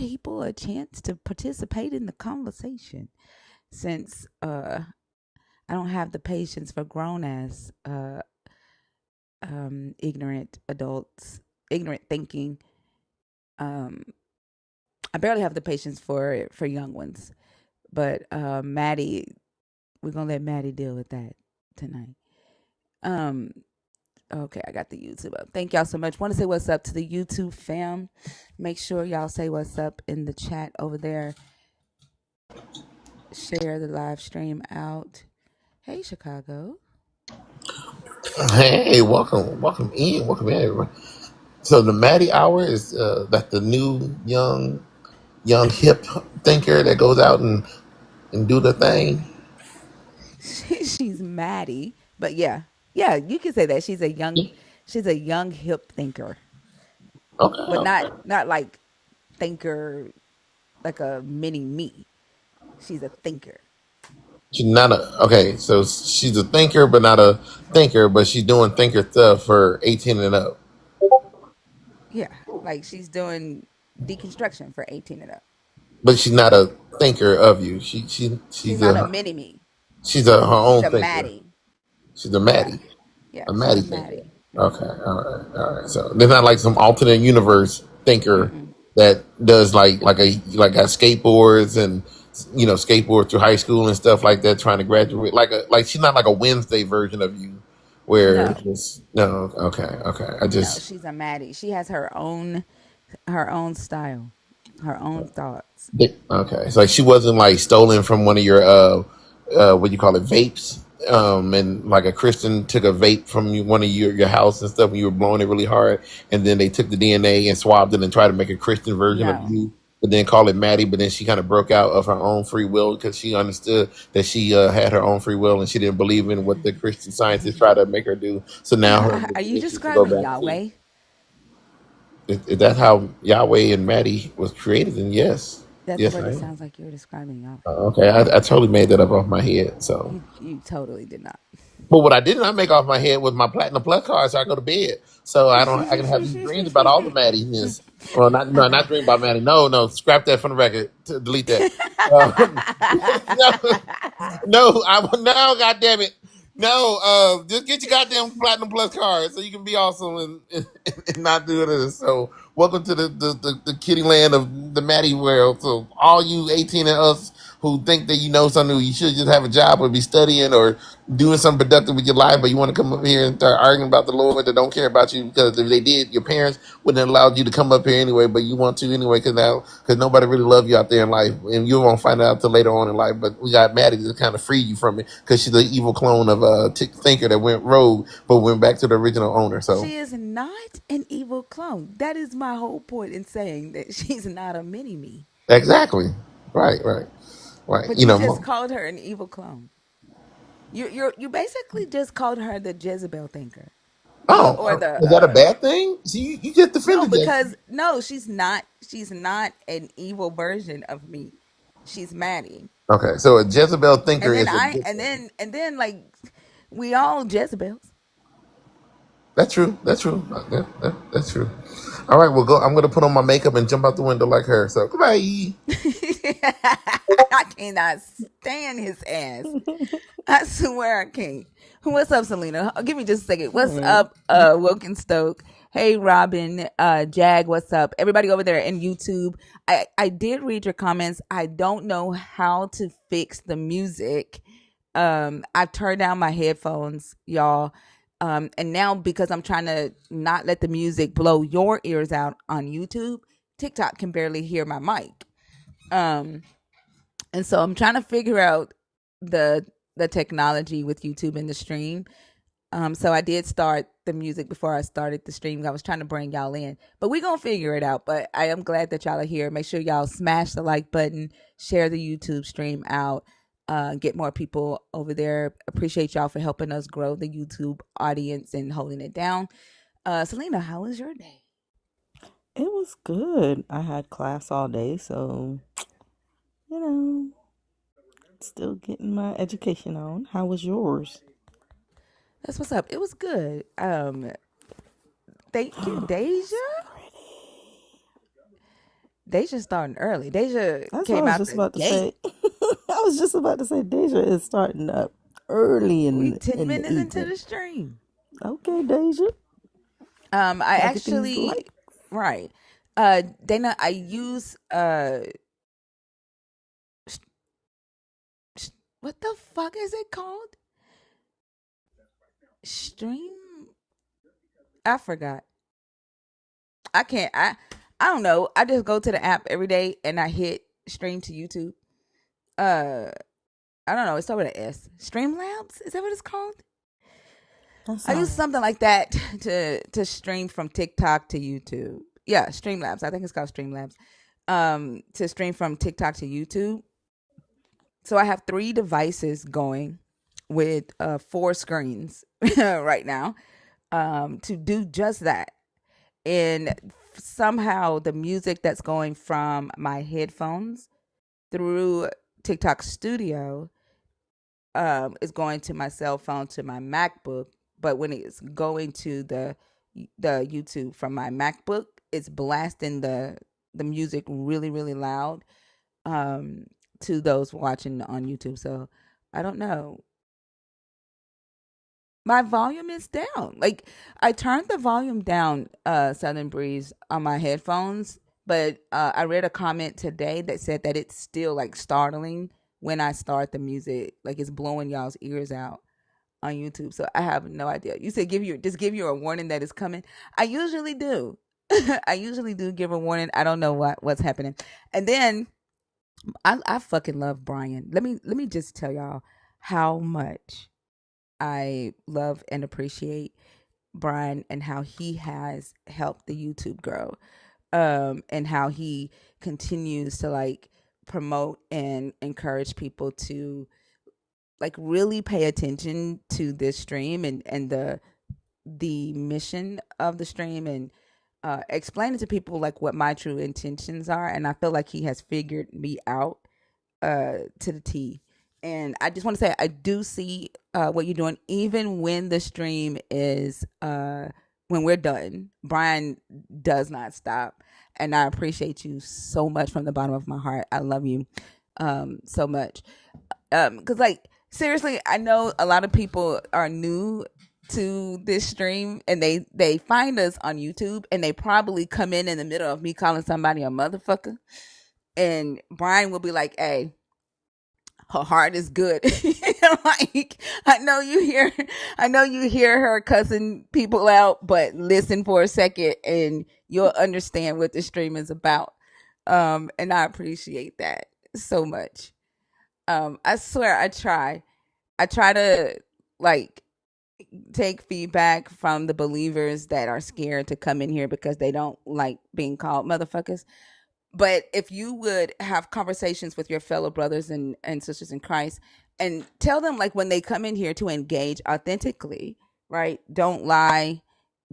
people a chance to participate in the conversation since I don't have the patience for grown ass ignorant adults, ignorant thinking. Um, I barely have the patience for young ones. But Maddie, we're gonna let Maddie deal with that tonight. Um, okay, I got the YouTube up. Thank y'all so much. Want to say what's up to the YouTube fam. Make sure y'all say what's up in the chat over there. Share the live stream out. Hey, Chicago. Hey, welcome in, everyone. So the Maddie Hour is that the new young hip thinker that goes out and do the thing. She's Maddie, but yeah, you can say that she's a young hip thinker, Okay, but not okay. not like thinker like a mini me. She's a thinker. She's not a okay. So she's a thinker, but not a thinker. But she's doing thinker stuff for 18 and up. Yeah, like she's doing deconstruction for 18 and up. But she's not a thinker of you. She's not a mini me. She's a her She's own a thinker. Maddie. She's a Yeah, Maddie, yeah, a she's Maddie a thinker. Maddie. Okay, all right. So they're not like some alternate universe thinker Mm-mm. that does like got skateboards and skateboard through high school and stuff like that, trying to graduate. Like she's not like a Wednesday version of you, where it's No, just no. Okay. I no, just she's a Maddie. She has her own style, her own thoughts. okay. It's like she wasn't like stolen from one of your what do you call it, vapes. And like a Christian took a vape from one of your house and stuff, and you were blowing it really hard, and then they took the DNA and swabbed it and tried to make a Christian version of No, you, but then call it Maddie. But then she kind of broke out of her own free will because she understood that she had her own free will and she didn't believe in what the Christian scientists tried to make her do. So now her are you motivation is to go describing back to Yahweh? if that's how Yahweh and Maddie was created. Then yes, That's yes, what I it am. sounds like you're describing Yahweh. Okay, I totally made that up off my head. So, You totally did not. but what I did not make off my head was my platinum plus card, so I go to bed. So I can have these dreams about all the Maddiness. Well, not dream about Maddie. No, scrap that from the record. Delete that. No, no, no, God damn it. No, just get your goddamn platinum plus card so you can be awesome and not do this. So welcome to the kitty land of the Maddie world. So all you 18 and us who think that you know something, you should just have a job or be studying or doing something productive with your life, but you want to come up here and start arguing about the Lord that don't care about you because if they did, your parents wouldn't have allowed you to come up here anyway, but you want to anyway because nobody really loves you out there in life, and you won't find out till later on in life. But we got Maddie to kind of free you from it because she's the evil clone of a thinker that went rogue, but went back to the original owner. So She is not an evil clone. That is my whole point in saying that she's not a mini me. exactly, right. But you just called her an evil clone. You basically just called her the Jezebel thinker, or the is that a bad thing? See, you just no, defended that. because no, she's not. She's not an evil version of me. She's Maddie. Okay, so a Jezebel thinker And then is a I good thing. and then like we all Jezebels. That's true. That's true. All right, well, go. I'm gonna put on my makeup and jump out the window like her. So goodbye. I cannot stand his ass. I swear I can't. What's up, Selena? Give me just a second. What's Right. up, Wilkin Stoke? Hey, Robin, Jag, what's up? Everybody over there in YouTube. I did read your comments. I don't know how to fix the music. I've turned down my headphones, y'all. And now because I'm trying to not let the music blow your ears out on YouTube, TikTok can barely hear my mic. Um, and so I'm trying to figure out the the technology with YouTube and the stream. So I did start the music before I started the stream. I was trying to bring y'all in, but we gonna figure it out. But I am glad that y'all are here. Make sure y'all smash the like button, share the YouTube stream out, get more people over there. Appreciate y'all for helping us grow the YouTube audience and holding it down. Selena, how was your day? It was good. I had class all day, so, you know, still getting my education on. How was yours? That's what's up. It was good. Thank you, Deja. So pretty. Deja starting early. Deja That's what I came was out just the about to gate. say. I was just about to say Deja is starting up early We in 10 the minutes into evening. the stream. Okay, Deja, I gotta get these actually likes. right. Dana, I use sh- what the fuck is it called? Stream? I forgot. I can't. I don't know. I just go to the app every day and I hit stream to YouTube. Uh, I don't know. It's over with an S. Streamlabs? Is that what it's called? That I use sounds. something like that to stream from TikTok to YouTube. Yeah, Streamlabs. I think it's called Streamlabs. To stream from TikTok to YouTube. So I have 3 devices going with 4 screens right now to do just that. And somehow the music that's going from my headphones through TikTok Studio is going to my cell phone to my MacBook, but when it's going to the YouTube from my MacBook, it's blasting the music really really loud um, to those watching on YouTube. So I don't know. My volume is down. Like I turned the volume down, Southern Breeze, on my headphones, but I read a comment today that said that it's still like startling when I start the music, like it's blowing y'all's ears out on YouTube. So I have no idea. You said give you a warning that it's coming. I usually do. I usually do give a warning. I don't know what's happening. And then I fucking love Brian. Let me just tell y'all how much I love and appreciate Brian and how he has helped the YouTube grow. And how he continues to like promote and encourage people to like really pay attention to this stream and the mission of the stream and explaining to people like what my true intentions are. And I feel like he has figured me out to the T. And I just want to say I do see what you're doing, even when the stream is when we're done. Brian does not stop, and I appreciate you so much from the bottom of my heart. I love you so much. Because like seriously, I know a lot of people are new to this stream and they find us on YouTube and they probably come in the middle of me calling somebody a motherfucker, and Brian will be like, "Hey, her heart is good." Like I know you hear her cussing people out, but listen for a second and you'll understand what the stream is about. And I appreciate that so much. I swear I try to like take feedback from the believers that are scared to come in here because they don't like being called motherfuckers. But if you would have conversations with your fellow brothers and sisters in Christ and tell them like when they come in here to engage authentically, right? Don't lie,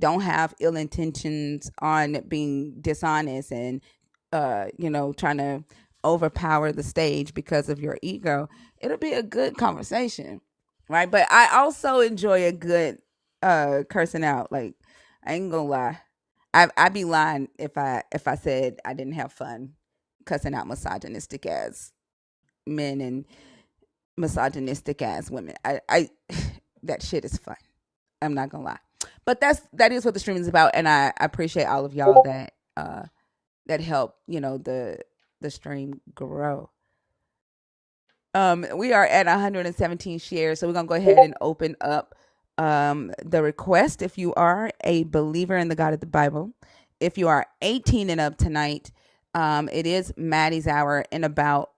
don't have ill intentions on being dishonest and trying to overpower the stage because of your ego. It'll be a good conversation. Right? But I also enjoy a good cursing out. Like I ain't gonna lie. I'd be lying if I said I didn't have fun cussing out misogynistic ass men and misogynistic ass women. I that shit is fun. I'm not gonna lie. But that is what the stream is about, and I appreciate all of y'all that help, the stream grow. We are at 117 shares, so we're gonna go ahead and open up the request. If you are a believer in the God of the Bible, if you are 18 and up tonight, it is Maddie's hour. In about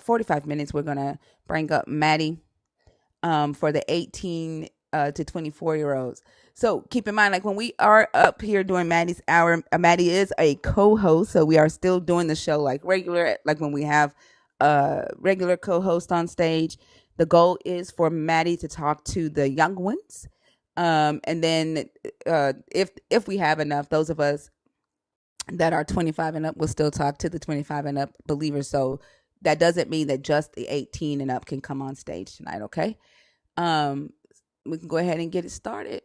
45 minutes, we're gonna bring up Maddie for the 18 to 24-year-olds. So keep in mind, like when we are up here doing Maddie's hour, Maddie is a co-host, so we are still doing the show like regular, like when we have a regular co-host on stage. The goal is for Maddie to talk to the young ones, and then if we have enough, those of us that are 25 and up will still talk to the 25 and up believers. So that doesn't mean that just the 18 and up can come on stage tonight. Okay. um, we can go ahead and get it started.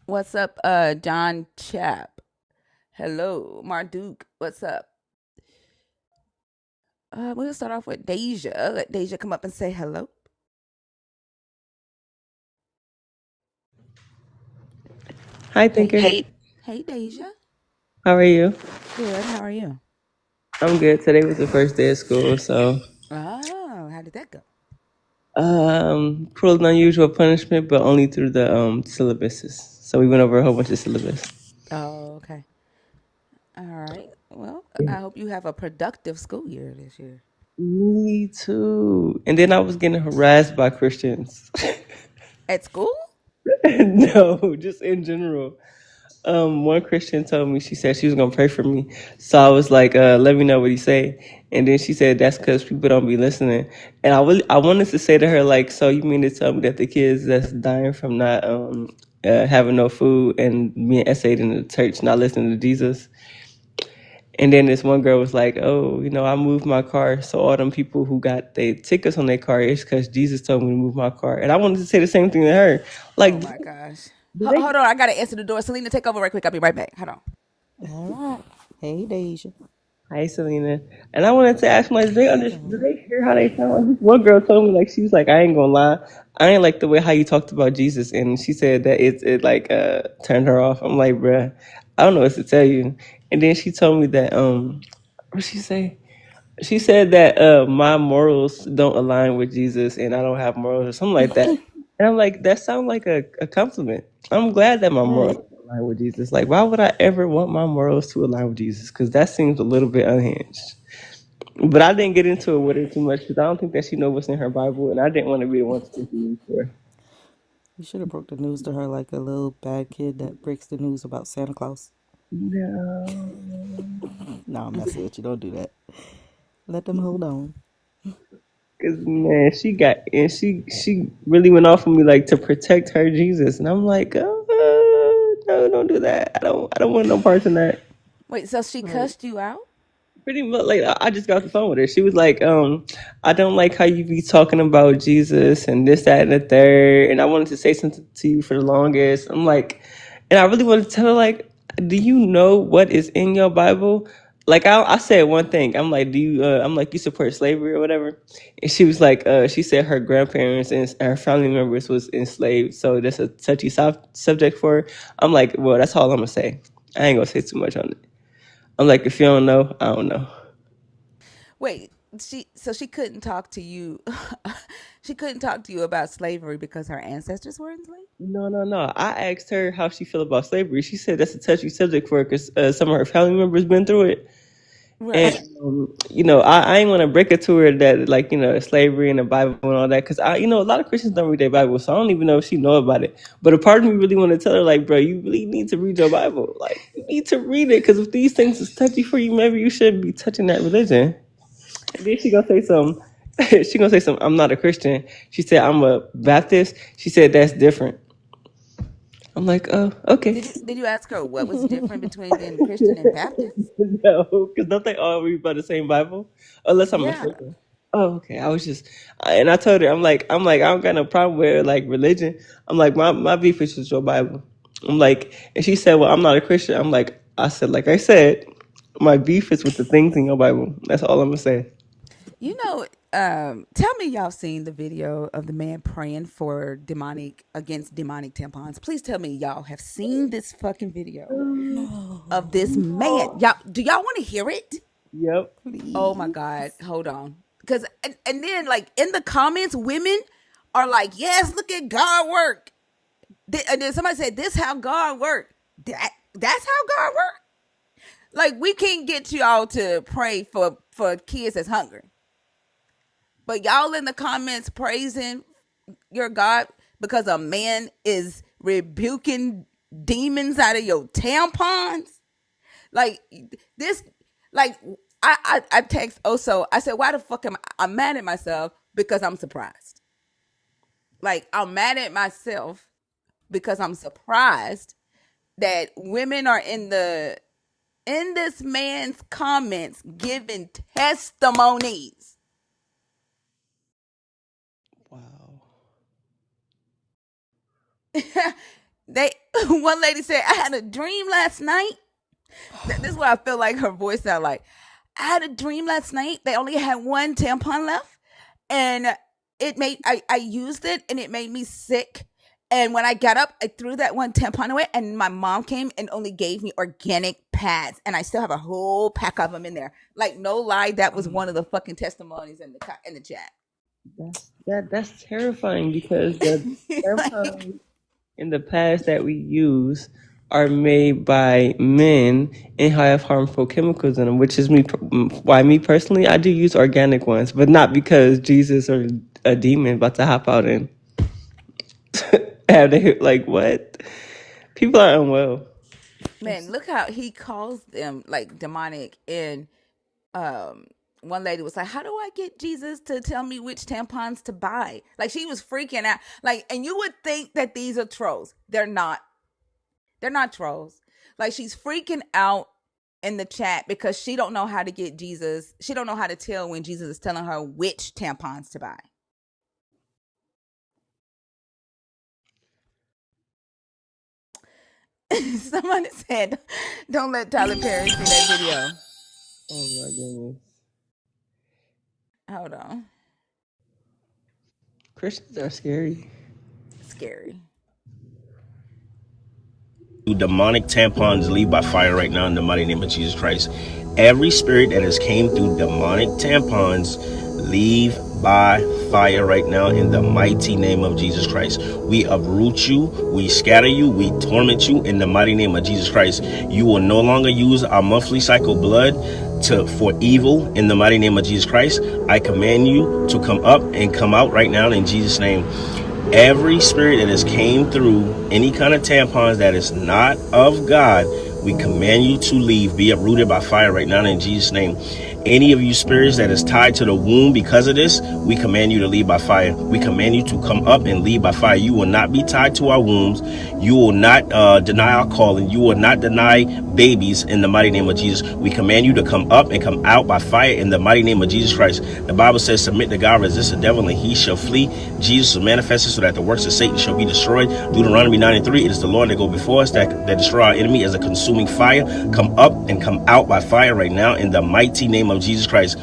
What's up, John Chap? Hello, Marduk. What's up? We'll start off with Deja. Let Deja come up and say hello. Hi, Hey, Thinker. Hey. Hey, Deja. How are you? Good. How are you? I'm good. Today was the first day of school, so Oh, how did that go? cruel and unusual punishment, but only through the syllabuses. So we went over a whole bunch of syllabus. Oh, okay. All right. Well, I hope you have a productive school year this year. Me too. And then I was getting harassed by Christians. At school? No, just in general. One Christian told me, she said she was gonna pray for me. So I was like, let me know what he say. And then she said that's because people don't be listening. And I wanted to say to her like, so you mean to tell me that the kids that's dying from not having no food and being essayed in the church not listening to Jesus? And then this one girl was like, oh, I moved my car. So all them people who got their tickets on their car is because Jesus told me to move my car. And I wanted to say the same thing to her. Oh Like, my gosh. do they Hold on. I got to answer the door. Selena, take over right quick. I'll be right back. Hold on. All right. Hey, Deja. Hi, Selena. And I wanted to ask, like, do Hey. they hear how they sound? Like, this one girl told me, like, she was like, I ain't gonna lie, I ain't like the way how you talked about Jesus, and she said that it like turned her off. I'm like, bruh, I don't know what to tell you. And then she told me that what she say? She said that my morals don't align with Jesus, and I don't have morals or something like that. And I'm like, that sounds like a compliment. I'm glad that my morals Right. align with Jesus. Like, why would I ever want my morals to align with Jesus? Because that seems a little bit unhinged. But I didn't get into it with her too much because I don't think that she knows what's in her Bible, and I didn't want to be the one to take the news for her. You should have broke the news to her like a little bad kid that breaks the news about Santa Claus. No, No, I'm messing with you. Don't do that. Let them hold on. because man, she really went off on me like to protect her Jesus, and I'm like, no, don't do that. I don't want no parts in that. Wait, so she Right. cussed you out? Pretty much, like I just got off the phone with her. She was like, I don't like how you be talking about Jesus and this, that, and the third. And I wanted to say something to you for the longest. I'm like, and I really wanted to tell her, like, do you know what is in your Bible? Like I said one thing. I'm like, do you? I'm like, you support slavery or whatever? And she was like, she said her grandparents and her family members was enslaved, so that's a touchy subject for her. I'm like, well, that's all I'm gonna say. I ain't gonna say too much on it. I'm like, if you don't know, I don't know. Wait, she couldn't talk to you. She couldn't talk to you about slavery because her ancestors were enslaved? No, no, no. I asked her how she feel about slavery. She said that's a touchy subject for her because some of her family members been through it. And Right. I ain't want to break it to her that like slavery and the Bible and all that because a lot of Christians don't read their Bible, so I don't even know if she know about it. But a part of me really want to tell her like, bro, you really need to read your Bible. Like, you need to read it because if these things is touchy for you, maybe you shouldn't be touching that religion. And then she gonna say something. She gonna say something. I'm not a Christian. She said I'm a Baptist. She said that's different. I'm like, oh, okay. Did you ask her what was different between being Christian and Baptist? No, because don't they all read by the same Bible? Unless I'm Yeah. mistaken. Oh, okay. I was just, and I told her, I'm like, I don't got no problem with like religion. I'm like, my beef is just your Bible. I'm like, and she said, well, I'm not a Christian. I said, like I said, my beef is with the things in your Bible. That's all I'm gonna say. You know, tell me y'all seen the video of the man praying for demonic against demonic tampons. Please tell me y'all have seen this fucking video of No. this man. Y'all, do y'all want to hear it? Yep. Oh my Please. god, hold on. Because and then like in the comments, women are like, "Yes, look at God work." And then somebody said, "This how God work." That's how God work. Like we can't get y'all to pray for kids that's hungry, but y'all in the comments praising your God because a man is rebuking demons out of your tampons. Like this, like I text Oso. I said, why the fuck am I'm mad at myself because I'm surprised. Like I'm mad at myself because I'm surprised that women are in this man's comments giving testimonies. Wow. They one lady said, I had a dream last night This is what I feel like her voice sound like. I had a dream last night. They only had one tampon left, and I used it, and it made me sick. And when I got up, I threw that one tampon away, and my mom came and only gave me organic pads, and I still have a whole pack of them in there. Like no lie, that was one of the fucking testimonies in the chat. That's terrifying because the Like, tampons in the past that we use are made by men and have harmful chemicals in them, which is why me personally I do use organic ones, but not because Jesus or a demon about to hop out and have they like what? People are unwell. man, look how he calls them like demonic. And um, one lady was like, "How do I get Jesus to tell me which tampons to buy?" Like she was freaking out. Like, and you would think that these are trolls. They're not. They're not trolls. Like she's freaking out in the chat because she don't know how to get Jesus. She don't know how to tell when Jesus is telling her which tampons to buy. Somebody said, "Don't let Tyler Perry see that video." Oh my goodness. Hold on. Christians are scary. Scary. Demonic tampons leave by fire right now in the mighty name of Jesus Christ. Every spirit that has came through demonic tampons, leave by fire right now in the mighty name of Jesus Christ. We uproot you, we scatter you, we torment you in the mighty name of Jesus Christ. You will no longer use our monthly cycle blood for evil in the mighty name of Jesus Christ. I command you to come up and come out right now in Jesus' name. Every spirit that has came through any kind of tampons that is not of God, we command you to leave, be uprooted by fire right now in Jesus' name. Any of you spirits that is tied to the womb because of this, we command you to leave by fire. We command you to come up and leave by fire. You will not be tied to our wombs. You will not deny our calling. You will not deny babies in the mighty name of Jesus. We command you to come up and come out by fire in the mighty name of Jesus Christ. The Bible says, submit to God, resist the devil, and he shall flee. Jesus will manifest so that the works of Satan shall be destroyed. Deuteronomy 9:3, it is the Lord that go before us that destroy our enemy as a consuming fire. Come up and come out by fire right now in the mighty name of Jesus Christ.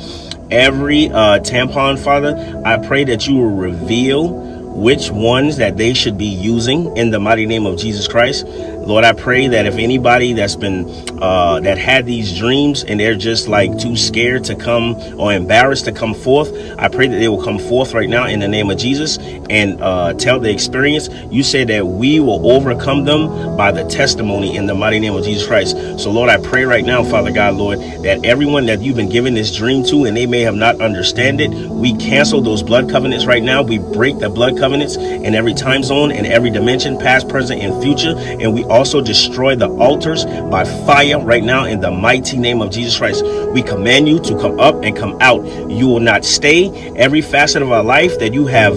Every tampon, Father, I pray that you will reveal which ones that they should be using in the mighty name of Jesus Christ. Lord, I pray that if anybody that's been that had these dreams and they're just like too scared to come or embarrassed to come forth, I pray that they will come forth right now in the name of Jesus and tell the experience. You say that we will overcome them by the testimony in the mighty name of Jesus Christ. So Lord, I pray right now, Father God, Lord, that everyone that you've been giving this dream to and they may have not understand it, we cancel those blood covenants right now. We break the blood covenants in every time zone, in every dimension, past, present, and future. And we also destroy the altars by fire right now in the mighty name of Jesus Christ. We command you to come up and come out. You will not stay. Every facet of our life that you have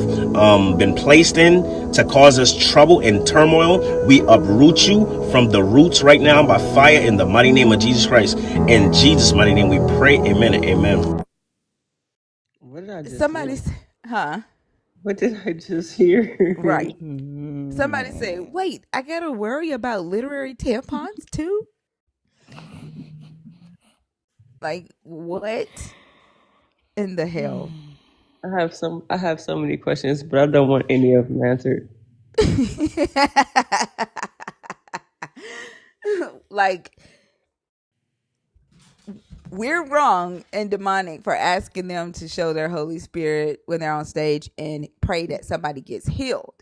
been placed in to cause us trouble and turmoil, we uproot you from the roots right now by fire in the mighty name of Jesus Christ. In Jesus' mighty name we pray. Amen and amen. What did I just hear? Somebody said, huh? What did I just hear? Right. Somebody said, wait, I gotta worry about literary tampons too? Like, what in the hell? I have so many questions, but I don't want any of them answered. Like, we're wrong and demonic for asking them to show their Holy Spirit when they're on stage and pray that somebody gets healed.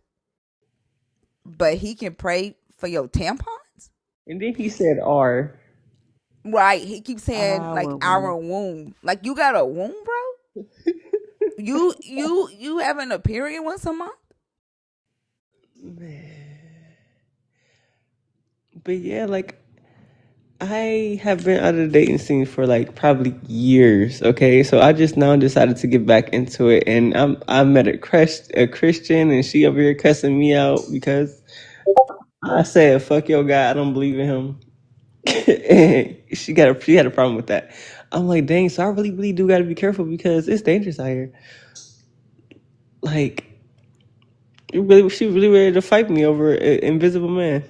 But he can pray for your tampons? And then he said R. Right. He keeps saying like Our our womb. womb. Like you got a womb, bro? You having a period once a month? But yeah, like I have been out of the dating scene for like probably years. Okay, so I just now decided to get back into it, and I met a Christian, and she over here cussing me out because I said, "Fuck your God, I don't believe in him." And she had a problem with that. I'm like, dang, so I really do got to be careful because it's dangerous out here. Like, she really ready to fight me over an invisible man.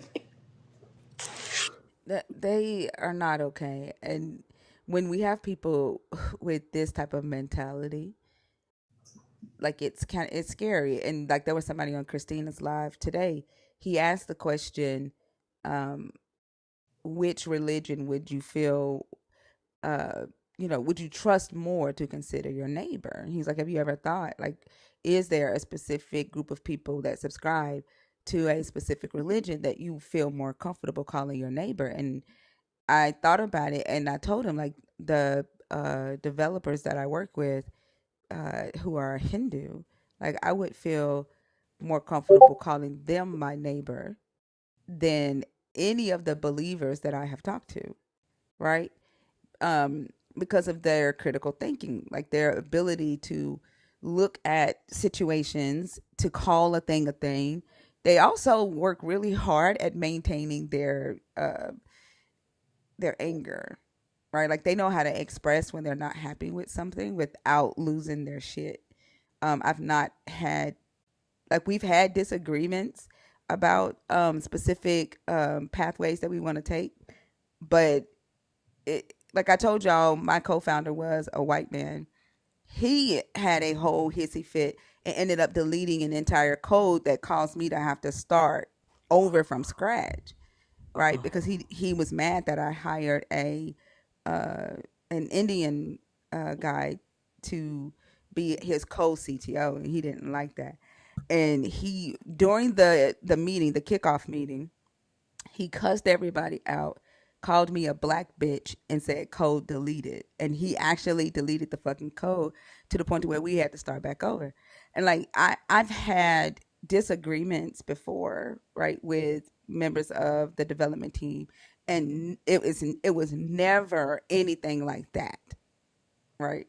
that they are not okay. And when we have people with this type of mentality, like it's scary. And like there was somebody on Christina's live today. He asked the question, um, which religion would you feel uh would you trust more to consider your neighbor? And he's like, have you ever thought, like, is there a specific group of people that subscribe to a specific religion that you feel more comfortable calling your neighbor? And I thought about it, and I told him, like, the developers that I work with, who are Hindu, like, I would feel more comfortable calling them my neighbor than any of the believers that I have talked to, right? um, because of their critical thinking, like their ability to look at situations, to call a thing a thing. They also work really hard at maintaining their anger, right? Like they know how to express when they're not happy with something without losing their shit. I've not had like we've had disagreements about specific pathways that we want to take, but like I told y'all, my co-founder was a white man. He had a whole hissy fit and ended up deleting an entire code that caused me to have to start over from scratch, right? Because he was mad that I hired a uh, an Indian guy to be his co-CTO, and he didn't like that. And he during the meeting, the kickoff meeting, he cussed everybody out, called me a black bitch, and said code deleted. And he actually deleted the fucking code to the point to where we had to start back over. And like I've had disagreements before, right, with members of the development team, and it was never anything like that, right?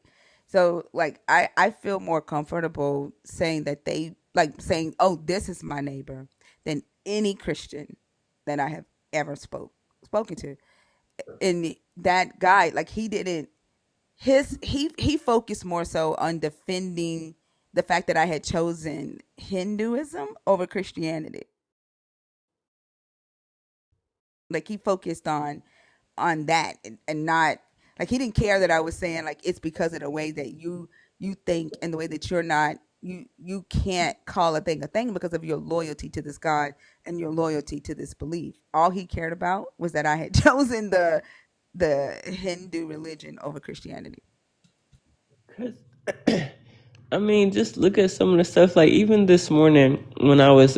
So like I feel more comfortable saying that they like saying, oh, this is my neighbor, than any Christian that I have ever spoken to. And that guy, like he didn't his he focused more so on defending the fact that I had chosen Hinduism over Christianity. Like he focused on that, and not like he didn't care that I was saying like it's because of the way that you think and the way that you're not you can't call a thing because of your loyalty to this God and your loyalty to this belief. All he cared about was that I had chosen the Hindu religion over Christianity. 'Cause I mean, just look at some of the stuff. Like even this morning, when I was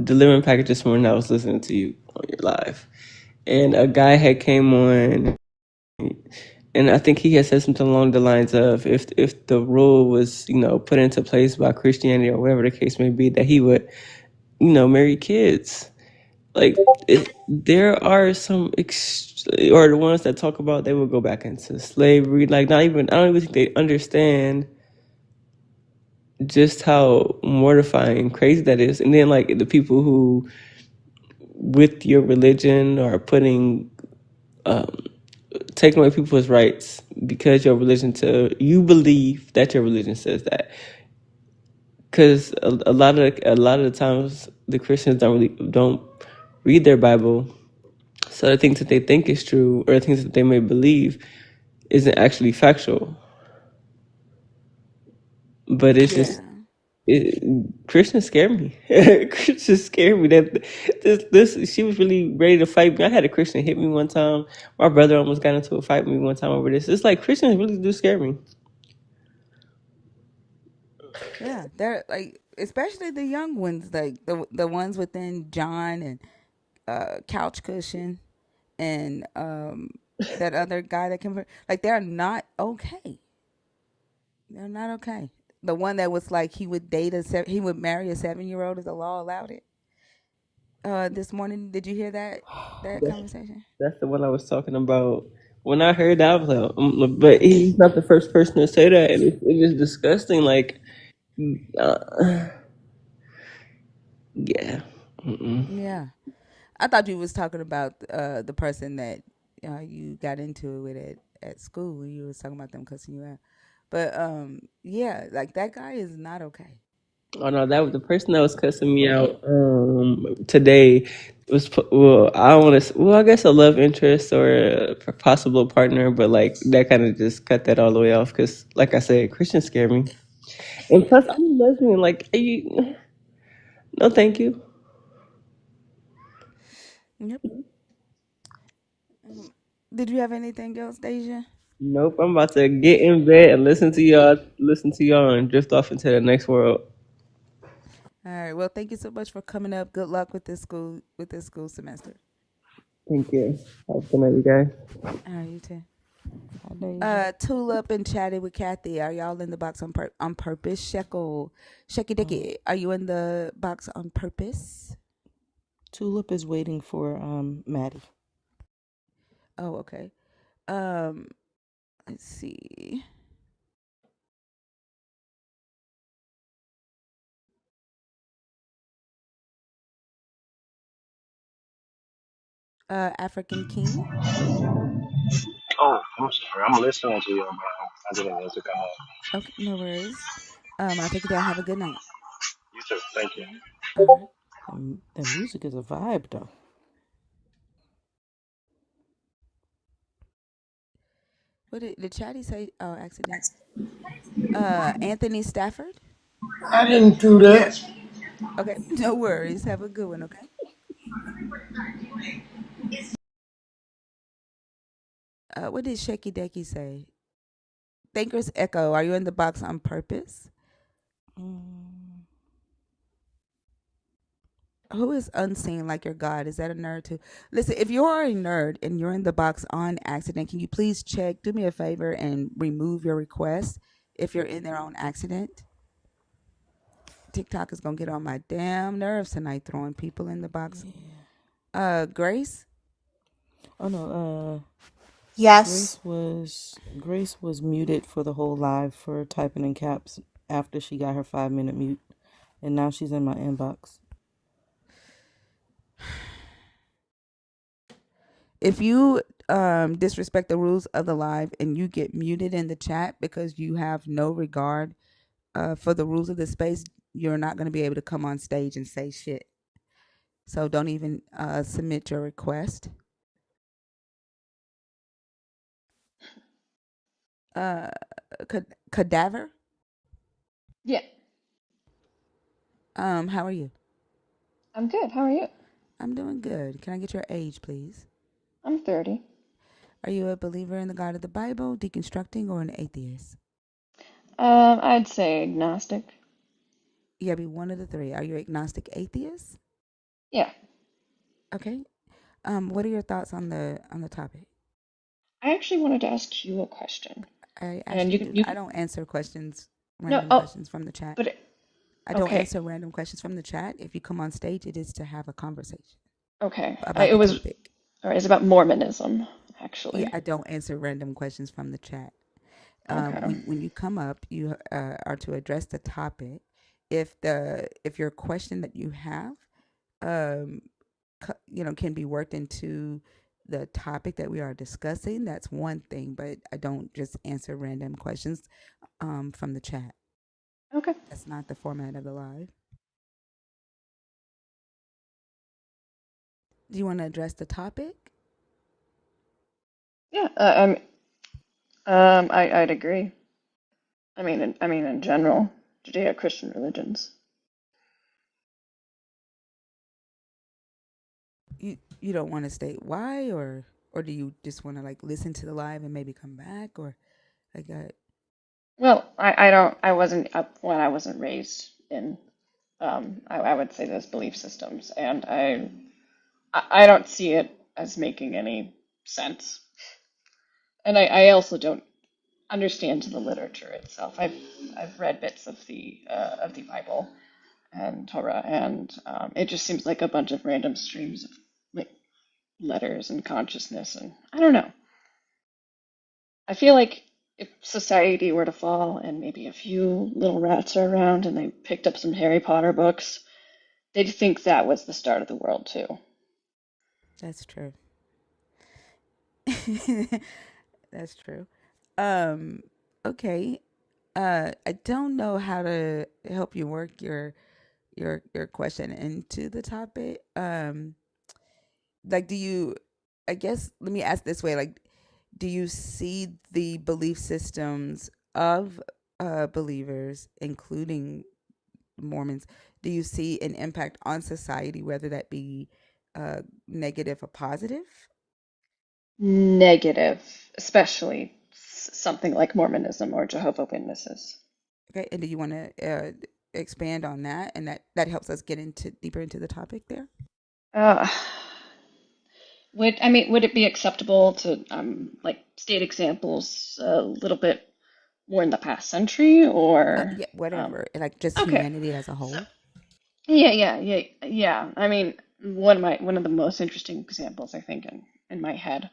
delivering packages this morning, I was listening to you on your live, and a guy had came on, and I think he had said something along the lines of, if the rule was put into place by Christianity or whatever the case may be, that he would marry kids. Like there are some or the ones that talk about they will go back into slavery. Like not even I don't even think they understand just how mortifying, crazy that is. And then like the people who, with your religion, are putting taking away people's rights because your religion to you believe that your religion says that. Because a lot of the times the Christians don't read their Bible, so the things that they think is true or the things that they may believe isn't actually factual. But it's just Yeah. it, Christians scare me. Christians scare me. That this she was really ready to fight me. I had a Christian hit me one time. My brother almost got into a fight with me one time over this. It's like Christians really do scare me. Yeah, they're like, especially the young ones, like the ones within John and Couch Cushion and that other guy that came. Like they're not okay. They're not okay. The one that was like he would marry a 7 year old if the law allowed it. This morning, did you hear that That's, conversation? that's the one I was talking about. When I heard that, I was like, but he's not the first person to say that, and it is disgusting. Like, uh, yeah. Mm-mm. Yeah, I thought you was talking about the person that you got into it with at school. You was talking about them cussing you out, but yeah, like that guy is not okay. Oh no, that was the person that was cussing me out today was well, I don't want to well, I guess a love interest or a possible partner, but like that kind of just cut that all the way off because, like I said, Christians scare me, and plus I'm a lesbian. Like, are you, no, thank you. Yep. Did you have anything else, Deja? Nope, I'm about to get in bed and listen to y'all, and drift off into the next world. All right. Well, thank you so much for coming up. Good luck with this school semester. Thank you. Have a good night, you guys. All right, you too. Hi, Deja. Tulip and Chatty with Kathy. Are y'all in the box on purpose? Shecky Um, Dicky. Are you in the box on purpose? Tulip is waiting for Maddie. Oh, okay. Um, let's see. African King. Oh, I'm sorry. I'm listening to you, bro. I didn't mean to come up. Okay, no worries. I'll take you down. Have a good night. You too. Thank you. All right. The music is a vibe, though. What did Chatty say? Oh, accident. Anthony Stafford. I didn't do that. Okay, no worries. Have a good one. Okay. What did Shaky Decky say? Thinker's Echo. Are you in the box on purpose? Mm, Who is unseen like your God? Is that a nerd too? Listen, if you are a nerd and you're in the box on accident, can you please check? Do me a favor and remove your request if you're in there on accident. TikTok is gonna get on my damn nerves tonight, throwing people in the box. yeah. Grace. Oh no. Yes. Grace was muted for the whole live for typing in caps after she got her 5 minute mute, and now she's in my inbox. If you disrespect the rules of the live and you get muted in the chat because you have no regard for the rules of the space, you're not going to be able to come on stage and say shit. So don't even submit your request. Uh, Cadaver. Yeah, How are you? I'm good. How are you? I'm doing good. Can I get your age, please? I'm 30. Are you a believer in the God of the Bible, deconstructing, or an atheist? I'd say agnostic. You gotta be one of the three. Are you agnostic, atheist? Yeah, Okay. What are your thoughts on the topic? I actually wanted to ask you a question, I and actually do. I don't answer no, random oh, questions from the chat. but I don't okay, answer random questions from the chat. If you come on stage, it is to have a conversation okay. about It the was, topic. or it's about Mormonism, Yeah, actually. I don't answer random questions from the chat. Okay, When you come up, you are to address the topic. If your question that you have, um, can be worked into the topic that we are discussing, that's one thing. But I don't just answer random questions from the chat. okay. That's not the format of the live. Do you want to address the topic? Yeah, I'd agree. I mean, in general, Judeo-Christian religions. You don't want to state why, or do you just want to like listen to the live and maybe come back, or like Well, I wasn't up when I wasn't raised in, I would say those belief systems, and I don't see it as making any sense. And I also don't understand the literature itself. I've read bits of the Bible and Torah, and it just seems like a bunch of random streams of like letters and consciousness, and I don't know. I feel like if society were to fall and maybe a few little rats are around and they picked up some Harry Potter books, they'd think that was the start of the world too. that's true. That's true. Um, okay. I don't know how to help you work your question into the topic. Like, do you? I guess let me ask this way: like, do you see the belief systems of believers, including Mormons? Do you see an impact on society, whether that be negative or positive? Negative, especially something like Mormonism or Jehovah Witnesses. Okay, and do you want to expand on that, and that helps us get into deeper into the topic there? Uh, would it be acceptable to like state examples a little bit more in the past century, or Yeah, um, whatever. Like just okay, humanity as a so whole. yeah. I mean, one of the most interesting examples I think in my head,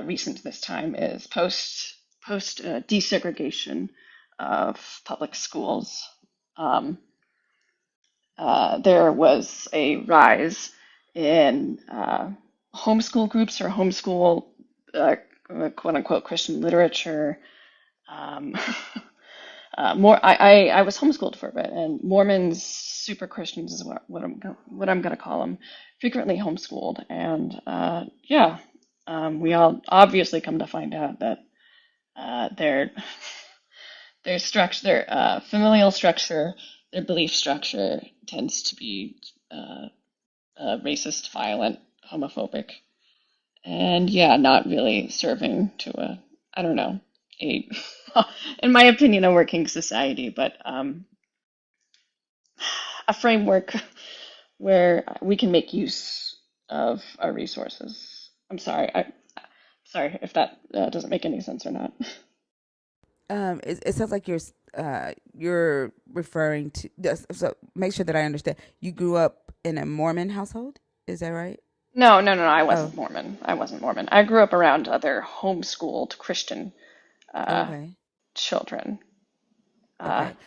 recent to this time, is post desegregation of public schools. Um, there was a rise in homeschool groups or homeschool uh, quote unquote Christian literature. Um, I was homeschooled for a bit, and Mormons, super Christians is what I'm going to call them, frequently homeschooled, and yeah, we all obviously come to find out that their structure, their familial structure, their belief structure tends to be uh, racist, violent, homophobic, and yeah, not really serving to a, I don't know, a, in my opinion, a working society, but a framework where we can make use of our resources. Sorry if that doesn't make any sense or not. It sounds like you're referring to. So make sure that I understand. You grew up in a Mormon household. Is that right? No. I Oh, wasn't Mormon. I wasn't Mormon. I grew up around other homeschooled Christian uh, okay, children. Uh, okay.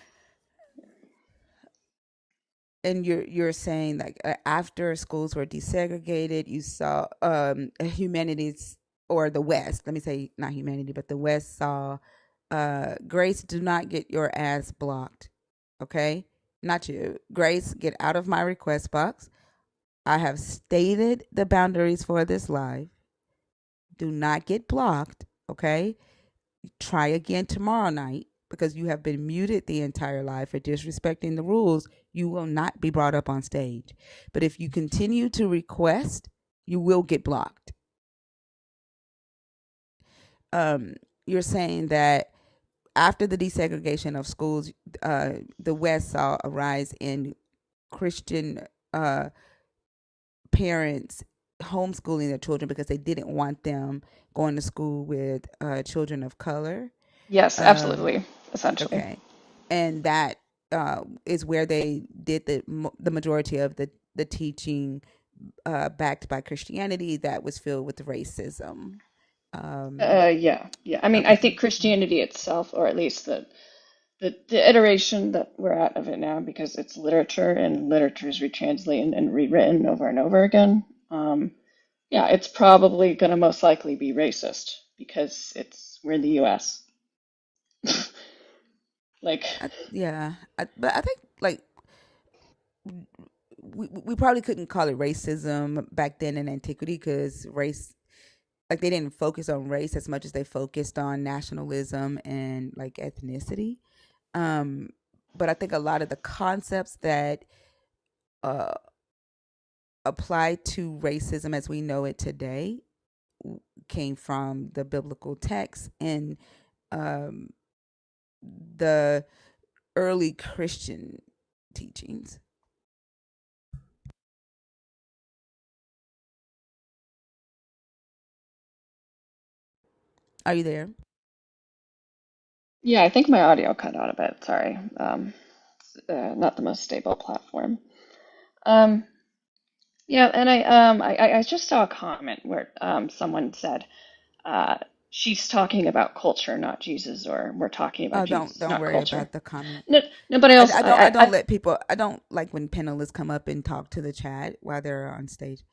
And you're saying like after schools were desegregated, you saw humanities or the West. Let me say not humanity, but the West saw Grace. Do not get your ass blocked. Okay, not you. Grace, get out of my request box. I have stated the boundaries for this live. Do not get blocked. Okay, try again tomorrow night because you have been muted the entire live for disrespecting the rules. You will not be brought up on stage. But if you continue to request, you will get blocked. You're saying that after the desegregation of schools, the West saw a rise in Christian uh, parents homeschooling their children because they didn't want them going to school with children of color. yes, Um, absolutely, essentially. Okay, and that is where they did the majority of the teaching backed by Christianity that was filled with racism. Yeah. I mean, I Okay, think Christianity itself, or at least the iteration that we're at of it now, because it's literature and literature is retranslated and rewritten over and over again. Yeah, it's probably going to most likely be racist because we're in the U.S. Like, yeah, but I think like we probably couldn't call it racism back then in antiquity because race like they didn't focus on race as much as they focused on nationalism and like ethnicity. Um, but I think a lot of the concepts that uh, apply to racism as we know it today came from the biblical text and um, the early Christian teachings. Are you there? yeah, I think my audio cut out a bit. Sorry. Not the most stable platform. Um, yeah, and I just saw a comment where someone said uh, she's talking about culture, not Jesus, or we're talking about Oh, Jesus, don't not worry culture. about the comment. No, nobody else. I don't let people. I don't like when panelists come up and talk to the chat while they're on stage.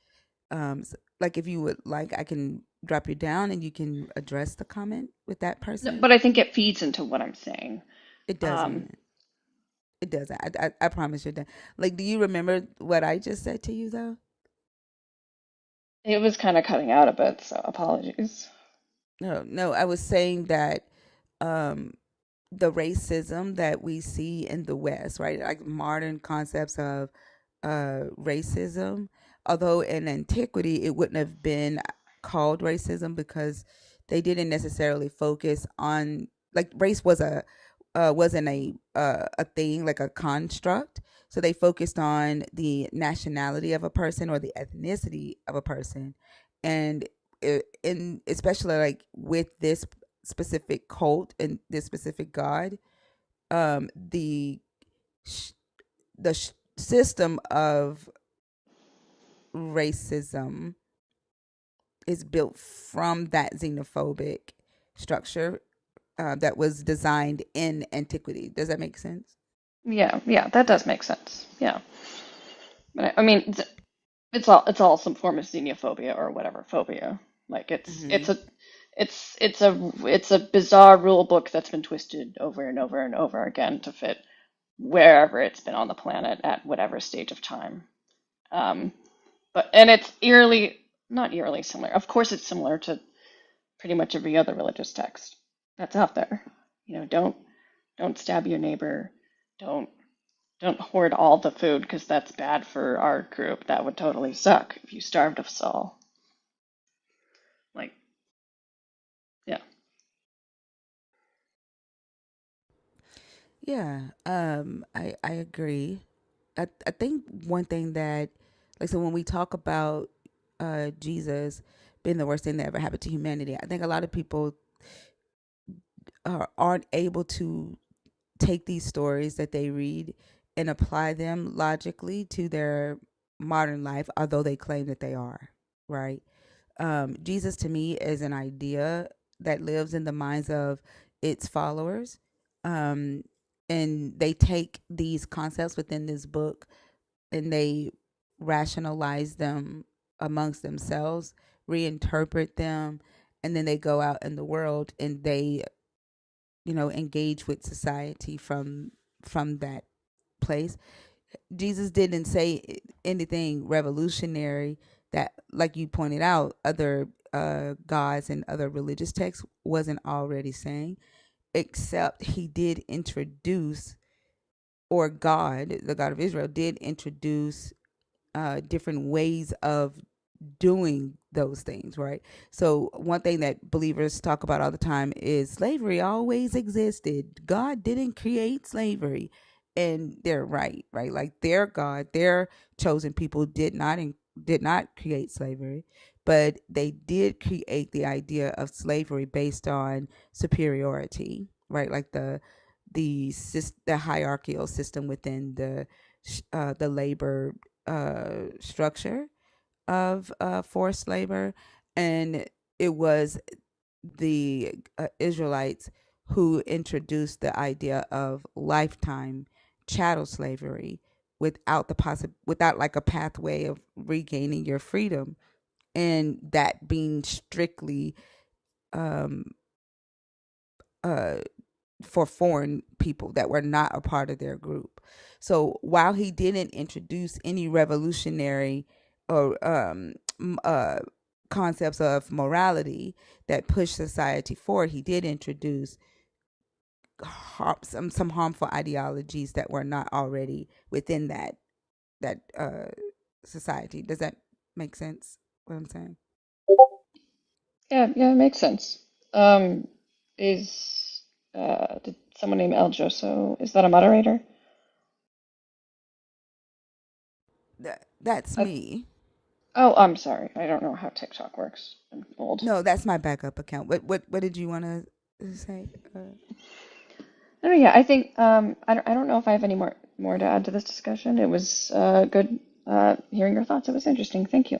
Like if you would like, I can drop you down and you can address the comment with that No, person. but I think it feeds into what I'm saying. It Um, doesn't. It doesn't. I promise you that. Like, do you remember what I just said to you though? it was kind of cutting out a bit, so apologies. No, no. I was saying that um, the racism that we see in the West, right? Like modern concepts of racism, although in antiquity it wouldn't have been called racism because they didn't necessarily focus on, like, race was a wasn't a thing, like a construct. So they focused on the nationality of a person or the ethnicity of a person, and in especially like with this specific cult and this specific god, the sh- system of racism is built from that xenophobic structure that was designed in antiquity. Does that make sense? Yeah, yeah, that does make sense. Yeah, but I mean, it's all some form of xenophobia or whatever phobia. Like Mm-hmm. it's a bizarre rule book that's been twisted over and over and over again to fit wherever it's been on the planet at whatever stage of time. Um, but and it's eerily not eerily similar. Of course, it's similar to pretty much every other religious text that's out there. Don't stab your neighbor. Don't don't hoard all the food because that's bad for our group. That would totally suck if you starved us all. Like, yeah. Yeah, I agree. I think one thing that, like, so when we talk about Jesus being the worst thing that ever happened to humanity, I think a lot of people aren't able to take these stories that they read and apply them logically to their modern life, although they claim that they are, right? Jesus to me is an idea that lives in the minds of its followers. Um, and they take these concepts within this book and they rationalize them amongst themselves, reinterpret them, and then they go out in the world and they, engage with society from that place. Jesus didn't say anything revolutionary that, like you pointed out, other gods and other religious texts wasn't already saying, except he did introduce, or God, the God of Israel, did introduce different ways of doing those things, right? So, one thing that believers talk about all the time is slavery always existed. God didn't create slavery. And they're right, right? Like their God, their chosen people did not create slavery, but they did create the idea of slavery based on superiority, right? Like the hierarchical system within the labor structure of forced labor, and it was the Israelites who introduced the idea of lifetime chattel slavery without like a pathway of regaining your freedom, and that being strictly um, uh, for foreign people that were not a part of their group. So while he didn't introduce any revolutionary or concepts of morality that push society forward, he did introduce some harmful ideologies that were not already within that society. Does that make sense? What I'm saying? Yeah, yeah, it makes sense. Um, is did someone named El Joso, is that a moderator? That's I, me. oh, I'm sorry. I don't know how TikTok works. I'm old. No, that's my backup account. What did you want to say? No, yeah, I think I don't know if I have any more to add to this discussion. It was good hearing your thoughts. It was interesting. Thank you.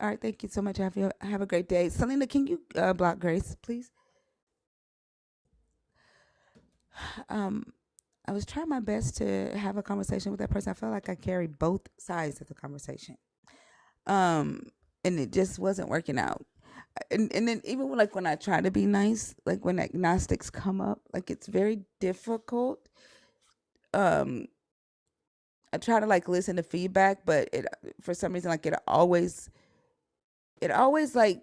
All right, thank you so much. Have a great day. Selena, can you block Grace, please? Um, I was trying my best to have a conversation with that person. I felt like I carried both sides of the conversation, um, and it just wasn't working out. and then even like when I try to be nice, like when agnostics come up, like it's very difficult. Um, I try to like listen to feedback, but it for some reason like it always like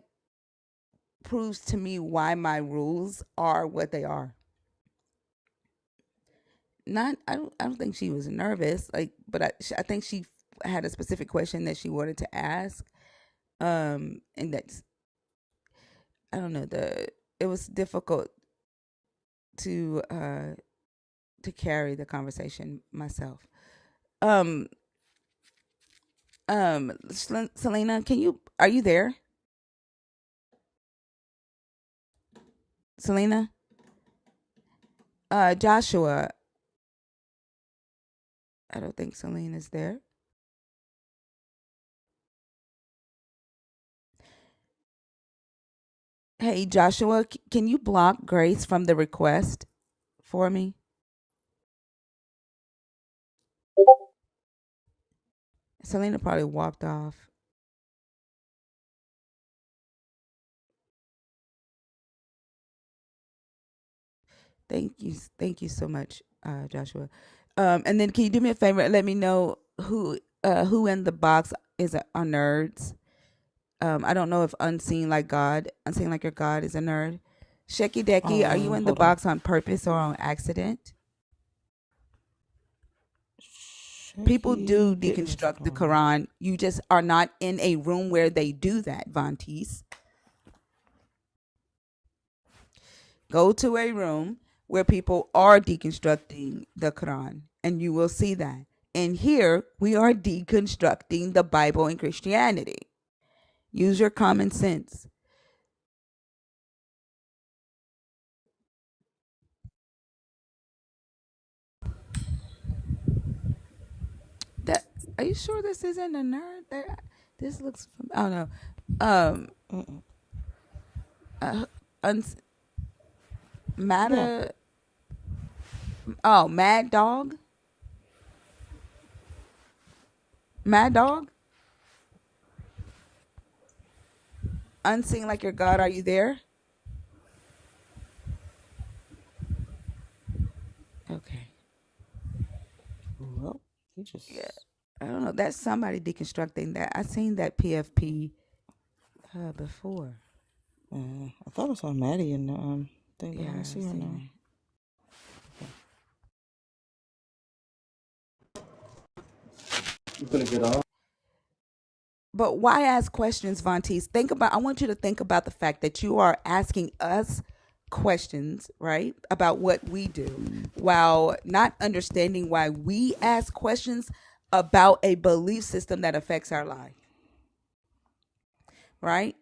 proves to me why my rules are what they are. Not I don't think she was nervous, like, but I think she had a specific question that she wanted to ask. And that's I don't know, the it was difficult to uh to carry the conversation myself. Um Selena, are you there? Selena? Joshua, I don't think Selena's there. Hey Joshua, can you block Grace from the request for me? Selena probably walked off. Thank you so much, Joshua. And then can you do me a favor and let me know who in the box is a nerds? I don't know if Unseen Like Your God is a nerd. Shecky Decky, are you in the Hold on. box on purpose or on accident? People do Shaky, get what's deconstruct the going on. Quran. You just are not in a room where they do that, Vontice. Go to a room where people are deconstructing the Quran, and you will see that. And here we are deconstructing the Bible and Christianity. Use your common sense. That Are you sure this isn't a nerd? This looks from I don't know. Um, Mm-mm. uh, uns, Yeah. Matter. Oh, Mad Dog. Mad Dog. Unseen Like Your God. Are you there? Okay. Well, he Yeah. just. I don't know. That's somebody deconstructing that. I seen that PFP before. I thought I saw Maddie in the thing, but I Yeah, don't see I've her seen now. that. You gonna get off? But why ask questions, Vontice? I want you to think about the fact that you are asking us questions, right, about what we do, while not understanding why we ask questions about a belief system that affects our life, right?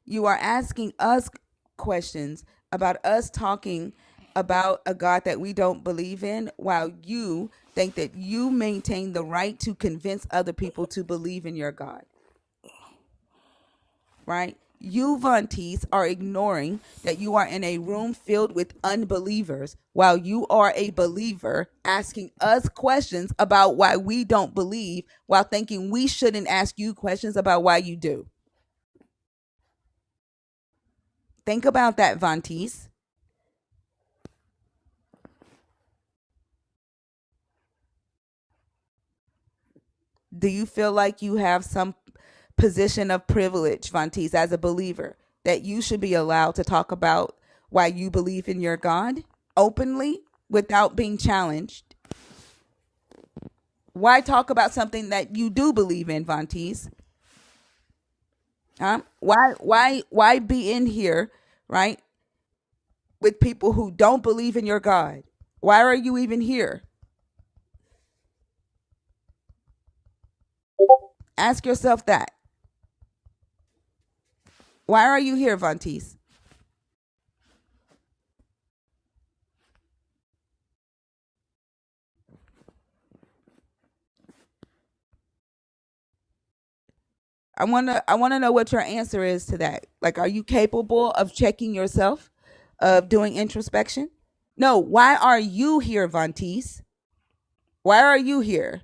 You are asking us questions about us talking about a God that we don't believe in, while you think that you maintain the right to convince other people to believe in your God, right? You, Vontice, are ignoring that you are in a room filled with unbelievers while you are a believer asking us questions about why we don't believe while thinking we shouldn't ask you questions about why you do. Think about that, Vontice. Do you feel like you have some position of privilege, Vontice, as a believer, that you should be allowed to talk about why you believe in your God openly without being challenged? Why talk about something that you do believe in, Vontice? Huh? Why be in here, right, with people who don't believe in your God? Why are you even here? Ask yourself that. Why are you here, Vontice? I wanna know what your answer is to that. Like, are you capable of checking yourself, of doing introspection? No. Why are you here, Vontice? Why are you here?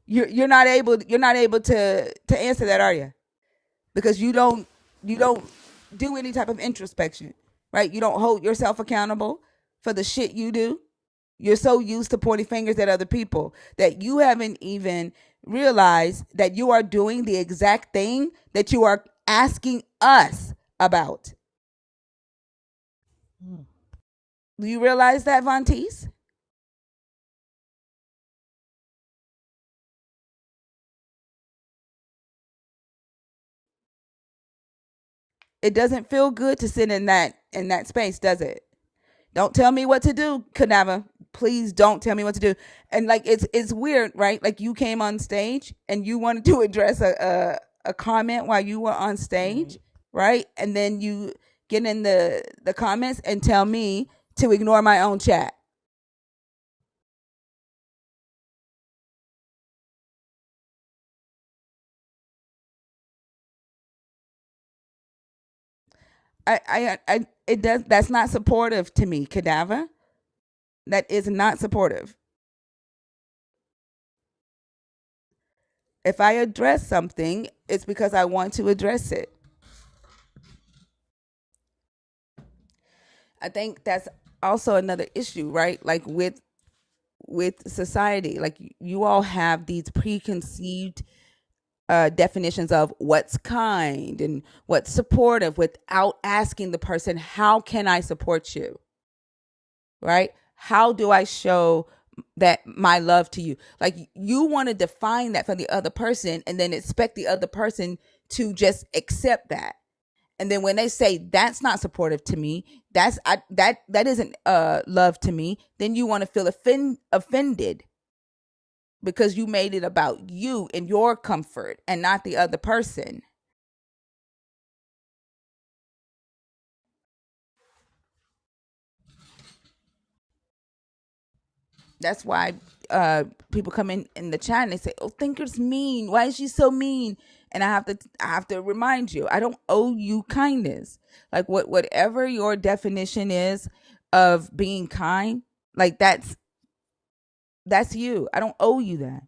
You're not able to answer that, are you? because you don't do any type of introspection, right? You don't hold yourself accountable for the shit you do. You're so used to pointing fingers at other people that you haven't even realized that you are doing the exact thing that you are asking us about. Do you realize that, Vontice? It doesn't feel good to sit in that space, does it? Don't tell me what to do, Kanava. Please don't tell me what to do. And like it's weird, right? Like you came on stage and you wanted to address a comment while you were on stage, right? And then you get in the comments and tell me to ignore my own chat. I it does that's not supportive to me, Cadaver. That is not supportive. If I address something, it's because I want to address it. I think that's also another issue, right? Like with society, like you all have these preconceived definitions of what's kind and what's supportive without asking the person, how can I support you? Right? How do I show that my love to you? Like you want to define that for the other person and then expect the other person to just accept that. And then when they say that's not supportive to me, that isn't love to me, then you want to feel offended because you made it about you and your comfort and not the other person. That's why people come in the chat and they say, "Oh, Thinker's mean. Why is she so mean?" And I have to remind you, I don't owe you kindness. Like whatever your definition is of being kind, like that's you. I don't owe you that.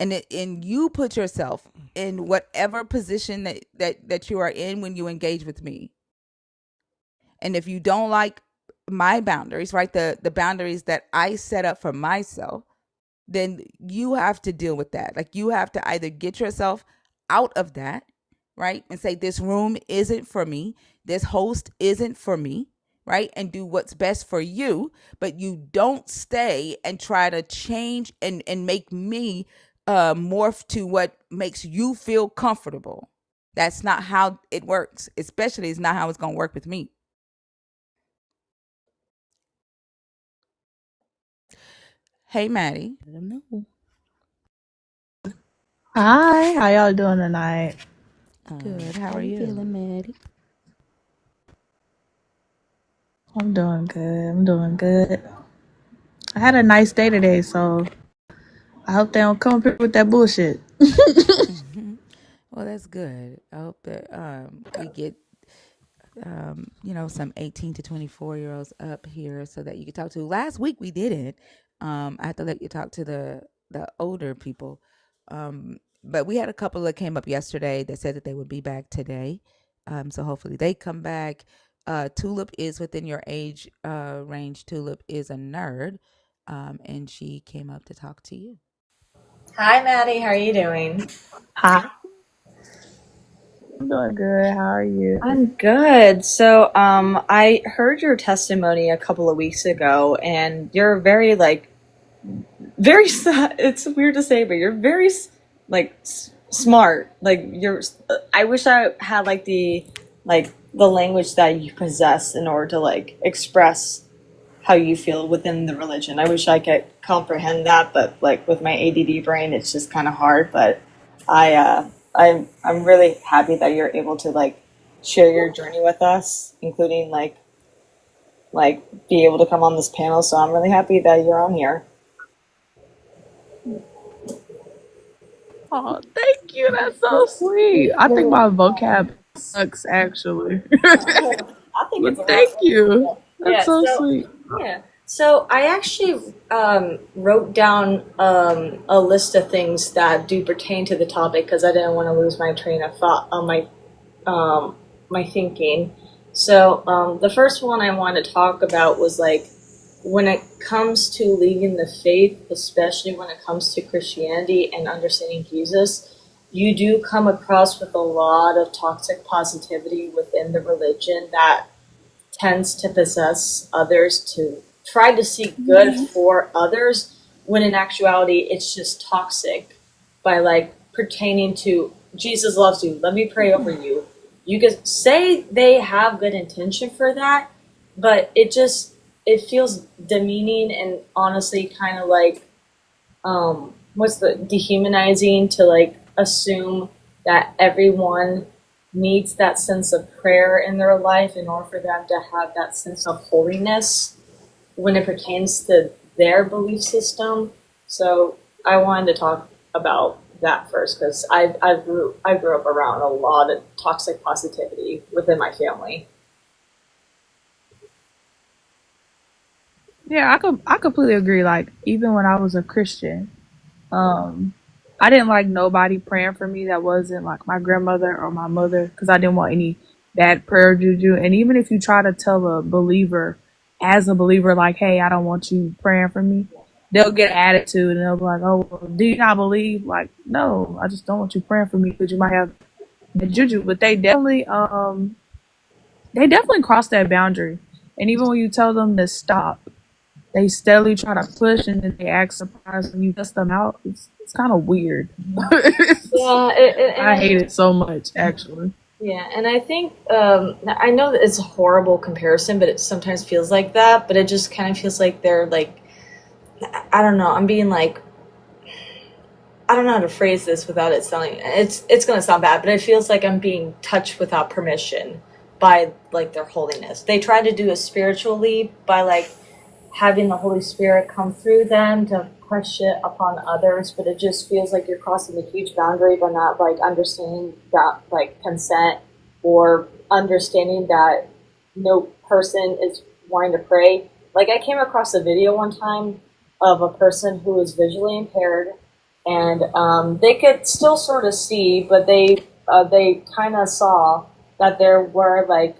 And you put yourself in whatever position that you are in when you engage with me. And if you don't like my boundaries, right, the boundaries that I set up for myself, then you have to deal with that. Like you have to either get yourself out of that, right, and say this room isn't for me, this host isn't for me, right, and do what's best for you. But you don't stay and try to change and make me morph to what makes you feel comfortable. That's not how it works. Especially, it's not how it's gonna work with me. Hey, Maddie. I don't know. Hi, how y'all doing tonight? Good. How How are you you? feeling, Maddie? I'm doing good. I'm doing good. I had a nice day today, so I hope they don't come up here with that bullshit. Well, that's good. I hope that we get some 18 to 24-year-olds up here so that you can talk to. Last week we didn't. I had to let you talk to the older people. But we had a couple that came up yesterday that said that they would be back today. So hopefully they come back. Tulip is within your age range. Tulip is a nerd. And she came up to talk to you. Hi, Maddie. How are you doing? Hi, I'm doing good. How are you? I'm good. So, I heard your testimony a couple of weeks ago, and you're very, very, it's weird to say, but you're very, smart. I wish I had, the language that you possess in order to, express how you feel within the religion. I wish I could comprehend that, but with my ADD brain, it's just kind of hard. But I'm really happy that you're able to share your journey with us, including be able to come on this panel. So I'm really happy that you're on here. Oh, thank you. That's so sweet. I think my vocab sucks, actually. I think it's But thank awesome. you. That's Yeah. so So sweet. yeah. So I actually wrote down a list of things that do pertain to the topic because I didn't want to lose my train of thought on my my thinking. So the first one I want to talk about was like when it comes to leaving the faith, especially when it comes to Christianity and understanding Jesus, you do come across with a lot of toxic positivity within the religion that tends to possess others to try to seek good for others when in actuality it's just toxic by like pertaining to Jesus loves you, let me pray over you. You could say they have good intention for that, but it feels demeaning and honestly kind of like what's the dehumanizing to like assume that everyone needs that sense of prayer in their life in order for them to have that sense of holiness when it pertains to their belief system. So I wanted to talk about that first because I grew up around a lot of toxic positivity within my family. Yeah, I completely agree. Like even when I was a Christian, um, I didn't like nobody praying for me that wasn't like my grandmother or my mother because I didn't want any bad prayer juju. And even if you try to tell a believer, as a believer, like, hey, I don't want you praying for me, they'll get an attitude and they'll be like, oh, well, do you not believe? Like, no, I just don't want you praying for me because you might have the juju. But they definitely cross that boundary. And even when you tell them to stop, they steadily try to push and then they act surprised when you test them out. It's kind of weird. Yeah, I hate it so much, actually. yeah, and I think I know that it's a horrible comparison, but it sometimes feels like that. But it just kind of feels like they're like, I don't know. I'm being like, I don't know how to phrase this without it sounding. It's gonna sound bad, but it feels like I'm being touched without permission by like their holiness. They try to do a spiritual leap by like having the Holy Spirit come through them to push it upon others, but it just feels like you're crossing a huge boundary by not like understanding that like consent or understanding that no person is wanting to pray. Like I came across a video one time of a person who was visually impaired and they could still sort of see, but they kind of saw that there were like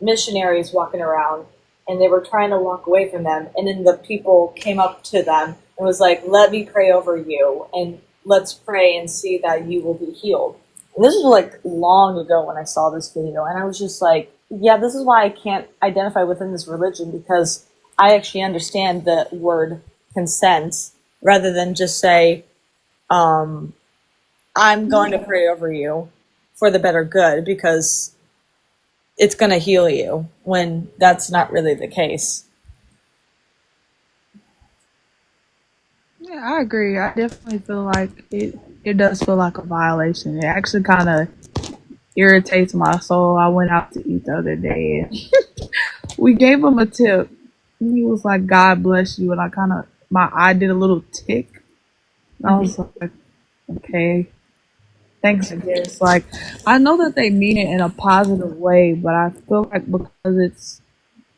missionaries walking around and they were trying to walk away from them. And then the people came up to them and was like, let me pray over you and let's pray and see that you will be healed. And this was like long ago when I saw this video. And I was just like, yeah, this is why I can't identify within this religion because I actually understand the word consent rather than just say, I'm going to pray over you for the better good because it's going to heal you when that's not really the case. Yeah, I agree. I definitely feel like it does feel like a violation. It actually kind of irritates my soul. I went out to eat the other day and we gave him a tip. And he was like, God bless you. And my eye did a little tick. And I was like, okay, thanks, I guess. Like, I know that they mean it in a positive way, but I feel like because it's,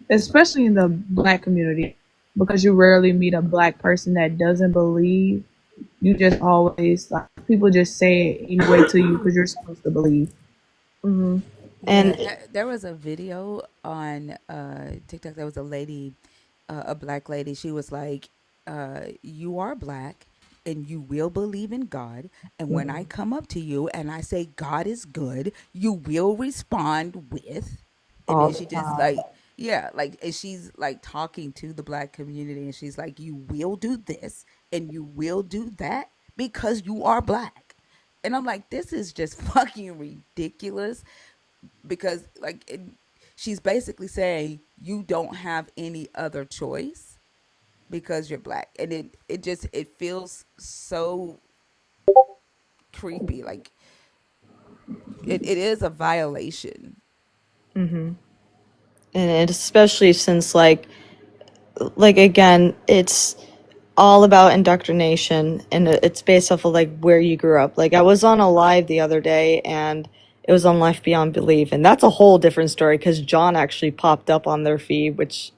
especially in the black community, because you rarely meet a black person that doesn't believe, you just always, like, people just say it anyway to you because you're supposed to believe. Mm-hmm. Yeah, And there was a video on TikTok. There was a lady, a black lady. She was like, "You are black, and you will believe in God. And when I come up to you and I say God is good, you will respond with." And all then the she just time. like, yeah, like, and she's like talking to the black community, and she's like, "You will do this, and you will do that because you are black." And I'm like, this is just fucking ridiculous because she's basically saying you don't have any other choice because you're black, and it feels so creepy. Like it is a violation. Mm-hmm. And especially since like again, it's all about indoctrination and it's based off of like where you grew up. Like I was on a live the other day and it was on Life Beyond Belief and that's a whole different story because John actually popped up on their feed, which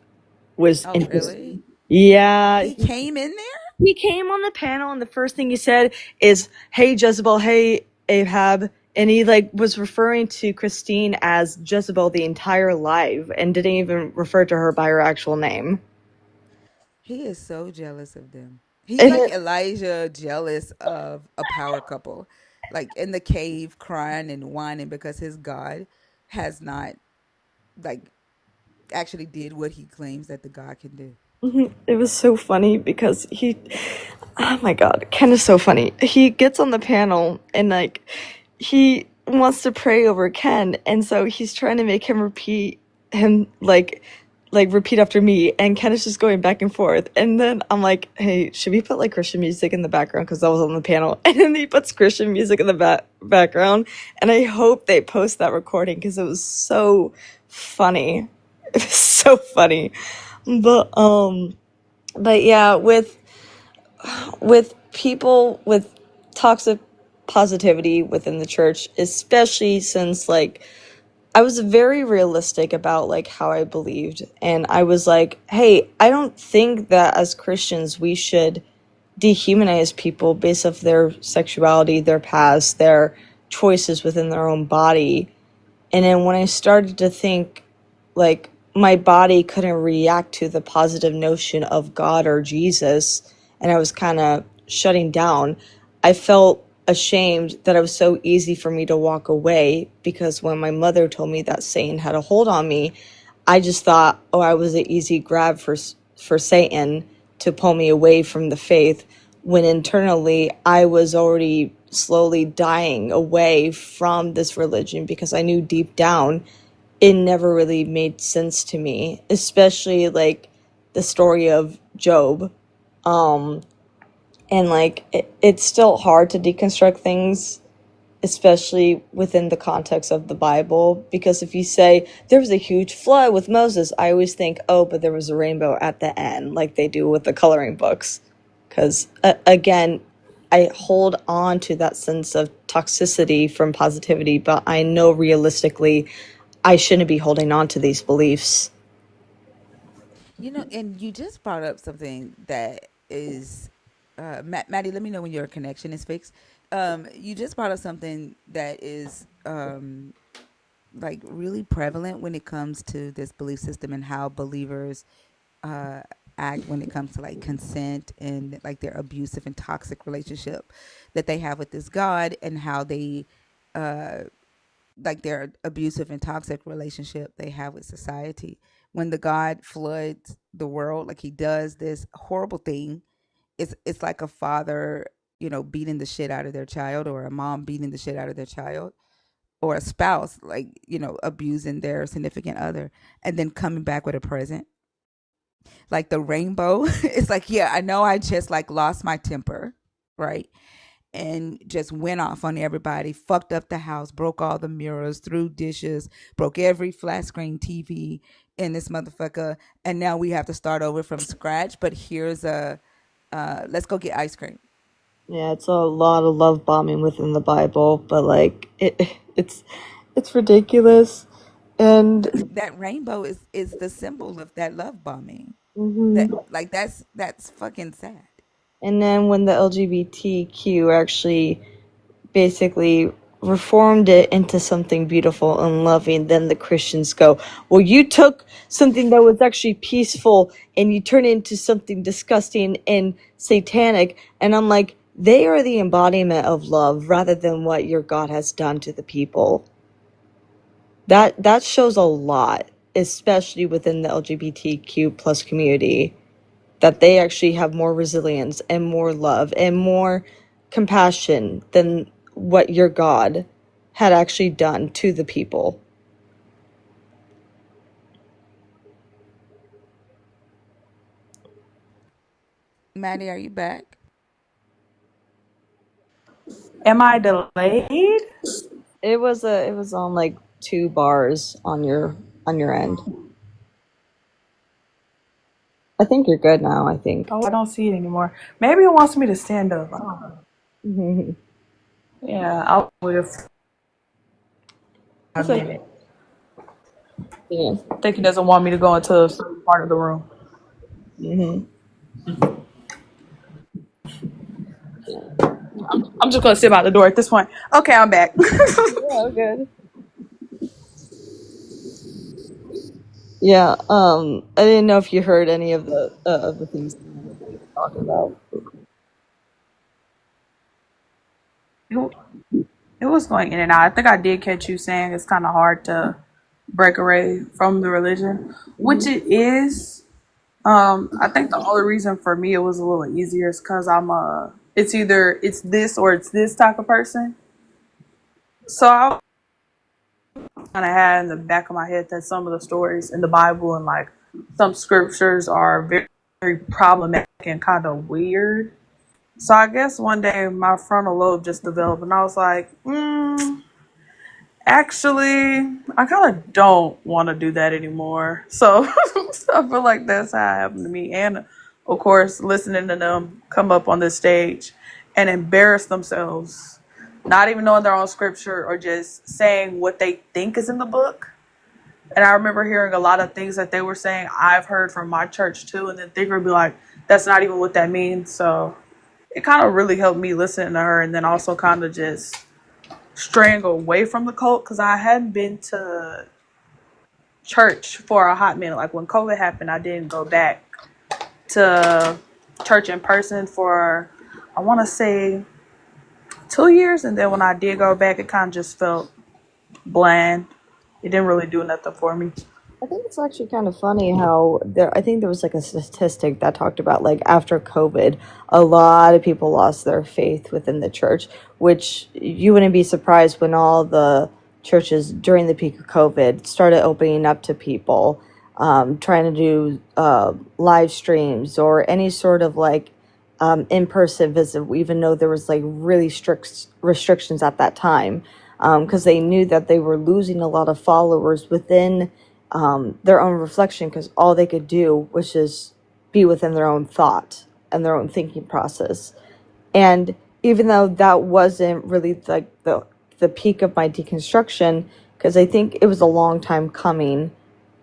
was Oh, really? interesting. Yeah, He came in there? he came on the panel and the first thing he said is, "Hey Jezebel, hey Ahab, And he like was referring to Christine as Jezebel the entire live and didn't even refer to her by her actual name. He is so jealous of them. He's And like Elijah jealous of a power couple. Like in the cave crying and whining because his God has not like actually did what he claims that the God can do. it was so funny because oh my god, Ken is so funny. He gets on the panel and like he wants to pray over Ken, and so he's trying to make him repeat him like repeat after me, and Ken is just going back and forth. And then I'm like, hey, should we put like Christian music in the background because I was on the panel? And then he puts Christian music in the background, and I hope they post that recording because it was so funny. It was so funny. But yeah, with people with toxic positivity within the church, especially since like I was very realistic about like how I believed, and I was like, hey, I don't think that as Christians we should dehumanize people based off their sexuality, their past, their choices within their own body. And then when I started to think like my body couldn't react to the positive notion of God or Jesus, and I was kind of shutting down, I felt ashamed that it was so easy for me to walk away, because when my mother told me that Satan had a hold on me, I just thought, oh, I was an easy grab for Satan to pull me away from the faith, when internally I was already slowly dying away from this religion because I knew deep down it never really made sense to me, especially like the story of Job. Um, and like it's still hard to deconstruct things, especially within the context of the Bible, because if you say there was a huge flood with Moses, I always think, oh, but there was a rainbow at the end, like they do with the coloring books. Because again, I hold on to that sense of toxicity from positivity, but I know realistically I shouldn't be holding on to these beliefs. You know, and you just brought up something that is, Maddie, let me know when your connection is fixed. You just brought up something that is like really prevalent when it comes to this belief system and how believers uh, act when it comes to like consent and like their abusive and toxic relationship that they have with this God, and how they uh, like their abusive and toxic relationship they have with society. When the God floods the world, like he does this horrible thing, it's like a father, you know, beating the shit out of their child, or a mom beating the shit out of their child, or a spouse, like, you know, abusing their significant other, and then coming back with a present like the rainbow. It's like, yeah, I know I just like lost my temper, right? And just went off on everybody, fucked up the house, broke all the mirrors, threw dishes, broke every flat screen TV in this motherfucker. And now we have to start over from scratch. But here's a let's go get ice cream. Yeah, it's a lot of love bombing within the Bible, but like it's ridiculous. And But that rainbow is the symbol of that love bombing. That mhm. like that's fucking sad. And then when the LGBTQ actually basically reformed it into something beautiful and loving, then the Christians go, well, you took something that was actually peaceful and you turn it into something disgusting and satanic. And I'm like, they are the embodiment of love rather than what your God has done to the people. That shows a lot, especially within the LGBTQ plus community, that they actually have more resilience and more love and more compassion than what your God had actually done to the people. Maddie, are you back? Am I delayed? It was on like 2 bars on your end. I think you're good now, I think. Oh, I don't see it anymore. Maybe it wants me to stand up. I don't know. Yeah, I'll just a It's like, minute. yeah. I think he doesn't want me to go into a certain part of the room. hmm I'm just gonna sit by the door at this point. Okay, I'm back. Yeah, good. Yeah, I didn't know if you heard any of the things that we were talking about. it, it was going in and out. I think I did catch you saying it's kind of hard to break away from the religion, which Hmm. it is. I think the only reason for me it was a little easier is because it's either it's this or it's this type of person. So I kind of had in the back of my head that some of the stories in the Bible and like some scriptures are very, very problematic and kind of weird. So I guess one day my frontal lobe just developed, and I was like, actually, I kind of don't want to do that anymore. So, so I feel like that's how it happened to me. And of course, listening to them come up on this stage and embarrass themselves, not even knowing their own scripture or just saying what they think is in the book. And I remember hearing a lot of things that they were saying I've heard from my church too, and then thinking would be like, that's not even what that means. So it kind of really helped me listening to her, and then also kind of just straying away from the cult because I hadn't been to church for a hot minute. Like when COVID happened, I didn't go back to church in person for, I want to say, 2 years. And then when I did go back, it kind of just felt bland. It didn't really do nothing for me. I think it's actually kind of funny how I think there was like a statistic that talked about like after COVID, a lot of people lost their faith within the church, which you wouldn't be surprised when all the churches during the peak of COVID started opening up to people, trying to do live streams or any sort of like in-person visit, even though there was like really strict restrictions at that time, because they knew that they were losing a lot of followers within their own reflection, because all they could do was just be within their own thought and their own thinking process. And even though that wasn't really like the peak of my deconstruction, because I think it was a long time coming,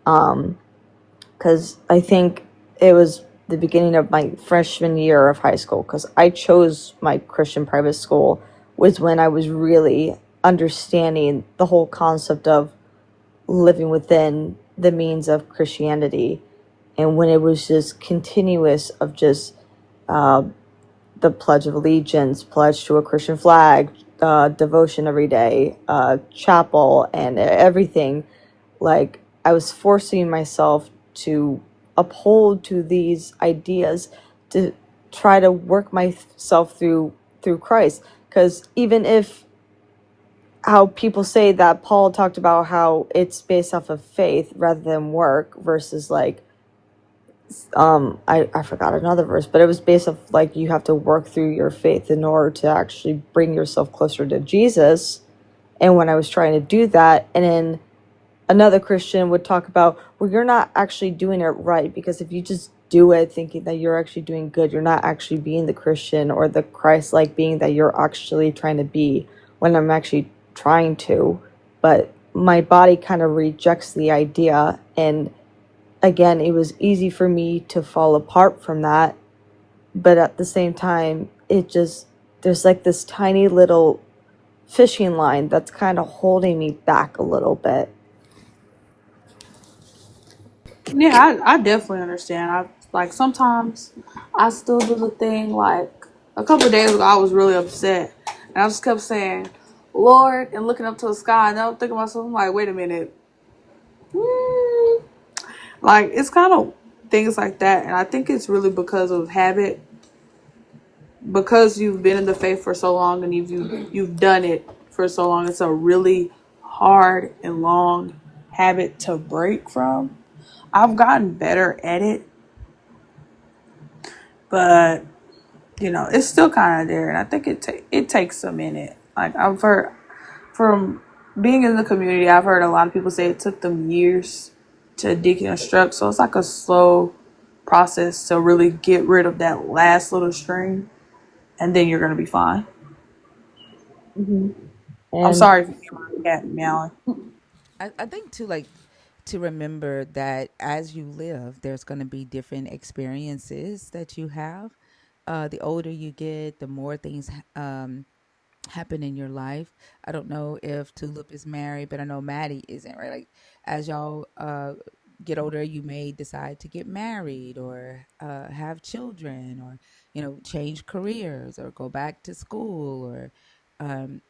because I think it was the beginning of my freshman year of high school, because I chose my Christian private school, was when I was really understanding the whole concept of living within the means of Christianity, and when it was just continuous of just uh, the Pledge of Allegiance, pledge to a Christian flag, devotion every day, chapel, and everything. Like I was forcing myself to uphold to these ideas to try to work myself through Christ. Because even if how people say that Paul talked about how it's based off of faith rather than work versus like I forgot another verse, but it was based off like you have to work through your faith in order to actually bring yourself closer to Jesus. And when I was trying to do that, and then another Christian would talk about, well, you're not actually doing it right, because if you just do it thinking that you're actually doing good, you're not actually being the Christian or the Christ-like being that you're actually trying to be, when I'm actually trying to. But my body kind of rejects the idea, and again, it was easy for me to fall apart from that. But at the same time, it just, there's like this tiny little fishing line that's kind of holding me back a little bit. Yeah, I definitely understand. I like sometimes I still do the thing. Like a couple of days ago, I was really upset, and I just kept saying, "Lord," and looking up to the sky, and I was thinking to myself, I'm like, "Wait a minute." Hmm. Like it's kind of things like that, and I think it's really because of habit, because you've been in the faith for so long and you've done it for so long. It's a really hard and long habit to break from. I've gotten better at it, but it's still kind of there, and I think it takes a minute. Like I've heard from being in the community, I've heard a lot of people say it took them years to deconstruct. So it's like a slow process to really get rid of that last little string, and then you're gonna be fine. Mm-hmm. I'm And sorry if you hear my cat meowing. I think too, like, to remember that as you live, there's going to be different experiences that you have. the older you get, the more things happen in your life. I don't know if Tulip is married, but I know Maddie isn't, right? Like as y'all get older, you may decide to get married or have children or, change careers or go back to school or, um,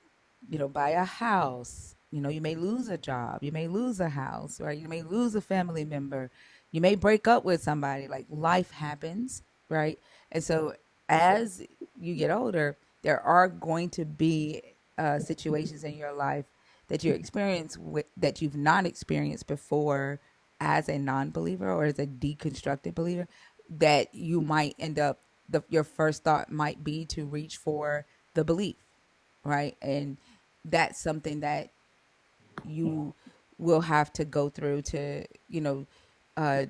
buy a house. You may lose a job, you may lose a house, right? You may lose a family member, you may break up with somebody. Like life happens, right? And so as you get older, there are going to be situations in your life that you experience that you've not experienced before as a non-believer or as a deconstructed believer, that you might end up your first thought might be to reach for the belief, right? And that's something that you will have to go through to, uh,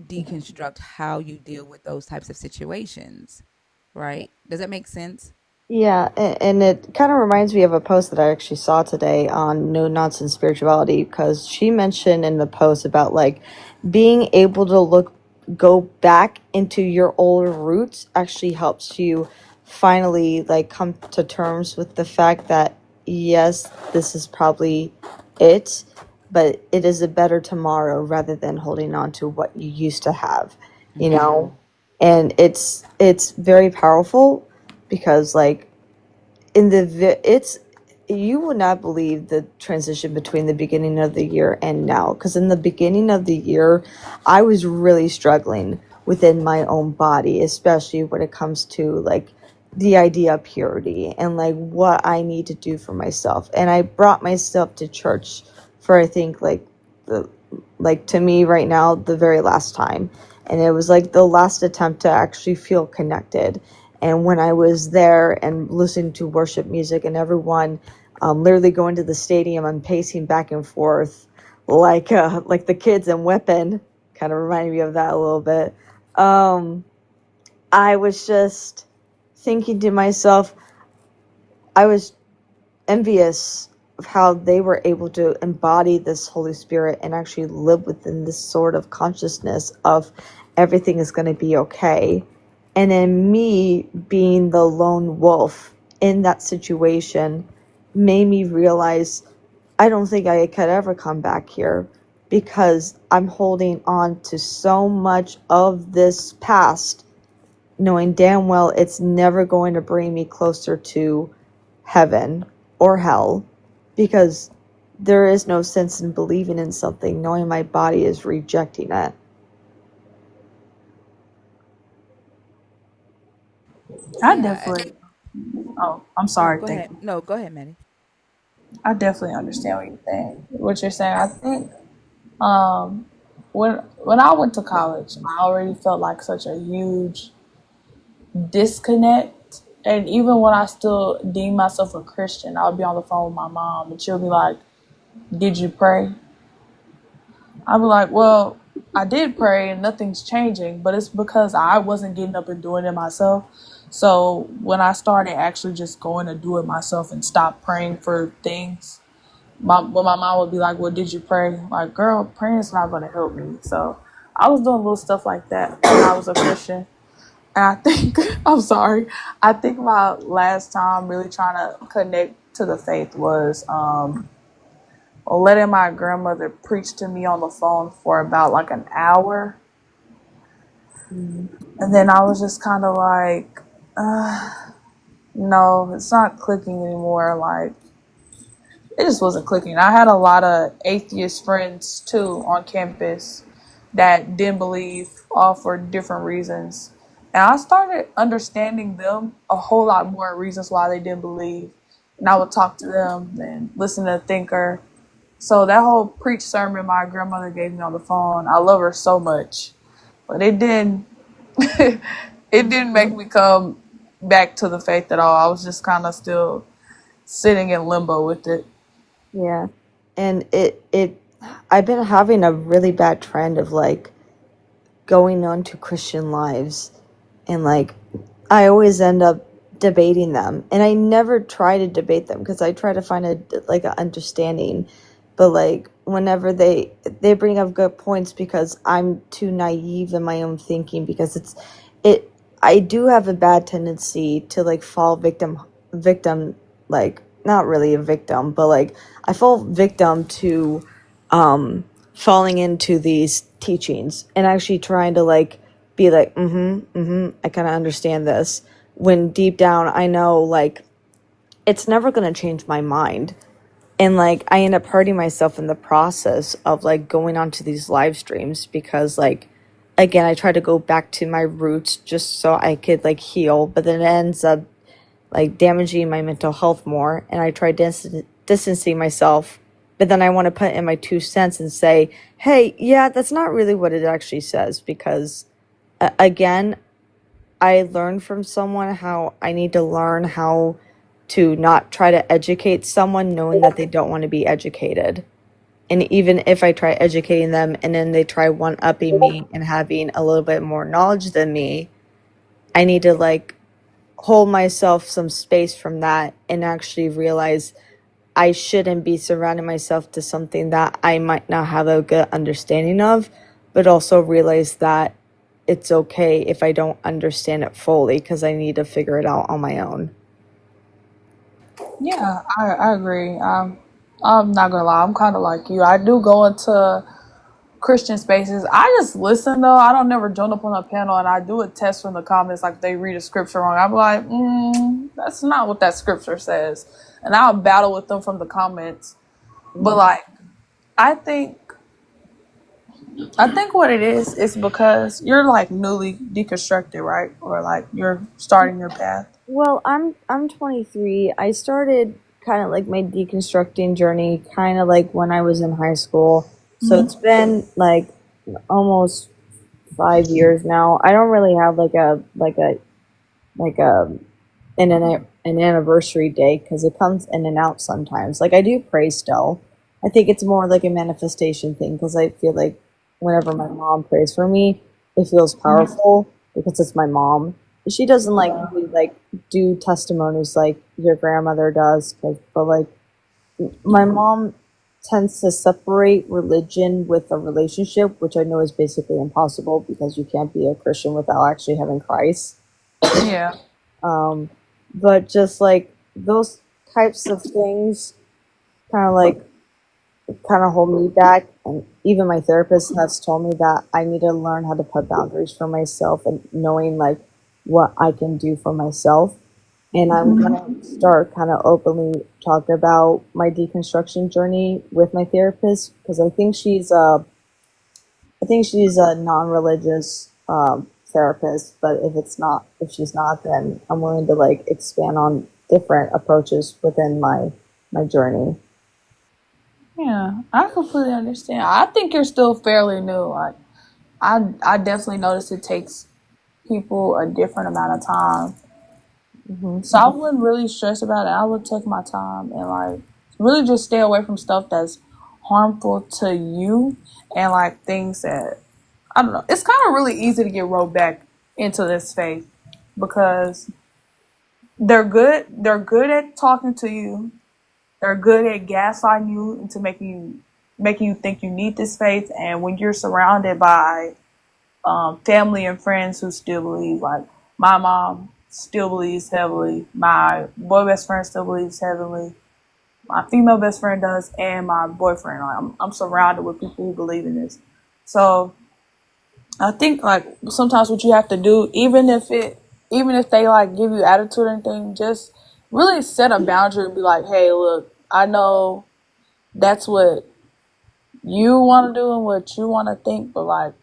deconstruct how you deal with those types of situations, right? Does that make sense? Yeah, and it kind of reminds me of a post that I actually saw today on No Nonsense Spirituality, because she mentioned in the post about like being able to go back into your old roots actually helps you finally like come to terms with the fact that yes, this is probably it, but it is a better tomorrow rather than holding on to what you used to have, you Mm-hmm. know? And it's very powerful because like it's you would not believe the transition between the beginning of the year and now, because in the beginning of the year I was really struggling within my own body, especially when it comes to like the idea of purity and like what I need to do for myself. And I brought myself to church for I think like the like to me right now the very last time, and it was like the last attempt to actually feel connected. And when I was there and listening to worship music and everyone literally going to the stadium and pacing back and forth like the kids in Weapon, kind of reminded me of that a little bit. Um, I was just thinking to myself, I was envious of how they were able to embody this Holy Spirit and actually live within this sort of consciousness of everything is going to be okay. And then me being the lone wolf in that situation made me realize I don't think I could ever come back here because I'm holding on to so much of this past, knowing damn well it's never going to bring me closer to heaven or hell, because there is no sense in believing in something knowing my body is rejecting it. I Yeah. definitely. Oh, I'm Oh, sorry. go Thank ahead. you. No, go ahead, Maddie. I definitely understand what you're saying. What you're saying. I think um, when I went to college, I already felt like such a huge disconnect. And even when I still deem myself a Christian, I would be on the phone with my mom, and she'll be like, "Did you pray?" I'd be like, "Well, I did pray, and nothing's changing, but it's because I wasn't getting up and doing it myself." So when I started actually just going to do it myself and stop praying for things, my mom would be like, "Well, did you pray?" Like, girl, praying's not going to help me. So I was doing little stuff like that when I was a Christian. And I think, I'm sorry, I think my last time really trying to connect to the faith was letting my grandmother preach to me on the phone for about like an hour. And then I was just kind of like, no, it's not clicking anymore. Like, it just wasn't clicking. I had a lot of atheist friends too on campus that didn't believe, all for different reasons. And I started understanding them a whole lot more reasons why they didn't believe. And I would talk to them and listen to Thinker. So that whole preach sermon my grandmother gave me on the phone, I love her so much. But it didn't it didn't make me come back to the faith at all. I was just kind of still sitting in limbo with it. Yeah. And it I've been having a really bad trend of like going on to Christian lives, and like I always end up debating them, and I never try to debate them because I try to find a like an understanding, but like whenever they bring up good points because I'm too naive in my own thinking, because it I do have a bad tendency to like fall victim, like not really a victim, but like I fall victim to um falling into these teachings and actually trying to like be like I kind of understand this, when deep down I know like it's never going to change my mind. And like I end up hurting myself in the process of like going onto these live streams, because like again I try to go back to my roots just so I could like heal, but then it ends up like damaging my mental health more, and I try distancing myself, but then I want to put in my 2 cents and say, hey, yeah, that's not really what it actually says, because again, I learned from someone how I need to learn how to not try to educate someone knowing that they don't want to be educated. And even if I try educating them and then they try one upping me and having a little bit more knowledge than me, I need to like hold myself some space from that and actually realize I shouldn't be surrounding myself to something that I might not have a good understanding of, but also realize that it's okay if I don't understand it fully, because I need to figure it out on my own. Yeah, I agree. I'm not gonna lie. I'm kind of like you. I do go into Christian spaces. I just listen though. I don't never join up on a panel, and I do a test from the comments. Like they read a scripture wrong, I'm like, that's not what that scripture says, and I'll battle with them from the comments. But like, I think I think what it is because you're like newly deconstructed, right? Or like you're starting your path. Well, I'm 23. I started kind of like my deconstructing journey kind of like when I was in high school. So it's been like almost 5 years now. I don't really have like a an anniversary day, because it comes in and out sometimes. Like I do pray still. I think it's more like a manifestation thing, because I feel like whenever my mom prays for me, it feels powerful because it's my mom. She doesn't like really like do testimonies like your grandmother does, but like my mom tends to separate religion with a relationship, which I know is basically impossible because you can't be a Christian without actually having Christ. Yeah. Um, but just like those types of things kind of like kind of hold me back. And even my therapist has told me that I need to learn how to put boundaries for myself and knowing like what I can do for myself. And I'm gonna start kind of openly talk about my deconstruction journey with my therapist, because I think she's a non-religious therapist, but if she's not, then I'm willing to like expand on different approaches within my journey. Yeah, I completely understand. I think you're still fairly new. Like I definitely notice it takes people a different amount of time. Hmm. So I wouldn't really stress about it. I would take my time and like really just stay away from stuff that's harmful to you and like things that I don't know. It's kind of really easy to get roped back into this faith because they're good. They're good at talking to you. They're good at gaslighting you into making you think you need this faith. And when you're surrounded by family and friends who still believe, like my mom still believes heavily, my boy best friend still believes heavily, my female best friend does, and my boyfriend. Like, I'm surrounded with people who believe in this. So I think like sometimes what you have to do, even if they like give you attitude or anything, just really set a boundary and be like, hey, look, I know that's what you want to do and what you want to think, but like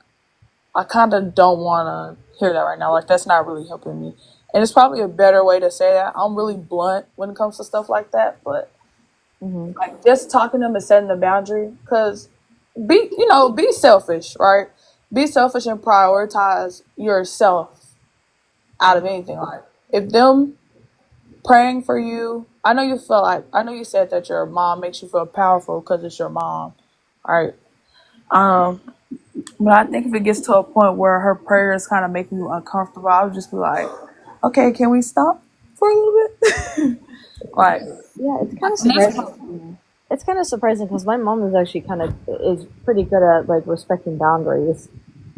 I kind of don't want to hear that right now. Like that's not really helping me. And it's probably a better way to say that. I'm really blunt when it comes to stuff like that, but Hmm. like just talking to them and setting the boundary, because be selfish, right? Be selfish and prioritize yourself out of anything. Like if them praying for you, I know you said that your mom makes you feel powerful because it's your mom, right? Um, but I think if it gets to a point where her prayers kind of make you uncomfortable, I would just be like, okay, can we stop for a little bit? Like, Yeah, it's kind of and that's surprising. It's kind of surprising because my mom is actually kind of is pretty good at like respecting boundaries.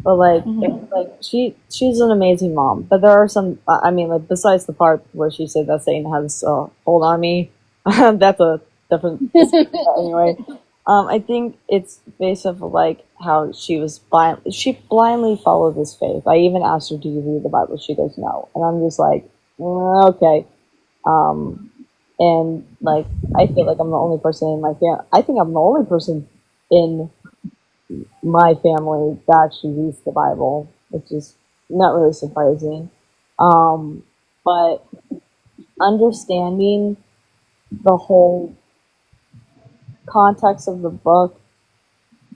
But like, Mhm. she's an amazing mom. But there are some. I mean, like besides the part where she said that Satan has a hold on me, that's a different. But anyway, I think it's based off of like how she was blind. She blindly followed this faith. I even asked her, "Do you read the Bible?" She goes, "No," and I'm just like, okay. Um, and like, I feel like I'm the only person in my family. I think I'm the only person in my family that actually reads the Bible, which is not really surprising. Um, but understanding the whole context of the book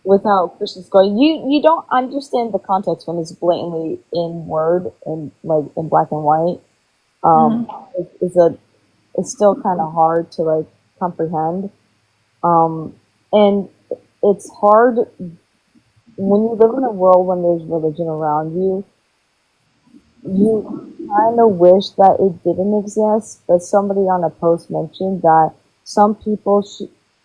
without Christians going, you don't understand the context when it's blatantly in word and like in black and white. Um, Mhm. is a it's still kind of hard to like comprehend. And it's hard when you live in a world when there's religion around you. You kind of wish that it didn't exist, but somebody on a post mentioned that some people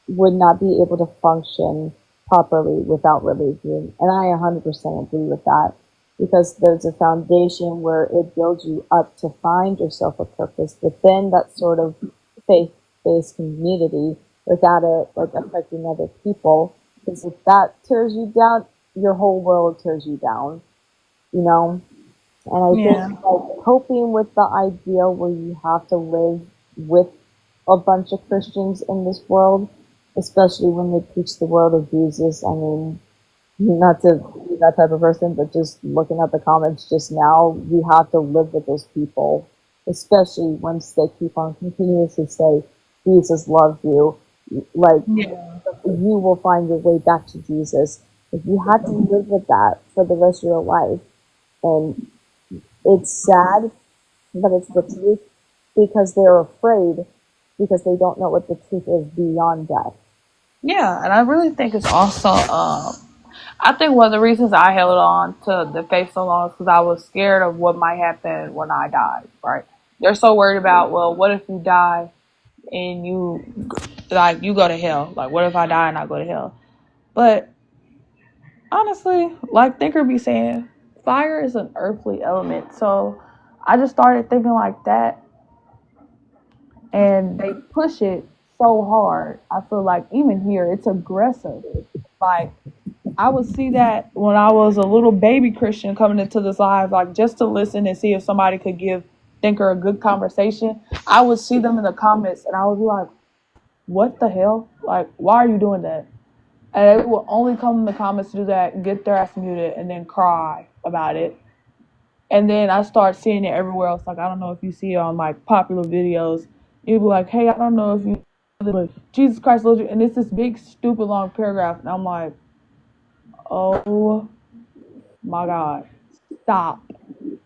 would not be able to function properly without religion. And I 100% agree with that because there's a foundation where it builds you up to find yourself a purpose within that sort of faith-based community without it like affecting other people. Because if that tears you down, your whole world tears you down, you know? And I think Yeah. like coping with the idea where you have to live with a bunch of Christians in this world, especially when they preach the word of Jesus. I mean, not to be that type of person, but just looking at the comments just now, you have to live with those people, especially once they keep on continuously say, Jesus loves you. Like, Yeah. you will find your way back to Jesus. If you have to live with that for the rest of your life, and it's sad, but it's the truth because they're afraid because they don't know what the truth is beyond death. Yeah, and I really think it's also. I think one of the reasons I held on to the faith so long is because I was scared of what might happen when I died. Right? They're so worried about, well, what if you die and you go to hell? Like, what if I die and I go to hell? But honestly, like Thinker be saying, fire is an earthly element. So I just started thinking like that, and they push it so hard. I feel like even here, it's aggressive. Like I would see that when I was a little baby Christian coming into this live, like just to listen and see if somebody could give Thinker a good conversation. I would see them in the comments, and I would be like, "What the hell? Like, why are you doing that?" And they will only come in the comments to do that, get their ass muted, and then cry about it. And then I start seeing it everywhere else. Like I don't know if you see it on like popular videos. You'd be like, "Hey, I don't know if you, but Jesus Christ loves you," and it's this big stupid long paragraph, and I'm like, "Oh my God, stop!"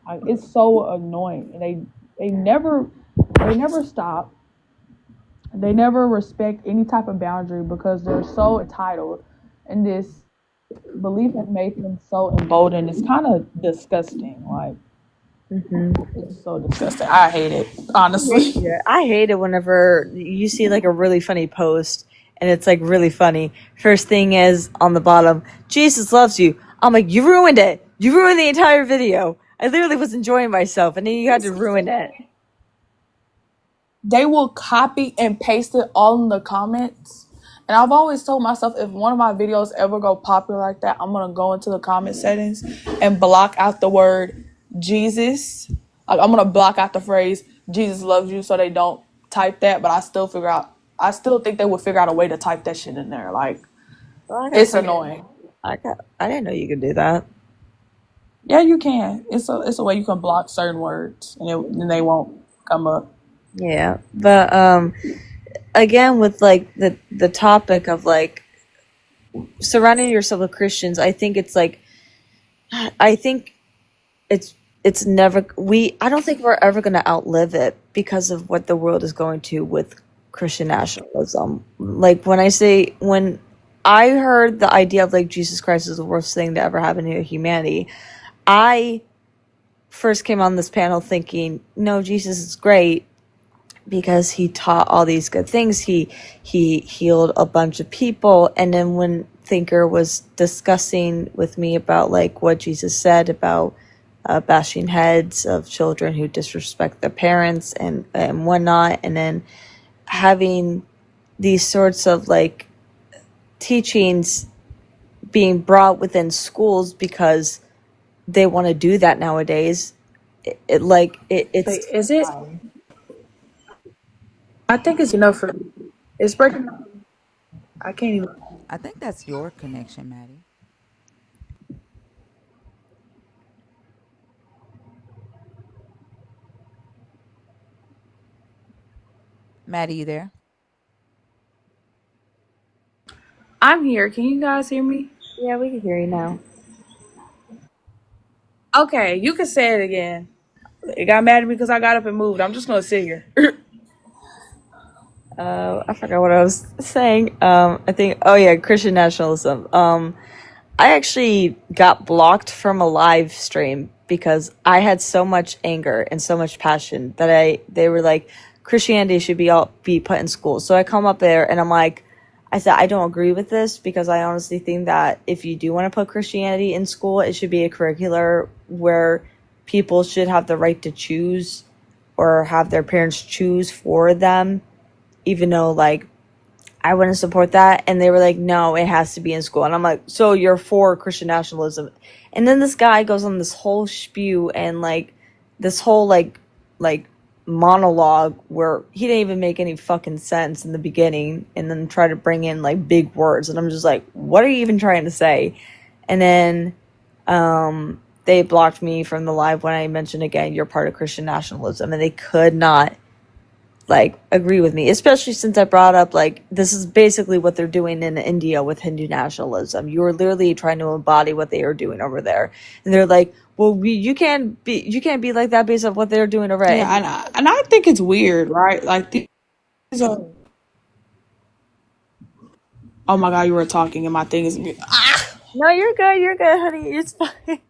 Like it's so annoying, and they never stop. They never respect any type of boundary because they're so entitled, and this belief has made them so emboldened. It's kind of disgusting. Like it's so disgusting. I hate it, honestly. Yeah, I hate it whenever you see like a really funny post and it's like really funny. First thing is on the bottom, Jesus loves you. I'm like, you ruined it. You ruined the entire video. I literally was enjoying myself and then you had to ruin it. They will copy and paste it all in the comments. And I've always told myself if one of my videos ever go popular like that, I'm gonna go into the comment settings and block out the word Jesus. Like, I'm gonna block out the phrase Jesus loves you so they don't type that, but I still think they would figure out a way to type that shit in there. Like Well, it's annoying. I didn't know you could do that. Yeah, you can. It's a way you can block certain words and they won't come up. Yeah, but again with like the topic of like surrounding yourself with Christians, I think it's never we I don't think we're ever going to outlive it because of what the world is going to with Christian nationalism. Like when I heard the idea of like Jesus Christ is the worst thing to ever happen to humanity, I first came on this panel thinking, no, Jesus is great because he taught all these good things. He healed a bunch of people, and then when thinker was discussing with me about like what Jesus said about bashing heads of children who disrespect their parents and whatnot, and then having these sorts of like teachings being brought within schools because they want to do that nowadays. Wait, It's is it? I think it's enough for. It's breaking up. I can't even. I think that's your connection, Maddie. Maddie, you there? I'm here. Can you guys hear me? yeah, we can hear you now. Okay, you can say it again. It got mad at me because I got up and moved. I'm just gonna sit here. I forgot what I was saying. I think, oh yeah, Christian nationalism. I actually got blocked from a live stream because I had so much anger and so much passion that they were like, Christianity should be put in school. So I come up there and I'm like, I said I don't agree with this because I honestly think that if you do want to put Christianity in school, it should be a curricular where people should have the right to choose or have their parents choose for them, even though like I wouldn't support that. And they were like, no, it has to be in school. And I'm like, so you're for Christian nationalism? And then this guy goes on this whole spew and like this whole like monologue where he didn't even make any fucking sense in the beginning and then try to bring in like big words. And I'm just like, what are you even trying to say? And then they blocked me from the live when I mentioned again, you're part of Christian nationalism. And they could not like agree with me, especially since I brought up like this is basically what they're doing in India with Hindu nationalism. You're literally trying to embody what they are doing over there, and they're like, "Well, you can't be like that based on what they're doing over Yeah, there." and I think it's weird, right? Like these are. Oh my god, you were talking and my thing is. No, you're good, honey. It's fine.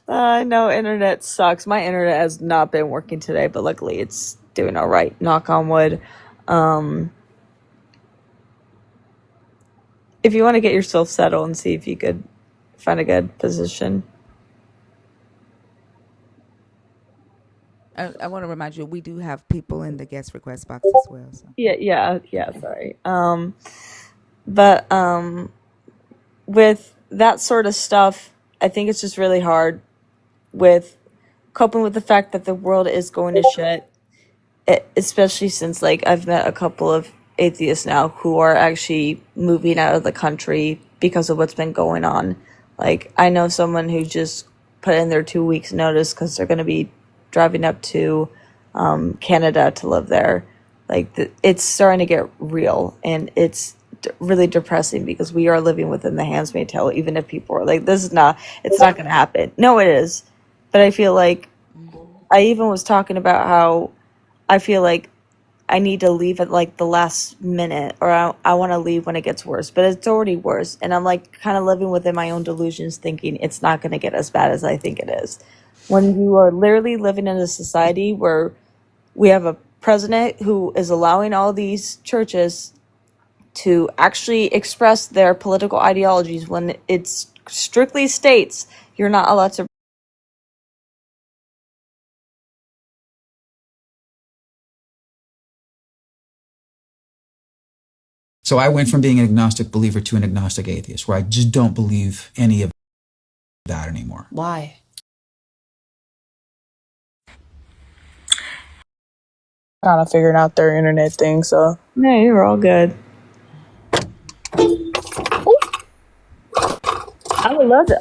I know internet sucks. My internet has not been working today, but luckily it's doing all right. Knock on wood. Um, if you want to get yourself settled and see if you could find a good position. I want to remind you, we do have people in the guest request box as well. So Yeah, sorry. But with that sort of stuff, I think it's just really hard with coping with the fact that the world is going to shit, especially since like I've met a couple of atheists now who are actually moving out of the country because of what's been going on. Like I know someone who just put in their 2 weeks notice because they're going to be driving up to Canada to live there. Like it's starting to get real, and it's really depressing because we are living within the handmaid's tale. Even if people are like, "This is not, it's not going to happen." No, it is. But I feel like I even was talking about how I feel like I need to leave at like the last minute, or I want to leave when it gets worse, but it's already worse. And I'm like kind of living within my own delusions, thinking it's not going to get as bad as I think it is. When you are literally living in a society where we have a president who is allowing all these churches to actually express their political ideologies when it's strictly states you're not allowed to. So I went from being an agnostic believer to an agnostic atheist, where I just don't believe any of that anymore. Why? Kind of figuring out their internet thing, so. No, you're all good.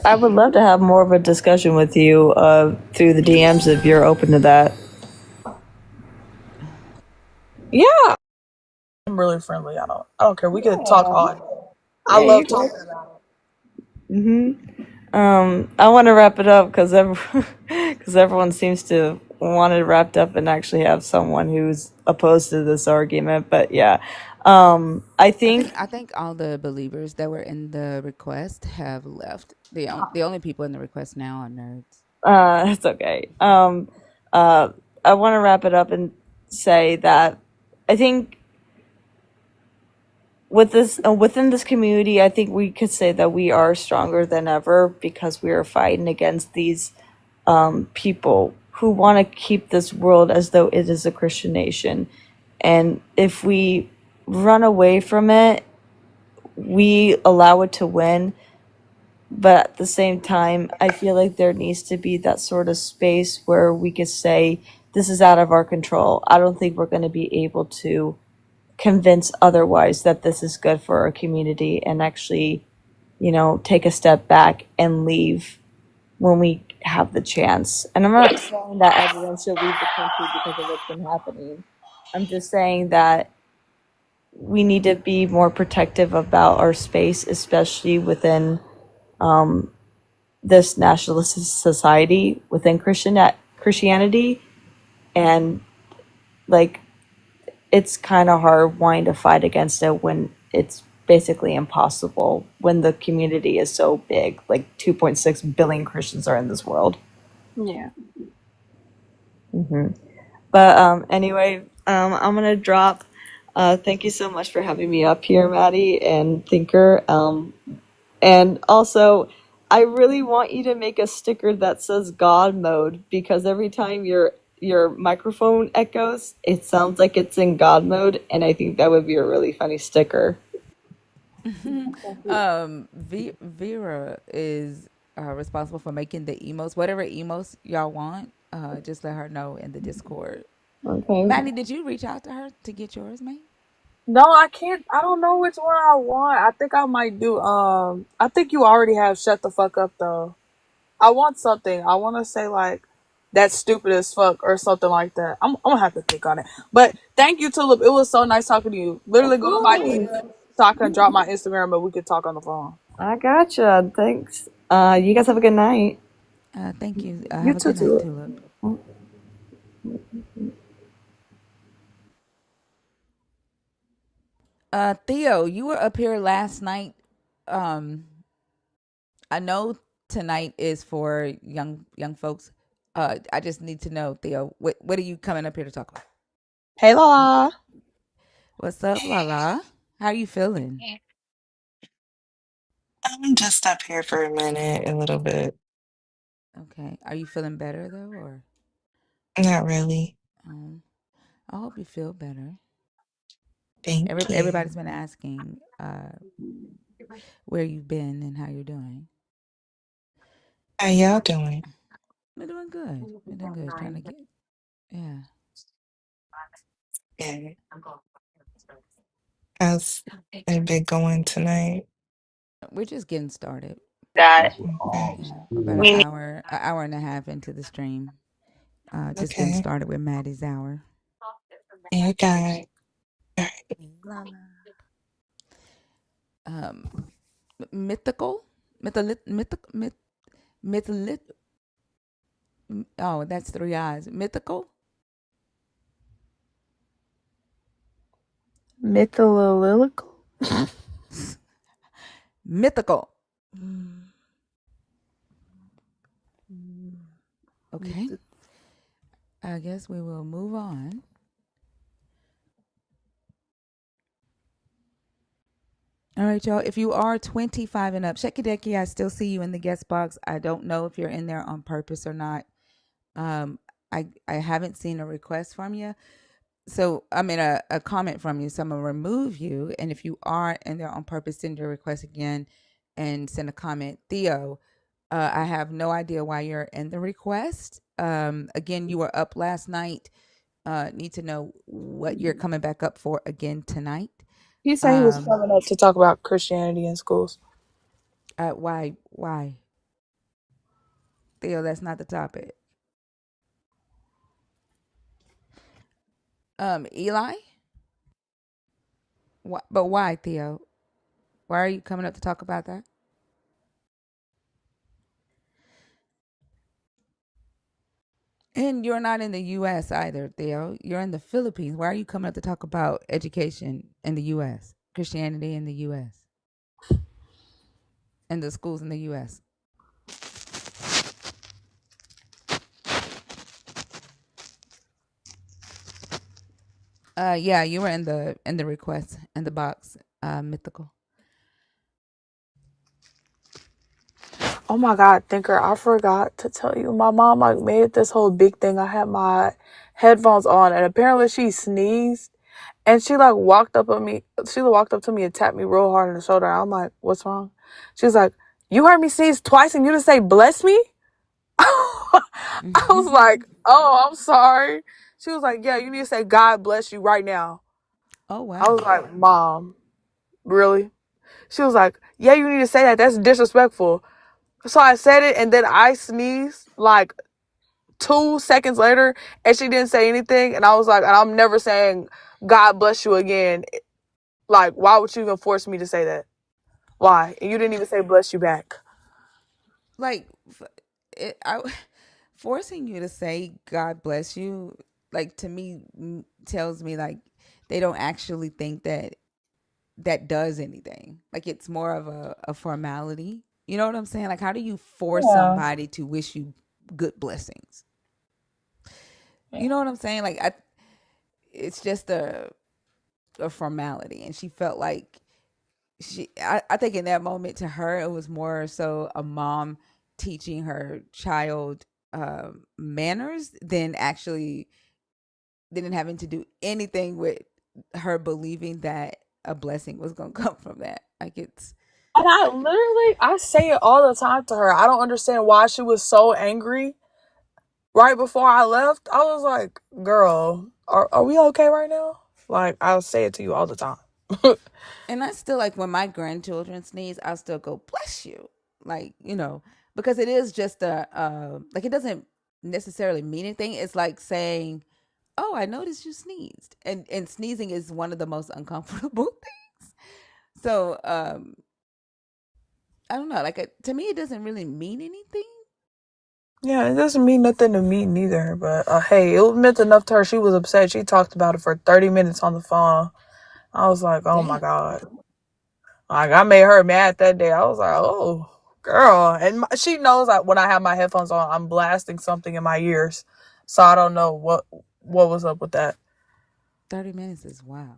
I would love to have more of a discussion with you through the DMs if you're open to that. Yeah, I'm really friendly. I don't care. We could talk all. I Yeah, love you talking good. about I want to wrap it up because everyone seems to want it wrapped up and actually have someone who's opposed to this argument. But yeah, I think I think all the believers that were in the request have left. The only people in the request now are nerds. it's okay. Uh, I want to wrap it up and say that I think with this within this community, I think we could say that we are stronger than ever because we are fighting against these people who want to keep this world as though it is a Christian nation. And if we run away from it, we allow it to win. But at the same time, I feel like there needs to be that sort of space where we could say, this is out of our control. I don't think we're going to be able to convince otherwise that this is good for our community and actually, take a step back and leave when we have the chance. And I'm not saying that everyone should leave the country because of what's been happening. I'm just saying that we need to be more protective about our space, especially within this nationalist society within Christianity. And like, it's kind of hard wanting to fight against it when it's basically impossible when the community is so big. Like 2.6 billion Christians are in this world. Yeah. But anyway, I'm gonna drop. Thank you so much for having me up here, Maddie and Thinker. And also, I really want you to make a sticker that says God mode because every time your microphone echoes, it sounds like it's in God mode, and I think that would be a really funny sticker. Vera is responsible for making the emotes. Whatever emotes y'all want, just let her know in the Discord. Okay. Maddie, did you reach out to her to get yours made? No, I can't. I don't know which one I want. I think I might do. I think you already have shut the fuck up though. I want something. I want to say like that's stupid as fuck or something like that. I'm gonna have to think on it. But thank you, Tulip. It was so nice talking to you. Literally Of go in my course. DM so I can drop my Instagram, but we could talk on the phone. I gotcha. Thanks. You guys have a good night. Thank you. You Have a too, good night, Tulip. Tulip. Theo, you were up here last night. Um, I know tonight is for young folks. I just need to know, Theo, what are you coming up here to talk about? Hey, la. What's up, Lala? How are you feeling? I'm just up here for a minute, a little bit. Okay. Are you feeling better though, or Not really. um, I hope you feel better. Thank you. Everybody's been asking where you've been and how you're doing. How y'all doing? We're doing good. We're doing good. Trying to get yeah. Yeah. How's it been going tonight? We're just getting started. Okay. Yeah, we're about an hour and a half into the stream. Just getting Okay. started with Maddie's hour. Yeah, guy. All right. Lala. Um, mythical, mytholit. Oh, that's three eyes. Mythical, Mythological. mythical. Okay, I guess we will move on. All right, y'all. If you are 25 and up, Shekideki, I still see you in the guest box. I don't know if you're in there on purpose or not. Um, I haven't seen a request from you. So I mean a comment from you. So I'm gonna remove you. And if you are in there on purpose, send your request again and send a comment. Theo, I have no idea why you're in the request. Again, you were up last night. Need to know what you're coming back up for again tonight. He said he was Um, coming up to talk about Christianity in schools. why, Theo? That's not the topic. Eli, but why, Theo? Why are you coming up to talk about that? And you're not in the U.S. either, Theo. You're in the Philippines. Why are you coming up to talk about education in the U.S., Christianity in the U.S., and the schools in the U.S.? Yeah, you were in the request in the box. Mythical. Oh my God, Thinker, I forgot to tell you. My mom like made this whole big thing. I had my headphones on and apparently she sneezed and she like walked up on me. She walked up to me and tapped me real hard on the shoulder. I'm like, what's wrong? She's like, you heard me sneeze twice and you didn't say bless me? I was like, oh, I'm sorry. She was like, yeah, you need to say God bless you right now. Oh I was wow. like, Mom, really? She was like, yeah, you need to say that. That's disrespectful. So I said it and then I sneezed like 2 seconds later and she didn't say anything. And I was like, and I'm never saying God bless you again. Like, why would you even force me to say that? Why? And you didn't even say bless you back. Like, I forcing you to say God bless you, like to me tells me like they don't actually think that that does anything. Like it's more of a formality. You know what I'm saying? Like how do you force Yeah. somebody to wish you good blessings? You know what I'm saying? Like it's just a formality, and she felt like I think in that moment to her it was more so a mom teaching her child manners than actually than having to do anything with her believing that a blessing was gonna come from that. Like it's And I say it all the time to her. I don't understand why she was so angry right before I left. I was like, girl, are we okay right now? Like, I'll say it to you all the time. and I still like when my grandchildren sneeze, I'll still go bless you, like because it is just a like it doesn't necessarily mean anything. It's like saying, "Oh, I noticed you sneezed," and sneezing is one of the most uncomfortable things. So I don't know. Like to me, it doesn't really mean anything. Yeah, it doesn't mean nothing to me neither. But hey, it meant enough to her. She was upset. She talked about it for 30 minutes on the phone. I was like, oh my Damn, God. Like, I made her mad that day. I was like, oh, girl. And she knows that when I have my headphones on, I'm blasting something in my ears. So I don't know what was up with that. 30 minutes is wow.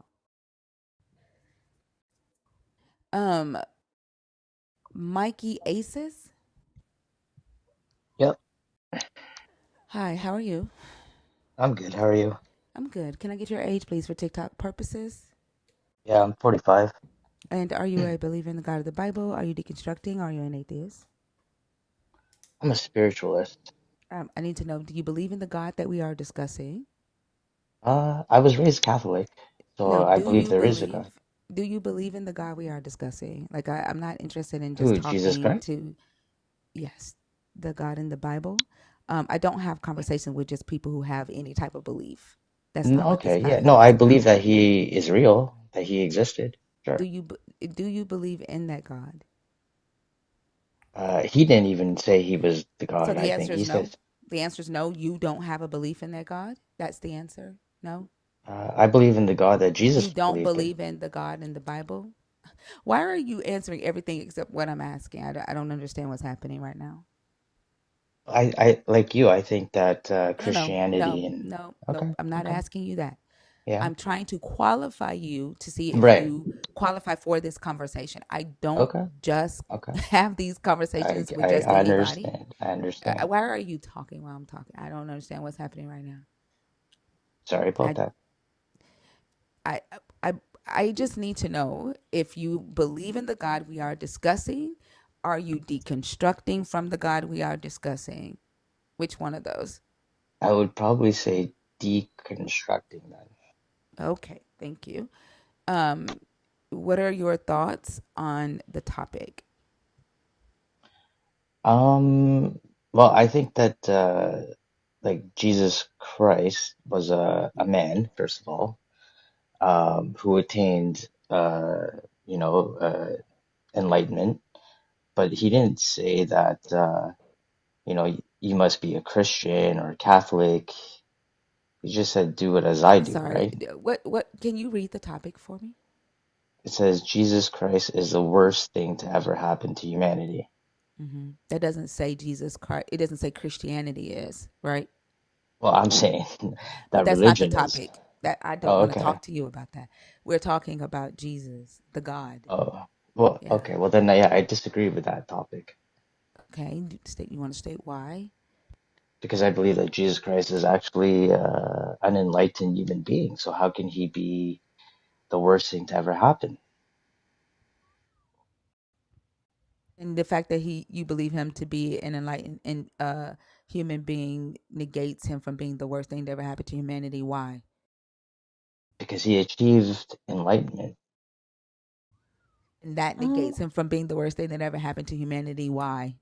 Um, Mikey Aces. Yep, Hi, how are you? I'm good. How are you? I'm good. Can I get your age, please, for TikTok purposes? Yeah, I'm 45. And are you a believer in the God of the Bible? Are you deconstructing? Are you an atheist? I'm a spiritualist. I need to know, do you believe in the God that we are discussing? I was raised Catholic, so No, I believe there is a God. do you believe in the God we are discussing? Like, I'm not interested in just Who, Jesus talking Christ? to, yes, the God in the Bible. I don't have conversation with just people who have any type of belief. That's not what this Okay, yeah. No, platform I is believe about. that he is real, that he existed. Do Sure. you do you believe in that God? He didn't even say he was the So God, I the think. answer He is no. says, The answer is no. You don't have a belief in that God. That's the answer. No. I believe in the God that You Jesus don't believed in. believe in the God in the Bible. Why are you answering everything except what I'm asking? I don't understand what's happening right now. Like you, I think that No, no, no, Christianity and, no, nope. okay, I'm not okay. asking you that. Yeah, I'm trying to qualify you to see if right. you qualify for this conversation. I don't Okay, just okay. have these conversations with just I anybody. understand. I understand. Why are you talking while I'm talking? I don't understand what's happening right now. Sorry about I, that. I, I, I just need to know if you believe in the God we are discussing. Are you deconstructing from the God we are discussing? Which one of those? I would probably say deconstructing that. Okay, thank you. Um, what are your thoughts on the topic? Well, I think that like Jesus Christ was a man, first of all, who attained you know, enlightenment, but he didn't say that you know, you must be a Christian or Catholic. He just said, do it as I I'm do, sorry. right? What can you read the topic for me? It says Jesus Christ is the worst thing to ever happen to humanity. That doesn't say Jesus Christ. It doesn't say Christianity is, right? Well, I'm saying But that that's not the religion is. topic. That I don't Oh, want to okay. talk to you about that. We're talking about Jesus, the God. Oh, well, Yeah. okay. Well, then, yeah, I disagree with that topic Okay. State. You want to state why? because I believe that Jesus Christ is actually an enlightened human being. So how can he be the worst thing to ever happen? And the fact that you believe him to be an enlightened and human being negates him from being the worst thing that ever happened to humanity. Why? Because he achieved enlightenment. And that Mm. negates him from being the worst thing that ever happened to humanity. Why?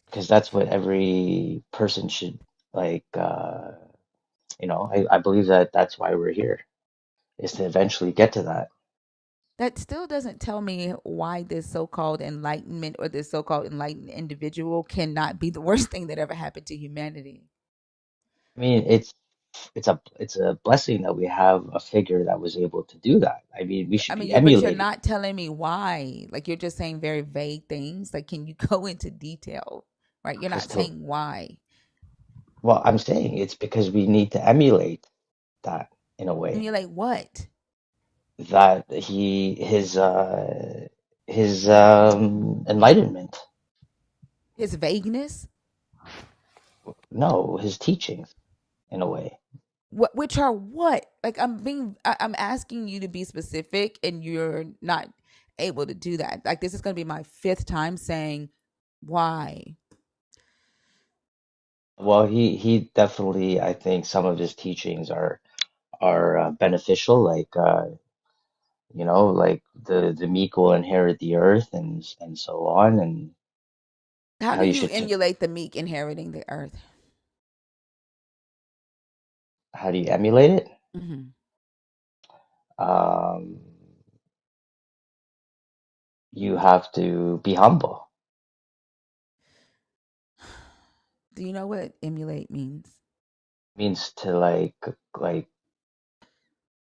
Because that's what every person should like. I believe that that's why we're here, is to eventually get to that. That still doesn't tell me why this so-called enlightenment or this so-called enlightened individual cannot be the worst thing that ever happened to humanity. I mean, it's a blessing that we have a figure that was able to do that. I mean, we should I mean, be but you're emulating. not telling me why. Like you're just saying very vague things. Like, can you go into detail? Right? You're As not to, saying why. well, I'm saying it's because we need to emulate that in a And way you're like, what? that his enlightenment, His vagueness? no, his teachings in a way. What? Which are what? Like I'm asking you to be specific, and you're not able to do that. Like this is going to be my fifth time saying why. Well, he definitely, I think some of his teachings are beneficial, like like the meek will inherit the earth and so on, and How how do you you should emulate the meek inheriting the earth? how do you emulate it? Hmm. Um, you have to be humble. Do you know what emulate means? Means to like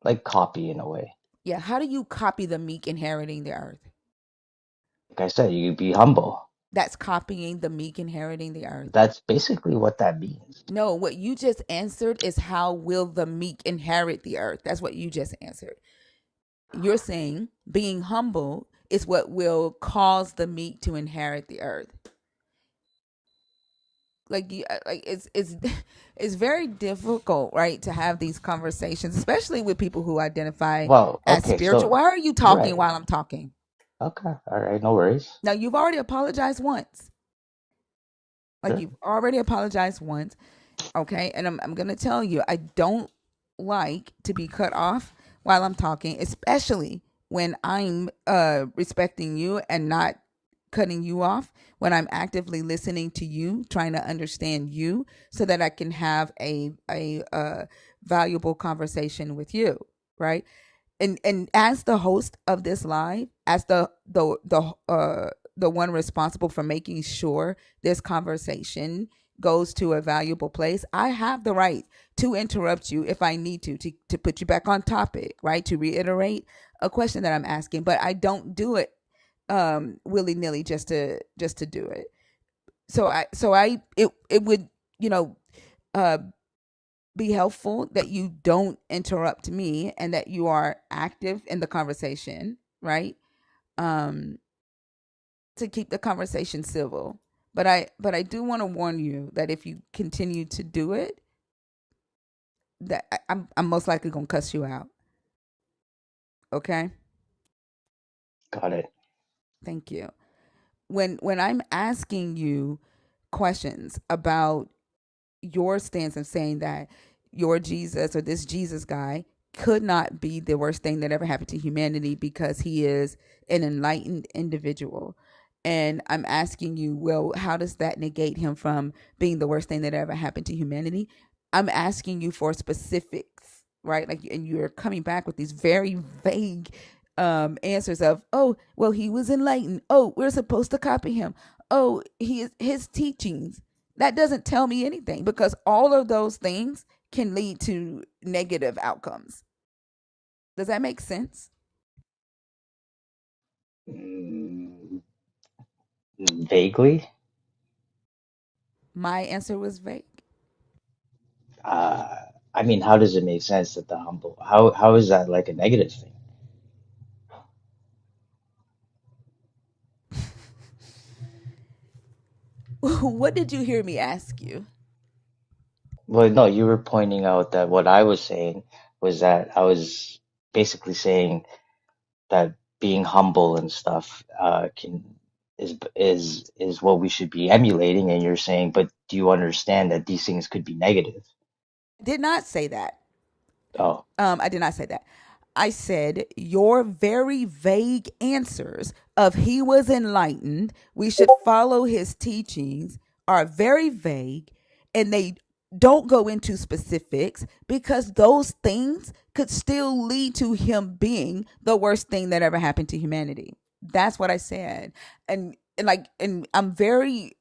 like copy in a way. Yeah. How do you copy the meek inheriting the earth? Like I said, you be humble. That's copying the meek inheriting the earth. That's basically what that means. No, what you just answered is how will the meek inherit the earth? That's what you just answered. You're saying being humble is what will cause the meek to inherit the earth. Like it's it's very difficult, right, to have these conversations, especially with people who identify Well, as okay, spiritual. so Why are you talking right. while I'm talking? Okay, all right, no worries. Now you've already apologized once. Like Sure. you've already apologized once. Okay, and I'm gonna tell you, I don't like to be cut off while I'm talking, especially when I'm respecting you and not cutting you off, when I'm actively listening to you, trying to understand you so that I can have a valuable conversation with you, right? And as the host of this live, as the one responsible for making sure this conversation goes to a valuable place, I have the right to interrupt you if I need to put you back on topic, right? To reiterate a question that I'm asking, but I don't do it willy nilly just to do it. So it would, you know, uh be helpful that you don't interrupt me and that you are active in the conversation, right? Um, to keep the conversation civil. But I do want to warn you that if you continue to do it, that I'm most likely gonna cuss you out. Okay, Got it. thank you. When I'm asking you questions about your stance of saying that your Jesus or this Jesus guy could not be the worst thing that ever happened to humanity because he is an enlightened individual. And I'm asking you, well, how does that negate him from being the worst thing that ever happened to humanity? I'm asking you for specifics, right? Like, and you're coming back with these very vague answers of, oh, well, he was enlightened. Oh, we're supposed to copy him. Oh, his teachings, that doesn't tell me anything because all of those things can lead to negative outcomes. Does that make sense? Mm, vaguely. My answer was vague. Uh, I mean, how does it make sense that the humble? How is that like a negative thing? What did you hear me ask you? Well, no, you were pointing out that what I was saying was that I was basically saying that being humble and stuff can is what we should be emulating, and you're saying, but do you understand that these things could be negative? Did not say that. Oh, I did not say that. I said your very vague answers of he was enlightened, we should follow his teachings are very vague and they don't go into specifics because those things could still lead to him being the worst thing that ever happened to humanity. That's what I said. And I'm very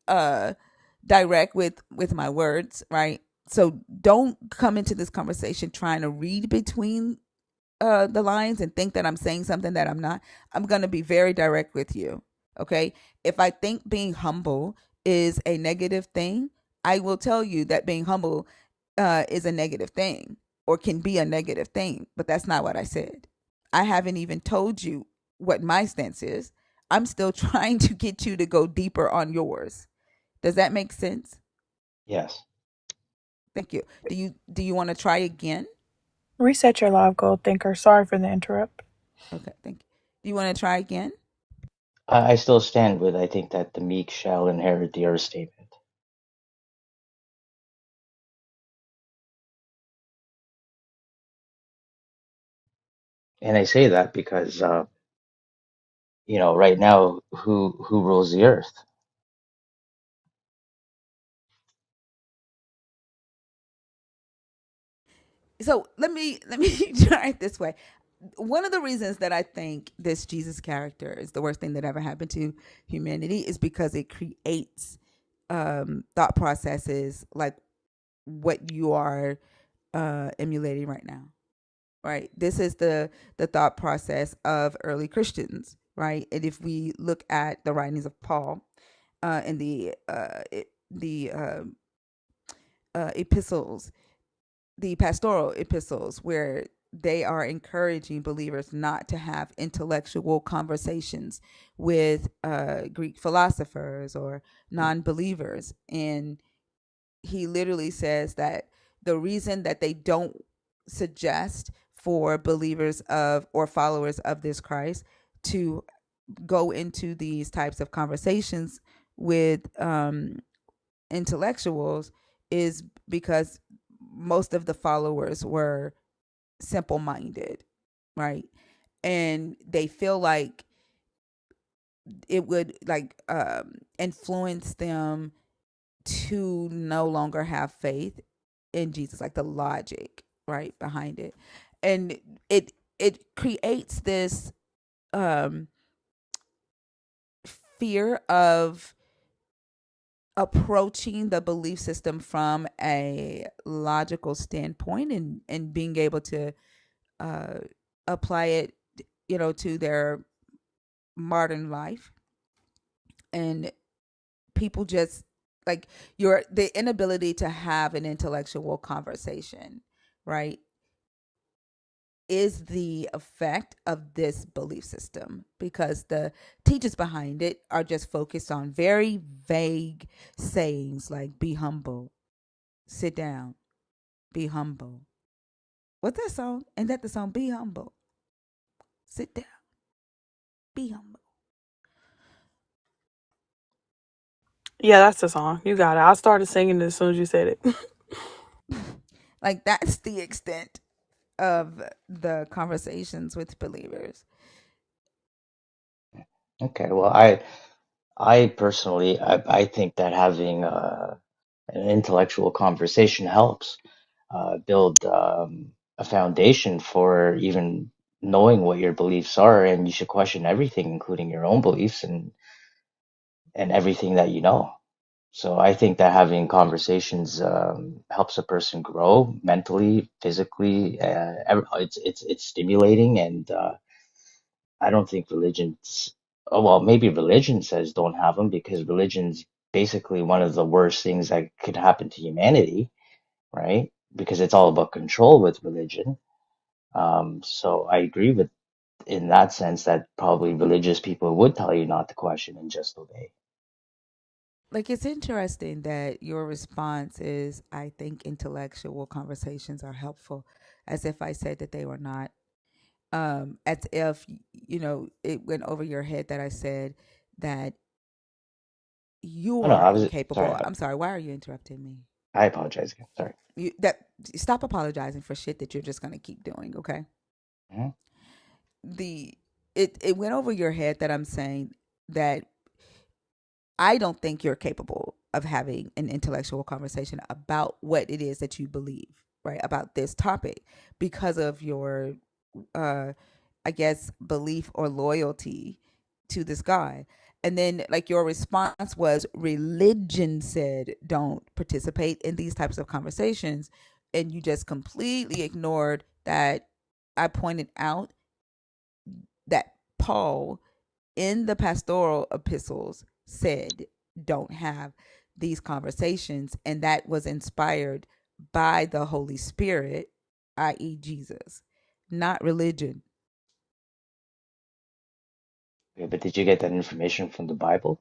direct with my words, right? So don't come into this conversation trying to read between the lines and think that I'm saying something that I'm not. I'm going to be very direct with you. Okay. If I think being humble is a negative thing, I will tell you that being humble is a negative thing or can be a negative thing. But that's not what I said. I haven't even told you what my stance is. I'm still trying to get you to go deeper on yours. Does that make sense? yes. Thank you. Do you want to try again? Reset your live goal thinker. Sorry for the interrupt. Okay, thank you. Do you want to try again? I still stand with I think that the meek shall inherit the earth statement. And I say that because right now, who rules the earth? So let me try it this way. One of the reasons that I think this Jesus character is the worst thing that ever happened to humanity is because it creates thought processes like what you are emulating right now. Right. This is the thought process of early Christians. Right. And if we look at the writings of Paul in the epistles, the pastoral epistles, where they are encouraging believers not to have intellectual conversations with Greek philosophers or non-believers. And he literally says that the reason that they don't suggest for believers of or followers of this Christ to go into these types of conversations with intellectuals is because most of the followers were simple minded, right? And they feel like it would like influence them to no longer have faith in Jesus, like the logic right behind it. And it creates this um fear of approaching the belief system from a logical standpoint and being able to uh, apply it, to their modern life. And people just like your the inability to have an intellectual conversation, right, is the effect of this belief system because the teachers behind it are just focused on very vague sayings like be humble, sit down, be humble. What's that song? Ain't that the song? Be humble, sit down, be humble. Yeah, that's the song. You got it. I started singing it as soon as you said it. Like that's the extent of the conversations with believers. Okay, well, I personally, I think that having an intellectual conversation helps build a foundation for even knowing what your beliefs are, and you should question everything, including your own beliefs and everything that you know. So I think that having conversations helps a person grow mentally, physically. It's stimulating, and I don't think religions. Oh, well, maybe religion says don't have them because religion's basically one of the worst things that could happen to humanity, right? because it's all about control with religion. So I agree with in that sense that probably religious people would tell you not to question and just obey. Like, it's interesting that your response is, I think intellectual conversations are helpful, as if I said that they were not. As if, it went over your head that I said that you Oh no, are I was sorry. incapable. I'm sorry. Why are you interrupting me? I apologize again. Sorry. That Stop apologizing for shit that you're just gonna keep doing. Okay. Hmm. The it went over your head that I'm saying that I don't think you're capable of having an intellectual conversation about what it is that you believe, right? About this topic because of your, uh, I guess, belief or loyalty to this God. And then, like, your response was religion said don't participate in these types of conversations. And you just completely ignored that I pointed out that Paul in the pastoral epistles said don't have these conversations, and that was inspired by the Holy Spirit, i.e., Jesus, not religion. Okay, but did you get that information from the Bible?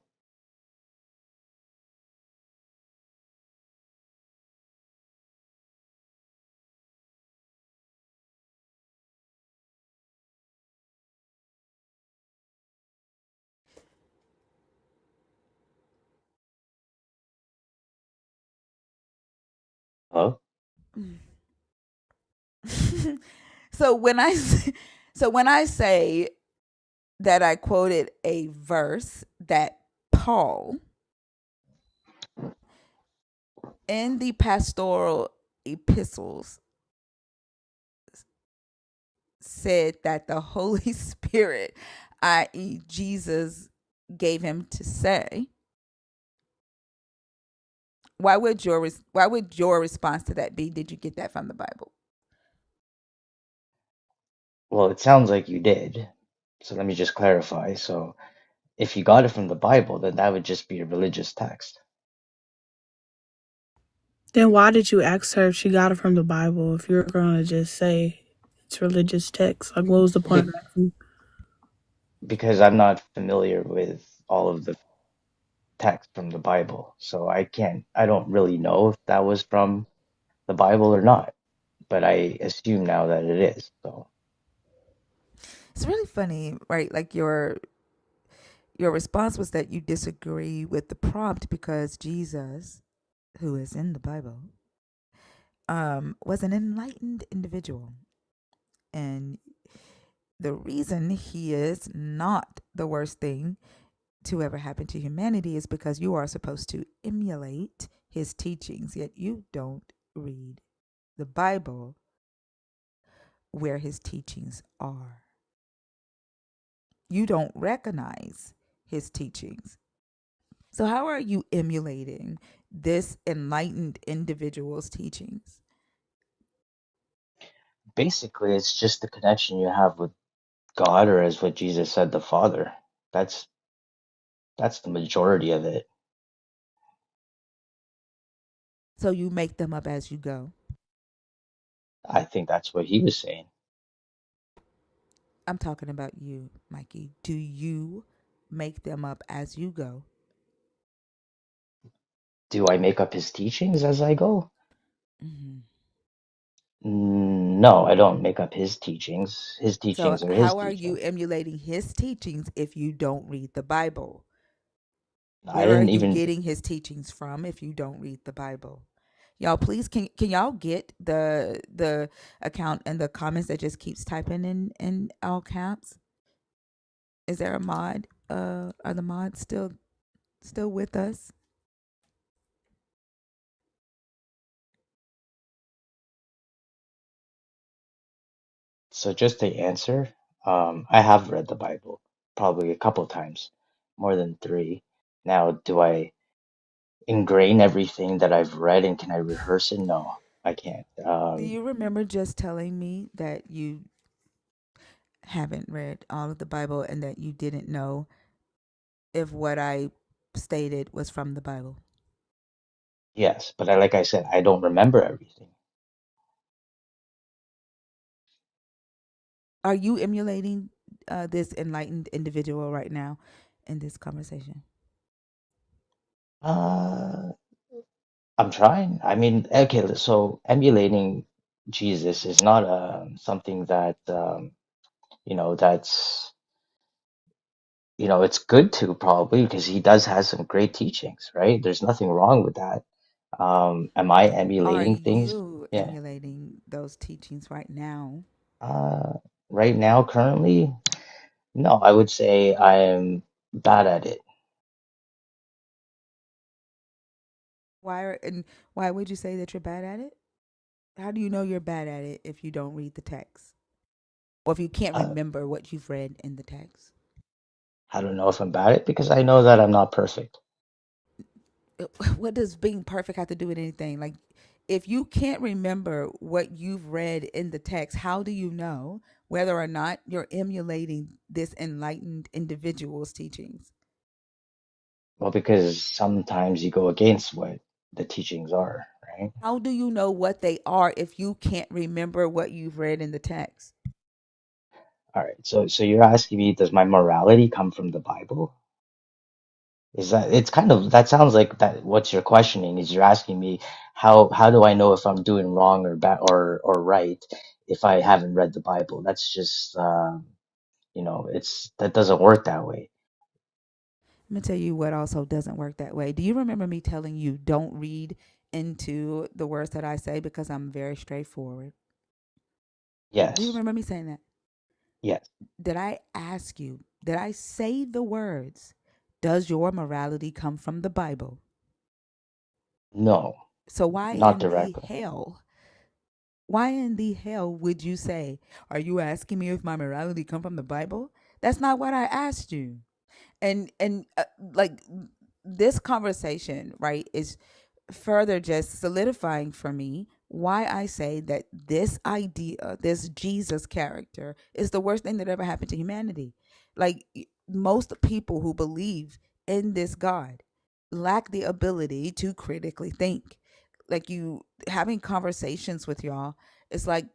Hello? so when I so when I say that I quoted a verse that Paul in the pastoral epistles said that the Holy Spirit, i.e., Jesus, gave him to say, why would your response to that be? Did you get that from the Bible? Well, it sounds like you did. So let me just clarify. So if you got it from the Bible, then that would just be a religious text. Then why did you ask her if she got it from the Bible if you're going to just say it's religious text? Like, what was the point Be of asking? because I'm not familiar with all of the text from the Bible. So I don't really know if that was from the Bible or not, but I assume now that it is. So It's really funny, right? Like, your response was that you disagree with the prompt because Jesus, who is in the Bible, was an enlightened individual, and the reason he is not the worst thing to ever happen to humanity is because you are supposed to emulate his teachings, yet you don't read the Bible where his teachings are. You don't recognize his teachings. So, how are you emulating this enlightened individual's teachings? basically, it's just the connection you have with God, or as what Jesus said, the Father. That's that's the majority of it. So, you make them up as you go. I think that's what he was saying. I'm talking about you, Mikey. Do you make them up as you go? Do I make up his teachings as I go? Mm-hmm. No, I don't make up his teachings. His So, teachings are his how are you teachings. emulating his teachings if you don't read the Bible? I Where are didn't you even, getting his teachings from if you don't read the Bible? Y'all, please, can y'all get the account and the comments that just keeps typing in all caps? Is there a mod? Are the mods still with us? so just to answer, I have read the Bible probably a couple times, more than three. Now, do I ingrain everything that I've read and can I rehearse it? No, I can't. Do you remember just telling me that you haven't read all of the Bible and that you didn't know if what I stated was from the Bible? Yes, but like I said, I don't remember everything. Are you emulating this enlightened individual right now in this conversation? Uh, I'm trying. I mean, okay, so emulating Jesus is not something that that's it's good to probably because he does have some great teachings, right? There's nothing wrong with that. Am I But are emulating things? you Yeah. emulating those teachings right now? Uh, right now, currently, no, I would say I am bad at it. And why would you say that you're bad at it? How do you know you're bad at it if you don't read the text? Or if you can't Uh, remember what you've read in the text? I don't know if I'm bad at it because I know that I'm not perfect. What does being perfect have to do with anything? Like, if you can't remember what you've read in the text, how do you know whether or not you're emulating this enlightened individual's teachings? Well, because sometimes you go against what the teachings are, right? How do you know what they are if you can't remember what you've read in the text? All right. So you're asking me, does my morality come from the Bible? Is that it's kind of that sounds like that what you're questioning is you're asking me how do I know if I'm doing wrong or bad or right if I haven't read the Bible? That's just it's that doesn't work that way. I'm gonna tell you what also doesn't work that way. Do you remember me telling you don't read into the words that I say because I'm very straightforward? Do you Yes. remember me saying that? Yes. Did I ask you, did I say the words, does your morality come from the Bible? No, So why not in the directly. hell? Why in the hell would you say, are you asking me if my morality come from the Bible? That's not what I asked you. And like this conversation, right, is further just solidifying for me why I say that this idea, this Jesus character, is the worst thing that ever happened to humanity. Like, most people who believe in this God lack the ability to critically think. Like, you having conversations with y'all, it's like,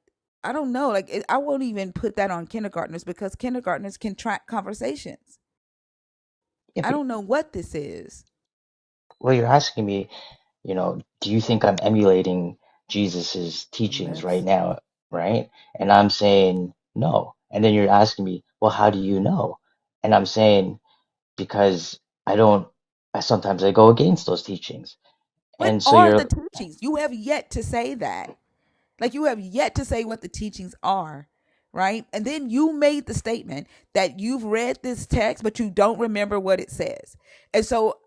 I don't know, like I won't even put that on kindergartners because kindergartners can track conversations. Yeah, I but don't know what this is. well, you're asking me, do you think I'm emulating Jesus's teachings right Let's now, right? And I'm saying no. And then you're asking me, well, how do you know? And I'm saying because I don't, I sometimes I go against those teachings. What And so are the you're, teachings? You have yet to say that. Like, you have yet to say what the teachings are, right? And then you made the statement that you've read this text, but you don't remember what it says. And so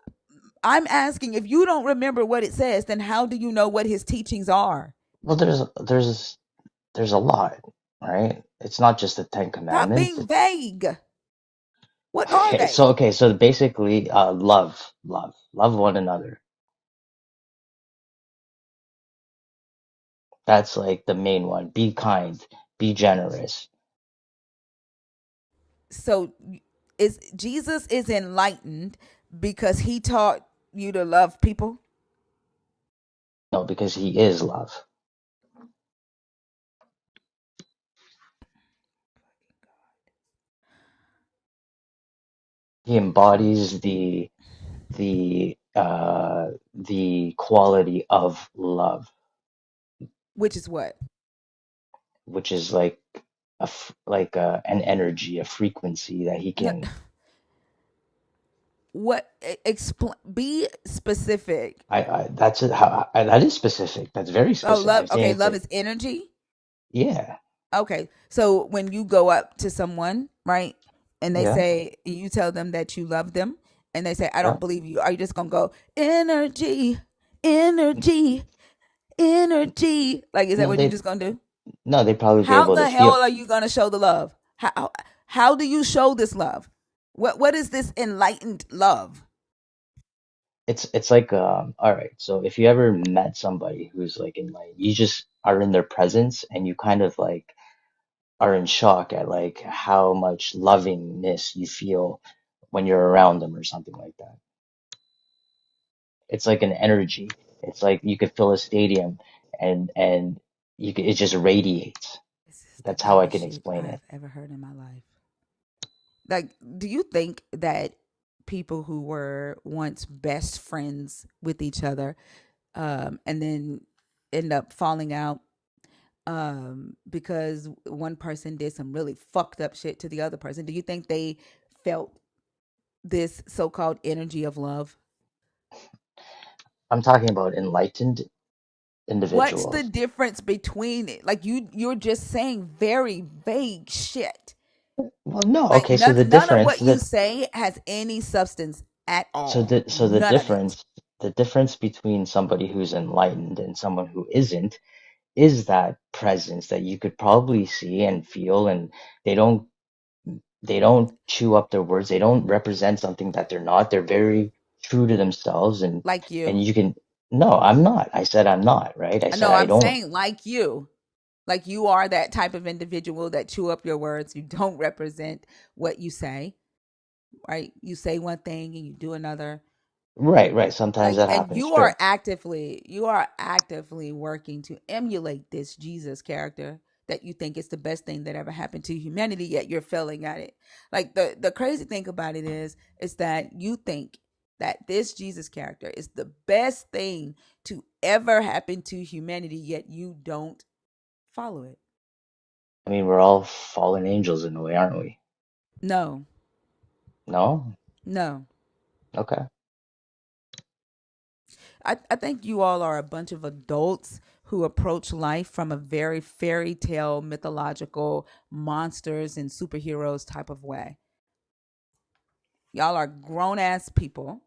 I'm asking, if you don't remember what it says, then how do you know what his teachings are? well, there's a lot, right? It's not just the Ten Stop Commandments. being vague. What are they? Okay, so basically, love one another. That's like the main one. Be kind, be generous. So is Jesus is enlightened because he taught you to love people? No, because he is love. He embodies the quality of love, Which is what? which is like an energy, a frequency that he No, can. what explain, be specific. I that's it. That is specific. That's very Oh, specific. love. I'm saying Okay, it's love like is energy. yeah, Okay. So when you go up to someone, right, and they yeah, say, you tell them that you love them, and they say, I yeah. don't believe you, are you just going to go, energy, energy, energy? Like, is that No, what you're just going to do? they probably be How able to the hell feel. are you going to show the love? How do you show this love? What is this enlightened love? It's like all right, so if you ever met somebody who's like in like you just are in their presence and you kind of like are in shock at like how much lovingness you feel when you're around them or something like that. It's like an energy. It's like you could fill a stadium and it just radiates. the That's how I dumbest can shit explain it. I've ever heard in my life. Like, do you think that people who were once best friends with each other, and then end up falling out, because one person did some really fucked up shit to the other person, do you think they felt this so-called energy of love? I'm talking about enlightened What's the individuals. difference between it? Like, you're just saying very vague shit. Well, no, Like, okay, so the none of difference what you that say has any substance at so all. the None of it. difference between somebody who's enlightened and someone who isn't is that presence that you could probably see and feel, and they don't they don't chew up their words. They don't represent something that they're not. They're very true to themselves, Like and you. you can. No, I'm not. I said I'm not, right? I said No, I I'm don't. saying like you. Like, you are that type of individual that chew up your words. You don't represent what you say, right? You say one thing and you do another. Right, right. Sometimes Like, that and happens, sure. you are actively working to emulate this Jesus character that you think is the best thing that ever happened to humanity, yet you're failing at it. Like, the crazy thing about it is that you think that this Jesus character is the best thing to ever happen to humanity, yet you don't follow it. I mean, we're all fallen angels in a way, aren't we? No. No? No. Okay. I think you all are a bunch of adults who approach life from a very fairy tale, mythological, monsters and superheroes type of way. Y'all are grown ass people.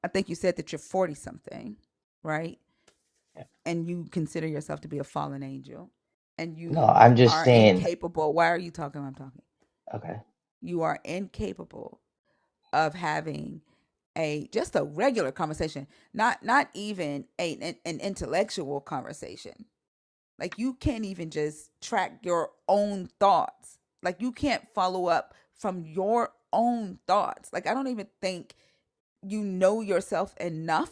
I think you said that you're 40 something, right? Yeah. And you consider yourself to be a fallen angel. And No, you I'm just are saying, incapable. Why are you talking when I'm talking? okay. You are incapable of having a just a regular conversation, not even an intellectual conversation. Like, you can't even just track your own thoughts. Like, you can't follow up from your own thoughts. Like, I don't even think you know yourself enough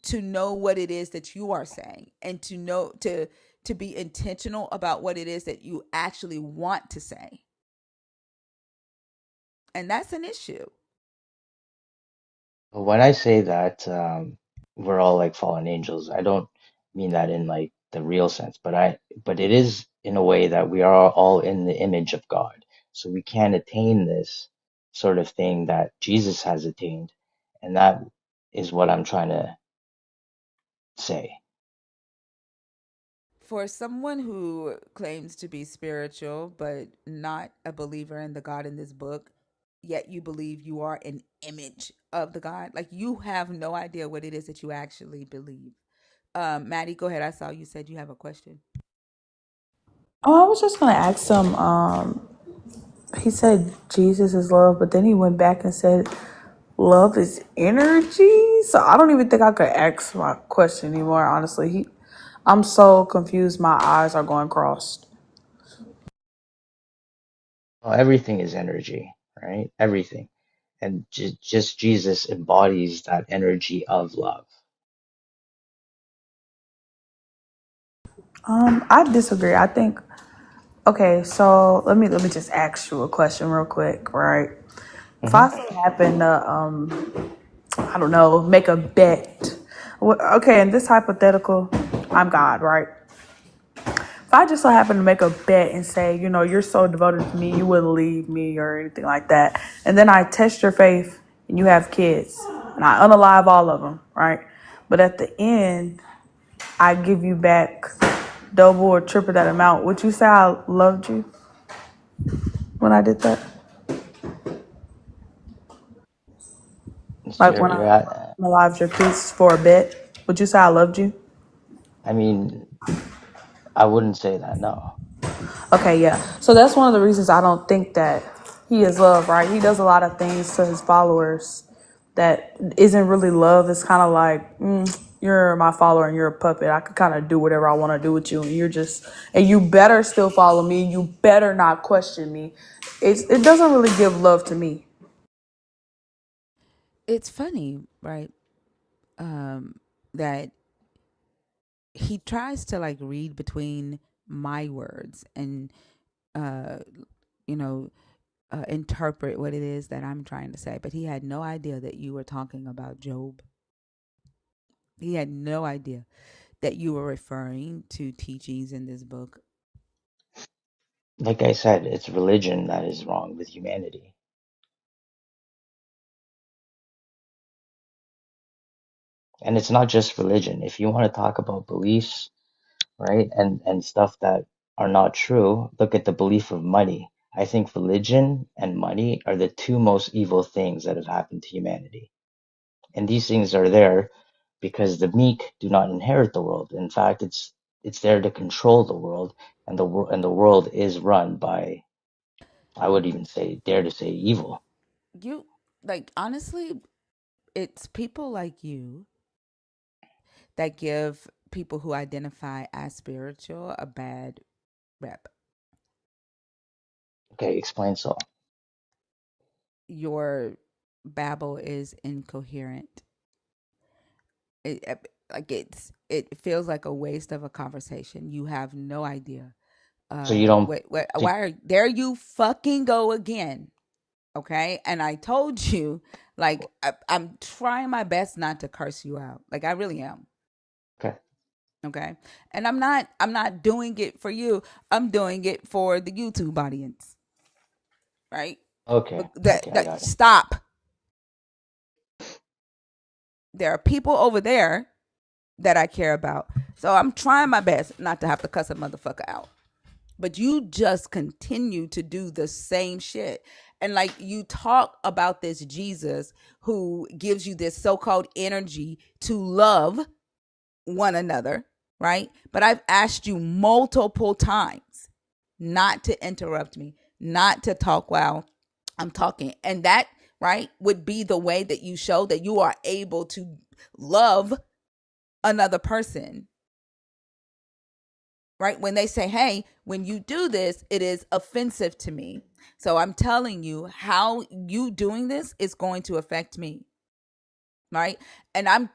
to know what it is that you are saying, and to know to be intentional about what it is that you actually want to say. And that's an issue. But when I say that we're all like fallen angels, I don't mean that in like the real sense, but it is in a way that we are all in the image of God. So we can attain this sort of thing that Jesus has attained, and that is what I'm trying to say. For someone who claims to be spiritual but not a believer in the God in this book, yet you believe you are an image of the God, like, you have no idea what it is that you actually believe. Maddie, go ahead. I saw you said you have a question. Oh, I was just gonna ask him. He said Jesus is love, but then he went back and said love is energy. So I don't even think I could ask my question anymore. Honestly, I'm so confused. My eyes are going crossed. Well, everything is energy, right? Everything. And just Jesus embodies that energy of love. I disagree. I think okay. So let me just ask you a question real quick, right? If Hmm. I so happen to I don't know, make a bet. Okay, in this hypothetical, I'm God, right? If I just so happen to make a bet and say, you're so devoted to me, you wouldn't leave me or anything like that, and then I test your faith and you have kids, and I unalive all of them, right? But at the end, I give you back double or triple that amount. Would you say I loved you when I did that? So Like when you're I at, unalived your kids for a bet? Would you say I loved you? I mean, I wouldn't say that, no. Okay, yeah. So that's one of the reasons I don't think that he is love, right? He does a lot of things to his followers that isn't really love. It's kind of like, you're my follower and you're a puppet. I could kind of do whatever I want to do with you, and and you better still follow me. You better not question me. It doesn't really give love to me. It's funny, right? That he tries to, like, read between my words and uh, you know, interpret what it is that I'm trying to say. But he had no idea that you were talking about Job. He had no idea that you were referring to teachings in this book. Like I said, it's religion that is wrong with humanity. And it's not just religion. If you want to talk about beliefs, right, and stuff that are not true, look at the belief of money. I think religion and money are the two most evil things that have happened to humanity. And these things are there because the meek do not inherit the world. In fact, it's there to control the world, and the world is run by, I would even say, dare to say, evil. You, like, honestly, it's people like you that give people who identify as spiritual a bad rep. Okay, explain so. Your babble is incoherent. It feels like a waste of a conversation. You have no idea. So you don't. What So, why are there you fucking go again? Okay, and I told you, like, I'm trying my best not to curse you out. Like, I really am. okay, Okay, and I'm not doing it for you. I'm doing it for the YouTube audience, right? okay, But that okay, I that got it. stop. There are people over there that I care about. So I'm trying my best not to have to cuss a motherfucker out. But you just continue to do the same shit. And like, you talk about this Jesus who gives you this so-called energy to love one another, right? But I've asked you multiple times not to interrupt me, not to talk while I'm talking. And that, right, would be the way that you show that you are able to love another person, right? When they say, hey, when you do this, it is offensive to me. So I'm telling you how you doing this is going to affect me, right? And I'm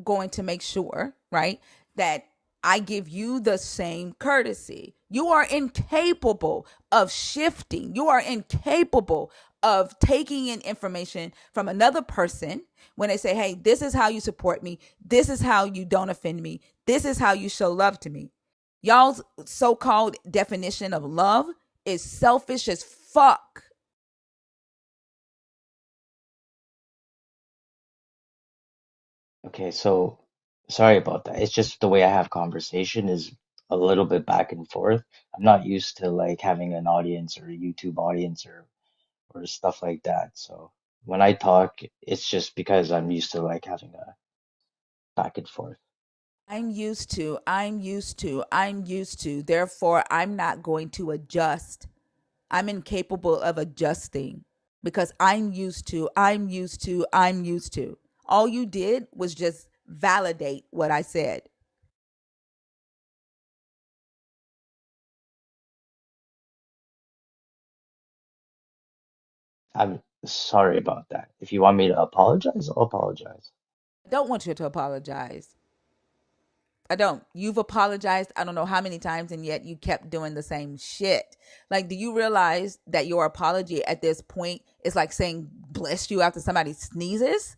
going to make sure, right, that I give you the same courtesy. You are incapable of shifting. You are incapable of taking in information from another person when they say, hey, this is how you support me. This is how you don't offend me. This is how you show love to me. Y'all's so called definition of love is selfish as fuck. Okay, so sorry about that. It's just the way I have conversation is a little bit back and forth. I'm not used to like having an audience or a YouTube audience or stuff like that. So when I talk, it's just because I'm used to like having a back and forth. I'm used to. Therefore, I'm not going to adjust. I'm incapable of adjusting because I'm used to. All you did was just validate what I said. I'm sorry about that. If you want me to apologize, I'll apologize. I don't want you to apologize. I don't. You've apologized I don't know how many times, and yet you kept doing the same shit. Like, do you realize that your apology at this point is like saying bless you after somebody sneezes?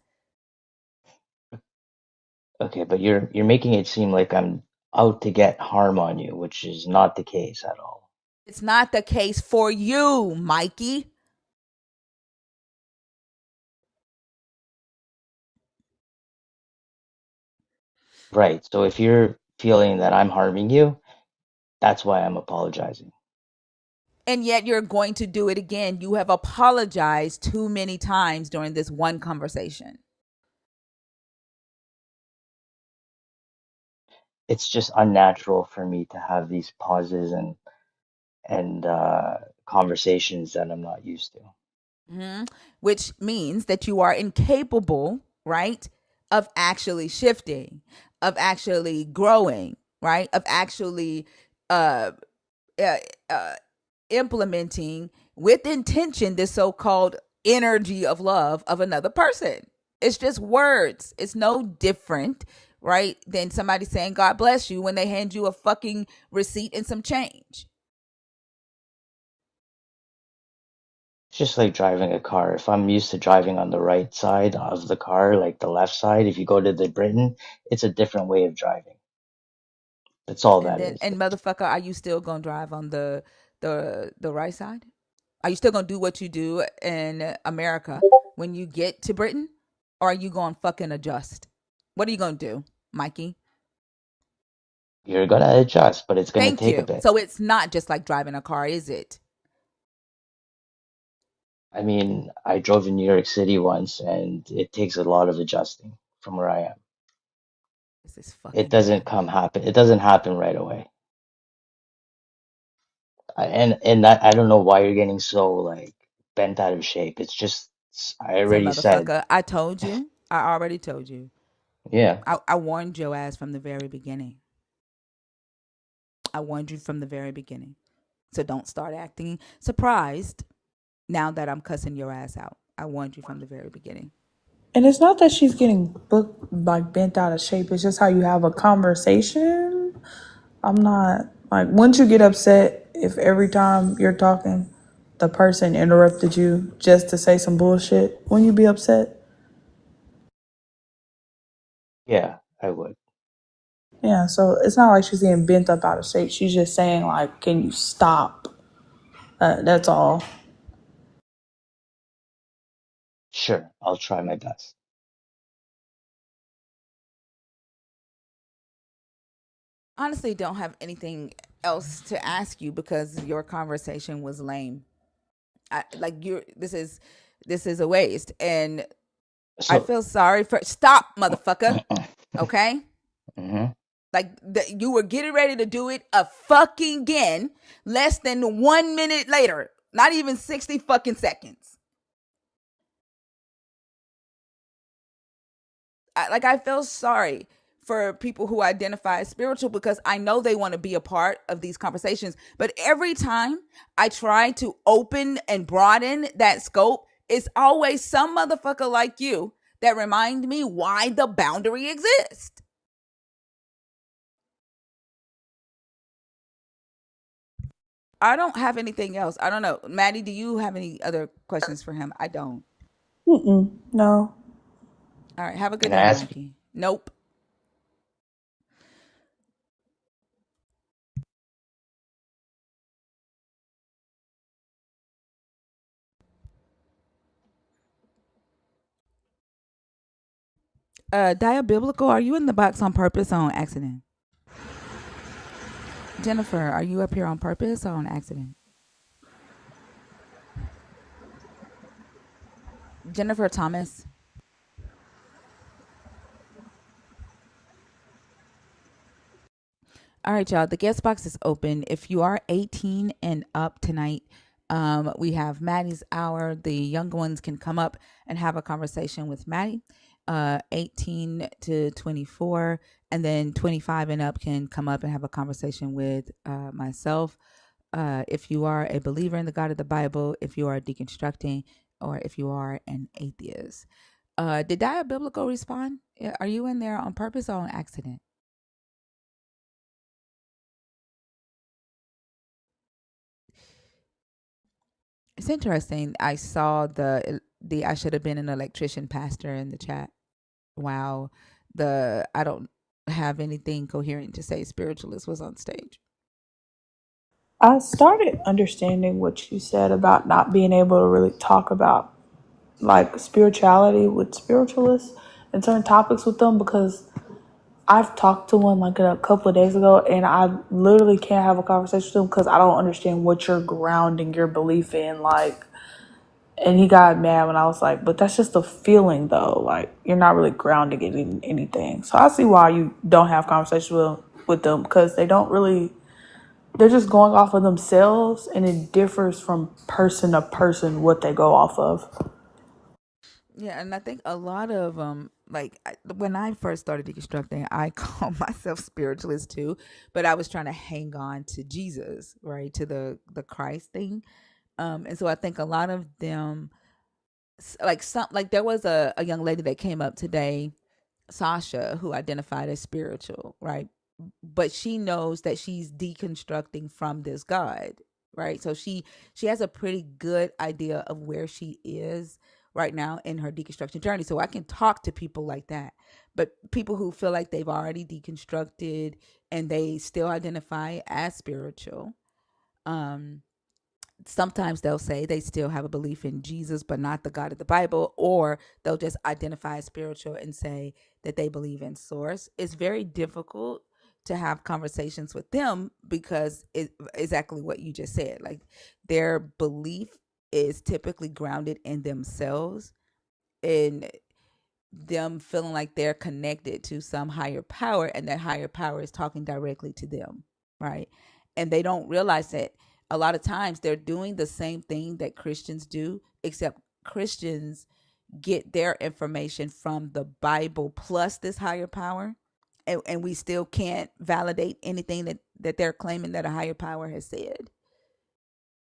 Okay, but you're making it seem like I'm out to get harm on you, which is not the case at all. It's not the case for you, Mikey. Right. So if you're feeling that I'm harming you, that's why I'm apologizing. And yet you're going to do it again. You have apologized too many times during this one conversation. It's just unnatural for me to have these pauses and conversations that I'm not used to. Mhm. Which means that you are incapable, right, of actually shifting, of actually growing, right, of actually uh, uh, uh, implementing with intention this so-called energy of love of another person. It's just words. It's no different right, than somebody saying God bless you when they hand you a fucking receipt and some change. It's just like driving a car. If I'm used to driving on the right side of the car, like the left side, if you go to the Britain, it's a different way of driving. That's all And that then, is. and motherfucker, are you still gonna drive on the right side? Are you still gonna do what you do in America when you get to Britain, or are you gonna fucking adjust? What are you gonna do, Mikey? You're gonna adjust, but it's gonna Thank take a you. bit. So it's not just like driving a car, is it? I mean, I drove in New York City once, and it takes a lot of adjusting from where I am. This is It fucking doesn't maddening. come happen. It doesn't happen right away. And I don't know why you're getting so like bent out of shape. It's just I So already said, motherfucker, I told you. I already told you. yeah, I warned your ass from the very beginning. I warned you from the very beginning. So don't start acting surprised now that I'm cussing your ass out. I warned you from the very beginning. And it's not that she's getting booked like bent out of shape. It's just how you have a conversation. I'm not like once you get upset if every time you're talking, the person interrupted you just to say some bullshit. When you be upset, yeah, I would. yeah. So it's not like she's getting bent up out of shape. She's just saying like, "Can you stop?" That's all. Sure, I'll try my best. Honestly, don't have anything else to ask you because your conversation was lame. Like you're this is a waste, and I So, feel sorry for stop, motherfucker. Okay, hmm like you were getting ready to do it a fucking again, less than 1 minute later, not even 60 fucking seconds. I feel sorry for people who identify as spiritual because I know they want to be a part of these conversations. But every time I try to open and broaden that scope, it's always some motherfucker like you that remind me why the boundary exists. I don't have anything else. I don't know. Maddie, do you have any other questions for him? I don't. Mm-mm, no. All right. Have a good can I day, ask? Mikey. Nope. Diabiblical, are you in the box on purpose or on accident? Jennifer, are you up here on purpose or on accident? Jennifer Thomas. All right, y'all. The guest box is open. If you are 18 and up tonight, we have Maddie's hour. The young ones can come up and have a conversation with Maddie. 18 to 24, and then 25 and up can come up and have a conversation with myself. If you are a believer in the God of the Bible, if you are deconstructing, or if you are an atheist. Did Diabiblical respond? Are you in there on purpose or on accident? It's interesting. I saw the I should have been an electrician pastor in the chat. Wow. The I don't have anything coherent to say spiritualist was on stage. I started understanding what you said about not being able to really talk about like spirituality with spiritualists and certain topics with them because I've talked to one like a couple of days ago and I literally can't have a conversation with him because I don't understand what you're grounding your belief in. Like, and he got mad when I was like, but that's just a feeling though. Like, you're not really grounding it in anything. So I see why you don't have conversations with them because they don't really, they're just going off of themselves and it differs from person to person what they go off of. Yeah, and I think a lot of when I first started deconstructing, I called myself spiritualist too, but I was trying to hang on to Jesus, right, to the Christ thing. And so I think a lot of them, like some, like there was a young lady that came up today. Sasha, who identified as spiritual, right? But she knows that she's deconstructing from this God, right? So she has a pretty good idea of where she is right now in her deconstruction journey. So I can talk to people like that. But people who feel like they've already deconstructed and they still identify as spiritual, um, sometimes they'll say they still have a belief in Jesus, but not the God of the Bible, or they'll just identify as spiritual and say that they believe in source. It's very difficult to have conversations with them because it exactly what you just said. Like their belief is typically grounded in themselves and them feeling like they're connected to some higher power and that higher power is talking directly to them, right? And they don't realize that a lot of times they're doing the same thing that Christians do, except Christians get their information from the Bible plus this higher power. And we still can't validate anything that they're claiming that a higher power has said.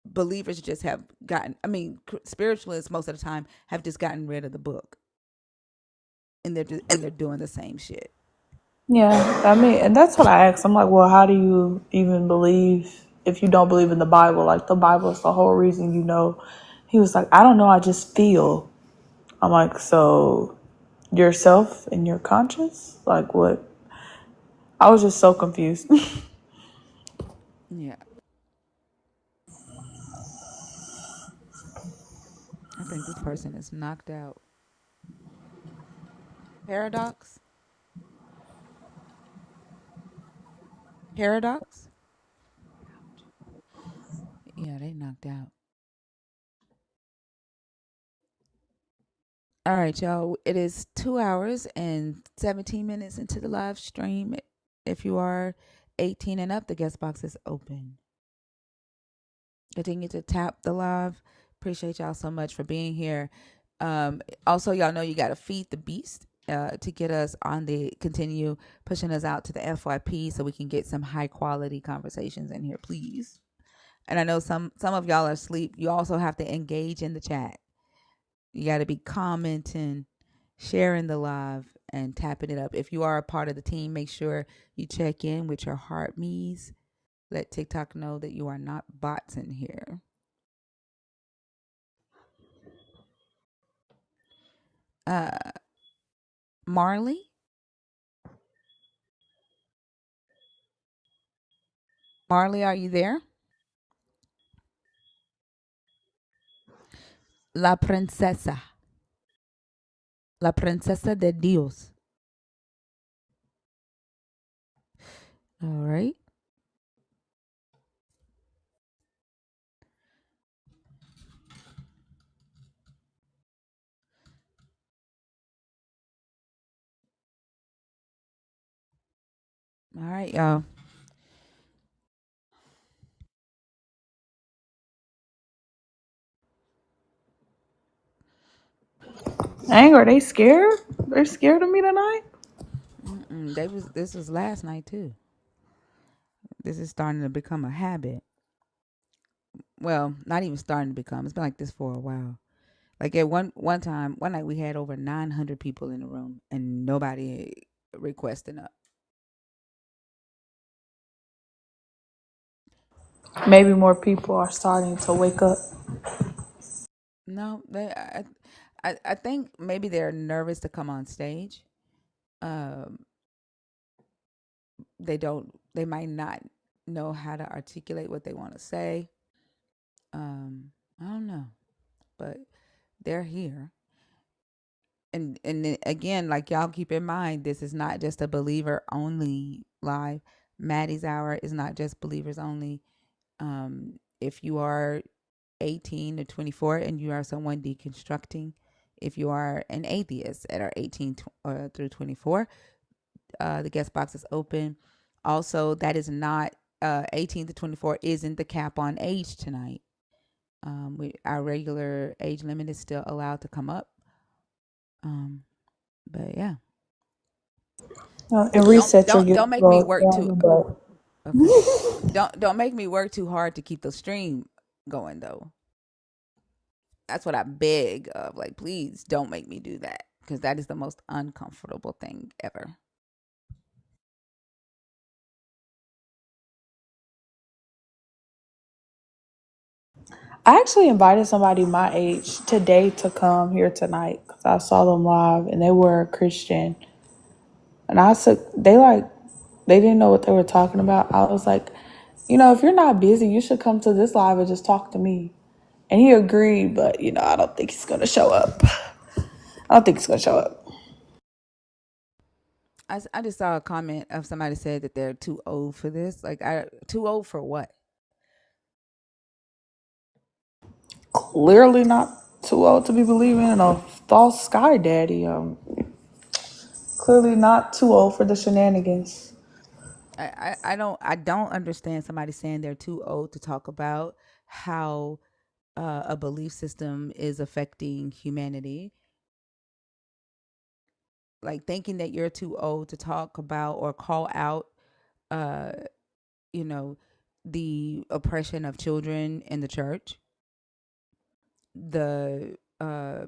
Believers just have gotten, I mean, spiritualists most of the time have just gotten rid of the book and they're doing the same shit. Yeah, I mean, and that's what I asked. I'm like, well, how do you even believe if you don't believe in the Bible? Like, the Bible is the whole reason you know. He was like, I don't know, I just feel. I'm like, so yourself and your conscience? Like, what? I was just so confused. Yeah, I think this person is knocked out. Paradox? Paradox? Yeah, they knocked out. All right, y'all. It is 2 hours and 17 minutes into the live stream. If you are 18 and up, the guest box is open. Continue to tap the live. Appreciate y'all so much for being here. Also, y'all know you got to feed the beast to get us on the continue pushing us out to the FYP so we can get some high quality conversations in here, please. And I know some of y'all are asleep. You also have to engage in the chat. You got to be commenting, sharing the live, and tapping it up. If you are a part of the team, make sure you check in with your heart me's. Let TikTok know that you are not bots in here. Uh, Marley, Marley, are you there? La princesa, la princesa de Dios. All right. All right, y'all. Dang, are they scared? They're scared of me tonight? This was last night too. This is starting to become a habit. Well, not even starting to become. It's been like this for a while. Like at one time, one night we had over 900 people in the room and nobody requesting up. Maybe more people are starting to wake up. No, I think maybe they're nervous to come on stage. Um, they might not know how to articulate what they want to say. I don't know, but they're here. And then again, like y'all keep in mind, this is not just a believer only live. Maddie's hour is not just believers only. If you are 18 to 24 and you are someone deconstructing, if you are an atheist at our 18 through 24, the guest box is open. Also, that is not 18 to 24 isn't the cap on age tonight. Our regular age limit is still allowed to come up. But yeah, And don't reset your don't gift don't make me box work down too. your butt. Okay, don't make me work too hard to keep the stream going though. That's what I beg of. Like, please don't make me do that. because that is the most uncomfortable thing ever. I actually invited somebody my age today to come here tonight because I saw them live and they were a Christian. And they didn't know what they were talking about. I was like, if you're not busy, you should come to this live and just talk to me. And he agreed, but I don't think he's gonna show up. I don't think he's gonna show up. I just saw a comment of somebody said that they're too old for this. Like, too old for what? Clearly not too old to be believing in a false sky daddy. Clearly not too old for the shenanigans. I don't understand somebody saying they're too old to talk about how a belief system is affecting humanity. Like thinking that you're too old to talk about or call out, uh, you know, the oppression of children in the church, the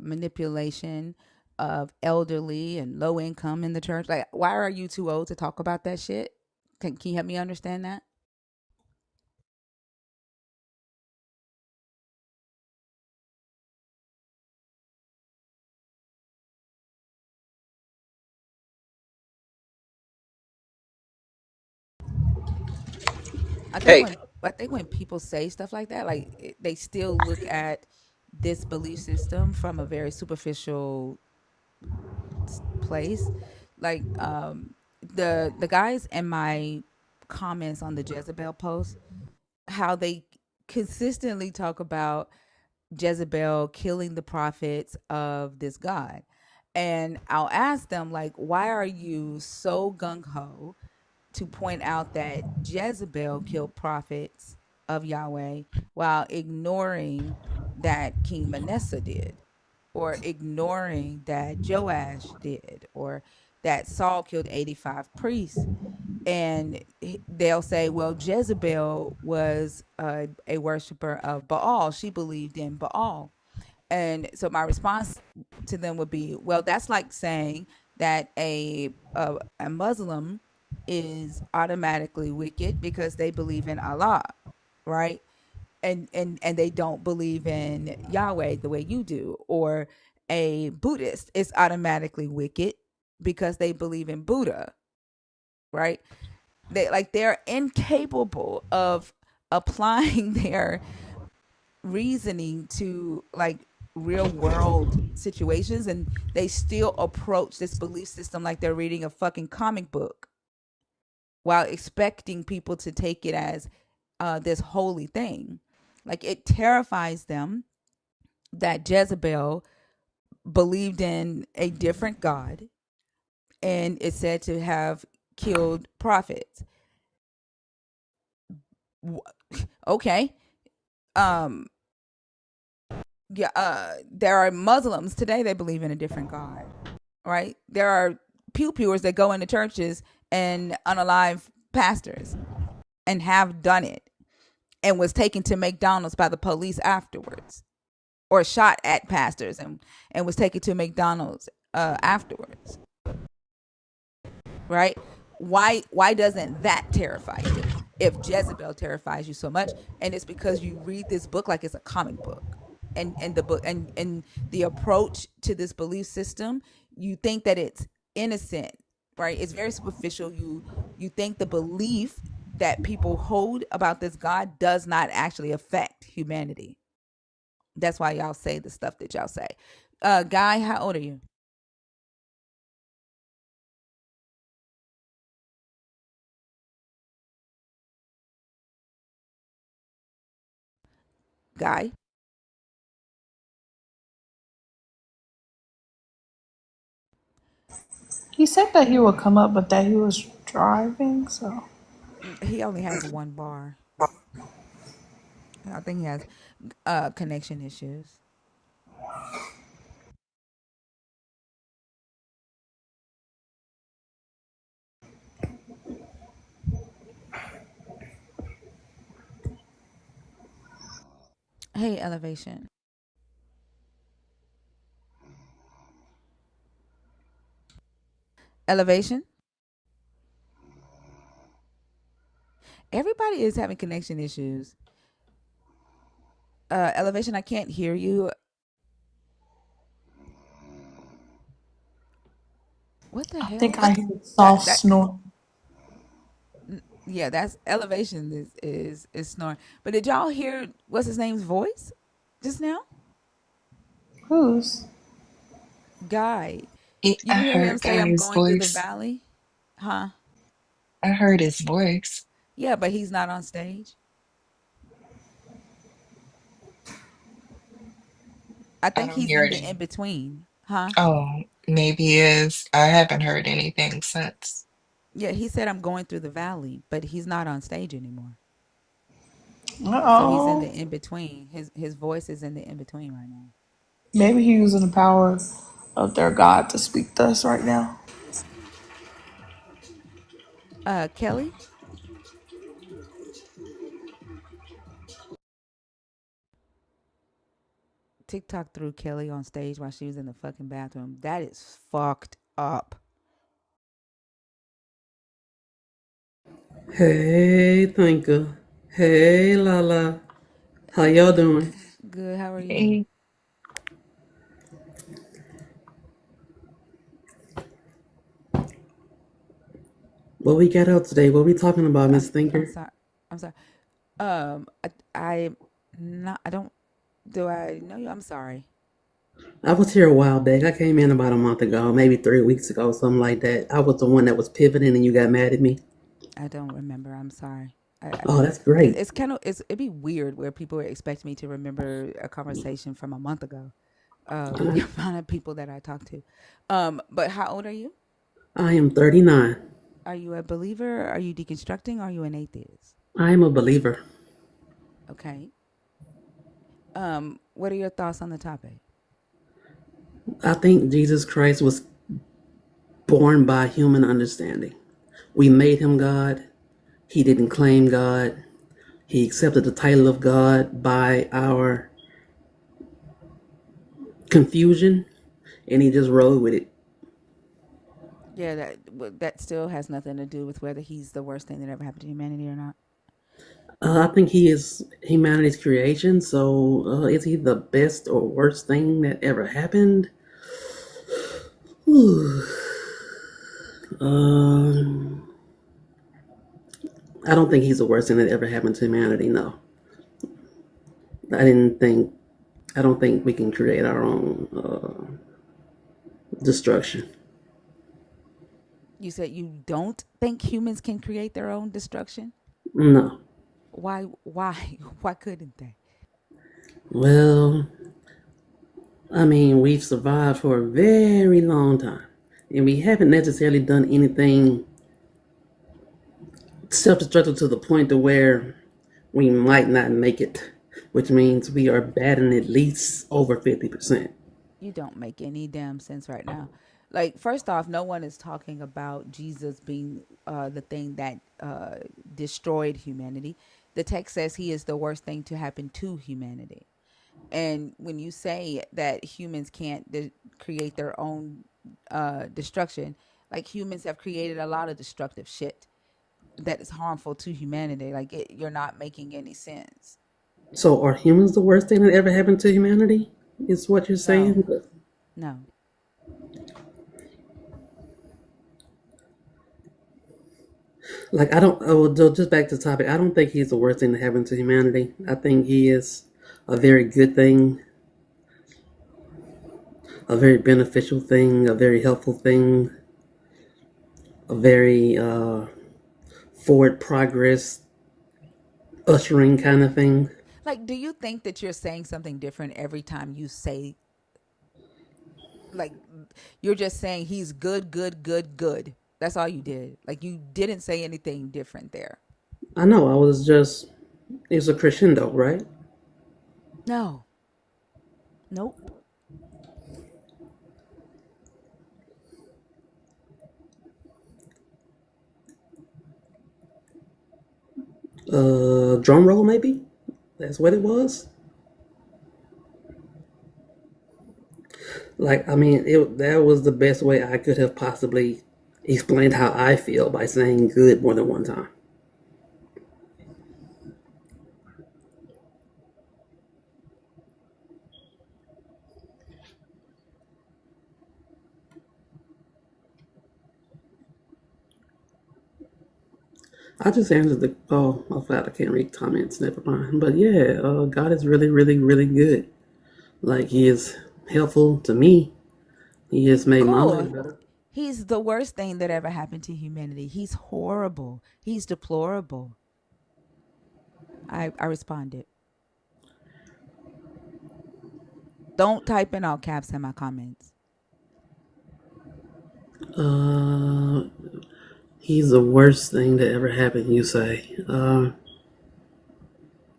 manipulation of elderly and low income in the church. Like, why are you too old to talk about that shit? Can you help me understand that? I think Hey, when I think when people say stuff like that, like they still look at this belief system from a very superficial place. Like the guys in my comments on the Jezebel post, how they consistently talk about Jezebel killing the prophets of this God. And I'll ask them, like, why are you so gung ho to point out that Jezebel killed prophets of Yahweh while ignoring that King Manasseh did, or ignoring that Joash did, or that Saul killed 85 priests? And they'll say, well, Jezebel was a worshiper of Baal. She believed in Baal. And so my response to them would be, well, that's like saying that a Muslim is automatically wicked because they believe in Allah, right? And they don't believe in Yahweh the way you do. Or a Buddhist is automatically wicked because they believe in Buddha, right? They're incapable of applying their reasoning to like real world situations, and they still approach this belief system like they're reading a fucking comic book while expecting people to take it as this holy thing. Like, it terrifies them that Jezebel believed in a different god and is said to have killed prophets. Okay. um yeah, there are Muslims today, they believe in a different God, right? There are pew pewers that go into churches and unalive pastors and have done it and was taken to McDonald's by the police afterwards, or shot at pastors and was taken to McDonald's afterwards, right? Why doesn't that terrify you? If Jezebel terrifies you so much, and it's because you read this book like it's a comic book, and the book and the approach to this belief system, you think that it's innocent, right? It's very superficial. You think the belief that people hold about this God does not actually affect humanity. That's why y'all say the stuff that y'all say. Guy, how old are you? Guy? He said that he would come up, but that he was driving, so. He only has one bar. I think he has connection issues. Hey, Elevation. Elevation. Everybody is having connection issues. Elevation, I can't hear you. What the I think hell? I hear That soft that snore. yeah, that's elevation is snoring. But did y'all hear what's his name's voice just now? Whose? Guy. You I didn't hear him heard say I'm Guy's going through the voice. valley? Huh? I heard his voice. Yeah, but he's not on stage. I I think don't he's hear in the it. in between. Huh? Oh, maybe he is. I haven't heard anything since. Yeah, he said I'm going through the valley, but he's not on stage anymore. So he's in the Uh-oh. in between. His voice is in the in between right now. Maybe he's using the power of their God to speak to us right now. Kelly, TikTok threw Kelly on stage while she was in the fucking bathroom. That is fucked up. Hey, Thinker. Hey, Lala. How y'all Hey, doing? good. How are you? Hey, What we got out today? What we talking about, Miss I'm Thinker? sorry. I'm sorry. I not. I don't. Do I know you? I'm sorry. I was here a while back. I came in about a month ago, maybe 3 weeks ago, something like that. I was the one that was pivoting and you got mad at me. I don't remember. I'm sorry. Oh, that's great. It's kind of it'd be weird where people expect me to remember a conversation from a month ago. With the I, amount of people that I talk to. But how old are you? I am 39. Are you a believer? Are you deconstructing? Are you an atheist? I am a believer. Okay. What are your thoughts on the topic? I think Jesus Christ was born by human understanding. We made him God. He didn't claim God. He accepted the title of God by our confusion and he just rode with it. Yeah, that still has nothing to do with whether he's the worst thing that ever happened to humanity or not. I think he is humanity's creation. So, is he the best or worst thing that ever happened? um, I don't think he's the worst thing that ever happened to humanity. No, I didn't think. I don't think we can create our own destruction. You said you don't think humans can create their own destruction? No. Why? Why? Why couldn't they? Well, I mean, we've survived for a very long time, and we haven't necessarily done anything self-destructive to the point to where we might not make it, which means we are batting at least over 50%. You don't make any damn sense right now. Like, first off, no one is talking about Jesus being the thing that destroyed humanity. The text says he is the worst thing to happen to humanity. And when you say that humans can't create their own destruction, like humans have created a lot of destructive shit that is harmful to humanity. Like, you're not making any sense. So are humans the worst thing that ever happened to humanity? Is what you're No, saying? no. Like I don't. Oh, well, just back to the topic. I don't think he's the worst thing that happened to humanity. I think he is a very good thing, a very beneficial thing, a very helpful thing, a very forward progress ushering kind of thing. Like, do you think that you're saying something different every time you say, like, you're just saying he's good, good, good, good? That's all you did. Like, you didn't say anything different there. I know. I was just. It's a crescendo, right? No. Nope. Drum roll, maybe. That's what it was. Like, I mean, that was the best way I could have possibly explained how I feel by saying good more than one time. I just answered the. Oh, I'm glad I can't read comments. Never mind. But yeah, God is really, really, really good. Like He is helpful to me. He has made my life Cool. better. He's the worst thing that ever happened to humanity. He's horrible. He's deplorable. I responded. Don't type in all caps in my comments. Uh, He's the worst thing that ever happened. You say.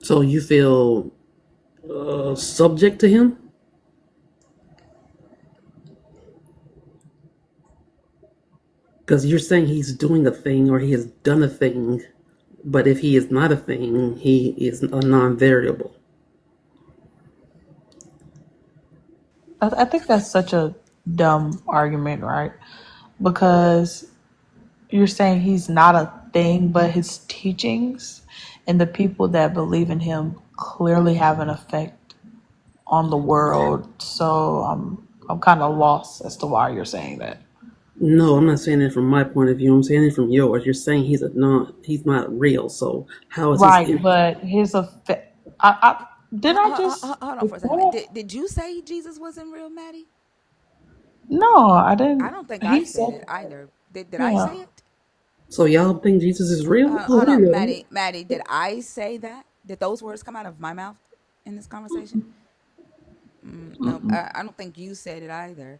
So you feel subject to Him? Because you're saying He's doing a thing or He has done a thing, but if He is not a thing, He is a non-variable. I think that's such a dumb argument, right? Because you're saying he's not a thing, but his teachings and the people that believe in him clearly have an effect on the world. So I'm kind of lost as to why you're saying that. No, I'm not saying it from my point of view. I'm saying it from yours. You're saying he's not real. So how is his? Right, but his effect. I did I just Hold on for a second. before? Did you say Jesus wasn't real, Maddie? No, I I didn't. don't think I He said said, it either. Did I yeah. say it? So y'all think Jesus is real? Oh, Hold I on, know. Maddie. Did I say that? Did those words come out of my mouth in this conversation? No, I don't think you said it either.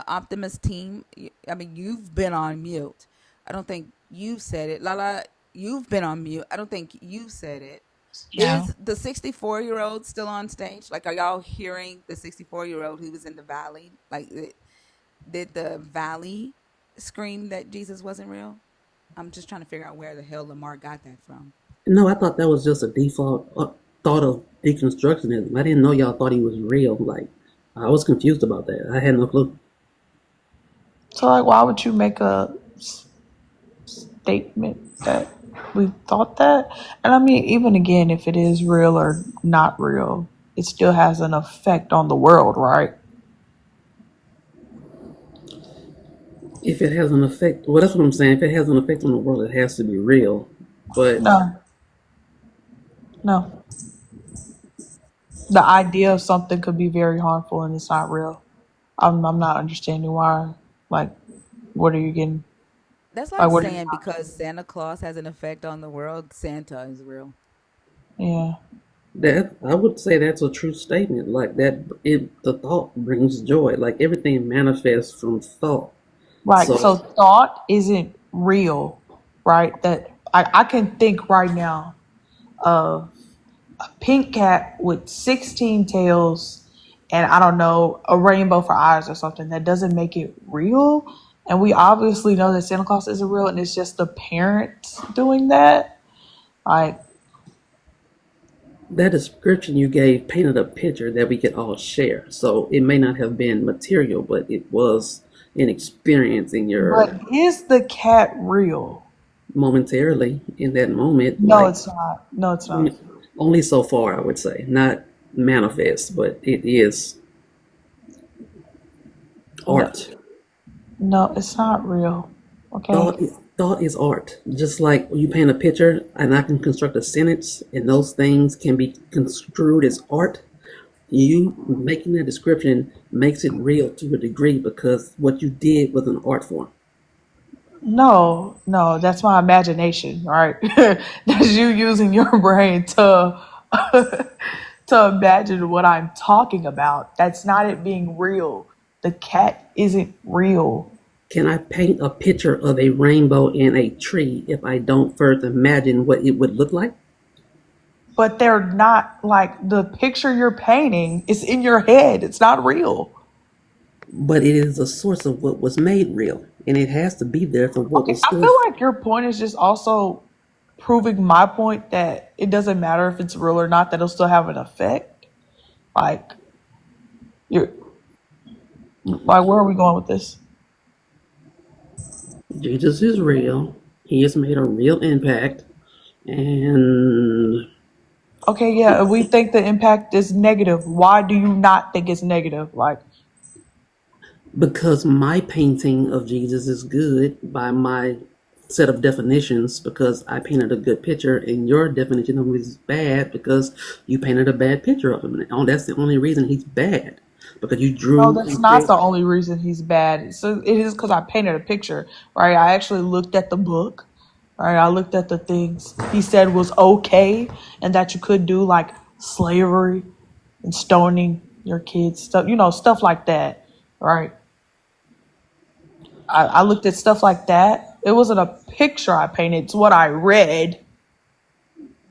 Optimus team. I mean, you've been on mute. I don't think you said it. Lala, you've been on mute. I don't think you said it. Yeah. Is the 64-year-old still on stage? Like, are y'all hearing the 64-year-old who was in the valley? Like, did the valley scream that Jesus wasn't real? I'm just trying to figure out where the hell Lamar got that from. No, I thought that was just a default thought of deconstructionism. I didn't know y'all thought he was real. Like I was confused about that. I had no clue. So like, why would you make a statement that we thought that? And I mean, even again, if it is real or not real, it still has an effect on the world, right? If it has an effect, well, that's what I'm saying. If it has an effect on the world, it has to be real. But No, no. The idea of something could be very harmful and it's not real. I'm not understanding why. Like, what are you getting? That's Like, like what are you? saying because Santa Claus has an effect on the world, Santa is real. Yeah. that I would say that's a true statement. Like that, the thought brings joy. Like everything manifests from thought. Right. So So thought isn't real, right? That I can think right now of a pink cat with 16 tails and I don't know, a rainbow for eyes or something. That doesn't make it real. And we obviously know that Santa Claus isn't real and it's just the parents doing that. Like, that description you gave painted a picture that we could all share. So it may not have been material, but it was an experience in but your is the cat real? momentarily in that moment. No, Like it's not. No, it's not. only so far, I would say, not manifest, but it is No, art. no, it's not real. Okay. Thought is, thought is art. Just like you paint a picture, and I can construct a sentence, and those things can be construed as art. You making that description makes it real to a degree because what you did was an art form. No, no, that's my imagination, right? That's you using your brain to to imagine what I'm talking about. That's not it being real. The cat isn't real. Can I paint a picture of a rainbow in a tree if I don't first imagine what it would look like? But they're not like the picture you're painting is in your head. It's not real. But it is a source of what was made real, and it has to be there for what Okay, was I feel sourced. like your point is just also proving my point that it doesn't matter if it's real or not, that it'll still have an effect. Like you're like, where are we going with this? Jesus is real. He has made a real impact, and Okay, yeah, we think the impact is negative. Why do you not think it's negative? Like, because my painting of Jesus is good by my set of definitions, because I painted a good picture, and your definition of him is bad because you painted a bad picture of him. And that's the only reason he's bad, because you no, drew that's and not created. the only reason he's bad. So it is because I painted a picture, right? I actually looked at the book, right? I looked at the things he said was okay and that you could do, like slavery and stoning your kids, stuff, stuff like that, right? I looked at stuff like that. It wasn't a picture I painted, it's what I read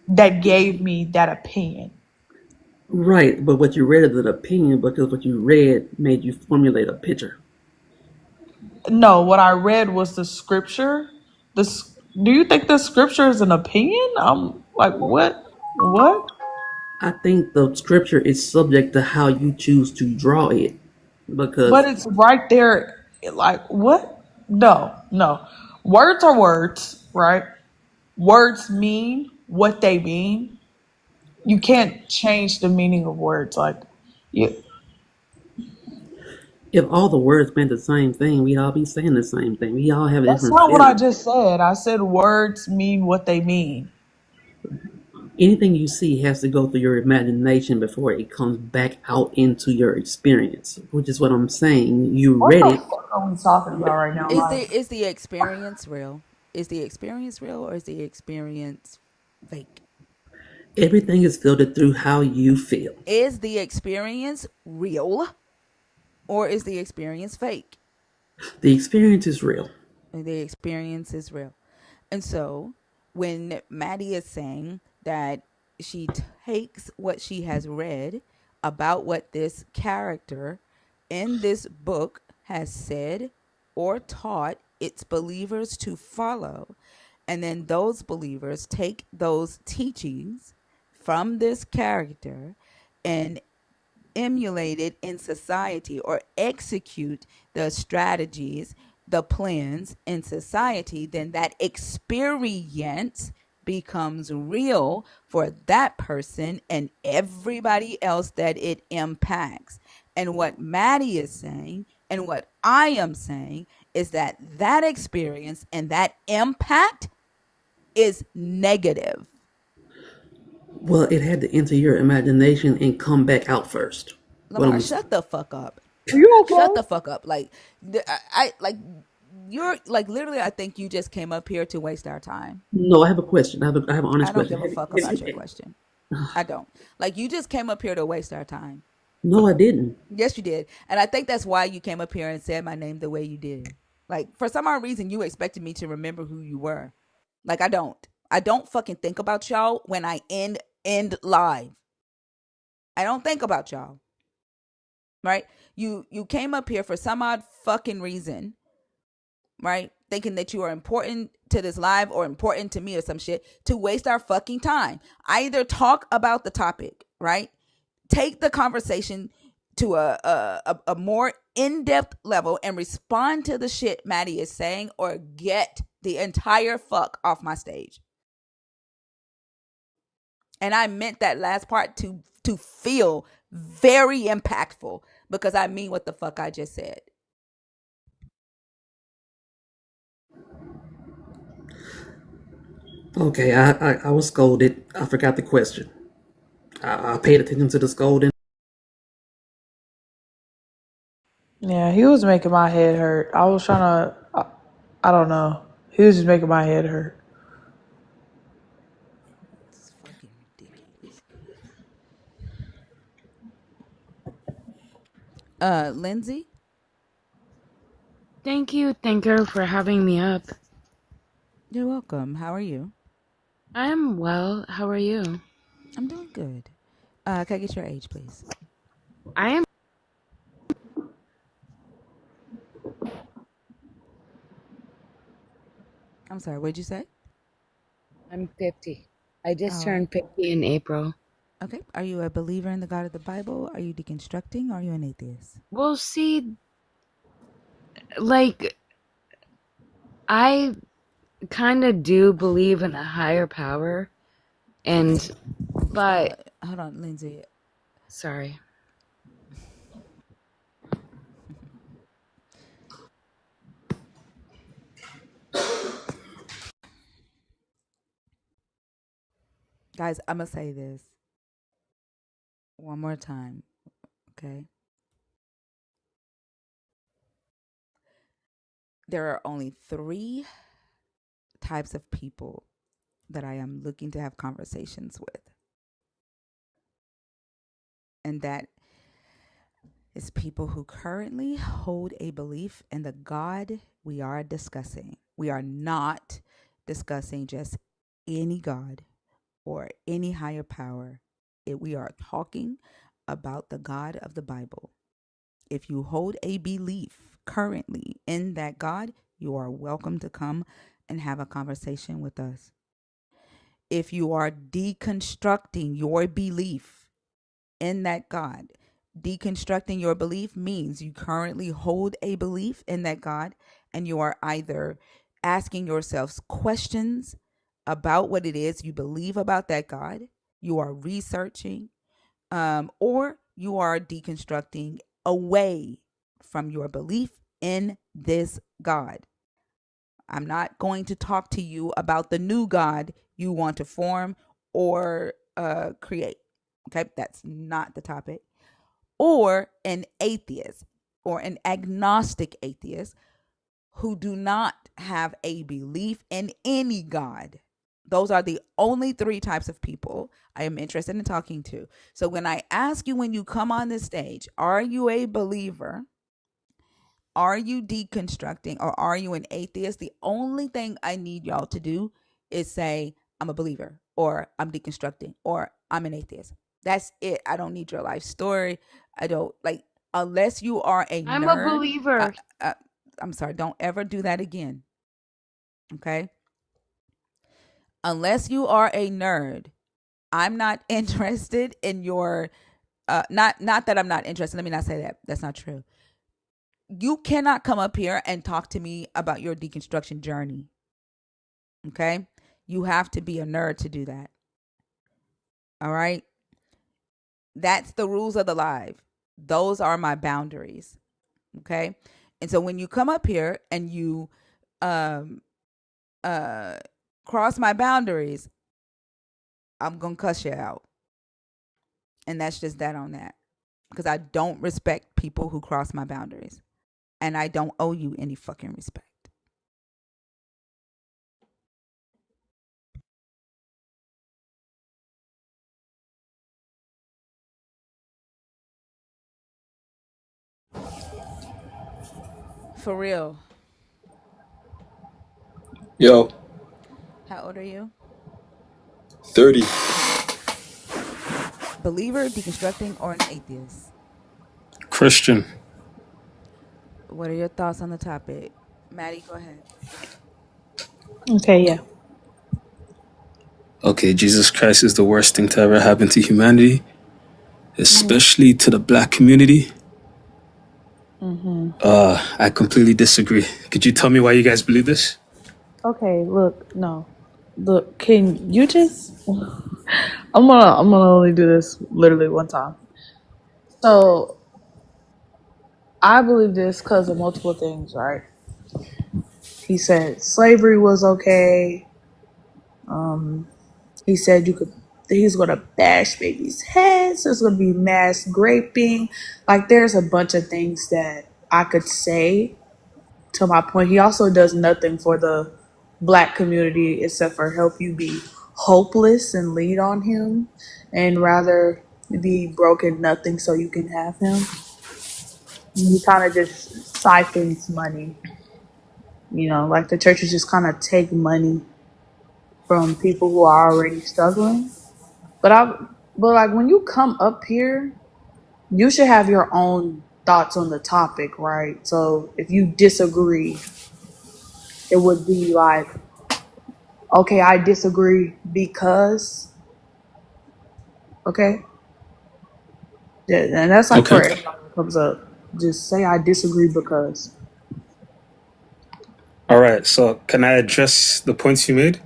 that gave me that opinion. Right, but what you read is an opinion because what you read made you formulate a picture. No, what I read was the scripture. Do you think the scripture is an opinion? I'm like, what? What? I think the scripture is subject to how you choose to draw it, But because it's right there. Like, what? No, no. Words are words, right? Words mean what they mean. You can't change the meaning of words. Like, you, if all the words meant the same thing, we'd all be saying the same thing. We all have that's different not what I feelings. just said. I said words mean what they mean. Anything you see has to go through your imagination before it comes back out into your experience, which is what I'm saying. You What read the it. fuck are we talking about right now? Is Like, the experience real? Is the experience real or is the experience fake? Everything is filtered through how you feel. Is the experience real or is the experience fake? The experience is real. The experience is real. And so when Maddie is saying that she takes what she has read about what this character in this book has said or taught its believers to follow, and then those believers take those teachings from this character and emulate it in society or execute the strategies, the plans in society, then that experience becomes real for that person and everybody else that it impacts. And what Maddie is saying and what I am saying is that that experience and that impact is negative. Well, it had to enter your imagination and come back out first. What Lamar, I'm shut the fuck up. are you Shut the okay? fuck up. Like, I like you're like literally. I think you just came up here to waste our time. No, I have a question. I have an I honest don't question. give a fuck about your question. I don't. Like, you just came up here to waste our time. No, I didn't. Yes, you did, and I think that's why you came up here and said my name the way you did. Like, for some odd reason, you expected me to remember who you were. Like, I don't. I don't fucking think about y'all when I end live. I don't think about y'all. Right? You came up here for some odd fucking reason, right? Thinking that you are important to this live or important to me or some shit to waste our fucking time. Either talk about the topic, right? Take the conversation to a more in-depth level and respond to the shit Maddie is saying, or get the entire fuck off my stage. And I meant that last part to feel very impactful because I mean what the fuck I just said. Okay, I was scolded. I forgot the question. I paid attention to the scolding. Yeah, he was making my head hurt. I was trying to. I don't know. He was just making my head hurt. It's fucking ridiculous. Lindsay, Thank you, thinker, for having me up. you're welcome. How are you? I am well. How are you? I'm doing good. Can I get your age, please? I am. I'm sorry, what'd you say? I'm 50. I just All right. turned 50 in April. Okay. Are you a believer in the God of the Bible? Are you deconstructing? Or are you an atheist? We'll see. Like, I kind of do believe in a higher power, and but Hold on, Lindsay. sorry. Guys, I'm going to say this one more time, okay? There are only three types of people that I am looking to have conversations with. And that is people who currently hold a belief in the God we are discussing. We are not discussing just any God or any higher power. We are talking about the God of the Bible. If you hold a belief currently in that God, you are welcome to come and have a conversation with us. If you are deconstructing your belief in that God, deconstructing your belief means you currently hold a belief in that God and you are either asking yourselves questions about what it is you believe about that God, you are researching, or you are deconstructing away from your belief in this God. I'm not going to talk to you about the new God you want to form or create. Okay, that's not the topic. Or an atheist or an agnostic atheist who do not have a belief in any God. Those are the only three types of people I am interested in talking to. So when I ask you when you come on this stage, are you a believer? Are you deconstructing or are you an atheist? The only thing I need y'all to do is say, I'm a believer or I'm deconstructing or I'm an atheist. That's it. I don't need your life story. I don't like, unless you are a I'm a nerd. Uh, believer. uh, I'm sorry. Don't ever do that again. Okay. Unless you are a nerd, I'm not interested in your, not that I'm not interested. Let me not say that. That's not true. You cannot come up here and talk to me about your deconstruction journey. Okay? You have to be a nerd to do that. All right? That's the rules of the live. Those are my boundaries. Okay? And so when you come up here and you um uh cross my boundaries, I'm going to cuss you out. And that's just that on that. Because I don't respect people who cross my boundaries. And I don't owe you any fucking respect. For real. Yo, How old are you? 30. Believer, deconstructing, or an atheist? Christian. What are your thoughts on the topic? Maddie, go ahead. Okay, yeah. Okay, Jesus Christ is the worst thing to ever happen to humanity, Mm-hmm. especially to the black community. Mm-hmm. I completely disagree. Could you tell me why you guys believe this? Okay, look, no. Look, can you just I'm gonna only do this literally one time. So I believe this because of multiple things, right? He said slavery was okay. Um, he said you could. He's gonna bash babies' heads. There's gonna be mass raping. Like there's a bunch of things that I could say to my point. He also does nothing for the black community except for help you be hopeless and lead on him, and rather be broken nothing so you can have him. He kind of just siphons money. Like the churches just kind of take money from people who are already struggling. But like when you come up here, you should have your own thoughts on the topic, right? So if you disagree, it would be like, okay, I disagree because, okay, yeah, and that's like Okay. for everybody that comes up. Just say I disagree because. All right, so can I address the points you made?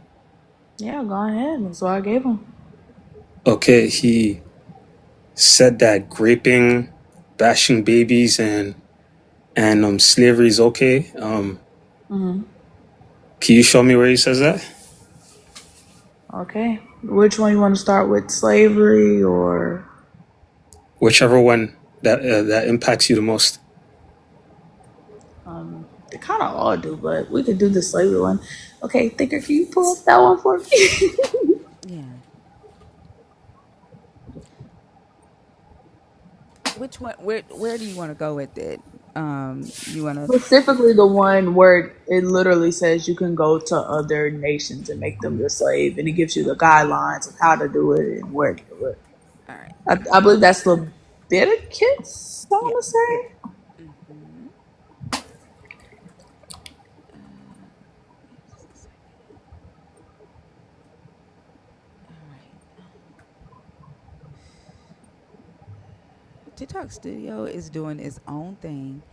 Yeah, go ahead. That's what I gave him. Okay, he said that raping, bashing babies, and slavery is okay. Hmm. Can you show me where he says that? Okay. Which one you want to start with? Slavery or Whichever one that impacts you the most. they kind of all do, but we could do the slavery one. Okay, Thinker, can you pull up that one for me? Yeah. Which one? Where do you want to go with it? You want to? Specifically, the one where it literally says you can go to other nations and make them your slave, and it gives you the guidelines of how to do it and where to do it. All right. I believe that's Leviticus, I Yeah. want to say. Mm-hmm. Give me just a second. All right. TikTok Studio is doing its own thing,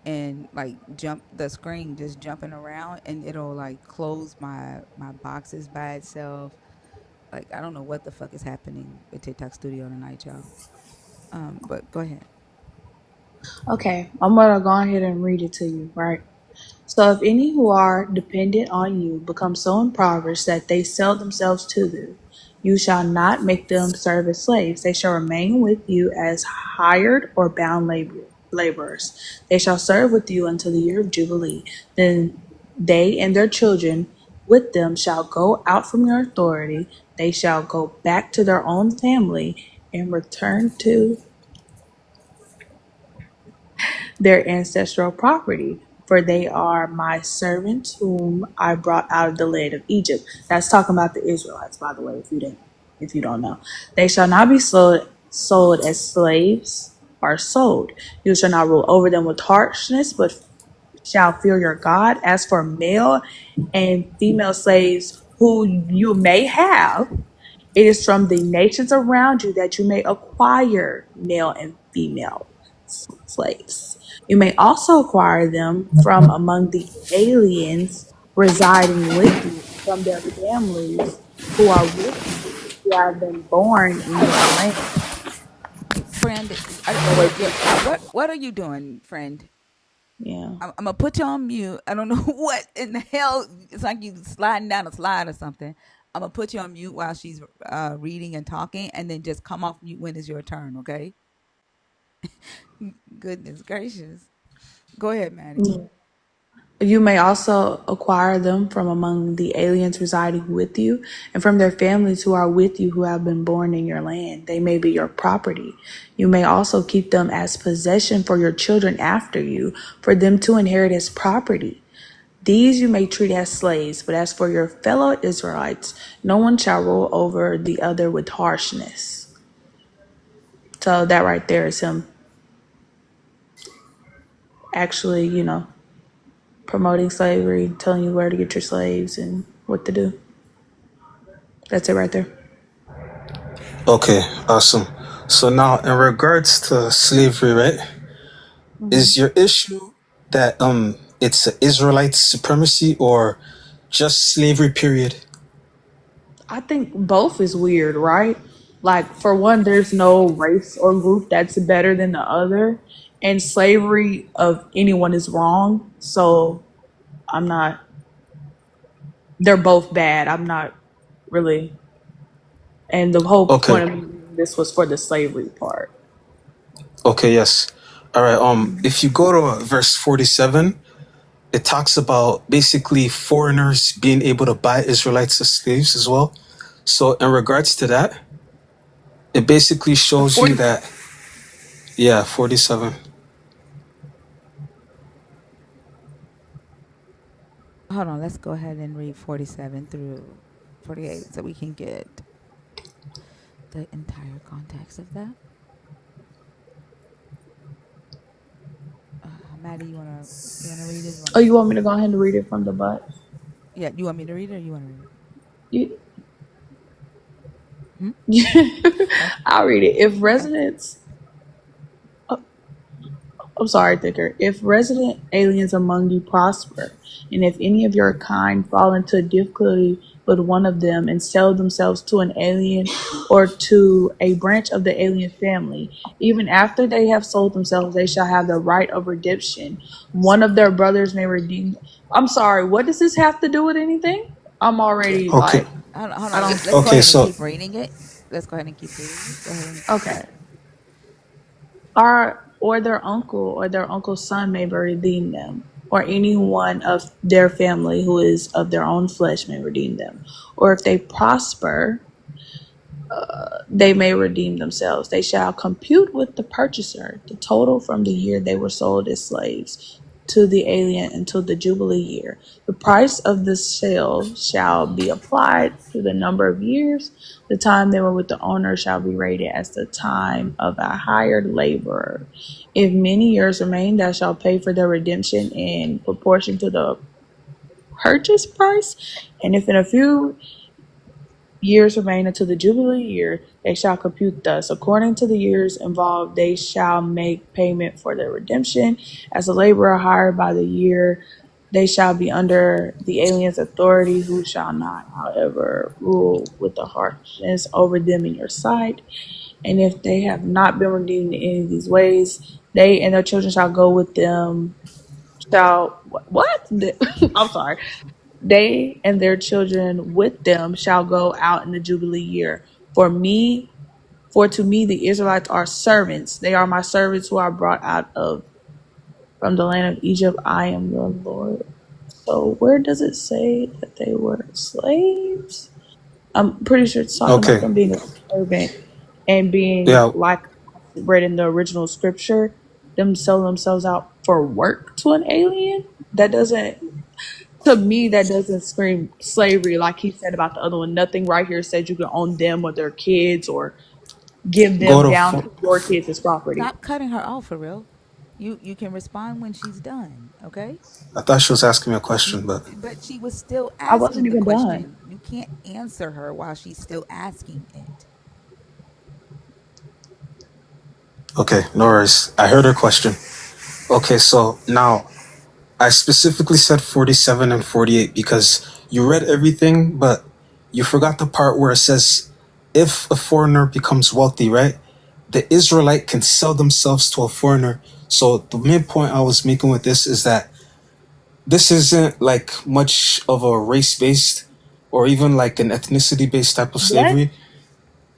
and like jump the screen just jumping around, and it'll like close my boxes by itself. Like I don't know what the fuck is happening with TikTok Studio tonight, y'all. But go ahead. Okay, I'm gonna go ahead and read it to you, right? So if any who are dependent on you become so impoverished that they sell themselves to you, you shall not make them serve as slaves. They shall remain with you as hired or bound laborers. They shall serve with you until the year of Jubilee. Then they and their children with them shall go out from your authority. They shall go back to their own family and return to their ancestral property, for they are my servants whom I brought out of the land of Egypt. That's talking about the Israelites, by the way, if you don't know. They shall not be sold as slaves or sold. You shall not rule over them with harshness, but shall fear your God. As for male and female slaves who you may have, it is from the nations around you that you may acquire male and female slaves. You may also acquire them from among the aliens residing with you, from their families who are with you, who have been born in your land. Hey, friend, Oh, wait, what are you doing, friend? yeah. I'm gonna put you on mute. I don't know what in the hell. It's like you sliding down a slide or something. I'm gonna put you on mute while she's reading and talking, and then just come off mute when it's your turn. Okay? Goodness gracious. Go ahead, Maddie. You may also acquire them from among the aliens residing with you and from their families who are with you who have been born in your land. They may be your property. You may also keep them as possession for your children after you, for them to inherit as property. These you may treat as slaves, but as for your fellow Israelites, no one shall rule over the other with harshness. So that right there is him actually, promoting slavery, telling you where to get your slaves and what to do. That's it right there. Okay, awesome. So now, in regards to slavery, right? Mhm. Is your issue that it's a Israelite supremacy or just slavery period? I think both is weird, right? Like, for one, there's no race or group that's better than the other, and slavery of anyone is wrong. So I'm not, they're both bad. I'm not really, and the whole Okay, point of me reading this was for the slavery part. okay, yes. All right. If you go to verse 47, it talks about basically foreigners being able to buy Israelites as slaves as well. So in regards to that, it basically shows you 40, that, yeah, 47. Hold on. Let's go ahead and read 47 through 48 so we can get the entire context of that. Maddie, you wanna read it? You want oh, me to you read want it? me to go ahead and read it from the butt? Yeah, you want me to read it or you want to read it? You, Hmm? Okay. I'll read it. If Okay. residents I'm sorry, Thicker. If resident aliens among you prosper, and if any of your kind fall into difficulty with one of them and sell themselves to an alien or to a branch of the alien family, even after they have sold themselves, they shall have the right of redemption. One of their brothers may redeem. I'm sorry, what does this have to do with anything? I'm already Okay. like, Hold I on. don't. Let's go Okay. ahead and So keep reading it. Let's go ahead and keep reading it. Go ahead and keep Okay. reading. Or their uncle or their uncle's son may redeem them, or anyone of their family who is of their own flesh may redeem them. Or if they prosper, they may redeem themselves. They shall compute with the purchaser the total from the year they were sold as slaves to the alien until the Jubilee year. The price of the sale shall be applied to the number of years. The time they were with the owner shall be rated as the time of a hired laborer. If many years remain, thou shalt pay for their redemption in proportion to the purchase price. And if in a few years remain until the Jubilee year, they shall compute thus. According to the years involved, they shall make payment for their redemption. As a laborer hired by the year, they shall be under the alien's authority, who shall not, however, rule with the harshness over them in your sight. And if they have not been redeemed in any of these ways, they and their children shall go with them. Shall what? I'm sorry. They and their children with them shall go out in the Jubilee year. For me, for to me the Israelites are servants. They are my servants who are brought out of from the land of Egypt. I am your Lord. So where does it say that they were slaves? I'm pretty sure it's talking about okay. them being a servant and being Yeah. like read in the original scripture, them selling themselves out for work to an alien. That doesn't to me that doesn't scream slavery like he said about the other one. Nothing right here says you can own them or their kids or give Go them to. down to your kids as property. Stop cutting her off for real. You can respond when she's done, okay? I thought she was asking me a question, but But she was still I wasn't asking the even done. question. You can't answer her while she's still asking it. okay, no worries. I heard her question. Okay, so now I specifically said 47 and 48 because you read everything, but you forgot the part where it says if a foreigner becomes wealthy, right? The Israelite can sell themselves to a foreigner. So the main point I was making with this is that this isn't like much of a race based or even like an ethnicity based type of What? slavery.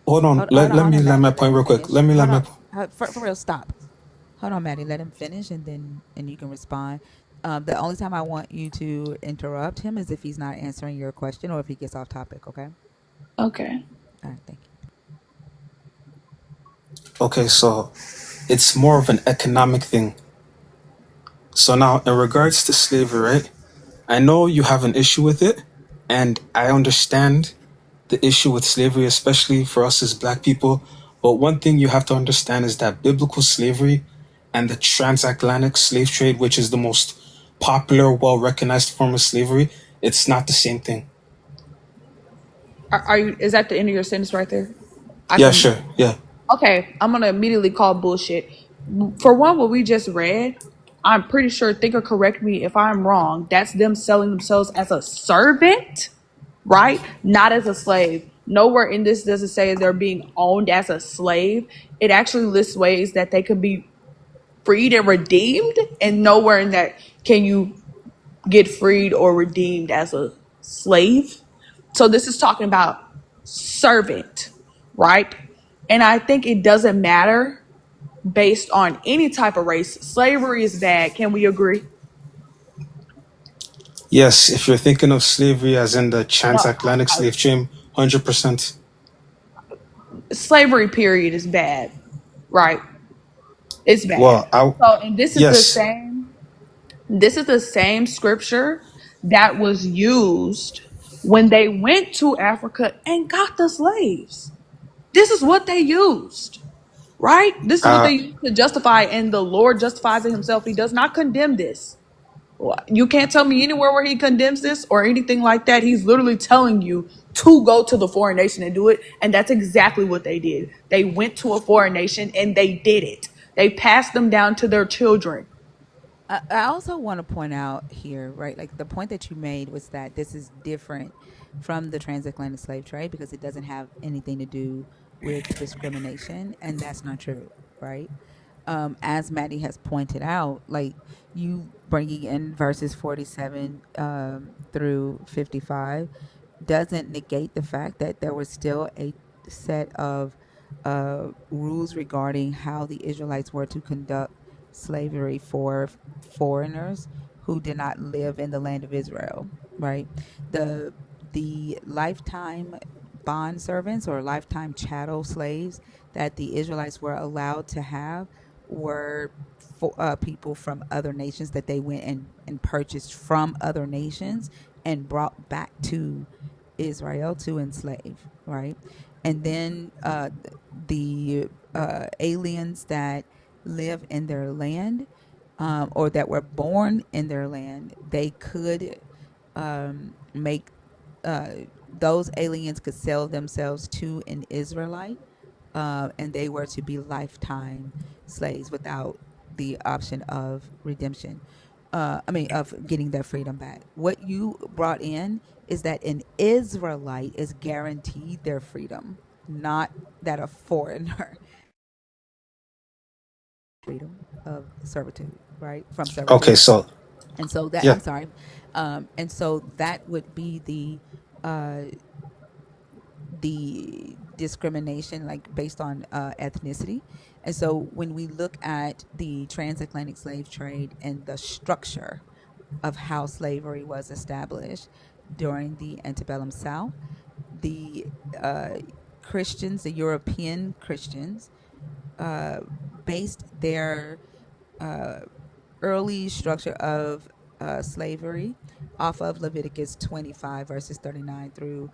Hold on, let Hold me on, land my Maddie. Let point him real quick. finish. Let me Hold land my on. point. For real, stop. Hold on, Maddie. Let him finish, and then and you can respond. The only time I want you to interrupt him is if he's not answering your question or if he gets off topic. Okay. Okay. All right. Thank you. Okay, so it's more of an economic thing. So now, in regards to slavery, right? I know you have an issue with it, and I understand the issue with slavery, especially for us as black people. But one thing you have to understand is that biblical slavery and the transatlantic slave trade, which is the most popular, well recognized form of slavery, it's not the same thing. Are you? Is that the end of your sentence right there? I Yeah, can. sure. Yeah. Okay, I'm gonna immediately call bullshit. For one, what we just read, I'm pretty sure. Think or correct me if I'm wrong. That's them selling themselves as a servant, right? Not as a slave. Nowhere in this does it say they're being owned as a slave. It actually lists ways that they could be freed and redeemed, and nowhere in that can you get freed or redeemed as a slave. So this is talking about servant, right? And I think it doesn't matter based on any type of race. Slavery is bad. Can we agree? Yes, if you're thinking of slavery as in the No, transatlantic slave trade, 100%. slavery period is bad, right? It's bad. Well, I, So, and this is the yes, same. This is the same scripture that was used when they went to Africa and got the slaves. This is what they used, right? This is what they uh, used to justify, and the Lord justifies it himself. He does not condemn this. You can't tell me anywhere where he condemns this or anything like that. He's literally telling you to go to the foreign nation and do it. And that's exactly what they did. They went to a foreign nation and they did it. They passed them down to their children. I also want to point out here, right? Like the point that you made was that this is different from the transatlantic slave trade because it doesn't have anything to do with discrimination, and that's not true, right? As Maddie has pointed out, like you bringing in verses 47 through 55 doesn't negate the fact that there was still a set of rules regarding how the Israelites were to conduct slavery for foreigners who did not live in the land of Israel, right? The the lifetime bond servants or lifetime chattel slaves that the Israelites were allowed to have were for, people from other nations that they went and purchased from other nations and brought back to Israel to enslave, right? And then the aliens that live in their land or that were born in their land, they could make those aliens could sell themselves to an Israelite, and they were to be lifetime slaves without the option of redemption. Of getting their freedom back. What you brought in is that an Israelite is guaranteed their freedom, not that a foreigner freedom of servitude, right? From Okay, servitude. so And so that, yeah. I'm sorry. And so that would be uh, the discrimination like based on ethnicity. And so when we look at the transatlantic slave trade and the structure of how slavery was established during the antebellum South, the Christians, the European Christians, uh, based their uh, early structure of slavery off of Leviticus 25, verses 39 through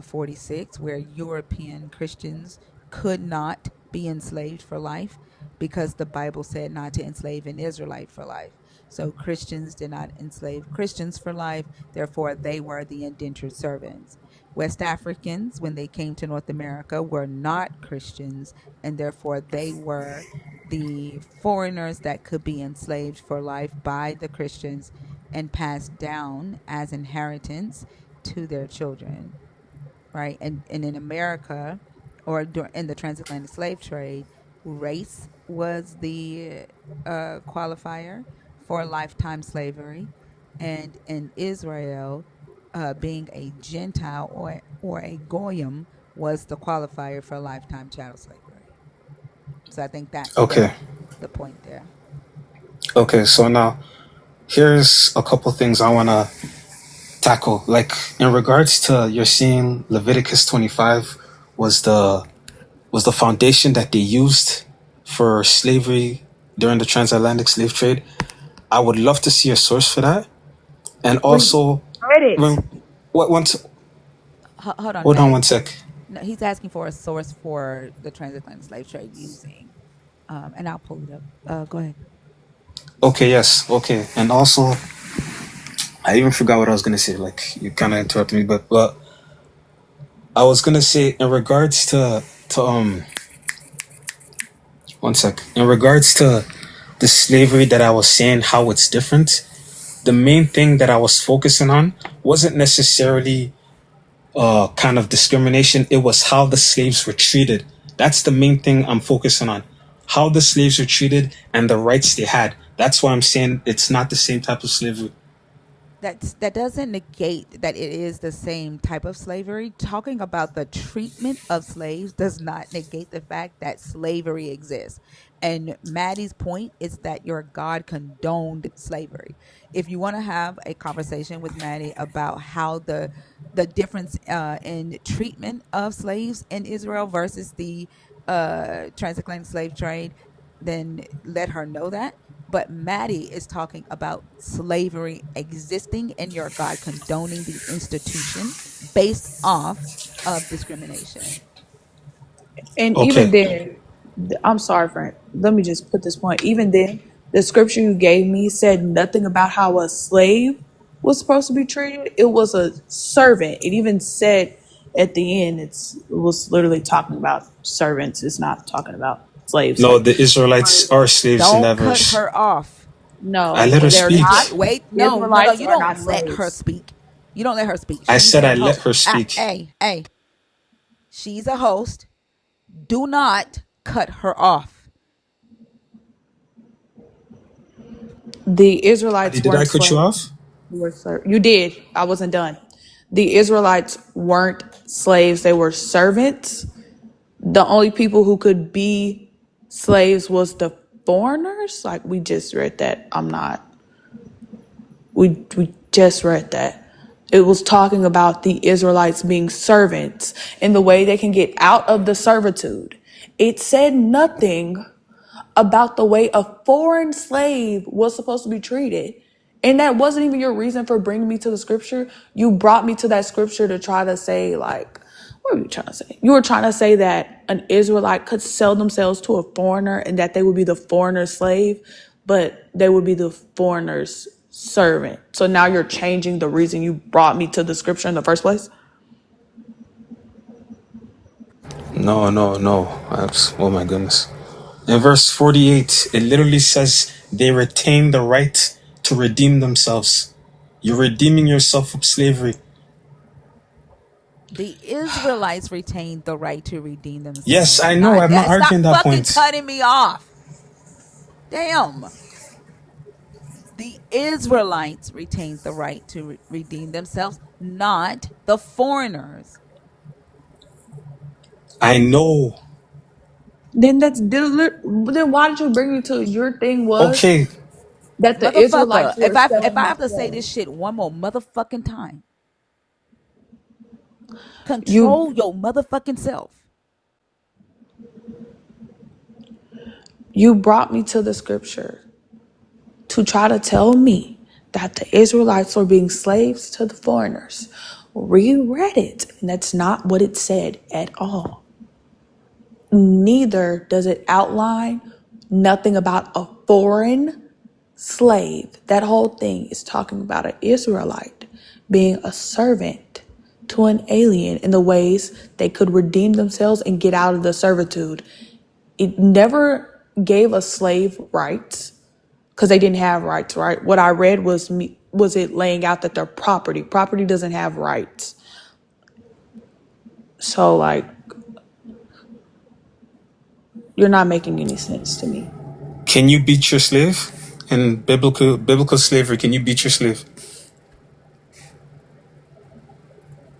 46, where European Christians could not be enslaved for life because the Bible said not to enslave an Israelite for life. So Christians did not enslave Christians for life, therefore, they were the indentured servants. West Africans, when they came to North America, were not Christians, and therefore they were the foreigners that could be enslaved for life by the Christians and passed down as inheritance to their children, right? And in America, or in the transatlantic slave trade, race was the qualifier for lifetime slavery, and in Israel, being a Gentile or a goyim was the qualifier for lifetime chattel slavery. So I think that's Okay. the point there. Okay, so now here's a couple things I want to tackle. Like in regards to you're saying Leviticus 25 was the foundation that they used for slavery during the transatlantic slave trade. I would love to see a source for that. And We also, read it. when what one Hold on, hold on Maddie. one sec. No, he's asking for a source for the transatlantic slave trade using, and I'll pull it up. Go ahead. Okay, yes, okay. And also, I even forgot what I was gonna say. Like you kind of interrupted me, but I was gonna say in regards to one sec. In regards to the slavery that I was saying, how it's different. The main thing that I was focusing on wasn't necessarily kind of discrimination. It was how the slaves were treated. That's the main thing I'm focusing on. How the slaves were treated and the rights they had. That's why I'm saying it's not the same type of slavery. That doesn't negate that it is the same type of slavery. Talking about the treatment of slaves does not negate the fact that slavery exists. And Maddie's point is that your God condoned slavery. If you want to have a conversation with Maddie about how the difference in treatment of slaves in Israel versus the transatlantic slave trade, then let her know that. But Maddie is talking about slavery existing and your God condoning the institution based off of discrimination. And even Okay, then, I'm sorry, Frank. Let me just put this point. Even then, the scripture you gave me said nothing about how a slave was supposed to be treated. It was a servant. It even said at the end, it was literally talking about servants. It's not talking about slaves. No, Like, the Israelites are slaves in Don't that cut verse. her off. I no, let her Wait, they're speak. not. wait, no, Israelites you are don't not let her slaves. speak. You don't let her speak. I She's said a I let host. her speak. Hey, she's a host. Do not cut her off. The Adi, Israelites did I weren't cut you slaves. off? You did. I wasn't done. The Israelites weren't slaves. They were servants. The only people who could be slaves was the foreigners. Like, we just read that. I'm not. We just read that. It was talking about the Israelites being servants and the way they can get out of the servitude. It said nothing about the way a foreign slave was supposed to be treated. And that wasn't even your reason for bringing me to the scripture. You brought me to that scripture to try to say, like, what were you trying to say? You were trying to say that an Israelite could sell themselves to a foreigner and that they would be the foreigner's slave, but they would be the foreigner's servant. So now you're changing the reason you brought me to the scripture in the first place? No, no, no. Oh my goodness. In verse 48, it literally says they retain the right to redeem themselves. You're redeeming yourself from slavery. The Israelites retained the right to redeem Yes, themselves. I know. Not I'm not that. Stop arguing that fucking point. cutting me off. Damn. The Israelites retained the right to redeem themselves, not the foreigners. I know. Then why did you bring me to your thing was Okay, that the Motherfucker, Israelites were if selling I have to say themselves. this shit one more motherfucking time, You control your motherfucking self. you brought me to the scripture to try to tell me that the Israelites were being slaves to the foreigners. Reread it, and that's not what it said at all. Neither does it outline nothing about a foreign slave. That whole thing is talking about an Israelite being a servant to an alien in the ways they could redeem themselves and get out of the servitude. It never gave a slave rights because they didn't have rights, right? What I read was it laying out that their property doesn't have rights. So, like, you're not making any sense to me. can you beat your slave? In biblical slavery, can you beat your slave?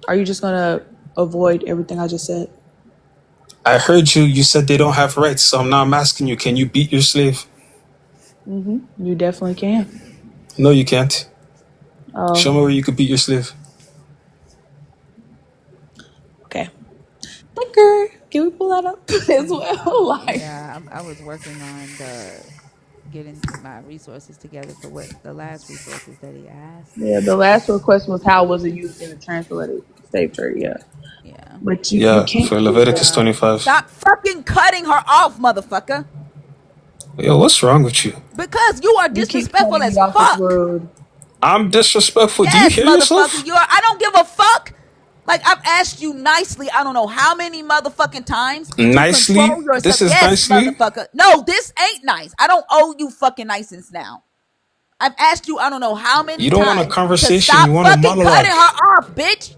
Are you just gonna avoid everything I just said? I heard you. You said they don't have rights, so now I'm asking you, can you beat your slave? You definitely can. No, you can't. Show me Oh, where you could beat your slave. okay. Thinker, can we pull that up as well? Like, Yeah, I was working on the getting my resources together for what the last resources that he asked. yeah, the last request was how was it used in the translated slave trade? Yeah, Yeah. but you Yeah, can't for do Leviticus that. 25. Stop fucking cutting her off, motherfucker. Yo, what's wrong with you? Because you are You keep disrespectful cutting me as off as fuck. rude. I'm disrespectful. Do you Yes, hear motherfucker, yourself? you are. I don't give a fuck. Like, I've asked you nicely, I don't know how many motherfucking times to Nicely? control yourself. This is Yes, nicely? motherfucker. No, this ain't nice. I don't owe you fucking niceness now. I've asked you, I don't know how You many don't want a times to conversation, you stop want a fucking cutting monologue. her off, bitch.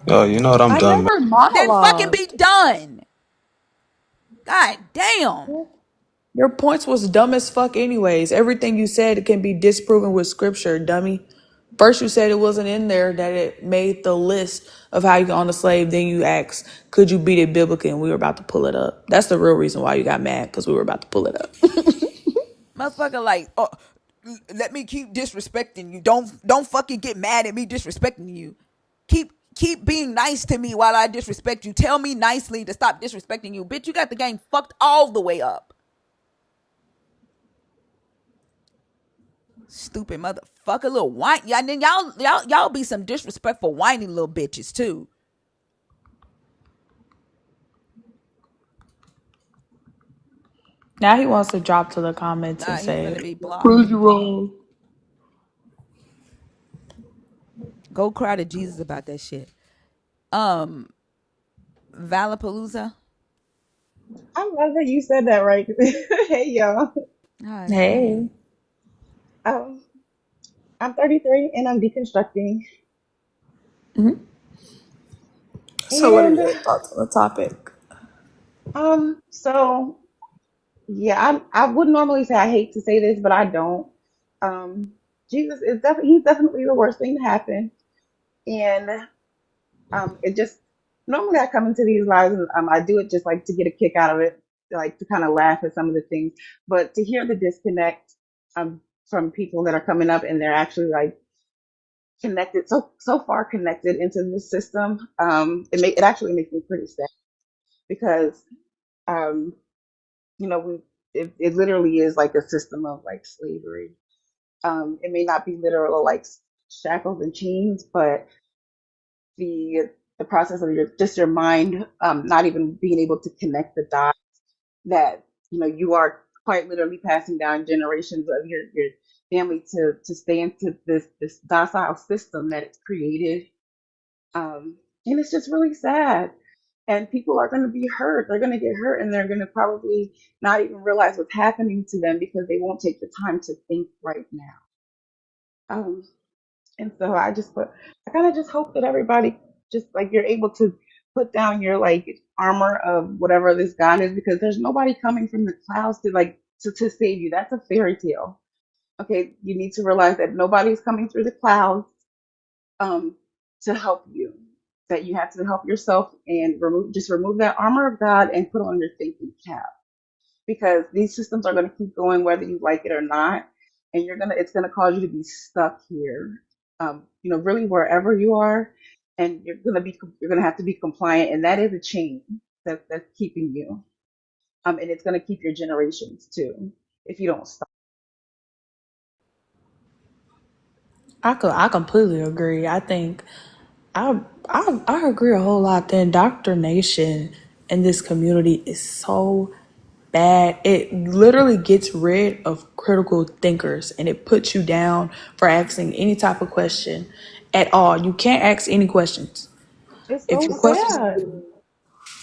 Oh, you know what? I'm I done, man. never Then fucking monologued. be done. God damn. Your points was dumb as fuck anyways. Everything you said can be disproven with scripture, dummy. First you said it wasn't in there, that it made the list of how you can own a slave. Then you asked, could you beat it biblically? And we were about to pull it up. That's the real reason why you got mad, because we were about to pull it up. Motherfucker, like, oh, let me keep disrespecting you. Don't fucking get mad at me disrespecting you. Keep being nice to me while I disrespect you. Tell me nicely to stop disrespecting you. Bitch, you got the game fucked all the way up. Stupid motherfucker, little whine. Yeah, and then y'all be some disrespectful whiny little bitches too. Now he wants to drop to the comments Nah, and he say, finna be blocked. prove you wrong. Go cry to Jesus about that shit. Um, Valapalooza. I love that you said that right. Hey y'all. Hi. Hey. Um, I'm 33 and I'm deconstructing. Mhm. So, what are And your thoughts on the topic? so yeah, I would normally say I hate to say this, but I don't. Um, Jesus is definitely he's definitely the worst thing to happen. And it just normally I come into these lives and I do it just like to get a kick out of it, like to kind of laugh at some of the things. But to hear the disconnect from people that are coming up and they're actually like connected so far connected into the system, it actually makes me pretty sad because um we it literally is like a system of like slavery. It may not be literal like shackles and chains, but the the process of your mind not even being able to connect the dots that you are quite literally passing down generations of your family to stay into this docile system that it's created. And it's just really sad. And people are going to be hurt. They're going to get hurt, and they're going to probably not even realize what's happening to them because they won't take the time to think right now. Um, and so I kind of just hope that everybody just like you're able to put down your like armor of whatever this God is, because there's nobody coming from the clouds to save you. That's a fairy tale. Okay, you need to realize that nobody's coming through the clouds um, to help you. That you have to help yourself and remove that armor of God and put on your thinking cap, because these systems are going to keep going whether you like it or not, and it's gonna cause you to be stuck here. Really wherever you are, and you're gonna have to be compliant, and that is a chain that's keeping you. And it's gonna keep your generations too if you don't stop. I completely agree. I think I agree a whole lot. The indoctrination in this community is so bad. It literally gets rid of critical thinkers and it puts you down for asking any type of question at all. You can't ask any questions. It's If so your questions sad.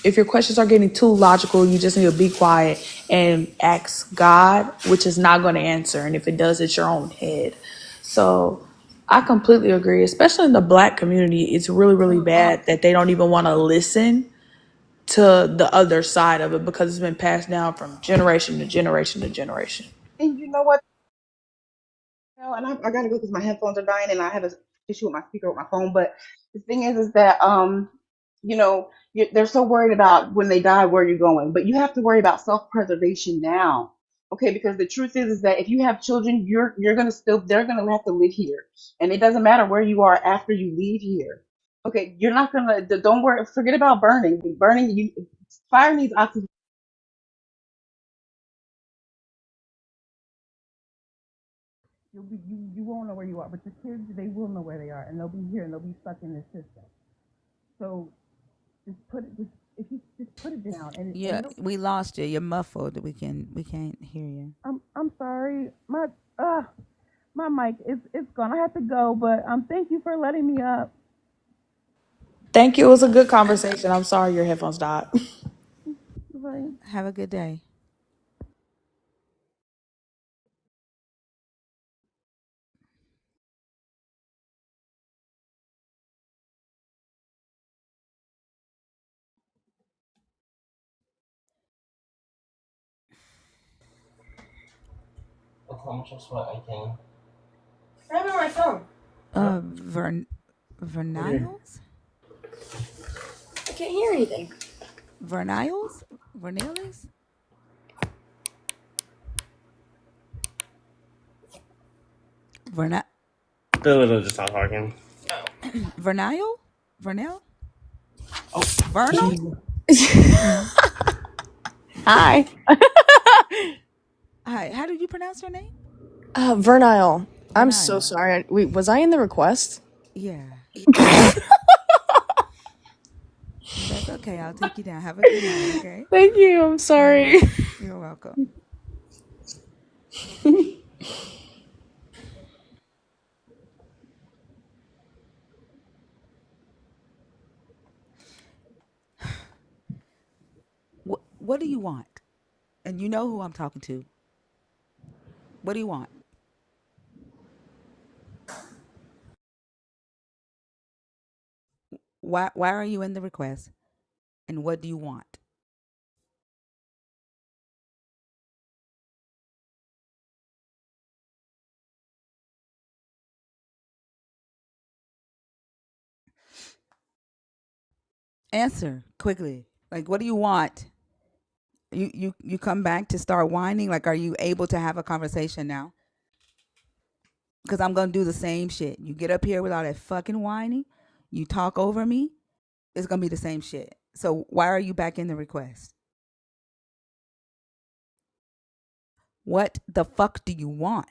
if your questions are getting too logical, you just need to be quiet and ask God, which is not going to answer. And if it does, it's your own head. So I completely agree, especially in the black community. It's really, really bad that they don't even want to listen to the other side of it because it's been passed down from generation to generation to generation. And you know what? And I gotta go because my headphones are dying, and I have an issue with my speaker with my phone. But the thing is that they're so worried about when they die where you're going, but you have to worry about self-preservation now, okay? Because the truth is that if you have children, you're gonna still they're gonna have to live here, and it doesn't matter where you are after you leave here. Okay, you're not gonna. Don't worry. Forget about burning. Burning. Fire needs oxygen. You won't know where you are, but your kids, they will know where they are, and they'll be here, and they'll be stuck in this system. So if you just put it down, and Yeah, we lost you. You're muffled. We can't hear you. I'm sorry, my mic is gone. I have to go, but thank you for letting me up. Thank you. It was a good conversation. I'm sorry your headphones died. Bye. Have a good day. I have it on my phone. Verniles? I can't hear anything. Verniles? Verniles? Verna They'll just stop talking. Vernile? Vernell? Vernal? Hi. Hi. How did you pronounce her name? Vernile. I'm so Vernile. sorry. Wait, was I in the request? Yeah. That's okay. I'll take you down. Have a good night, okay? Thank you. I'm All sorry. right. You're welcome. What do you want? And you know who I'm talking to. What do you want? Why are you in the request? And what do you want? Answer quickly. Like, what do you want? You come back to start whining. Like, are you able to have a conversation now? Because I'm gonna do the same shit. You get up here with all that fucking whining. You talk over me. It's gonna be the same shit. So why are you back in the request? What the fuck do you want?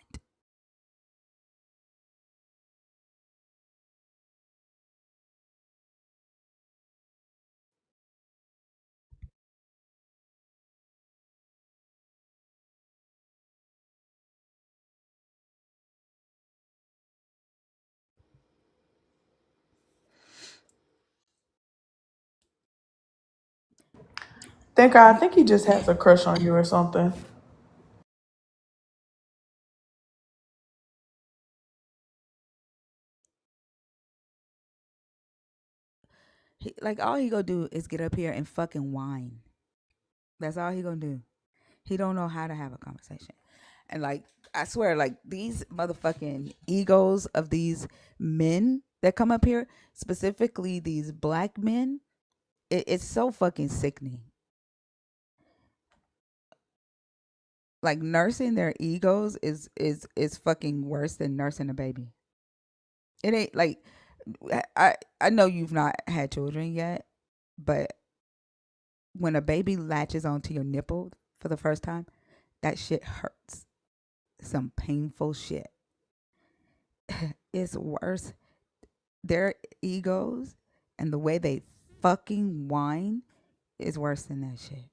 I You, think he just has a crush on you or something. like all he gonna do is get up here and fucking whine. That's all he gonna do. He don't know how to have a conversation. And like I swear, like these motherfucking egos of these men that come up here, specifically these black men, it's so fucking sickening. Like nursing their egos is fucking worse than nursing a baby. It ain't like I know you've not had children yet, but when a baby latches onto your nipple for the first time, that shit hurts. Some painful shit. It's worse. Their egos and the way they fucking whine is worse than that shit.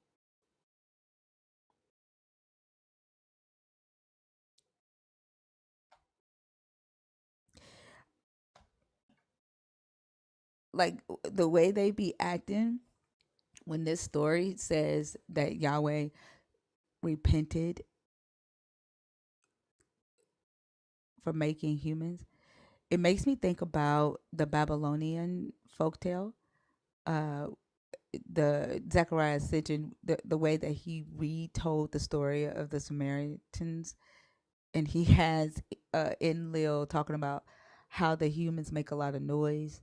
Like the way they be acting when this story says that Yahweh repented for making humans, it makes me think about the Babylonian folktale. Uh, the Zechariah Sitchin, the way that he retold the story of the Samaritans, and he has Enlil talking about how the humans make a lot of noise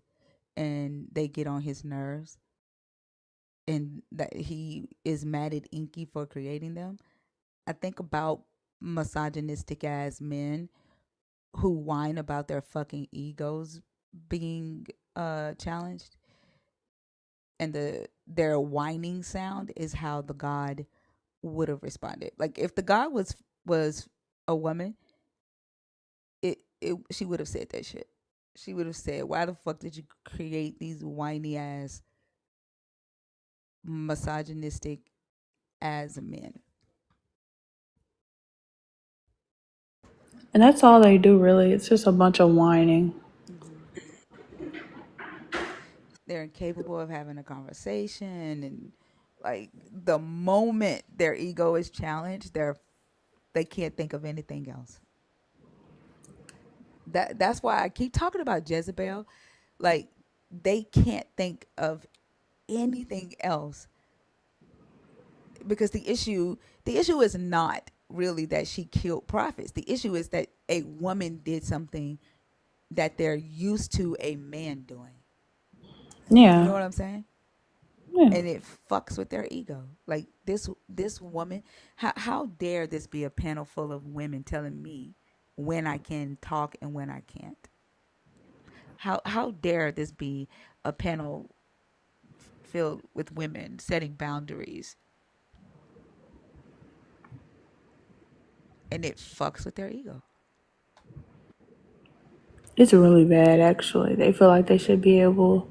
and they get on his nerves, and that he is mad at Inky for creating them. I think about misogynistic ass men who whine about their fucking egos being challenged, and their whining sound is how the god would have responded. Like if the god was a woman, it she would have said that shit. She would have said, "Why the fuck did you create these whiny ass misogynistic as men?" And that's all they do, really. It's just a bunch of whining. Mm-hmm. They're incapable of having a conversation, and like the moment their ego is challenged, they can't think of anything else. That's why I keep talking about Jezebel. Like they can't think of anything else, because the issue is not really that she killed prophets. The issue is that a woman did something that they're used to a man doing. You know Yeah. what I'm saying? Yeah. And it fucks with their ego. Like this woman, how dare this be a panel full of women telling me when I can talk and when I can't? How dare this be a panel filled with women setting boundaries, and it fucks with their ego. It's really bad, actually. They feel like they should be able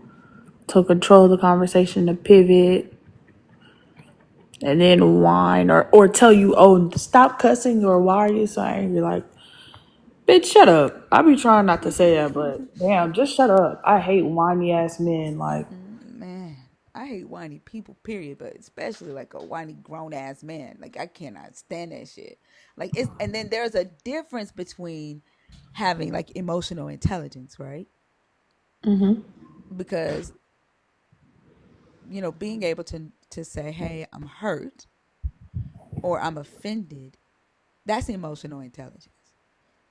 to control the conversation, to pivot, and then whine or tell you, oh, stop cussing, or why are you so angry? Like, bitch, shut up. I be trying not to say that, but damn, just shut up. I hate whiny ass men. Like, Man, I hate whiny people, period, but especially like a whiny grown ass man. Like I cannot stand that shit. Like it's and then there's a difference between having like emotional intelligence, right? Mm-hmm. Because being able to say, "Hey, I'm hurt," or "I'm offended," that's emotional intelligence,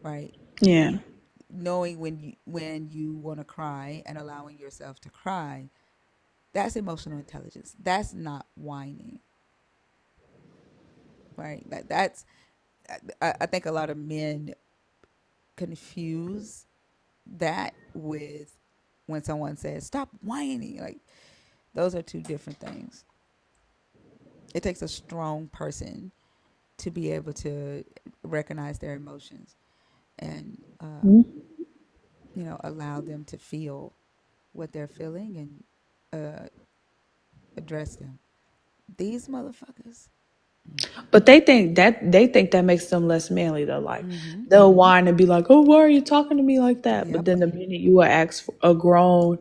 right? Yeah. Knowing when you want to cry and allowing yourself to cry, that's emotional intelligence. That's not whining, right? That's I think a lot of men confuse that with when someone says stop whining. Like those are two different things. It takes a strong person to be able to recognize their emotions and allow them to feel what they're feeling and address them. These motherfuckers. But they think that makes them less manly though. Like Mm-hmm. they'll whine and be like, "Oh, why are you talking to me like that?" But Yep. then the minute you will ask for a grown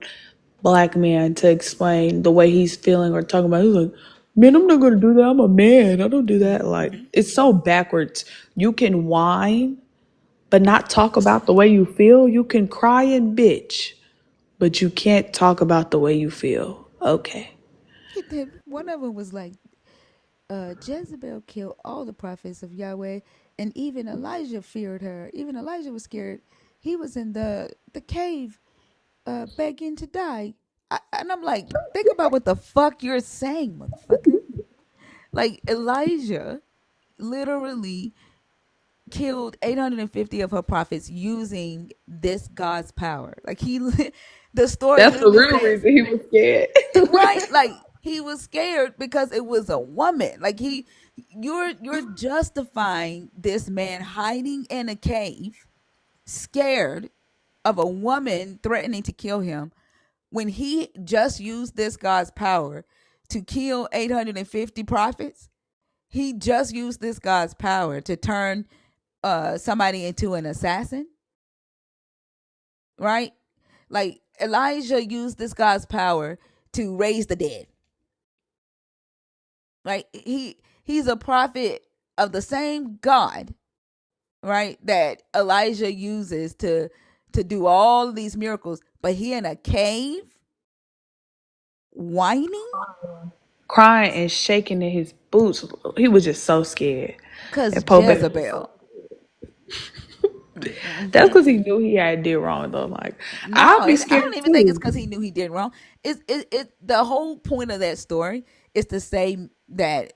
black man to explain the way he's feeling or talking about, he's like, "Man, I'm not gonna do that. I'm a man. I don't do that." Like Mm-hmm. it's so backwards. You can whine, but not talk about the way you feel. You can cry and bitch, but you can't talk about the way you feel. Okay. One of them was like, Jezebel killed all the prophets of Yahweh, and even Elijah feared her. Even Elijah was scared. He was in the cave, begging to die. And I'm like, think about what the fuck you're saying, motherfucker. Like Elijah literally killed 850 of her prophets using this God's power. Like the story That's the literally real says, reason he was scared. right? Like he was scared because it was a woman. Like you're justifying this man hiding in a cave, scared of a woman threatening to kill him when he just used this God's power to kill 850 prophets. He just used this God's power to turn somebody into an assassin, right? Like Elijah used this God's power to raise the dead. Right? He's a prophet of the same God, right? That Elijah uses to do all these miracles, but he in a cave whining Crying and shaking in his boots. He was just so scared. cuz And Pope Jezebel. that's Mm-hmm. because he knew he had did wrong though. Like I'll No, be I scared don't even think it's too. because he knew he did wrong. The whole point of that story is to say that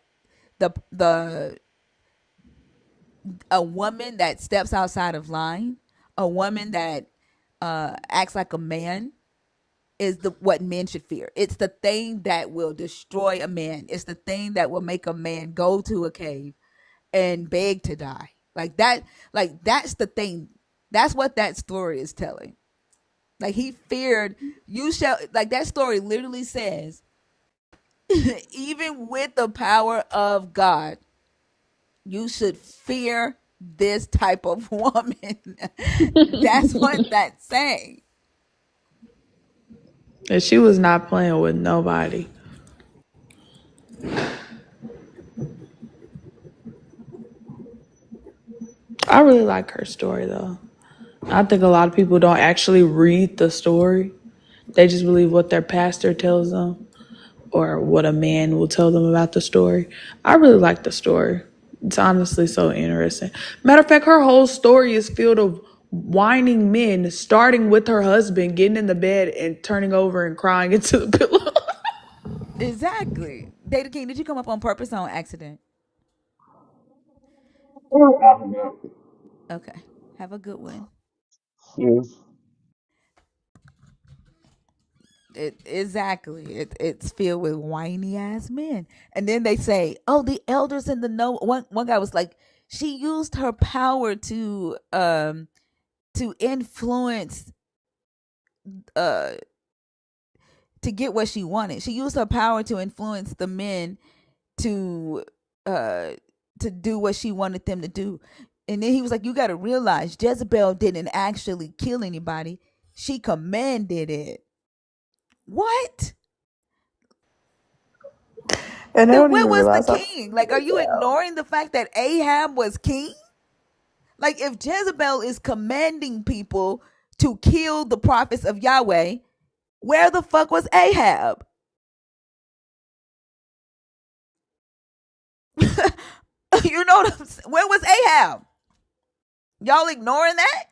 the a woman that steps outside of line, a woman that acts like a man, is the what men should fear. It's the thing that will destroy a man. It's the thing that will make a man go to a cave and beg to die. Like that. Like that's the thing. That's what that story is telling. Like he feared you shall. Like that story literally says, even with the power of God, you should fear this type of woman. That's what that's saying. And she was not playing with nobody. I really like her story though. I think a lot of people don't actually read the story. They just believe what their pastor tells them or what a man will tell them about the story. I really like the story. It's honestly so interesting. Matter of fact, her whole story is filled of whining men, starting with her husband getting in the bed and turning over and crying into the pillow. Exactly. Data King, did you come up on purpose or on accident? Okay. Have a good one. It's filled with whiny ass men. And then they say, "Oh, the elders in the know." One guy was like, "She used her power to influence uh to get what she wanted. She used her power to influence the men to uh to do what she wanted them to do." And then he was like, "You got to realize Jezebel didn't actually kill anybody. She commanded it." What? And they Then don't where even was the realize how king? Like, are you down. ignoring the fact that Ahab was king? Like, if Jezebel is commanding people to kill the prophets of Yahweh, where the fuck was Ahab? You know what I'm saying? Where was Ahab? Y'all ignoring that?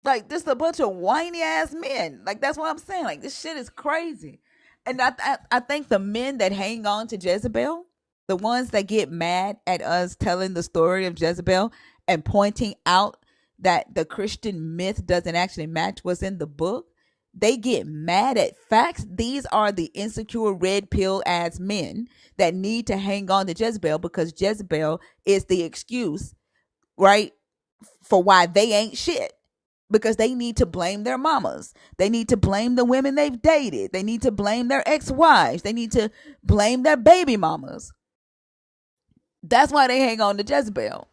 Like, this a bunch of whiny ass men. Like, that's what I'm saying. Like, this shit is crazy. And I think the men that hang on to Jezebel, the ones that get mad at us telling the story of Jezebel and pointing out that the Christian myth doesn't actually match what's in the book, they get mad at facts. These are the insecure red pill ass men that need to hang on to Jezebel because Jezebel is the excuse, right, for why they ain't shit, because they need to blame their mamas. They need to blame the women they've dated. They need to blame their ex-wives. They need to blame their baby mamas. That's why they hang on to Jezebel.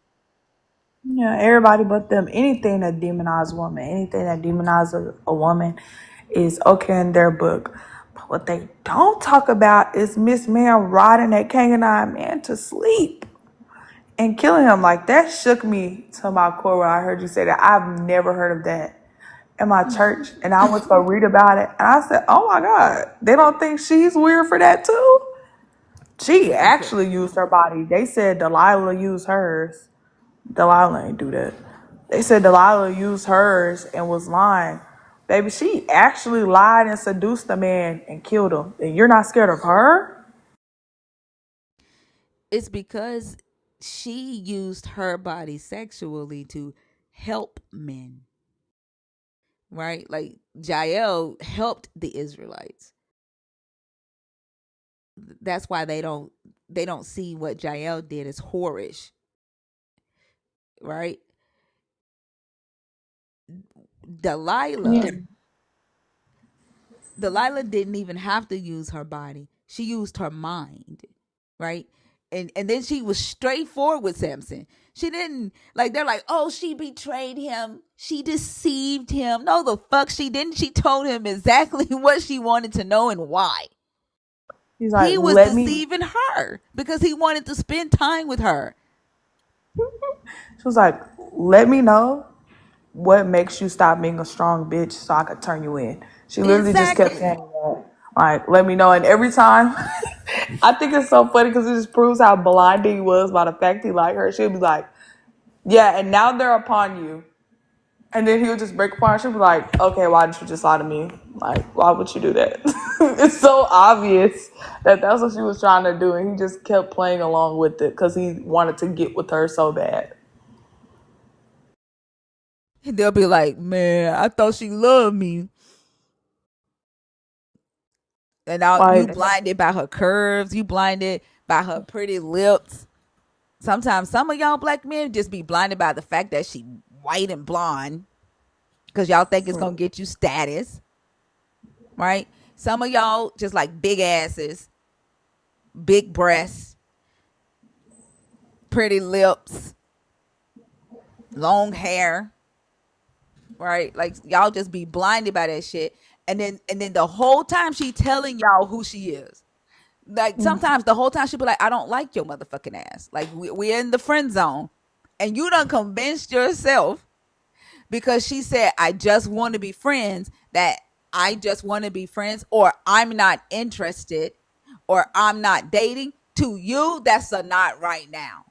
Yeah, everybody but them. Anything that demonize woman, anything that demonize a woman is okay in their book. But what they don't talk about is Miss Man riding that Canaanite man to sleep and killing him. Like, that shook me to my core when I heard you say that. I've never heard of that in my church. And I went to go read about it. And I said, oh my God, they don't think she's weird for that too? She It's because actually used her body. They said Delilah used hers. Delilah ain't do that. They said Delilah used hers and was lying. Baby, she actually lied and seduced the man and killed him. And you're not scared of her? it's because she used her body sexually to help men, right? Like, Jael helped the Israelites. That's why they don't see what Jael did as whorish, right? Yeah. Delilah Delilah didn't even have to use her body. She used her mind, right? And then she was straightforward with Samson. She didn't, like, they're like, oh, she betrayed him. She deceived him. No, the fuck she didn't. She told him exactly what she wanted to know and why. He's like, He was let me. deceiving her because he wanted to spend time with her. She was like, let me know what makes you stop being a strong bitch so I could turn you in. She literally just kept saying Exactly. that. Like, let me know. And every time, I think it's so funny because it just proves how blinded he was by the fact he liked her. She'll be like, yeah, and now they're upon you. And then he would just break apart. She'd be like, okay, why didn't you just lie to me? Like, why would you do that? It's so obvious that that's what she was trying to do. And he just kept playing along with it because he wanted to get with her so bad. And they'll be like, man, I thought she loved me. And now you Like, blinded by her curves. You blinded by her pretty lips. Sometimes some of y'all black men just be blinded by the fact that she white and blonde because y'all think it's gonna get you status, right? Some of y'all just like big asses, big breasts, pretty lips, long hair, right? Like, y'all just be blinded by that shit. And then the whole time she telling y'all who she is. Like, sometimes the whole time she be like, I don't like your motherfucking ass. Like, we're in the friend zone. And you done convinced yourself because she said, I just want to be friends, that I just want to be friends, or I'm not interested, or I'm not dating. To you, that's a not right now.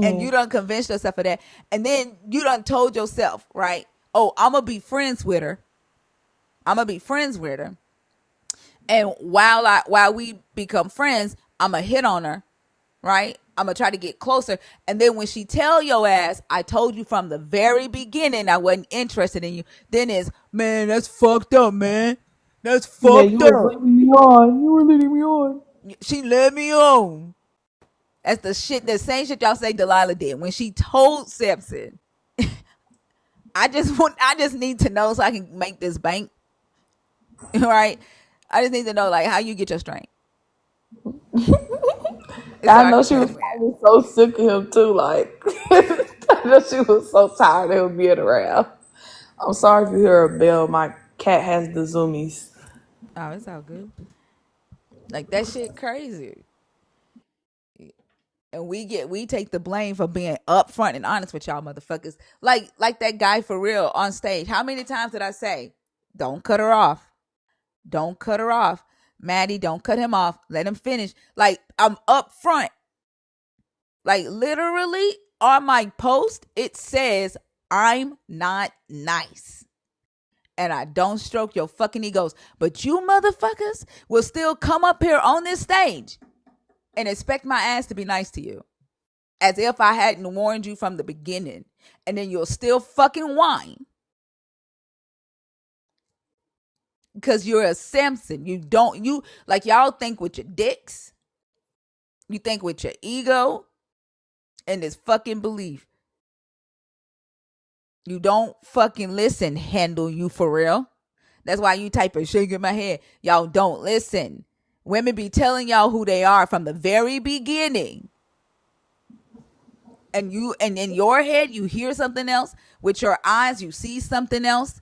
And yeah. you done convinced yourself of that. And then you done told yourself, right? Oh, I'm going to be friends with her. I'm going to be friends with her. And while we become friends, I'm going to hit on her, right? I'm gonna try to get closer. And then when she tell your ass, I told you from the very beginning I wasn't interested in you, then it's, man, that's fucked up, man. That's Yeah, you fucked was up. leading me on. You were leading me on. She led me on. That's the same shit y'all say Delilah did when she told Samson. I just need to know so I can make this bank. Right? I just need to know, like, how you get your strength. So I I know can she pay was the man. probably so sick of him too. Like, I know she was so tired of him being around. I'm sorry if you hear a bell. My cat has the zoomies. Oh, it's all good. Like that shit crazy. And we take the blame for being upfront and honest with y'all motherfuckers. Like that guy for real on stage. How many times did I say, don't cut her off? Don't cut her off. Maddie, don't cut him off. Let him finish. Like I'm upfront. Like literally on my post, it says I'm not nice. And I don't stroke your fucking egos. But you motherfuckers will still come up here on this stage and expect my ass to be nice to you. As if I hadn't warned you from the beginning. And then you'll still fucking whine. Because you're a Samson. You like y'all think with your dicks. You think with your ego and this fucking belief. You don't fucking listen, handle you for real. That's why you type of shaking my head. Y'all don't listen. Women be telling y'all who they are from the very beginning. And in your head you hear something else. With your eyes you see something else.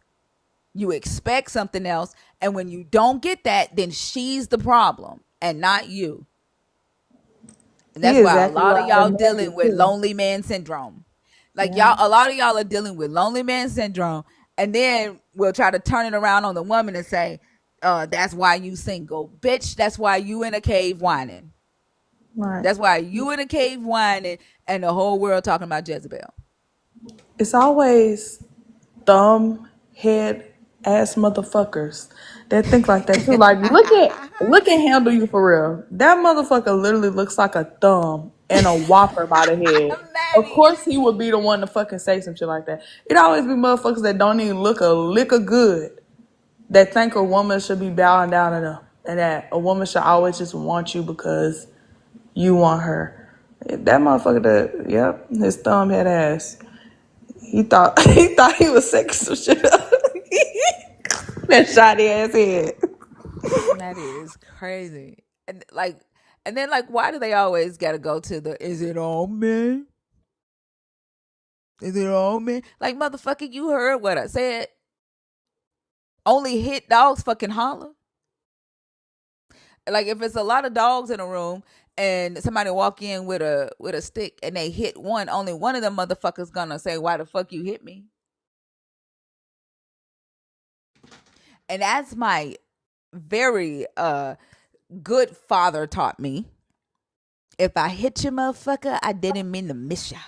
You expect something else. And when you don't get that, then she's the problem and not you. And He that's is why a acting lot of like a y'all dealing maggot with too. lonely man syndrome. Like Yeah. y'all, a lot of y'all are dealing with lonely man syndrome, and then we'll try to turn it around on the woman and say, that's why you single. Bitch, that's why you in a cave whining. Right. That's why you in a cave whining and the whole world talking about Jezebel. It's always dumb head ass motherfuckers that think like that too. Like look at handle you for real. That motherfucker literally looks like a thumb and a whopper by the head. Of Maddie. course he would be the one to fucking say some shit like that. It always be motherfuckers that don't even look a lick of good that think a woman should be bowing down to them and that a woman should always just want you because you want her. That motherfucker that yep, his thumb head ass. He thought he was sexing some shit up. That shoddy ass head. Maddie is crazy. And then like why do they always gotta go to the is it all men? Is it all men? Like motherfucker, you heard what I said. Only hit dogs fucking holler. Like if it's a lot of dogs in a room and somebody walk in with a stick and they hit one, only one of them motherfuckers gonna say, "Why the fuck you hit me?" And as my very good father taught me, if I hit you, motherfucker, I didn't mean to miss ya.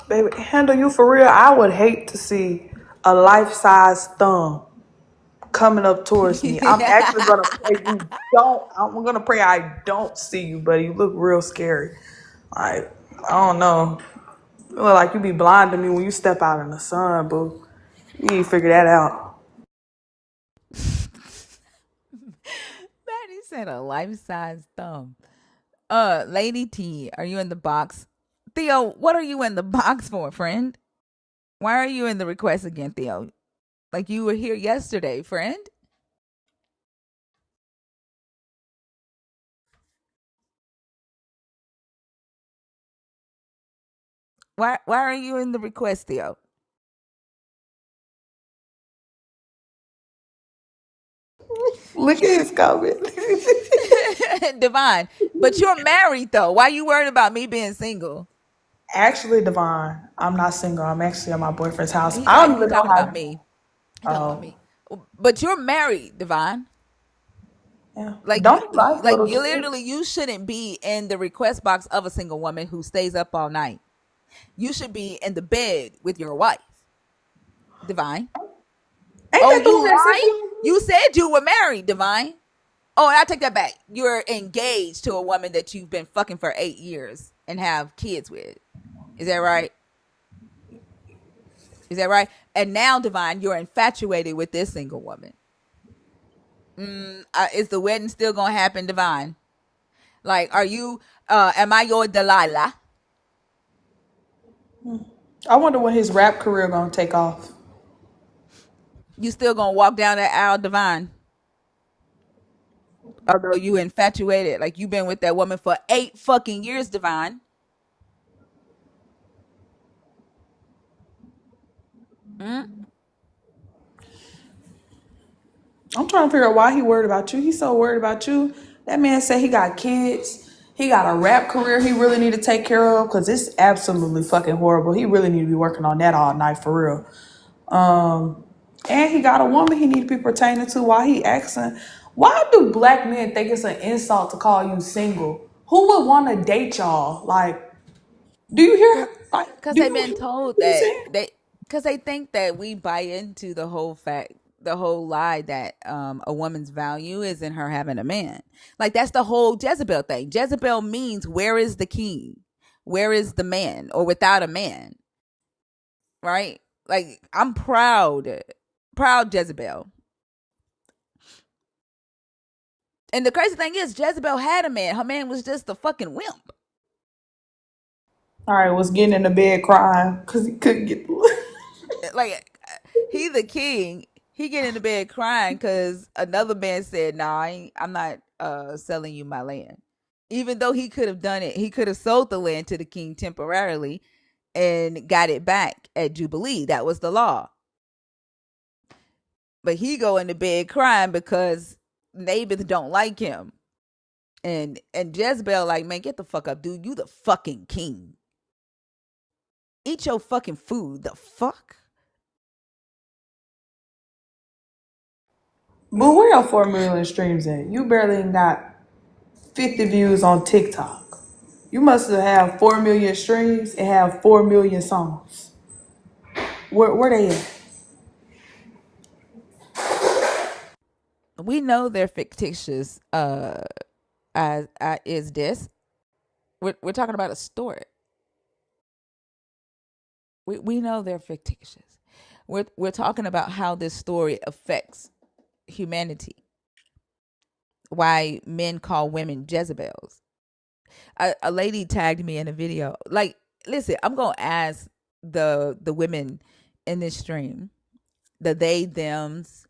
Baby, handle you for real. I would hate to see a life size thumb coming up towards me. I'm actually gonna pray you don't. I'm gonna pray I don't see you, buddy. You look real scary. Like I don't know. You look like you be blind to me when you step out in the sun, boo. You need to figure that out. Maddie said a life size thumb. Lady T, are you in the box? Theo, what are you in the box for, friend? Why are you in the request again, Theo? Like you were here yesterday, friend. Why are you in the request, Theo? Look at his comment. Divine. But you're married though. Why you worried about me being single? Actually, Devon, I'm not single. I'm actually at my boyfriend's house. He's I don't actually even know talking about how. me. He's talking about Oh, me. But you're married, Divine. yeah. Like Don't you like like little you kids? literally you shouldn't be in the request box of a single woman who stays up all night. You should be in the bed with your wife, Divine. Ain't Oh, that the one you that sent lied? you? You said you were married, Divine. Oh, and I take that back. You're engaged to a woman that you've been fucking for 8 years and have kids with. Is that right? Is that right? And now, Divine, you're infatuated with this single woman. Is the wedding still gonna happen, Divine? Like, are you? Am I your Delilah? I wonder when his rap career gonna take off. You still gonna walk down that aisle, Divine? Although you infatuated, like you've been with that woman for 8 fucking years, Divine. Mm. I'm trying to figure out why he worried about you. He's so worried about you. That man said he got kids. He got a rap career he really need to take care of because it's absolutely fucking horrible. He really need to be working on that all night for real. And he got a woman he need to be pertaining to while he asking. Why do black men think it's an insult to call you single? Who would want to date y'all? Like, do you hear? Like, Because do they've you been hear told what he's that saying? because they think that we buy into the whole lie that a woman's value is in her having a man. Like that's the whole Jezebel thing. Jezebel means where is the king? Where is the man? Or without a man, right? Like I'm proud Jezebel. And the crazy thing is, Jezebel had a man. Her man was just a fucking wimp. All right, was getting in the bed crying because he couldn't get. Like he the king. He get into bed crying because another man said, "Nah, I'm not selling you my land." Even though he could have done it, he could have sold the land to the king temporarily and got it back at Jubilee. That was the law. But he go into bed crying because Naboth don't like him. And Jezebel like, man, get the fuck up, dude. You the fucking king. Eat your fucking food. The fuck? But where your 4 million streams at? You barely got 50 views on TikTok. You must have 4 million streams and have 4 million songs. Where they at? We know they're fictitious. As is this? We're talking about a story. We know they're fictitious. We're talking about how this story affects humanity. Why men call women Jezebels. A lady tagged me in a video. Like, listen, I'm gonna ask the women in this stream, the they thems,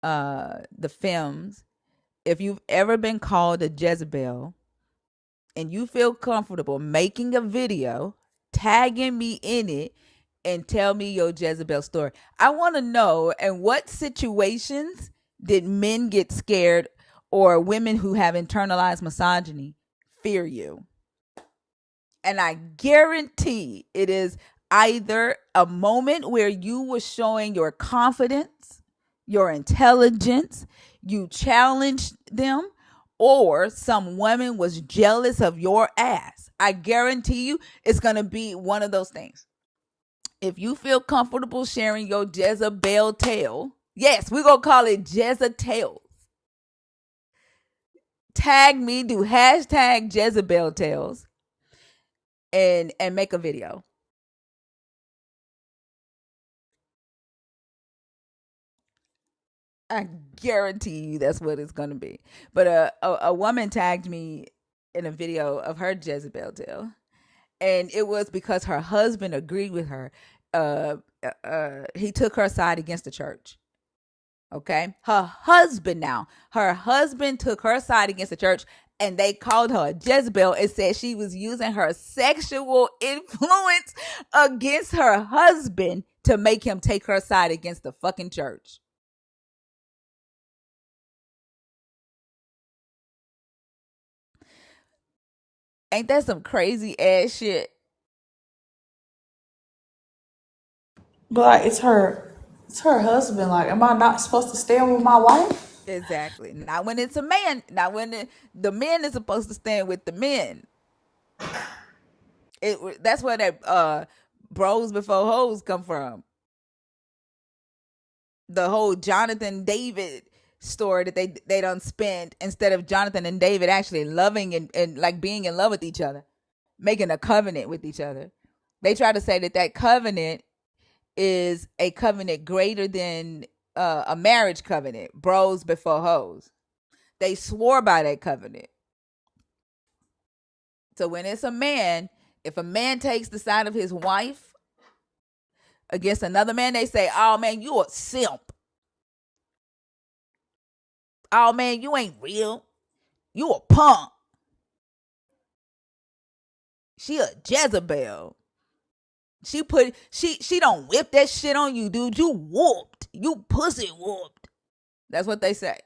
the femmes, if you've ever been called a Jezebel and you feel comfortable making a video, tagging me in it, and tell me your Jezebel story. I want to know in what situations did men get scared or women who have internalized misogyny fear you? And I guarantee it is either a moment where you were showing your confidence, your intelligence, you challenged them, or some woman was jealous of your ass. I guarantee you it's going to be one of those things. If you feel comfortable sharing your Jezebel tale, yes, we're going to call it Jezebel. Tag me, do hashtag Jezebel tales, and make a video. I guarantee you that's what it's gonna be. But a woman tagged me in a video of her Jezebel tale, and it was because her husband agreed with her. He took her side against the church. Okay, her husband took her side against the church, and they called her a Jezebel and said she was using her sexual influence against her husband to make him take her side against the fucking church. Ain't that some crazy ass shit? But like, it's her husband. Like, am I not supposed to stand with my wife? Exactly. Not when it's a man. Not when the men is supposed to stand with the men. That's where that bros before hoes come from. The whole Jonathan David story that they done spent instead of Jonathan and David actually loving and like being in love with each other, making a covenant with each other. They try to say that covenant is a covenant greater than a marriage covenant, bros before hoes. They swore by that covenant. So when it's a man, if a man takes the side of his wife against another man, they say, "Oh man, you a simp. Oh man, you ain't real. You a punk. She a Jezebel." She don't whip that shit on you, dude. You whooped. You pussy whooped. That's what they say.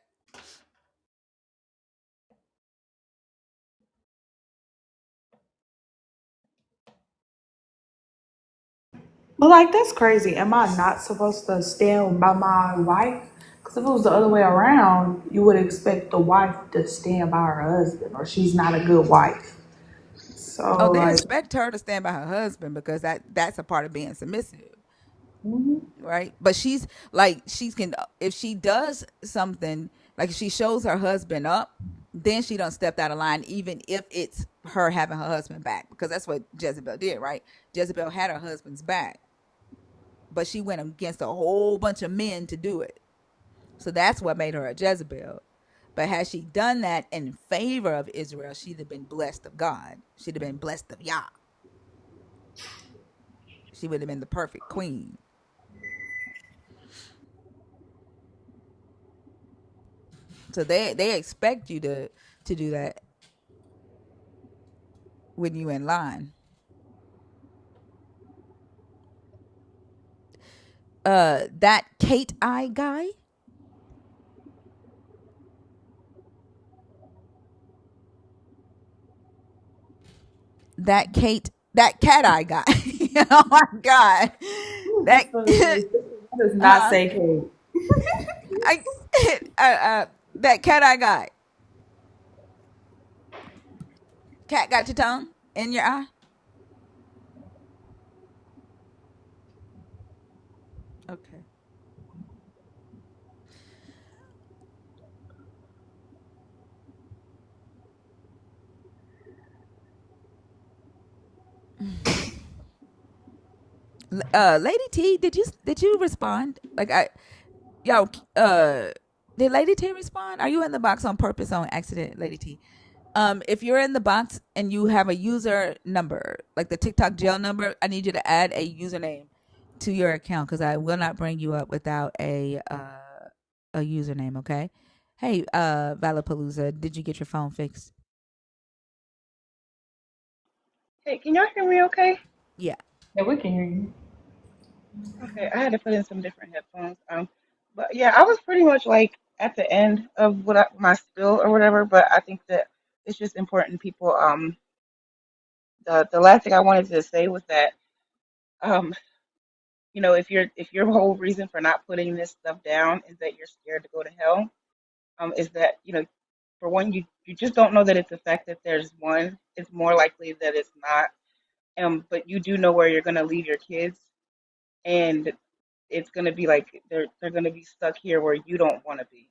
But like that's crazy. Am I not supposed to stand by my wife? Because if it was the other way around, you would expect the wife to stand by her husband, or she's not a good wife. Oh, So they like, expect her to stand by her husband because that's a part of being submissive, mhm. right? But she's like she can if she does something like if she shows her husband up, then she don't step out of line, even if it's her having her husband back, because that's what Jezebel did, right? Jezebel had her husband's back, but she went against a whole bunch of men to do it. So that's what made her a Jezebel. But had she done that in favor of Israel, she'd have been blessed of God. She'd have been blessed of Yah. She would have been the perfect queen. So they expect you to do that when you in line. That Kate Eye guy, that cat eye guy. Oh my god, that That does not huh? say Kate. I that cat eye guy. Cat got your tongue in your eye. Okay. Lady T, did you respond? Like yo, did Lady T respond? Are you in the box on purpose on accident, Lady T? If you're in the box and you have a user number, like the TikTok jail number, I need you to add a username to your account because I will not bring you up without a username. Okay. Hey, Valapalooza, did you get your phone fixed? Hey, can y'all hear me okay? Yeah. Yeah, we can hear you. Okay, I had to put in some different headphones. But yeah, I was pretty much like at the end of my spill or whatever. But I think that it's just important people. The last thing I wanted to say was that um, if your whole reason for not putting this stuff down is that you're scared to go to hell, is that for one, you just don't know that it's the fact that there's one. It's more likely that it's not. But you do know where you're gonna leave your kids, and it's gonna be like they're gonna be stuck here where you don't want to be.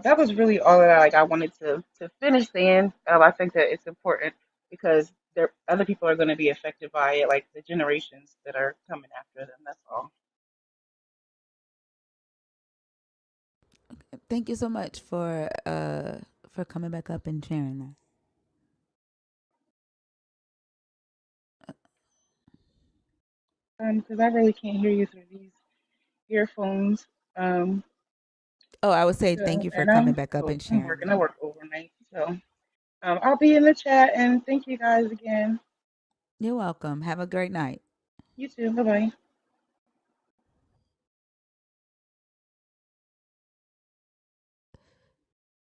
That was really all that I wanted to finish saying. I think that it's important because there other people are going to be affected by it, like the generations that are coming after them. That's all. Thank you so much for coming back up and sharing that. Because I really can't hear you through these earphones. Um, Oh, I would say thank you for and coming back up and I'm sharing working. I that. work overnight, so I'll be in the chat and thank you guys again. You're welcome. Have a great night. You too. Bye bye.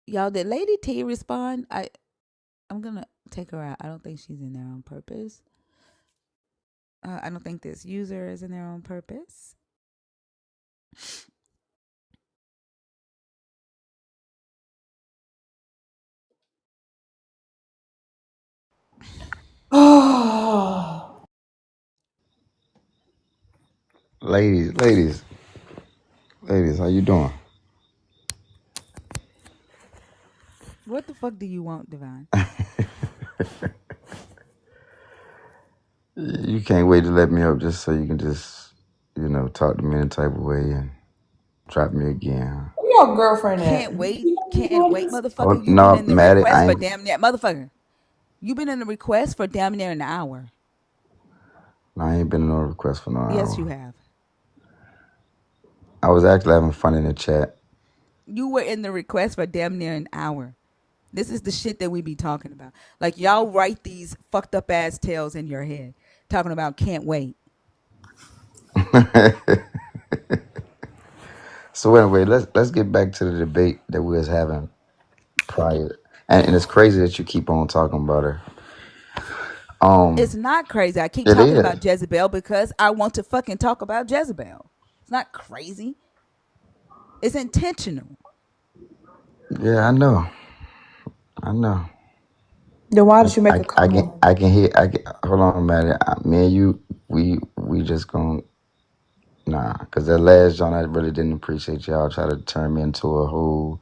Y'all, did Lady T respond? I'm gonna take her out. I don't think she's in there on purpose. I don't think this user is in there on purpose. Oh, Ladies, how you doing? What the fuck do you want, Divine? You can't wait to let me up just so you can just, talk to me in a type of way and drop me again. Huh? where your girlfriend at? Can't wait. Can't wait, Oh motherfucker. You've been no, in the Maddie, request I for ain't. damn near motherfucker. You've been in the request for damn near an hour. No, I ain't been no request for no Yes, you hour. have. I was actually having fun in the chat. You were in the request for damn near an hour. This is the shit that we be talking about. Like y'all write these fucked up ass tales in your head. talking about can't wait. So anyway, let's get back to the debate that we was having prior, and it's crazy that you keep on talking about her. It's not crazy. I keep It talking is. about Jezebel because I want to fucking talk about Jezebel. It's not crazy. It's intentional. Yeah, I know. I know. Then why did you make a comment? I can hear. Hold on, man. Me and you, we just gonna nah. Cause that last John, I really didn't appreciate y'all try to turn me into a whole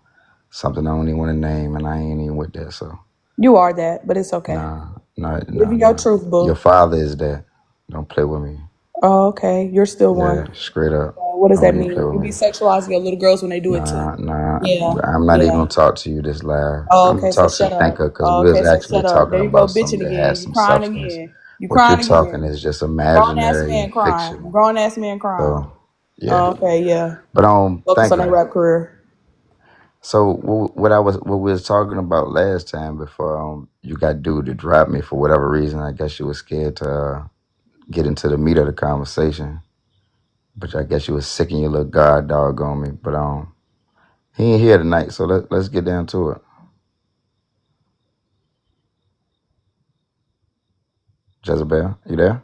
something I don't even want to name, and I ain't even with that. So You are that, but it's okay. nah, nah, nah, Living your nah. truth, Your boo. father is that. Don't play with me. Oh, okay. You're still one. Yeah, straight up. What does Don't that even play mean? with You be me. sexualizing your little girls when they do it too. Nah, nah. Yeah, I'm not even yeah. gonna talk to you this live. Oh, I'm gonna okay, so talk to shut up. Thinker because Oh, we was okay, so actually shut up. talking There you go, about something bitching that again. has You some crying substance. again. You What you're crying talking again. is just Grown ass imaginary man crying. fiction. Grown ass man crying. So Oh, yeah, okay, yeah. but Focus on their Thinker. rap career. So what we was talking about last time before you got dude to drop me for whatever reason. I guess you was scared to get into the meat of the conversation, but I guess you was sick in your little god dog on me. But he ain't here tonight, so let's get down to it. Jezebel, you there?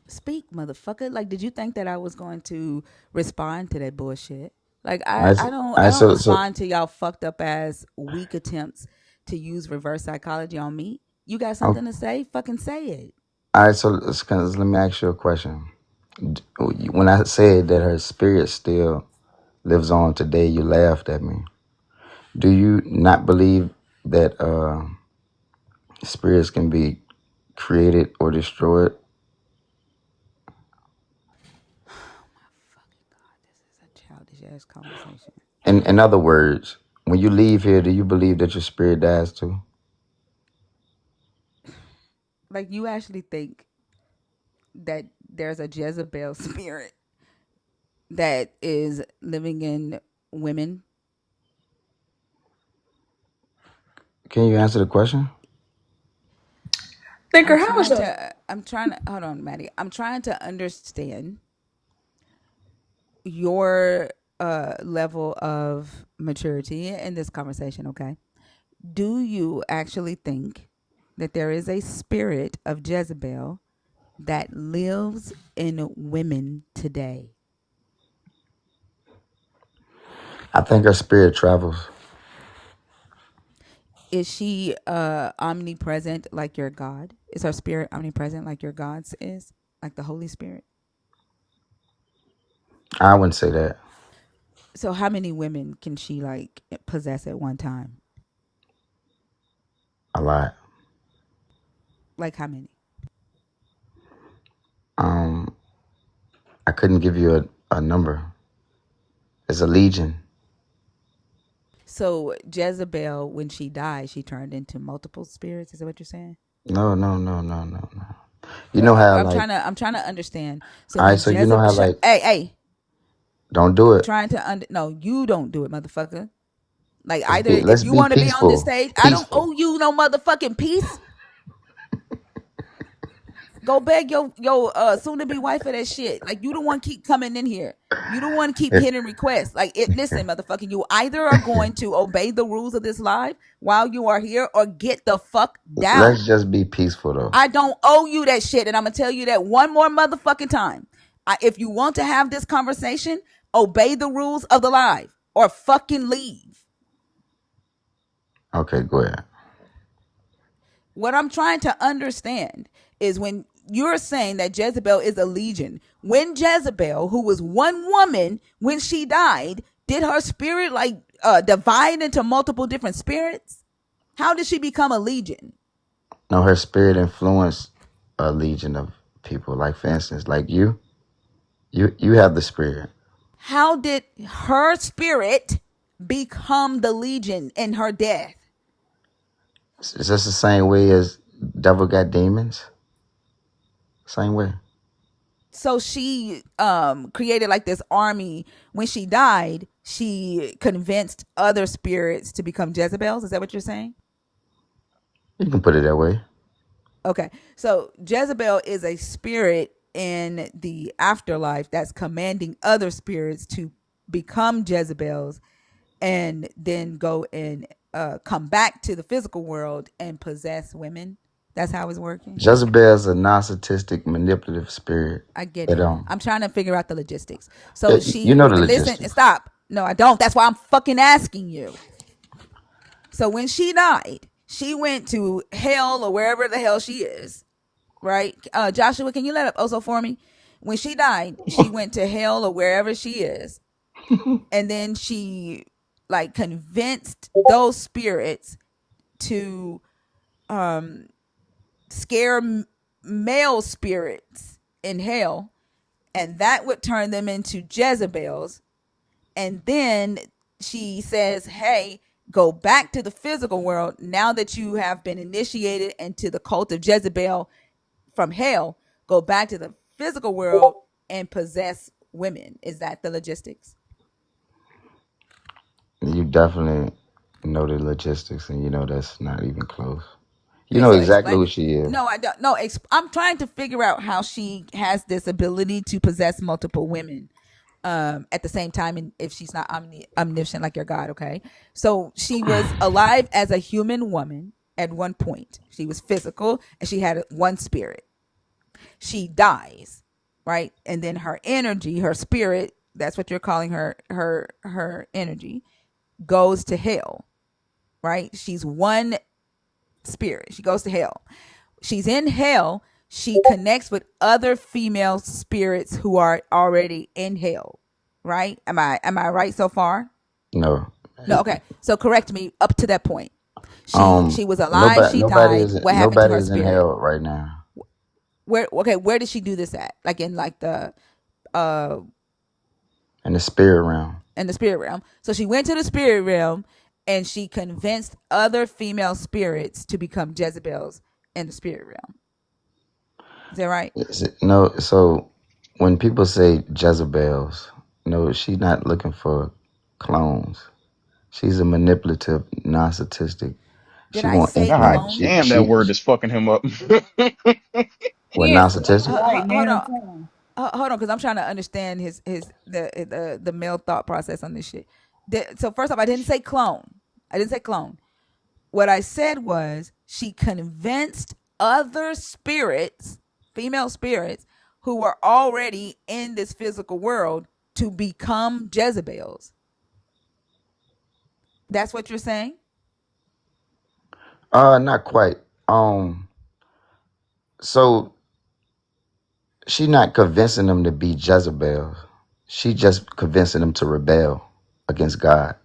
Speak, motherfucker. Like, did you think that I was going to respond to that bullshit? Like, All I, right, I don't all I right. don't So respond to y'all fucked up ass weak attempts to use reverse psychology on me. You got okay. something to say? Fucking say it. All right. So let me ask you a question. When I said that her spirit still lives on today, you laughed at me. Do you not believe that spirits can be created or destroyed? Fucking God, this is a childish ass conversation. In other words, when you leave here, do you believe that your spirit dies too? Like, you actually think that there's a Jezebel spirit that is living in women? Can you answer the question? Thinker, how was your I'm trying to, hold on, Maddie. I'm trying to understand your level of maturity in this conversation, okay? Do you actually think that there is a spirit of Jezebel that lives in women today? I think her spirit travels. Is she omnipresent like your God? Is her spirit omnipresent like your God's is? Like the Holy Spirit? I wouldn't say that. So how many women can she like possess at one time? A lot. Like how many? Um, I couldn't give you a number. It's a legion. So Jezebel, when she died, she turned into multiple spirits. Is that what you're saying? No, no, no, no, no, no. You know how like I'm trying to understand. So all right, when so you know Jezebel, how like hey, don't do I'm it. trying to no, you don't do it, motherfucker. Like either if Let's you be want to be on this peaceful. stage, I don't Peaceful. owe you no motherfucking peace. Go beg your soon to be wife for that shit. Like you don't want to keep coming in here. You don't want to keep hitting requests. Like it. Listen, motherfucker. You either are going to obey the rules of this live while you are here, or get the fuck down. Let's just be peaceful though. I don't owe you that shit, and I'm gonna tell you that one more motherfucking time. If you want to have this conversation, obey the rules of the live, or fucking leave. Okay, go ahead. What I'm trying to understand is when you're saying that Jezebel is a legion, when Jezebel, who was one woman when she died, did her spirit like divide into multiple different spirits? How did she become a legion? No, her spirit influenced a legion of people. Like for instance, like you have the spirit. How did her spirit become the legion in her death? It's just the same way as devil got demons. Same way. So she created like this army. When she died, she convinced other spirits to become Jezebels. Is that what you're saying? You can put it that way. Okay. So Jezebel is a spirit in the afterlife that's commanding other spirits to become Jezebels and then go and come back to the physical world and possess women. That's how it's working. Jezebel is a narcissistic, manipulative spirit. I get It it. I'm trying to figure out the logistics. yeah, So you know the listen, logistics. stop. No, I don't. That's why I'm fucking asking you. So when she died, she went to hell or wherever the hell she is, right? Joshua, can you let up also for me? When she died, she went to hell or wherever she is, and then she like convinced those spirits to scare male spirits in hell, and that would turn them into Jezebels. And then she says, hey, go back to the physical world now that you have been initiated into the cult of Jezebel from hell. Go back to the physical world and possess women. Is that the logistics? You definitely know the logistics, and you know that's not even close. You Okay, know so exactly explain. who she is. No, I don't. No, I'm trying to figure out how she has this ability to possess multiple women at the same time, and if she's not omniscient like your God. Okay, so she was alive as a human woman at one point. She was physical and she had one spirit. She dies, right? And then her energy, her spirit, that's what you're calling her energy, goes to hell, right? She's one spirit. She goes to hell. She's in hell. She connects with other female spirits who are already in hell, right? Am I right so far? No, No, okay. So correct me up to that point. She was alive, she died. What happened to nobody her is in spirit? hell right now. Where did she do this at? Like in like the uh In the spirit realm. in the spirit realm. So she went to the spirit realm and she convinced other female spirits to become Jezebels in the spirit realm. Is that right? No, so when people say Jezebels, no, she's not looking for clones. She's a manipulative, narcissistic. Did She I want say influence. God clone? damn, that word is fucking him up. What He is narcissistic? right, Hold damn on. clown. Hold on, because I'm trying to understand his the male thought process on this shit. So first off, I didn't say clone. I didn't say clone. What I said was she convinced other spirits, female spirits, who were already in this physical world to become Jezebels. That's what you're saying? Not quite. So she not convincing them to be Jezebel. She just convincing them to rebel against God.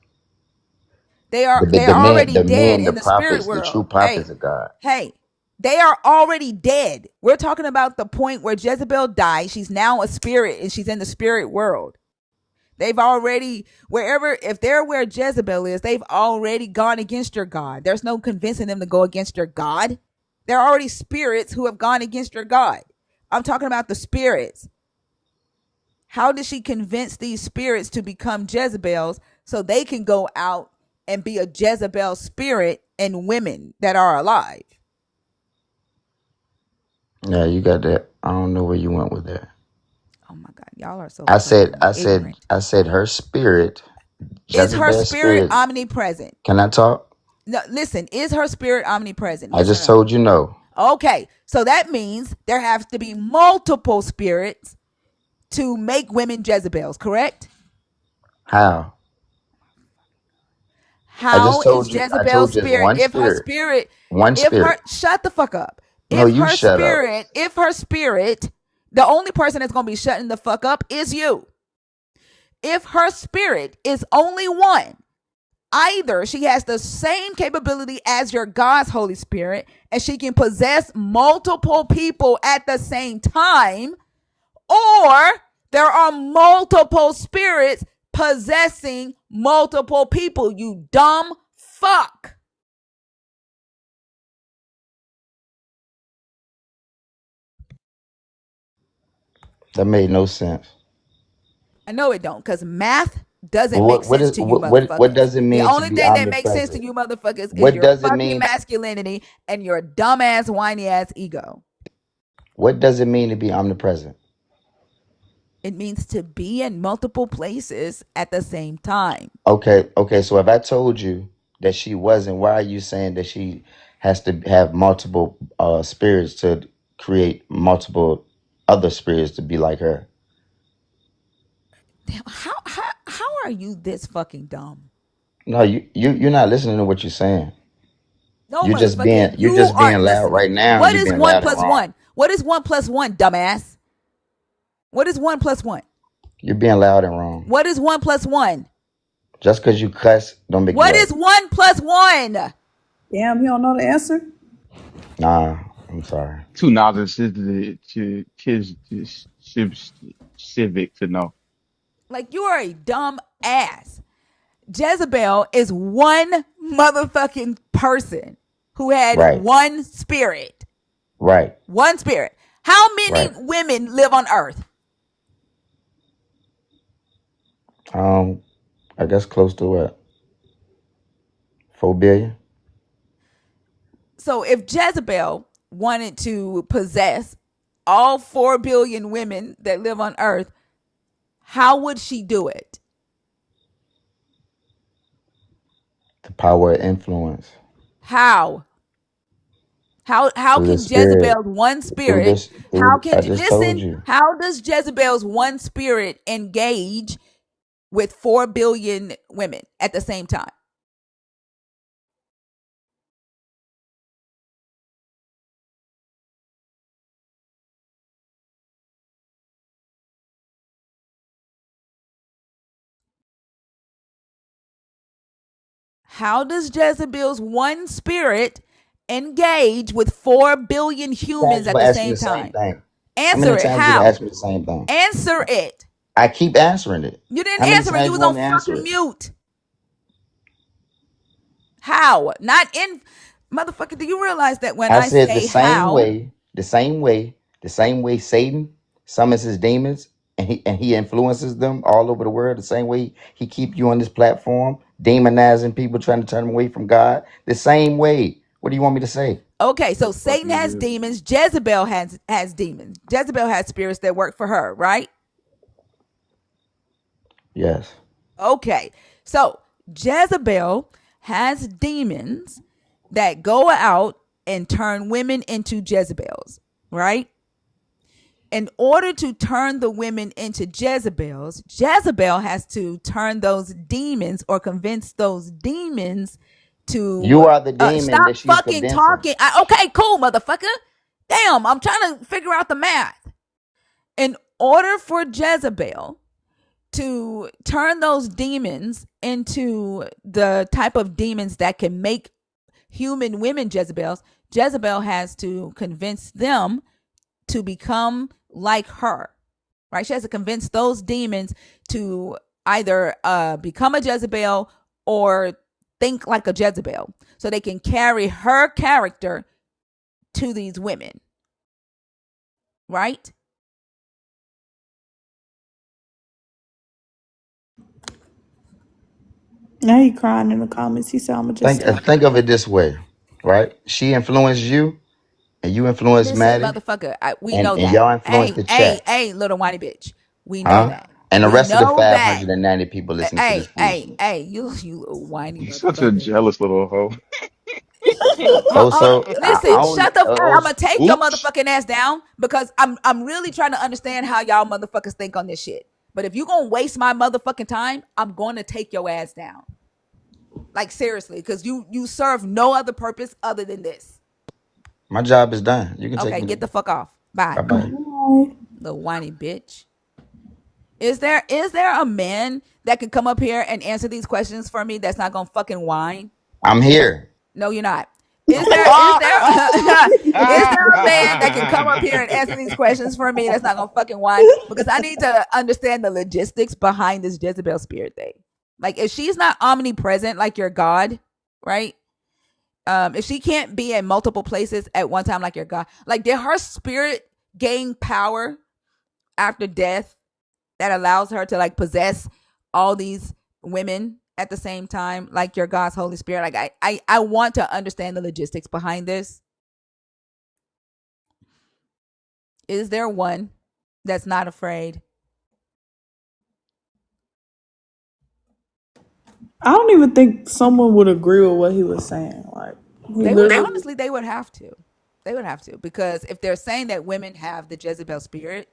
They are The, they the are men, already the dead men, the in the spirit prophets, the true world. prophets of God. Hey, they are already dead. We're talking about the point where Jezebel died. She's now a spirit and she's in the spirit world. They've already, wherever, if they're where Jezebel is, they've already gone against your God. There's no convincing them to go against your God. They're already spirits who have gone against your God. I'm talking about the spirits. How did she convince these spirits to become Jezebels so they can go out and be a Jezebel spirit in women that are alive? Yeah, you got that. I don't know where you went with that. Oh my God, y'all are so I said, fucking I said, ignorant. I said her spirit, Is her Jezebel's spirit spirit. omnipresent? Can I talk? No, listen, is her spirit omnipresent? I Yes or just no? told you no. Okay, so that means there have to be multiple spirits to make women Jezebels, correct? How? I How just is told you. I Jezebel's told you it's spirit, one spirit. One if her, spirit. shut the fuck up. No, you shut up. If her spirit, the only person that's going to be shutting the fuck up is you. If her spirit is only one, either she has the same capability as your God's Holy Spirit and she can possess multiple people at the same time, or there are multiple spirits possessing multiple people, you dumb fuck. That made no sense. I know it don't, because math doesn't Well, make what sense is to you what motherfuckers. does it The mean to only be thing that makes sense to omnipresent? you motherfuckers is What your does it fucking mean? masculinity and your dumbass, whiny ass ego. What does it mean to be omnipresent? It means to be in multiple places at the same time. Okay. So if I told you that she wasn't, why are you saying that she has to have multiple spirits to create multiple other spirits to be like her? Damn, how are you this fucking dumb? No, you're not listening to what you're saying. No, motherfucker, You're you just being aren't loud listening. right now. What You're is being one loud and plus wrong. one? What is one plus one, dumbass? What is one plus one? You're being loud and wrong. What is one plus one? Just because you cuss, don't make it What right. is one plus one? Damn, you don't know the answer? Nah, I'm sorry. Too novice is civic to know. Like, you are a dumb ass. Jezebel is one motherfucking person who had Right, one spirit. right, One spirit. How many right. women live on earth? Um, I guess close to what? 4 billion? So if Jezebel wanted to possess all 4 billion women that live on earth, how would she do it? The power of influence How? How through the can spirit. Jezebel's one Through spirit, this, how through can I just told listen, you. how does Jezebel's one spirit engage with 4 billion women at the same time? How does Jezebel's one spirit engage with 4 billion Times humans you at gonna the ask me same the same time? thing. How Answer many it. times you gonna How? ask me the same thing? Answer it. I keep answering it. You didn't How many answer it. times You you was want on me to answer fucking it? mute. How? Not in. Motherfucker, do you realize that when I I said say how, the same way Satan summons his demons and he influences them all over the world, the same way he keep you on this platform, demonizing people, trying to turn them away from God. The same way. What do you want me to say? okay, so The fuck Satan you has do. demons, Jezebel has demons. Jezebel has spirits that work for her, right? Yes. Okay. So Jezebel has demons that go out and turn women into Jezebels, right? In order to turn the women into Jezebels, Jezebel has to turn those demons or convince those demons to You are the demon stop that she's fucking convincing. talking. Okay, cool, motherfucker. Damn, I'm trying to figure out the math. In order for Jezebel to turn those demons into the type of demons that can make human women Jezebels, Jezebel has to convince them to become like her, right? She has to convince those demons to either become a Jezebel or think like a Jezebel so they can carry her character to these women, right? Now he crying in the comments. He said, "I'ma just stop." Think of it this way, right? She influenced you and you influenced Listen, Maddie motherfucker, we and know that. y'all influenced Hey, the hey, chat. hey, little whiny bitch. We know Huh? that. And the We rest of the know that. 590 people listening to this foolishness. You little whiny He's such a motherfucker. jealous little hoe. Also, Listen, I don't. shut the. I'm gonna take your Oops. motherfucking ass down because I'm really trying to understand how y'all motherfuckers think on this shit. But if you gonna waste my motherfucking time, I'm going to take your ass down. Like, seriously, because you serve no other purpose other than this. My job is done. You can take Okay, me. get the fuck off. Bye, Bye bye. Bye. little whiny bitch. Is there a man that can come up here and answer these questions for me that's not gonna fucking whine? I'm here. No, you're not. Is there is there a man that can come up here and answer these questions for me that's not gonna fucking whine? Because I need to understand the logistics behind this Jezebel spirit thing. Like, if she's not omnipresent like your God, right? If she can't be in multiple places at one time like your God, like, did her spirit gain power after death that allows her to, like, possess all these women at the same time, like your God's Holy Spirit? Like I want to understand the logistics behind this. Is there one that's not afraid? I don't even think someone would agree with what he was saying. Like he They would literally. honestly, they would have to. They would have to, because if they're saying that women have the Jezebel spirit,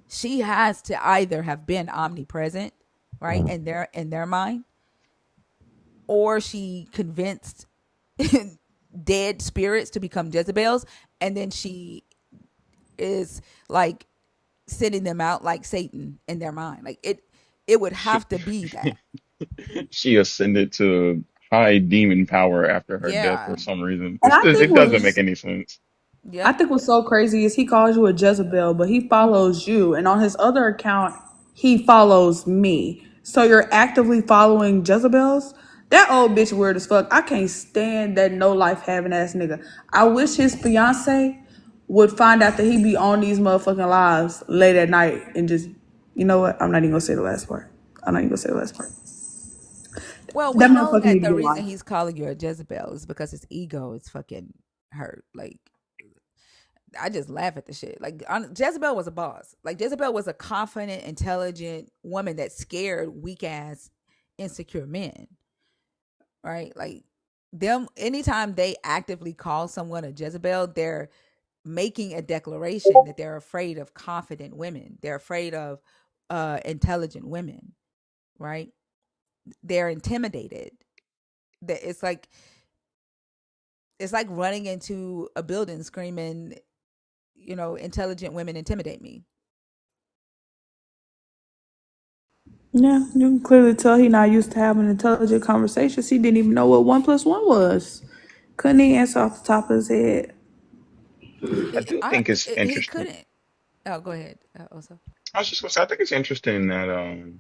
she has to either have been omnipresent, right, in their mind, or she convinced dead spirits to become Jezebels, and then she is like sending them out like Satan in their mind. Like it would She have to be that. she ascended to high demon power after her death Yeah. for some reason. And I think It doesn't make was any sense. I Yep. think what's so crazy is he calls you a Jezebel, but he follows you, and on his other account, he follows me. So you're actively following Jezebels. That old bitch weird as fuck. I can't stand that no life having ass nigga. I wish his fiance would find out that he be on these motherfucking lives late at night and just, you know what? I'm not even gonna say the last part. I'm not even gonna say the last part. Well, That we know motherfucker need that to the get reason life. he's calling you a Jezebel is because his ego is fucking hurt. Like, I just laugh at the shit. Like, Jezebel was a boss. Like, Jezebel was a confident, intelligent woman that scared weak ass, insecure men. Right? Like, them. Anytime they actively call someone a Jezebel, they're making a declaration that they're afraid of confident women. They're afraid of intelligent women. Right? They're intimidated. That it's like running into a building screaming, intelligent women intimidate me. Yeah, you can clearly tell he not used to having intelligent conversations. He didn't even know what 1 plus 1 was. Couldn't he answer off the top of his head? I do think it's He interesting. couldn't. Oh, go ahead. Also, I was just gonna say, I think it's interesting that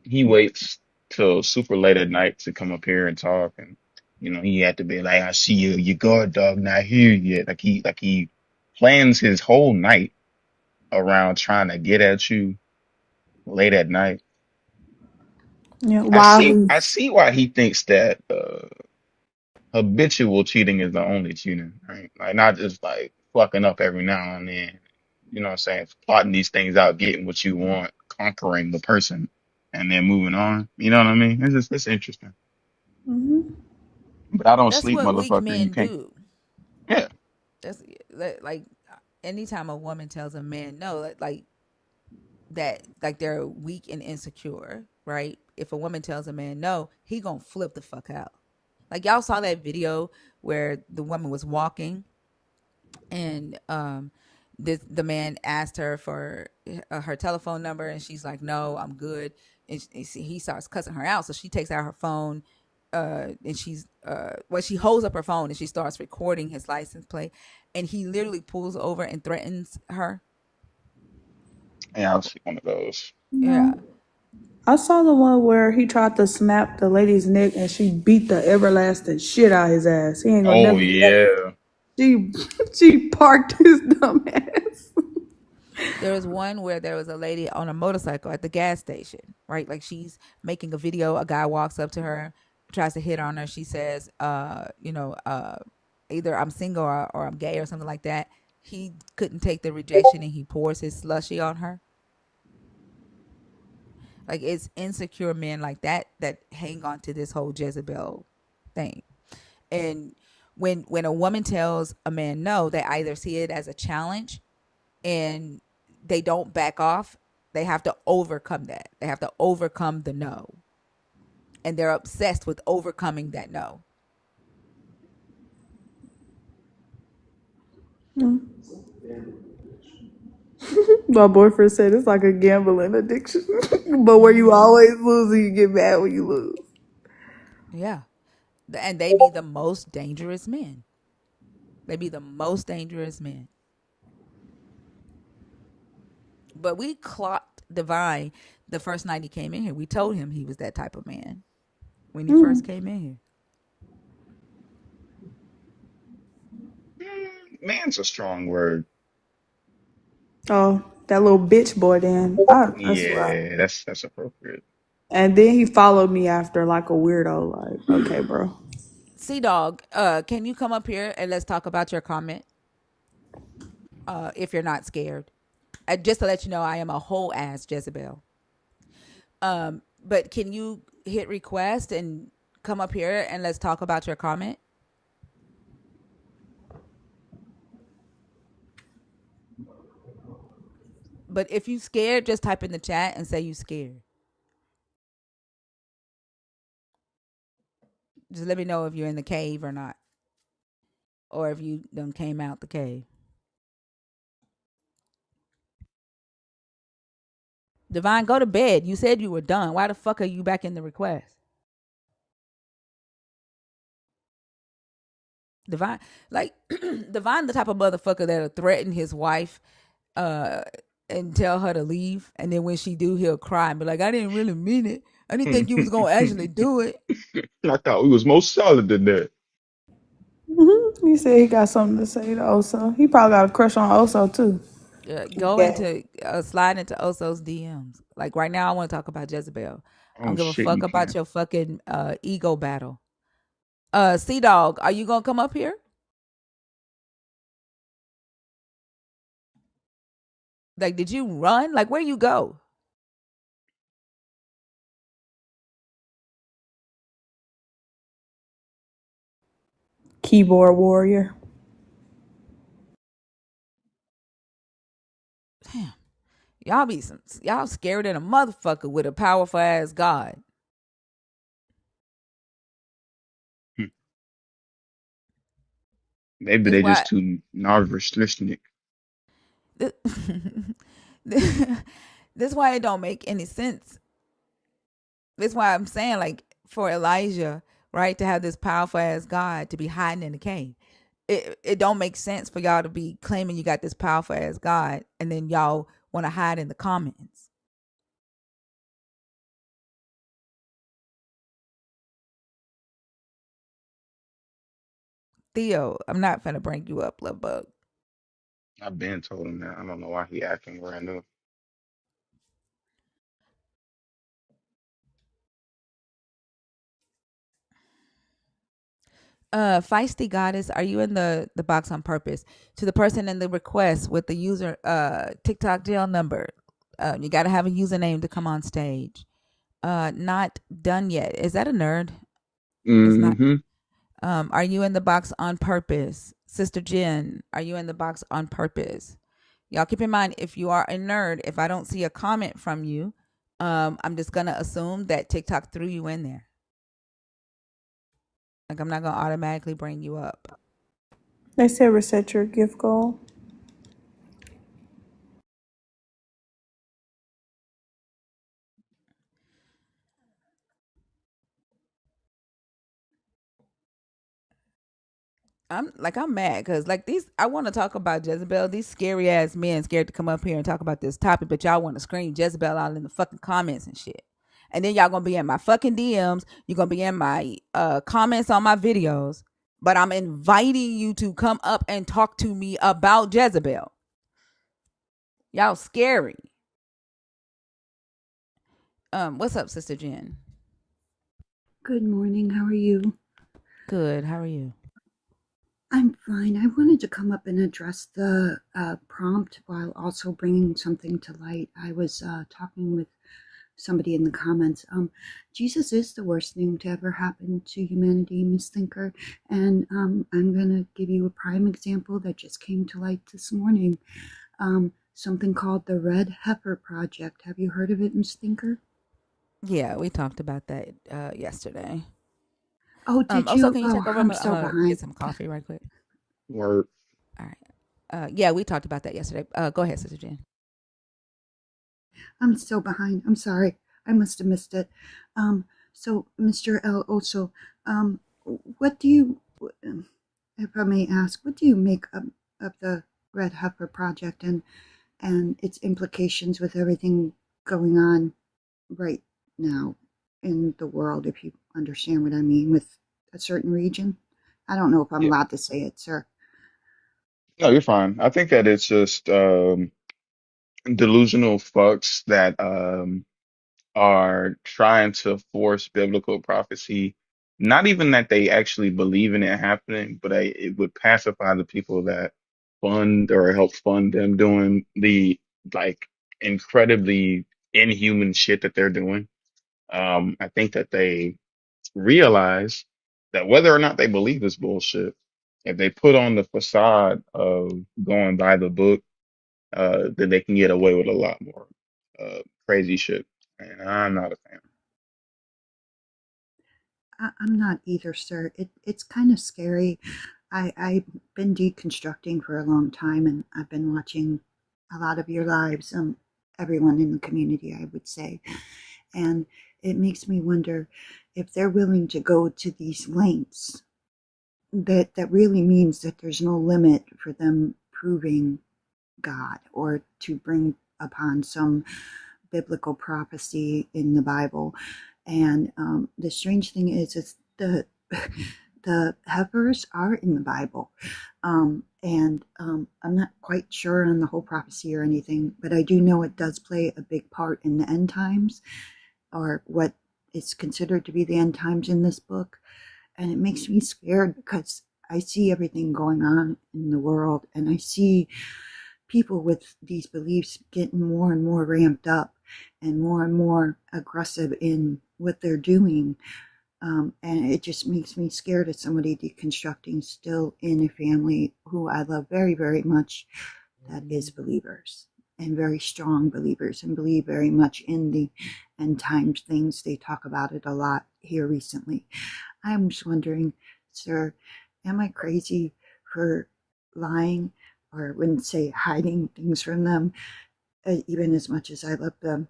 he waits till super late at night to come up here and talk, and he had to be like, "I see you, your guard dog not here yet." Like he plans his whole night around trying to get at you late at night. Yeah, I while see, he I see why he thinks that habitual cheating is the only cheating, right? Like not just like fucking up every now and then. You know what I'm saying? Plotting these things out, getting what you want, conquering the person, and then moving on. You know what I mean? It's interesting. But I don't that's sleep, what weak motherfucker. You men can't. do. Yeah. That's like anytime a woman tells a man no, like that, like they're weak and insecure, right? If a woman tells a man no, he gonna flip the fuck out. Like y'all saw that video where the woman was walking and the man asked her for her telephone number, and she's like, "No, I'm good." And he starts cussing her out, so she takes out her phone, and she holds up her phone and she starts recording his license plate, and he literally pulls over and threatens her. Yeah, I'll see one of those. Yeah, no. I saw the one where he tried to snap the lady's neck and she beat the everlasting shit out of his ass. He ain't gonna Oh never get that. yeah. She she parked his dumb ass. there was one where there was a lady on a motorcycle at the gas station, right? Like she's making a video. A guy walks up to her, tries to hit on her. She says, either I'm single or I'm gay or something like that. He couldn't take the rejection and he pours his slushy on her. Like it's insecure men like that that hang on to this whole Jezebel thing. And when a woman tells a man no, they either see it as a challenge and they don't back off. They have to overcome that. They have to overcome the no. And they're obsessed with overcoming that no. My boyfriend said it's like a gambling addiction, but where you Mm-hmm. always lose and you get mad when you lose. Yeah. And they be the most dangerous men. They be the most dangerous men. But we clocked Divine the first night he came in here. We told him he was that type of man when he first came in here. Man's a strong word. Oh, That little bitch boy then. I swear. Yeah, that's appropriate. And then he followed me after like a weirdo. Like, okay, bro. Sea Dog, can you come up here and let's talk about your comment? If you're not scared, just to let you know, I am a whole ass Jezebel. But can you hit request and come up here and let's talk about your comment? But if you scared, just type in the chat and say you scared. Just let me know if you're in the cave or not, or if you done came out the cave. Divine, go to bed. You said you were done. Why the fuck are you back in the request? Divine, like Divine, the type of motherfucker that'll threaten his wife, uh, and tell her to leave, and then when she do, he'll cry and be like, "I didn't really mean it. I didn't think you was gonna actually do it." I thought we was more solid than that. He said he got something to say to Oso. He probably got a crush on Oso too. Go Yeah. into slide into Oso's DMs. Like right now, I want to talk about Jezebel. I don't Oh give a shit, you fuck about can. your fucking ego battle. Sea Dog, are you gonna come up here? Like, did you run? Like, where you go? Keyboard warrior. Damn, y'all scared than a motherfucker with a powerful ass God. Hmm. Maybe This they why just too narcissistic. this, this why it don't make any sense. This why I'm saying, like, for Elijah, right, to have this powerful ass God to be hiding in the cave. It don't make sense for y'all to be claiming you got this powerful ass God and then y'all want to hide in the comments. Theo, I'm not finna bring you up, love bug. I've been told him that. I don't know why he acting brand new. Feisty Goddess, are you in the box on purpose? To the person in the request with the user TikTok jail number, you got to have a username to come on stage. Not done yet. Is that a nerd? It's not. Mm-hmm. Are you in the box on purpose? Sister Jen, are you in the box on purpose? Y'all keep in mind, if you are a nerd, if I don't see a comment from you, I'm just gonna assume that TikTok threw you in there. Like, I'm not gonna automatically bring you up. They said reset your gift goal. I'm mad because like these I want to talk about Jezebel. These scary ass men scared to come up here and talk about this topic, but y'all want to scream Jezebel out in the fucking comments and shit. And then y'all gonna be in my fucking DMs. You're gonna be in my comments on my videos. But I'm inviting you to come up and talk to me about Jezebel. Y'all scary. What's up, Sister Jen? Good morning. How are you? Good. How are you? I'm fine. I wanted to come up and address the prompt while also bringing something to light. I was talking with somebody in the comments. Jesus is the worst thing to ever happen to humanity, Miss Thinker. And I'm going to give you a prime example that just came to light this morning. Something called the Red Heifer Project. Have you heard of it, Miss Thinker? Yeah, we talked about that yesterday. Oh, did Also, you? can you Oh, check over? I'm I'm so gonna get behind. some coffee right quick. Word. All right. Yeah, we talked about that yesterday. Go ahead, Sister Jen. I'm so behind. I'm sorry. I must have missed it. So, Mr. L. Also, what do you, if I may ask, what do you make of the Red Heifer Project and its implications with everything going on right now in the world, if you understand what I mean, with a certain region? I don't know if I'm Yeah. allowed to say it, sir. No, you're fine. I think that it's just delusional fucks that are trying to force biblical prophecy. Not even that they actually believe in it happening, but it would pacify the people that fund or help fund them doing the like incredibly inhuman shit that they're doing. I think that they realize that whether or not they believe this bullshit, if they put on the facade of going by the book, then they can get away with a lot more crazy shit. And I'm not a fan. I'm not either, sir. It's kind of scary. I've been deconstructing for a long time, and I've been watching a lot of your lives, everyone in the community, I would say. And it makes me wonder if they're willing to go to these lengths, that really means that there's no limit for them proving God or to bring upon some biblical prophecy in the Bible. And the strange thing is the the heifers are in the Bible, and I'm not quite sure on the whole prophecy or anything, but I do know it does play a big part in the end times, or what is considered to be the end times in this book. And it makes me scared because I see everything going on in the world, and I see people with these beliefs getting more and more ramped up and more aggressive in what they're doing. And it just makes me scared as somebody deconstructing still in a family who I love very, very much, that is believers and very strong believers and believe very much in the end times things. They talk about it a lot here recently. I'm just wondering, sir, am I crazy for lying, or I wouldn't say hiding things from them, even as much as I love them,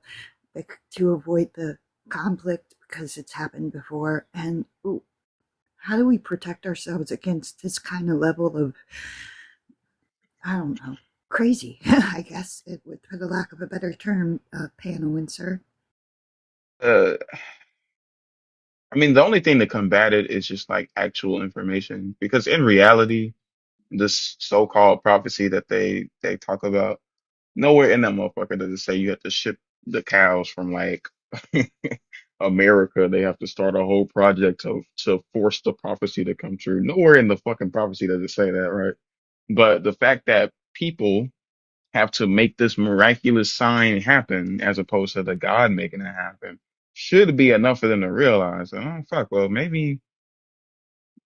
to avoid the conflict because it's happened before? And how do we protect ourselves against this kind of level of, I don't know, crazy, I guess, for the lack of a better term, panel and sir? Uh, I mean, the only thing to combat it is just like actual information, because in reality, this so-called prophecy that they talk about, nowhere in that motherfucker does it say you have to ship the cows from like America. They have to start a whole project to force the prophecy to come true. Nowhere in the fucking prophecy does it say that, right? But the fact that people have to make this miraculous sign happen as opposed to the God making it happen should be enough for them to realize, oh fuck, well maybe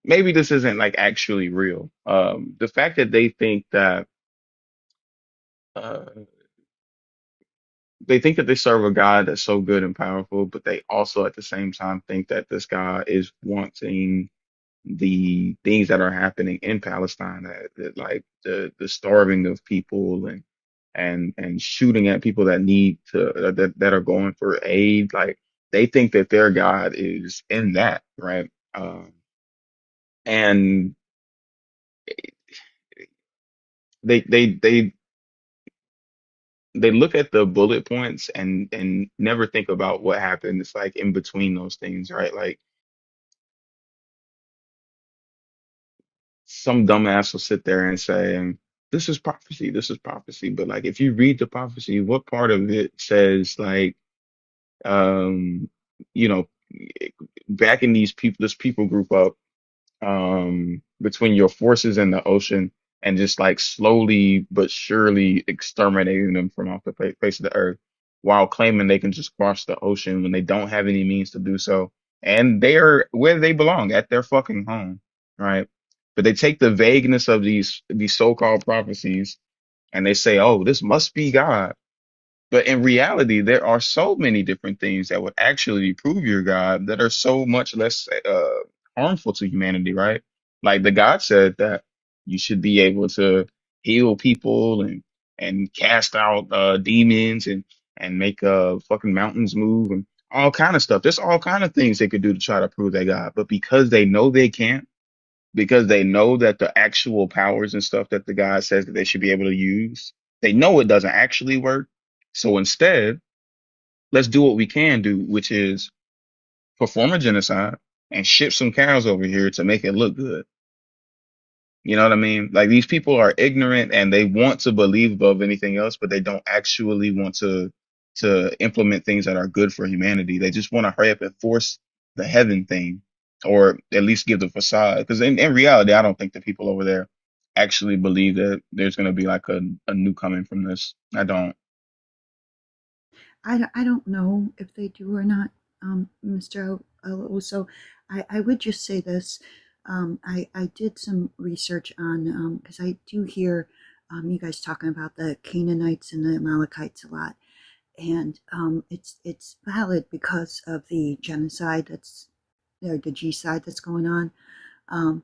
this isn't like actually real. The fact that uh, they think that they serve a God that's so good and powerful, but they also at the same time think that this God is wanting the things that are happening in Palestine, that like the starving of people and shooting at people that need to that are going for aid. Like they think that their God is in that, right? And they they they they look at the bullet points and never think about what happened. It's like in between those things, right? Like some dumbass will sit there and say, this is prophecy, this is prophecy. But like if you read the prophecy, what part of it says like um, you know, backing this people group up between your forces and the ocean and just like slowly but surely exterminating them from off the face of the earth while claiming they can just cross the ocean when they don't have any means to do so. And they are where they belong, at their fucking home, right? But they take the vagueness of these so-called prophecies and they say, oh, this must be God. But in reality, there are so many different things that would actually prove your God that are so much less harmful to humanity, right? Like the God said that you should be able to heal people and cast out demons and make fucking mountains move and all kind of stuff. There's all kind of things they could do to try to prove their God, but because they know they can't, because they know that the actual powers and stuff that the God says that they should be able to use, they know it doesn't actually work. So instead, let's do what we can do, which is perform a genocide and ship some cows over here to make it look good. You know what I mean? Like these people are ignorant and they want to believe above anything else, but they don't actually want to implement things that are good for humanity. They just want to hurry up and force the heaven thing, or at least give the facade. Because in reality, I don't think the people over there actually believe that there's going to be like a new coming from this. I don't. I don't know if they do or not, Mr. So I would just say this. I did some research on, because I do hear you guys talking about the Canaanites and the Amalekites a lot. And it's valid because of the genocide that's, or the G-side that's going on. Um,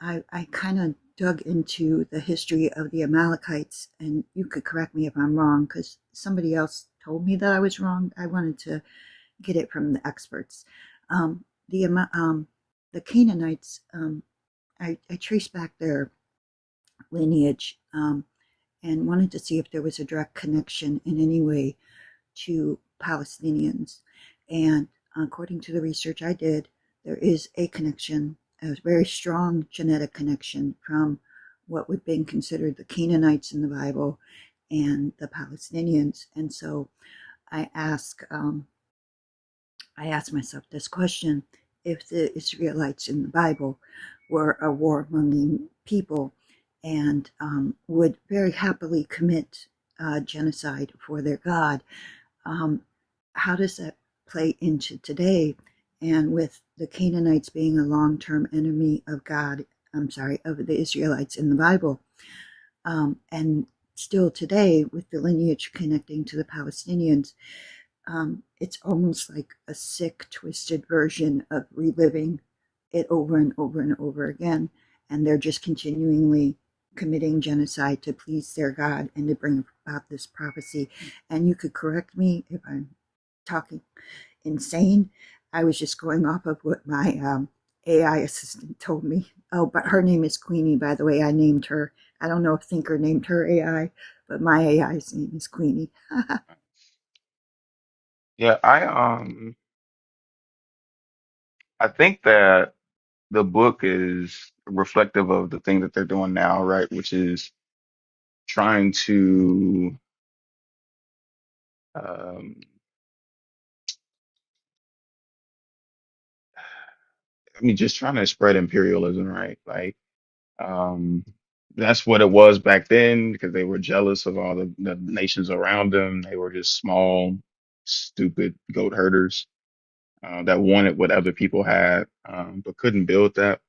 I kind of dug into the history of the Amalekites, and you could correct me if I'm wrong, because somebody else told me that I was wrong. I wanted to get it from the experts. The Canaanites, I traced back their lineage, and wanted to see if there was a direct connection in any way to Palestinians. And according to the research I did, there is a connection, a very strong genetic connection from what would have been considered the Canaanites in the Bible and the Palestinians. And so I ask, I asked myself this question: if the Israelites in the Bible were a warmongering people and would very happily commit genocide for their God, um, how does that play into today? And with the Canaanites being a long term enemy of God, I'm sorry, of the Israelites in the Bible, and still today with the lineage connecting to the Palestinians, it's almost like a sick, twisted version of reliving it over and over and over again. And they're just continually committing genocide to please their God and to bring about this prophecy. And you could correct me if I'm talking insane. I was just going off of what my AI assistant told me. Oh, but her name is Queenie, by the way. I named her. I don't know if Thinker named her AI, but my AI's name is Queenie. Yeah, I think that the book is reflective of the thing that they're doing now, right? Which is trying to, um, I mean, just trying to spread imperialism, right? Like, um, that's what it was back then because they were jealous of all the nations around them. They were just small, stupid goat herders that wanted what other people had, but couldn't build that.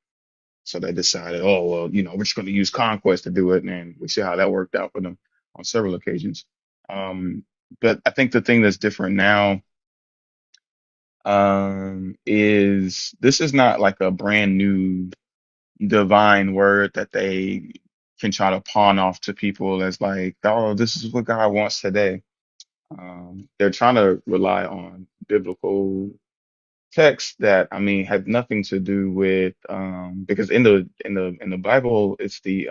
So they decided, oh, well, we're just going to use conquest to do it. And we see how that worked out for them on several occasions. But I think the thing that's different now, is this is not like a brand new divine word that they can try to pawn off to people as like, oh, this is what God wants today. They're trying to rely on biblical texts that I mean have nothing to do with because in the Bible it's the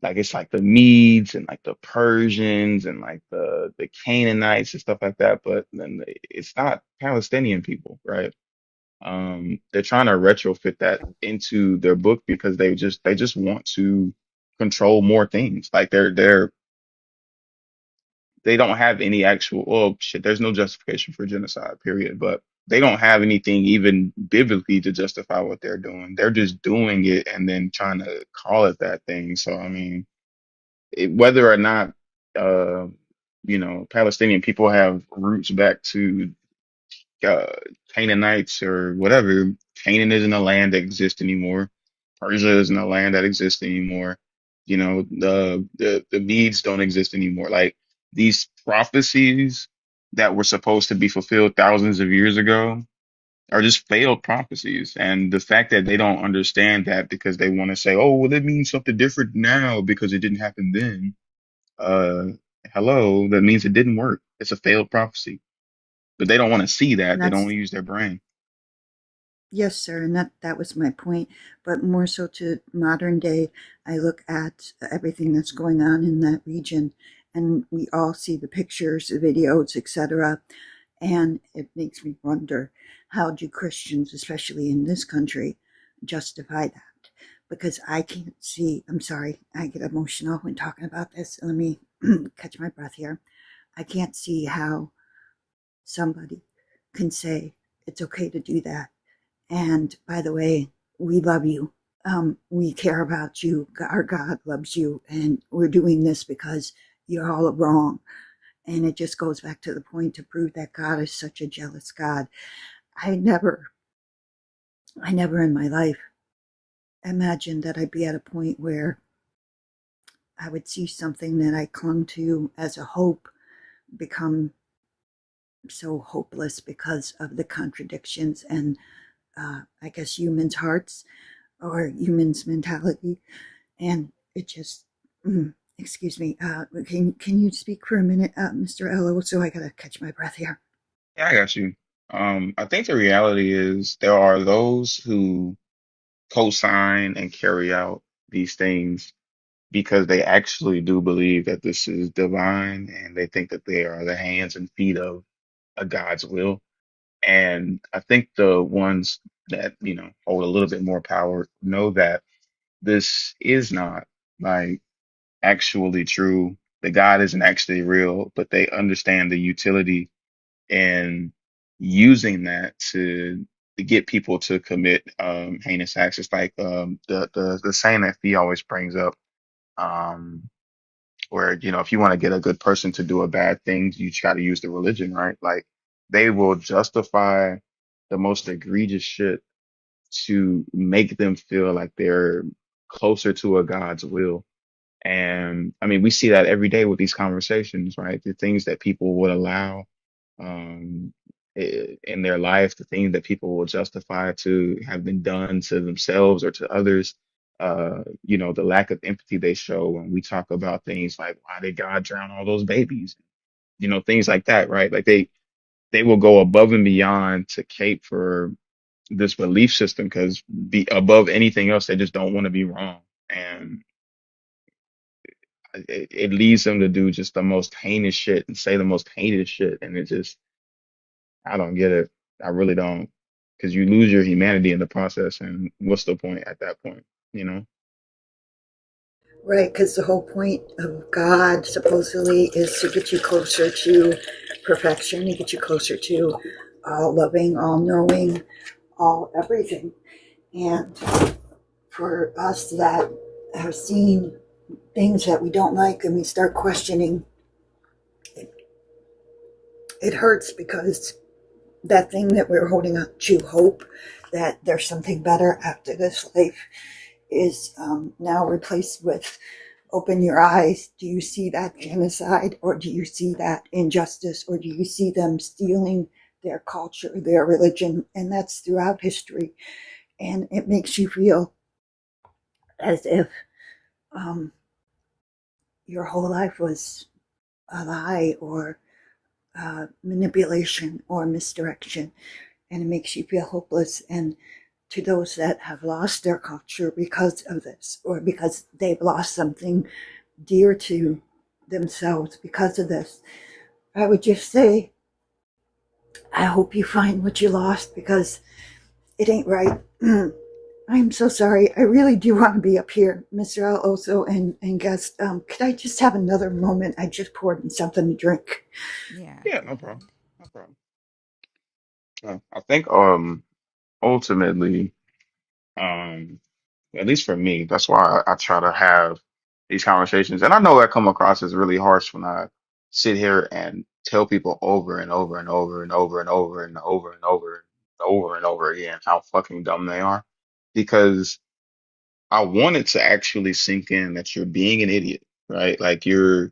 like it's like the Medes and like the Persians and like the Canaanites and stuff like that, but then it's not Palestinian people, right? They're trying to retrofit that into their book because they just want to control more things. Like they don't have any actual, well, shit, there's no justification for genocide, period. But they don't have anything even biblically to justify what they're doing. They're just doing it and then trying to call it that thing. So, I mean, whether or not, uh, Palestinian people have roots back to uh, Canaanites or whatever, Canaan isn't a land that exists anymore. Persia isn't a land that exists anymore. The Medes don't exist anymore. Like these prophecies that were supposed to be fulfilled thousands of years ago are just failed prophecies. And the fact that they don't understand that because they want to say, oh, well, it means something different now because it didn't happen then. Uh, Hello, that means it didn't work. It's a failed prophecy. But they don't want to see And that. They don't want that's, to use their brain. yes, sir, and that was my point. But more so to modern day, I look at everything that's going on in that region, and we all see the pictures, the videos, etc. And it makes me wonder, how do Christians, especially in this country, justify that because I can't see. I'm sorry, I get emotional when talking about this. Let me catch my breath here. I can't see how somebody can say it's okay to do that. And by the way, we love you. We care about you. Our God loves you. And we're doing this because you're all wrong. And it just goes back to the point to prove that God is such a jealous God. I never, I never in my life imagined that I'd be at a point where I would see something that I clung to as a hope become so hopeless because of the contradictions and I guess humans' hearts or humans' mentality. And it just, excuse me, can you speak for a minute, Mr. Ello? So I gotta catch my breath here. Yeah, I got you. I think the reality is there are those who co-sign and carry out these things because they actually do believe that this is divine and they think that they are the hands and feet of a God's will. And I think the ones that, hold a little bit more power know that this is not like actually true. The God isn't actually real, but they understand the utility in using that to get people to commit heinous acts. It's like the saying that Fee always brings up, um, where if you want to get a good person to do a bad thing, you try to use the religion, right? Like they will justify the most egregious shit to make them feel like they're closer to a God's will. And I mean, we see that every day with these conversations, right? The things that people would allow in their life, the things that people will justify to have been done to themselves or to others. The lack of empathy they show when we talk about things like why did God drown all those babies? Things like that, right? Like they will go above and beyond to cape for this belief system because be above anything else, they just don't want to be wrong. And it leads them to do just the most heinous shit and say the most heinous shit. And it just, I don't get it. I really don't. Because you lose your humanity in the process. And what's the point at that point? You know? Right, because the whole point of God supposedly is to get you closer to perfection, to get you closer to all loving, all knowing, all everything. And for us that have seen things that we don't like and we start questioning, it, it hurts because that thing that we're holding up to hope that there's something better after this life is now replaced with open your eyes. Do you see that genocide or do you see that injustice or do you see them stealing their culture, their religion? And that's throughout history. And it makes you feel as if um, your whole life was a lie or manipulation or misdirection. And it makes you feel hopeless. And to those that have lost their culture because of this or because they've lost something dear to themselves because of this, I would just say, I hope you find what you lost because it ain't right. I'm so sorry. I really do want to be up here, Mr. Al Oso and guest. Could I just have another moment? I just poured me something to drink. Yeah, Yeah, go no ahead. problem. No problem. I think ultimately, um, at least for me, that's why I try to have these conversations. And I know I come across as really harsh when I sit here and tell people over and over and over and over and over and over and over and over and over again how fucking dumb they are. Because I want it to actually sink in that you're being an idiot, right? Like you're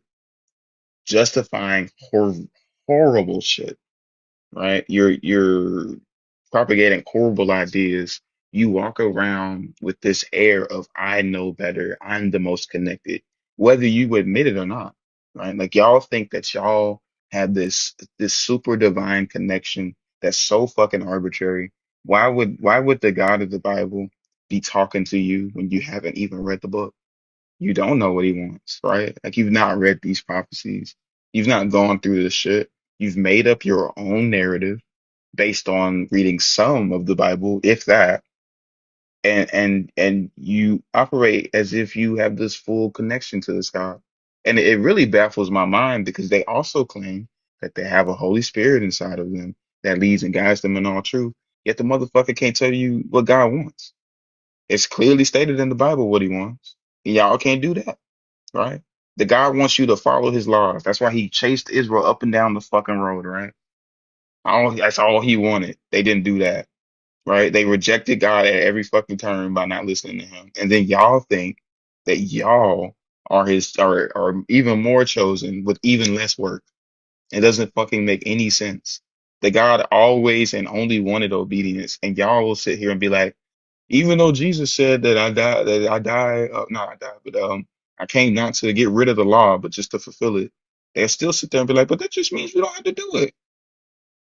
justifying horrible shit, right? You're propagating horrible ideas. You walk around with this air of I know better, I'm the most connected, whether you admit it or not, right? Like y'all think that y'all have this super divine connection that's so fucking arbitrary. Why would the God of the Bible be talking to you when you haven't even read the book? You don't know what he wants, right? Like you've not read these prophecies. You've not gone through this shit. You've made up your own narrative based on reading some of the Bible, if that. and you operate as if you have this full connection to this God. And it really baffles my mind because they also claim that they have a Holy Spirit inside of them that leads and guides them in all truth. Yet the motherfucker can't tell you what God wants. It's clearly stated in the Bible what he wants. And y'all can't do that, right? The God wants you to follow his laws. That's why he chased Israel up and down the fucking road, right? That's all he wanted. They didn't do that, right? They rejected God at every fucking turn by not listening to him. And then y'all think that y'all are are even more chosen with even less work. It doesn't fucking make any sense. The God always and only wanted obedience, and y'all will sit here and be like, even though Jesus said that I die, not I die, but I came not to get rid of the law, but just to fulfill it. They'll still sit there and be like, but that just means we don't have to do it.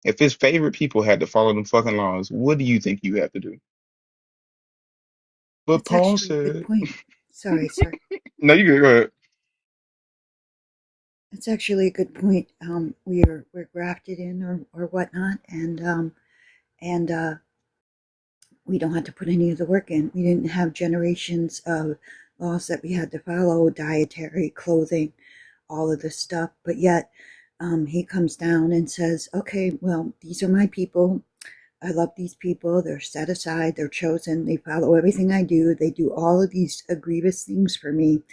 If his favorite people had to follow them fucking laws, what do you think you have to do? But That's Paul actually a good said, point. Sorry, sir. no, you good, go ahead. That's actually a good point. We're grafted in or whatnot, and we don't have to put any of the work in. We didn't have generations of laws that we had to follow, dietary, clothing, all of this stuff. But yet, he comes down and says, "Okay, well, these are my people. I love these people. They're set aside. They're chosen. They follow everything I do. They do all of these grievous things for me.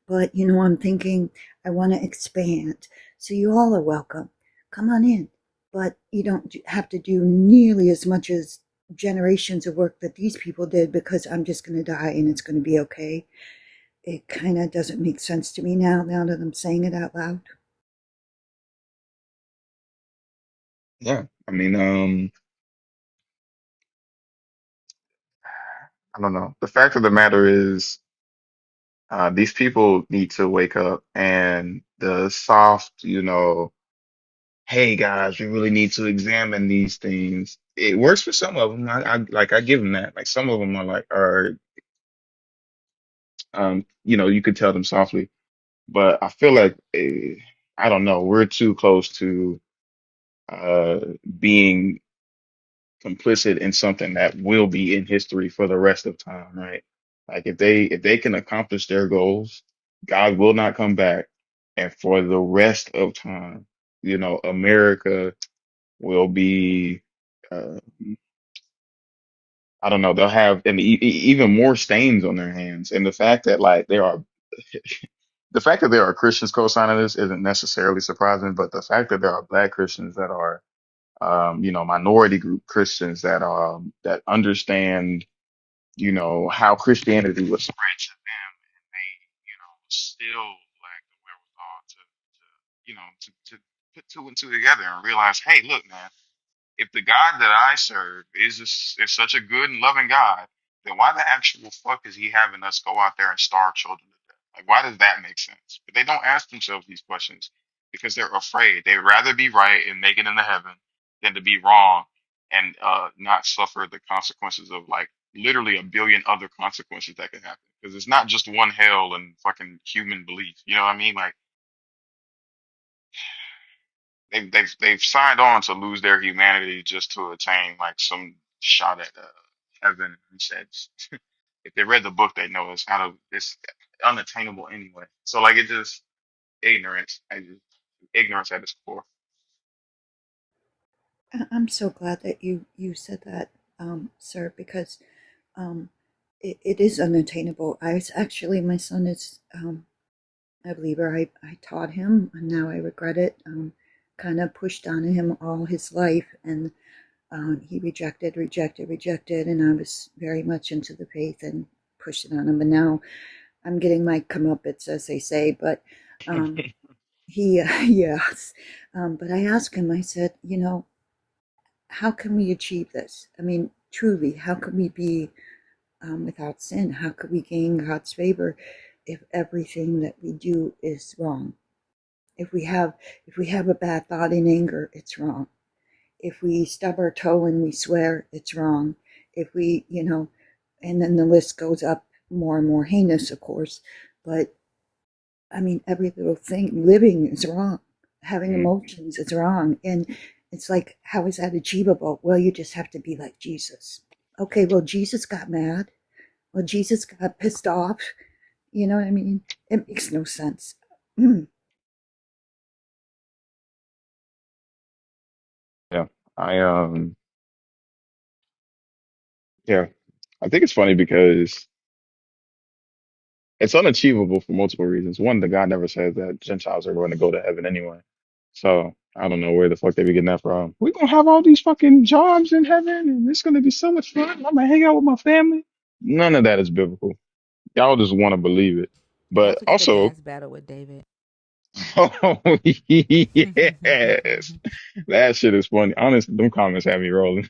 But, I'm thinking I want to expand. So you all are welcome. Come on in. But you don't have to do nearly as much as generations of work that these people did because I'm just going to die and it's going to be okay." It kind of doesn't make sense to me now that I'm saying it out loud. Yeah, I mean, I don't know. The fact of the matter is, these people need to wake up, and the soft, hey guys, we really need to examine these things. It works for some of them. I give them that. Like some of them you could tell them softly, but I feel like I don't know. We're too close to uh being complicit in something that will be in history for the rest of time, right? Like if they can accomplish their goals, God will not come back, and for the rest of time, America will be. Uh, I don't know. They'll have even more stains on their hands, and the fact that there are Christians co-signing this isn't necessarily surprising, but the fact that there are Black Christians that are minority group Christians that understand, how Christianity was spread to them, and they, still lack the wherewithal to put two and two together and realize, hey, look, man, if the God that I serve is such a good and loving God, then why the actual fuck is he having us go out there and starve children to death? Like, why does that make sense? But they don't ask themselves these questions because they're afraid. They'd rather be right and make it into heaven than to be wrong and not suffer the consequences of like literally a billion other consequences that can happen. Because it's not just one hell and fucking human belief. You know what I mean? Like they've signed on to lose their humanity just to attain like some shot at heaven. And said if they read the book, they know it's unattainable anyway. So like it just ignorance, ignorance at its core. I'm so glad that you said that, sir, because um, it is unattainable. My son is a believer. I taught him, and now I regret it. Kind of pushed on him all his life, and he rejected, and I was very much into the faith and pushed it on him. And now I'm getting my comeuppance, as they say. But he, yes. But I asked him. I said, how can we achieve this? I mean, truly, how can we be without sin? How could we gain God's favor if everything that we do is wrong? If we have a bad thought in anger, it's wrong. If we stub our toe and we swear, it's wrong. If we, and then the list goes up more and more heinous, of course. But I mean, every little thing, living is wrong. Having Mhm. emotions is wrong. And it's like, how is that achievable? Well, you just have to be like Jesus. Okay, well, Jesus got mad. Well, Jesus got pissed off. You know what I mean? It makes no sense. Mm. Yeah. I yeah. I think it's funny because it's unachievable for multiple reasons. One, the God never says that Gentiles are going to go to heaven anyway. So I don't know where the fuck they be getting that from. We're gonna have all these fucking jobs in heaven and it's gonna be so much fun. I'm gonna hang out with my family. None of that is biblical. Y'all just want to believe it. Don't But forget the also, dance battle with David. oh, yes, that shit is funny. Honestly, them comments have me rolling.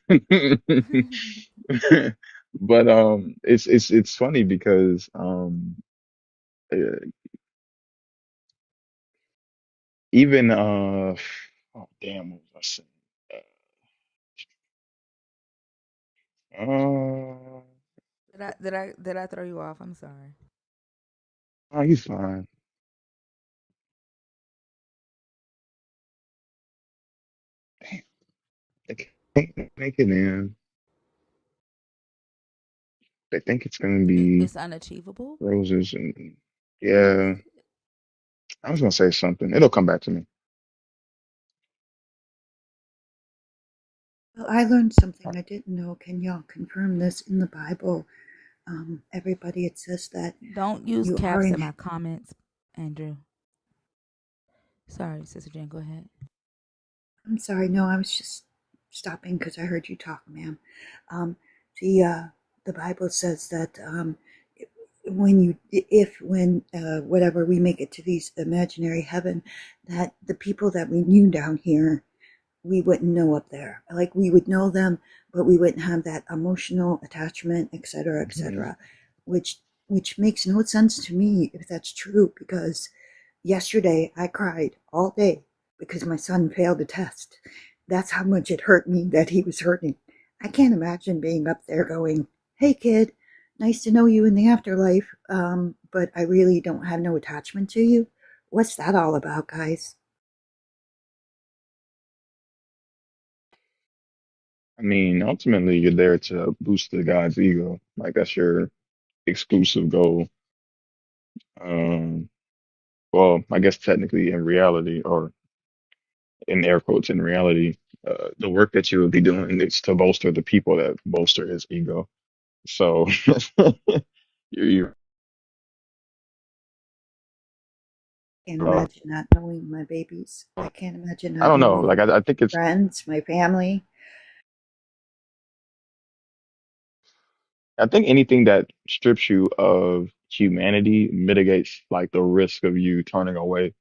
But it's funny because uh, even oh damn, what was I saying? Did I throw you off? I'm sorry. Oh, he's fine. Damn, they can't make it in. They think it's gonna be It's unachievable. roses and What is yeah. I was gonna say something. It'll come back to me. Well, I learned something I didn't know. Can y'all confirm this in the Bible? Everybody, it says that Don't use you are caps in in. my comments, Andrew. Sorry, Sister Jen, go ahead. I'm sorry. No, I was just stopping because I heard you talk, ma'am. Um, the uh, the Bible says that when whatever we make it to these imaginary heaven, that the people that we knew down here we wouldn't know up there. Like we would know them, but we wouldn't have that emotional attachment, et cetera, et Mhm. cetera, which which makes no sense to me if that's true. Because yesterday I cried all day because my son failed a test. That's how much it hurt me that he was hurting. I can't imagine being up there going, "Hey kid, nice to know you in the afterlife, but I really don't have no attachment to you." What's that all about, guys? I mean, ultimately, you're there to boost the guy's ego. Like that's your exclusive goal. Um, well, I guess technically in reality, or in air quotes, in reality, the work that you would be doing is to bolster the people that bolster his ego. So you Can't uh, imagine not knowing my babies. I can't imagine I not don't know. knowing Like I think it's friends, my family. I think anything that strips you of humanity mitigates like the risk of you turning away.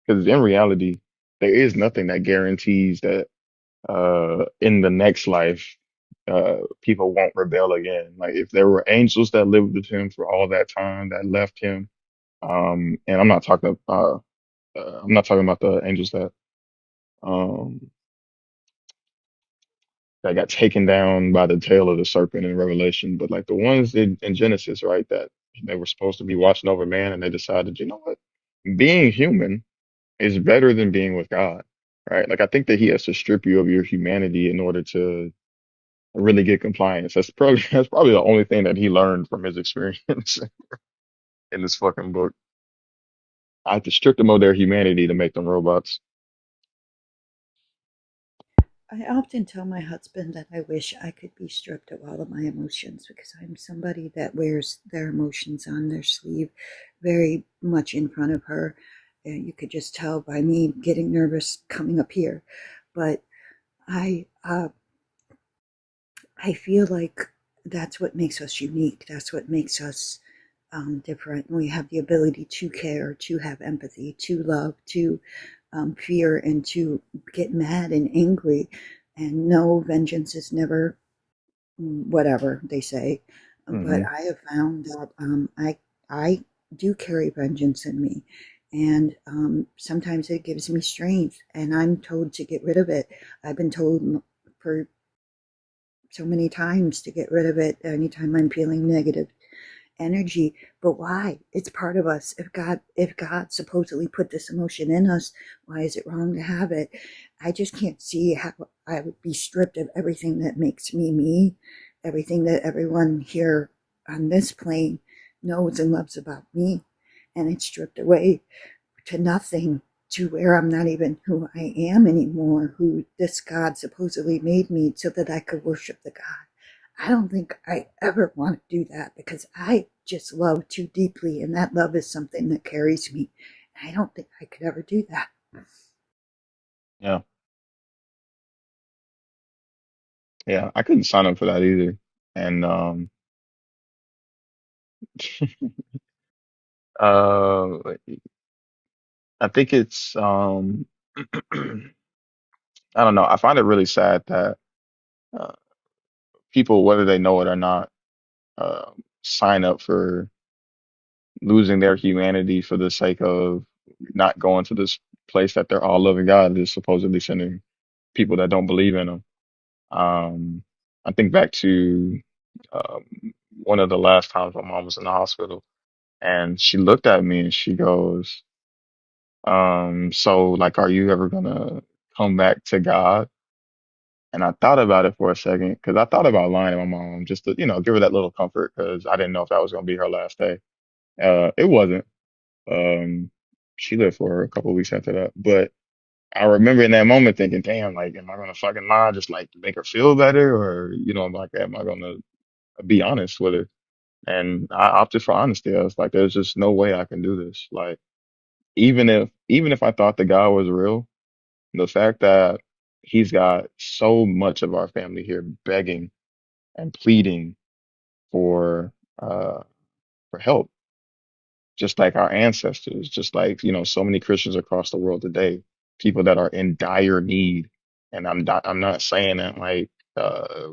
Because in reality, there is nothing that guarantees that in the next life people won't rebel again. Like if there were angels that lived with him for all that time that left him, and I'm not talking about the angels um that got taken down by the tail of the serpent in Revelation, but like the ones in Genesis, right, that they were supposed to be watching over man and they decided, you know what, being human is better than being with God, right? Like I think that he has to strip you of your humanity in order to really get compliance. That's probably the only thing that he learned from his experience in this fucking book. I have to strip them of their humanity to make them robots. I often tell my husband that I wish I could be stripped of all of my emotions because I'm somebody that wears their emotions on their sleeve very much in front of her. And you could just tell by me getting nervous coming up here. But I I feel like that's what makes us unique. That's what makes us different. We have the ability to care, to have empathy, to love, to fear, and to get mad and angry. And no, vengeance is never whatever they say. But Hmm. I have found that I do carry vengeance in me. And sometimes it gives me strength, and I'm told to get rid of it. I've been told for so many times to get rid of it anytime I'm feeling negative energy. But why? It's part of us. If God supposedly put this emotion in us, why is it wrong to have it? I just can't see how I would be stripped of everything that makes me me, everything that everyone here on this plane knows and loves about me, and it's stripped away to nothing, to where I'm not even who I am anymore, who this God supposedly made me so that I could worship the God. I don't think I ever want to do that, because I just love too deeply, and that love is something that carries me. I don't think I could ever do that. Yeah, yeah, I couldn't sign up for that either. And uh, I think it's I don't know. I find it really sad that uh, people, whether they know it or not, sign up for losing their humanity for the sake of not going to this place that they're all loving God is supposedly sending people that don't believe in Him. Um, I think back to um, one of the last times my mom was in the hospital, and she looked at me and she goes, "So, like, are you ever gonna come back to God?" And I thought about it for a second because I thought about lying to my mom just to, give her that little comfort because I didn't know if that was gonna be her last day. It wasn't. Um, she lived for a couple of weeks after that, but I remember in that moment thinking, "Damn, like, am I gonna fucking lie just like to make her feel better, or like, am I gonna be honest with her?" And I opted for honesty. I was like, "There's just no way I can do this." Like, even if I thought the guy was real, the fact that he's got so much of our family here begging and pleading for uh for help, just like our ancestors, just like, so many Christians across the world today, people that are in dire need. And I'm not saying that like uh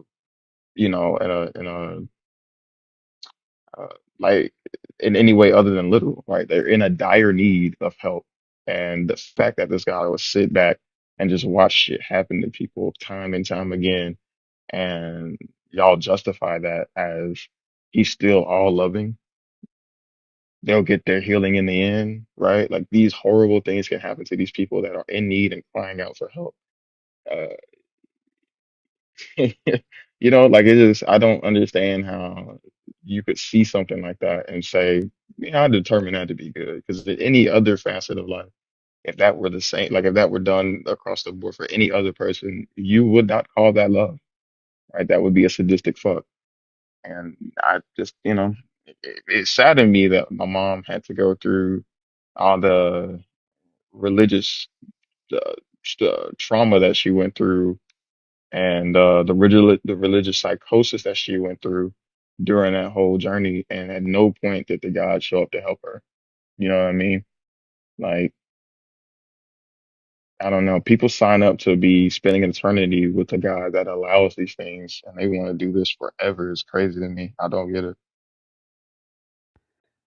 like in any way other than literal, right? They're in a dire need of help. And the fact that this guy would sit back and just watch shit happen to people time and time again, and y'all justify that as he's still all loving, they'll get their healing in the end, right? Like these horrible things can happen to these people that are in need and crying out for help. Uh, like it just, I don't understand how you could see something like that and say, yeah, I determine that to be good. Because any other facet of life, if that were the same, like if that were done across the board for any other person, you would not call that love, right? That would be a sadistic fuck. And I just, it saddened me that my mom had to go through all the religious uh, trauma that she went through, and the religious psychosis that she went through during that whole journey, and at no point did the God show up to help her. You know what I mean? Like, I don't know. People sign up to be spending an eternity with a God that allows these things, and they want to do this forever. It's crazy to me. I don't get it.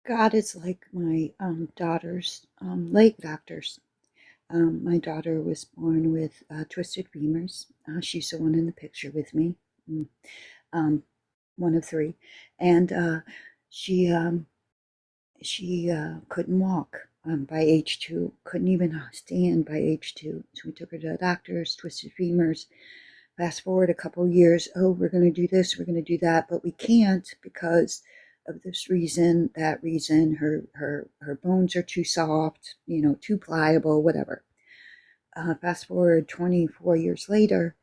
God is like my daughter's leg doctors. My daughter was born with twisted femurs. She's the one in the picture with me, mm, um, one of three, and she couldn't walk by age 2, couldn't even stand by age 2. So we took her to the doctors, twisted femurs. Fast forward a couple of years, oh, we're going to do this, we're going to do that, but we can't because of this reason, that reason. Her bones are too soft, too pliable, whatever. Fast forward 24 years later,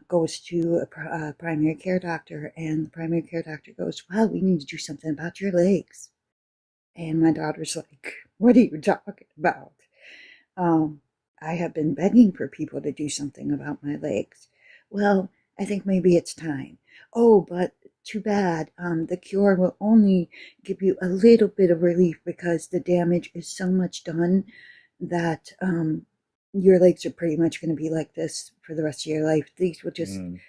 goes to a primary care doctor, and the primary care doctor goes, well, we need to do something about your legs. And my daughter's like, what are you talking about? Um, I have been begging for people to do something about my legs. Well, I think maybe it's time. Oh, but too bad. The cure will only give you a little bit of relief because the damage is so much done that your legs are pretty much going to be like this for the rest of your life. These will just, Mm,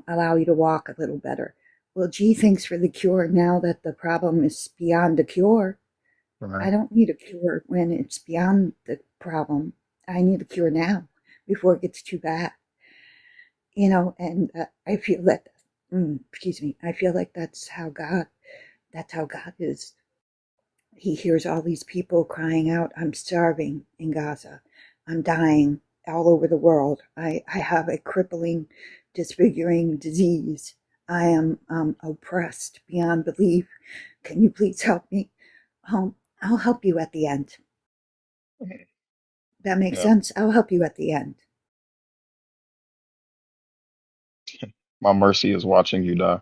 allow you to walk a little better. Well, gee, thanks for the cure now that the problem is beyond the cure. right. I don't need a cure when it's beyond the problem. I need a cure now before it gets too bad. And I feel that, excuse me, I feel like that's how God is. He hears all these people crying out, I'm starving in Gaza. I'm dying all over the world. I have a crippling, disfiguring disease. I am oppressed beyond belief. Can you please help me? I'll help you at the end. That makes Yeah, sense. I'll help you at the end. my mercy is watching you die.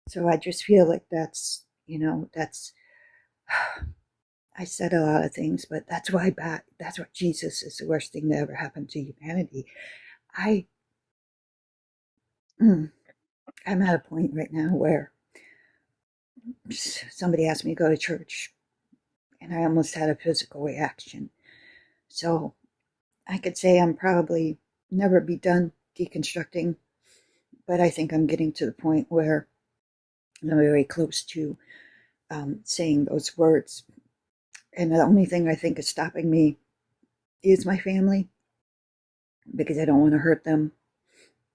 So I just feel like that's, that's, I said a lot of things, but that's what Jesus is the worst thing that ever happened to humanity. I, mm, I'm at a point right now where somebody asked me to go to church and I almost had a physical reaction. So I could say I'm probably never be done deconstructing, but I think I'm getting to the point where I'm very close to saying those words. And the only thing I think is stopping me is my family because I don't want to hurt them,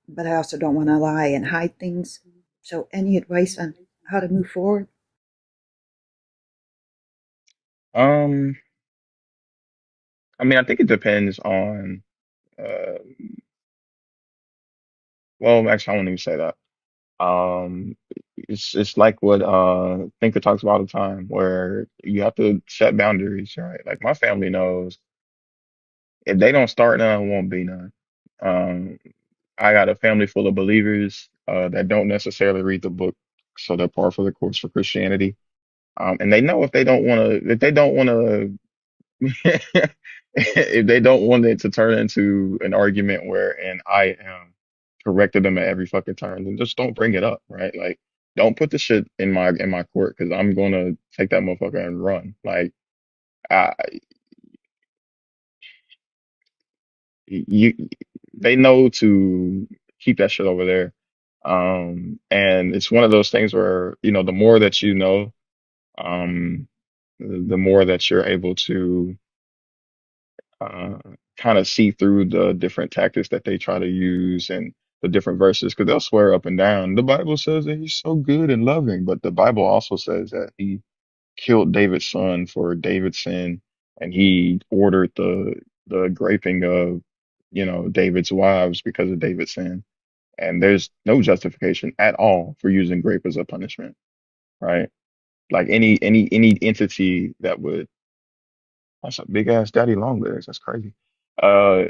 but I also don't want to lie and hide things. So, any advice on how to move forward? Um, I mean, I think it depends on, uh, well, actually, I won't even say that. Um, it's like what Thinker talks about all the time, where you have to set boundaries, right? Like my family knows if they don't start none, won't be none. Um, I got a family full of believers that don't necessarily read the book, so they're par for the course for Christianity. And they know if they don't want to, if they don't want it to turn into an argument wherein I am correcting them at every fucking turn, then just don't bring it up, right? Like, don't put the shit in my court because I'm gonna take that motherfucker and run. Like, I, you, they know to keep that shit over there. And it's one of those things where, the more that you know, um, the more that you're able to uh, kind of see through the different tactics that they try to use and the different verses, because they'll swear up and down. The Bible says that he's so good and loving, but the Bible also says that he killed David's son for David's sin, and he ordered the raping of, David's wives because of David's sin. And there's no justification at all for using grape as a punishment, right? Like any entity that would, that's a big ass daddy long legs. That's crazy. Uh,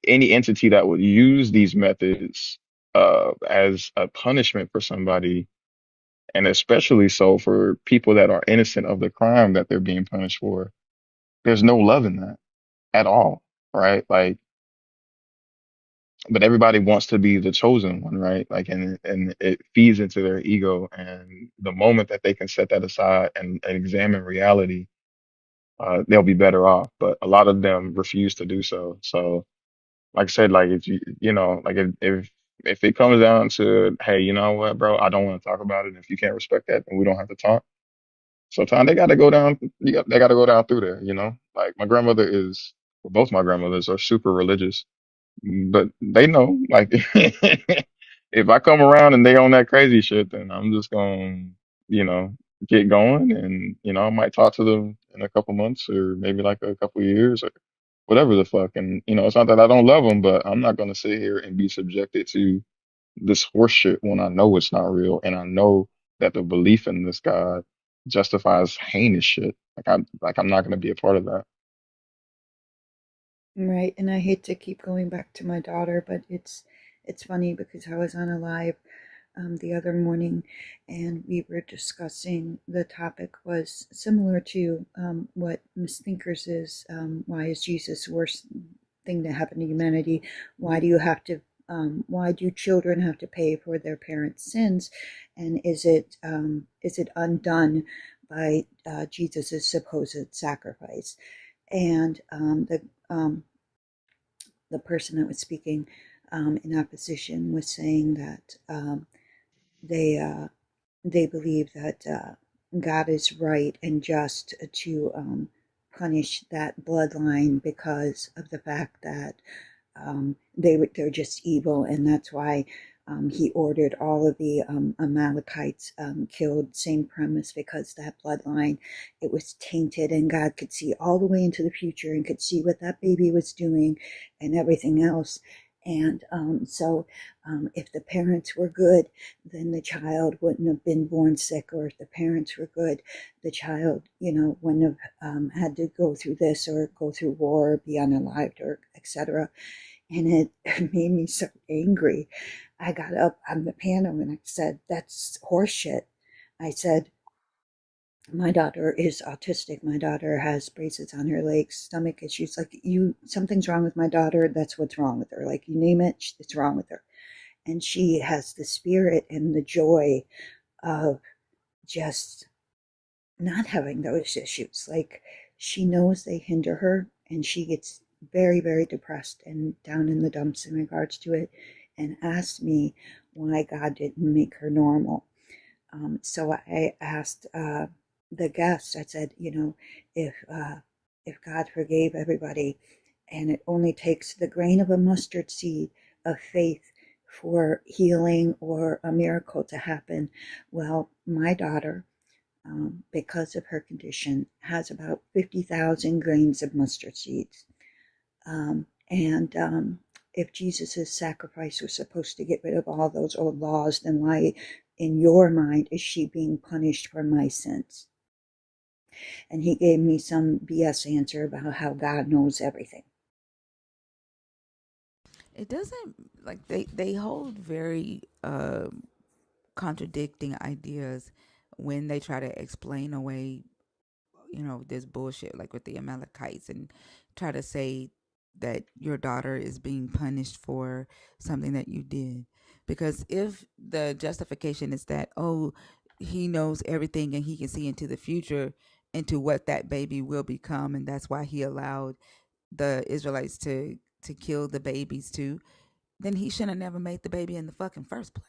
any entity that would use these methods as a punishment for somebody, and especially so for people that are innocent of the crime that they're being punished for, there's no love in that at all, right? Like, but everybody wants to be the chosen one, right? Like, and it feeds into their ego, and the moment that they can set that aside and examine reality, they'll be better off. But a lot of them refuse to do so. So like I said, like if like if it comes down to, hey, you know what, bro, I don't want to talk about it. If you can't respect that, then we don't have to talk. Sometimes they got to go down. They got to go down through there. Like my grandmother well, both my grandmothers are super religious, but they know, like, if I come around and they on that crazy shit, then I'm just gonna, you know, get going, and I might talk to them in a couple months or maybe like a couple years or whatever the fuck. And it's not that I don't love them, but I'm not gonna sit here and be subjected to this horse shit when I know it's not real, and I know that the belief in this God justifies heinous shit. I'm not gonna be a part of that. Right, and I hate to keep going back to my daughter, but it's funny because I was on a live the other morning, and we were discussing the topic was similar to what Miss Thinkers is. Why is Jesus the worst thing that happened to humanity? Why do you have to? Why do children have to pay for their parents' sins? And is it undone by Jesus's supposed sacrifice? And the person that was speaking in opposition was saying that they they believe that God is right and just to punish that bloodline because of the fact that they're just evil, and that's why He ordered all of the Amalekites killed. Same premise, because that bloodline, it was tainted, and God could see all the way into the future and could see what that baby was doing and everything else. And if the parents were good, then the child wouldn't have been born sick, or if the parents were good, the child, wouldn't have had to go through this or go through war or be unalived or etc. And it made me so angry. I got up on the panel and I said, "That's horseshit." I said, "My daughter is autistic. My daughter has braces on her legs, stomach issues. Like, something's wrong with my daughter. That's what's wrong with her. Like, you name it, it's wrong with her. And she has the spirit and the joy of just not having those issues. Like, she knows they hinder her, and she gets very, very depressed and down in the dumps in regards to it, and asked me why God didn't make her normal. So I asked the guest, I said, if God forgave everybody, and it only takes the grain of a mustard seed of faith for healing or a miracle to happen, well, my daughter, because of her condition, has about 50,000 grains of mustard seeds. And if Jesus' sacrifice was supposed to get rid of all those old laws, then why, in your mind, is she being punished for my sins? And he gave me some BS answer about how God knows everything. It doesn't, like, they hold very contradicting ideas when they try to explain away, this bullshit, like with the Amalekites, and try to say that your daughter is being punished for something that you did. Because if the justification is that, oh, he knows everything and he can see into the future, into what that baby will become, and that's why he allowed the Israelites to kill the babies too, then he shouldn't have never made the baby in the fucking first place.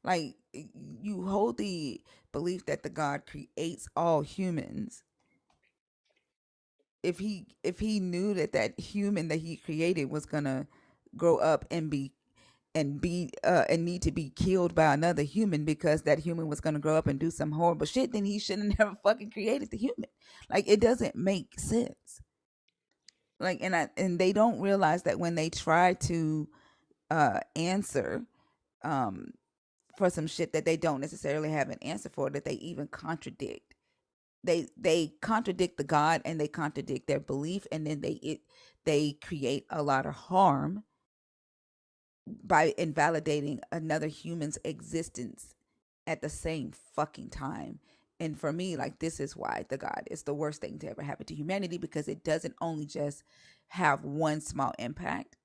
Like, you hold the belief that the God creates all humans. If he knew that that human that he created was gonna grow up and be and need to be killed by another human because that human was gonna grow up and do some horrible shit, then he shouldn't have never fucking created the human. Like, it doesn't make sense. Like, and they don't realize that when they try to answer um for some shit that they don't necessarily have an answer for, that they even contradict. They contradict the God, and they contradict their belief, and then they create a lot of harm by invalidating another human's existence at the same fucking time. And for me, like, this is why the God is the worst thing to ever happen to humanity, because it doesn't only just have one small impact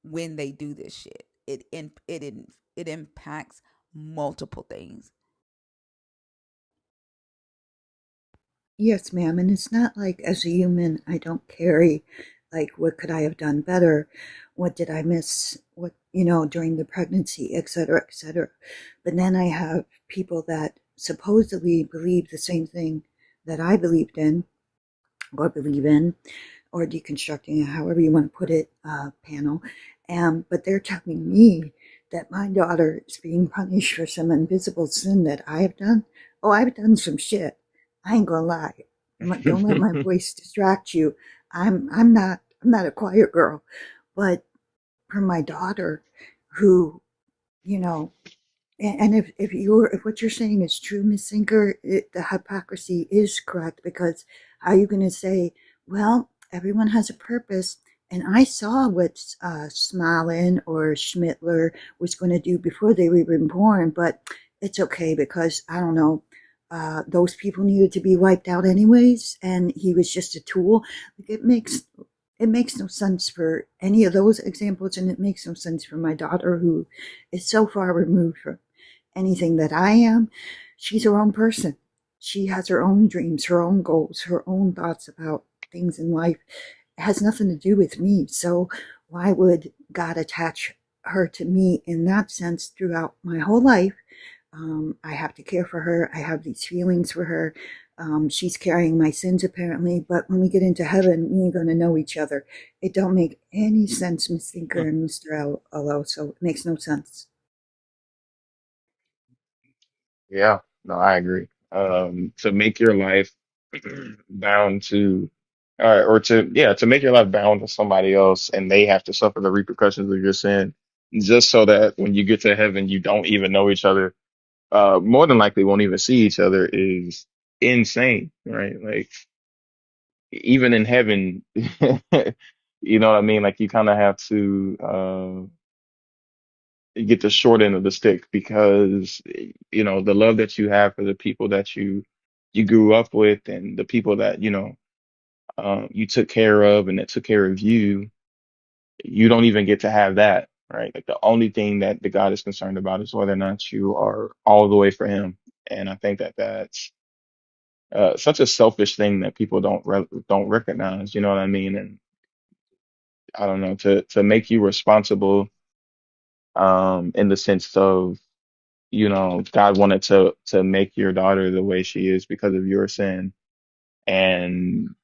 when they do this shit. It impacts multiple things. Yes, ma'am. And it's not like, as a human, I don't carry, like, what could I have done better? What did I miss? What, during the pregnancy, et cetera, et cetera. But then I have people that supposedly believe the same thing that I believed in or believe in, or deconstructing, however you want to put it, panel. But they're telling me that my daughter is being punished for some invisible sin that I have done. Oh, I've done some shit. I ain't gonna lie. Don't let my voice distract you. I'm not a quiet girl, but for my daughter, who, you know, and if what you're saying is true, Miss Sinker, the hypocrisy is correct, because how are you going to say, well, everyone has a purpose, and I saw what Smolin or Schmittler was going to do before they were even born, but it's okay because, I don't know, those people needed to be wiped out anyways, and he was just a tool. Like, it makes no sense for any of those examples, and it makes no sense for my daughter, who is so far removed from anything that I am. She's her own person. She has her own dreams, her own goals, her own thoughts about things in life. It has nothing to do with me. So why would God attach her to me in that sense throughout my whole life? I have to care for her. I have these feelings for her. She's carrying my sins apparently, but when we get into heaven, we ain't gonna know each other. It don't make any sense, Miss Thinker and Mr. Alo, so it makes no sense. Yeah, no, I agree. To make your life bound to, or to, yeah, to make your life bound to somebody else and they have to suffer the repercussions of your sin, just so that when you get to heaven, you don't even know each other, more than likely won't even see each other is insane, right? Like, even in heaven, you know what I mean? Like, you kind of have to, you get the short end of the stick because the love that you have for the people that you grew up with and the people that you took care of and that took care of you, you don't even get to have that, right? Like, the only thing that the God is concerned about is whether or not you are all the way for him. And I think that that's such a selfish thing that people don't recognize, you know what I mean? And I don't know, to make you responsible, in the sense of, God wanted to make your daughter the way she is because of your sin. And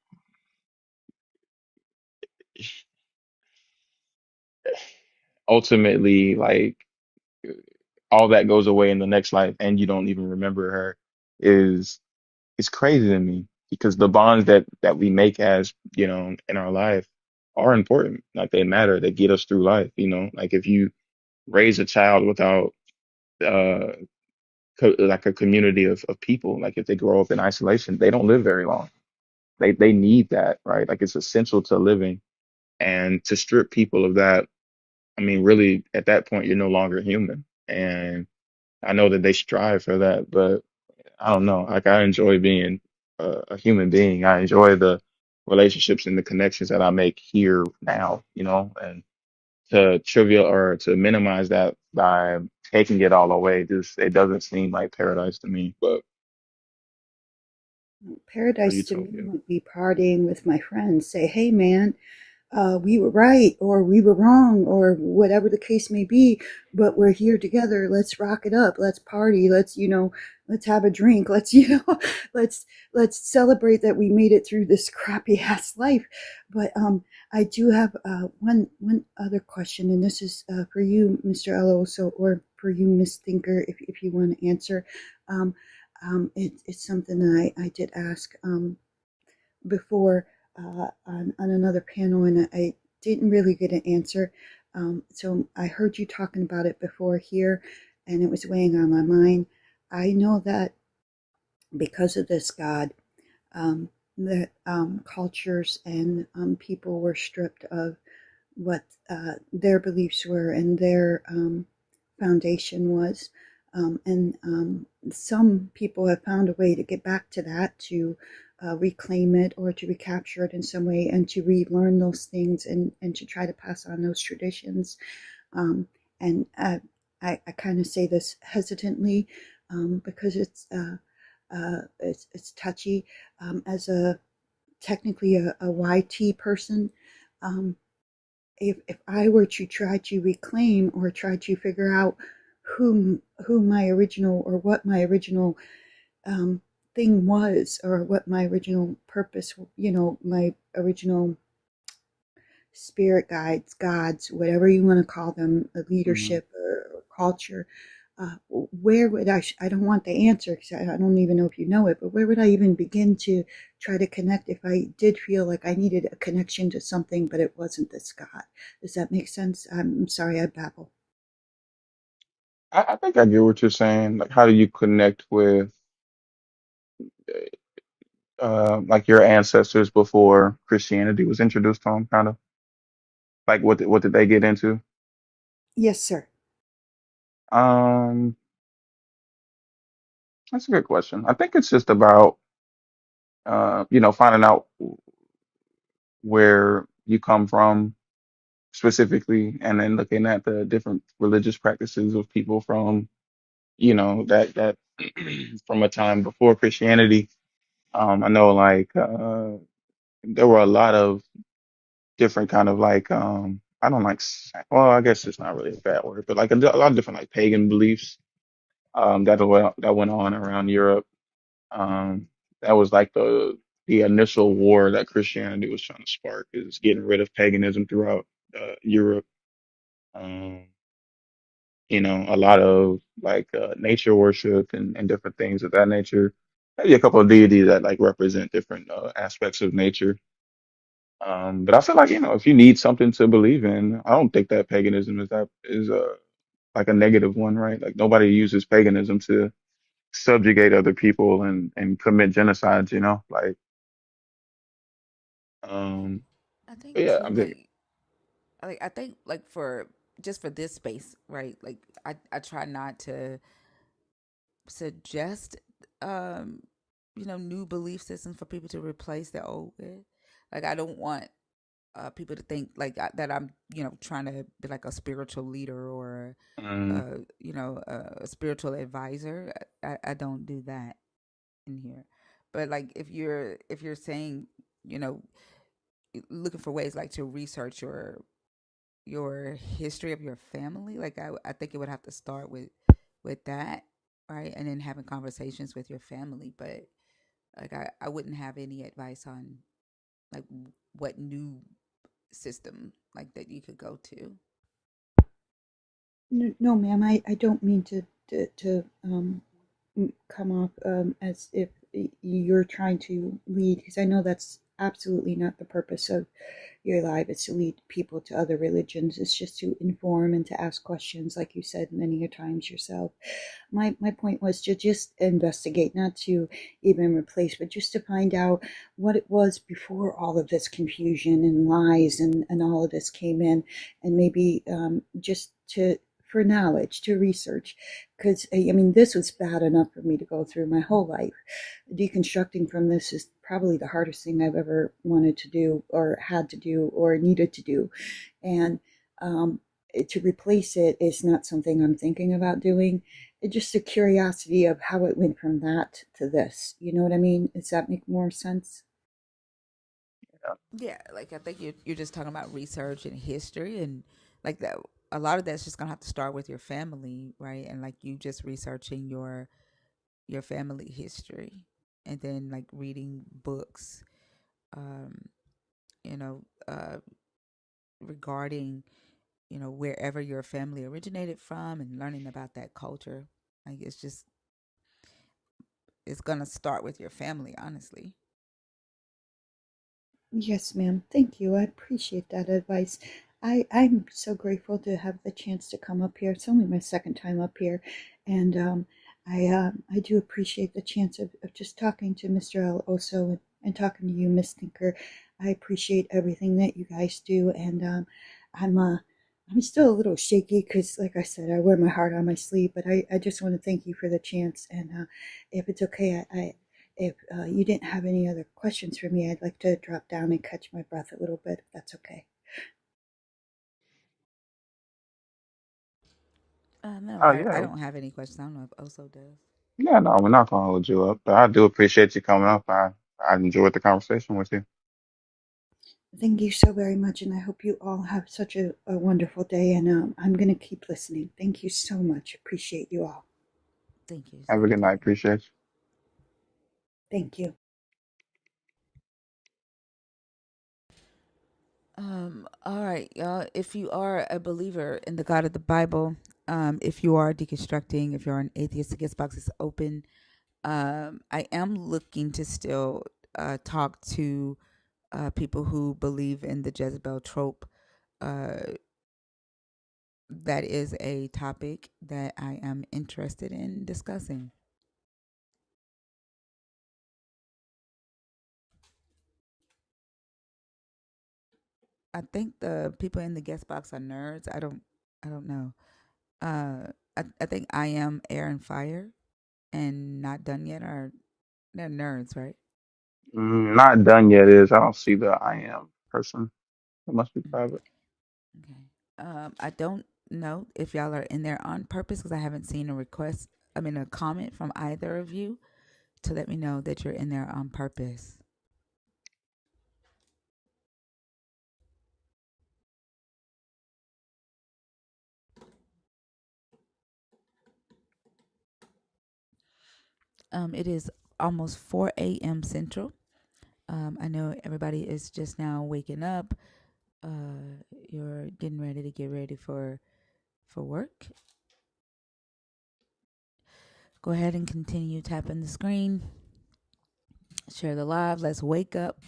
ultimately, like, all that goes away in the next life and you don't even remember her is crazy to me, because the bonds that we make, as in our life, are important. Like, they matter. They get us through life, like, if you raise a child without uh like a community of people, like, if they grow up in isolation, they don't live very long. They need that, right? Like, it's essential to living. And to strip people of that, I mean, really, at that point, you're no longer human. And I know that they strive for that, but I don't know. Like, I enjoy being a human being. I enjoy the relationships and the connections that I make here now, and to trivial or to minimize that by taking it all away, just it doesn't seem like paradise to me, or Paradise to me utopia. would be partying with my friends. Say, hey man, we were right or we were wrong or whatever the case may be, but we're here together. Let's rock it up. Let's party. Let's have a drink. Let's let's celebrate that we made it through this crappy ass life. But I do have one other question, and this is for you, Mr. Ello, or for you, Miss Thinker, if you want to answer. Um, it's something that I did ask. Before on another panel, and I didn't really get an answer. So I heard you talking about it before here, and it was weighing on my mind. I know that because of this God, that cultures and people were stripped of what their beliefs were and their foundation was. And some people have found a way to get back to that, to reclaim it or to recapture it in some way and to relearn those things and to try to pass on those traditions. Um, and I kind of say this hesitantly because it's touchy. As a technically a YT person, um, if I were to try to reclaim or try to figure out who my original or what my original um, thing was or what my original purpose, my original spirit guides, gods, whatever you want to call them, a Hmm. leadership or culture. Where would I don't want the answer because I don't even know if you know it, but where would I even begin to try to connect if I did feel like I needed a connection to something, but it wasn't this God? Does that make sense? I'm sorry, I babble. I think I get what you're saying. Like, how do you connect with like your ancestors before Christianity was introduced to them? Kind of like, what did they get into? Yes, sir. Um, that's a good question. I think it's just about finding out where you come from specifically, and then looking at the different religious practices of people from that from a time before Christianity. I know, like, there were a lot of different kind of, like, I don't like, well, I guess it's not really a bad word, but like a lot of different, like, pagan beliefs that went on around Europe. Um, that was like the initial war that Christianity was trying to spark, is getting rid of paganism throughout Europe. Um, a lot of like nature worship and different things of that nature. Maybe a couple of deities that like represent different aspects of nature. But I feel like, if you need something to believe in, I don't think that paganism is like a negative one, right? Like nobody uses paganism to subjugate other people and commit genocides, like um I think but yeah, too, I'm just like I think like for just for this space, right? Like I try not to suggest um new belief systems for people to replace the old with. Like I don't want people to think like that I'm trying to be like a spiritual leader or um, a spiritual advisor. I don't do that in here. But like if you're saying you know looking for ways like to research your history of your family, like I think it would have to start with that, right? And then having conversations with your family. But like I wouldn't have any advice on like what new system like that you could go to. No, no, ma'am, I don't mean to come off as if you're trying to lead, because I know that's absolutely not the purpose of your life. It's to lead people to other religions. It's just to inform and to ask questions, like you said many a times yourself. My point was to just investigate, not to even replace, but just to find out what it was before all of this confusion and lies and all of this came in, and maybe just to for knowledge, to research, because I mean this was bad enough for me to go through my whole life. Deconstructing from this is probably the hardest thing I've ever wanted to do or had to do or needed to do, and um, to replace it is not something I'm thinking about doing. It's just a curiosity of how it went from that to this. You know what I mean? Does that make more sense? Yeah, like I think you're just talking about research and history and like that. A lot of that's just gonna have to start with your family, right? And like you just researching your family history, and then like reading books, um, you know, regarding wherever your family originated from, and learning about that culture. Like it's gonna start with your family, honestly. Yes, ma'am. Thank you. I appreciate that advice. I'm so grateful to have the chance to come up here. It's only my second time up here, and I do appreciate the chance of just talking to Mr. L also and talking to you, Miss Thinker. I appreciate everything that you guys do, and I'm uh I'm still a little shaky because, like I said, I wear my heart on my sleeve. But I just want to thank you for the chance, and if it's okay, I if you didn't have any other questions for me, I'd like to drop down and catch my breath a little bit, if that's okay. No, oh I yeah. don't have any questions. I don't know if Oso does. Yeah, no, we're not gonna hold you up, but I do appreciate you coming up. I enjoyed the conversation with you. Thank you so very much, and I hope you all have such a wonderful day. And I'm going to keep listening. Thank you so much. Appreciate you all. Thank you. Have a Same good to night. you. Appreciate you. Thank you. All right, y'all. If you are a believer in the God of the Bible, if you are deconstructing, if you're an atheist, the guest box is open. I am looking to still talk to people who believe in the Jezebel trope. Uh, that is a topic that I am interested in discussing. I think the people in the guest box are nerds. I don't know. I think I am Air and Fire and Not Done Yet are they're nerds, right? Not done yet is I don't see the I am person. It must be private. Okay. I don't know if y'all are in there on purpose because I haven't seen a request. I mean, a comment from either of you to let me know that you're in there on purpose. It is almost 4 a.m. Central. I know everybody is just now waking up. You're getting ready to get ready for work. Go ahead and continue tapping the screen. Share the live. Let's wake up.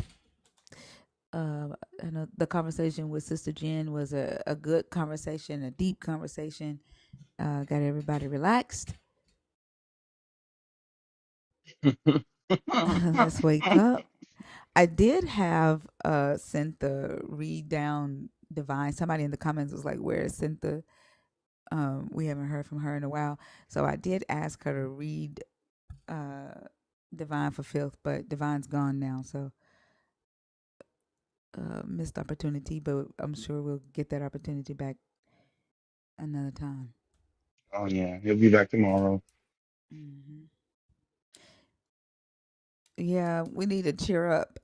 I know the conversation with Sister Jen was a good conversation, a deep conversation. Got everybody relaxed. Let's wake up. I did have sent the read down divine. Somebody in the comments was like, "Where is Cynthia?" We haven't heard from her in a while, so I did ask her to read divine for filth, but divine's gone now, so missed opportunity. But I'm sure we'll get that opportunity back another time. Oh yeah, he'll be back tomorrow. Hmm. Yeah, we need to cheer up,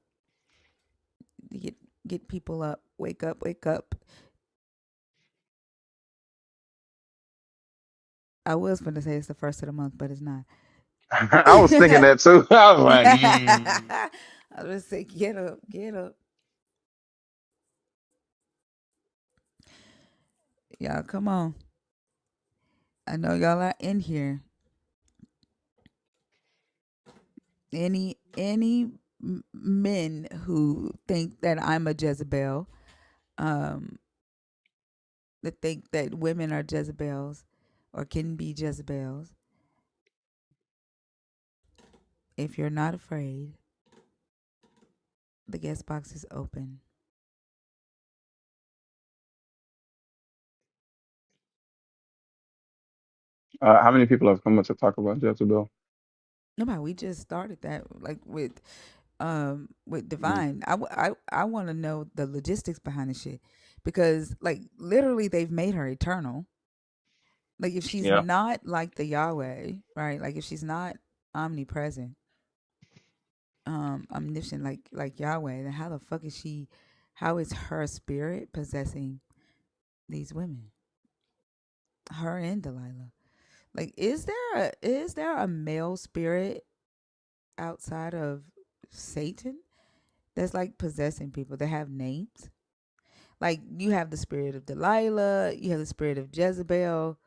get people up. Wake up, wake up. I was going to say it's the first of the month, but it's not. I was thinking that too. I was like, mm. I was going to say, get up, get up. Y'all, come on. I know y'all are in here. Any men who think that I'm a Jezebel, um, that think that women are Jezebels or can be Jezebels, if you're not afraid, the guest box is open. How many people have come up to talk about Jezebel? Nobody, we just started that like with Mm. Divine. I want to know the logistics behind the shit because like literally they've made her eternal. Like if she's Yeah, not like the Yahweh, right? Like if she's not omnipresent, omniscient like Yahweh, then how the fuck is she? How is her spirit possessing these women? Her and Delilah. Like, is there a male spirit outside of Satan that's like possessing people that have names? Like you have the spirit of Delilah, you have the spirit of Jezebel.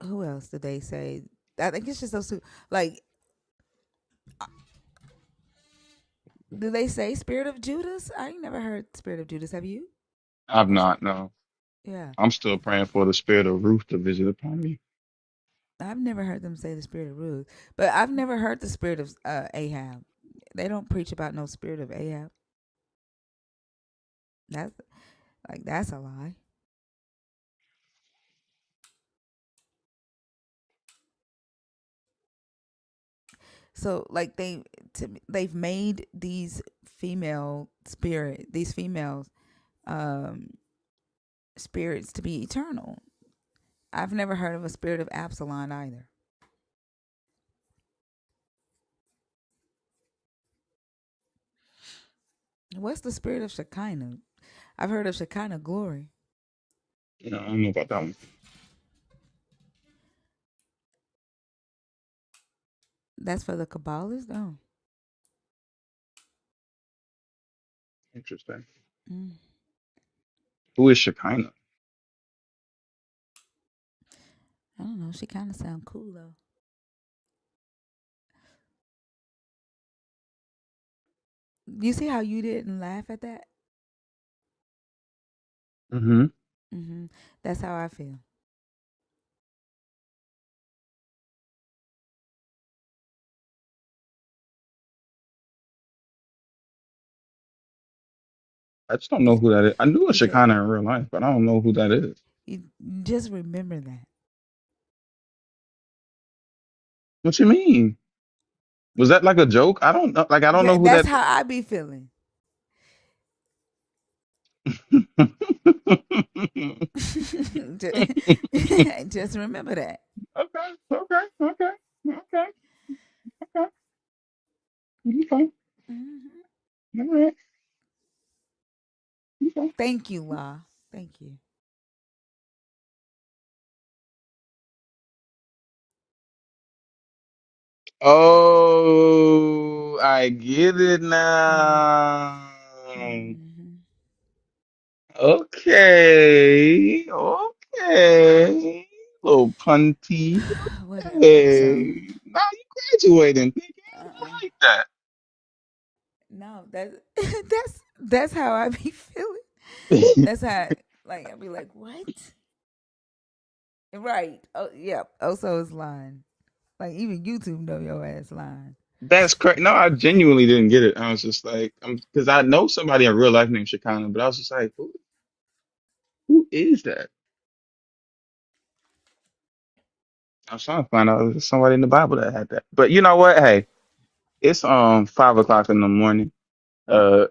Who else did they say? I think it's just those two. Like, do they say spirit of Judas? I ain't never heard spirit of Judas. Have you? I've What's your? not. No, Yeah, I'm still praying for the spirit of Ruth to visit upon me. I've never heard them say the spirit of Ruth, but I've never heard the spirit of Ahab. They don't preach about no spirit of Ahab. That's that's a lie. So like they've made these females um spirits to be eternal. I've never heard of a spirit of Absalom either. What's the spirit of Shekinah? I've heard of Shekinah glory. You know, I don't know about that one. That's for the Kabbalists? Oh. Interesting. Mm. Who is Shekinah? I don't know. She kind of sound cool though. You see how you didn't laugh at that? Mm-hmm. Hmm. That's how I feel. I just don't You, know who that is. I knew a you just Shekinah in real life, but I don't know who that is. you just remember that. What you mean? Was that like a joke? I don't know. Like I don't Yeah, know who that's that. how I be feeling. Just remember that. Okay, okay, okay, okay, okay, okay. Hmm. All right. Okay. Thank you, La. Thank you. Oh, I get it Mm-hmm. now. Mm-hmm. Okay, okay. Little punty. Whatever. So, Hey, now you graduating. Nigga. uh-uh. I like that. No, that's how I be feeling. That's how, like, I be like, what? Right. Oh, yeah. Also, is lying. Like, even YouTube know your ass lying. That's correct. No, I genuinely didn't get it. I was just like, because I know somebody in real life named Shekinah, but I was just like, who is that? I was trying to find out if there's somebody in the Bible that had that. But you know what? Hey, it's 5 o'clock in the morning.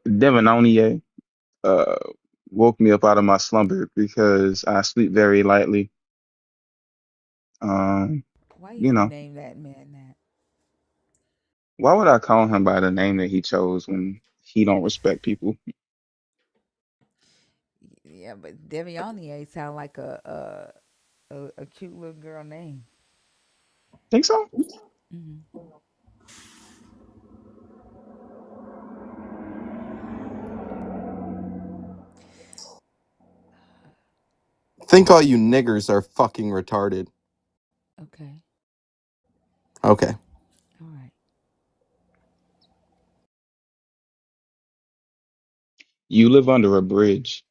Demononie uh woke me up out of my slumber because I sleep very lightly. Um, Why you you know, name that man that? why would I call him by the name that he chose when he don't respect people? Yeah, but Devianier sound like a cute little girl name. Think so? Hmm. Think all you niggers are fucking retarded. Okay. Okay. All right. You live under a bridge.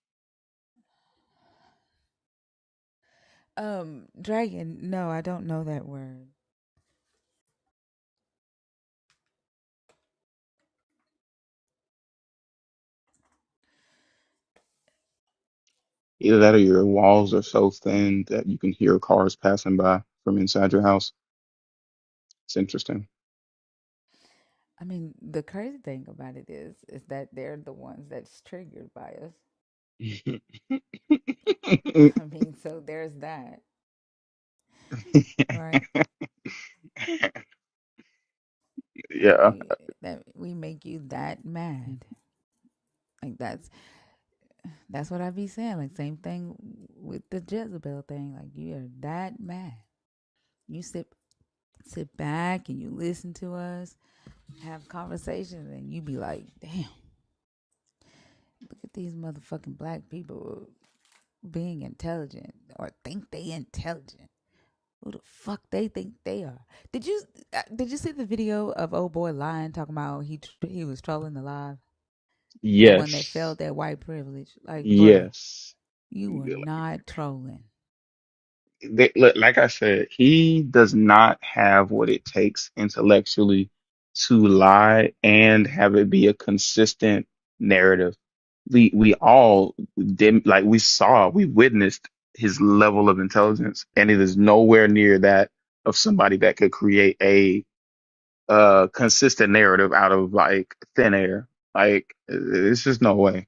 Dragon. No, I don't know that word. Either that or your walls are so thin that you can hear cars passing by from inside your house. It's interesting. I mean, the crazy thing about it is that they're the ones that's triggered by us. I mean, so there's that, right? That Yeah. we that we make you that mad. Like that's what I be saying. Like same thing with the Jezebel thing. Like you are that mad. You sit back and you listen to us, have conversations, and you be like, damn, look at these motherfucking black people being intelligent or think they intelligent. Who the fuck they think they are? Did you see the video of old boy lying talking about he was trolling the live? The one that Yes. felt that white privilege. Like, bruh, Yes. you were not trolling. Look, like I said, he does not have what it takes intellectually to lie and have it be a consistent narrative. We all did, like we witnessed his level of intelligence, and it is nowhere near that of somebody that could create a consistent narrative out of like thin air. Like it's just no way.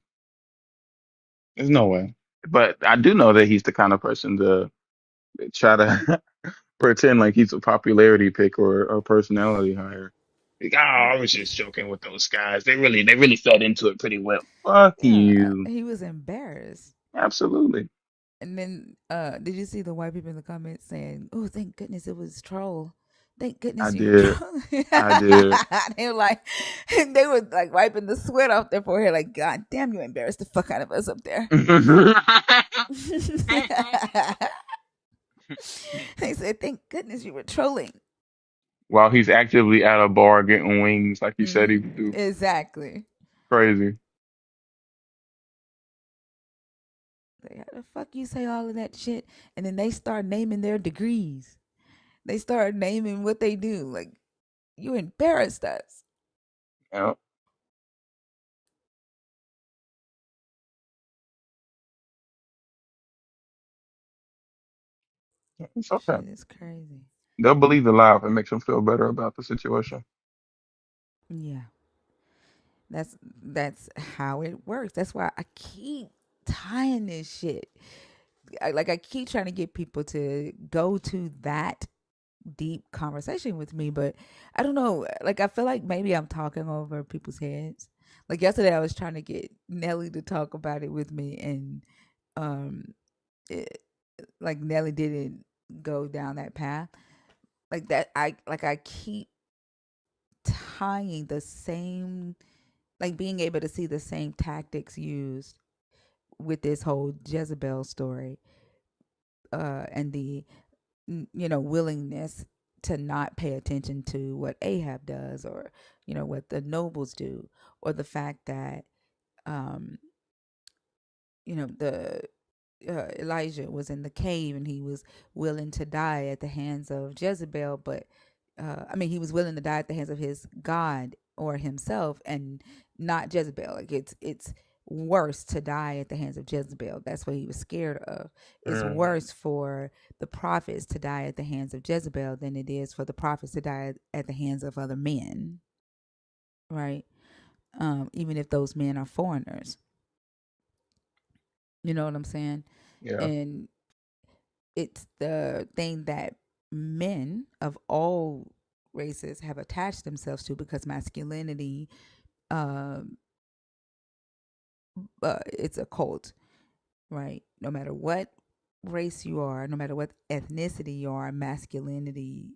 There's no way. But I do know that he's the kind of person to try to pretend like he's a popularity pick or a personality hire. Like, oh, I was just joking with those guys. They really fed into it pretty well. Fuck Yeah, you. he was embarrassed. Absolutely. And then, did you see the white people in the comments saying, "Oh, thank goodness it was troll. Thank I goodness you were did. trolling." I did. They were like, they were like wiping the sweat off their forehead, like, "God damn, you embarrassed the fuck out of us up there." They said, "Thank goodness you were trolling." While he's actively at a bar getting wings like he said he Hmm. would do. Exactly. Crazy. Like, how the fuck you say all of that shit, and then they start naming their degrees. They start naming what they do. Like, you embarrassed us. Yeah, it's okay. Shit is crazy. They'll believe the lie if it makes them feel better about the situation. Yeah, that's how it works. That's why I keep tying this shit. I keep trying to get people to go to that deep conversation with me, but I don't know. Like I feel like maybe I'm talking over people's heads. Like yesterday, I was trying to get Nelly to talk about it with me, and um, it, like Nelly didn't go down that path. Like that, I keep tying the same, like being able to see the same tactics used with this whole Jezebel story, and the willingness to not pay attention to what Ahab does, or what the nobles do, or the fact that um the Elijah was in the cave and he was willing to die at the hands of Jezebel, but I mean, he was willing to die at the hands of his God or himself, and not Jezebel. Like it's worse to die at the hands of Jezebel. That's what he was scared of. It's Mm. worse for the prophets to die at the hands of Jezebel than it is for the prophets to die at the hands of other men, right? Even if those men are foreigners. You know what I'm saying? Yeah. And it's the thing that men of all races have attached themselves to, because masculinity, um it's a cult, right? No matter what race you are, no matter what ethnicity you are, masculinity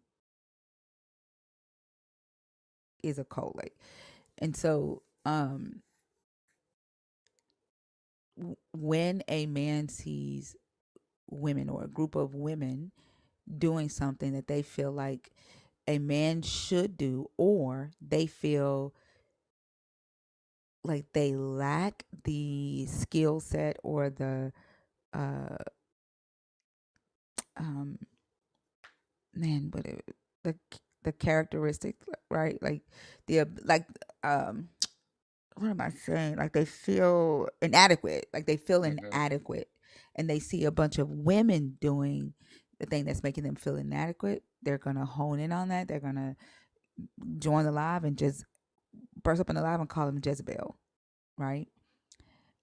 is a cult. Like, and so when a man sees women, or a group of women, doing something that they feel like a man should do, or they feel like they lack the skill set, or uh um but the the characteristic, right? Like the um what am I saying? Like they feel inadequate. Like they feel Hmm. inadequate, and they see a bunch of women doing the thing that's making them feel inadequate. They're gonna hone in on that. They're gonna join the live and just burst up in the live and call them Jezebel, right?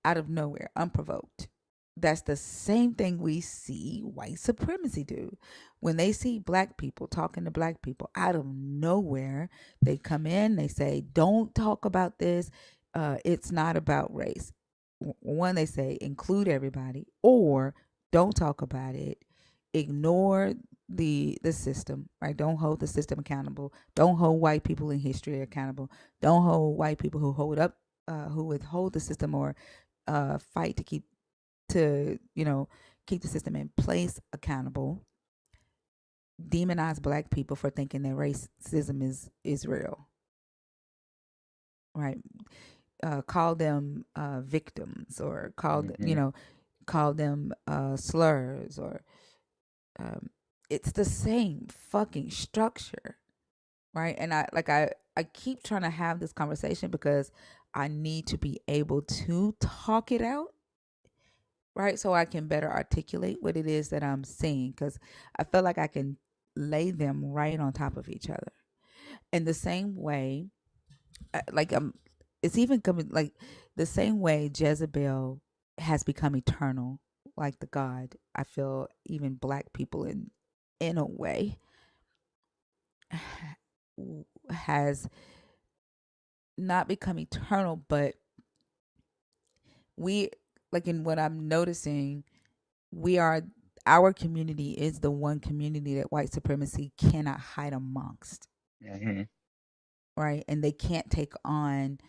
Out of nowhere, unprovoked. That's the same thing we see white supremacy do. When they see black people talking to black people, out of nowhere, they come in, they say, don't talk about this. It's not about race. One, they say, include everybody, or don't talk about it. Ignore the system, right? Don't hold the system accountable. Don't hold white people in history accountable. Don't hold white people who withhold the system, or fight to keep the system in place accountable. Demonize black people for thinking that racism is real, right? Call them victims, or Hmm. call them slurs, or um, it's the same fucking structure, right? And I keep trying to have this conversation because I need to be able to talk it out, right? So I can better articulate what it is that I'm seeing, because I feel like I can lay them right on top of each other. In the same way, it's even coming like the same way Jezebel has become eternal, like the God. I feel even black people in a way has not become eternal, but we, like, in what I'm noticing, we are our community is the one community that white supremacy cannot hide amongst, Hmm. right? And they can't take on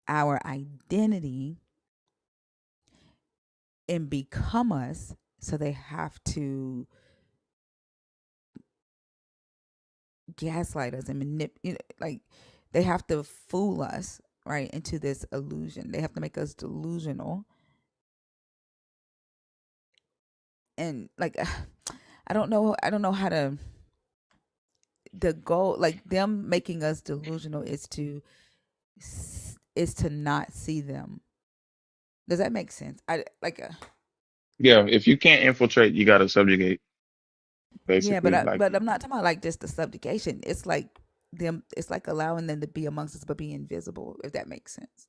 our identity and become us, so they have to gaslight us and manipulate, like they have to fool us, right, into this illusion. They have to make us delusional, and like I don't know how to, the goal, like them making us delusional is to not see them. Does that make sense? I like Yeah. If you can't infiltrate, you got to subjugate, Yeah, but basically. Like, I'm not talking about like just the subjugation. It's like them. It's like allowing them to be amongst us but be invisible. If that makes sense,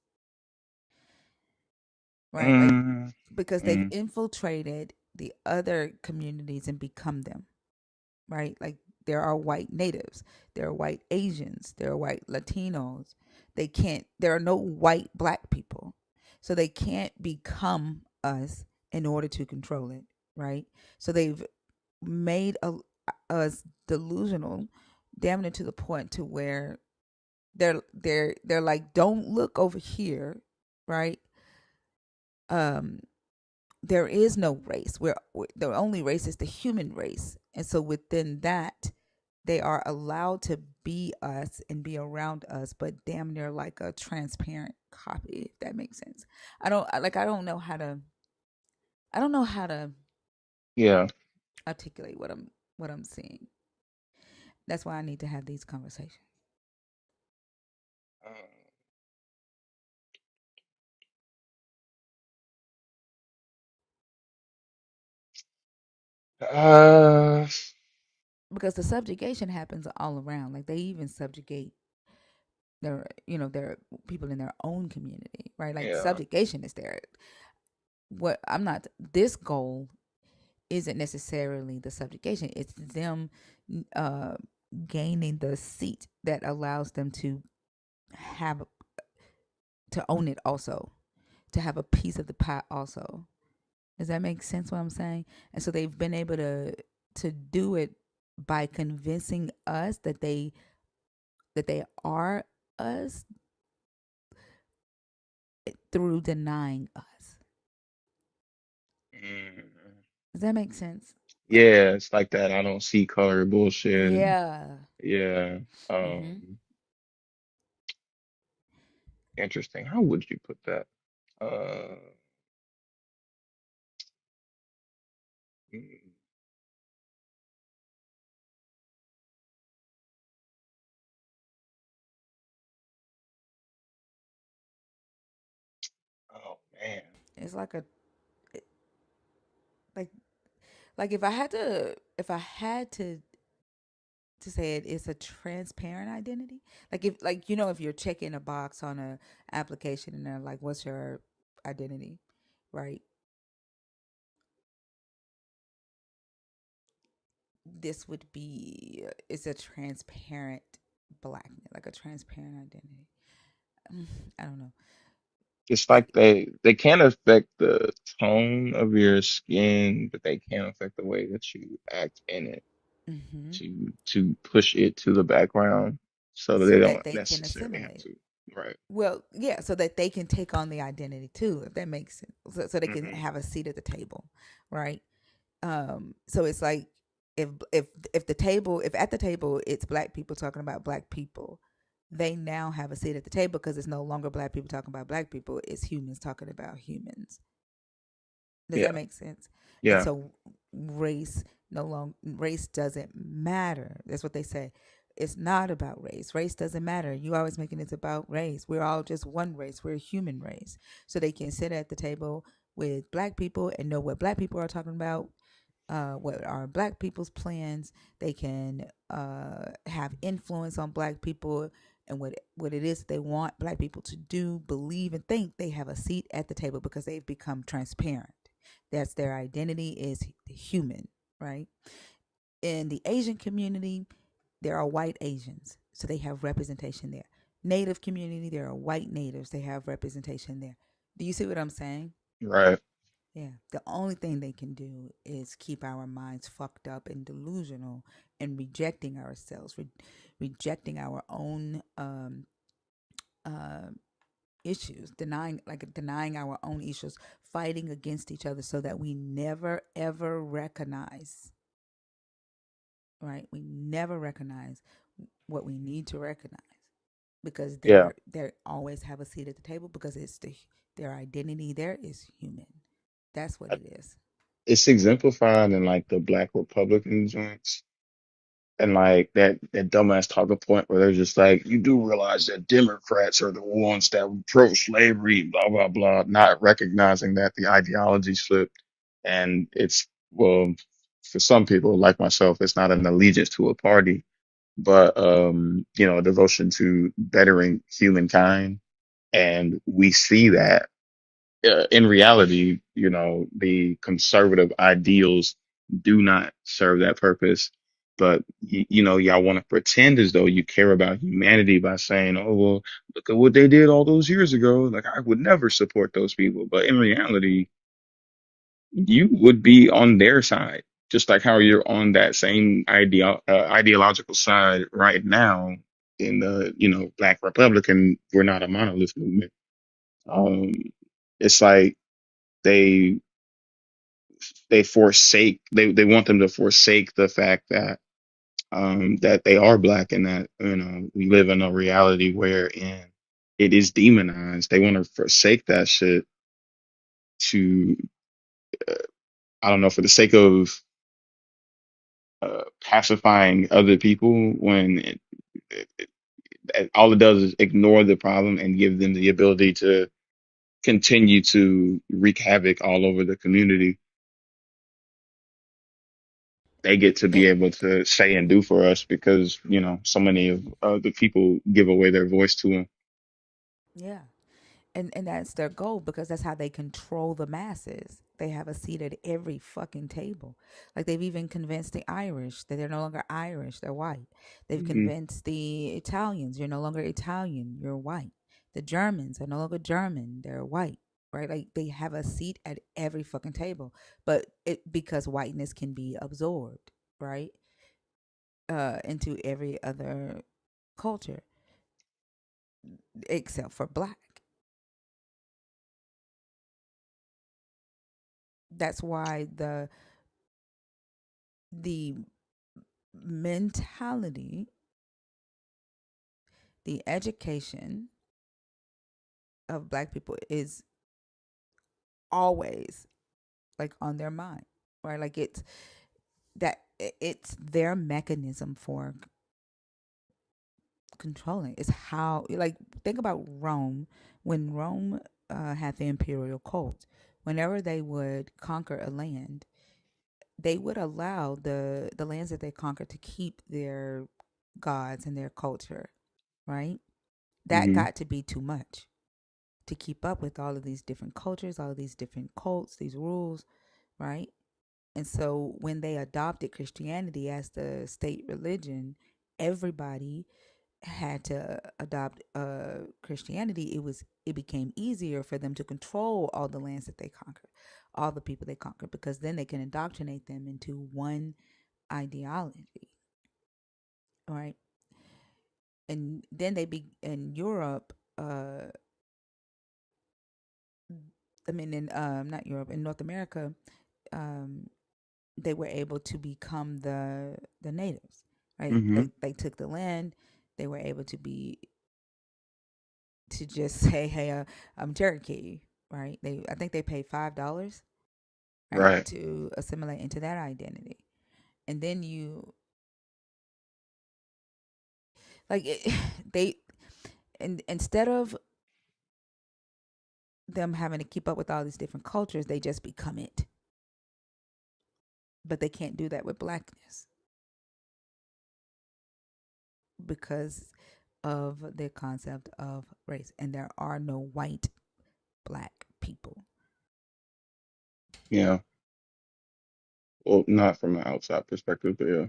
right? Like, mm, because they've mm, infiltrated the other communities and become them, right? Like there are white natives, there are white Asians, there are white Latinos. They can't. There are no white black people, so they can't become us in order to control it, right? So they've made us delusional, damn it, to the point to where They're like, don't look over here, right? Um, there is no race. The only race is the human race, and so within that, they are allowed to be us and be around us, but damn near like a transparent copy. If that makes sense. I don't know how to. I don't know how to Yeah. articulate what I'm seeing. That's why I need to have these conversations. Uh, Because the subjugation happens all around. Like they even subjugate their people in their own community, right? Like yeah. subjugation is there. What I'm not this goal isn't necessarily the subjugation. It's them uh gaining the seat that allows them to have to own it also, to have a piece of the pie also. Does that make sense what I'm saying? And so they've been able to do it by convincing us that they are us through denying us. Mm. Does that make sense? Yeah, it's like that. I don't see color bullshit. Yeah. Yeah. Mm-hmm. Interesting. How would you put that? Uh, mm, oh man. It's like like like if I had to say it, it's a transparent identity. Like if if you're checking a box on a application and they're like, "What's your identity?" Right? This would be it's a transparent blackness, like a transparent identity. I don't know. It's Like like they can't affect the tone of your skin, but they can affect the way that you act in it hmm to push it to the background so that they so that don't they can necessarily have assimilate. to. Right. Well, yeah, so that they can take on the identity too, if that makes sense. So they can Hmm. have a seat at the table, right? So it's like if the table if at the table it's black people talking about black people, they now have a seat at the table because it's no longer black people talking about black people, it's humans talking about humans. Does that Yeah. make sense? And Yeah. so race doesn't matter. That's what they say. It's not about race. Race doesn't matter. You always making it about race. We're all just one race. We're a human race. So they can sit at the table with black people and know what black people are talking about, what are black people's plans. They can have influence on black people and what it is they want black people to do, believe, and think. They have a seat at the table because they've become transparent. That's their identity is human, right? In the Asian community, there are white Asians, so they have representation there. Native community, there are white natives, they have representation there. Do you see what I'm saying? Right. Yeah. The only thing they can do is keep our minds fucked up and delusional and rejecting ourselves, rejecting our own uh, issues, denying our own issues, fighting against each other so that we never ever recognize, right? We never recognize what we need to recognize because Yeah. they always have a seat at the table because their identity there is human. That's what it is. It's exemplified in like the Black Republican joints and like that dumbass talking point where they're just like, you do realize that Democrats are the ones that were pro-slavery, blah blah blah, not recognizing that the ideology's flipped, and it's well, for some people like myself, it's not an allegiance to a party, but a devotion to bettering humankind, and we see that in reality, the conservative ideals do not serve that purpose. But y'all want to pretend as though you care about humanity by saying, "Oh well, look at what they did all those years ago." Like I would never support those people, but in reality, you would be on their side, just like how you're on that same ideological side right now. in the, Black Republican, we're not a monolith movement. Um, it's like they they want them to forsake the fact that that they are black, and that we live in a reality wherein it is demonized. They want to forsake that shit to I don't know, for the sake of pacifying other people, when all it does is ignore the problem and give them the ability to continue to wreak havoc all over the community. They get to be It, able to say and do for us because so many of the people give away their voice to them. yeah. And that's their goal, because that's how they control the masses. They have a seat at every fucking table. Like, they've even convinced the Irish that they're no longer Irish, they're white. They've Hmm. convinced the Italians, you're no longer Italian, you're white. The Germans are no longer German, they're white. Right? Like, they have a seat at every fucking table. But it because whiteness can be absorbed, right? Into every other culture except for black. That's why the mentality, the education of black people is always like on their mind, right? Like, it's their mechanism for controlling. It's how, like, think about Rome. When Rome had the imperial cult, whenever they would conquer a land, they would allow the lands that they conquered to keep their gods and their culture, right? That Hmm. got to be too much to keep up with all of these different cultures, all of these different cults, these rules, right? And so when they adopted Christianity as the state religion, everybody had to adopt Christianity. It became easier for them to control all the lands that they conquered, all the people they conquered, because then they can indoctrinate them into one ideology, right? And then they be in Europe. I mean, in not Europe, in North America, um, they were able to become the natives, right? Hmm. They took the land. They were able to just say, "Hey, I'm Cherokee," right? I think they paid $5, right, Right. to assimilate into that identity, and then like it, they, and instead of them having to keep up with all these different cultures, they just become it. But they can't do that with blackness because of the concept of race, and there are no white black people. Yeah. Well, not from an outside perspective, but yeah,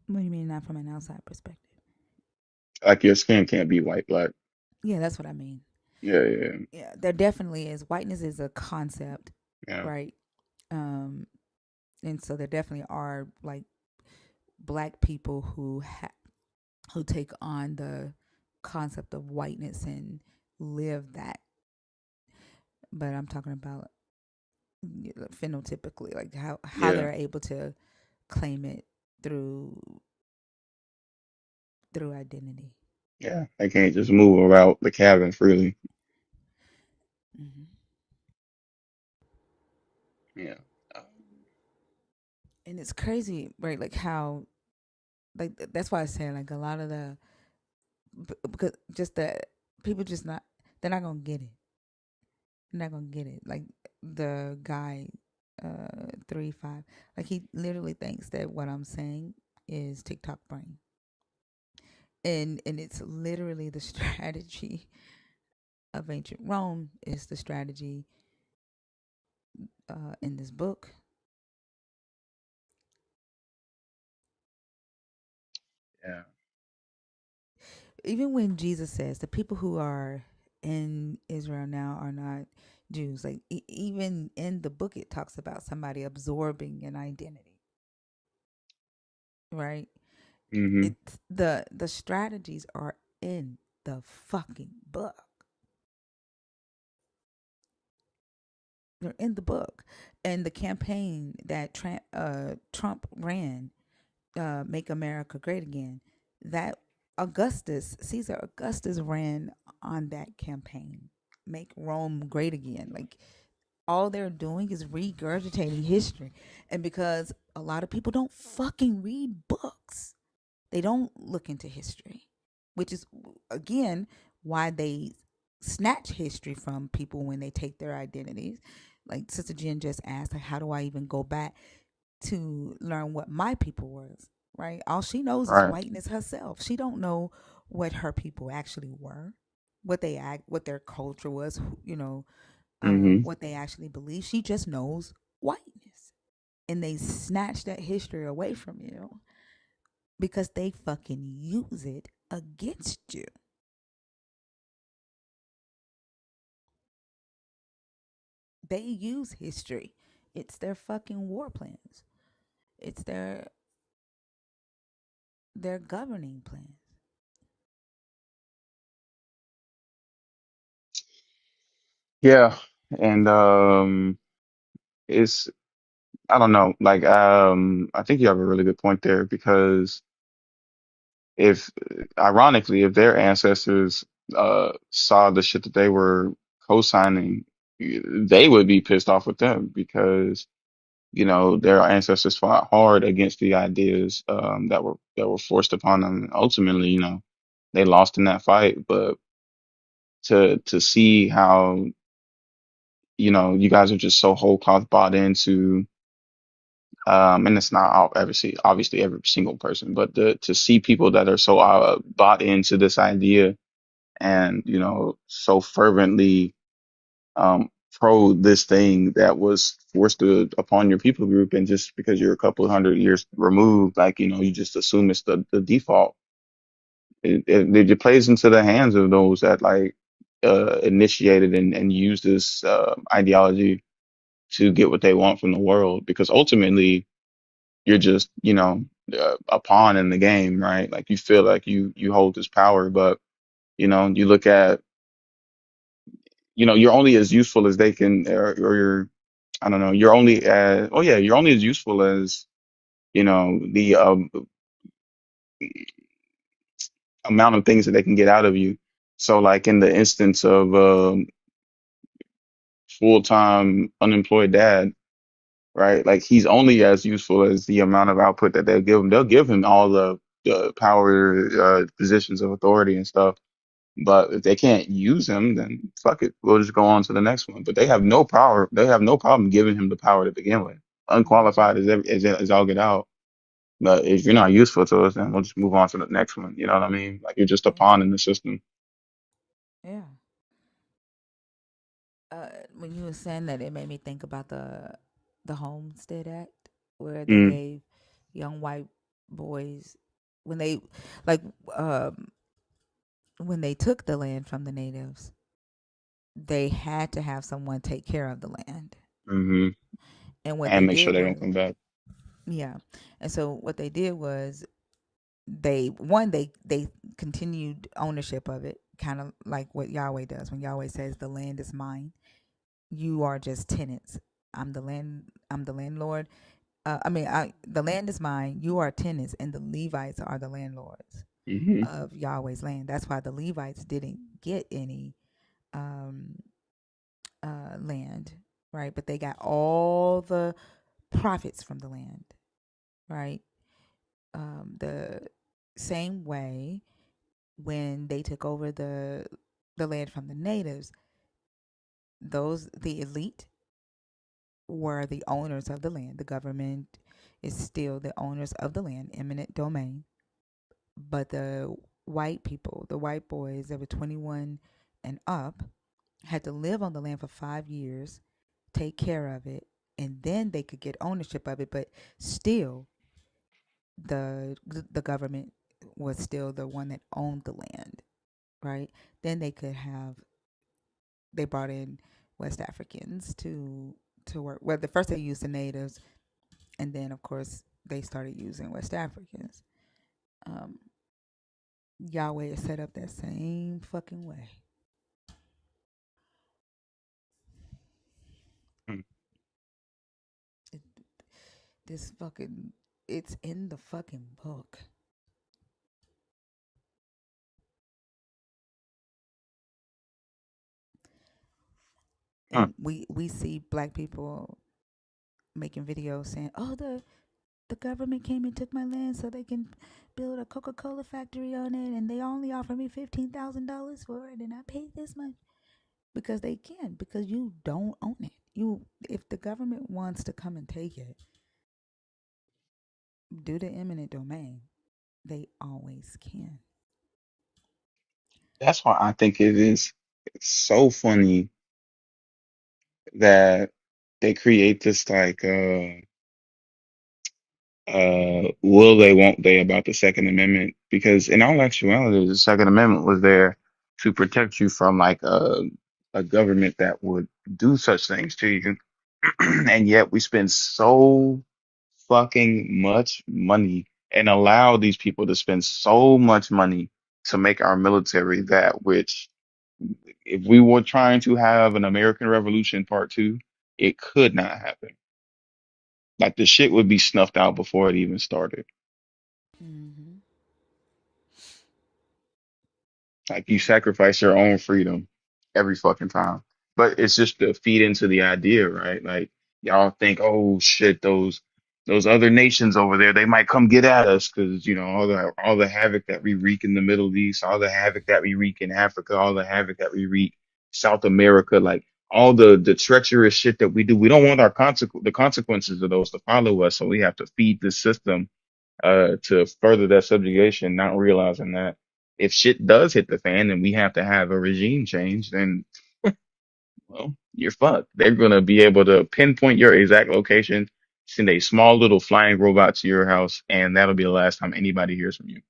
What do you mean, not from an outside perspective? like your skin can't be white, black. Yeah, that's what I mean. Yeah, yeah, Yeah, there definitely is. Whiteness is a concept, yeah, right? Um, and so there definitely are like black people who take on the concept of whiteness and live that. But I'm talking about phenotypically, like how yeah, they're able to claim it through identity. yeah. They can't just move around the cabin freely. Hmm. Yeah. And it's crazy, right? Like how, like that's why I say like a lot of the because just that people just not they're not gonna get it. They're not gonna get it. Like the guy, 3 5, like he literally thinks that what I'm saying is TikTok brain, and it's literally the strategy of ancient Rome is the strategy in this book. Yeah. Even when Jesus says the people who are in Israel now are not Jews, like even in the book, it talks about somebody absorbing an identity, right? Mm-hmm. It's the strategies are in the fucking book. They're in the book. And the campaign that Trump ran, "Make America Great Again," that Caesar Augustus ran on that campaign, "Make Rome Great Again." Like, all they're doing is regurgitating history. And because a lot of people don't fucking read books, they don't look into history, which is, again, why they snatch history from people when they take their identities. Like Sister Jen just asked, like, how do I even go back to learn what my people was? Right? All she knows is Right. whiteness herself. She don't know what her people actually were, what their culture was, Mm-hmm. what they actually believe. She just knows whiteness, and they snatch that history away from you because they fucking use it against you. They use history. It's their fucking war plans. It's their governing plans. Yeah. And it's I don't know. Like I think you have a really good point there because if ironically if their ancestors saw the shit that they were co-signing, they would be pissed off with them because their ancestors fought hard against the ideas that were forced upon them. Ultimately, they lost in that fight. But to see how you guys are just so whole cloth bought into, and it's not obviously every single person, but to see people that are so bought into this idea and so fervently pro this thing that was forced upon your people group, and just because you're a couple of hundred years removed, like you just assume it's the default. It plays into the hands of those that like initiated and used this ideology to get what they want from the world, because ultimately you're just a pawn in the game, right? Like you feel like you hold this power, but you look at you're only as useful as they can, or you're I don't know, you're only as oh yeah, you're only as useful as the amount of things that they can get out of you. So like in the instance of full-time unemployed dad, right? Like he's only as useful as the amount of output that they'll give him. They'll give him all the power, positions of authority and stuff. But if they can't use him, then fuck it. We'll just go on to the next one. But they have no power. They have no problem giving him the power to begin with. Unqualified as all get out. But if you're not useful to us, then we'll just move on to the next one. You know what I mean? Like you're just a Yeah. pawn in the system. Yeah. When you were saying that, it made me think about the Homestead Act, where they Mm, gave young white boys, when they like um when they took the land from the natives, they had to have someone take care of the land. hmm And what And they make sure did they don't was, come back. yeah. And so what they did was, they continued ownership of it, kind of like what Yahweh does when Yahweh says the land is mine. You are just tenants. I'm the landlord. The land is mine. You are tenants, and the Levites are the landlords hmm of Yahweh's land. That's why the Levites didn't get any um, land, right? But they got all the profits from the land, right? The same way when they took over the land from the natives, the elite were the owners of the land. The government is still the owners of the land, eminent domain. But the white people, the white boys that were 21 and up, had to live on the land for 5 years, take care of it, and then they could get ownership of it. But still, the government was still the one that owned the land, right? Then they brought in West Africans to work. Well, the first they used the natives, and then of course they started using West Africans. Yahweh is set up that same fucking way. Hmm. It, this fucking, it's in the fucking book. Huh. And we see black people making videos saying, "Oh, the government came and took my land so they can build a Coca-Cola factory on it, and they only offer me $15,000 for it, and I paid this much because they can, because you don't own it. You, if the government wants to come and take it, due to eminent domain, they always can." That's why I think it is so funny that they create this like will they won't they about the Second Amendment, because in all actuality the Second Amendment was there to protect you from like a government that would do such things to you. And yet we spend so fucking much money and allow these people to spend so much money to make our military that which, if we were trying to have an American Revolution Part Two, it could not happen. Like the shit would be snuffed out before it even started. Mm-hmm. Like you sacrifice your own freedom every fucking time. But it's just to feed into the idea, right? Like y'all think, oh shit, those other nations over there, they might come get at us because you know all the havoc that we wreak in the Middle East, all the havoc that we wreak in Africa, all the havoc that we wreak South America, like all the treacherous shit that we do. We don't want the consequences of those to follow us, so we have to feed the system to further that subjugation, not realizing that if shit does hit the fan and we have to have a regime change, then, well, you're fucked. They're going to be able to pinpoint your exact location, send a small little flying robot to your house, and that'll be the last time anybody hears from you.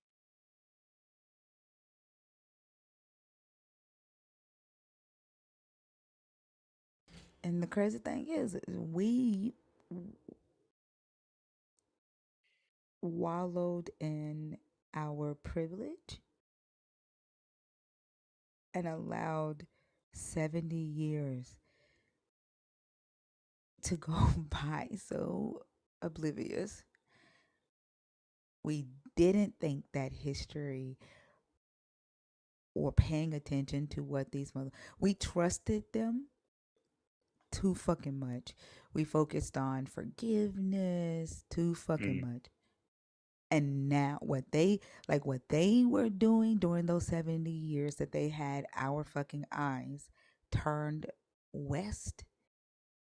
And the crazy thing is, we wallowed in our privilege and allowed 70 years to go by so oblivious. We didn't think that history or paying attention to what these mother, we trusted them too fucking much. We focused on forgiveness too fucking Mm, much. And now what they were doing during those 70 years that they had our fucking eyes turned west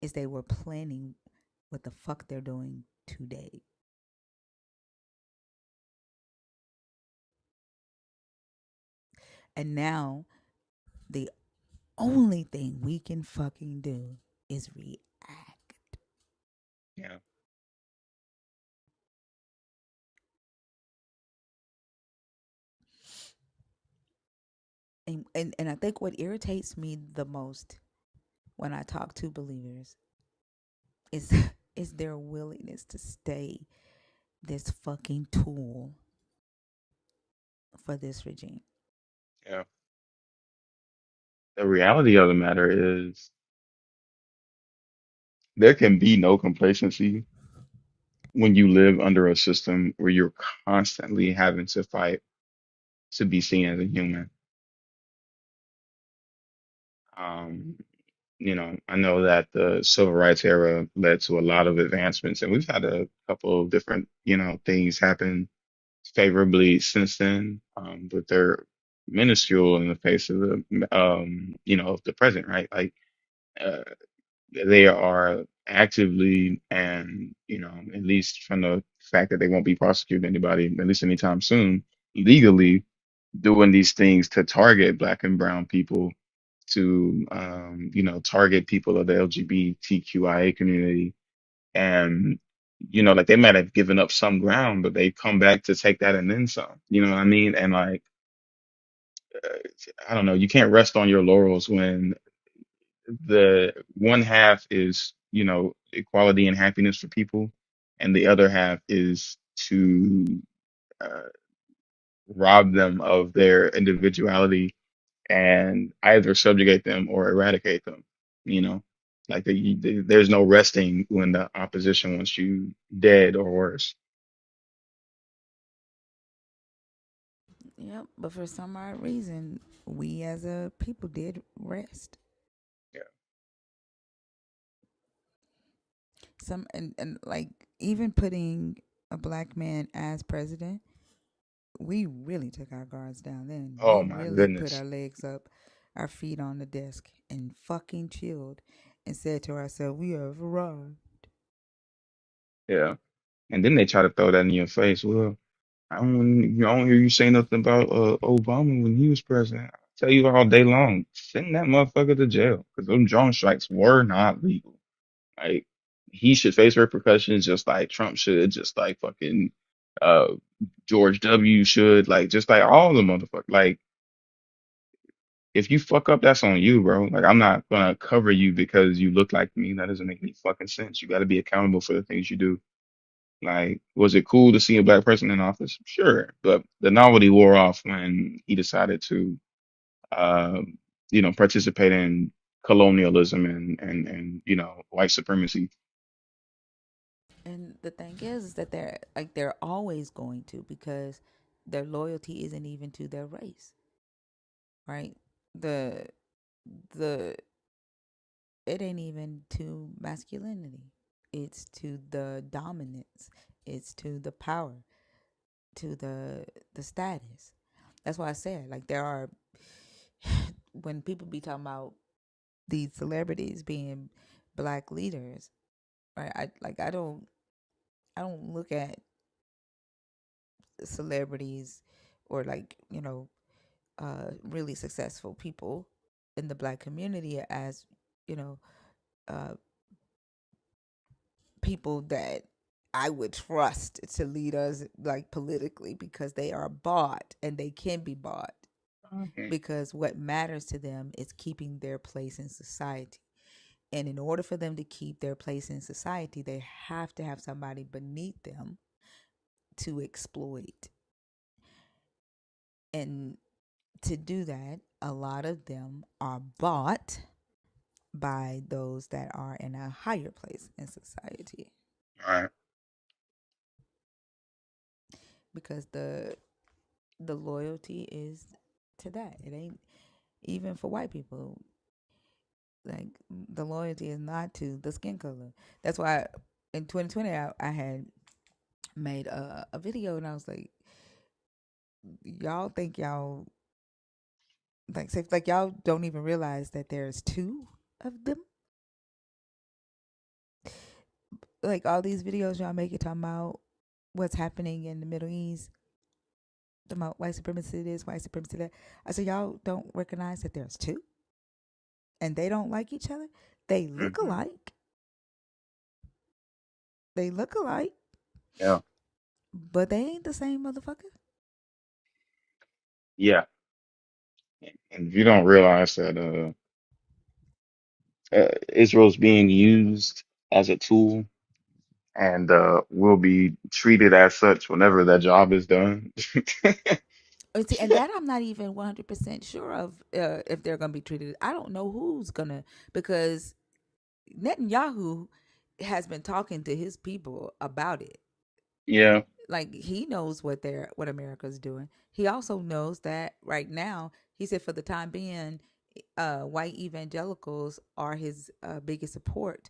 is they were planning what the fuck they're doing today. And now the only thing we can fucking do is react. yeah, And I think what irritates me the most when I talk to believers is is their willingness to stay this fucking tool for this regime. yeah. The reality of the matter is there can be no complacency when you live under a system where you're constantly having to fight to be seen as a human. Um, I know that the civil rights era led to a lot of advancements, and we've had a couple of different, things happen favorably since then, but they're minuscule in the face of of the present, right? Like, uh, they are actively and, at least from the fact that they won't be prosecuting anybody, at least anytime soon, legally doing these things to target black and brown people, to target people of the LGBTQIA community. And like they might have given up some ground, but they come back to take that and then some. You know what I mean? And like, uh, I don't know, you can't rest on your laurels when the one half is, equality and happiness for people, and the other half is to uh, rob them of their individuality and either subjugate them or eradicate them. You know, like there's no resting when the opposition wants you dead or worse. Yep, but for some odd reason, we as a people did rest. Yeah. And like even putting a black man as president, we really took our guards down then. We Oh my really put goodness. our legs up, our feet on the desk, and fucking chilled and said to ourselves, "We have arrived." Yeah. And then they try to throw that in your face. Well, I don't hear you say nothing about Obama when he was president. I tell you all day long, send that motherfucker to jail because those drone strikes were not legal. Like he should face repercussions just like Trump should, just like fucking uh George W. should, like just like all the motherfuckers. Like if you fuck up, that's on you, bro. Like I'm not gonna cover you because you look like me. That doesn't make any fucking sense. You got to be accountable for the things you do. Like, was it cool to see a black person in office? Sure, but the novelty wore off when he decided to, um, participate in colonialism and white supremacy. And the thing is that they're always going to, because their loyalty isn't even to their race, right? The the it ain't even to masculinity. It's to the dominance. It's to the power, to the status. That's why I said, like, there are when people be talking about these celebrities being black leaders, right? I don't look at celebrities or, like, really successful people in the black community as, you know uh people that I would trust to lead us, like, politically, because they are bought and they can be bought, Mhm. because what matters to them is keeping their place in society. And in order for them to keep their place in society, they have to have somebody beneath them to exploit. And to do that, a lot of them are bought by those that are in a higher place in society, All right. because the loyalty is to that. It ain't even for white people. Like, the loyalty is not to the skin color. That's why in 2020 I had made a video, and I was like, y'all think y'all, like, say, like, y'all don't even realize that there's two of them. Like, all these videos y'all make it talking about what's happening in the Middle East, talking about white supremacy this, white supremacy that. I said, y'all don't recognize that there's two, and they don't like each other. They look Hmm. alike. They look alike, Yeah. but they ain't the same motherfucker. Yeah. And if you don't realize that Israel's being used as a tool and will be treated as such whenever that job is done. See, and that I'm not even 100% sure of, if they're gonna be treated. I don't know who's gonna, because Netanyahu has been talking to his people about it. Yeah. Like, he knows what America's doing. He also knows that right now, he said, for the time being, white evangelicals are his biggest support,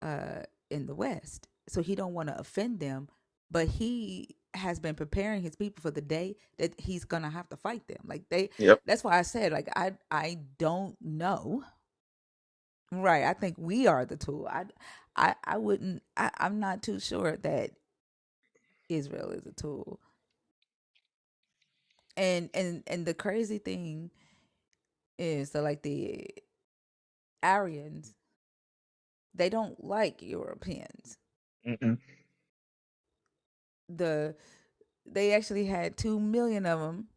uh, in the West. So he don't want to offend them, but he has been preparing his people for the day that he's gonna have to fight them. Like, they. Yep. That's why I said, like, I don't know. Right. I think we are the tool. I wouldn't. I'm not too sure that Israel is a tool. And the crazy thing is that, like, the Aryans, they don't like Europeans. Mm-mm. The They actually had 2 million of them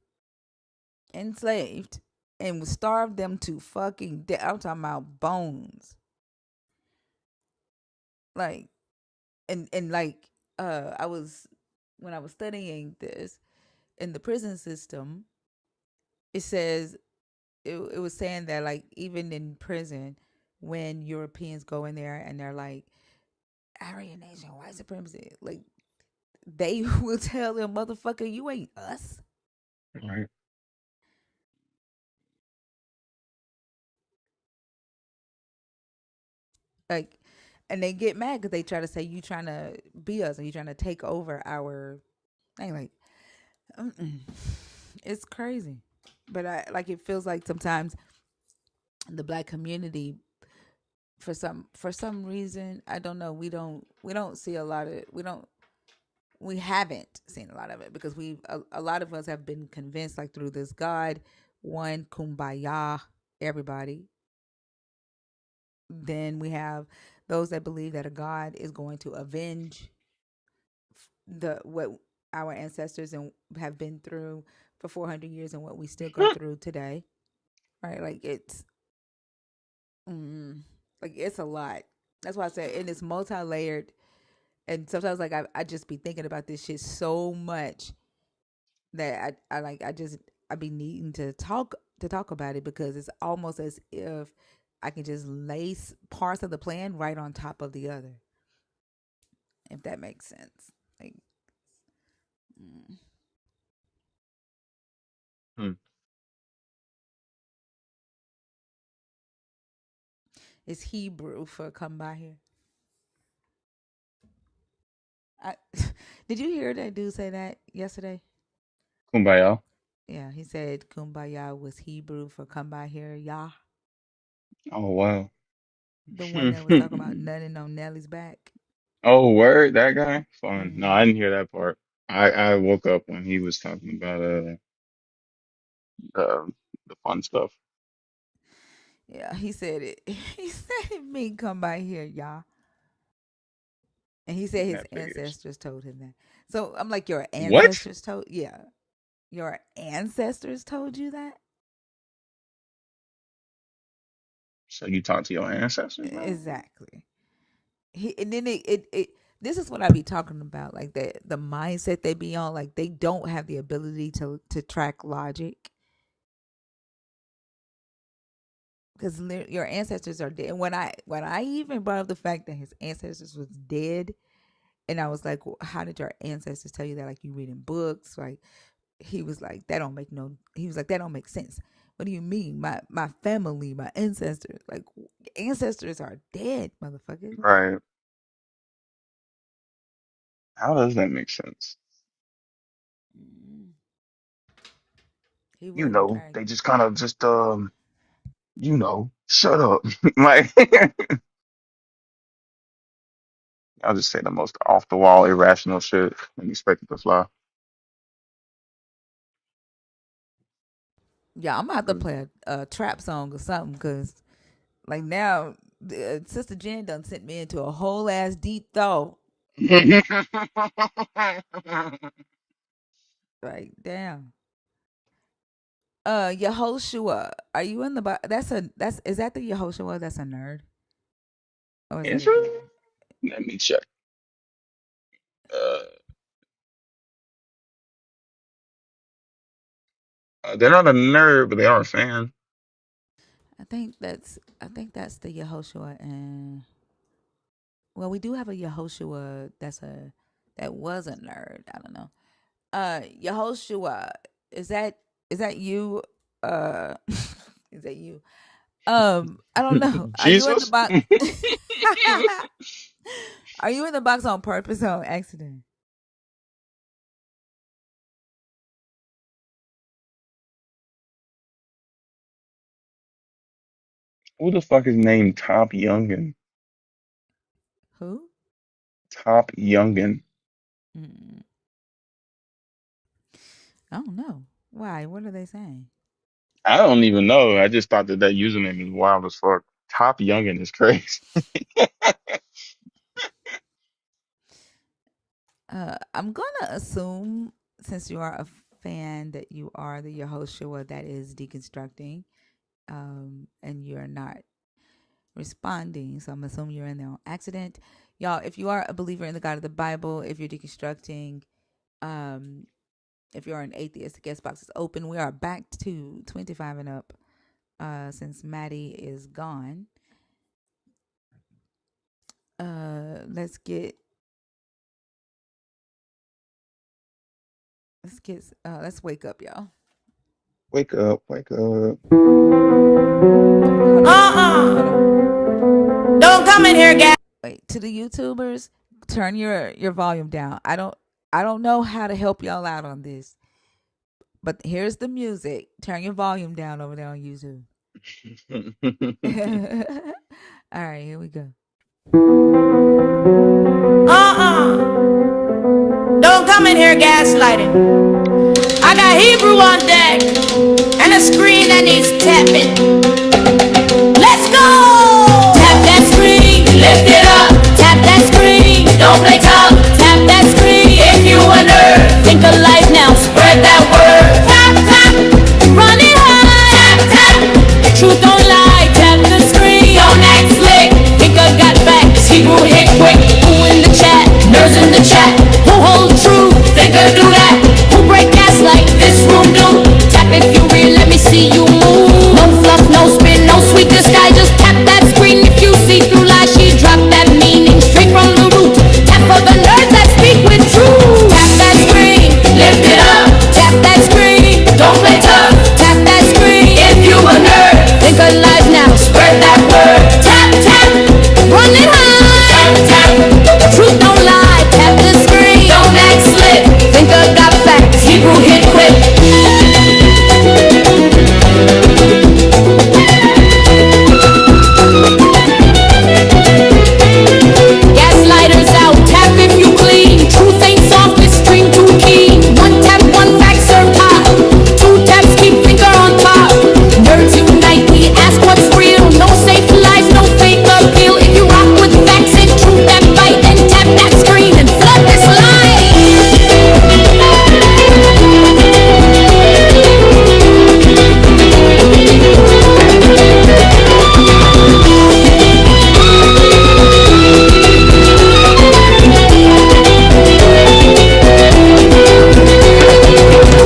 enslaved and starved them to fucking death. I'm talking about bones. Like, and like, I was when I was studying this, in the prison system, it says it was saying that like even in prison, when Europeans go in there and they're like Aryan nation, white supremacy, like they will tell them, motherfucker, you ain't us. Right. Like, and they get mad because they try to say you trying to be us and you trying to take over our thing. Like, mm-mm. It's crazy. But I like it feels like sometimes the black community for some reason I don't know we don't see a lot of we haven't seen a lot of it because a lot of us have been convinced like through this God one kumbaya everybody. Then we have those that believe that a God is going to avenge the what our ancestors and have been through for 400 years and what we still go through today. Right? Like mm, it's a lot. That's why I said and it's multi-layered. And sometimes like I just be thinking about this shit so much that I like I be needing to talk about it because it's almost as if I can just lace parts of the plan right on top of the other, if that makes sense. Like, mm. Hmm. It's Hebrew for come by here. I, did you hear that dude say that yesterday? Kumbaya. Yeah, he said kumbaya was Hebrew for come by here, Yah. Oh wow. The one that was talking about nutting on Nelly's back. Oh, word, that guy? Fun. No, I Mm-hmm. didn't hear that part. I woke up when he was talking about uh the fun stuff. Yeah, he said it. He said it mean come by here, Yah. And he said his That big ass. ancestors told him that. So I'm like, your What? ancestors told, yeah, your ancestors told you that? So you talked to your ancestors, bro? Exactly. And then it this is what I be talking about, like the mindset they be on, like they don't have the ability to track logic because your ancestors are dead. And when I even brought up the fact that his ancestors was dead, and I was like, well, how did your ancestors tell you that? Like you reading books, like he was like, that don't make no. He was like, that don't make sense. What do you mean? My family, my ancestors, like ancestors are dead, motherfucker. Right. How does that make sense? Mm, he You wouldn't know, track they it. just kind of just shut up. Like I'll just say the most off the wall irrational shit and expect it to fly. Yeah, I'm gonna have to 'Cause- play a trap song or something because, like, now Sister Jen done sent me into a whole ass deep thought. Like, damn. Yehoshua, are you in the? That's is that the Yehoshua? That's a nerd, or is that a Intro? dude? Let me check. Uh, they're not a nerd, but they are a fan. I think that's the Yehoshua, and well, we do have a Yehoshua that was a nerd. I don't know. Yehoshua, is that you? Uh, is that you? I don't know. Are you in the Jesus? box? Are you in the box on purpose or on accident? Who the fuck is named Top Youngin? Who? Top Youngin. Mm, I don't know. Why? What are they saying? I don't even know. I just thought that username is wild as fuck. Top Youngin is crazy. I'm gonna assume since you are a fan that you are the Yehoshua that is deconstructing, and you're not responding. So I'm assuming you're in there on accident. Y'all, if you are a believer in the God of the Bible, if you're deconstructing, um, If you're an atheist, the guest box is open. We are back to 25 and up since Maddie is gone. Let's get let's wake up, y'all. Wake up, wake up. Hold on. Hold on. Don't come in here, guys. Wait, to the YouTubers, turn your volume down. I don't know how to help y'all out on this, but here's the music. Turn your volume down over there on YouTube. All right, here we go. Don't come in here gaslighting. I got Hebrew on deck and a screen that needs tapping. Let's go! Tap that screen, lift it up. Tap that screen, don't play tough. Tap that screen if you a nerd. Think of life now, spread that word. Tap, tap, run it high. Tap, tap, truth don't lie. Tap the screen, don't act slick. Think I got facts, Hebrew hit quick. Who in the chat? Nerds in the chat. Who hold true? Think I do that. Who break gas like this room do? Tap if you real, let me see you move. No fluff, no spin, no sweet disguise. Just tap that screen if you see through lies. She dropped that meaning straight from the root. Tap for the nerds that speak with truth. Tap that screen, lift it up. Tap that screen, don't play tough. Tap that screen if you a nerd. Think alive now, spread that word. Tap, tap, run it high. Tap, tap, truth don't lie. Tap the screen, don't act slick. Think I got facts, Hebrew hit quick. Gaslighters out, tap if you clean. Truth ain't soft, this stream too keen. One tap, one fact served hot. Two taps, keep finger on top. Nerds unite, we ask what's real. No safe lies, no fake appeal. If you rock with facts and truth that bite, then tap that screen and flood this line.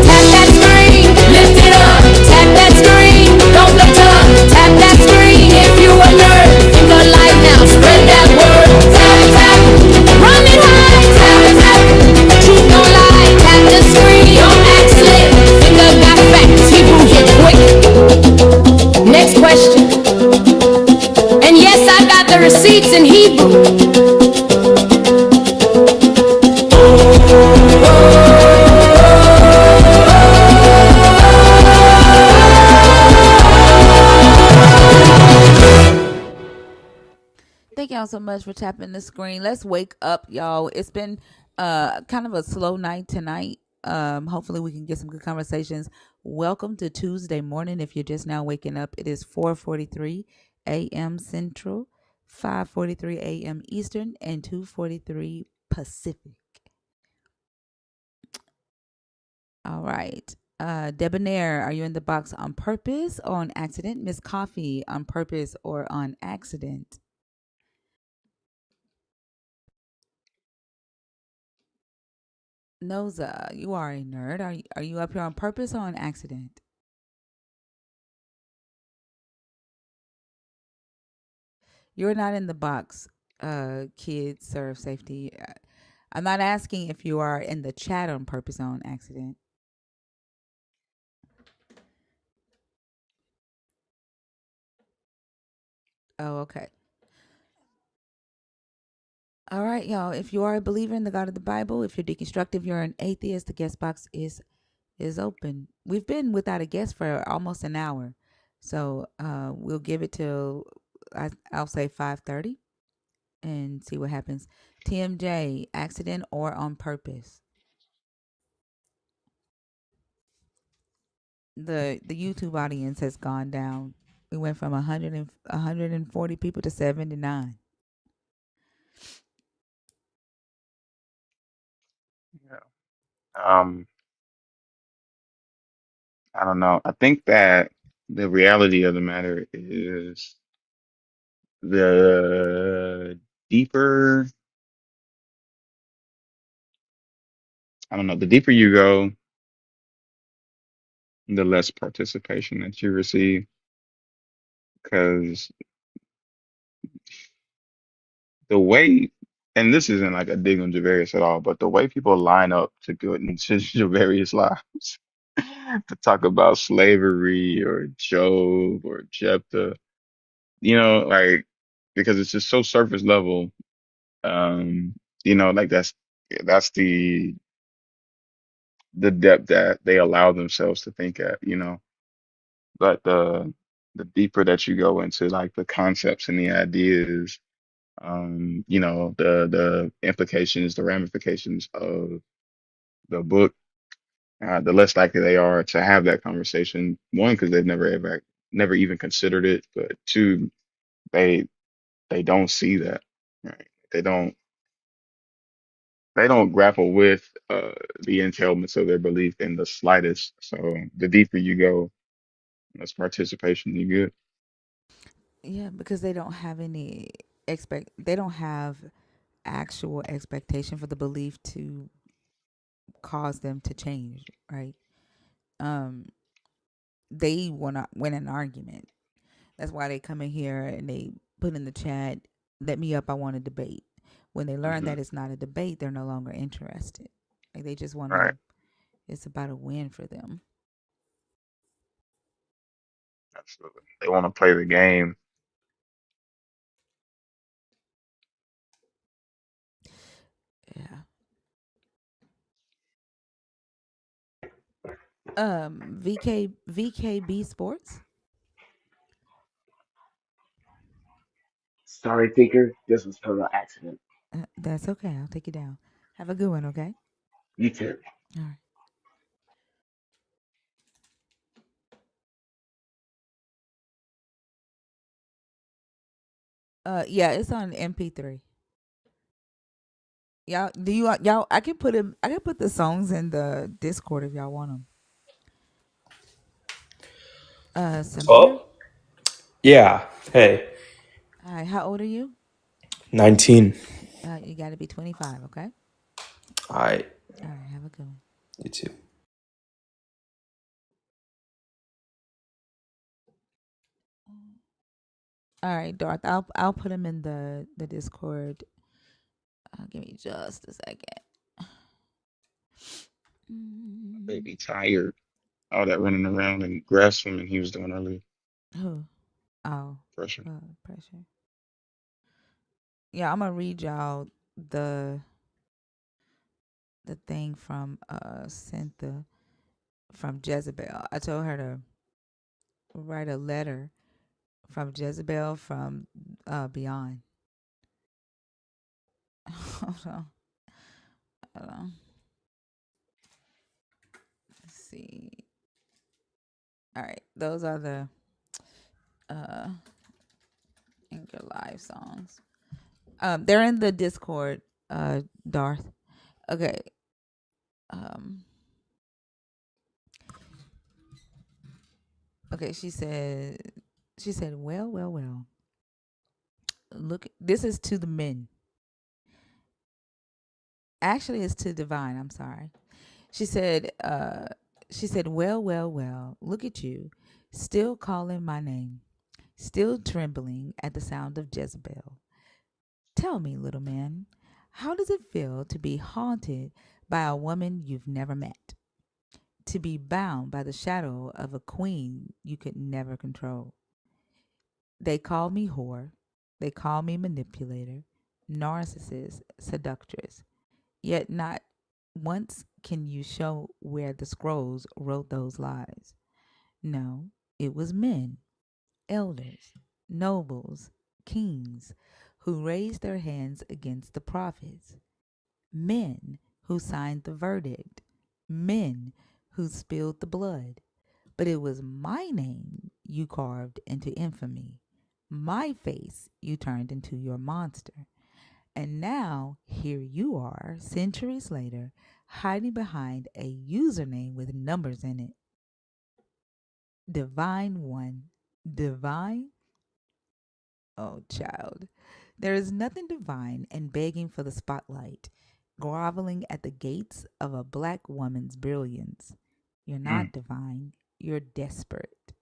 Tap that screen, lift it up. Tap that screen, don't play tough. Tap that screen if you a nerd. Think alive now, spread that word. Tap, tap, run it high. Tap, tap, truth don't lie. Tap the screen, don't act slick. Think I got facts, Hebrew hit quick. Next question. And yes, I got the receipts in Hebrew. Thank y'all so much for tapping the screen. Let's wake up, y'all. It's been kind of a slow night tonight. Hopefully we can get some good conversations. Welcome to Tuesday morning. If you're just now waking up, it is 4:43 a.m. Central, 5:43 a.m. Eastern, and 2:43 Pacific. All right. Debonair, are you in the box on purpose or on accident? Miss Coffee, on purpose or on accident? Noza, you are a nerd. Are you up here on purpose or on accident? You're not in the box. Kids serve safety. I'm not asking if you are in the chat on purpose or on accident. Oh, okay. All right, y'all. If you are a believer in the God of the Bible, if you're deconstructive, you're an atheist, the guest box is open. We've been without a guest for almost an hour, so we'll give it till I'll say 5:30 and see what happens. TMJ, accident or on purpose? The YouTube audience has gone down. We went from 140 people to 79. Yeah. Um, I don't know. I think that the reality of the matter is the deeper, I don't know, the deeper you go, the less participation that you receive. Because the way, and this isn't like a dig on Javarius at all, but the way people line up to go into Javarius lives to talk about slavery or Job or Jephthah, like because it's just so surface level. Um, like that's the depth that they allow themselves to think at. But the deeper that you go into like the concepts and the ideas, the implications, the ramifications of the book, the less likely they are to have that conversation. One, because they've never even considered it, but two, they they don't see that, right? They don't they don't grapple with the entailments of their belief in the slightest. So the deeper you go, less participation you get. Yeah, because they don't have any they don't have actual expectation for the belief to cause them to change, right? Um, they want to win an argument. That's why they come in here and they put in the chat, "Let me up. I want to debate." When they learn Hmm. that it's not a debate, they're no longer interested. Like they just want Right. to. It's about a win for them. Absolutely. They want to play the game. Yeah. VKB Sports. Sorry, Tinker. This was total accident. That's okay. I'll take you down. Have a good one. Okay. You too. All right. Yeah, it's on MP3. Y'all, do you y'all? I can put him. I can put the songs in the Discord if y'all want them. Samir. Oh, yeah. Hey, Hi. How old are you? 19. You got to be 25. Okay. I, All right. Have a good one. you too. All right, Darth. I'll put him in the Discord. Give me just a second. Baby tired. All that running around and grass swimming he was doing earlier. Who? Oh, Pressure. pressure. Yeah, I'm gonna read y'all the the thing from Cynthia from Jezebel. I told her to write a letter from Jezebel from Beyond. Hold on. Hold on. Let's see. All right, those are the uh Anchor Live songs. They're in the Discord, Darth. Okay. Um, okay, she said, well, well, well. Look, this is to the men. Actually, it's to Divine. I'm sorry. She said, well, well, well, look at you, still calling my name, still trembling at the sound of Jezebel. Tell me, little man, how does it feel to be haunted by a woman you've never met? To be bound by the shadow of a queen you could never control? They call me whore. They call me manipulator, narcissist, seductress. Yet not once can you show where the scrolls wrote those lies. No, it was men, elders, nobles, kings, who raised their hands against the prophets. Men who signed the verdict. Men who spilled the blood. But it was my name you carved into infamy. My face you turned into your monster. And now here you are, centuries later, hiding behind a username with numbers in it. Divine One. Divine? Oh, child. There is nothing divine in begging for the spotlight, groveling at the gates of a black woman's brilliance. You're Mm. not divine. You're desperate.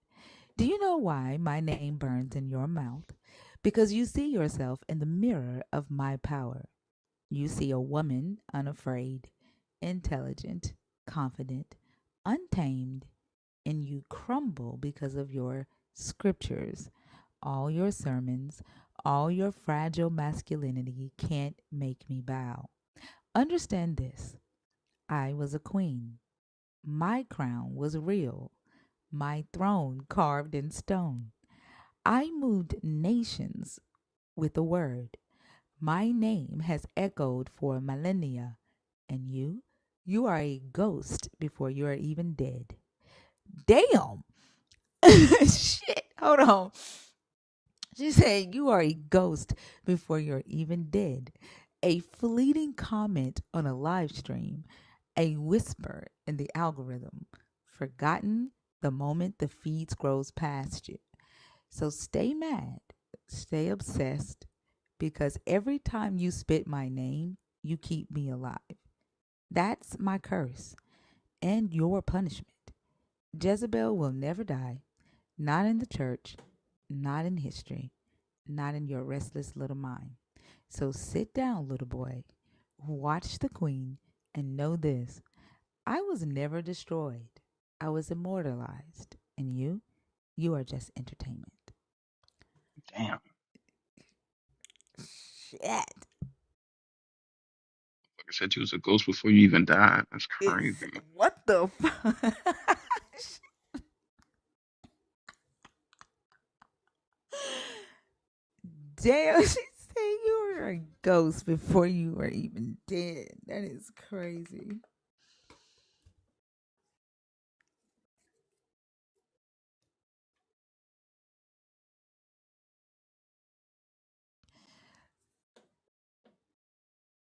Do you know why my name burns in your mouth? Because you see yourself in the mirror of my power. You see a woman unafraid, intelligent, confident, untamed, and you crumble because of your scriptures. All your sermons, all your fragile masculinity can't make me bow. Understand this: I was a queen. My crown was real, my throne carved in stone. I moved nations with a word. My name has echoed for millennia. And you are a ghost before you are even dead. Damn! Shit, hold on. She said, you are a ghost before you're even dead. A fleeting comment on a live stream, a whisper in the algorithm, forgotten the moment the feed scrolls past you. So stay mad, stay obsessed, because every time you spit my name, you keep me alive. That's my curse and your punishment. Jezebel will never die, not in the church, not in history, not in your restless little mind. So sit down, little boy, watch the queen, and know this: I was never destroyed. I was immortalized. And you are just entertainment. Damn. Shit. Like I said, you was a ghost before you even died. That's It's crazy. what the fuck? Damn, she said you were a ghost before you were even dead. That is crazy.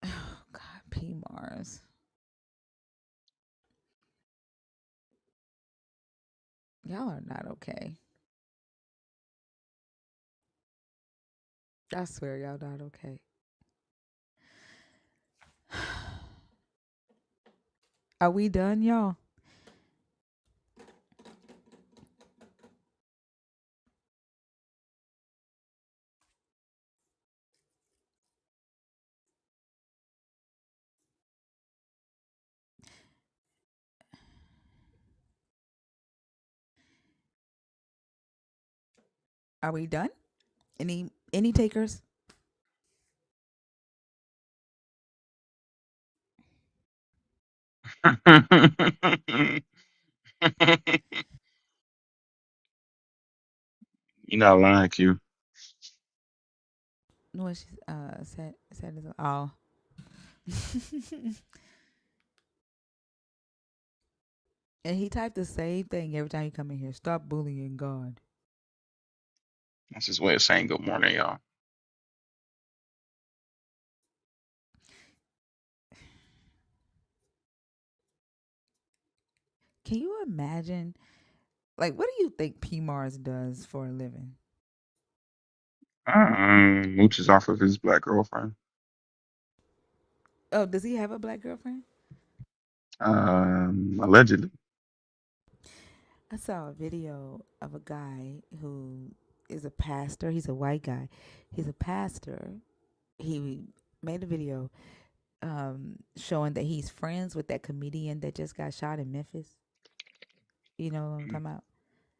Oh God, P Mars. Y'all are not okay. I swear y'all not okay. Are we done, y'all? Are we done? Any takers? You're not lying, Q. What she said is all. And he typed the same thing every time he come in here. Stop bullying God. That's his way of saying good morning, y'all. Can you imagine? Like, what do you think P Mars does for a living? Mooch is off of his black girlfriend. Oh, does he have a black girlfriend? Allegedly. I saw a video of a guy who is a pastor. He's a white guy. He's a pastor. He made a video showing that he's friends with that comedian that just got shot in Memphis. You know what I'm talking about?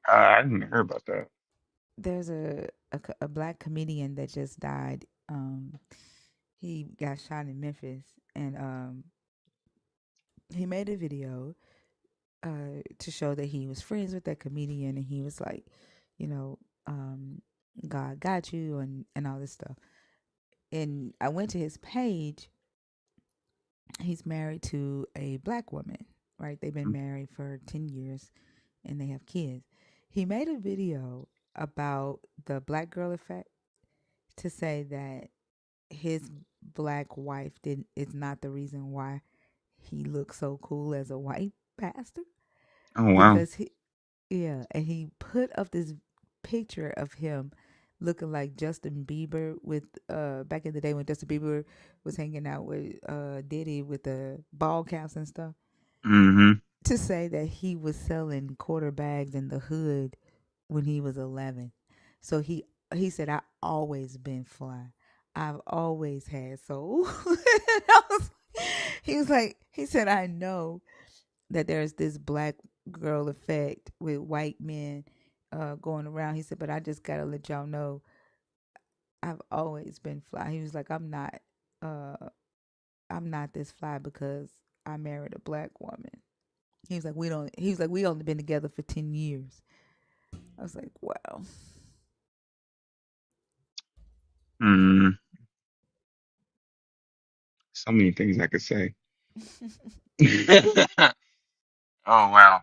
I didn't hear about that. There's a black comedian that just died. He got shot in Memphis, and he made a video to show that he was friends with that comedian, and he was like, you know, God got you, and all this stuff. And I went to his page. He's married to a black woman, right? They've been married for 10 years, and they have kids. He made a video about the black girl effect to say that his black wife did is not the reason why he looks so cool as a white pastor, Oh wow. because yeah, and he put up this picture of him looking like Justin Bieber with back in the day when Justin Bieber was hanging out with Diddy with the ball caps and stuff. Mm-hmm. to say that he was selling quarter bags in the hood when he was 11. So he said I always been fly. I've always had soul. He was like he said I know that there's this black girl effect with white men going around. He said, but I just gotta let y'all know I've always been fly. He was like, uh I'm not this fly because I married a black woman. He was like, we only been together for 10 years. I was like, wow. Hmm. So many things I could say. Oh wow.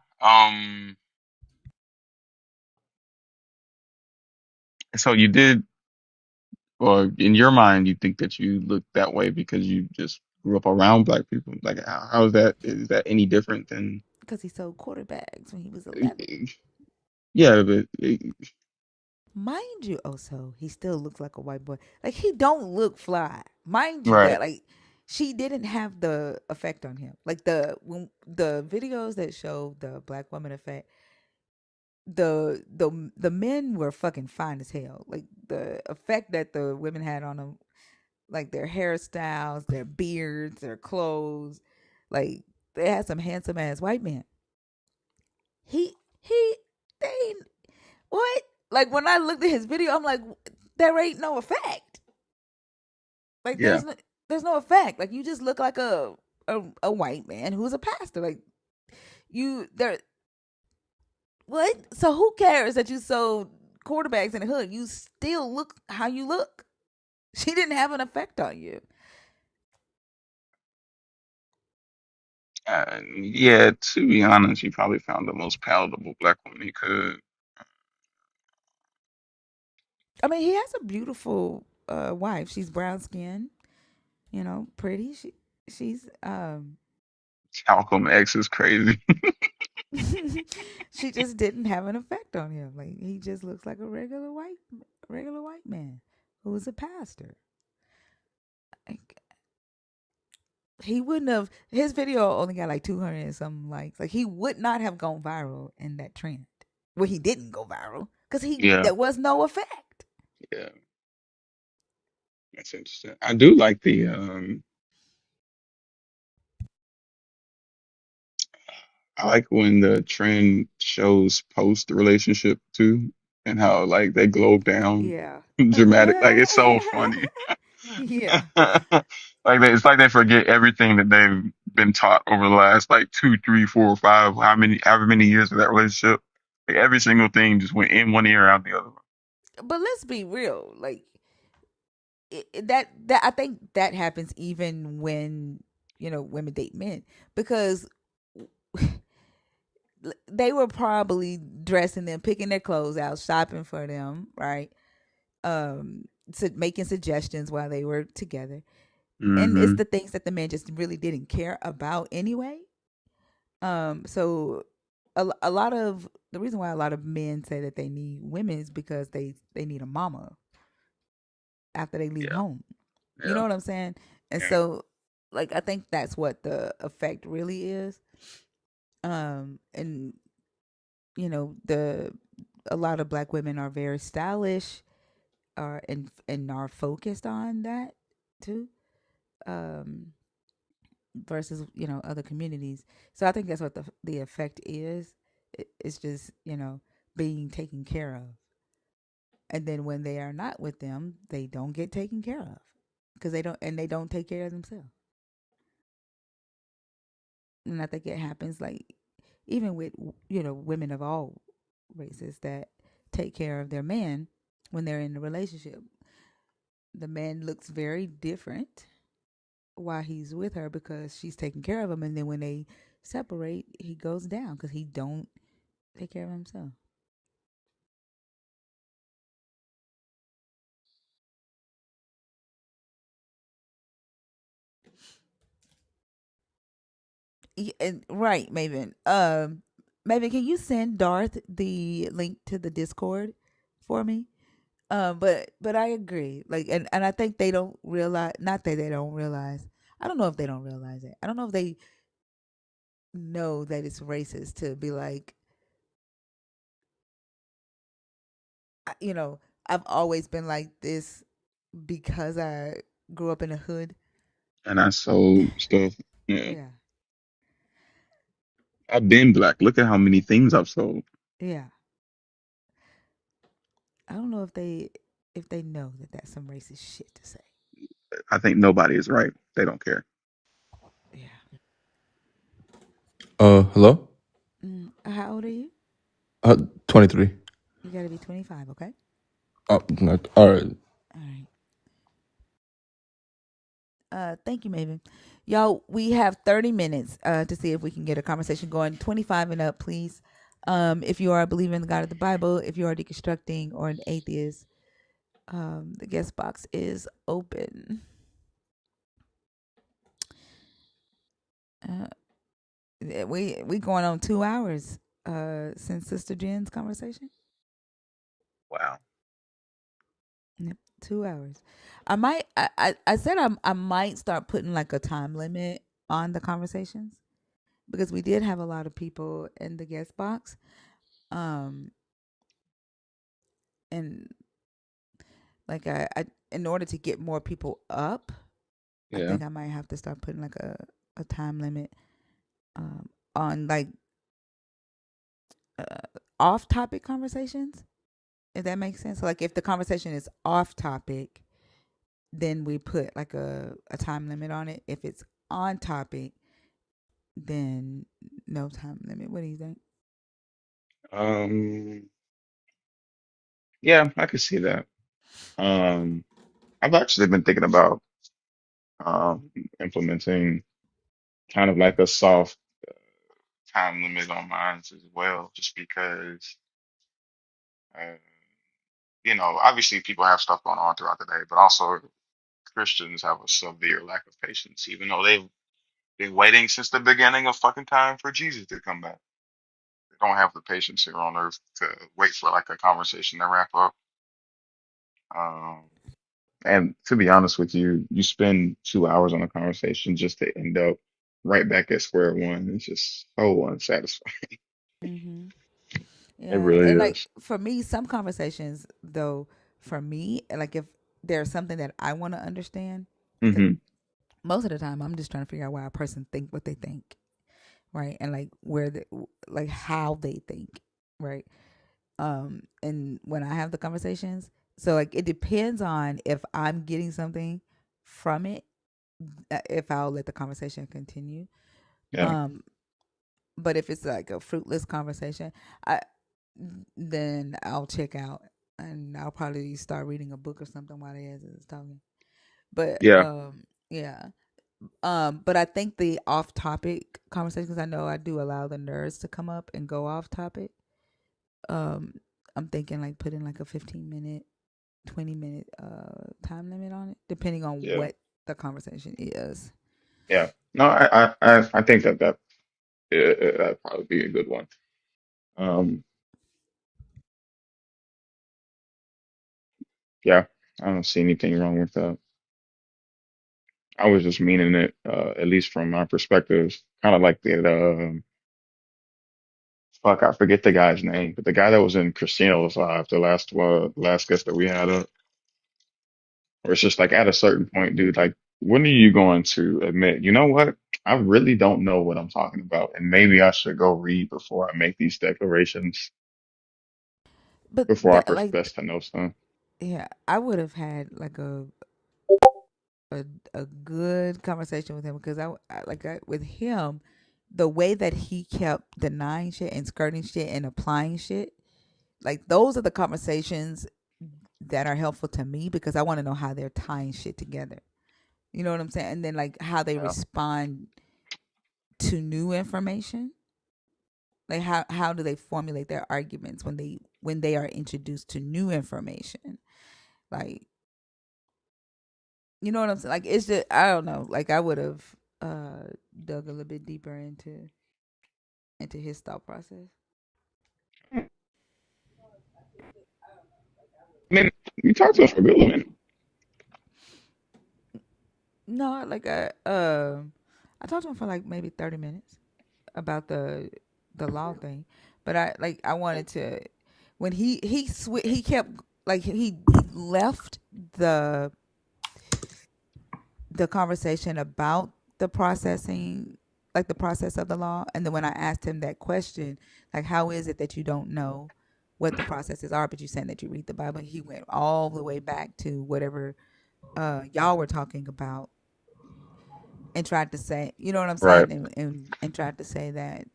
So you did, or in your mind, you think that you look that way because you just grew up around black people? Like, how is that? Is that any different than? Because he sold quarterbacks when he was 11. Yeah, but Mind you, also, he still looks like a white boy. Like, he don't look fly. Mind you right. that, like, she didn't have the effect on him. Like, the videos that show the black woman effect, the men were fucking fine as hell. Like, the effect that the women had on them, like their hairstyles, their beards, their clothes, like they had some handsome ass white men. He they ain't- what? Like when I looked at his video, I'm like, there ain't no effect. Like Yeah. there's no effect. Like you just look like a white man who's a pastor. Like you there what? So who cares that you sold quarterbacks in the hood? You still look how you look. She didn't have an effect on you. Yeah. To be honest, you probably found the most palatable black woman he could. I mean, he has a beautiful wife. She's brown skinned, pretty. She's Malcolm X is crazy. she just didn't have an effect on him. Like he just looks like a regular white man who is a pastor. Like, he wouldn't have his video only got like 200 and something likes. Like he would not have gone viral in that trend. Well, he didn't go viral because he Yeah. there was no effect. Yeah. That's interesting. I do like the I like when the trend shows post relationship too, and how like they glow down Yeah. dramatic. Like it's so funny. Yeah. It's like they forget everything that they've been taught over the last like two, three, four, five, however many years of that relationship. Like every single thing just went in one ear out the other one. But let's be real. Like that I think that happens even when women date men because they were probably dressing them, picking their clothes out, shopping for them, right? Making suggestions while they were together, and it's Hmm. the things that the men just really didn't care about anyway. So a lot of the reason why a lot of men say that they need women is because they need a mama after they leave Yeah. home. You Yeah. know what I'm saying? And Yeah. so, like, I think that's what the effect really is. And the a lot of black women are very stylish, and are focused on that too. Um, versus other communities. So I think that's what the effect is. It's just being taken care of, and then when they are not with them, they don't get taken care of because they don't take care of themselves. And I think it happens like even with women of all races that take care of their man when they're in a relationship. The man looks very different while he's with her because she's taking care of him, and then when they separate, he goes down because he don't take care of himself. And, right, Maven. Maven, can you send Darth the link to the Discord for me? But I agree. Like, and I think they don't realize. Not that they don't realize. I don't know if they don't realize it. I don't know if they know that it's racist to be like, you know, I've always been like this because I grew up in the hood. And I sold stuff. Yeah. Yeah, I've been black. Look at how many things I've sold. yeah. I don't know if they know that that's some racist shit to say. I think nobody is right. They don't care. Yeah. Hello? How old are you? 23. You got to be 25, okay? All right. All right. Thank you, Maven. Y'all, we have 30 minutes to see if we can get a conversation going. 25 and up, please. If you are a believer in the God of the Bible, if you are deconstructing or an atheist, the guest box is open. Uh, we going on 2 hours since Sister Jen's conversation. Wow. Yep, 2 hours. I said I might start putting like a time limit on the conversations because we did have a lot of people in the guest box. Um, and like I in order to get more people up, I Yeah. think I might have to start putting like a time limit on like uh, off topic conversations. If that makes sense. So, like if the conversation is off topic, then we put like a time limit on it. If it's on topic, then no time limit. What do you think? Um, yeah, I could see that. Um, I've actually been thinking about implementing kind of like a soft time limit on mine as well, just because uh, obviously people have stuff going on throughout the day, but also Christians have a severe lack of patience, even though they've been waiting since the beginning of fucking time for Jesus to come back. They don't have the patience here on earth to wait for like a conversation to wrap up. Um, and to be honest with you, you spend 2 hours on a conversation just to end up right back at square one. It's just so unsatisfying. Mm-hmm. It Yeah, really and like is. for me, some conversations though, for me, like if there's something that I want to understand, because Hmm. most of the time I'm just trying to figure out why a person think what they think, right? And like where the like how they think, right? And when I have the conversations, so like it depends on if I'm getting something from it, if I'll let the conversation continue. Yeah, Um, but if it's like a fruitless conversation, I then I'll check out and I'll probably start reading a book or something while they is talking. But yeah, yeah. But I think the off topic conversations, I know I do allow the nerds to come up and go off topic. Um, I'm thinking like putting like a 15-minute, 20-minute time limit on it, depending on yeah, what the conversation is. yeah. No, I think that'd probably be a good one. Um, yeah, I don't see anything wrong with that. I was just meaning it, at least from my perspective, kind of like fuck, I forget the guy's name, but the guy that was in Christina's live, the last guest that we had up, where it's just like at a certain point, dude, like when are you going to admit, you know what? I really don't know what I'm talking about, and maybe I should go read before I make these declarations, But before I that like profess to know something. yeah, I would have had like a a good conversation with him because with him, the way that he kept denying shit and skirting shit and applying shit, like those are the conversations that are helpful to me because I want to know how they're tying shit together. You know what I'm saying? And then like how they Yeah, respond to new information. Like how do they formulate their arguments when they are introduced to new information? Like you know what I'm saying? Like it's just I don't know. Like I would have dug a little bit deeper into his thought process. I mean, we talked to him for a good minute. No, like I talked to him for like maybe 30 minutes. about the law thing, but I wanted to when he kept like he left the the conversation about the processing, like the process of the law, and then when I asked him that question, like how is it that you don't know what the processes are, but you saying that you read the Bible, he went all the way back to whatever y'all were talking about and tried to say, you know what I'm Right. saying, and tried to say that,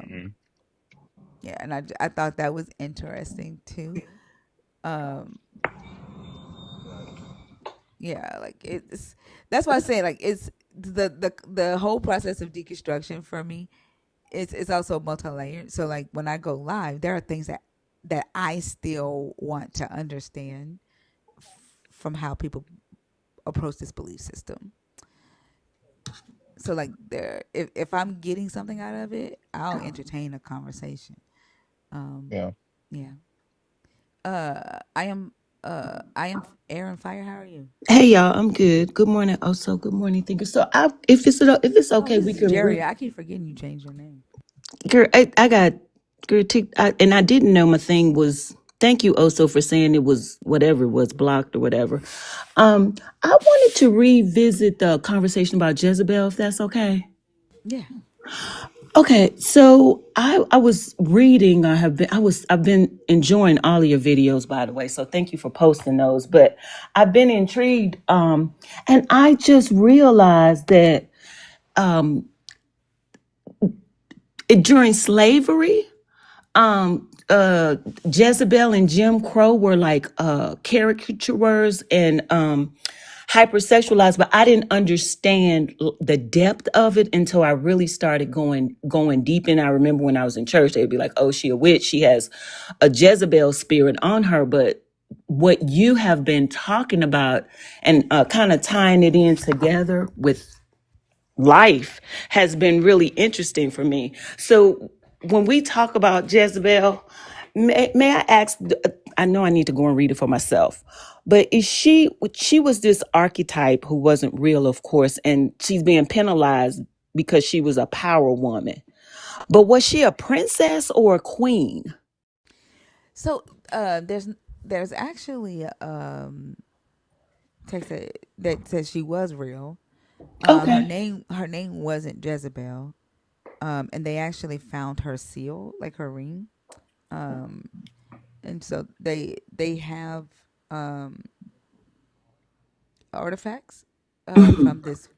Hmm. yeah, and I thought that was interesting too. Um, yeah, like it's that's why I say like it's the whole process of deconstruction for me. It's also multi-layered. So like when I go live, there are things that I still want to understand from how people approach this belief system. So like there, if I'm getting something out of it, I'll entertain a conversation. Um, Yeah. yeah. I am Aaron Fire. How are you? Hey y'all, I'm good. Good morning. Also, good morning, thinker. So, if it's Oh, okay, this we is can Jerry. read. I keep forgetting you changed your name. Girl, I got girl, and I didn't know my thing was. Thank you, Oso, for saying it was whatever it was blocked or whatever. I wanted to revisit the conversation about Jezebel, if that's okay. Yeah. Okay, so I was reading. I've been enjoying all of your videos, by the way. So thank you for posting those. But I've been intrigued, and I just realized that um, during slavery, Jezebel and Jim Crow were like caricaturers and hypersexualized, but I didn't understand the depth of it until I really started going deep in. I remember when I was in church, they'd be like, "Oh, she a witch. She has a Jezebel spirit on her." But what you have been talking about and kind of tying it in together with life has been really interesting for me. So when we talk about Jezebel, may I ask, I know I need to go and read it for myself, but she was this archetype who wasn't real, of course, and she's being penalized because she was a power woman. But was she a princess or a queen? So there's actually text that says she was real. Okay. Her name wasn't Jezebel. And they actually found her seal, like her ring. Um, and so they have um artifacts from this.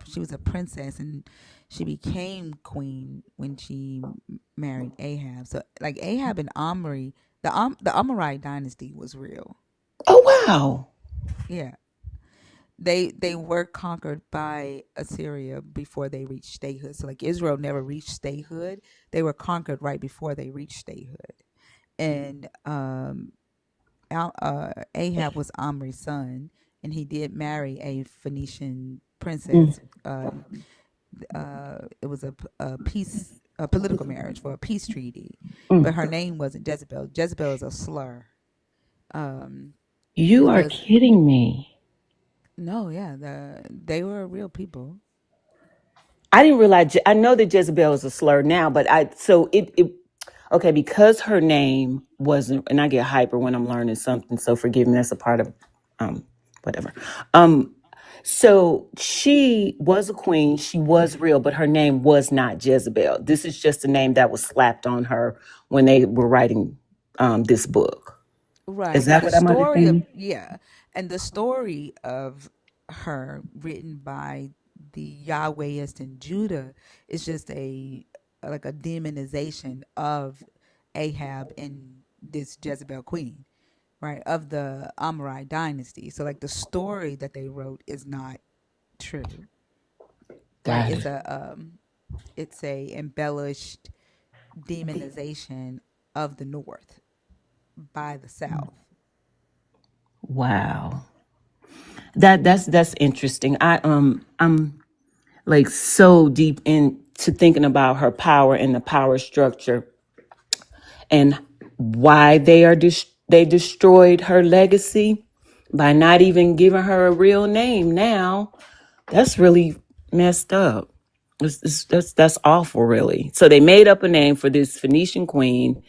She was a princess and she became queen when she married Ahab. So like Ahab and Omri, the Amorite dynasty was real. Oh wow. Yeah, they were conquered by Assyria before they reached statehood. So like Israel never reached statehood. They were conquered right before they reached statehood. And Ahab was Omri's son, and he did marry a Phoenician Mm, princess. It was a political marriage for a peace treaty, but her mm. name wasn't Jezebel. Jezebel is a slur, um, You are because kidding me. no, yeah, they were real people. I didn't realize. I know that Jezebel is a slur now, but it okay because her name wasn't, and I get hyper when I'm learning something. So forgive me. That's a part of um whatever. Um, so she was a queen. She was real, but her name was not Jezebel. This is just a name that was slapped on her when they were writing this book. Is Right. And that the what I'm story of understanding? yeah, and the story of her written by the Yahwehists in Judah is just a like a demonization of Ahab and this Jezebel queen, right? Of the Amorite dynasty. So like the story that they wrote is not true, right? Got it. It's a embellished demonization of the North by the South. Wow. That's interesting. I'm like so deep into thinking about her power and the power structure and why they destroyed her legacy by not even giving her a real name now. That's really messed up. That's awful, really. So they made up a name for this Phoenician queen.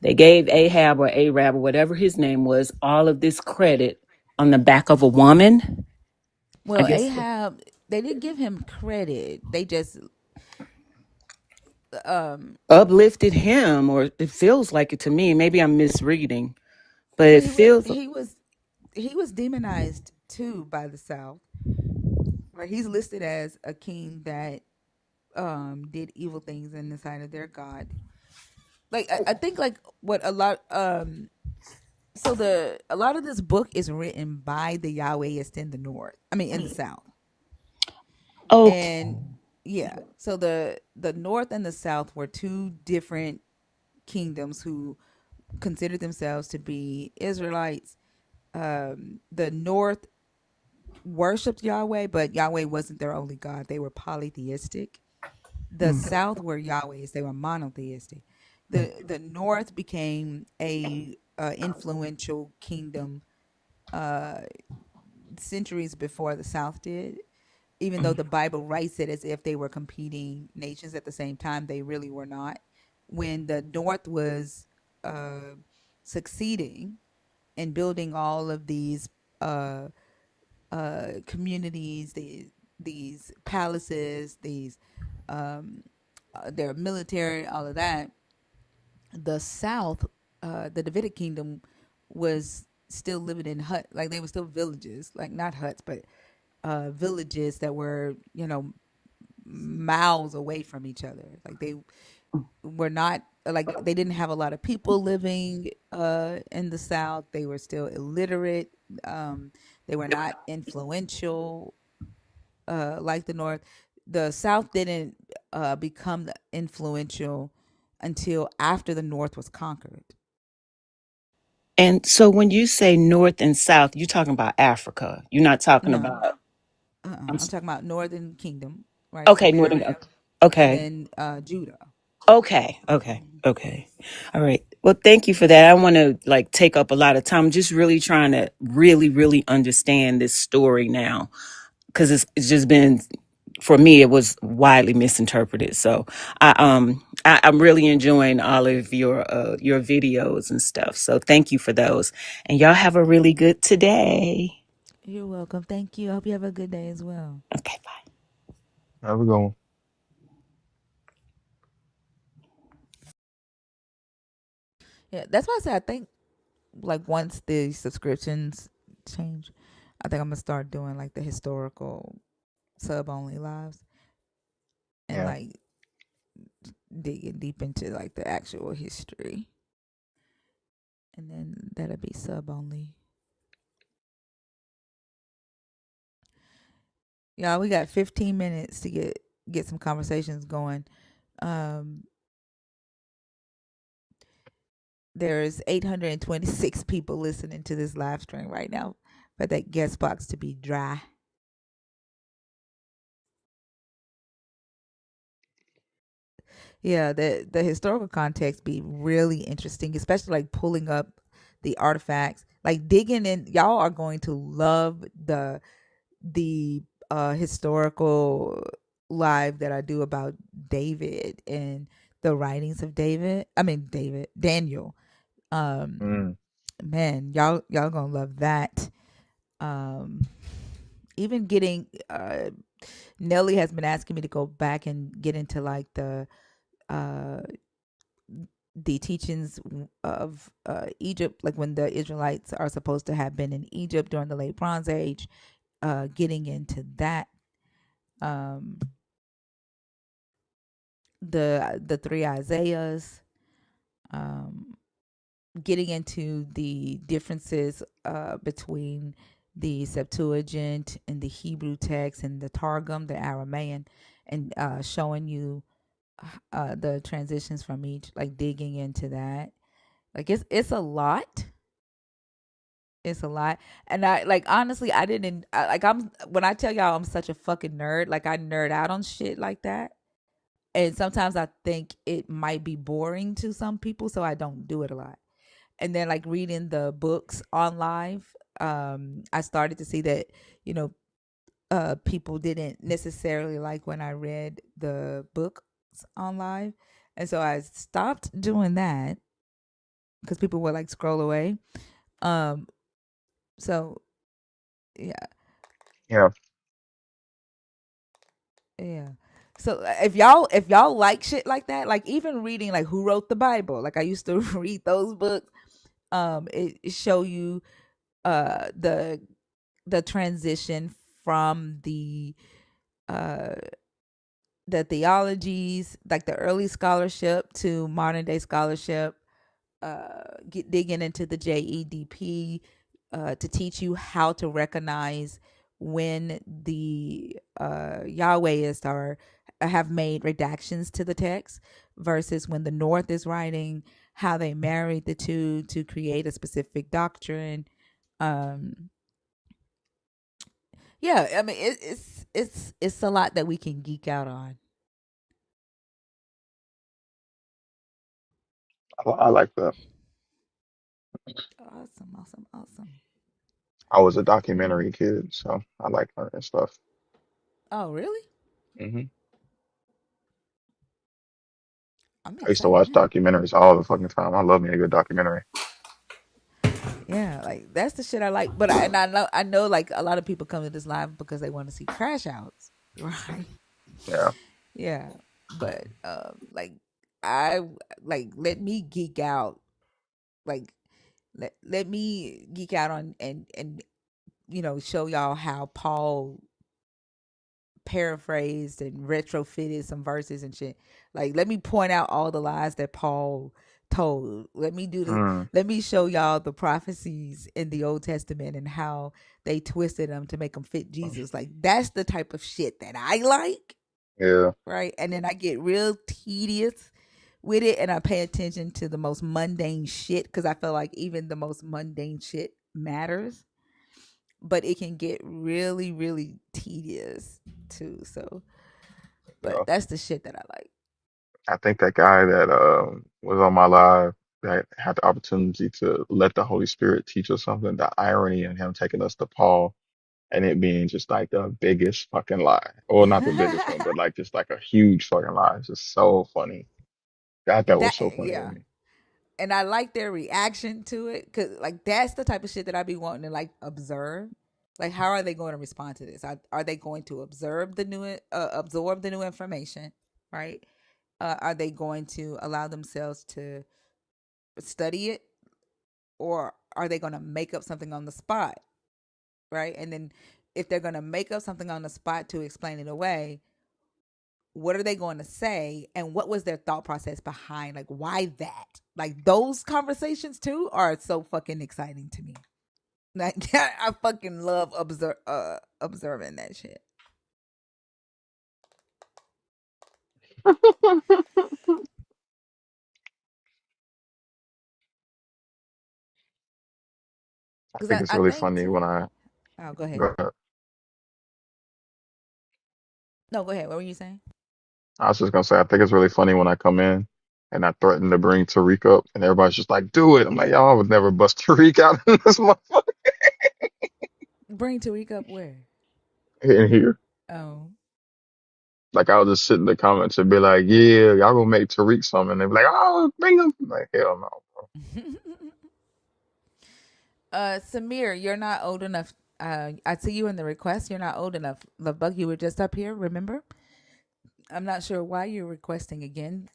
They gave Ahab or Arab or whatever his name was all of this credit on the back of a woman. I Well, guess Ahab, they didn't give him credit. They just um uplifted him, or it feels like it to me. Maybe I'm misreading, but well it feels. he was demonized too by the South. Like he's listed as a king that did evil things in the sight of their God. Like I think like what a lot so the a lot of this book is written by the Yahwehists in the north. I mean in the south. Okay. And yeah, so the north and the south were two different kingdoms who considered themselves to be Israelites. The north worshipped Yahweh, but Yahweh wasn't their only God. They were polytheistic. The south were Yahweh's. They were monotheistic. The north became a influential kingdom centuries before the south did. Even though the Bible writes it as if they were competing nations at the same time, they really were not. When the north was uh, succeeding and building all of these uh, communities, these palaces, these their military, all of that. The South, the Davidic kingdom, was still living in like they were still villages, like not huts, but villages that were miles away from each other. Like they were not like they didn't have a lot of people living in the South. They were still illiterate. They were not influential like the North. The South didn't become influential until after the North was conquered. And so when you say north and south, you're talking about Africa. You're not talking No, about. I'm I'm talking about Northern Kingdom, right? okay, northern. Samaria, and Okay. then Judah. Okay. Okay. Okay. All right. Well, thank you for that. I want to like take up a lot of time. I'm just really trying to really understand this story now because it's just been for me it was widely misinterpreted. So I'm really enjoying all of your videos and stuff. So thank you for those. And y'all have a really good today. You're welcome. Thank you. I hope you have a good day as well. Okay, bye. Have a good one. Yeah, that's why I said I think like once the subscriptions change, I think I'm gonna start doing like the historical sub only lives and Yeah. like digging deep into like the actual history, and then that'll be sub only. Yeah, we got 15 minutes to get some conversations going. Um, there's 826 people listening to this live stream right now for that guest box to be dry. Yeah, the historical context be really interesting, especially like pulling up the artifacts, like digging in. Y'all are going to love the historical live that I do about David and the writings of David. I mean Daniel. Um Mm. man, y'all gonna love that. Um even getting Nelly has been asking me to go back and get into like uh the teachings of Egypt, like when the Israelites are supposed to have been in Egypt during the late Bronze Age, getting into that. Um, the three Isaiahs, um, getting into the differences between the Septuagint and the Hebrew text and the Targum, the Aramaean, and showing you the transitions from each, like digging into that. Like it's a lot. It's a lot. And I like honestly I didn't like I'm when I tell y'all I'm such a fucking nerd, like I nerd out on shit like that. And sometimes I think it might be boring to some people, so I don't do it a lot. And then like reading the books on live, I started to see that, you know, people didn't necessarily like when I read the books online, and so I stopped doing that because people would like scroll away. Um, so yeah, Yeah. yeah. So if y'all like shit like that, like even reading like who wrote the Bible, like I used to read those books. It show you the transition from uh the theologies, like the early scholarship to modern day scholarship, digging into the JEDP to teach you how to recognize when the Yahwehists are have made redactions to the text versus when the North is writing, how they married the two to create a specific doctrine. Um, yeah, I mean it's a lot that we can geek out on. I like that. Awesome, awesome, awesome. I was a documentary kid, so I like learning stuff. Oh, really? Hmm. I'm I used to excited watch now. documentaries all the fucking time. I love me a good documentary. Yeah, like that's the shit I like. But I know like a lot of people come to this live because they want to see crash outs, right? Yeah. Yeah, but like I like let me geek out. Like let me geek out on and show y'all how Paul paraphrased and retrofitted some verses and shit. Like, let me point out all the lies that Paul told. Mm, Let me show y'all the prophecies in the Old Testament and how they twisted them to make them fit Jesus. Like, that's the type of shit that I like, yeah. right? And then I get real tedious with it and I pay attention to the most mundane shit because I feel like even the most mundane shit matters, but it can get really, really tedious too. So, but Yeah. that's the shit that I like. I think that guy that was on my live that had the opportunity to let the Holy Spirit teach us something, the irony in him taking us to Paul and it being just like the biggest fucking lie. Or not the biggest one, but like just like a huge fucking lie. It's just so funny. That was That so funny to yeah, me. and I like their reaction to it because like that's the type of shit that I be wanting to like observe. Like, how are they going to respond to this? Are they going to absorb the new information, right? Are they going to allow themselves to study it, or are they going to make up something on the spot, right? And then if they're going to make up something on the spot to explain it away, what are they going to say and what was their thought process behind like why that, like those conversations too are so fucking exciting to me. Like I fucking love observing that shit. I Because think it's I really think funny when too. I Oh, go ahead. go ahead. No, go ahead. What were you saying? I was just gonna say I think it's really funny when I come in and I threaten to bring Tariq up and everybody's just like, do it. I'm like, y'all would never bust Tariq out in this motherfucker Bring Tariq up where? in here. Oh. Like I'll just sit in the comments and be like, yeah, y'all gonna make Tariq something. And they be like, oh, bring him. I'm like, hell no, bro. Samir, you're not old enough. I see you in the request. You're not old enough. Love Bug, you were just up here, remember? I'm not sure why you're requesting again.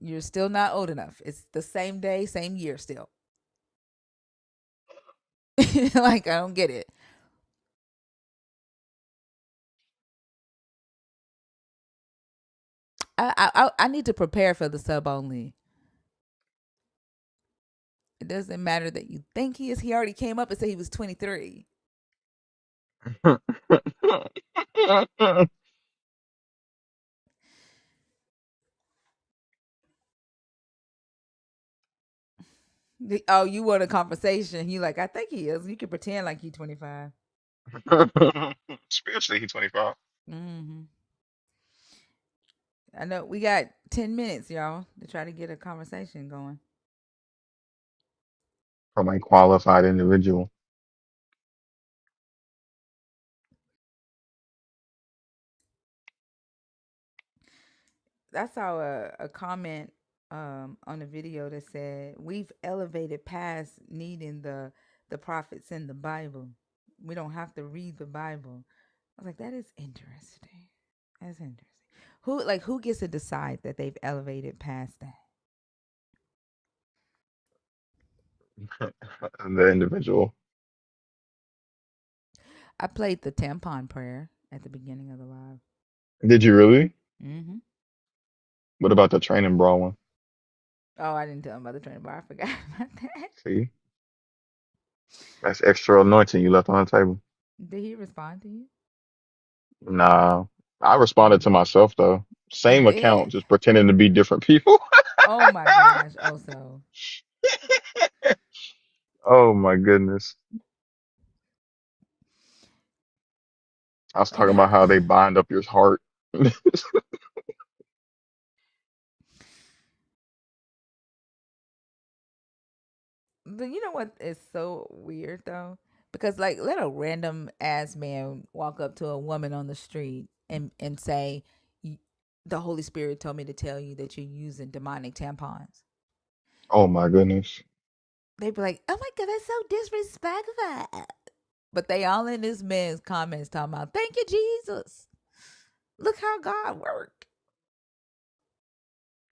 You're still not old enough. It's the same day, same year still. Like, I don't get it. I need to prepare for the sub only. It doesn't matter that you think he is. He already came up and said he was 23. Oh, you want a conversation? You like, I think he is. You can pretend like he's 25. Spiritually, he's 25. Hmm. I know we got 10 minutes, y'all, to try to get a conversation going. From a qualified individual. I saw a comment on the video that said we've elevated past needing the prophets in the Bible. We don't have to read the Bible. I was like, that is interesting. That's interesting. Who gets to decide that they've elevated past that? The individual. I played the tampon prayer at the beginning of the live. Did you really? Mm-hmm. What about the training bra one? Oh, I didn't tell him about the training bar. I forgot about that. See, that's extra anointing you left on the table. Did he respond to you? Nah, I responded to myself though. Oh, you Same did? account, just pretending to be different people. Oh my gosh. Oh, so Oh my goodness. I was talking about how they bind up your heart. But you know what is so weird though? Because like let a random ass man walk up to a woman on the street and say the Holy Spirit told me to tell you that you're using demonic tampons. Oh my goodness. They'd be like, "Oh my god, that's so disrespectful." But they all in this man's comments talking about, "Thank you, Jesus. Look how God worked."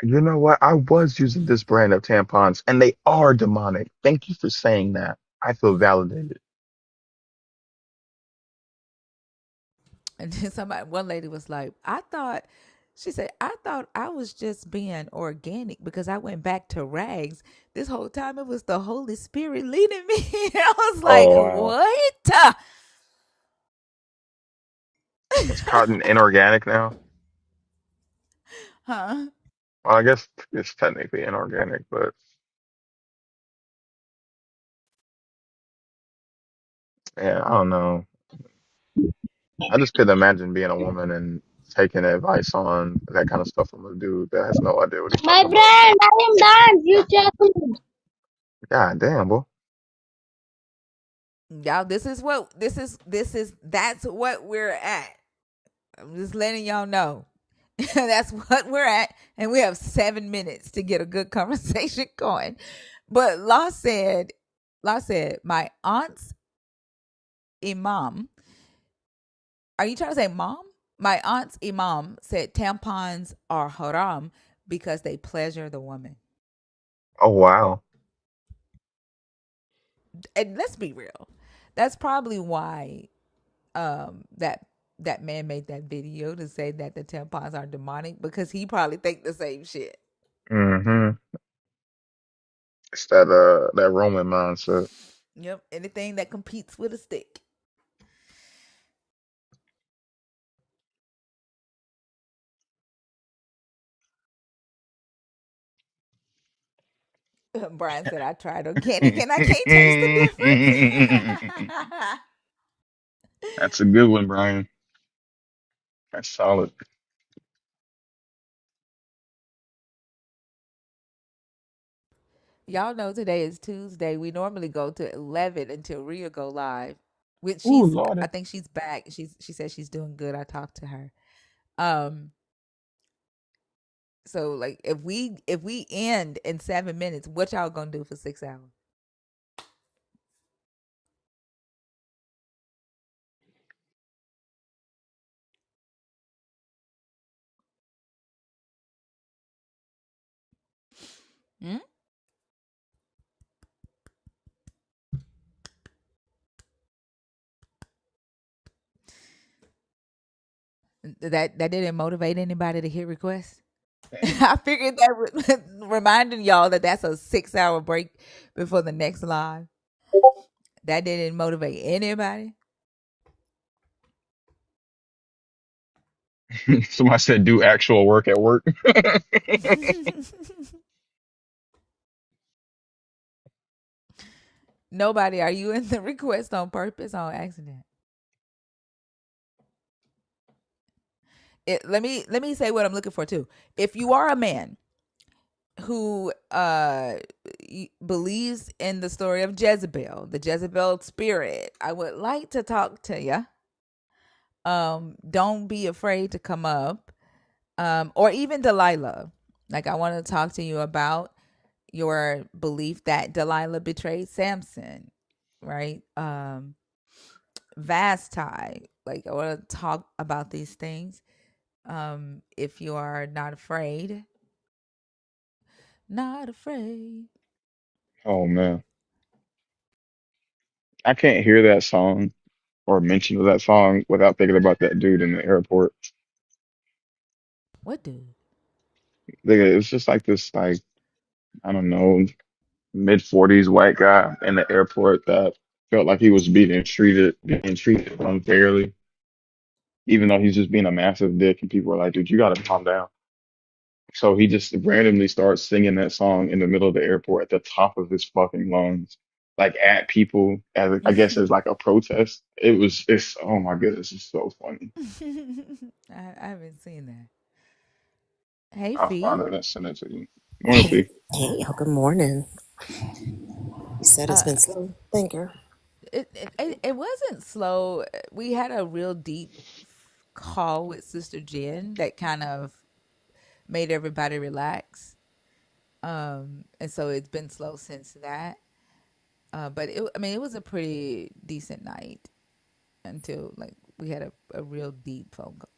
You know what? I was using this brand of tampons and they are demonic. Thank you for saying that. I feel validated. And then one lady was like, she said, I thought I was just being organic because I went back to rags. This whole time it was the Holy Spirit leading me. I was like, Oh wow. what? It's cotton inorganic now. Huh? Well, I guess it's technically inorganic, but yeah, I don't know. I just couldn't imagine being a woman and taking advice on that kind of stuff from a dude that has no idea what he's My talking about. brand, I am done. You check me. God damn, boy. Y'all, that's what we're at. I'm just letting y'all know. That's what we're at. And we have 7 minutes to get a good conversation going. But Law said, my aunt's imam. Are you trying to say mom? My aunt's imam said tampons are haram because they pleasure the woman. Oh wow. And let's be real. That's probably why that man made that video to say that the tampons are demonic because he probably think the same shit. Mm-hmm. It's that that Roman mindset. Yep, anything that competes with a stick. Brian said I tried organic and I can't taste the difference. That's a good one, Brian. That's solid. Y'all know today is Tuesday. We normally go to 11 until Rhea go live. Which Ooh, I Lord. think she's back. She said she's doing good. I talked to her. Um so like if we end in 7 minutes, what y'all gonna do for 6 hours? Hmm? That didn't motivate anybody to hit requests. I figured that reminding y'all that that's a 6 hour break before the next live. That didn't motivate anybody. Somebody said do actual work at work. Nobody, are you in the request on purpose or on accident? Let me say what I'm looking for too. If you are a man who believes in the story of Jezebel, the Jezebel spirit, I would like to talk to you. Don't be afraid to come up. Or even Delilah. Like, I want to talk to you about your belief that Delilah betrayed Samson, right? Vasti. Like, I want to talk about these things. If you are not afraid, not afraid. Oh man, I can't hear that song or mention of that song without thinking about that dude in the airport. What dude? It's just like this, like I don't know, mid 40s white guy in the airport that felt like he was being treated unfairly, even though he's just being a massive dick, and people were like, "Dude, you gotta calm down." So he just randomly starts singing that song in the middle of the airport at the top of his fucking lungs, like at people as I guess as like a protest. It's oh my goodness, it's so funny. I haven't seen that. Hey, I'll find Fee. it and send it to you. Morning, Hey, Fee. hey, y'all, good morning. You said it's Uh, been slow. Thank you. it wasn't slow. We had a real deep call with Sister Jen that kind of made everybody relax. And so it's been slow since that. But I mean, it was a pretty decent night until like we had a real deep phone call.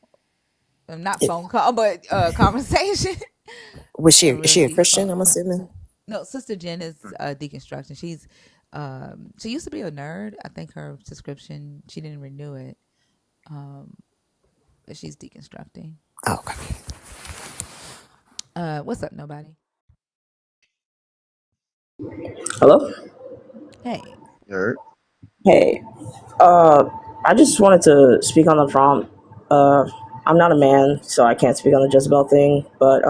Not It, phone call, but conversation. was she A is real she a deep Christian? I'm assuming. No, Sister Jen is deconstruction. She used to be a nerd. I think her subscription she didn't renew it. But she's deconstructing. Oh, okay. What's up, nobody? Hello? Hey. All Hey. Uh, I just wanted to speak on the prompt. Uh, I'm not a man, so I can't speak on the Jezebel thing, but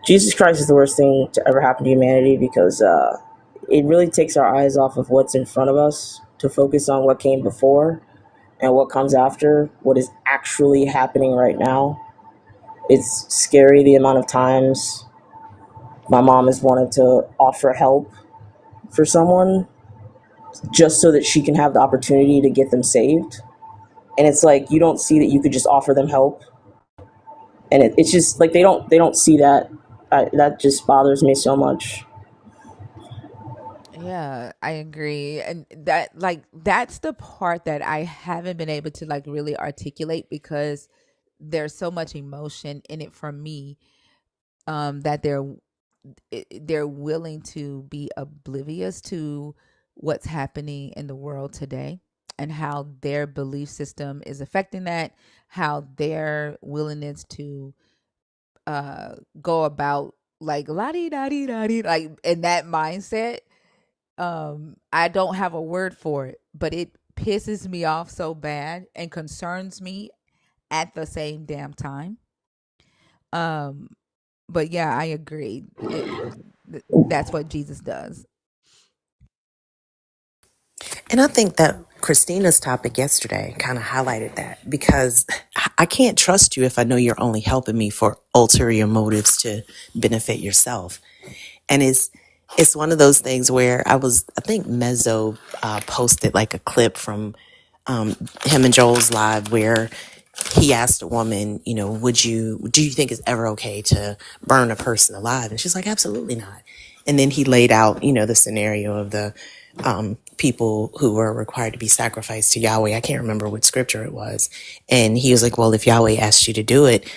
Jesus Christ is the worst thing to ever happen to humanity because it really takes our eyes off of what's in front of us to focus on what came before and what comes after, what is actually happening right now. It's scary the amount of times my mom has wanted to offer help for someone just so that she can have the opportunity to get them saved. And it's like you don't see that you could just offer them help, and it's just like they don't see that. That just bothers me so much. Yeah, I agree. And that's the part that I haven't been able to like really articulate because there's so much emotion in it for me that they're willing to be oblivious to what's happening in the world today and how their belief system is affecting that, how their willingness to go about like la di da di da di like in that mindset. I don't have a word for it, but it pisses me off so bad and concerns me at the same damn time. Um, but yeah, I agree. That's what Jesus does. And I think that Christina's topic yesterday kind of highlighted that because I can't trust you if I know you're only helping me for ulterior motives to benefit yourself. And it's one of those things where I think Mezzo posted like a clip from him and Joel's live where he asked a woman, do you think it's ever okay to burn a person alive? And she's like, absolutely not. And then he laid out, the scenario of the people who were required to be sacrificed to Yahweh. I can't remember what scripture it was. And he was like, well, if Yahweh asked you to do it,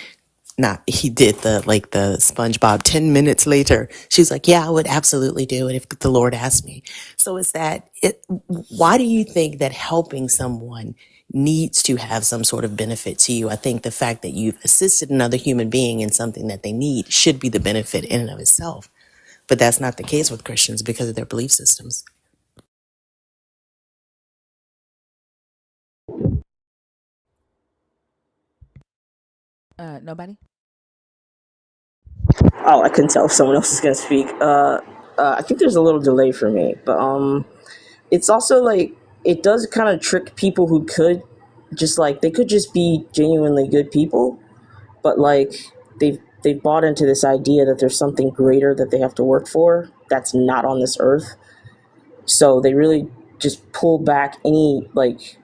not he did the SpongeBob 10 minutes later. She's like, yeah, I would absolutely do it if the Lord asked me. So why do you think that helping someone needs to have some sort of benefit to you? I think the fact that you've assisted another human being in something that they need should be the benefit in and of itself. But that's not the case with Christians because of their belief systems. Nobody. Oh, I couldn't tell if someone else is gonna speak. I think there's a little delay for me, but it's also like it does kind of trick people who could just like they could just be genuinely good people, but like they've bought into this idea that there's something greater that they have to work for that's not on this earth. So they really just pull back any like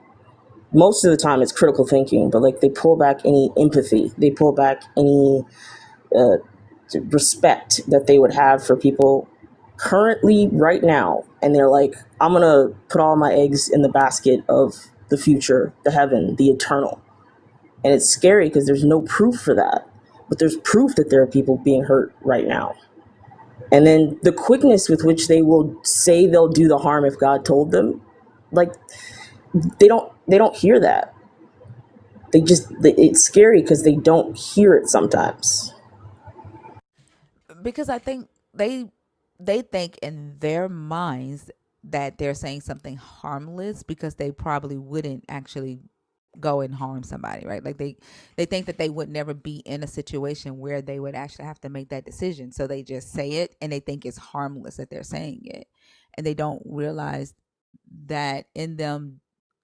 most of the time it's critical thinking, but like they pull back any empathy, they pull back any uh, respect that they would have for people currently right now, and they're like, I'm gonna put all my eggs in the basket of the future, the heaven, the eternal. And it's scary because there's no proof for that, but there's proof that there are people being hurt right now. And then the quickness with which they will say they'll do the harm if God told them, like they don't hear that. It's scary because they don't hear it sometimes. Because I think they think in their minds that they're saying something harmless because they probably wouldn't actually go and harm somebody, right? Like they think that they would never be in a situation where they would actually have to make that decision. So they just say it and they think it's harmless that they're saying it. And they don't realize that in them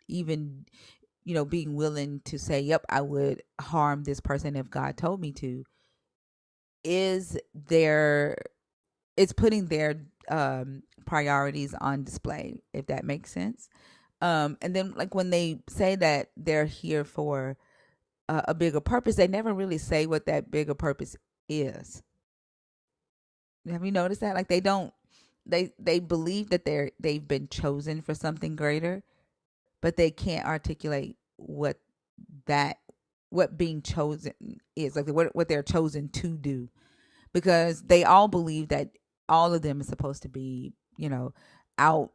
even being willing to say, "Yep, I would harm this person if God told me to," is their it's putting their priorities on display, if that makes sense. And then, like when they say that they're here for a bigger purpose, they never really say what that bigger purpose is. Have you noticed that? Like they don't. They believe that they've been chosen for something greater, but they can't articulate that what being chosen is, like what they're chosen to do, because they all believe that all of them is supposed to be, out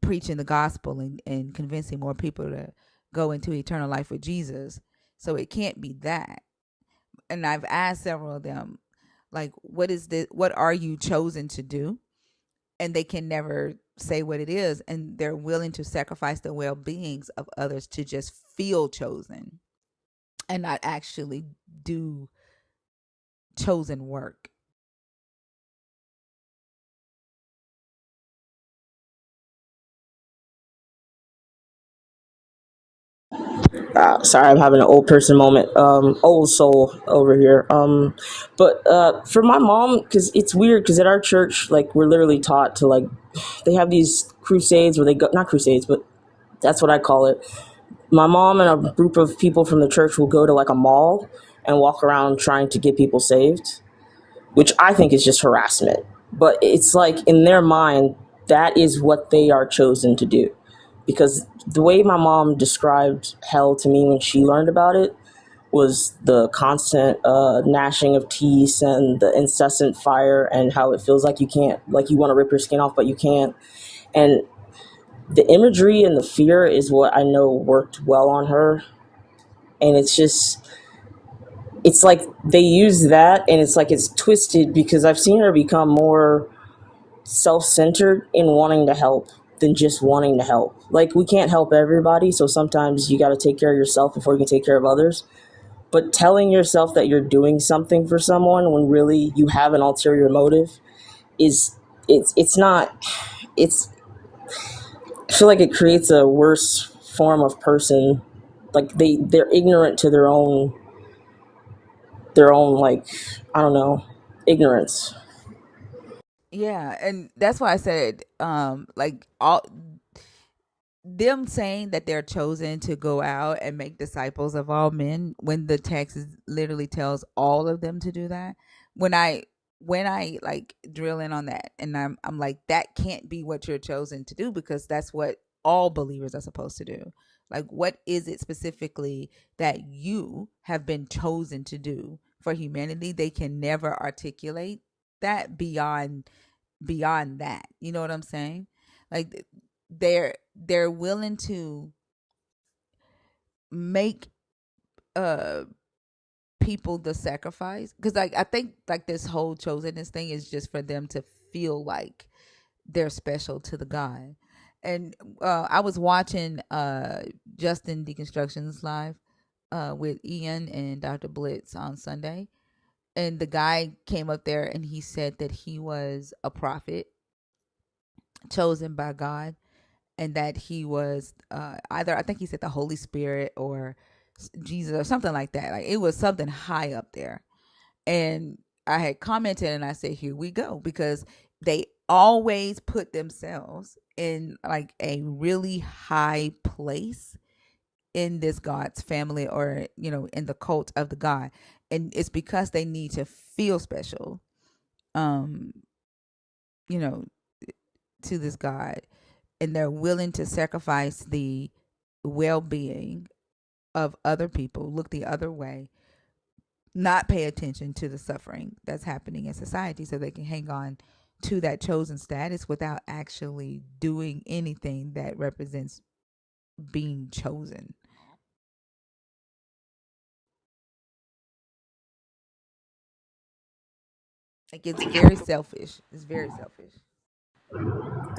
preaching the gospel and convincing more people to go into eternal life with Jesus. So it can't be that. And I've asked several of them, like, what are you chosen to do? And they can never say what it is. And they're willing to sacrifice the well beings of others to just feel chosen and not actually do chosen work. Sorry, I'm having an old person moment. Old soul over here. But for my mom, because it's weird, because at our church, like we're literally taught to like, they have these crusades where they go, not crusades, but that's what I call it. My mom and a group of people from the church will go to like a mall and walk around trying to get people saved, which I think is just harassment. But it's like in their mind, that is what they are chosen to do. Because the way my mom described hell to me when she learned about it was the constant gnashing of teeth and the incessant fire, and how it feels like you can't, like you want to rip your skin off, but you can't. And the imagery and the fear is what I know worked well on her. And it's like they use that, and it's like it's twisted, because I've seen her become more self-centered in wanting to help than just wanting to help. Like, we can't help everybody, so sometimes you got to take care of yourself before you can take care of others. But telling yourself that you're doing something for someone when really you have an ulterior motive is it's not it's I feel like it creates a worse form of person. Like they're ignorant to their own, like, I don't know, ignorance. Yeah, and that's why I said, like all them saying that they're chosen to go out and make disciples of all men, when the text literally tells all of them to do that. When I like drill in on that, and I'm like, that can't be what you're chosen to do, because that's what all believers are supposed to do. Like, what is it specifically that you have been chosen to do for humanity? They can never articulate that beyond that. You know what I'm saying? Like, they're willing to make uh people the sacrifice, because like I think like this whole chosenness thing is just for them to feel like they're special to the God. And I was watching Justin Deconstructions live with Ian and Dr. Blitz on Sunday, and the guy came up there and he said that he was a prophet chosen by God, and that he was either, I think he said, the Holy Spirit or Jesus or something like that. Like, it was something high up there. And I had commented and I said, here we go, because they always put themselves in like a really high place in this God's family, or in the cult of the God, and it's because they need to feel special, um, you know, to this God, and they're willing to sacrifice the well-being of other people, look the other way, not pay attention to the suffering that's happening in society, so they can hang on to that chosen status without actually doing anything that represents being chosen. Like, it's very selfish. It's very selfish.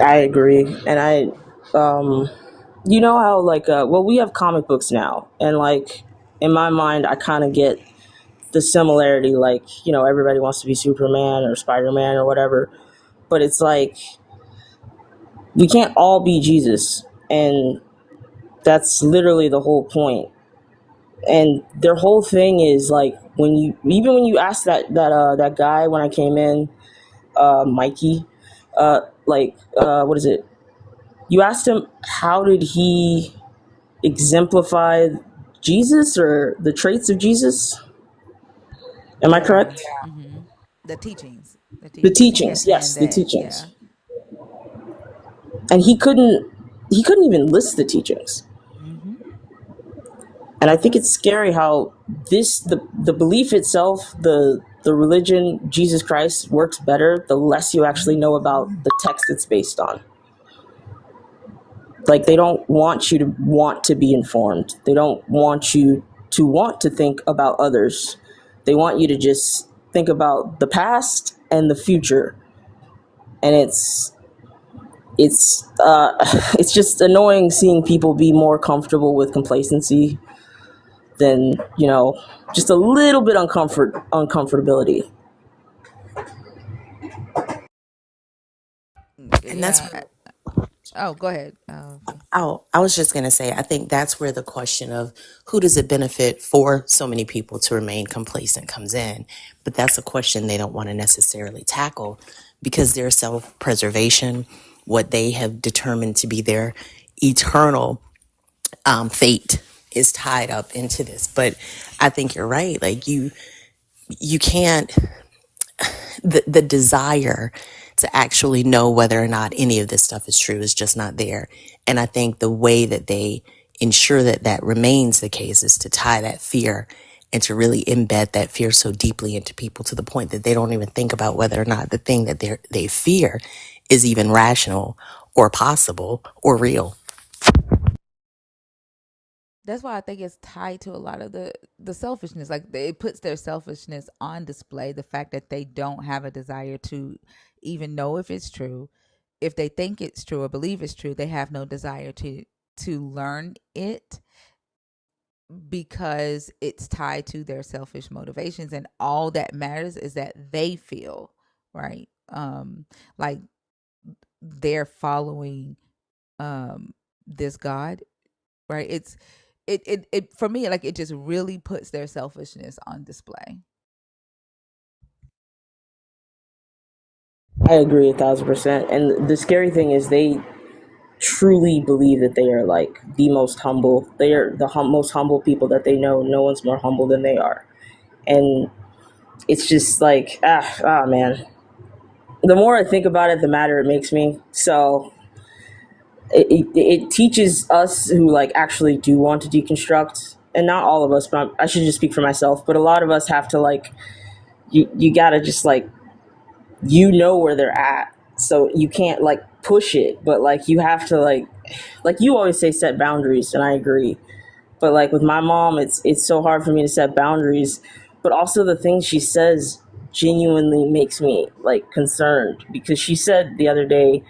I agree, and you know how like well, we have comic books now, and like in my mind, I kind of get the similarity. Like, everybody wants to be Superman or Spider-Man or whatever, but it's like we can't all be Jesus, and that's literally the whole point. And their whole thing is like, when you ask that guy when I came in, Mikey, what is it? You asked him, how did he exemplify Jesus or the traits of Jesus? Am I Yeah. correct? Mm-hmm. The teachings. The The teachings. He kept teachings, saying yes, the that. teachings. Yeah. And he couldn't even list the teachings. Mm-hmm. And I think it's scary how the belief itself, the religion, Jesus Christ, works better the less you actually know about the text it's based on. Like, they don't want you to want to be informed. They don't want you to want to think about others. They want you to just think about the past and the future. And it's just annoying seeing people be more comfortable with complacency than, just a little bit uncomfortability. And that's Yeah. where Oh, go ahead. Oh, I was just going to say, I think that's where the question of who does it benefit for so many people to remain complacent comes in. But that's a question they don't want to necessarily tackle because their self preservation, what they have determined to be their eternal fate, is tied up into this. But I think you're right. Like, you can't, the desire to actually know whether or not any of this stuff is true is just not there. And I think the way that they ensure that that remains the case is to tie that fear and to really embed that fear so deeply into people to the point that they don't even think about whether or not the thing that they fear is even rational or possible or real. That's why I think it's tied to a lot of the selfishness. Like, it puts their selfishness on display. The fact that they don't have a desire to even know if it's true. If they think it's true or believe it's true, they have no desire to learn it, because it's tied to their selfish motivations, and all that matters is that they feel right, like they're following this God, right? It for me, like, it just really puts their selfishness on display. I agree 1,000%. And the scary thing is they truly believe that they are like the most humble. They are the most humble people that they know. No one's more humble than they are. And it's just like, man. The more I think about it, the madder it makes me. So it teaches us who like actually do want to deconstruct, and not all of us, but I should just speak for myself. But a lot of us have to like, you gotta just like, where they're at, so you can't like push it, but like you have to like you always say set boundaries, and I agree. But like with my mom, it's so hard for me to set boundaries, but also the things she says genuinely makes me like concerned, because she said the other day,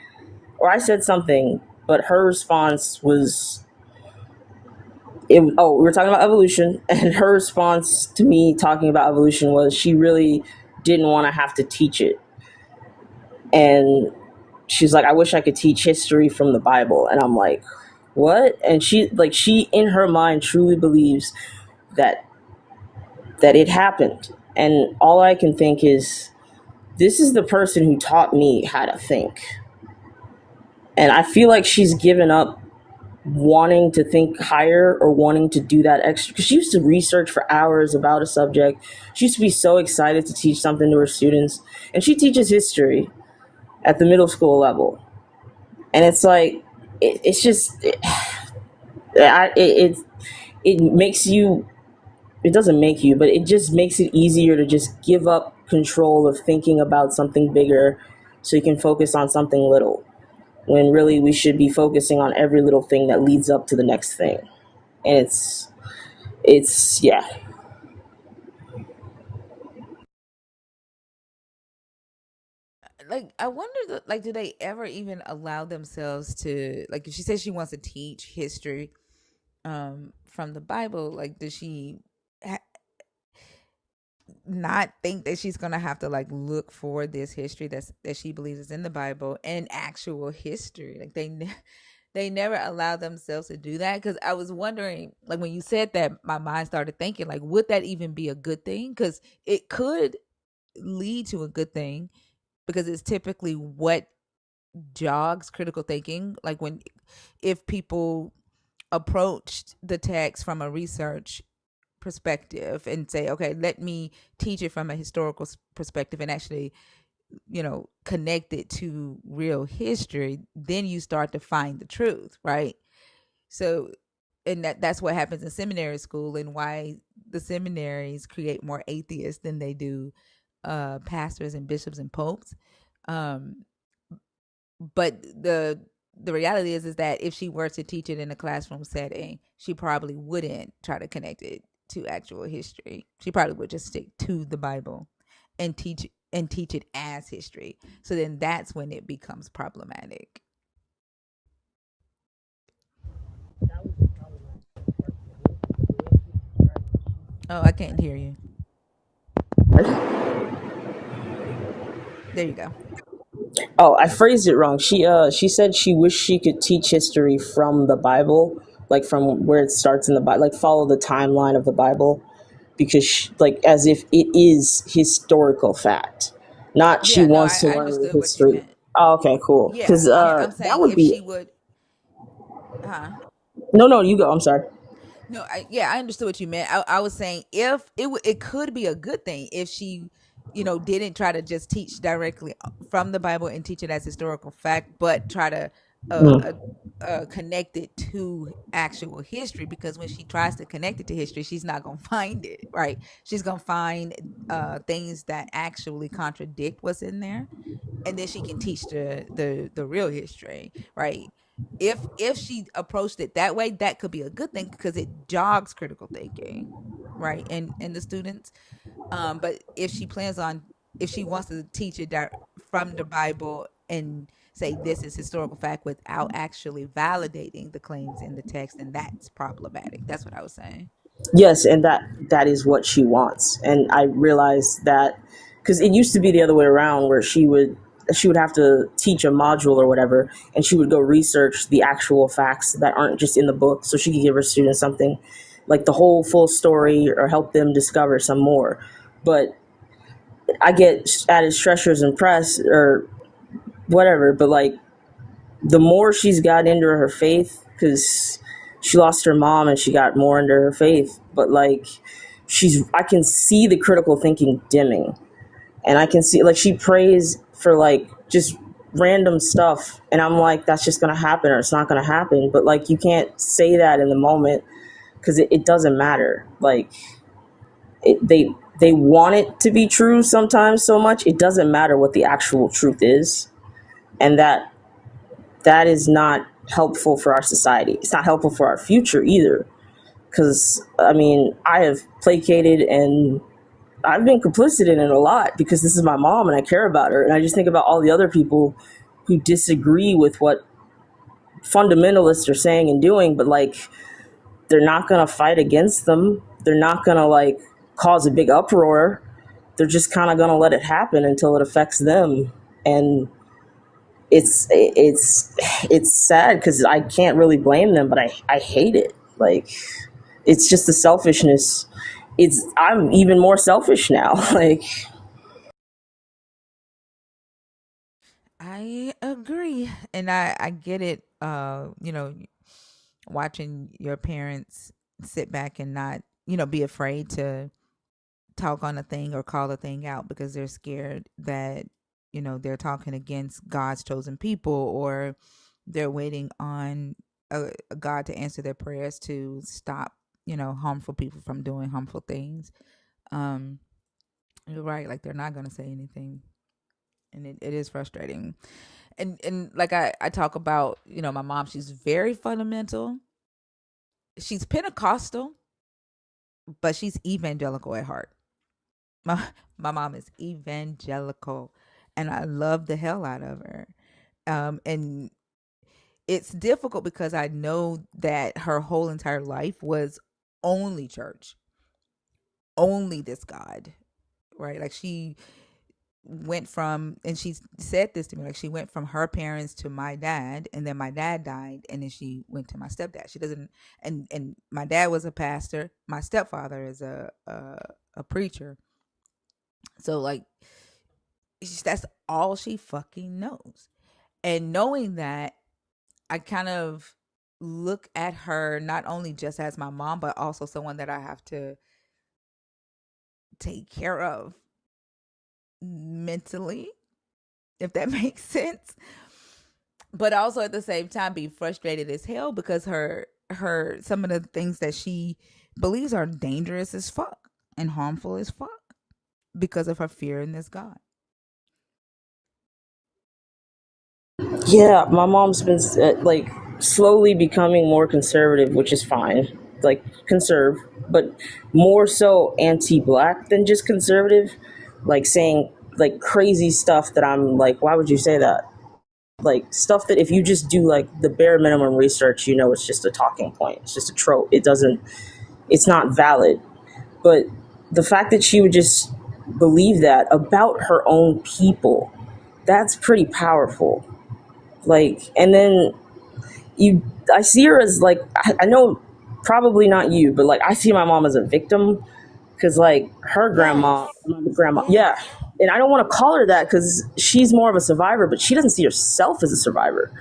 or I said something, but her response was, we were talking about evolution, and her response to me talking about evolution was she really didn't want to have to teach it. And she's like, I wish I could teach history from the Bible. And I'm like, what? And she in her mind truly believes that it happened. And all I can think is, this is the person who taught me how to think. And I feel like she's given up wanting to think higher or wanting to do that extra, because she used to research for hours about a subject. She used to be so excited to teach something to her students, and she teaches history at the middle school level. And it's like it's just it makes you, it doesn't make you, but it just makes it easier to just give up control of thinking about something bigger so you can focus on something little, when really we should be focusing on every little thing that leads up to the next thing. And it's yeah. Like I wonder, like, do they ever even allow themselves to, like, if she says she wants to teach history from the Bible, like, does she ha- not think that she's gonna have to like look for this history that she believes is in the Bible and actual history? Like they never allow themselves to do that. Because I was wondering, like, when you said that, my mind started thinking, like, would that even be a good thing? Because it could lead to a good thing, because it's typically what jogs critical thinking. Like, when, if people approached the text from a research perspective and say, okay, let me teach it from a historical perspective and actually, connect it to real history, then you start to find the truth, right? So, and that's what happens in seminary school, and why the seminaries create more atheists than they do pastors and bishops and popes. Um, but the reality is that if she were to teach it in a classroom setting, she probably wouldn't try to connect it to actual history. She probably would just stick to the Bible and teach it as history. So then that's when it becomes problematic. Oh, I can't hear you. There you go. Oh, I phrased it wrong. She said she wished she could teach history from the Bible, like from where it starts in the Bible, like follow the timeline of the Bible, because like as if it is historical fact, not she Yeah, no, wants I, to I learn understood what you history. meant. Oh, okay, cool. Yeah, Because I'm that saying would if be she would, huh? no, no. You go. I'm sorry. No, I understood what you meant. I was saying if it could be a good thing if she, didn't try to just teach directly from the Bible and teach it as historical fact, but try to uh, uh, Mm. connect it to actual history. Because when she tries to connect it to history, she's not gonna find it, right? She's gonna find things that actually contradict what's in there, and then she can teach the real history, right? If she approached it that way, that could be a good thing because it jogs critical thinking, right, in the students. But if she wants to teach it from the Bible and say this is historical fact without actually validating the claims in the text, then that's problematic. That's what I was saying. Yes, and that is what she wants. And I realized that because it used to be the other way around, where she would have to teach a module or whatever, and she would go research the actual facts that aren't just in the book, so she could give her students something like the whole full story or help them discover some more. But I get added stressors and press or whatever. But like the more she's got into her faith, because she lost her mom and she got more into her faith, but like I can see the critical thinking dimming, and I can see like she prays for like just random stuff, and I'm like, that's just gonna happen or it's not gonna happen. But like you can't say that in the moment, because it doesn't matter. Like they want it to be true sometimes so much it doesn't matter what the actual truth is, and that is not helpful for our society. It's not helpful for our future either. Because, I mean, I have placated and I've been complicit in it a lot because this is my mom and I care about her. And I just think about all the other people who disagree with what fundamentalists are saying and doing, but like, they're not going to fight against them. They're not going to like cause a big uproar. They're just kind of going to let it happen until it affects them. And it's sad because I can't really blame them, but I hate it. Like it's just the selfishness. I'm even more selfish now. Like I agree, and I get it. watching your parents sit back and not, be afraid to talk on a thing or call a thing out because they're scared that, they're talking against God's chosen people, or they're waiting on a God to answer their prayers to stop, harmful people from doing harmful things. Um, you're right. Like, they're not going to say anything. And it is frustrating. And like I talk about, my mom, she's very fundamental. She's Pentecostal, but she's evangelical at heart. My my mom is evangelical, and I love the hell out of her. And it's difficult because I know that her whole entire life was only church, only this God, right? Like, she went from, and she said this to me, like, she went from her parents to my dad, and then my dad died, and then she went to my stepdad. She doesn't, and my dad was a pastor, my stepfather is a preacher. So, like, that's all she fucking knows. And knowing that, I kind of look at her not only just as my mom, but also someone that I have to take care of mentally, if that makes sense. But also at the same time be frustrated as hell because her some of the things that she believes are dangerous as fuck and harmful as fuck because of her fear in this God. Yeah, my mom's been like slowly becoming more conservative, which is fine. Like conserve, but more so anti-black than just conservative. Like saying like crazy stuff that I'm like, why would you say that? Like stuff that if you just do like the bare minimum research, it's just a talking point. It's just a trope. It's not valid. But the fact that she would just believe that about her own people, that's pretty powerful. Like, and then I see her as like, I know probably not you, but like I see my mom as a victim because like her Yes. grandma, yeah. Yes. And I don't want to call her that because she's more of a survivor, but she doesn't see herself as a survivor.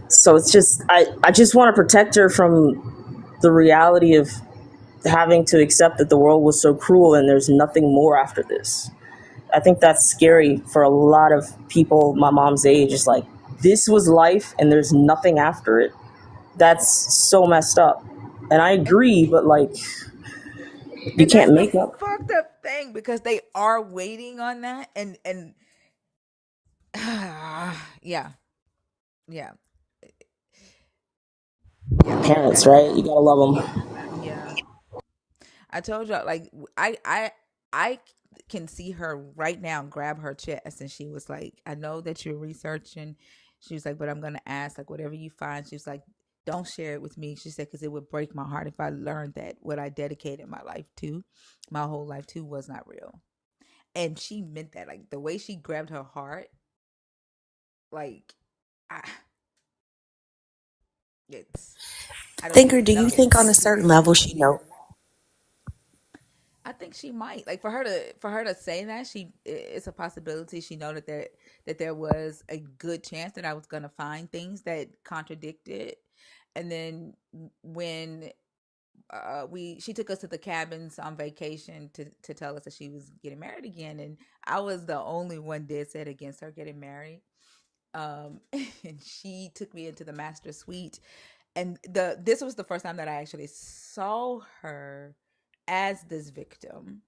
So it's just, I just want to protect her from the reality of having to accept that the world was so cruel and there's nothing more after this. I think that's scary for a lot of people my mom's age. It's like, this was life and there's nothing after it. That's so messed up. And I And agree, but like, you and that's can't the make up. fucked up thing because they are waiting on that, and yeah, yeah, yeah, Parents, that right? You gotta love them. yeah. I told y'all, like, I can see her right now grab her chest, and she was like, "I know that you're researching." She was like, "But I'm gonna ask, like, whatever you find." She was like, "Don't share it with me." She said, "Because it would break my heart if I learned that what I dedicated my life to, my whole life to, was not real." And she meant that, like, the way she grabbed her heart, like, I, it's, I don't Thinker, think do you nothing think on a can certain replace level that. she know? I think she might, like, for her to say that, it's a possibility. She know that there was a good chance that I was gonna find things that contradicted. And then when we she took us to the cabins on vacation to tell us that she was getting married again, and I was the only one dead set against her getting married. And she took me into the master suite, and this was the first time that I actually saw her as this victim,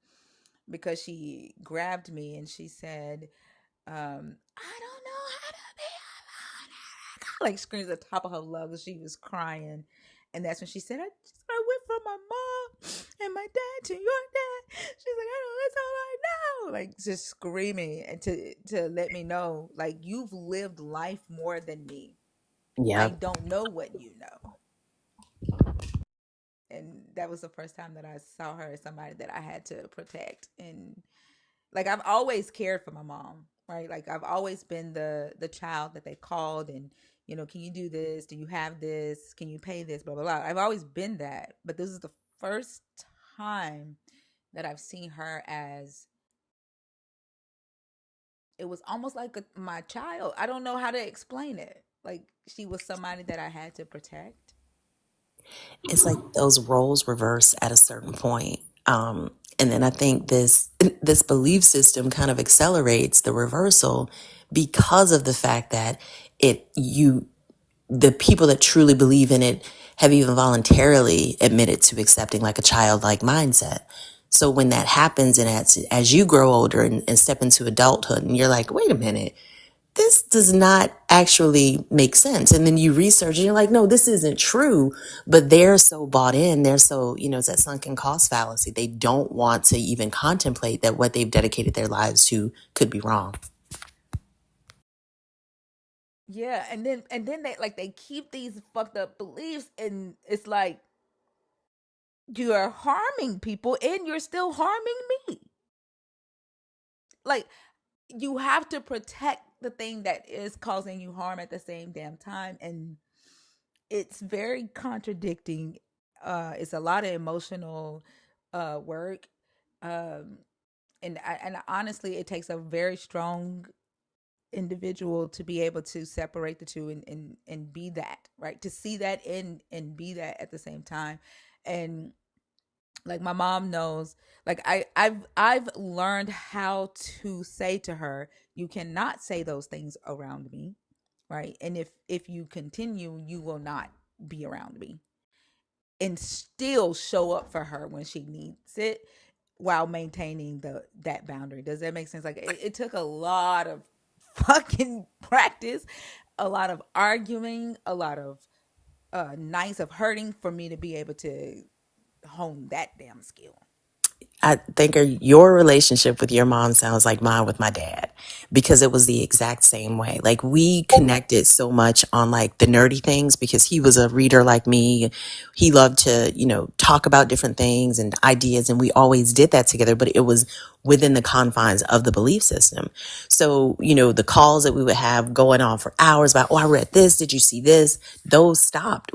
because she grabbed me and she said, "I don't know how to be alone," like screams at the top of her lungs. She was crying, and that's when she said, "I went from my mom and my dad to your dad." She's like, "I know, that's all I know," like just screaming, and to let me know, like, you've lived life more than me. I Yeah. don't know what you know. And that was the first time that I saw her as somebody that I had to protect. And, like, I've always cared for my mom, right? Like, I've always been the child that they called, and, can you do this? Do you have this? Can you pay this? Blah blah blah. I've always been that, but this is the first time that I've seen her as, it was almost like my child. I don't know how to explain it. like she was somebody that I had to protect. It's like those roles reverse at a certain point. And then I think this belief system kind of accelerates the reversal because of the fact that the people that truly believe in it have even voluntarily admitted to accepting like a childlike mindset. So when that happens, and as you grow older and step into adulthood, and you're like, wait a minute, this does not actually make sense. And then you research and you're like, no, this isn't true. But they're so bought in. They're so, it's that sunken cost fallacy. They don't want to even contemplate that what they've dedicated their lives to could be wrong. Yeah, and then they keep these fucked up beliefs, and it's like you are harming people and you're still harming me. Like, you have to protect the thing that is causing you harm at the same damn time, and it's very contradicting. It's a lot of emotional work. Um and honestly, it takes a very strong individual to be able to separate the two and be that, right, to see that and be that at the same time. And like my mom knows, like I've learned how to say to her, you cannot say those things around me, right? And if you continue, you will not be around me, and still show up for her when she needs it while maintaining that boundary. Does that make sense? Like it took a lot of fucking practice, a lot of arguing, a lot of nights of hurting for me to be able to hone that damn skill. I think your relationship with your mom sounds like mine with my dad, because it was the exact same way. Like, we connected so much on like the nerdy things because he was a reader like me. He loved to, talk about different things and ideas, and we always did that together, but it was within the confines of the belief system. So, the calls that we would have going on for hours about, oh, I read this, did you see this? Those stopped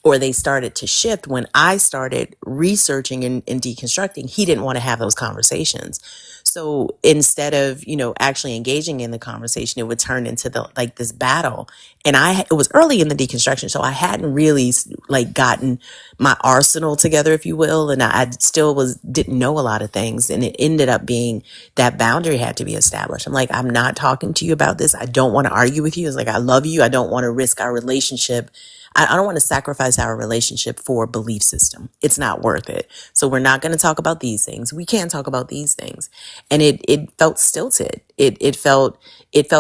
or they started to shift when I started researching and deconstructing. He didn't want to have those conversations. So instead of, actually engaging in the conversation, it would turn into this battle. And it was early in the deconstruction, so I hadn't really like gotten my arsenal together, if you will. And I still didn't know a lot of things. And it ended up being that boundary had to be established. I'm like, I'm not talking to you about this. I don't want to argue with you. It's like, I love you. I don't want to risk our relationship. I don't want to sacrifice our relationship for a belief system. It's not worth it. So we're not going to talk about these things. We can't talk about these things. And it felt stilted. It felt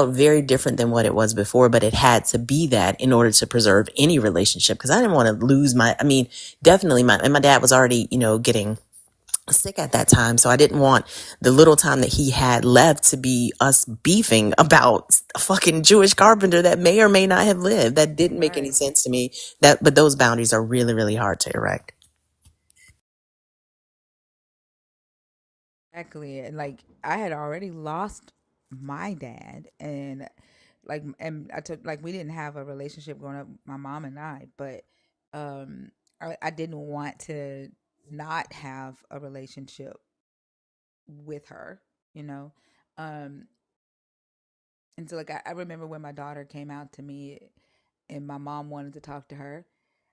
very different than what it was before, but it had to be that in order to preserve any relationship. Because I didn't want to lose definitely my dad was already, getting sick at that time. So I didn't want the little time that he had left to be us beefing about a fucking Jewish carpenter that may or may not have lived. That didn't make any Right. sense to me. But those boundaries are really, really hard to erect. Exactly. And like I had already lost my dad, and I took, like, we didn't have a relationship growing up, my mom and I, but um I didn't want to not have a relationship with her, you know. Um and so like I remember when my daughter came out to me and my mom wanted to talk to her.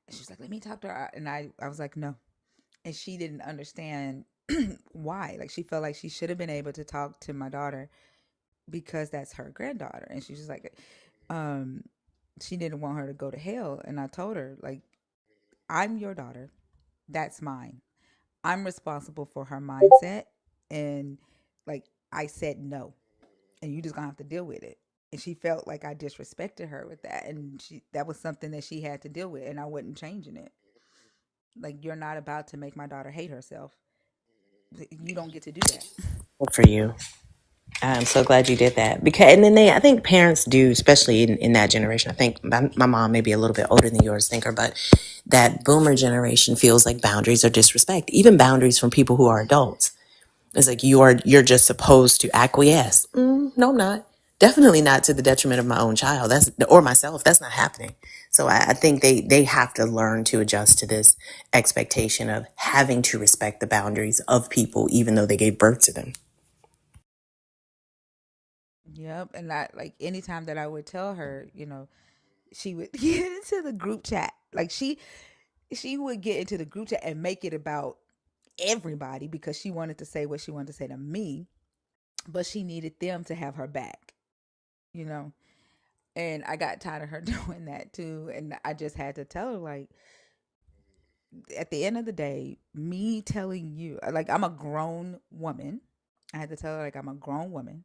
And she's like, let me talk to her. And I was like, no. And she didn't understand why. Like, she felt like she should have been able to talk to my daughter because that's her granddaughter. And she's just like, um, she didn't want her to go to hell. And I told her, like, I'm your daughter. That's mine. I'm responsible for her mindset. And like, I said no. And you just gonna have to deal with it. And she felt like I disrespected her with that. And that was something that she had to deal with. And I wasn't changing it. Like, you're not about to make my daughter hate herself. You don't get to do that. Good for you. I'm so glad you did that, because, and then I think parents do, especially in that generation. I think my mom may be a little bit older than yours, thinker, but that boomer generation feels like boundaries are disrespect, even boundaries from people who are adults. It's like you're just supposed to acquiesce. No, I'm not. Definitely not to the detriment of my own child. Or myself. That's not happening. So I think they have to learn to adjust to this expectation of having to respect the boundaries of people, even though they gave birth to them. Yep. And that, like, anytime that I would tell her, she would get into the group chat. Like she would get into the group chat and make it about everybody because she wanted to say what she wanted to say to me, but she needed them to have her back, you know. And I got tired of her doing that too. And I just had to tell her, like, at the end of the day, me telling you, like, I'm a grown woman. I had to tell her, like, I'm a grown woman.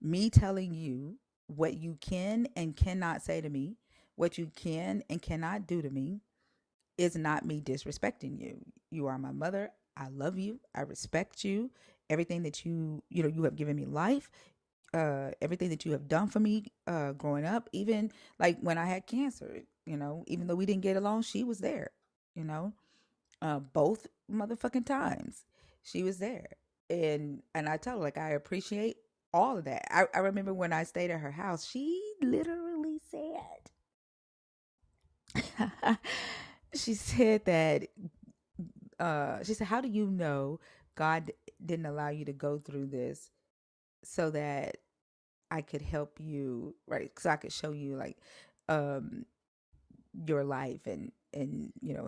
Me telling you what you can and cannot say to me, what you can and cannot do to me, is not me disrespecting you. You are my mother. I love you. I respect you. Everything that you have given me life, everything that you have done for me growing up, even like when I had cancer, even though we didn't get along, she was there, you know, both motherfucking times she was there. And I tell her, like, I appreciate all of that. I remember when I stayed at her house, she literally said, she said that she said, how do you know God didn't allow you to go through this so that I could help you, right? So I could show you, like, um your life and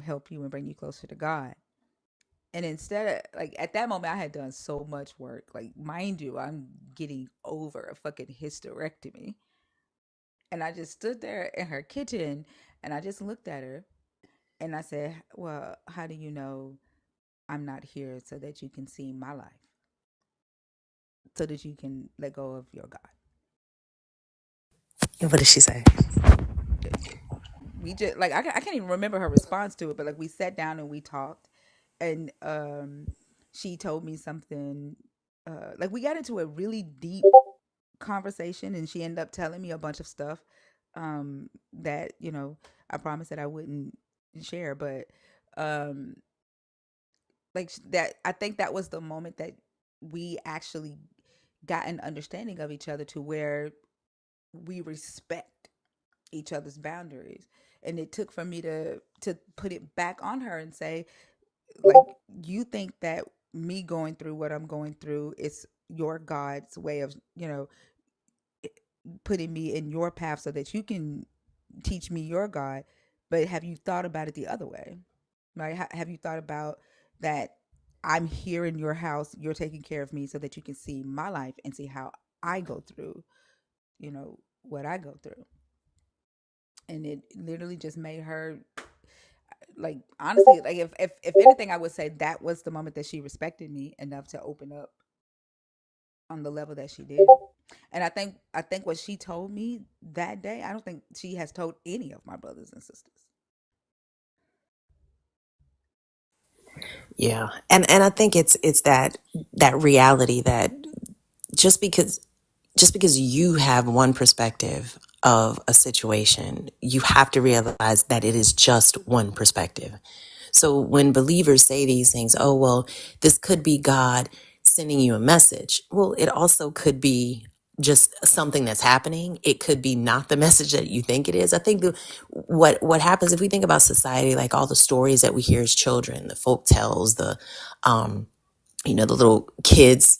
help you and bring you closer to God. And instead of, like, at that moment I had done so much work. Like, mind you, I'm getting over a fucking hysterectomy. And I just stood there in her kitchen and I just looked at her and I said, well, how do you know I'm not here so that you can see my life? So that you can let go of your God. What did she say? We just, like, I can't even remember her response to it, but like we sat down and we talked, and she told me something. Like, we got into a really deep conversation, and she ended up telling me a bunch of stuff that I promised that I wouldn't share, but um, like that. I think that was the moment that we actually got an understanding of each other to where we respect each other's boundaries. And it took for me to put it back on her and say, like, you think that me going through what I'm going through is your God's way of putting me in your path so that you can teach me your God. But have you thought about it the other way? Right? Have you thought about that I'm here in your house, you're taking care of me so that you can see my life and see how I go through, what I go through. And it literally just made her, like, honestly, like, if anything, I would say that was the moment that she respected me enough to open up on the level that she did. And I think what she told me that day, I don't think she has told any of my brothers and sisters. Yeah. And I think it's that reality that just because just because you have one perspective of a situation, you have to realize that it is just one perspective. So when believers say these things, oh, well, this could be God sending you a message. Well, it also could be just something that's happening. It could be not the message that you think it is. I think what happens if we think about society, like all the stories that we hear as children, the folk tales, um, the little kids,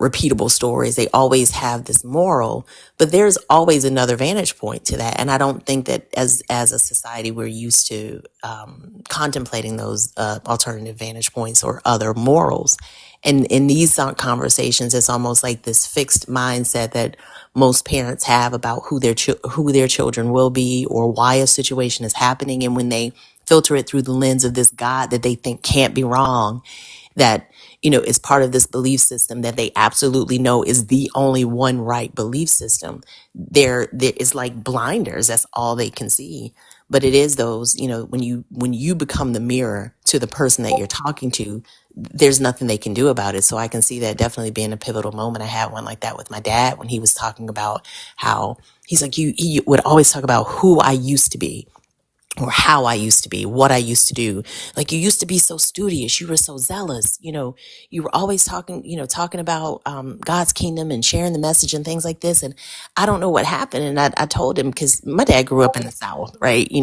repeatable stories, they always have this moral, but there's always another vantage point to that. And I don't think that as a society we're used to contemplating those alternative vantage points or other morals. And in these conversations, it's almost like this fixed mindset that most parents have about who their children will be or why a situation is happening. And when they filter it through the lens of this God that they think can't be wrong, that is part of this belief system that they absolutely know is the only one right belief system, there is like blinders. That's all they can see. But it is those, when you become the mirror to the person that you're talking to, there's nothing they can do about it. So I can see that definitely being a pivotal moment. I had one like that with my dad when he was talking about how he's like, he would always talk about who I used to be, or how I used to be, what I used to do. Like, you used to be so studious. You were so zealous. You were always talking about God's kingdom and sharing the message and things like this. And I don't know what happened. And I told him, because my dad grew up in the South, right? He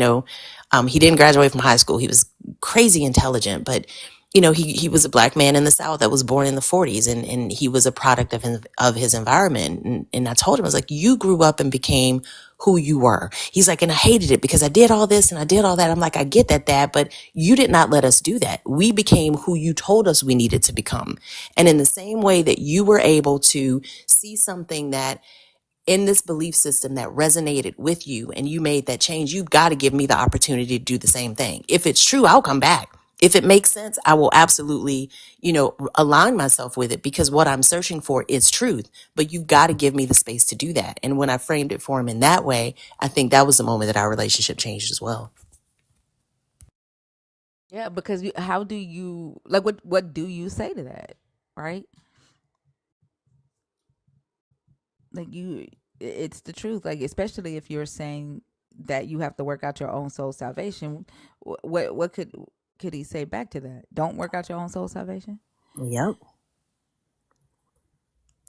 didn't graduate from high school. He was crazy intelligent, but he was a black man in the South that was born in the 40s, and he was a product of his environment. And I told him, I was like, you grew up and became who you were. He's like, and I hated it because I did all this and I did all that. I'm like, I get that, Dad, but you did not let us do that. We became who you told us we needed to become. And in the same way that you were able to see something that in this belief system that resonated with you and you made that change, you've got to give me the opportunity to do the same thing. If it's true, I'll come back. If it makes sense, I will absolutely, align myself with it because what I'm searching for is truth. But you've got to give me the space to do that. And when I framed it for him in that way, I think that was the moment that our relationship changed as well. Yeah, because how do you like what do you say to that, right? Like it's the truth. Like especially if you're saying that you have to work out your own soul salvation, what could he say back to that? Don't work out your own soul salvation. Yep.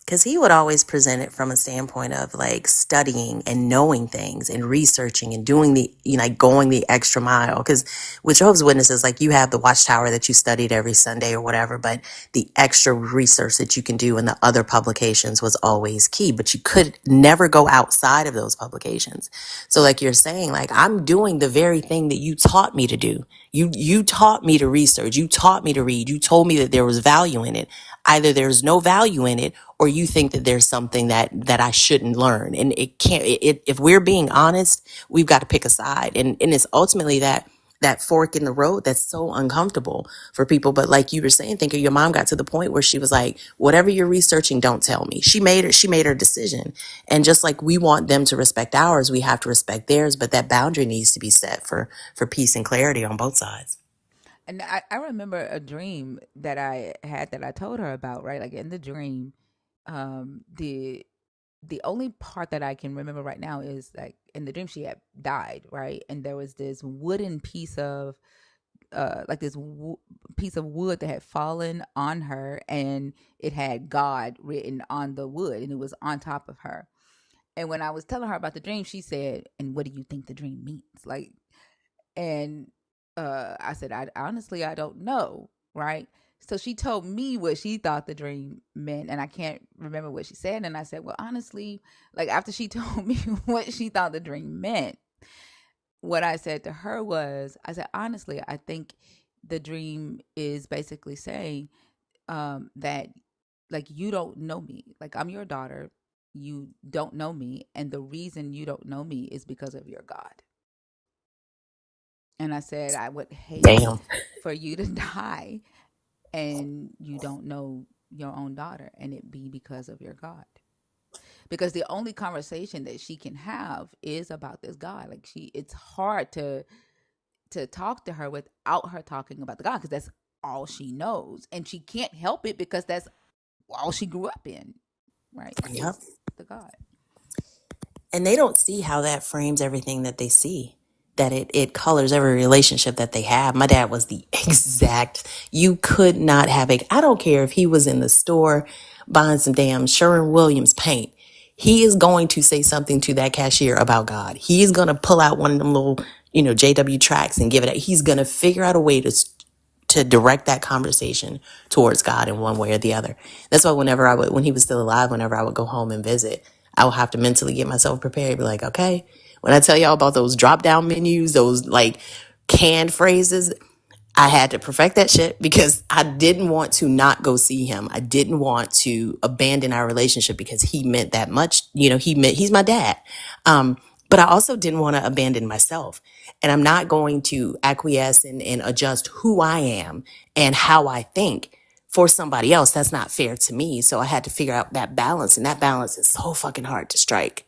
Because he would always present it from a standpoint of like studying and knowing things and researching and doing like going the extra mile. Because with Jehovah's Witnesses, like you have the Watchtower that you studied every Sunday or whatever, but the extra research that you can do in the other publications was always key. But you could never go outside of those publications. So like you're saying, like I'm doing the very thing that you taught me to do. You taught me to research. You taught me to read. You told me that there was value in it. Either there's no value in it or you think that there's something that I shouldn't learn. And it can't, if we're being honest, we've got to pick a side. And it's ultimately that fork in the road that's so uncomfortable for people. But like you were saying, Thinker, your mom got to the point where she was like, whatever you're researching, don't tell me. She made her decision. And just like we want them to respect ours, we have to respect theirs. But that boundary needs to be set for peace and clarity on both sides. And I remember a dream that I had that I told her about, right? Like in the dream, the only part that I can remember right now is like in the dream she had died, right? And there was this wooden piece of like this piece of wood that had fallen on her, and it had God written on the wood, and it was on top of her. And when I was telling her about the dream, she said, "And what do you think the dream means?" Like, and I said, "I honestly I don't know." Right. So she told me what she thought the dream meant, and I can't remember what she said. And I said, "Well, honestly, like after she told me what she thought the dream meant, what I said to her was, I said, honestly, I think the dream is basically saying that like you don't know me, like I'm your daughter, you don't know me, and the reason you don't know me is because of your God." And I said, I would hate Damn. for you to die and you don't know your own daughter and it be because of your God. Because the only conversation that she can have is about this God. Like it's hard to talk to her without her talking about the God because that's all she knows. And she can't help it because that's all she grew up in, right? Yep. Is the God. And they don't see how that frames everything that they see, that it colors every relationship that they have. My dad was the exact, you could not have I don't care if he was in the store buying some damn Sherwin-Williams paint. He is going to say something to that cashier about God. He's going to pull out one of them little, JW tracks and give it. He's going to figure out a way to direct that conversation towards God in one way or the other. That's why when he was still alive, whenever I would go home and visit, I would have to mentally get myself prepared. Be like, okay, when I tell y'all about those drop down menus, those like canned phrases, I had to perfect that shit because I didn't want to not go see him. I didn't want to abandon our relationship because he meant that much. He's my dad. But I also didn't want to abandon myself. And I'm not going to acquiesce and adjust who I am and how I think for somebody else. That's not fair to me. So I had to figure out that balance. And that balance is so fucking hard to strike.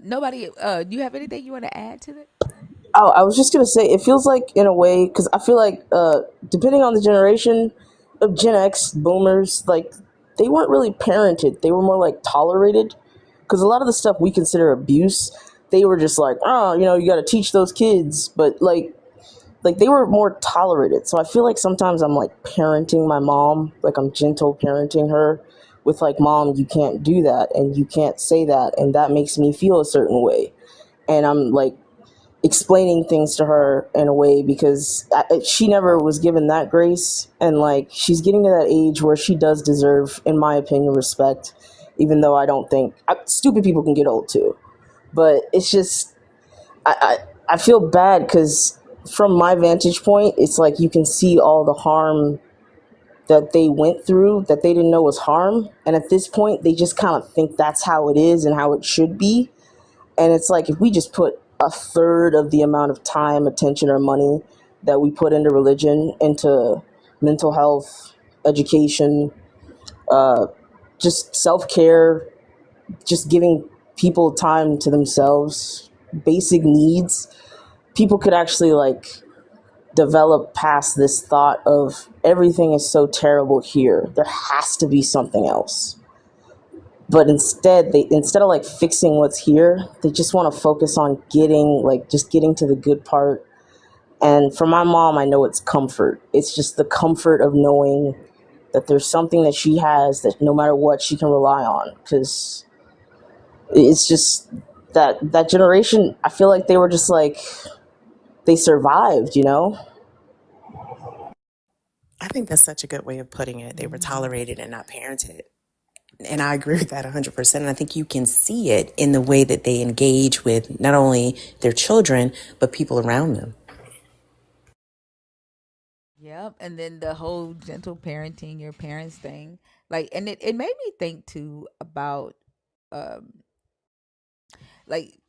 Nobody, do you have anything you want to add to that? Oh, I was just gonna say, it feels like in a way because I feel like depending on the generation of Gen X boomers, like they weren't really parented; they were more like tolerated. Because a lot of the stuff we consider abuse, they were just like, oh, you got to teach those kids, but like they were more tolerated. So I feel like sometimes I'm like parenting my mom, like I'm gentle parenting her with like, mom, you can't do that and you can't say that, and that makes me feel a certain way, and I'm like explaining things to her in a way because she never was given that grace, and like she's getting to that age where she does deserve, in my opinion, respect. even though I don't think stupid people can get old too. But it's just I feel bad because from my vantage point, it's like you can see all the harm that they went through that they didn't know was harm, and at this point, they just kind of think that's how it is and how it should be. And it's like if we just put a third of the amount of time, attention, or money that we put into religion, into mental health, education, just self care, just giving people time to themselves, basic needs, people could actually like develop past this thought of everything is so terrible here. There has to be something else. But instead of like fixing what's here, they just want to focus on getting to the good part. And for my mom, I know it's comfort. It's just the comfort of knowing that there's something that she has that no matter what she can rely on, because it's just that generation, I feel like they were just like they survived, you know. I think that's such a good way of putting it. They were Mhm. tolerated and not parented. And I agree with that 100%. And I think you can see it in the way that they engage with not only their children, but people around them. Yep. And then the whole gentle parenting your parents thing. Like, and it made me think too about um like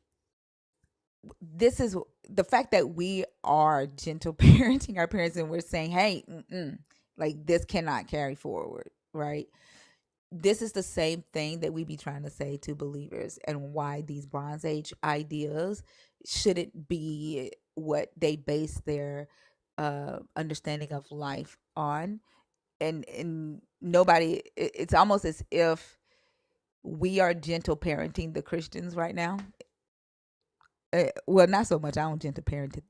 this is the fact that we are gentle parenting our parents and we're saying, hey, like this cannot carry forward, right? This is the same thing that we be trying to say to believers, and why these Bronze Age ideas shouldn't be what they base their understanding of life on. And nobody, it's almost as if we are gentle parenting the Christians right now. Well, not so much. I don't gentle parent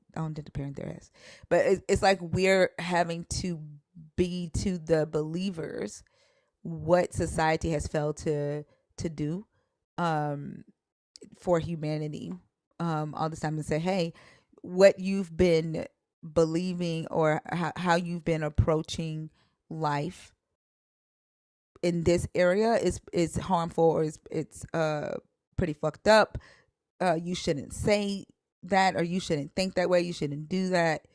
their ass, but it's like we're having to be to the believers what society has failed to do um for humanity all this time, and say, hey, what you've been believing, or how you've been approaching life in this area is harmful, or it's pretty fucked up. You shouldn't say that, or you shouldn't think that way, you shouldn't do that.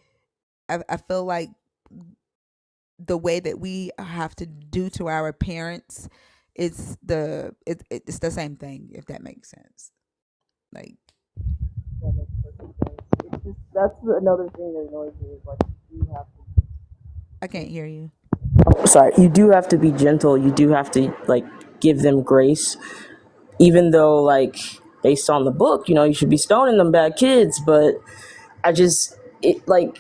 I feel like the way that we have to do to our parents, it's the same thing, if that makes sense. Like, That makes perfect sense. It's just that's another thing that annoys me is like you do have to. I can't hear you. Sorry, you do have to be gentle. You do have to like give them grace, even though like based on the book, you know, you should be stoning them bad kids. But I just it like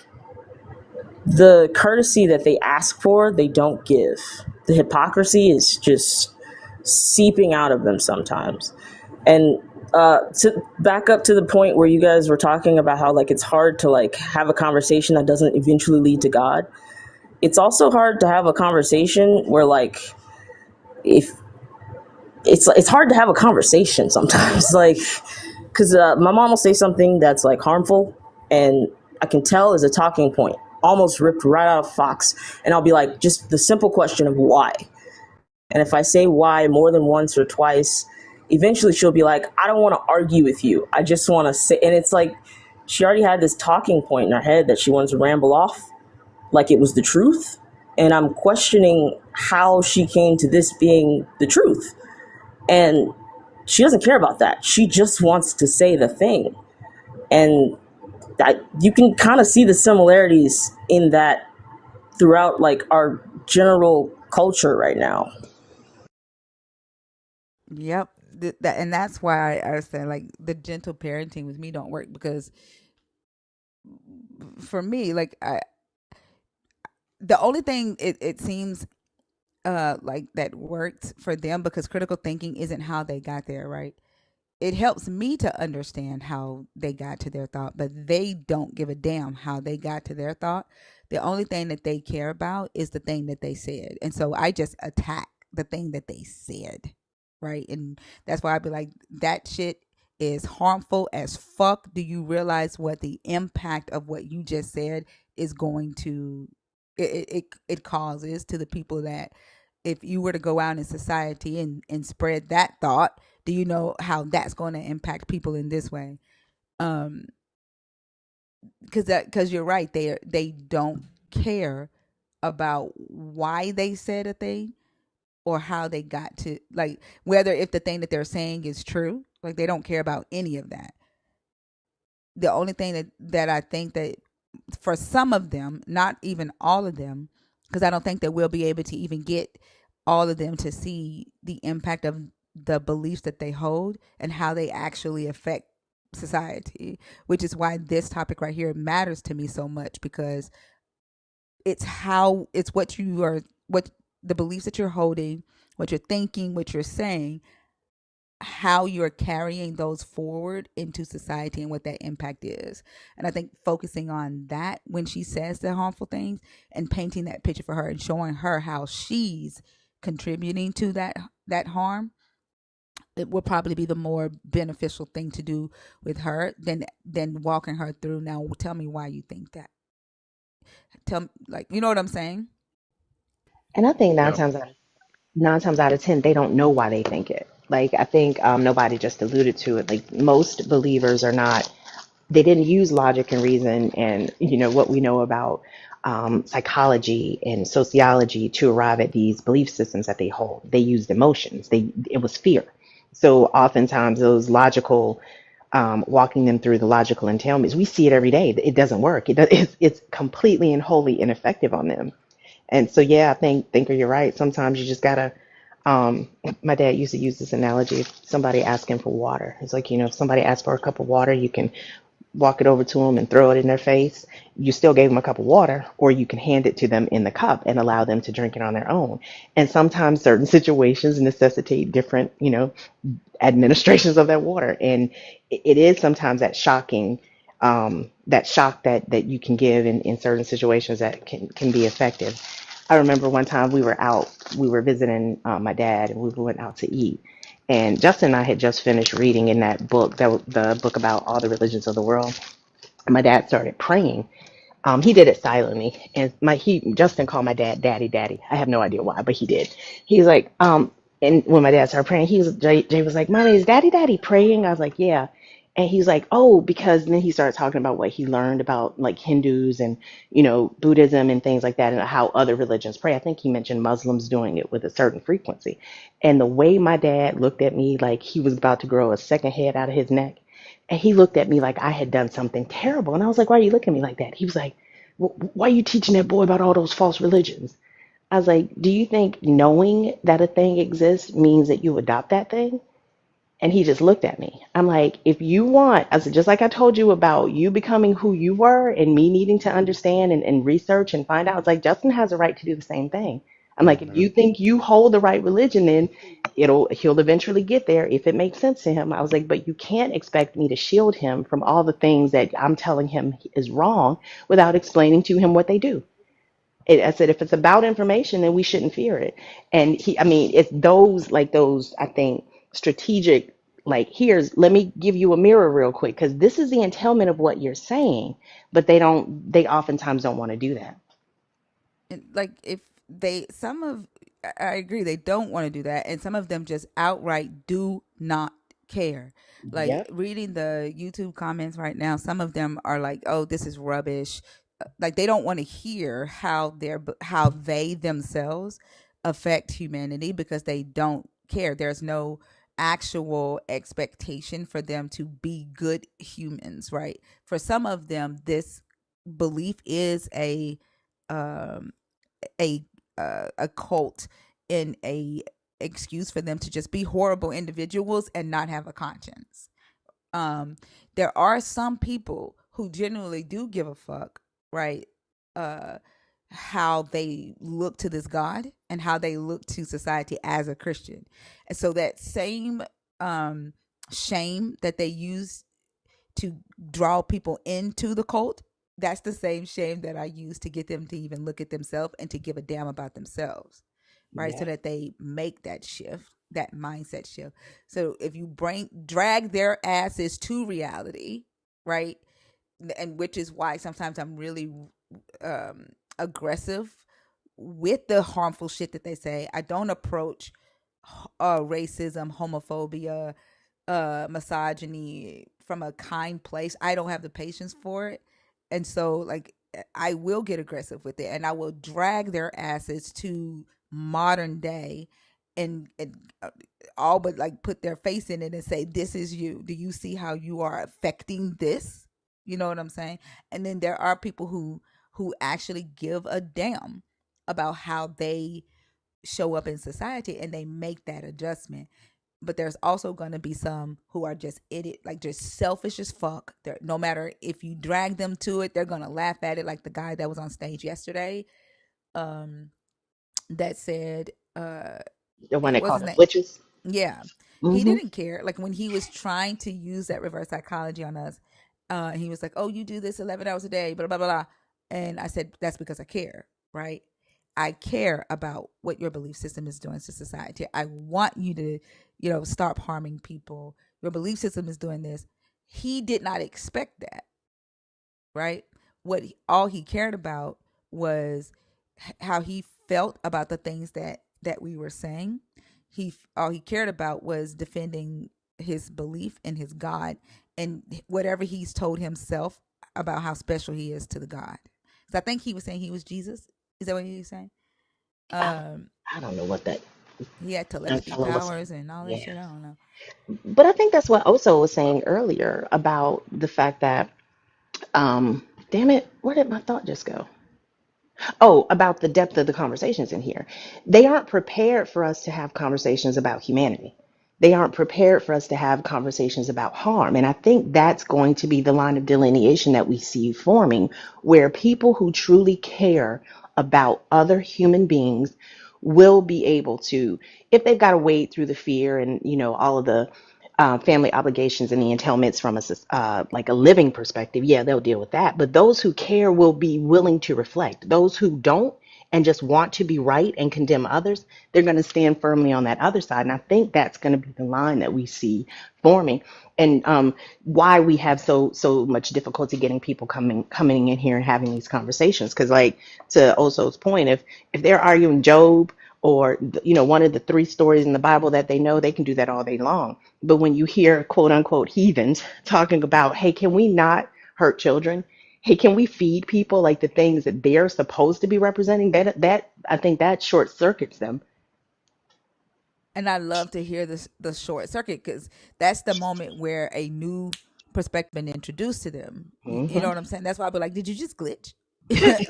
the courtesy that they ask for, they don't give. The hypocrisy is just seeping out of them sometimes. And to back up to the point where you guys were talking about how like it's hard to like have a conversation that doesn't eventually lead to God. It's also hard to have a conversation where like if it's hard to have a conversation sometimes like because my mom will say something that's like harmful, and I can tell is a talking point almost ripped right out of Fox, and I'll be like just the simple question of why. And if I say why more than once or twice, eventually she'll be like, I don't want to argue with you, I just want to say. And it's like she already had this talking point in her head that she wants to ramble off like it was the truth. And I'm questioning how she came to this being the truth. And she doesn't care about that. She just wants to say the thing. And that you can kind of see the similarities in that throughout like our general culture right now. Yep. That, and that's why I say like the gentle parenting with me don't work, because for me, like I the only thing it seems like that worked for them, because critical thinking isn't how they got there, right? It helps me to understand how they got to their thought, but they don't give a damn how they got to their thought. The only thing that they care about is the thing that they said. And so I just attack the thing that they said, right? And that's why I'd be like, that shit is harmful as fuck. Do you realize what the impact of what you just said is going to it causes to the people that if you were to go out in society and spread that thought, do you know how that's going to impact people in this way? Um, because you're right, they don't care about why they said a thing or how they got to, like, whether if the thing that they're saying is true. Like, they don't care about any of that. The only thing that I think that for some of them, not even all of them, because I don't think that we'll be able to even get all of them to see the impact of the beliefs that they hold and how they actually affect society, which is why this topic right here matters to me so much, because it's what you are, what the beliefs that you're holding, what you're thinking, what you're saying, how you're carrying those forward into society and what that impact is. And I think focusing on that when she says the harmful things and painting that picture for her and showing her how she's contributing to that harm, it will probably be the more beneficial thing to do with her than walking her through, now tell me why you think that. Tell me, like, you know what I'm saying? And I think Yeah. 9 times out of 10, they don't know why they think it. Like, I think nobody just alluded to it. Like, most believers are not, they didn't use logic and reason and, what we know about psychology and sociology to arrive at these belief systems that they hold. They used emotions. It was fear. So oftentimes those logical, walking them through the logical entailments, we see it every day. It doesn't work. It's completely and wholly ineffective on them. And so, yeah, I think you're right. Sometimes you just gotta. My dad used to use this analogy. If somebody asking for water, it's like, if somebody asks for a cup of water, you can walk it over to them and throw it in their face. You still gave them a cup of water, or you can hand it to them in the cup and allow them to drink it on their own. And sometimes certain situations necessitate different, administrations of that water. And it is sometimes that shock that you can give in certain situations that can be effective. I remember one time we were visiting my dad, and we went out to eat. And Justin and I had just finished reading in that book, the book about all the religions of the world. My dad started praying. He did it silently, and Justin called my dad Daddy, Daddy. I have no idea why, but he did. He was like, and when my dad started praying, Jay was like, "Mommy, is Daddy, Daddy praying?" I was like, "Yeah." And he's like, "Oh," because then he started talking about what he learned about like Hindus and Buddhism and things like that, and how other religions pray. I think he mentioned Muslims doing it with a certain frequency. And the way my dad looked at me, like he was about to grow a second head out of his neck, and he looked at me like I had done something terrible. And I was like, "Why are you looking at me like that?" He was like, "Why are you teaching that boy about all those false religions?" I was like, "Do you think knowing that a thing exists means that you adopt that thing?" And he just looked at me. I'm like, "If you want," I said, "just like I told you about you becoming who you were and me needing to understand and research and find out, it's like Justin has a right to do the same thing." I'm like, "If Hmm. you think you hold the right religion, then he'll eventually get there if it makes sense to him." I was like, "But you can't expect me to shield him from all the things that I'm telling him is wrong without explaining to him what they do." I said, if it's about information, then we shouldn't fear it. And I mean, it's those, I think, strategic, like, let me give you a mirror real quick, because this is the entailment of what you're saying, but they oftentimes don't want to do that. And like, if they some of I agree, they don't want to do that, and some of them just outright do not care. Like, Yep. reading the YouTube comments right now, some of them are like, "Oh, this is rubbish." Like, they don't want to hear how they themselves affect humanity, because they don't care. There's no actual expectation for them to be good humans, right? For some of them, this belief is um a a cult, in a excuse for them to just be horrible individuals and not have a conscience. um there are some people who genuinely do give a fuck, right? uh how they look to this God and how they look to society as a Christian. And so that same um shame that they use to draw people into the cult, that's the same shame that I use to get them to even look at themselves and to give a damn about themselves, right? So Yeah. that they make that shift, that mindset shift. So if you drag their asses to reality, right? And which is why sometimes I'm really aggressive with the harmful shit that they say. I don't approach racism, homophobia, misogyny from a kind place. I don't have the patience for it. And so like I will get aggressive with it and I will drag their asses to modern day and all but like put their face in it and say, this is you. Do you see how you are affecting this? You know what I'm saying? And then there are people who actually give a damn about how they show up in society and they make that adjustment. But there's also going to be some who are just idiot, like just selfish as fuck. They're, no matter if you drag them to it, they're going to laugh at it. Like the guy that was on stage yesterday, um, that said, The one that what's called his us name? witches. Yeah, he Hmm. didn't care. Like when he was trying to use that reverse psychology on us, he was like, "Oh, you do this 11 hours a day, blah blah blah," and I said, "That's because I care, right? I care about what your belief system is doing to society. I want you to, stop harming people. Your belief system is doing this." He did not expect that, right? All he cared about was how he felt about the things that we were saying. All he cared about was defending his belief in his God and whatever he's told himself about how special he is to the God. So I think he was saying he was Jesus. Is that what he was saying? I, Um, I don't know what that he had telepathy fellow was saying. powers and all that Yeah. shit. I don't know. But I think that's what Oso was saying earlier about the fact that, damn it, where did my thought just go? Oh, about the depth of the conversations in here. They aren't prepared for us to have conversations about humanity. They aren't prepared for us to have conversations about harm. And I think that's going to be the line of delineation that we see forming, where people who truly care about other human beings will be able to, if they've got to wade through the fear and, all of the family obligations and the entailments from like a living perspective, yeah, they'll deal with that. But those who care will be willing to reflect. Those who don't and just want to be right and condemn others, they're going to stand firmly on that other side. And I think that's going to be the line that we see forming, and why we have so much difficulty getting people coming in here and having these conversations. Because, like, to Oso's point, if they're arguing Job or one of the three stories in the Bible that they know, they can do that all day long. But when you hear quote unquote heathens talking about, hey, can we not hurt children? Hey, can we feed people like the things that they're supposed to be representing? That I think that short circuits them. And I love to hear this the short circuit because that's the moment where a new perspective been introduced to them. You know Hmm. what I'm saying? That's why I'll be like, "Did you just glitch?"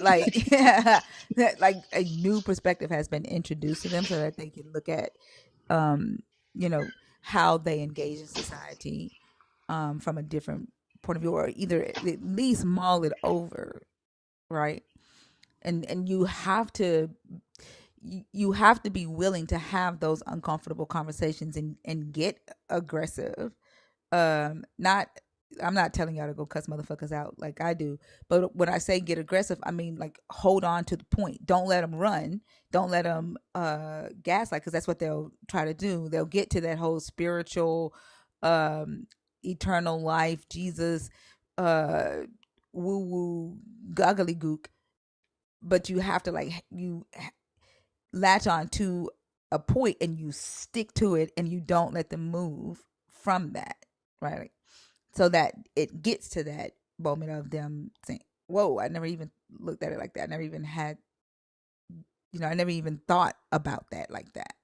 Like, like a new perspective has been introduced to them so that they can look at, um, how they engage in society, from a different point of view, or either at least mull it over, right? And you have to be willing to have those uncomfortable conversations and get aggressive. Not I'm not telling y'all to go cuss motherfuckers out like I do, but when I say get aggressive, I mean like hold on to the point. Don't let them run. Don't let them gaslight, because that's what they'll try to do. They'll get to that whole spiritual, um, eternal life, Jesus, uh, woo woo, goggly gook. But you have to like latch on to a point and you stick to it and you don't let them move from that, right? Like, so that it gets to that moment of them saying, whoa, I never even looked at it like that. I never even had, I never even thought about that like that.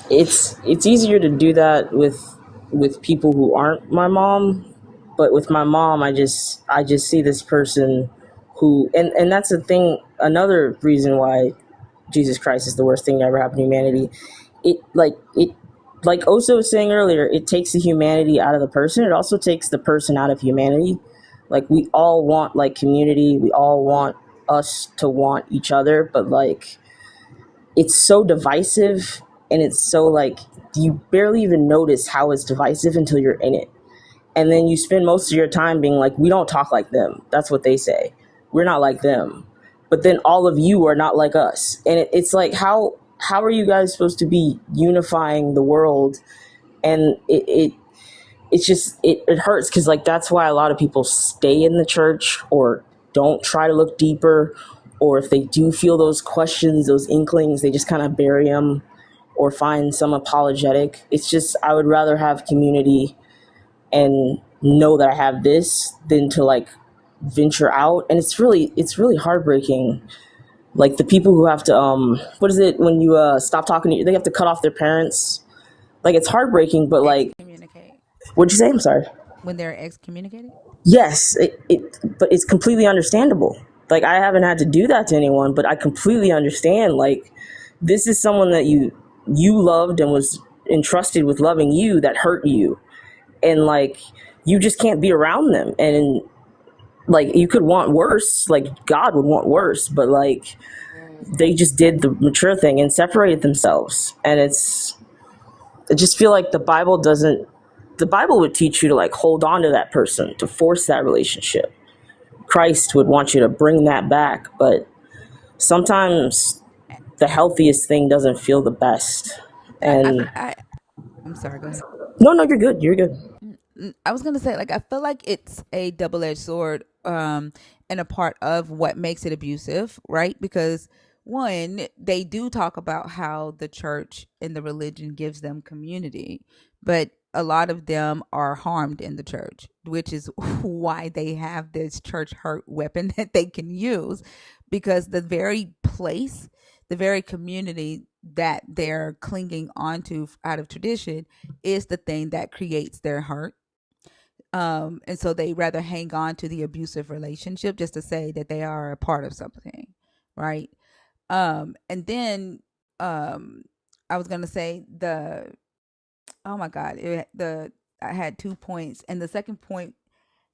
It's easier to do that with people who aren't my mom, but with my mom, I just see this person who, and that's the thing. Another reason why Jesus Christ is the worst thing that ever happened to humanity. Like Oso was saying earlier, it takes the humanity out of the person. It also takes the person out of humanity. Like, we all want like community. We all want us to want each other, but like it's so divisive, and it's so like you barely even notice how it's divisive until you're in it. And then you spend most of your time being like, we don't talk like them. That's what they say. We're not like them. But then all of you are not like us. And it's like, how are you guys supposed to be unifying the world? And it's just it hurts because like that's why a lot of people stay in the church or don't try to look deeper, or if they do feel those questions, those inklings, they just kind of bury them or find some apologetic. It's just I would rather have community and know that I have this than to like venture out. And it's really heartbreaking. Like the people who have to what is it when you stop talking to you, they have to cut off their parents. Like it's heartbreaking, but like Excommunicate. what'd you say? I'm sorry. When they're excommunicated? Yes, but it's completely understandable. Like I haven't had to do that to anyone, but I completely understand. Like this is someone that you loved and was entrusted with loving you that hurt you, and like you just can't be around them. And like you could want worse, like God would want worse, but like they just did the mature thing and separated themselves. And I just feel like the Bible would teach you to like hold on to that person, to force that relationship. Christ would want you to bring that back, but sometimes the healthiest thing doesn't feel the best. And I'm sorry. Go ahead. no, you're good. You're good. I was gonna say, like, I feel like it's a double-edged sword, and a part of what makes it abusive, right? Because one, they do talk about how the church and the religion gives them community, but a lot of them are harmed in the church, which is why they have this church hurt weapon that they can use, because the very place, the very community that they're clinging onto out of tradition is the thing that creates their hurt. And so they rather hang on to the abusive relationship just to say that they are a part of something, right? And then um I was gonna say the oh my god, the I had 2 points, and the second point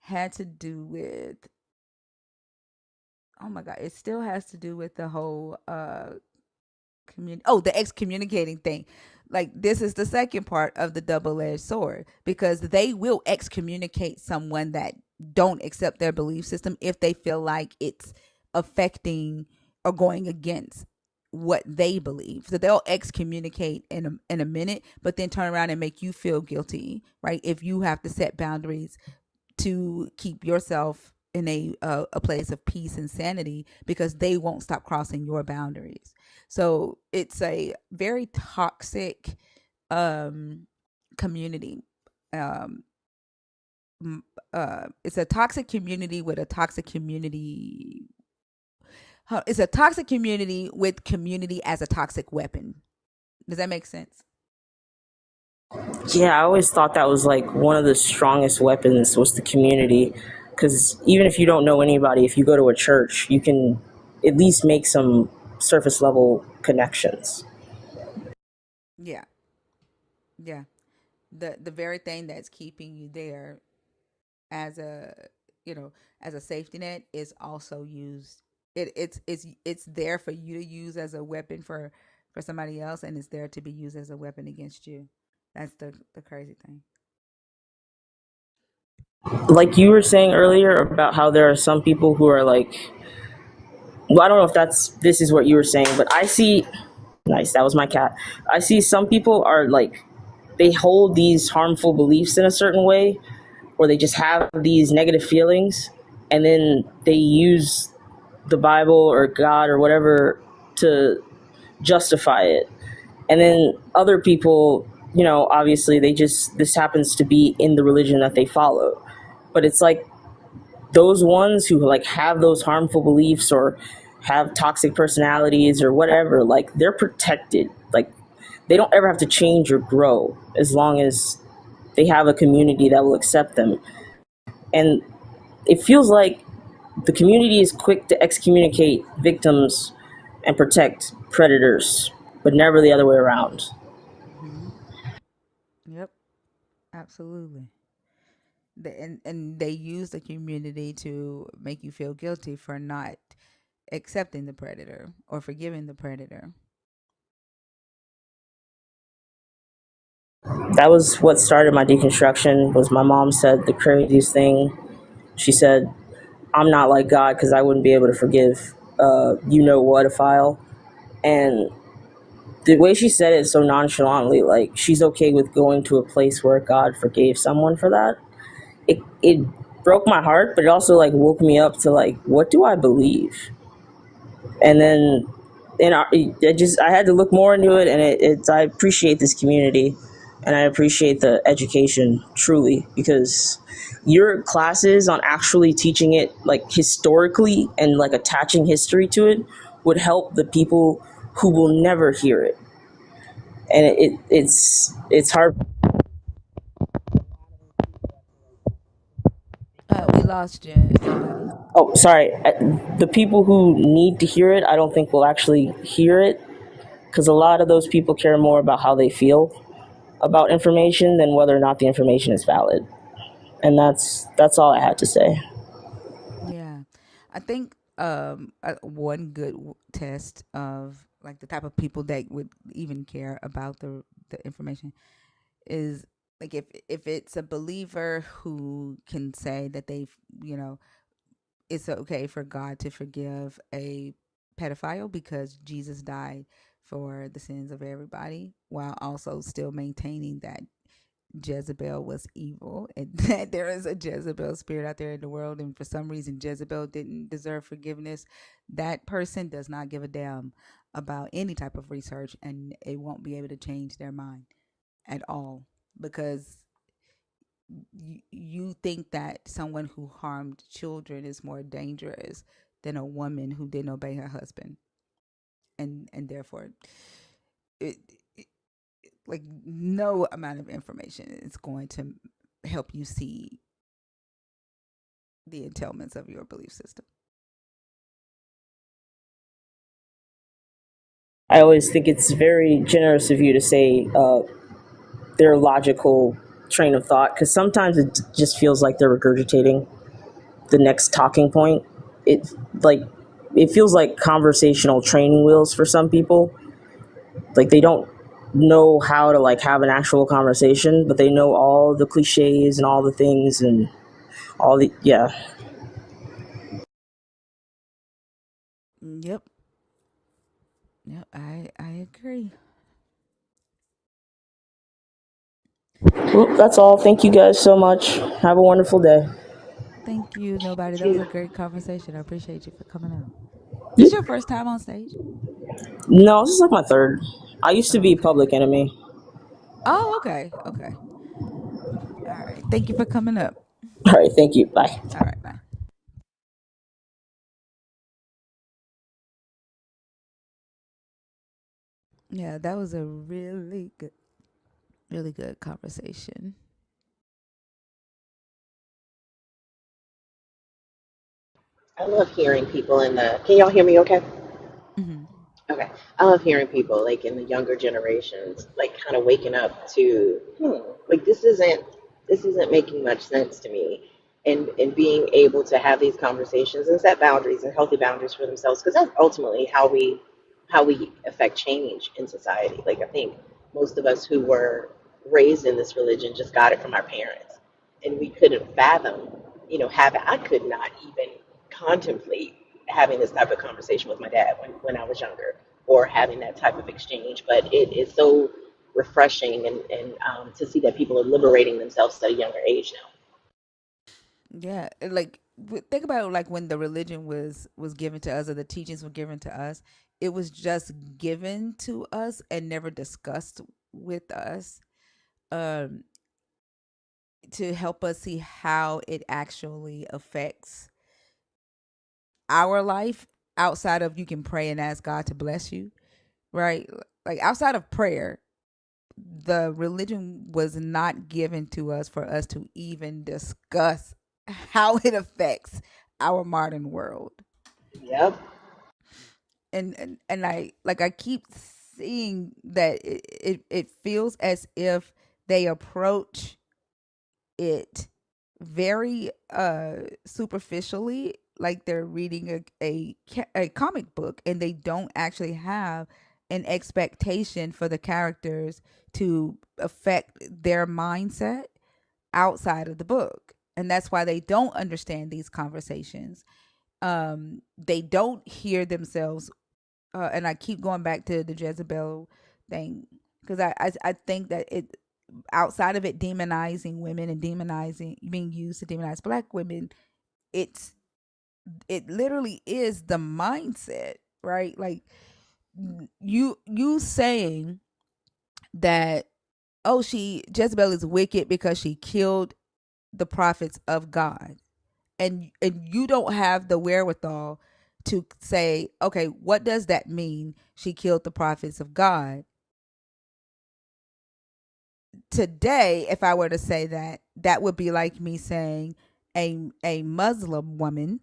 had to do with, oh my god, it still has to do with the whole the excommunicating thing. Like, this is the second part of the double-edged sword, because they will excommunicate someone that don't accept their belief system if they feel like it's affecting or going against what they believe. So they'll excommunicate in a minute, but then turn around and make you feel guilty, right? If you have to set boundaries to keep yourself in a place of peace and sanity, because they won't stop crossing your boundaries. So it's a very toxic community. Um, it's a toxic community with a toxic community. It's a toxic community with community as a toxic weapon. Does that make sense? Yeah, I always thought that was like one of the strongest weapons was the community. Because even if you don't know anybody, if you go to a church, you can at least make some surface level connections. Yeah, yeah. The very thing that's keeping you there as a, as a safety net is also used. It's there for you to use as a weapon for somebody else, and it's there to be used as a weapon against you. That's the crazy thing. Like you were saying earlier about how there are some people who are like, well, I don't know if this is what you were saying, but I see, nice, that was my cat. I see some people are like, they hold these harmful beliefs in a certain way, or they just have these negative feelings, and then they use the Bible or God or whatever to justify it. And then other people, obviously this happens to be in the religion that they follow. But it's like those ones who like have those harmful beliefs or have toxic personalities or whatever, like they're protected. Like they don't ever have to change or grow as long as they have a community that will accept them. And it feels like the community is quick to excommunicate victims and protect predators, but never the other way around. Hmm. Yep, absolutely. And they use the community to make you feel guilty for not accepting the predator or forgiving the predator. That was what started my deconstruction. Was my mom said the craziest thing. She said, "I'm not like God because I wouldn't be able to forgive you know what a file." And the way she said it so nonchalantly, like she's okay with going to a place where God forgave someone for that. It broke my heart, but it also like woke me up to like, what do I believe? And then I had to look more into it, and I appreciate this community, and I appreciate the education truly, because your classes on actually teaching it like historically and like attaching history to it would help the people who will never hear it. And it's hard. We lost you, nobody. Oh, sorry. The people who need to hear it, I don't think will actually hear it, because a lot of those people care more about how they feel about information than whether or not the information is valid. And that's all I had to say. Yeah, I think one good test of like the type of people that would even care about the information is like if it's a believer who can say that they've, you know, it's okay for God to forgive a pedophile because Jesus died for the sins of everybody, while also still maintaining that Jezebel was evil and that there is a Jezebel spirit out there in the world, and for some reason Jezebel didn't deserve forgiveness. That person does not give a damn about any type of research, and it won't be able to change their mind at all, because you think that someone who harmed children is more dangerous than a woman who didn't obey her husband, and therefore it, it like no amount of information is going to help you see the entailments of your belief system. I always think it's very generous of you to say their logical train of thought, because sometimes it just feels like they're regurgitating the next talking point. It like it feels like conversational training wheels for some people. Like they don't know how to like have an actual conversation, but they know all the cliches and all the things and all the yeah. Yep. Yep, I agree. Well, that's all. Thank you guys so much. Have a wonderful day. Thank you, nobody. That was a great conversation. I appreciate you for coming out. This your first time on stage? No, this is like my third. I used to Oh, be okay. Public Enemy. Oh, okay. Okay. All right. Thank you for coming up. All right, thank you. Bye. All right, bye. Yeah, that was a really good conversation. I love hearing people in the. Can y'all hear me okay? Hmm. Okay. I love hearing people like in the younger generations, like kind of waking up to, like this isn't making much sense to me. And being able to have these conversations and set boundaries and healthy boundaries for themselves, because that's ultimately how we affect change in society. Like I think most of us who were raised in this religion just got it from our parents, and we couldn't fathom, having. I could not even contemplate having this type of conversation with my dad when I was younger, or having that type of exchange. But it is so refreshing, and to see that people are liberating themselves at a younger age now. Yeah, like think about like when the religion was given to us, or the teachings were given to us. It was just given to us and never discussed with us, um, to help us see how it actually affects our life outside of you can pray and ask God to bless you, right? Like outside of prayer, the religion was not given to us for us to even discuss how it affects our modern world. Yep. And I keep seeing that it feels as if they approach it very superficially, like they're reading a comic book, and they don't actually have an expectation for the characters to affect their mindset outside of the book, and that's why they don't understand these conversations. They don't hear themselves, and I keep going back to the Jezebel thing, because I think that it, outside of it demonizing women and demonizing, being used to demonize black women, it's it literally is the mindset, right? Like you saying that, oh, she Jezebel is wicked because she killed the prophets of God, and you don't have the wherewithal to say, okay, what does that mean? She killed the prophets of God. Today, if I were to say that, that would be like me saying a Muslim woman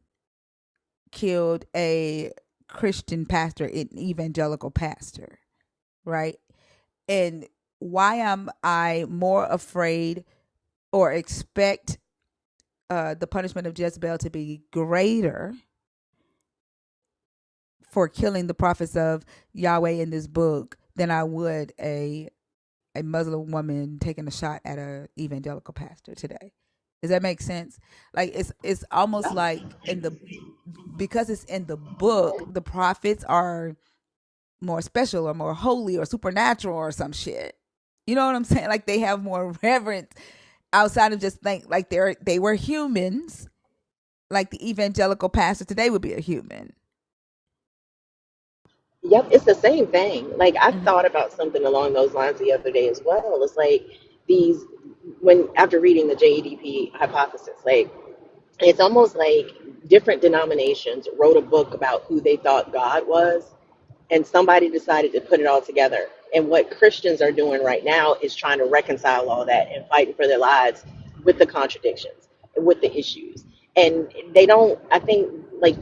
killed a Christian pastor, an evangelical pastor, right? And why am I more afraid or expect the punishment of Jezebel to be greater for killing the prophets of Yahweh in this book than I would a Muslim woman taking a shot at a evangelical pastor today? Does that make sense? Like it's almost like in the, because it's in the book, the prophets are more special or more holy or supernatural or some shit. You know what I'm saying? Like they have more reverence outside of just think like they were humans, like the evangelical pastor today would be a human. Yep, it's the same thing. Like I Hmm. thought about something along those lines the other day as well. It's like these when after reading the JEDP hypothesis, like it's almost like different denominations wrote a book about who they thought God was, and somebody decided to put it all together. And what Christians are doing right now is trying to reconcile all that and fighting for their lives with the contradictions, with the issues. And they don't, I think, like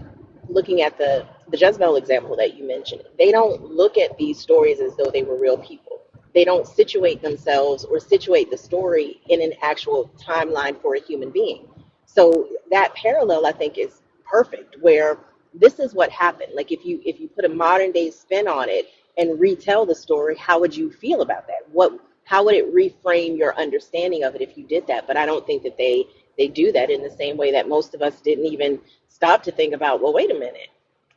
looking at the Jezebel example that you mentioned, they don't look at these stories as though they were real people. They don't situate themselves or situate the story in an actual timeline for a human being. So that parallel, I think, is perfect. Where this is what happened. Like if you put a modern day spin on it and retell the story, how would you feel about that? What how would it reframe your understanding of it if you did that? But I don't think that they do that in the same way that most of us didn't even stop to think about, well, wait a minute.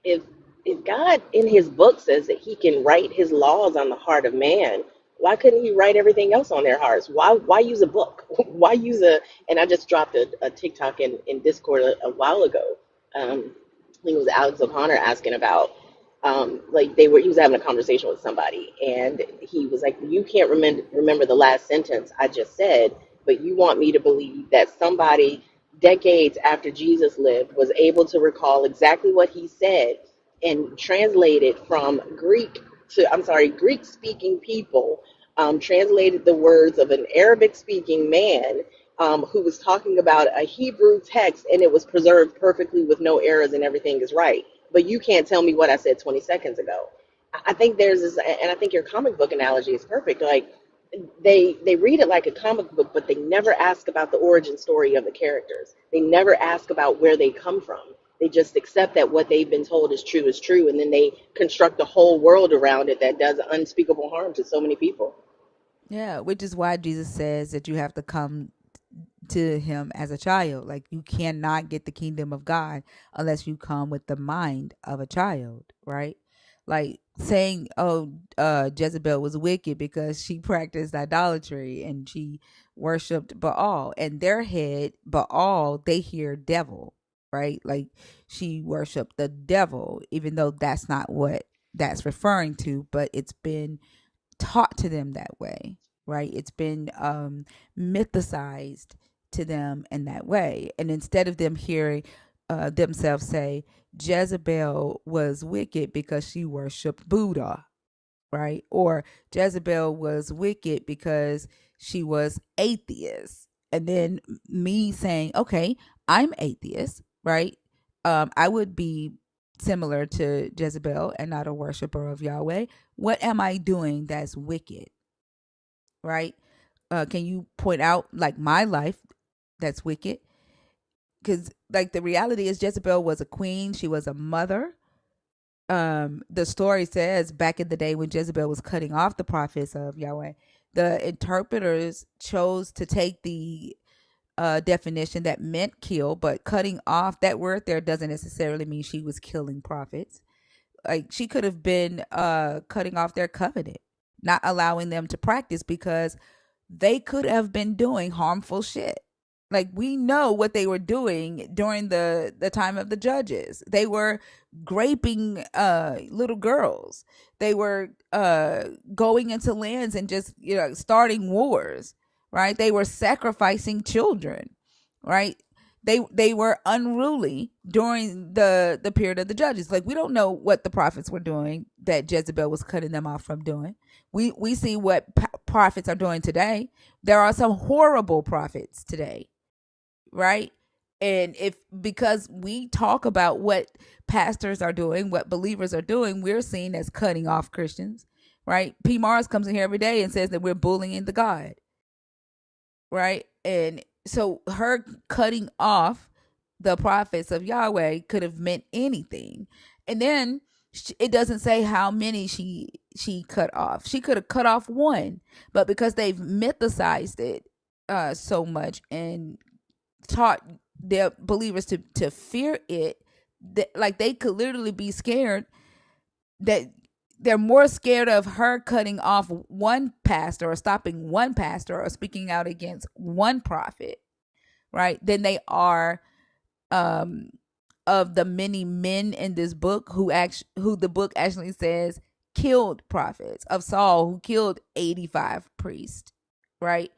If if God in his book says that he can write his laws on the heart of man, why couldn't he write everything else on their hearts? Why use a book? Why use a and I just dropped a TikTok in Discord a while ago. I think it was Alex O'Connor asking about like he was having a conversation with somebody and he was like, you can't remember the last sentence I just said, but you want me to believe that somebody decades after Jesus lived was able to recall exactly what he said and translate it from Greek to, I'm sorry, Greek speaking people, translated the words of an Arabic speaking man who was talking about a Hebrew text and it was preserved perfectly with no errors and everything is right. But you can't tell me what I said 20 seconds ago. I think there's this, and I think your comic book analogy is perfect. Like they read it like a comic book, but they never ask about the origin story of the characters. They never ask about where they come from. They just accept that what they've been told is true, and then they construct a whole world around it that does unspeakable harm to so many people. Yeah, which is why Jesus says that you have to come to him as a child. Like you cannot get the kingdom of God unless you come with the mind of a child, right? Like saying, oh, Jezebel was wicked because she practiced idolatry and she worshipped Baal. And their head, Baal, they hear devil, right? Like she worshiped the devil, even though that's not what that's referring to, but it's been taught to them that way, right? It's been mythicized to them in that way. And instead of them hearing themselves say, Jezebel was wicked because she worshiped Buddha, right? Or Jezebel was wicked because she was atheist. And then me saying, okay, I'm atheist, right? I would be similar to Jezebel and not a worshiper of Yahweh. What am I doing that's wicked, right? Can you point out like my life that's wicked? Because like the reality is Jezebel was a queen, she was a mother. The story says back in the day when Jezebel was cutting off the prophets of Yahweh, the interpreters chose to take the definition that meant kill, but cutting off, that word there doesn't necessarily mean she was killing prophets. Like she could have been cutting off their covenant. not allowing them to practice because they could have been doing harmful shit. Like we know what they were doing during the time of the judges. They were raping little girls. They were going into lands and just starting wars, right? They were sacrificing children, right? They were unruly during the period of the judges. Like we don't know what the prophets were doing that Jezebel was cutting them off from doing. We see what prophets are doing today. There are some horrible prophets today, right? And if because we talk about what pastors are doing, what believers are doing, we're seen as cutting off Christians, right? P. Mars comes in here every day and says that we're bullying the God, right? And so her cutting off the prophets of Yahweh could have meant anything. And then it doesn't say how many she cut off. She could have cut off one, but because they've mythicized it so much and taught their believers to fear it, that like they could literally be scared that they're more scared of her cutting off one pastor or stopping one pastor or speaking out against one prophet, right? Than they are um of the many men in this book who the book actually says killed prophets, of Saul who killed 85 priests, right?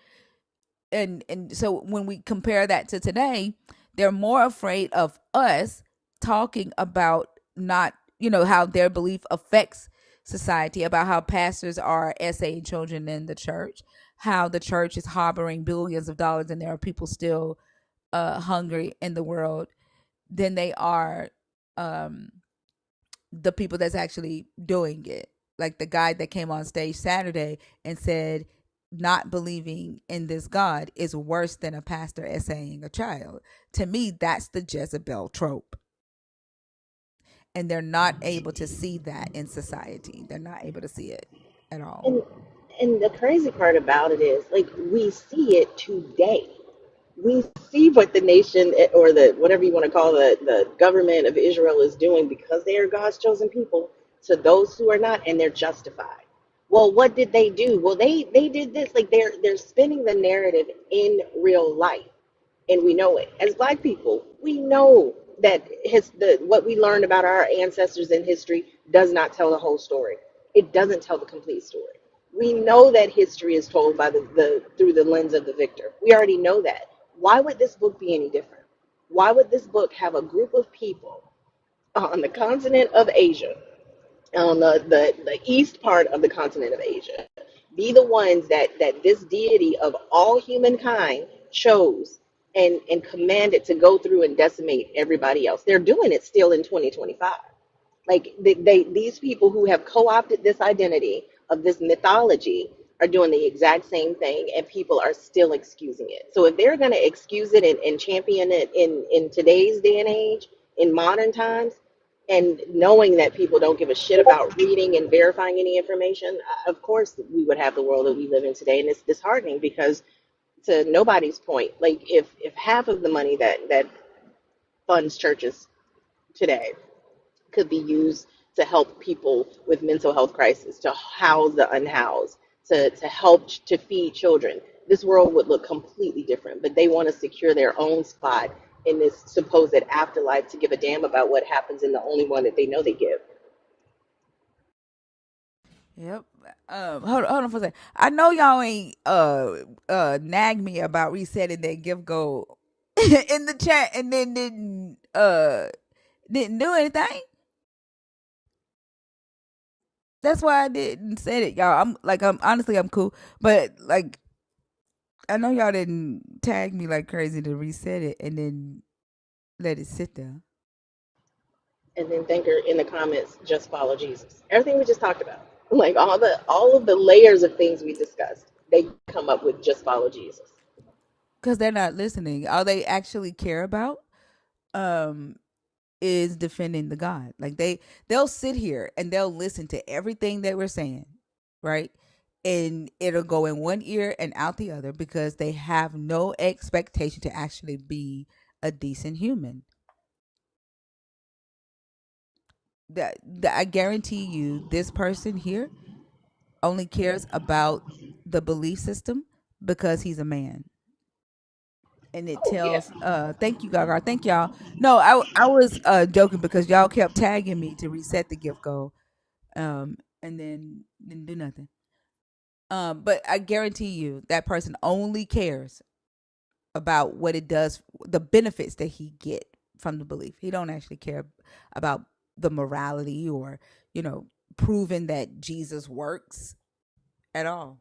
And so when we compare that to today, they're more afraid of us talking about not how their belief affects society, about how pastors are essaying children in the church, how the church is harboring billions of dollars and there are people still hungry in the world, than they are um the people that's actually doing it. Like the guy that came on stage Saturday and said not believing in this God is worse than a pastor essaying a child. To me, that's the Jezebel trope. And they're not able to see that in society. They're not able to see it at all. And and the crazy part about it is, like, we see it today. We see what the nation or the whatever you want to call the government of Israel is doing because they are God's chosen people to those who are not, and they're justified. Well, what did they do? Well, they did this. Like they're spinning the narrative in real life, and we know it as Black people. We know that what we learned about our ancestors in history does not tell the whole story. It doesn't tell the complete story. We know that history is told by the through the lens of the victor. We already know that. Why would this book be any different? Why would this book have a group of people on the continent of Asia, on the east part of the continent of Asia, be the ones that this deity of all humankind chose and commanded to go through and decimate everybody else? They're doing it still in 2025. Like these people who have co-opted this identity of this mythology are doing the exact same thing, and people are still excusing it. So if they're going to excuse it and champion it in today's day and age, in modern times, and knowing that people don't give a shit about reading and verifying any information, of course we would have the world that we live in today. And it's disheartening because, to nobody's point, like if half of the money that funds churches today could be used to help people with mental health crisis, to house the unhoused, to help to feed children, this world would look completely different. But they want to secure their own spot in this supposed afterlife to give a damn about what happens in the only one that they know they give. Yep. Hold on for a second. I know y'all ain't nag me about resetting that gift goal in the chat and then didn't do anything. That's why I didn't say it, y'all. I'm honestly I'm cool, but like I know y'all didn't tag me like crazy to reset it and then let it sit there. And then think her in the comments, just follow Jesus. Everything we just talked about, like all of the layers of things we discussed, they come up with just follow Jesus. Because they're not listening. All they actually care about um is defending the God. Like they'll sit here and they'll listen to everything that we're saying, right? And it'll go in one ear and out the other because they have no expectation to actually be a decent human. That I guarantee you, this person here only cares about the belief system because he's a man. And it Oh yeah. tells thank you Gaga, thank y'all. No, I was joking because y'all kept tagging me to reset the gift goal, and then didn't do nothing. But I guarantee you that person only cares about what it does, the benefits that he get from the belief. He don't actually care about the morality or, you know, proving that Jesus works at all.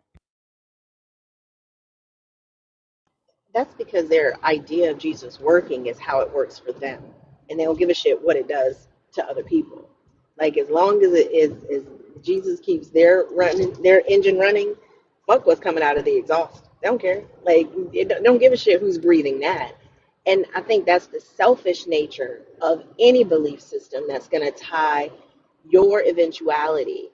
That's because their idea of Jesus working is how it works for them, and they don't give a shit what it does to other people. Like as long as it is Jesus keeps their engine running, fuck what's coming out of the exhaust. They don't care. Like it don't give a shit who's breathing that. And I think that's the selfish nature of any belief system that's going to tie your eventuality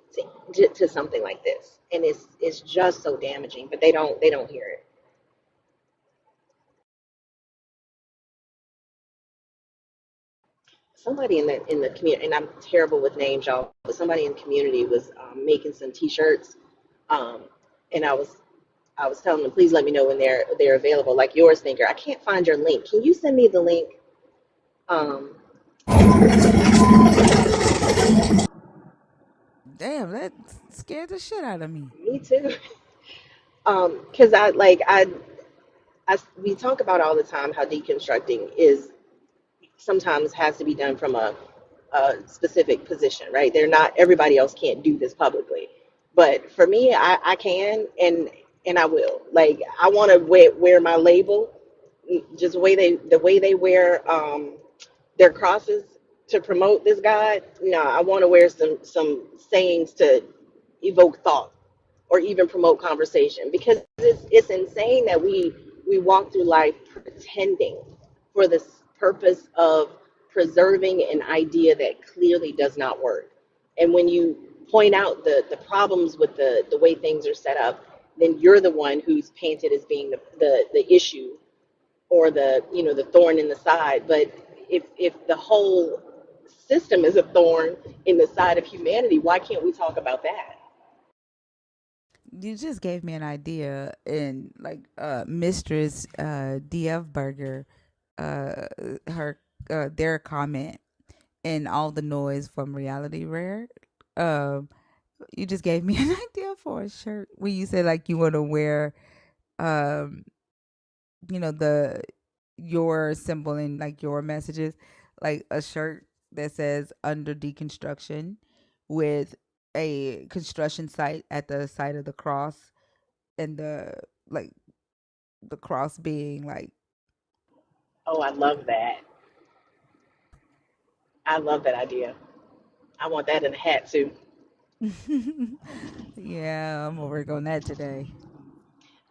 to something like this, and it's just so damaging. But they don't hear it. Somebody in the community, and I'm terrible with names, y'all, but somebody in the community was making some T-shirts, um, and I was telling them, please let me know when they're available. Like yours, thinker, I can't find your link. Can you send me the link? Um, Damn, that scared the shit out of me. Me too. Because we talk about all the time how deconstructing is sometimes has to be done from a specific position, right? They're not everybody else can't do this publicly, but for me, I can and I will. Like I want to wear my label, just the way they wear their crosses to promote this God. No, I want to wear some sayings to evoke thought or even promote conversation because it's insane that we walk through life pretending for the purpose of preserving an idea that clearly does not work. And when you point out the problems with the way things are set up, then you're the one who's painted as being the issue or the thorn in the side. But if the whole system is a thorn in the side of humanity, why can't we talk about that? You just gave me an idea. And like Mistress DF Burger, uh her their comment and all the noise from Reality Rare. Um you just gave me an idea for a shirt when you said like you want to wear um the your symbol and like your messages, like a shirt that says under deconstruction with a construction site at the site of the cross, and like the cross being like Oh, I love that. I love that idea. I want that in a hat too. yeah, I'm gonna work on that today.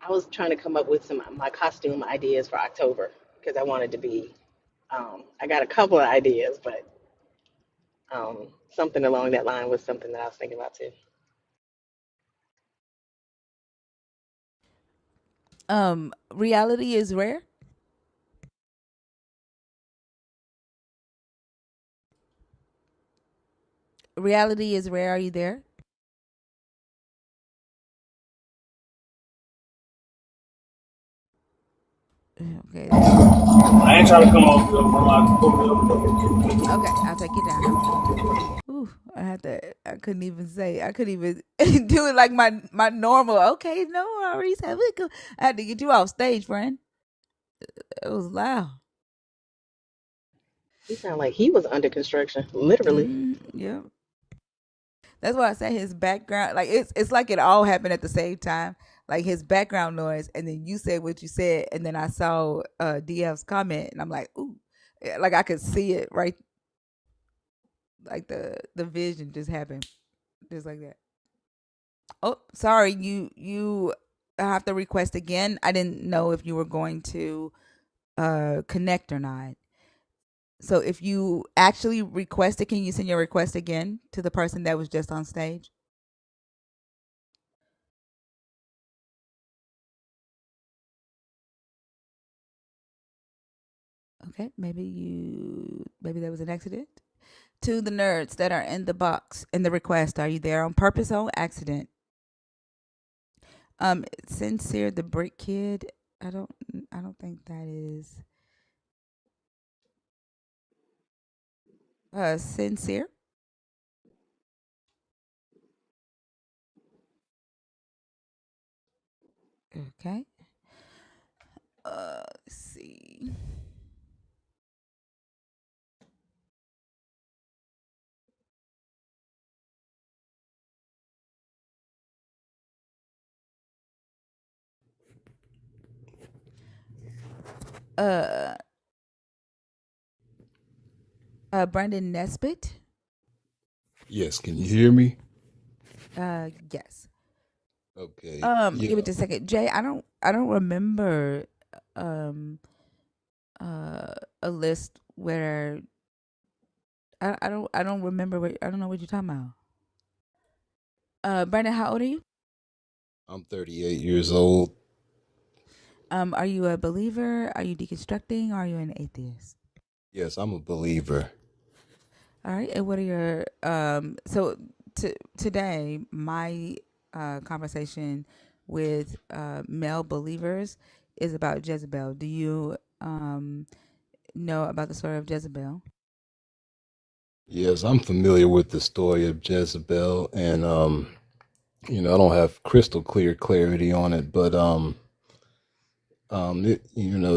I was trying to come up with some my costume ideas for October because I wanted to be. I got a couple of ideas, but something along that line was something that I was thinking about too. Reality is rare. Reality is rare. Are you there? Okay, I ain't trying to come off the okay, I'll take you down. Ooh, I couldn't even say. I couldn't even do it like my normal. Okay, no worries. Have a go. I had to get you off stage, friend. It was loud. He sounded like he was under construction, literally. Yeah. That's why I say his background, like it's like it all happened at the same time. Like his background noise, and then you said what you said, and then I saw DF's comment, and I'm like, ooh, yeah, like I could see it right, like the vision just happened, just like that. Oh, sorry, you have to request again. I didn't know if you were going to connect or not. So if you actually requested, can you send your request again to the person that was just on stage? Okay, maybe that was an accident. To the nerds that are in the box in the request, are you there on purpose or accident? Sincere the Brick Kid. I don't. I don't think that is Sincere. Okay. Let's see. Uh, Brandon Nesbitt. Yes, can you hear me? Yes. Okay. Give Yeah. it just a second, Jay. I don't remember um a list where I don't remember what I don't know what you're talking about. Brandon, how old are you? I'm 38 years old. Are you a believer? Are you deconstructing? Or are you an atheist? Yes, I'm a believer. All right. And what are your so today my conversation with male believers is about Jezebel. Do you know about the story of Jezebel? Yes, I'm familiar with the story of Jezebel, and I don't have crystal clear clarity on it, but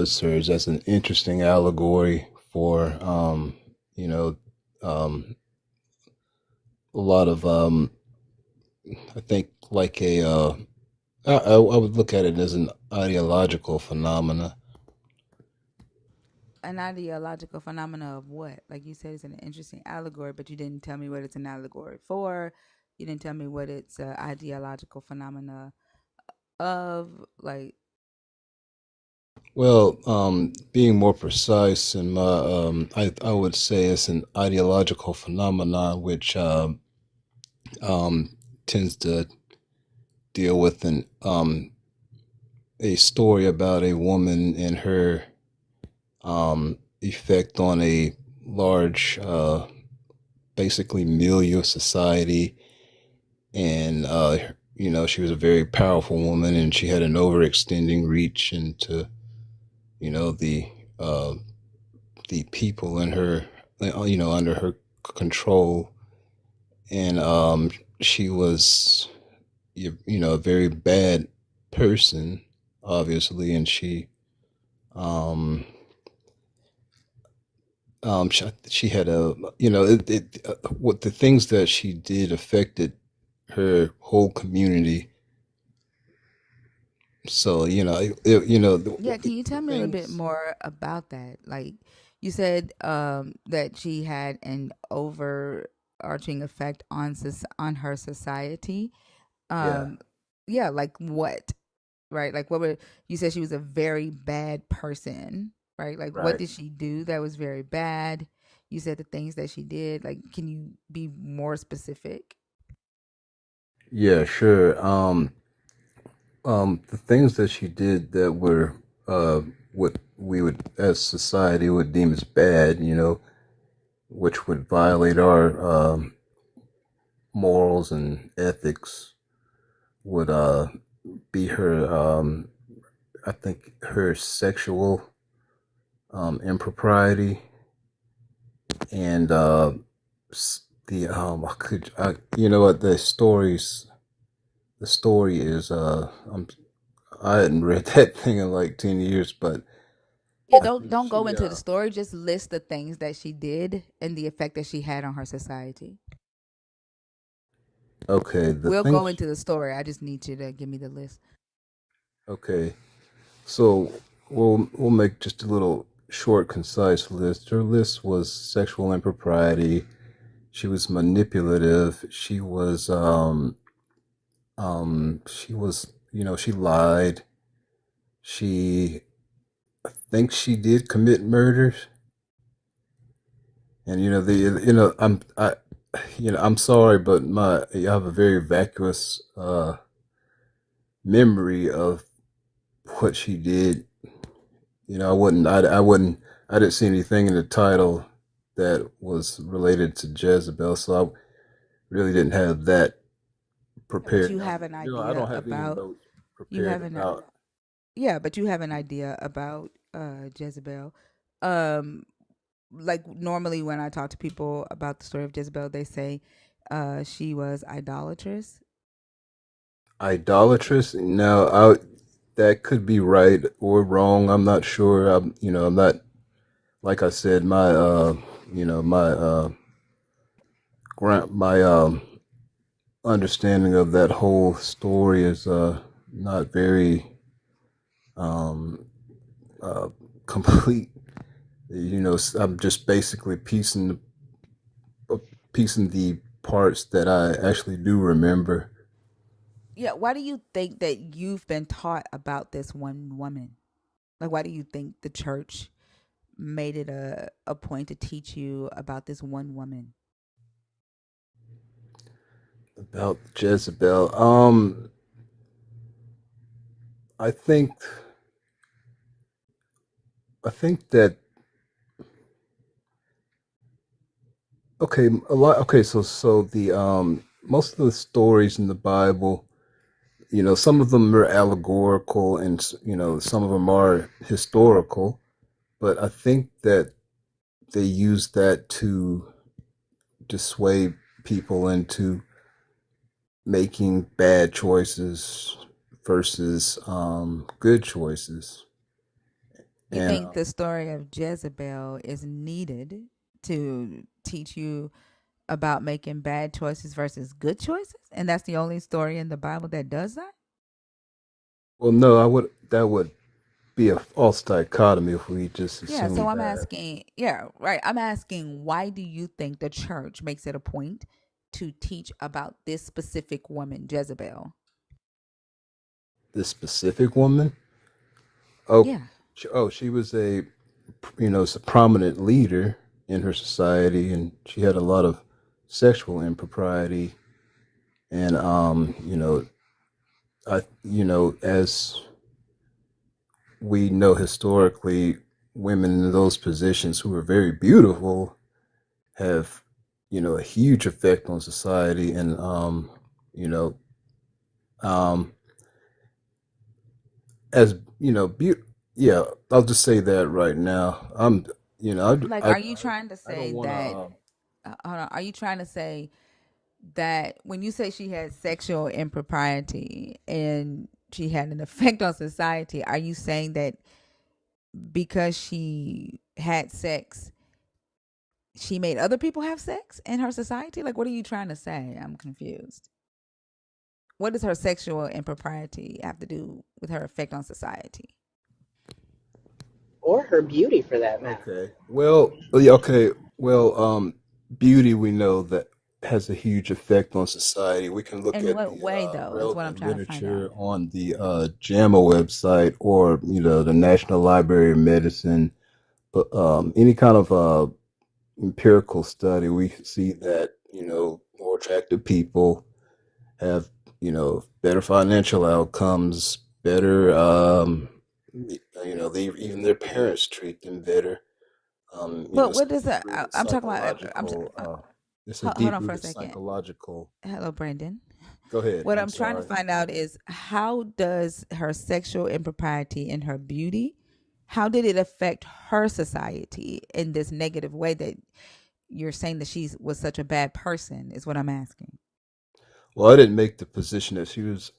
it serves as an interesting allegory for you know, um, a lot of I think like I would look at it as an ideological phenomena. An ideological phenomena of what? Like you said, it's an interesting allegory, but you didn't tell me what it's an allegory for. You didn't tell me what it's an ideological phenomena of. Like, Well, being more precise in my, I would say it's an ideological phenomenon which tends to deal with a story about a woman and her effect on a large, basically milieu of society. And, she was a very powerful woman and she had an overextending reach into, the uh, the people in her, under her control, and she was, a very bad person, obviously, and um, she had a, what the things that she did affected her whole community. So yeah, can you the tell me a little bit things. more about that? Like, you said that she had an overarching effect on on her society. Yeah. Um, yeah, like what? Right? Like, what were you said she was a very bad person, right? Like, what Right. did she do that was very bad? You said the things that she did. Like, can you be more specific? Yeah, sure. The things that she did that were what we would, as society, would deem as bad, which would violate our morals and ethics, would be her, I think, her sexual impropriety, and the you know what, the story is, I hadn't read that thing in like 10 years, but Yeah, I think don't go she into the story. Just list the things that she did and the effect that she had on her society. okay, the We'll go things. into the story. I just need you to give me the list. Okay, so we'll make just a little short, concise list. Her list was sexual impropriety. She was manipulative. She was, she lied. She thinks she did commit murders, and I'm sorry, but I have a very vacuous memory of what she did. I didn't see anything in the title that was related to Jezebel, so I really didn't have that But prepared. you have an I idea don't have any about notes You prepared haven't, about. yeah, but you have an idea about Jezebel. Um, like normally when I talk to people about the story of Jezebel, they say she was idolatrous. Idolatrous? Now, I that could be right or wrong. I'm not sure. I'm not, like I said, my understanding of that whole story is not very um uh complete. I'm just basically piecing the parts that I actually do remember. Yeah, why do you think that you've been taught about this one woman? Like, why do you think the church made it a point to teach you about this one woman? About Jezebel. I think I think that okay, a lot. Okay, so the most of the stories in the Bible, some of them are allegorical, and some of them are historical. But I think that they use that to dissuade people into making bad choices versus good choices. You And think the story of Jezebel is needed to teach you about making bad choices versus good choices? And that's the only story in the Bible that does that? well, no, I would that would be a false dichotomy if we just Yeah, so assumed I'm that. asking, yeah, right. I'm asking, why do you think the church makes it a point to teach about this specific woman, Jezebel? This specific woman, oh, Yeah. she was a prominent leader in her society, and she had a lot of sexual impropriety, and as we know historically, women in those positions who are very beautiful have, a huge effect on society, and you know, um, as yeah, I'll just say that right now. Like, I are you trying to I don't say want to. that, hold on, are you trying to say that when you say she had sexual impropriety and she had an effect on society, are you saying that because she had sex, she made other people have sex in her society? Like, what are you trying to say? I'm confused. What does her sexual impropriety have to do with her effect on society? Or her beauty for that matter. Okay. Well, yeah, okay. Well, beauty we know that has a huge effect on society. We can look In at what the way, though, is what I'm relevant trying to find out. literature on the JAMA website, or the National Library of Medicine. But any kind of empirical study, we see that more attractive people have better financial outcomes, better they even their parents treat them better. But It's what does that? rooted I'm talking about. psychological. It's a Hold deep on for a rooted second. psychological. Hello, Brandon. Go ahead. What I'm I'm trying to sorry. find out is, how does her sexual impropriety and her beauty, how did it affect her society in this negative way that you're saying that she was such a bad person? Is what I'm asking. Well, I didn't make the position that she was.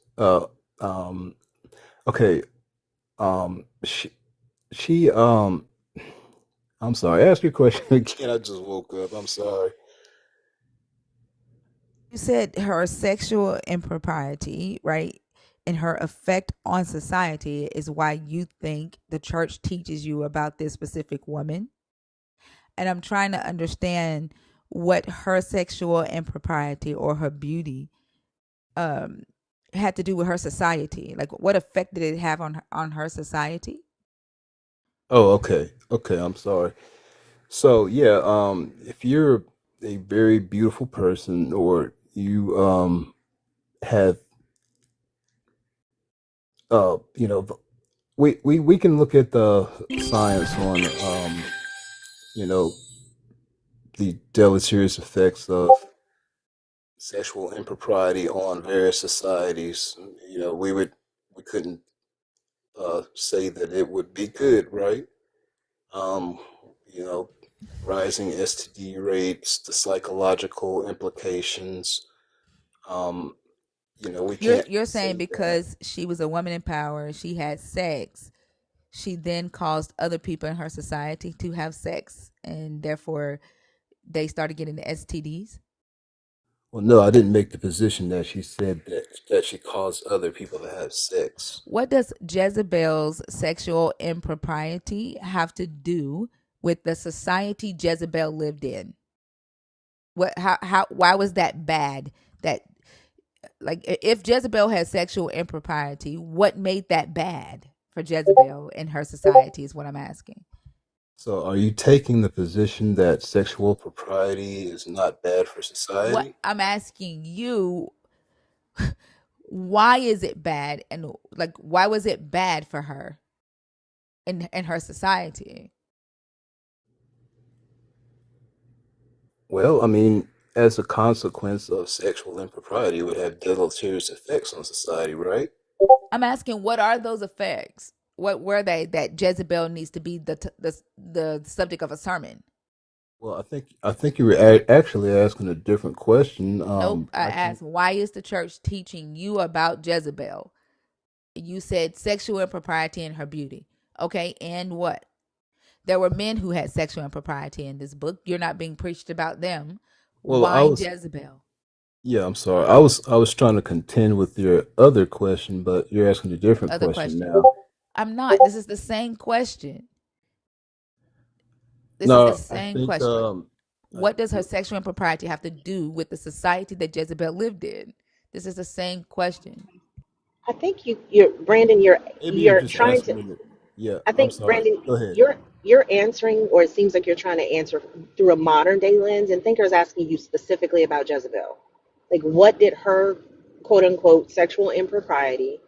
Um. Okay. She. She. I'm sorry. Ask your question again. I just woke up. I'm sorry. You said her sexual impropriety, right? And her effect on society is why you think the church teaches you about this specific woman. And I'm trying to understand what her sexual impropriety or her beauty um had to do with her society. Like, what effect did it have on her society? Oh, okay. Okay. I'm sorry. So yeah. If you're a very beautiful person, or you have we can look at the science on you know the deleterious effects of sexual impropriety on various societies. We we couldn't say that it would be good, right? Um, you know, rising STD rates, the psychological implications. Um, we can't You're saying say that. because she was a woman in power, she had sex, she then caused other people in her society to have sex, and therefore they started getting the STDs. Well, no, I didn't make the position that she said that she caused other people to have sex. What does Jezebel's sexual impropriety have to do with the society Jezebel lived in? What how why was that bad? That like if Jezebel had sexual impropriety, what made that bad for Jezebel and her society is what I'm asking. So, are you taking the position that sexual propriety is not bad for What society? I'm asking you, why is it bad, and like why was it bad for her in her society? Well, I mean, as a consequence of sexual impropriety, it would have deleterious effects on society, right? I'm asking, what are those effects? What were they that Jezebel needs to be the subject of a sermon? Well, I think you were actually asking a different question. Nope. I I can asked, why is the church teaching you about Jezebel? You said sexual impropriety and her beauty. Okay, and what? There were men who had sexual impropriety in this book. You're not being preached about them. well, I Why was Jezebel? yeah, I'm sorry. I was trying to contend with your other question, but you're asking a different Other question question. now. I'm not. This is the same question. This is the No, I same think question. I, What does her sexual impropriety have to do with the society that Jezebel lived in? This is the same question. I think you're Brandon. maybe you're You're just trying asking to. me to. Yeah, I I'm think sorry. Brandon, Go ahead. you're answering, or it seems like you're trying to answer through a modern day lens. And Thinker is asking you specifically about Jezebel. Like, what did her quote unquote sexual impropriety?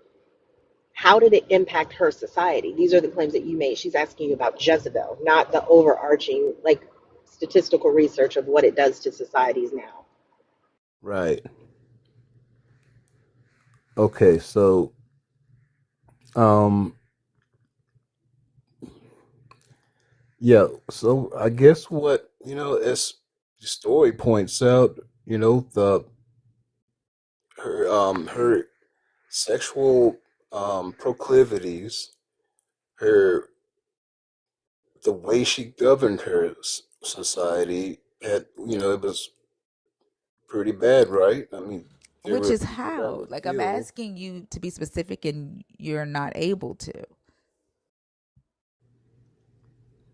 How did it impact her society? These are the claims that you made. She's asking you about Jezebel, not the overarching like statistical research of what it does to societies now. Right. Okay. So, um, yeah. So I guess what as the story points out, the her sexual proclivities, her the way she governed her society had it was pretty bad, right? I mean, there Which were is people that how? were Like I'm killed. asking you to be specific and you're not able to.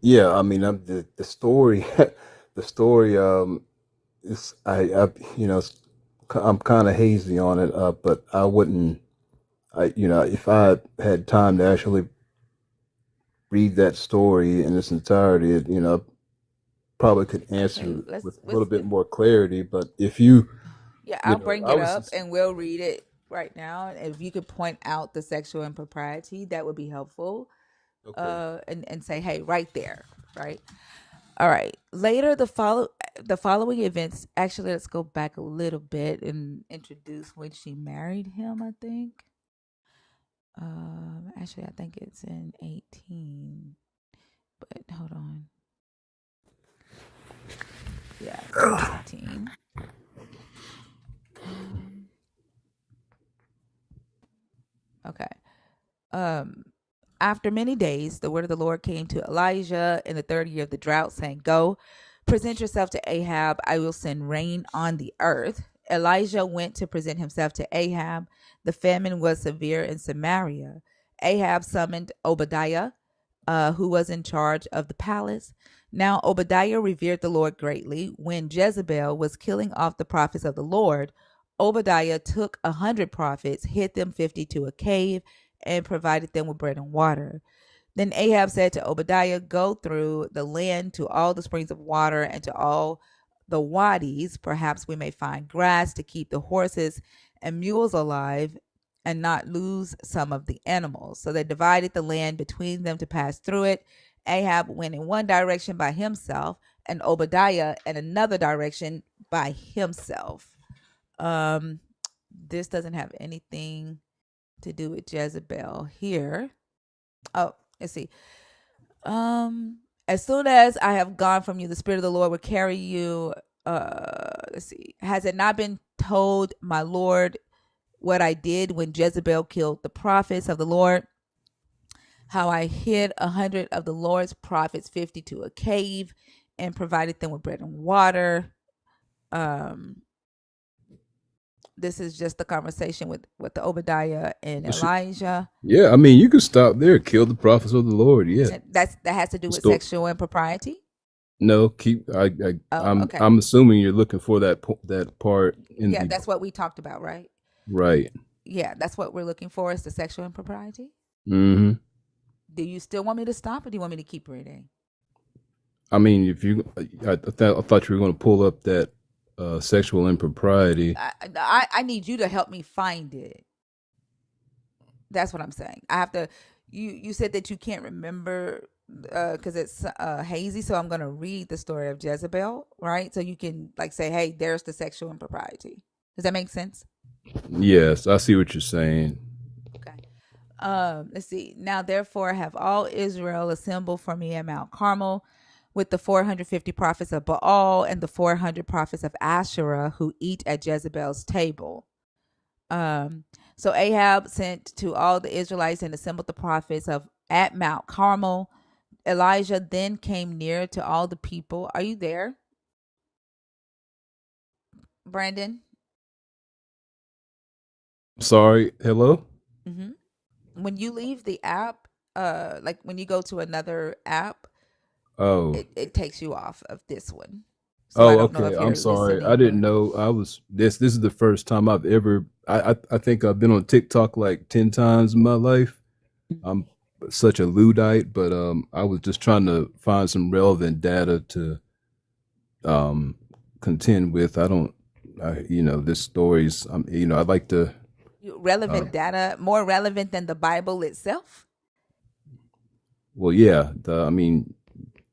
Yeah, I mean, the story, the story is I I'm kind of hazy on it, but I wouldn't. If I had time to actually read that story in its entirety, probably could Okay, answer let's with a little let's bit more clarity. But if you, yeah, I'll bring I it was up just and we'll read it right now. And if you could point out the sexual impropriety, that would be helpful. okay. And say, hey, right there, right? All right. Later, the following events. Actually, let's go back a little bit and introduce when she married him. I think. Actually, I think it's in 18. But hold on. Yeah, it's in 18. Um, okay. Um, After many days, the word of the Lord came to Elijah in the third year of the drought, saying, "Go, present yourself to Ahab. I will send rain on the earth." Elijah went to present himself to Ahab. The famine was severe in Samaria. Ahab summoned Obadiah, who was in charge of the palace. Now, Obadiah revered the Lord greatly. When Jezebel was killing off the prophets of the Lord, Obadiah took 100 prophets, hid them 50 to a cave, and provided them with bread and water. Then Ahab said to Obadiah, "Go through the land to all the springs of water and to all the wadis. Perhaps we may find grass to keep the horses and mules alive and not lose some of the animals." So they divided the land between them to pass through it. Ahab went in one direction by himself, and Obadiah in another direction by himself. Um, this doesn't have anything. to do with Jezebel here. Oh, let's see. As soon as I have gone from you, the Spirit of the Lord will carry you. Let's see. Has it not been told, my Lord, what I did when Jezebel killed the prophets of the Lord? How I hid 100 of the Lord's prophets, 50 to a cave, and provided them with bread and water. Um, this is just the conversation with the Obadiah and Elijah. Yeah, I mean, you could stop there. Kill the prophets of the Lord. Yeah, That has to do the with story. sexual impropriety. No, keep. Oh, okay. I'm assuming you're looking for that part in Yeah, the that's what we talked about, right? right. Yeah, that's what we're looking for is the sexual impropriety. Mm-hmm. Do you still want me to stop, or do you want me to keep reading? I mean, if you, I thought you were going to pull up that sexual impropriety. I need you to help me find it. That's what I'm saying. I have to. You said that you can't remember because it's hazy, so I'm going to read the story of Jezebel, right? So you can like say, "Hey, there's the sexual impropriety." Does that make sense? Yes, I see what you're saying. Okay. Let's see. Now, therefore, have all Israel assemble for me at Mount Carmel with the 450 prophets of Baal and the 400 prophets of Asherah who eat at Jezebel's table. So Ahab sent to all the Israelites and assembled the prophets of at Mount Carmel. Elijah then came near to all the people. Are you there, Brandon? Sorry. Hello. Mm-hmm. When you leave the app, like when you go to another app, Oh. it takes you off of this one. So I Oh, don't know okay. if I'm you're sorry. I listening didn't or know I was this. This is the first time I've ever. I think I've been on TikTok like 10 times in my life. I'm such a Luddite, but I was just trying to find some relevant data to um contend with. I don't. This story's. I'd like to. Uh, relevant data more relevant than the Bible itself? well, yeah. I mean,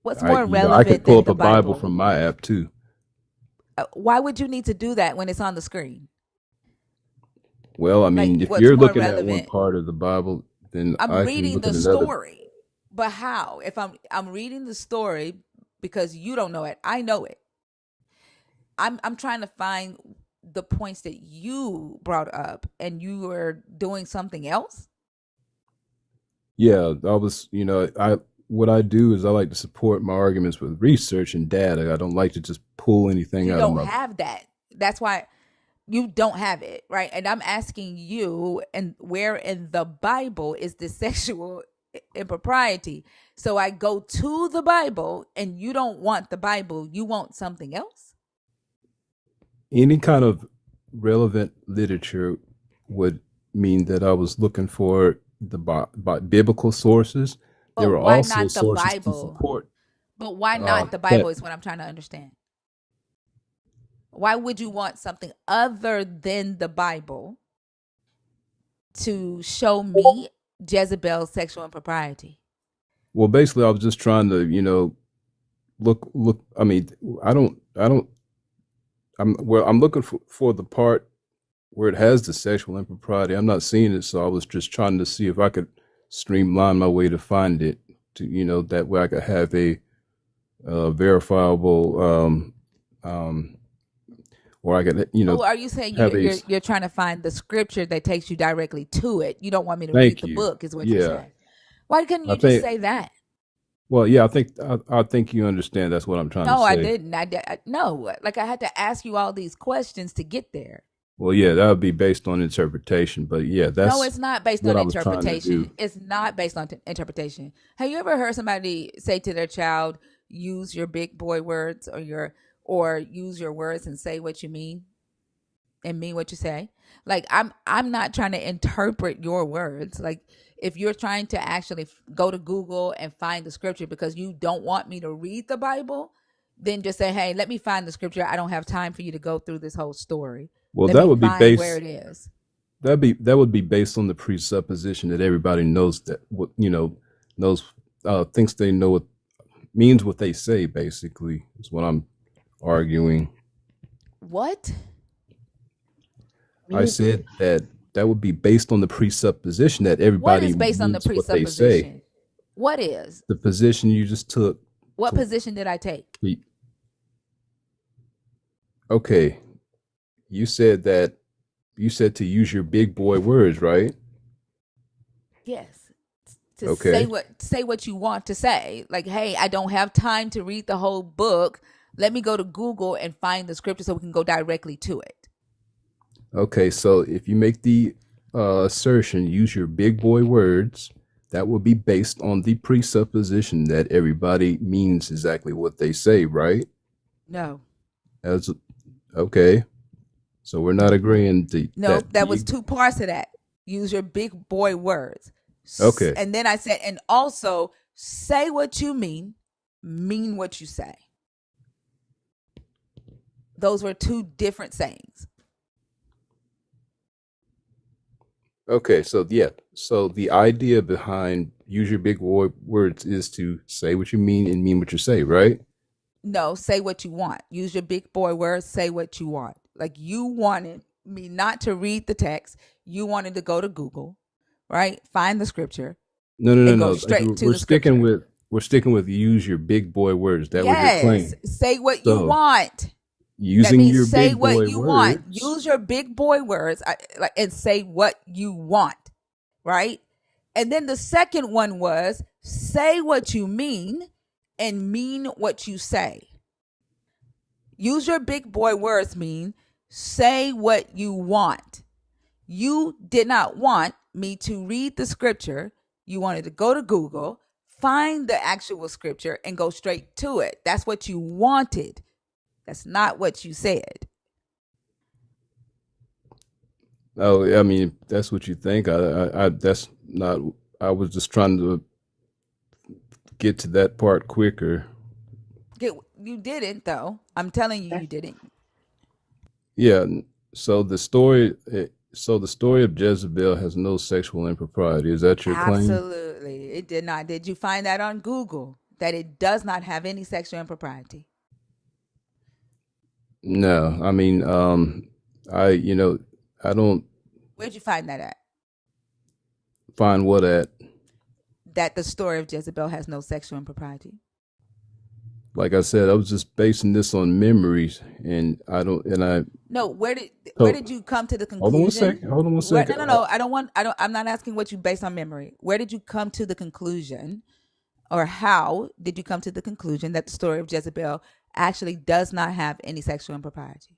What's I more you know I could relevant pull than up the a Bible Bible? from my app too. Why would you need to do that when it's on the screen? Well, I Like, mean, if what's you're more looking at one relevant? part of the Bible, then I'm I can reading look at the another. story. But how? If I'm reading the story because you don't know it, I know it. I'm trying to find the points that you brought up and you were doing something else. Yeah, I was. I what I do is I like to support my arguments with research and data. I don't like to just pull anything You out of don't my. have that. That's why you don't have it, right? And I'm asking you, and where in the Bible is the sexual impropriety? So I go to the Bible, and you don't want the Bible, you want something else. Any kind of relevant literature would mean that I was looking for the biblical sources. There But were why also not the sources to Bible? support But why not the that. Bible is what I'm trying to understand. Why would you want something other than the Bible to show me Jezebel's sexual impropriety? Well, basically, I was just trying to, look. I mean, I don't. I'm looking for the part where it has the sexual impropriety. I'm not seeing it, so I was just trying to see if I could streamline my way to find it. To that way I could have a verifiable, um, or I could Oh, are you saying have a. you're trying to find the scripture that takes you directly to it? You don't want me to read Thank the you. book, is what you're Yeah, saying. Why couldn't I you just think. say that? Well, yeah, I think you understand. That's what I'm trying to No, I say. didn't. No. Like I had to ask you all these questions to get there. Well, yeah, that would be based on interpretation, but yeah, No, that's it's not based what on I was trying to interpretation. do. It's not based on interpretation. Have you ever heard somebody say to their child, "Use your big boy words," or use your words and say what you mean and mean what you say? Like I'm not trying to interpret your words. Like if you're trying to actually go to Google and find the scripture because you don't want me to read the Bible, then just say, "Hey, let me find the scripture. I don't have time for you to go through this whole story. Well, Let me find where it is." that would be based on the presupposition that everybody knows that what knows thinks they know what means what they say. Basically, is what I'm arguing. What? I Me, said that that would be based on the presupposition that What everybody is based on the means what they say. presupposition? What is? The position you just took. What position did I take? Okay, you said to use your big boy words, right? Yes. To Okay. say what you want to say. Like, hey, I don't have time to read the whole book. Let me go to Google and find the scripture so we can go directly to it. Okay, so if you make the assertion, use your big boy words, that will be based on the presupposition that everybody means exactly what they say, right? No. Okay. So we're not agreeing to No, that was two parts of that. Use your big boy words. Okay. And then I said, and also say what you mean what you say. Those were two different sayings. Okay, so yeah. So the idea behind use your big boy words is to say what you mean and mean what you say, right? No, say what you want. Use your big boy words, say what you want. Like you wanted me not to read the text. You wanted to go to Google, right? Find the scripture. No. Go straight to We're the scripture. sticking with use your big boy words. That was your claim. Say what you want. Using your say big what boy you words. want. Use your big boy words and say what you want, right? And then the second one was say what you mean and mean what you say. Use your big boy words mean say what you want. You did not want me to read the scripture. You wanted to go to Google, find the actual scripture, and go straight to it. That's what you wanted. That's not what you said. Oh, I mean, that's what you think. That's not. I was just trying to get to that part quicker. You didn't, though. I'm telling you, you didn't. Yeah. So the story. So the story of Jezebel has no sexual impropriety. Is that your claim? Absolutely, it did not. Did you find that on Google that it does not have any sexual impropriety? No. I mean, I don't. Where'd you find that at? Find what at? That the story of Jezebel has no sexual impropriety. Like I said, I was just basing this on memories, and I don't. And I. No, where did you come to the conclusion? Hold on one second. No. I'm not asking what you based on memory. Where did you come to the conclusion, or how did you come to the conclusion that the story of Jezebel actually does not have any sexual impropriety?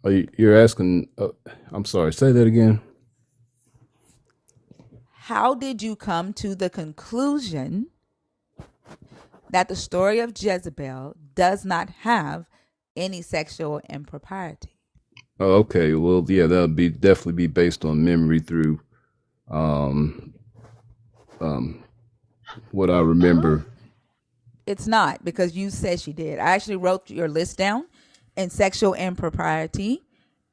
You're asking. I'm sorry. Say that again. How did you come to the conclusion that the story of Jezebel does not have any sexual impropriety? Oh, okay. Well, yeah, that'll definitely be based on memory through, what I remember. It's not, because you said she did. I actually wrote your list down, and sexual impropriety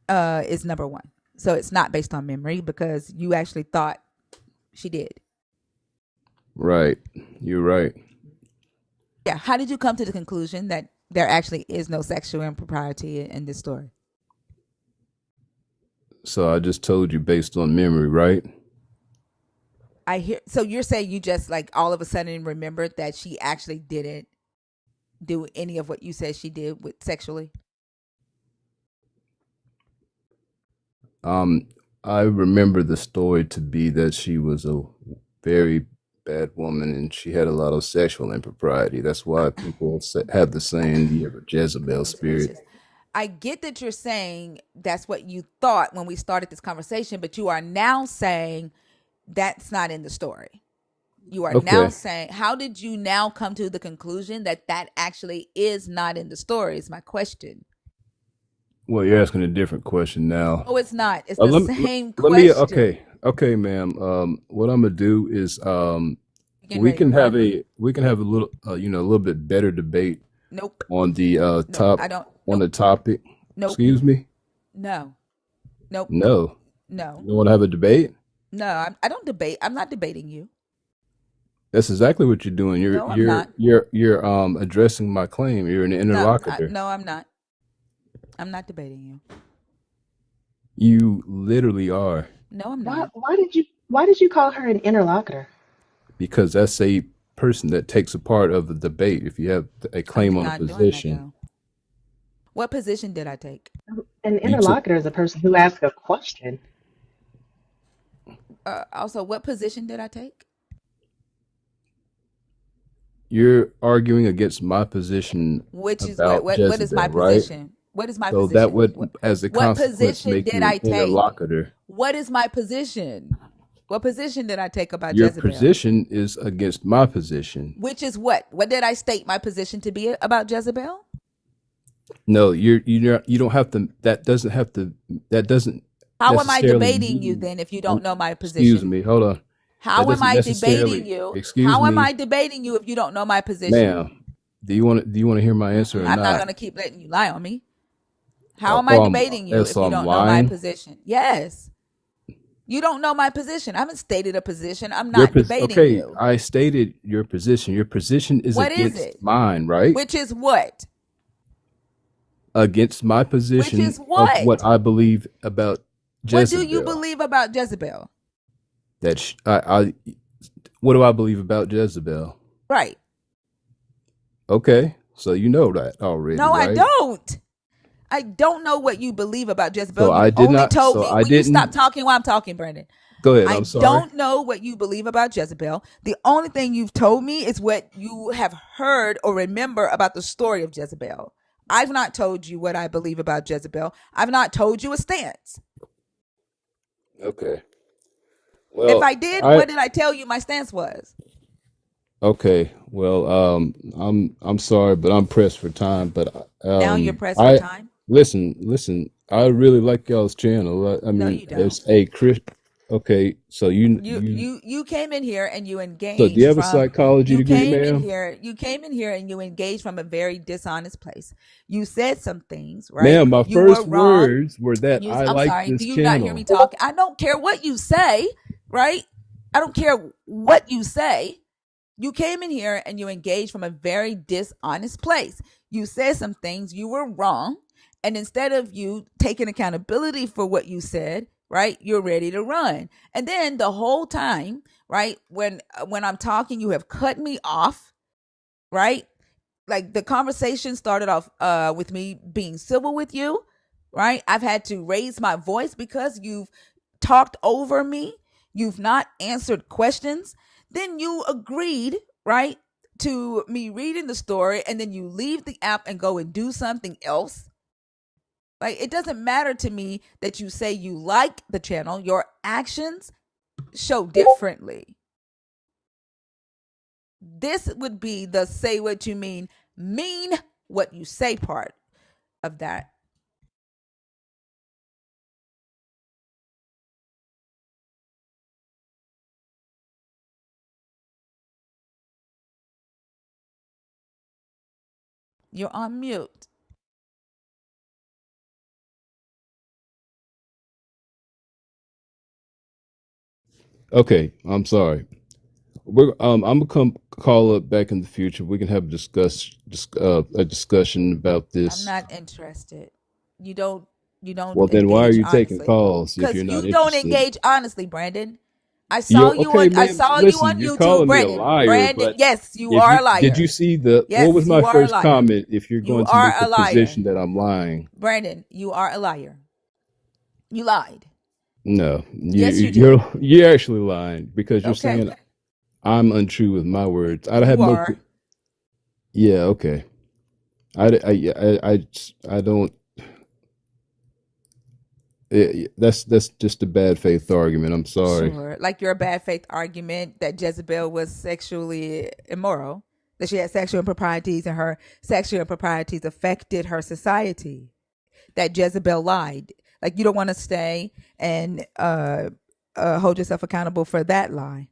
is number one. So it's not based on memory because you actually thought she did. Right. You're right. Yeah. How did you come to the conclusion that there actually is no sexual impropriety in this story? So I just told you based on memory, right? I hear. So you're saying you just like all of a sudden remembered that she actually didn't do any of what you said she did with sexually? I remember the story to be that she was a very bad woman and she had a lot of sexual impropriety. That's why people have the saying, "You have a Jezebel spirit." I get that you're saying that's what you thought when we started this conversation, but you are now saying that's not in the story. You are now saying, how did you now come to the conclusion that that actually is not in the story is my question. Well, you're asking a different question now. Oh, it's not. It's the same question. Okay, ma'am. What I'm gonna do is we can have a little a little bit better debate. Nope. On the the topic. Nope. Excuse me. No. Nope. No. No. You want to have a debate? No, I don't debate. I'm not debating you. That's exactly what you're doing. I'm not. You're addressing my claim. You're an interlocutor. No, I'm not. I'm not debating you. You literally are, No, I'm Why not. why did you call her an interlocutor? because that's a person that takes a part of the debate. If you have a I'm claim on a not doing that position, though. What position did I take? An you took interlocutor is a person who asks a question. Also, what position did I take? you're arguing against my position Which is what? about What is my Jezebel, right? position? What is my So that position? would, as a What consequence, position make did you I an take? interlocutor. What is my position? What position did I take about Your Jezebel? position is against my position. Which is what? What did I state my position to be about Jezebel? No, you don't have to. That doesn't have to. That doesn't How am I necessarily debating you mean. then if you don't know my Excuse position? me. Hold on. That How am doesn't I debating necessarily. you? Excuse How am me, I debating you if you don't know my position? ma'am. Do you want to hear my answer or I'm not not? going to keep letting you lie on me. How am I Oh, debating you if you I'm don't know my lying. position? Yes. You don't know my position. I haven't stated a position. I'm Your not debating okay. you. I stated your position. Your position is What is against it? mine, right? Which is what? Against my Which position is of what? what I believe about What do you Jezebel. believe about Jezebel? I what do I believe about Jezebel? Right. Okay, so you know that already, No, I right? don't. I don't know what you believe about Jezebel. So You've I did only not. told So me. I Will you stop didn't. talking while I'm talking, Brandon? Go ahead. I I'm sorry. don't know what you believe about Jezebel. The only thing you've told me is what you have heard or remember about the story of Jezebel. I've not told you what I believe about Jezebel. I've not told you a stance. Okay. If Well, I did, I what did I tell you my stance was? okay. Well, I'm sorry, but I'm pressed for time. But Now you're pressed for I time? listen. I really like y'all's channel. I No, mean, you don't. it's a Chris. Okay, so You came in here and you so do you engaged have a from psychology degree, ma'am? you came in here and you engaged from a very dishonest place. You said some things, right? Ma'am, my You were first wrong. words were that I I'm like sorry. Do this you not hear me channel. talk? I don't care what you say, right? I don't care what you say. You came in here and you engaged from a very dishonest place. You said some things, you were wrong. And instead of you taking accountability for what you said, right, you're ready to run. And then the whole time, right, when I'm talking, you have cut me off, right? Like the conversation started off with me being civil with you, right? I've had to raise my voice because you've talked over me. You've not answered questions. Then you agreed, right, to me reading the story, and then you leave the app and go and do something else. Like, it doesn't matter to me that you say you like the channel. Your actions show differently. This would be the say what you mean what you say part of that. You're on mute. Okay, I'm sorry. I'm gonna come call up back in the future. We can have a discussion about I'm this. not interested. You don't you don't Well, then why are engage you taking honestly. calls if Cuz you're not you don't interested? engage honestly, Brandon. You okay, I man? saw you Listen, on you're YouTube, calling me a Brandon. liar, Brandon, but yes, you if are a you did you liar. see the what was Yes, my you are a first liar. comment? If you're You going to are make a the liar. position that I'm lying, Brandon, you are a liar. You lied. no, Yes, you did. you're actually lying because you're Okay. saying I'm untrue with my words. I have You no. are. Yeah, okay. I don't. That's just a bad faith argument. I'm sorry. Sure. Like your bad faith argument that Jezebel was sexually immoral, that she had sexual improprieties and her sexual improprieties affected her society, that Jezebel lied. Like you don't want to stay and hold yourself accountable for that lie.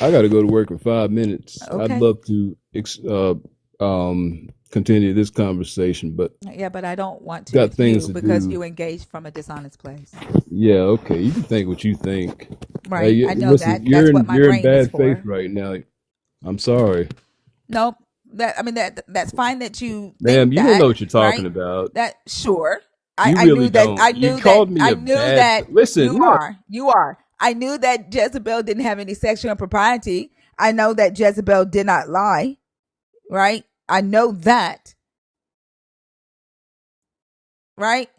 I got to go to work in 5 minutes. I'd Okay. love to continue this conversation, but Yeah, but I don't want to got with things you to because do. you engaged from a dishonest place. Yeah, okay. You can think what you think. Right. I know Listen, that. That's what my you're in brain is bad faith for. right now. I'm sorry, Nope. That's fine that you ma'am. think You don't know that, what you're talking right? about. That sure. You I really knew that don't. You called me a bad. you Listen, look, are. You are. I knew that Jezebel didn't have any sexual propriety. I know that Jezebel did not lie, right? I know that, right?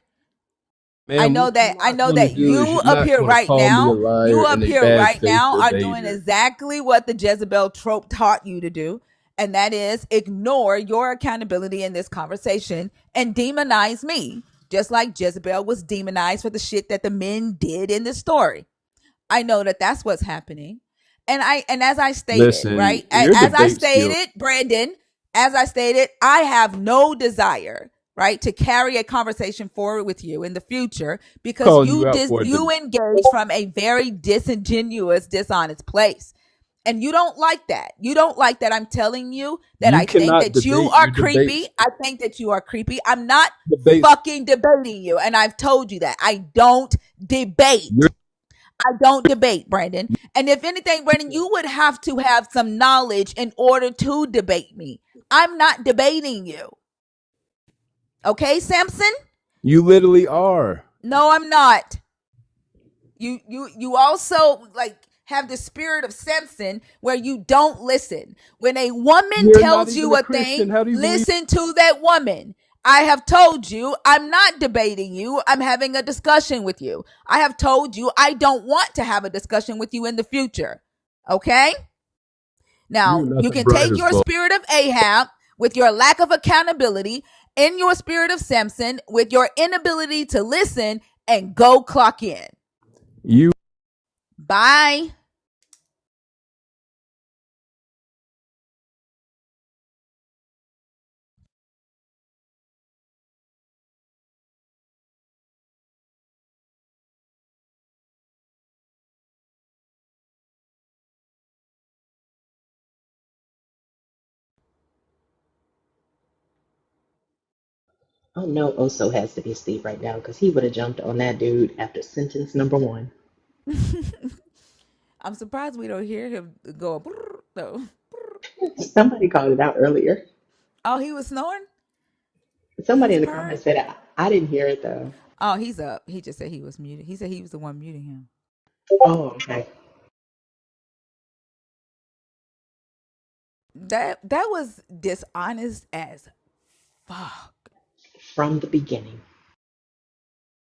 man. What you're I not know going to that do is you you're up not here going to right call me a now, liar and a bad faith are doing debater. exactly what the Jezebel trope taught you to do, and that is ignore your accountability in this conversation and demonize me, just like Jezebel was demonized for the shit that the men did in the story. I know that that's what's happening. And as I stated, Listen, right? your As I debate skill. stated, Brandon, as I stated, I have no desire, right, to carry a conversation forward with you in the future because Calling you out for a you debate. engage from a very disingenuous, dishonest place. And you don't like that. You don't like that I'm telling you that You I think cannot that you debate are your creepy. debates. I think that you are creepy. I'm not Debates. fucking debating you. And I've told you that. I don't You're, debate. I don't debate, Brandon. And if anything, Brandon, you would have to have some knowledge in order to debate me. I'm not debating you. Okay, Samson? you literally are. No, I'm not. You also like have the spirit of Samson where you don't listen. When a woman You're not tells even you a a thing, Christian. How do you believe? listen to that woman. I have told you I'm not debating you. I'm having a discussion with you. I have told you I don't want to have a discussion with you in the future. Okay? You're Now, you nothing can bright take as your gold. spirit of Ahab with your lack of accountability and your spirit of Samson with your inability to listen and go clock in. You. Bye. Oh no, Oso has to be asleep right now because he would have jumped on that dude after sentence number one. I'm surprised we don't hear him go though. Somebody called it out earlier. Oh, he was snoring? He Somebody was in the purring? comments said I didn't hear it though. Oh, he's up. He just said he was muted. He said he was the one muting him. Oh, okay. That was dishonest as fuck. From the beginning.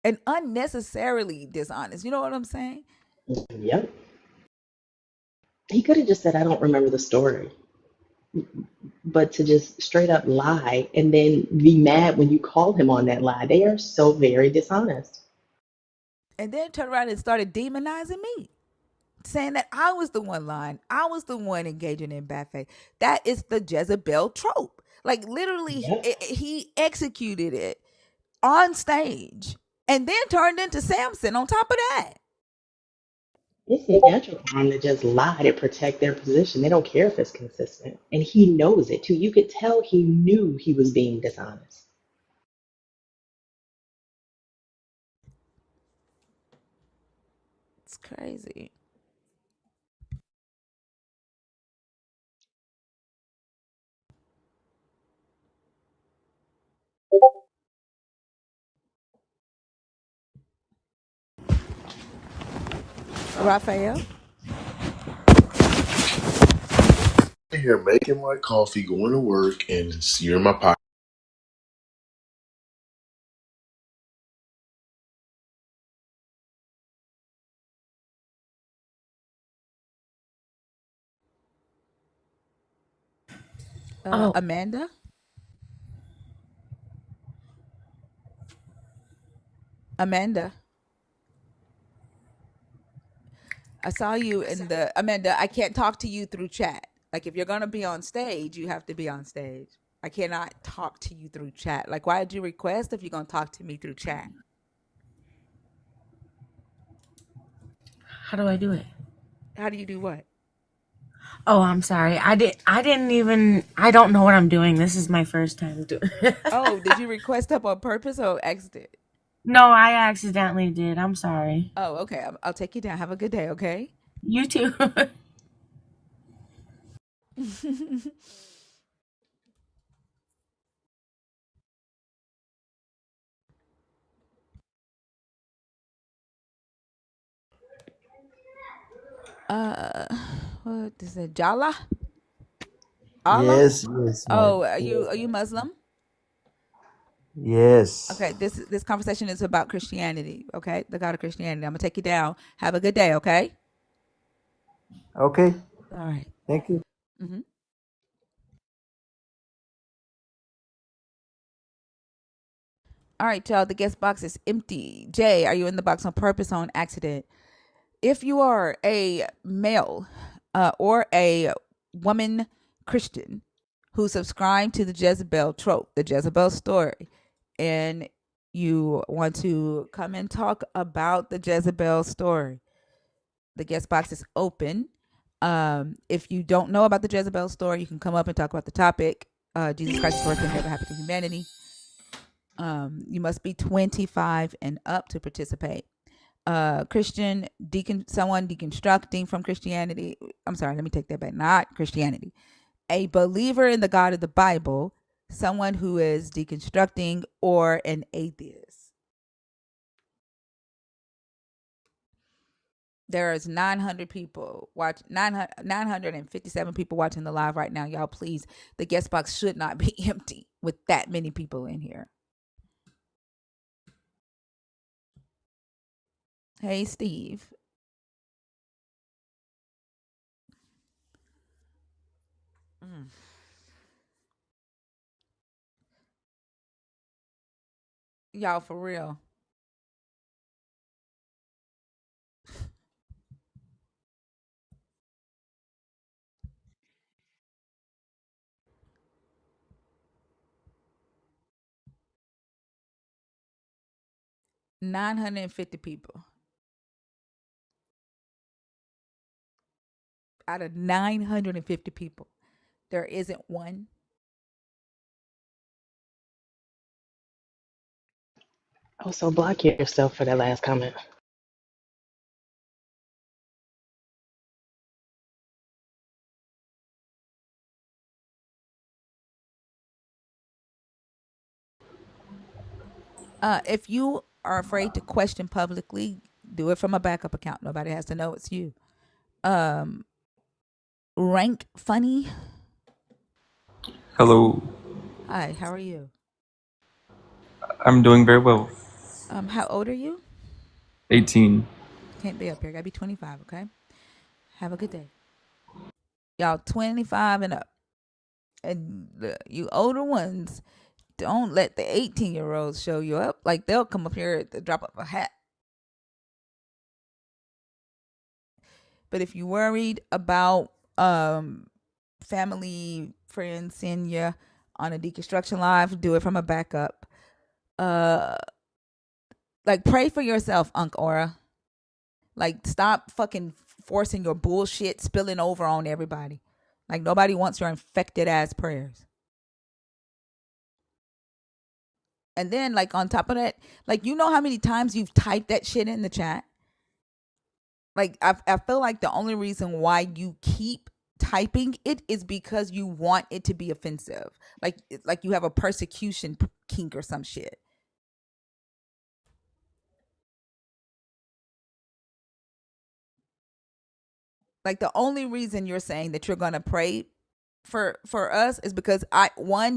And unnecessarily dishonest. You know what I'm saying? Yep. He could have just said, I don't remember the story. But to just straight up lie and then be mad when you call him on that lie, they are so very dishonest. And then turned around and started demonizing me, saying that I was the one lying. I was the one engaging in bad faith. That is the Jezebel trope. Like literally, Yep. he executed it on stage and then turned into Samson on top of that. It's natural for them to just lie to protect their position. They don't care if it's consistent. And he knows it too. You could tell he knew he was being dishonest. It's crazy. Raphael? Here making my coffee, going to work, and you're in my pocket. Oh, Amanda? Amanda? I saw you in the Amanda. I can't talk to you through chat. Like if you're gonna be on stage, you have to be on stage. I cannot talk to you through chat. Like why did you request if you're gonna talk to me through chat? how do I do it? How do you do what? Oh, I'm sorry. I didn't even. I don't know what I'm doing. This is my first time doing. Oh, did you request up on purpose or accident? No, I accidentally did. I'm sorry. Oh, okay. I'll take you down. Have a good day. Okay. You too. Uh, what is it? Jala? Allah? Yes, yes, my Oh, are yes, you Muslim? yes. Okay, this conversation is about Christianity. Okay, the God of Christianity. I'm gonna take you down. Have a good day. Okay. Okay, All right. thank you. Mm-hmm. All right, y'all. The guest box is empty. Jay, are you in the box on purpose or on accident? If you are a male or a woman Christian who subscribe to the Jezebel trope, the Jezebel story, and you want to come and talk about the Jezebel story, the guest box is open. If you don't know about the Jezebel story, you can come up and talk about the topic. Jesus Christ's work can never happen to humanity. You must be 25 and up to participate. Christian someone deconstructing from Christianity. I'm sorry, let me take that back. Not Christianity. A believer in the God of the Bible, someone who is deconstructing, or an atheist. There is 900 people watch 957 people watching the live right now. Y'all, please, the guest box should not be empty with that many people in here. Hey, Steve. Mm. Y'all, for real. 950 people out of 950 people. There isn't one. Also, block yourself for that last comment. If you are afraid to question publicly, do it from a backup account. Nobody has to know it's you. Um, Rank funny. Hello, Hi, how are you? I'm doing very well. How old are you? 18. Can't be up here. Gotta be 25. Okay. Have a good day, y'all. 25 and up, and you older ones, don't let the 18-year-olds show you up. Like they'll come up here at the drop of a hat. But if you worried about family friends seeing you on a deconstruction live, do it from a backup. Uh, like pray for yourself, Unc Aura. Like stop fucking forcing your bullshit spilling over on everybody. Like nobody wants your infected ass prayers. And then like on top of that, like you know how many times you've typed that shit in the chat? Like I feel like the only reason why you keep typing it is because you want it to be offensive. Like you have a persecution kink or some shit. Like the only reason you're saying that you're going to pray for us is because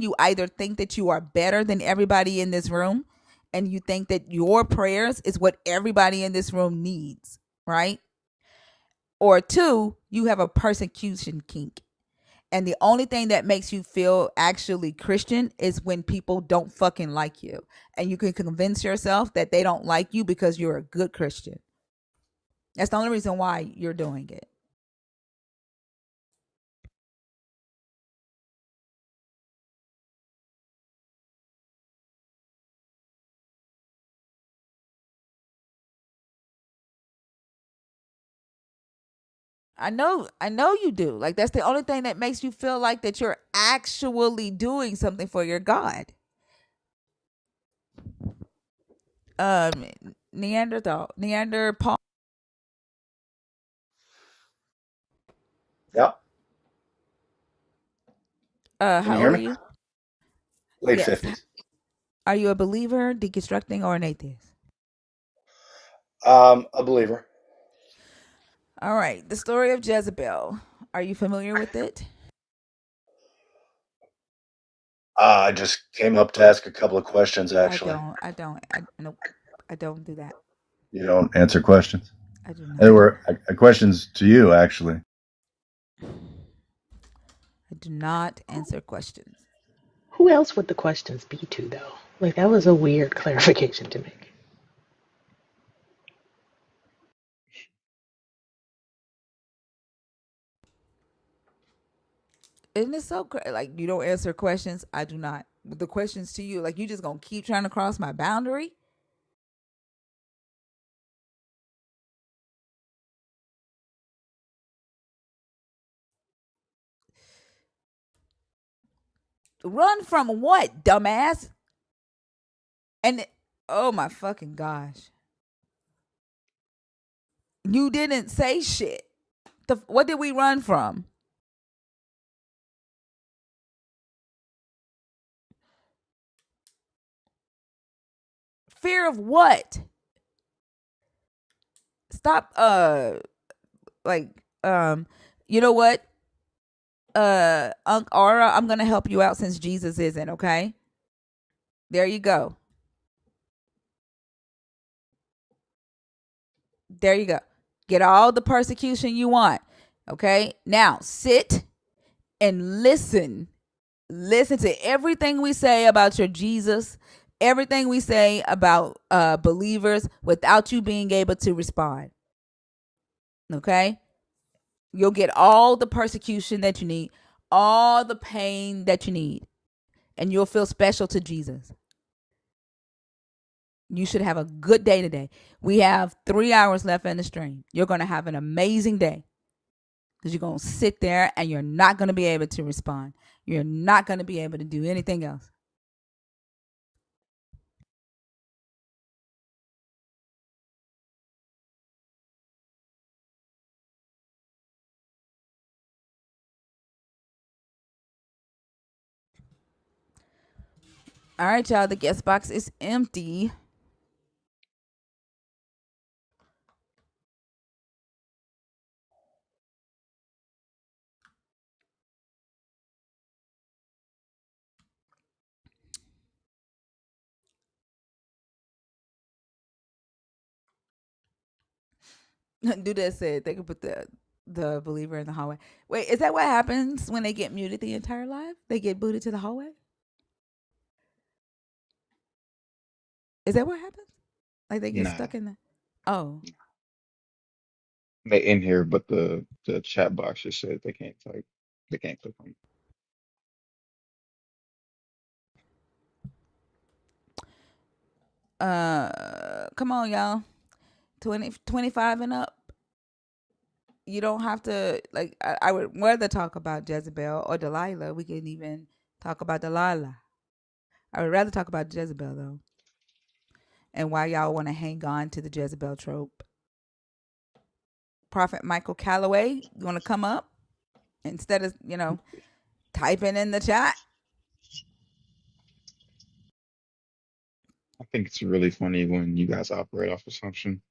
you either think that you are better than everybody in this room and you think that your prayers is what everybody in this room needs, right? Or two, you have a persecution kink. And the only thing that makes you feel actually Christian is when people don't fucking like you. And you can convince yourself that they don't like you because you're a good Christian. That's the only reason why you're doing it. I know you do. Like that's the only thing that makes you feel like that you're actually doing something for your God. Um Neanderthal. Yep. Can you How hear old are me? you? Late Yes. 50s. Are you a believer, deconstructing, or an atheist? A believer. All right, the story of Jezebel. Are you familiar with it? I just came up to ask a couple of questions, I actually. don't. I don't. I nope. I don't do that. You don't answer questions? I do There not. were questions to you, actually. I do not answer questions. Who else would the questions be to, though? Like, that was a weird clarification to make. Isn't it so like you don't answer questions? I do not. The questions to you, like you just gonna keep trying to cross my boundary? Run from what, dumbass? And oh my fucking gosh, you didn't say shit. What did we run from? Fear of what? Stop. Like you know what? Unc Aura, I'm gonna help you out since Jesus isn't okay. There you go. There you go. Get all the persecution you want. Okay. Now sit and listen. Listen to everything we say about your Jesus, everything we say about believers without you being able to respond. Okay? You'll get all the persecution that you need, all the pain that you need, and you'll feel special to Jesus. You should have a good day today. We have 3 hours left in the stream. You're going to have an amazing day because you're going to sit there and you're not going to be able to respond. You're not going to be able to do anything else. All right, y'all. The guest box is empty. Duda said they could put the believer in the hallway. Wait, is that what happens when they get muted the entire live? They get booted to the hallway? Is that what happens? Like they get Nah, stuck in the Oh. they in here, but the chat box just said they can't type. They can't click on. Come on, y'all. 25 and up. You don't have to like I would rather talk about Jezebel or Delilah. We can even talk about Delilah. I would rather talk about Jezebel though. And why y'all want to hang on to the Jezebel trope. Prophet Michael Calloway, you want to come up instead of, typing in the chat? I think it's really funny when you guys operate off assumption.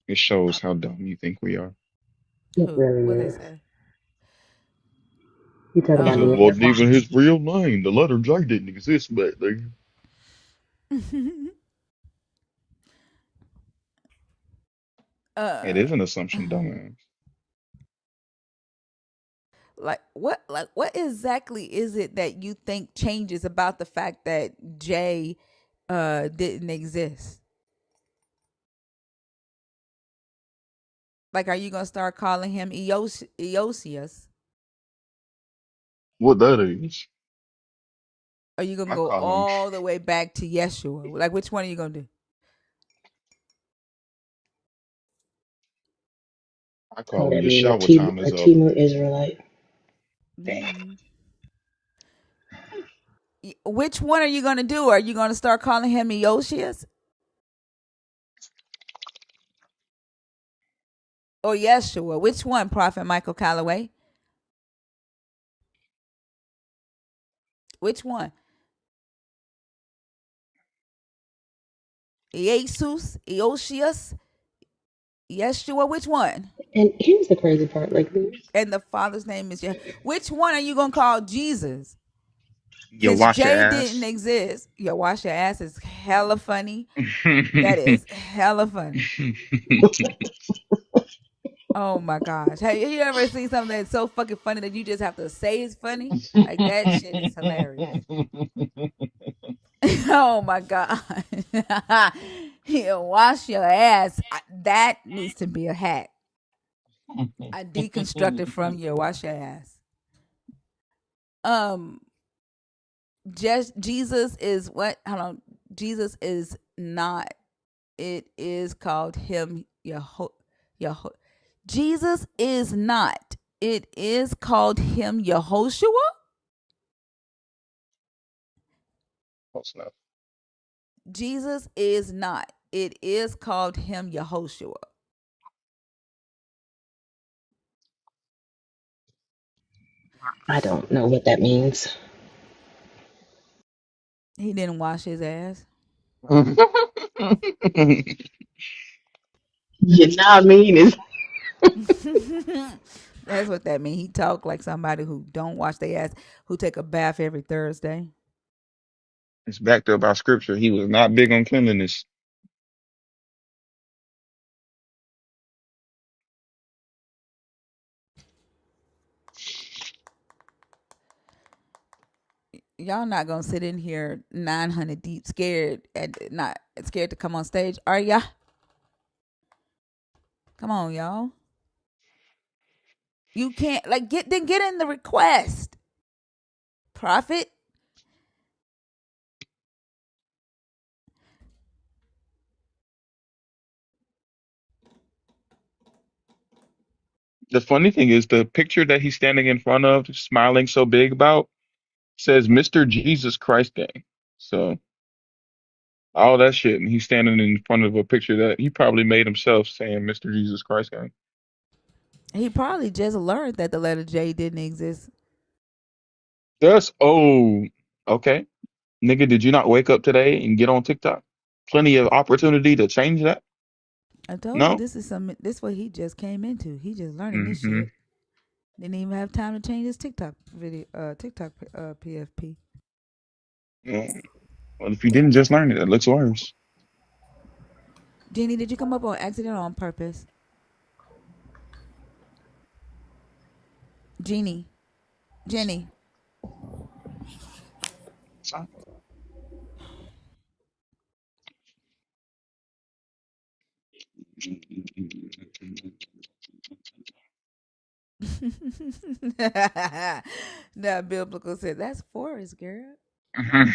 It shows how dumb you think we are. It Who? really What they is. say? You talk He about says, being wasn't even responsible. his real name. The letter J didn't exist back then. It uh is an assumption, dumbass. like what exactly is it that you think changes about the fact that Jay didn't exist? Like, are you gonna start calling him Eosius? What that is, Or are you gonna I go call him, all the way back to Yeshua? Like, which one are you gonna do? I Call call him that man Yeshua. Time A is up. Timu Israelite. Damn. Mm-hmm. Which one are you gonna do? Are you gonna start calling him Eosius or Yeshua? Which one, Prophet Michael Calloway? Which one? Jesus, Eosius? Yeshua, which one? And here's the crazy part, like, And the Father's name is which one are you gonna call Jesus? You Since wash your J didn't ass. exist, yo, wash your ass is hella funny. That is hella funny. Oh my gosh. Have you ever seen something that's so fucking funny that you just have to say it's funny? Like that shit is hilarious. Oh my god. You wash your ass. That needs to be a hat. I deconstructed from you. Wash your ass. Um, just Jesus is what? Hold on. Jesus is not. It is called him Yeho. Jesus is not. It is called him Yehoshua. Close enough. Jesus is not. It is called him Yehoshua. I don't know what that means. He didn't wash his ass. You know what I mean? Is That's what that means. He talk like somebody who don't wash their ass, who take a bath every Thursday. It's back to about scripture. He was not big on cleanliness. Y'all not gonna sit in here 900 deep, scared and not scared to come on stage, are ya? Come on, y'all. You can't like get in the request, prophet. The funny thing is the picture that he's standing in front of, smiling so big about, says Mr. Jesus Christ Gang. So all that shit, and he's standing in front of a picture that he probably made himself saying Mr. Jesus Christ Gang. He probably just learned that the letter J didn't exist. That's okay. Nigga, did you not wake up today and get on TikTok? Plenty of opportunity to change that. I told you No? this what he just came into. He just learning this Mm-hmm. shit. Didn't even have time to change his TikTok video, TikTok PFP. Yeah. Well, if you didn't just learn it, it looks worse. Jeannie, did you come up on accident or on purpose? Jeannie, Jenny. So- That biblical said that's Forrest, girl. Mhm.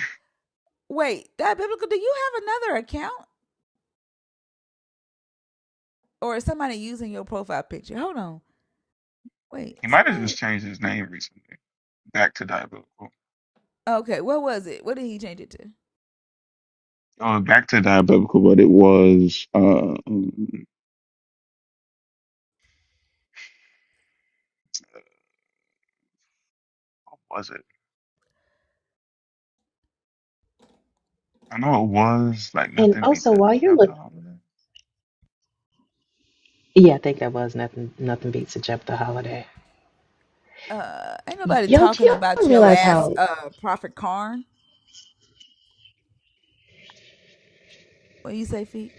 Wait, that biblical. Do you have another account, or is somebody using your profile picture? Hold on. Wait, He might have somebody. just changed his name recently. Back to diabolical. Okay, what was it? What did he change it to? Back to diabolical, but it was what was it? I know it was like and nothing beats also a while you're Jeff the look, Holiday. yeah, I think that was nothing beats a Jeff the Holiday. Ain't nobody Yo, do talking y'all about your realize ass, how? Prophet Karn. What you say, feet?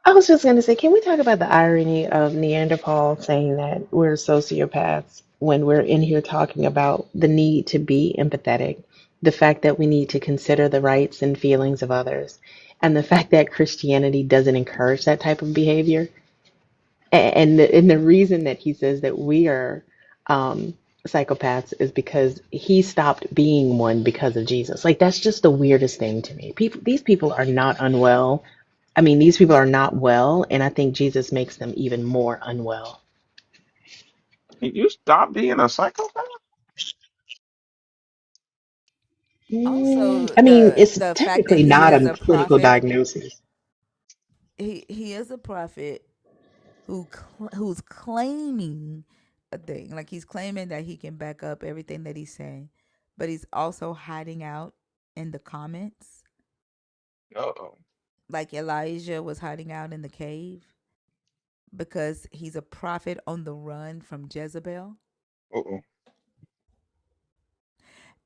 I was just going to say, can we talk about the irony of Neanderthal saying that we're sociopaths when we're in here talking about the need to be empathetic, the fact that we need to consider the rights and feelings of others, and the fact that Christianity doesn't encourage that type of behavior? And the reason that he says that we are psychopaths is because he stopped being one because of Jesus. Like, that's just the weirdest thing to me. These people are not unwell. I mean, these people are not well, and I think Jesus makes them even more unwell. Can you stop being a psychopath? Also, I mean, it's the fact that technically he not is a a clinical prophet. diagnosis. He is a prophet who's claiming a thing. Like he's claiming that he can back up everything that he's saying, but he's also hiding out in the comments. Uh-oh. like Elijah was hiding out in the cave because he's a prophet on the run from Jezebel. Uh-oh.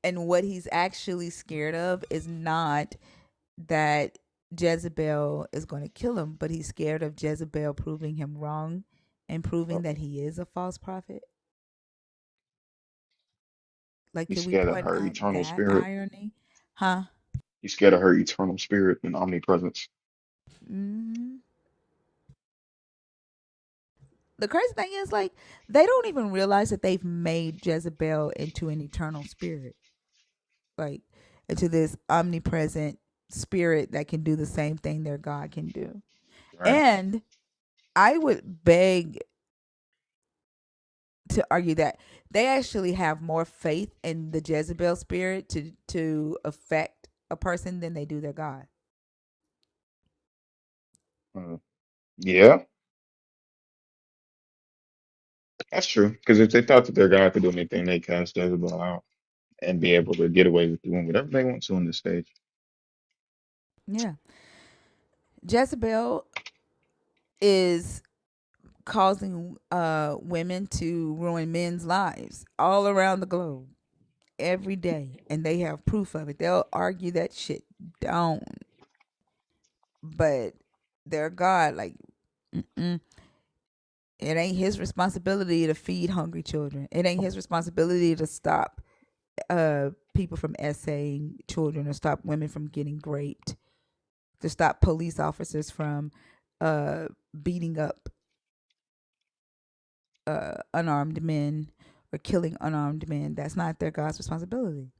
And what he's actually scared of is not that Jezebel is going to kill him, but he's scared of Jezebel proving him wrong and proving that Uh-oh. he is a false prophet. Like, He's can we scared of point her out eternal that spirit. irony? Huh? He's scared of her eternal spirit and omnipresence. Hmm. The crazy thing is, like, they don't even realize that they've made Jezebel into an eternal spirit, like, into this omnipresent spirit that can do the same thing their God can do. Right. And I would beg to argue that they actually have more faith in the Jezebel spirit to affect a person than they do their God. Uh, yeah, that's true. Because if they thought that their God could do anything, they cast Jezebel out and be able to get away with doing whatever they want to on this stage. Yeah. Jezebel is causing women to ruin men's lives all around the globe every day, and they have proof of it. They'll argue that shit down, but their God, like, mm-mm, it ain't his responsibility to feed hungry children. It ain't his responsibility to stop people from essaying children or stop women from getting raped, to stop police officers from uh beating up unarmed men or killing unarmed men. That's not their God's responsibility.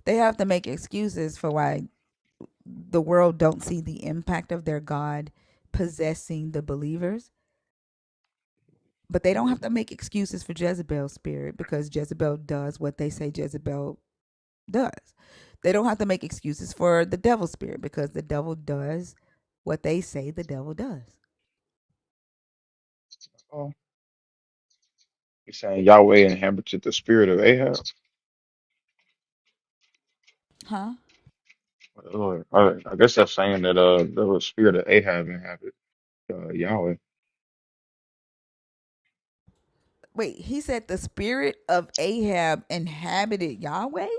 They have to make excuses for why the world don't see the impact of their God possessing the believers. But they don't have to make excuses for Jezebel's spirit because Jezebel does what they say Jezebel does. They don't have to make excuses for the devil's spirit because the devil does what they say the devil does. Oh, he's saying Yahweh inhabited the spirit of Ahab. Huh? Lord, I guess that's saying that the spirit of Ahab inhabited Yahweh. Wait, he said the spirit of Ahab inhabited Yahweh?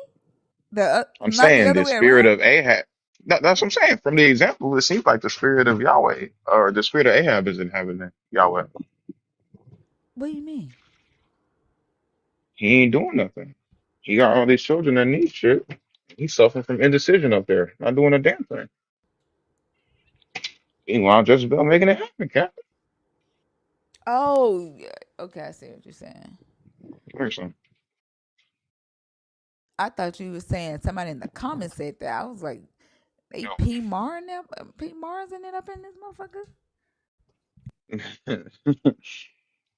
The I'm not the saying other the way spirit around? of Ahab. That's what I'm saying. From the example, it seems like the spirit of Yahweh or the spirit of Ahab is inhabiting Yahweh. What do you mean? He ain't doing nothing. He got all these children that need shit. He's suffering from indecision up there, not doing a damn thing. Meanwhile, Jezebel making it happen, Cap. Oh, yeah. Okay, I see what you're saying. Listen, I thought you were saying somebody in the comments said that. I was like, they P Mars in it up in this motherfucker. yo.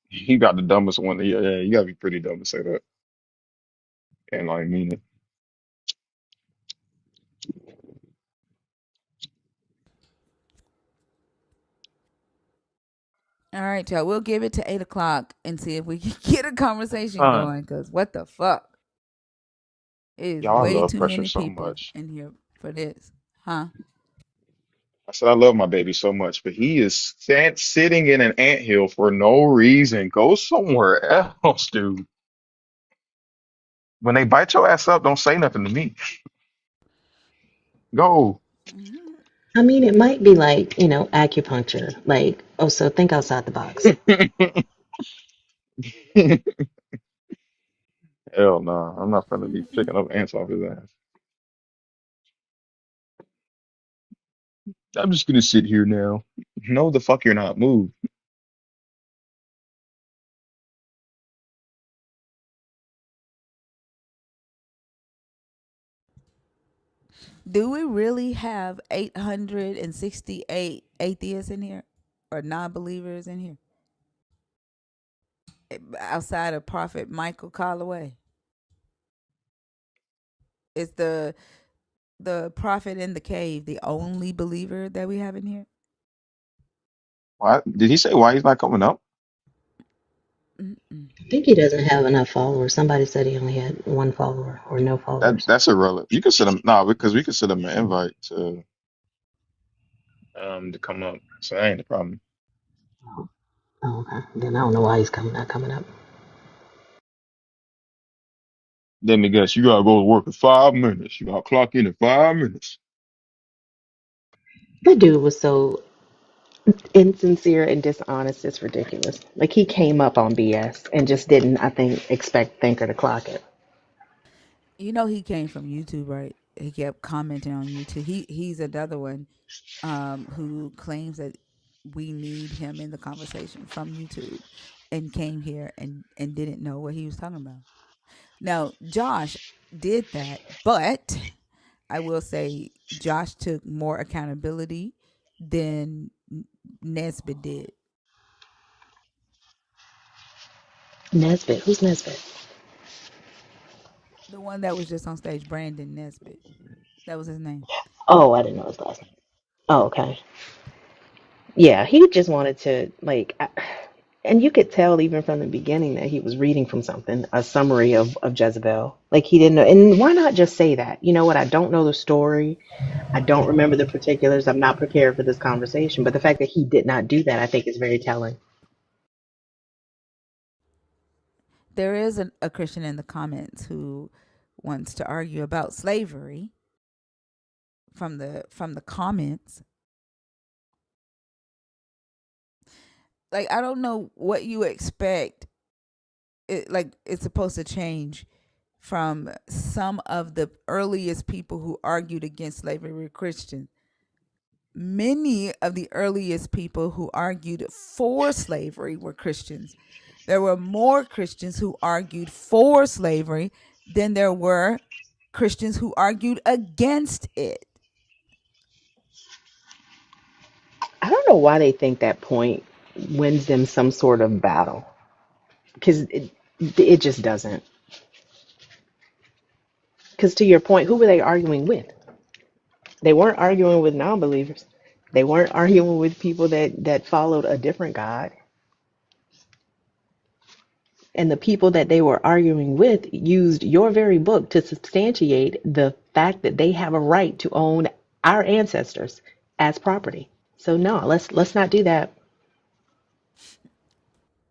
He got the dumbest one. Yeah, yeah, you gotta be pretty dumb to say that. And I mean it. All right, y'all. We'll give it to 8 o'clock and see if we can get a conversation Uh, going. Cause what the fuck? It is y'all, I way love too Precious many so people much. in here for this, huh? I said I love my baby so much, but he is sitting in an anthill for no reason. Go somewhere else, dude. When they bite your ass up, don't say nothing to me. Go. Mhm. I mean, it might be like, acupuncture. Like, oh, so think outside the box. Hell no, I'm not gonna be picking up ants off his ass. I'm just gonna sit here now. No, the fuck you're not. Move. Do we really have 868 atheists in here or non-believers in here outside of Prophet Michael Calloway? Is the prophet in the cave the only believer that we have in here? Why did he say why he's not coming up? Mm-mm. I think he doesn't have enough followers. Somebody said he only had one follower or no That followers. that's irrelevant. You can send them because we can send them an invite to come up. So that ain't the problem. Oh, oh, okay. Then I don't know why he's not coming up. Let me guess, you gotta go to work in 5 minutes. You gotta clock in 5 minutes. The dude was so insincere and dishonest. It's ridiculous. Like he came up on BS and just didn't, I think, expect Thinker to clock it. You know he came from YouTube, right? He kept commenting on YouTube. He's another one who claims that we need him in the conversation from YouTube and came here and didn't know what he was talking about. Now, Josh did that, but I will say Josh took more accountability than Nesbitt did. Nesbitt, who's Nesbitt? The one that was just on stage, Brandon Nesbitt. That was his name. Oh, I didn't know his last name. Oh, okay. Yeah, he just wanted to and you could tell even from the beginning that he was reading from something, a summary of Jezebel. Like he didn't know, and why not just say that? You know what? I don't know the story. I don't remember the particulars. I'm not prepared for this conversation. But the fact that he did not do that, I think, is very telling. There is a Christian in the comments who wants to argue about slavery from the comments. Like I don't know what you expect. It's supposed to change from some of the earliest people who argued against slavery were Christians. Many of the earliest people who argued for slavery were Christians. There were more Christians who argued for slavery than there were Christians who argued against it. I don't know why they think that point wins them some sort of battle because it just doesn't. Because to your point, who were they arguing with? They weren't arguing with non-believers. They weren't arguing with people that followed a different God. And the people that they were arguing with used your very book to substantiate the fact that they have a right to own our ancestors as property. So no, let's not do that.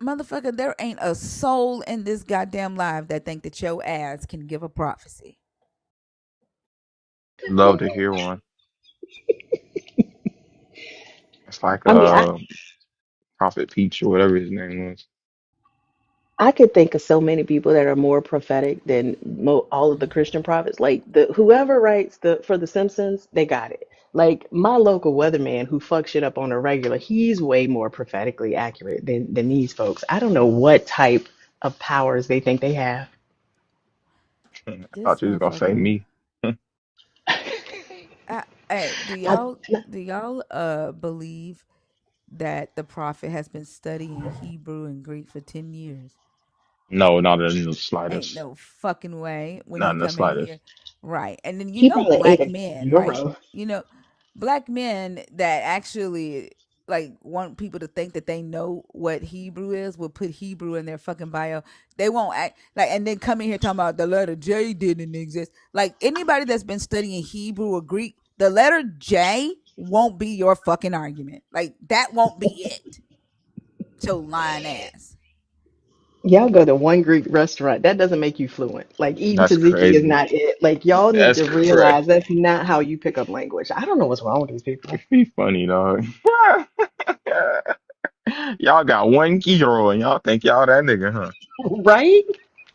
Motherfucker, there ain't a soul in this goddamn life that think that your ass can give a prophecy. Love to hear one. It's like I mean, Prophet Peach or whatever his name was. I could think of so many people that are more prophetic than all of the Christian prophets. Like the whoever writes the for the Simpsons, they got it. Like my local weatherman who fucks shit up on a regular, he's way more prophetically accurate than these folks. I don't know what type of powers they think they have. I This thought you was gonna say motherfucker. me. Hey, I, do y'all believe that the prophet has been studying Hebrew and Greek for 10 years? No, not in the Ain't slightest. no fucking way when Not he in the come in slightest. here. Right. And then he probably ate black a men, right? gyro. You know, black men that actually like want people to think that they know what Hebrew is will put Hebrew in their fucking bio. They won't act like and then come in here talking about the letter J didn't exist. Like anybody that's been studying Hebrew or Greek, the letter J won't be your fucking argument. Like that won't be it. So lying ass. Y'all go to one Greek restaurant. That doesn't make you fluent. Like eating That's tzatziki is crazy. not it. Like y'all need That's to crazy. realize that's not how you pick up language. I don't know what's wrong with these people. Be funny, dog. Y'all got one gyro and y'all think y'all that nigga, huh? Right?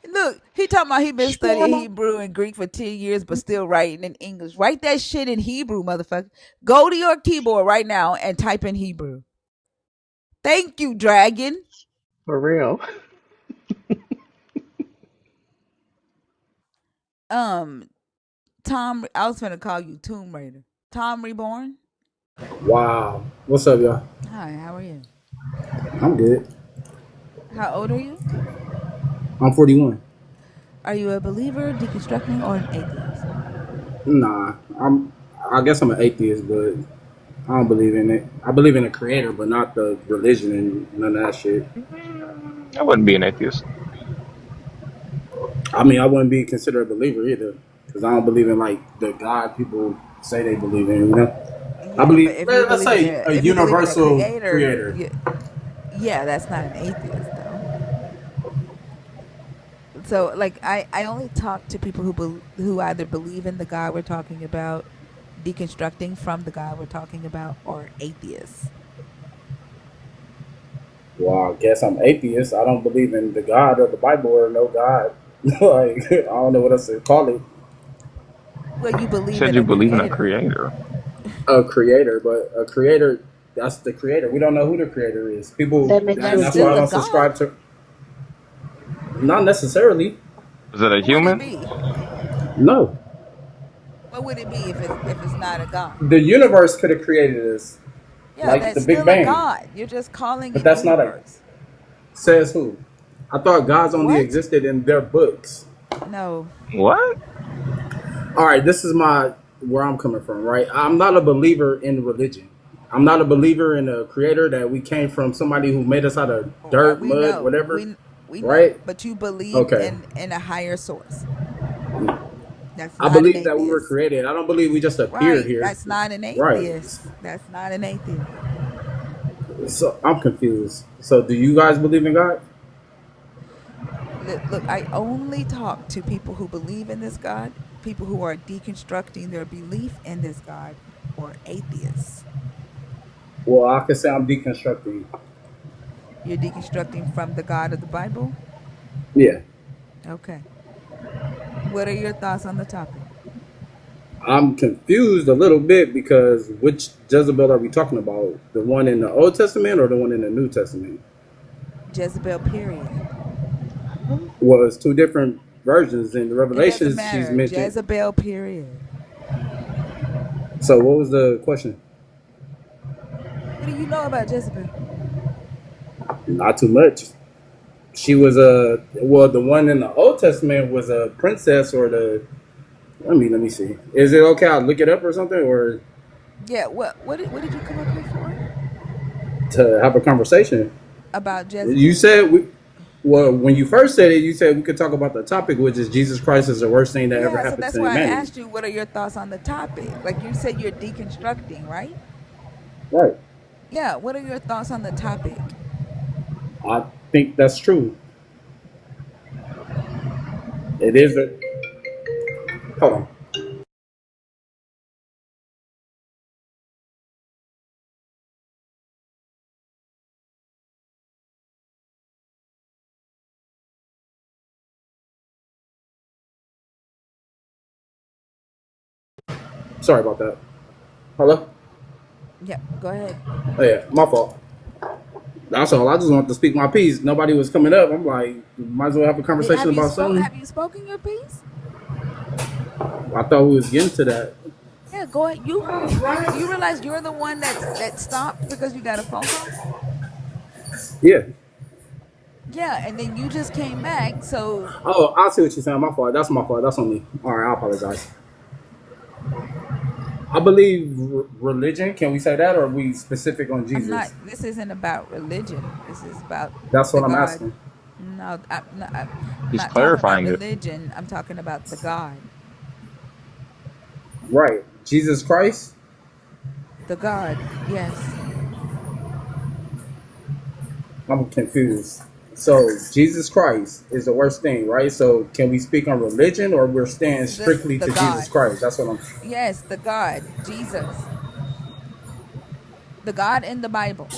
Look, he talking about he been studying Shawarma. Hebrew and Greek for 10 years, but still writing in English. Write that shit in Hebrew, motherfucker. Go to your keyboard right now and type in Hebrew. Thank you, Dragon. For real. Um, Tom, I was gonna call you Tomb Raider. Tom Reborn. Wow. What's up, y'all? Hi, how are you? I'm good. How old are you? I'm 41. Are you a believer, deconstructing, or an atheist? Nah, I guess I'm an atheist, but I don't believe in it. I believe in a creator, but not the religion and none of that shit. I wouldn't be an atheist. I mean, I wouldn't be considered a believer either, because I don't believe in like the God people say they believe in. You know, I Yeah, but believe let's say a if you believe in a universal creator, creator. yeah, that's not an atheist though. So like I only talk to people who either believe in the God we're talking about, deconstructing from the God we're talking about, or atheists. Well, I guess I'm atheist. I don't believe in the God of the Bible or no God. Like I don't know what else to call it. Well, you You believe said in you a believe in a creator. creator. A creator, but a creator, that's the creator. We don't know who the creator is. People, That makes you and That's a that's why I still a don't deist. God. subscribe to. Not necessarily. Is it a What would it human? be? No, What would it be if it's not a God? the universe could have created us, Yeah, like the that's Big still a Bang, God. You're just calling but it that's not a. universe. Says who? I thought gods only What? existed in their books. No. What? All right, this is my where I'm coming from. Right, I'm not a believer in religion. I'm not a believer in a creator that we came from somebody who made us out of dirt, We mud, know. whatever. We know. Right? But you believe Okay. in a higher source. That's I not an believe that we were atheist. created. I don't believe we just appeared Right. here. That's not an Right. atheist. That's not an atheist. So I'm confused. So do you guys believe in God? Look, I only talk to people who believe in this God, people who are deconstructing their belief in this God, or atheists. Well, I can say I'm deconstructing. You're deconstructing from the God of the Bible? Yeah. Okay. What are your thoughts on the topic? I'm confused a little bit because which Jezebel are we talking about? The one in the Old Testament or the one in the New Testament? Jezebel, period. Was two different versions in the It doesn't Revelations she's matter. mentioned. Jezebel, period. So what was the question? What do you know about Jezebel? Not too much. She was a well, the one in the Old Testament was a princess or the. Let me see. Is it okay? I'll look it up or something, or Yeah, what did you come up here for? to have a conversation. About You Jezebel. said well, when you first said it, you said we could talk about the topic, which is Jesus Christ is the worst thing that ever Yeah, so happened that's to why I humanity. asked you what are your thoughts on the topic? Like you said you're deconstructing, right? Right. Yeah, what are your thoughts on the topic? I think that's true. It is a. Hold on. Sorry about that. Hello. Yeah, go ahead. Oh yeah, my fault. That's all. I just wanted to speak my piece. Nobody was coming up. I'm like, might as well have a conversation about something. Have you spoken your piece? I thought we was getting to that. Yeah, go ahead. Do you realize you're the one that stopped because you got a phone call? Yeah. Yeah, and then you just came back, so Oh, I see what you're saying. My fault. That's my fault. That's on me. All right, I apologize. I believe religion. Can we say that, or are we specific on I'm not. Jesus? This isn't about religion. This is about That's the what I'm God. asking. No, I'm He's not talking about clarifying it. religion. I'm talking about the God. Right. Jesus Christ. The God. Yes. I'm confused. So Jesus Christ is the worst thing, right? So can we speak on religion, or we're staying Just strictly the to Jesus God. Christ? That's what I'm. Yes, the God, Jesus. The God in the Bible.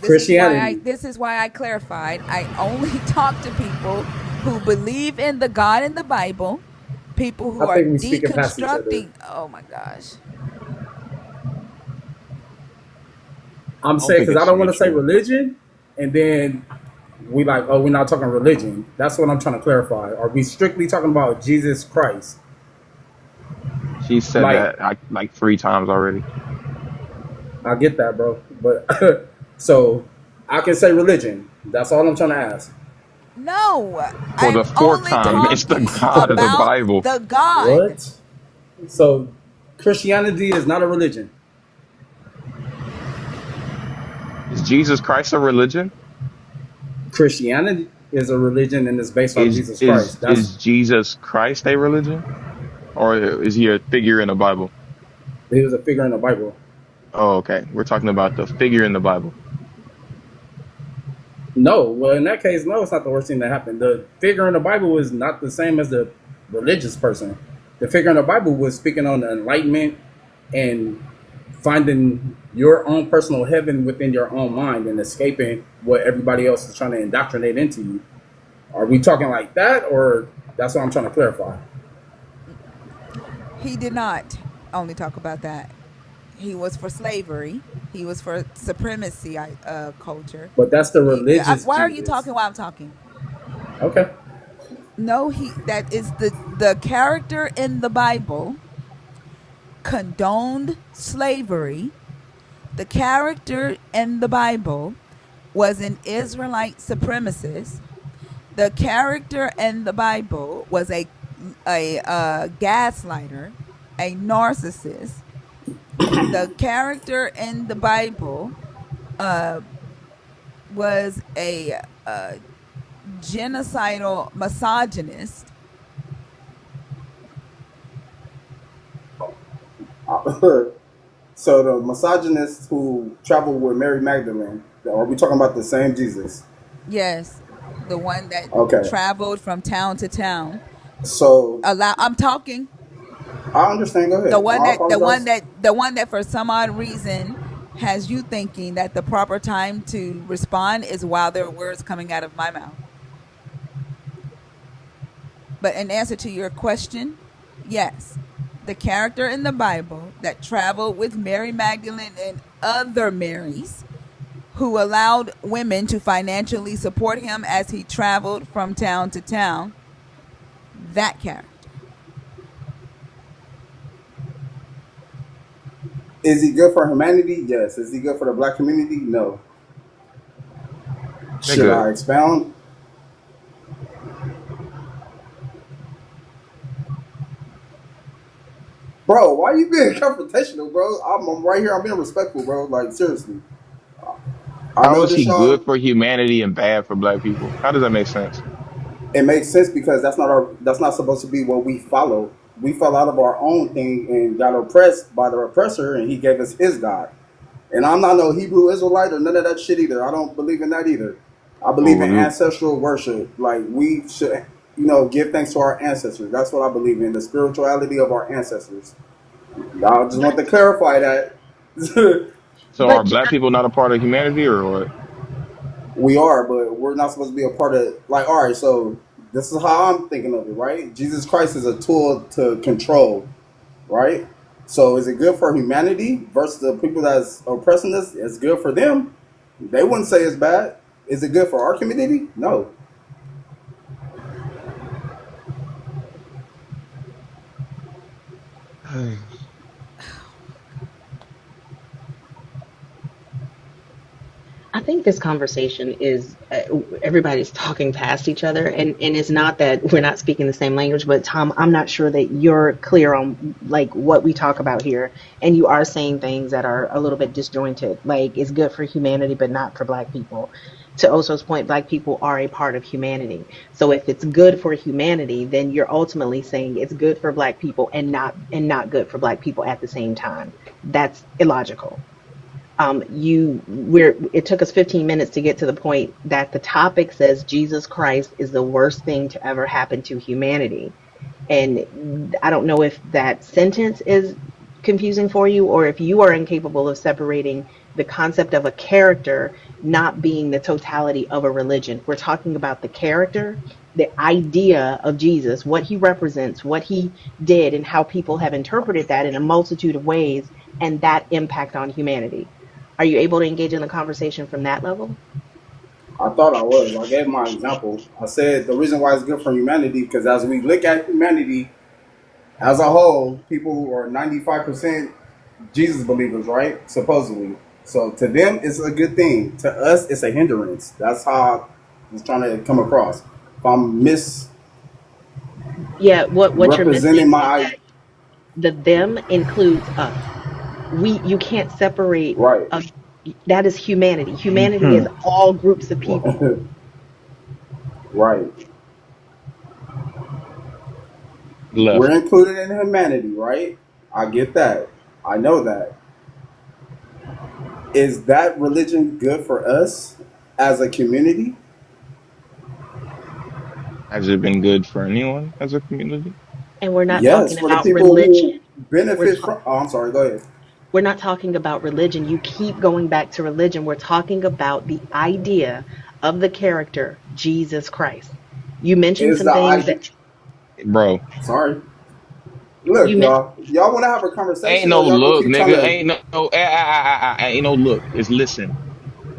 Christianity. This is why I clarified. I only talk to people who believe in the God in the Bible, people I who are think we speaking past each other. deconstructing. Oh my gosh. I'm I don't saying think because I it's don't want to say mutual. religion, and then we like, oh, we're not talking religion. That's what I'm trying to clarify. Are we strictly talking about Jesus Christ? She said Like, that like 3 times already. I get that, bro. But so I can say religion. That's all I'm trying to ask. No, For the I'm fourth only time, it's the talking God of the about Bible. the God. What? So Christianity is not a religion. Is Jesus Christ a religion? Christianity. is a religion and it's based off Is Jesus is Christ. That's is Jesus Christ a religion, or is he a figure in the Bible? he was a figure in the Bible. Oh, okay. We're talking about the figure in the Bible. No, well, in that case, no, it's not the worst thing that happened. The figure in the Bible is not the same as the religious person. The figure in the Bible was speaking on enlightenment and finding your own personal heaven within your own mind and escaping what everybody else is trying to indoctrinate into you. Are we talking like that, or that's what I'm trying to clarify? He did not only talk about that. He was for slavery. He was for supremacy culture. But that's the religious Why are you Jesus. talking while I'm talking? Okay. No, that is the character in the Bible condoned slavery. The character in the Bible was an Israelite supremacist. The character in the Bible was a gaslighter, a narcissist. The character in the Bible was a genocidal misogynist. So the misogynist who traveled with Mary Magdalene, are we talking about the same Jesus? Yes, the one that Okay. traveled from town to town. So I'm talking. I understand. Go ahead. I apologize. The one that for some odd reason has you thinking that the proper time to respond is while there are words coming out of my mouth. But in answer to your question, yes, the character in the Bible that traveled with Mary Magdalene and other Marys who allowed women to financially support him as he traveled from town to town, that character. Is he good for humanity? Yes. Is he good for the black community? No. They're Should good. I expound? Bro, why you being confrontational, bro? I'm right here. I'm being respectful, bro. Like, seriously. I How know is this, he good y'all. for humanity and bad for black people? How does that make sense? It makes sense because that's not supposed to be what we follow. We fell out of our own thing and got oppressed by the oppressor, and he gave us his God. And I'm not no Hebrew Israelite or none of that shit either. I don't believe in that either. I believe in Well, ancestral worship. Like, we should, give thanks to our ancestors. That's what I believe in, the spirituality of our ancestors. I just want to clarify that. so are But black people not a part of humanity, or what? We are, but we're not supposed to be a part of, like, all right, so this is how I'm thinking of it, right? Jesus Christ is a tool to control, right? So is it good for humanity versus the people that's oppressing us? It's good for them. They wouldn't say it's bad. Is it good for our community? No. I think this conversation is everybody's talking past each other, and it's not that we're not speaking the same language, but Tom, I'm not sure that you're clear on like what we talk about here, and you are saying things that are a little bit disjointed. Like it's good for humanity, but not for Black people. To Oso's point, Black people are a part of humanity. So if it's good for humanity, then you're ultimately saying it's good for Black people and not good for Black people at the same time. That's illogical. It took us 15 minutes to get to the point that the topic says Jesus Christ is the worst thing to ever happen to humanity. And I don't know if that sentence is confusing for you or if you are incapable of separating the concept of a character not being the totality of a religion. We're talking about the character, the idea of Jesus, what he represents, what he did, and how people have interpreted that in a multitude of ways, and that impact on humanity. Are you able to engage in the conversation from that level? I thought I was. I gave my example. I said the reason why it's good for humanity because as we look at humanity as a whole, people who are 95% Jesus believers, right? Supposedly. So to them, it's a good thing. To us, it's a hindrance. That's how I was trying to come across. If I'm Yeah, what you're missing misrepresenting is my that the them includes us. You can't separate right. that is humanity. Humanity is Hmm. all groups of people. Right. We're Left. included in humanity, right? I get that. I know that. Is that religion good for us as a community? Has it been good for anyone as a community? And we're not Yes, talking for the about people religion. who We're benefit ta- from. Oh, I'm sorry. Go ahead. we're not talking about religion. You keep going back to religion. We're talking about the idea of the character Jesus Christ. You mentioned Is some the things idea? that Bro, Sorry. you Look, mentioned. y'all want to have a ain't conversation, no or y'all gonna look, keep trying nigga. to? Ain't no look. It's listen.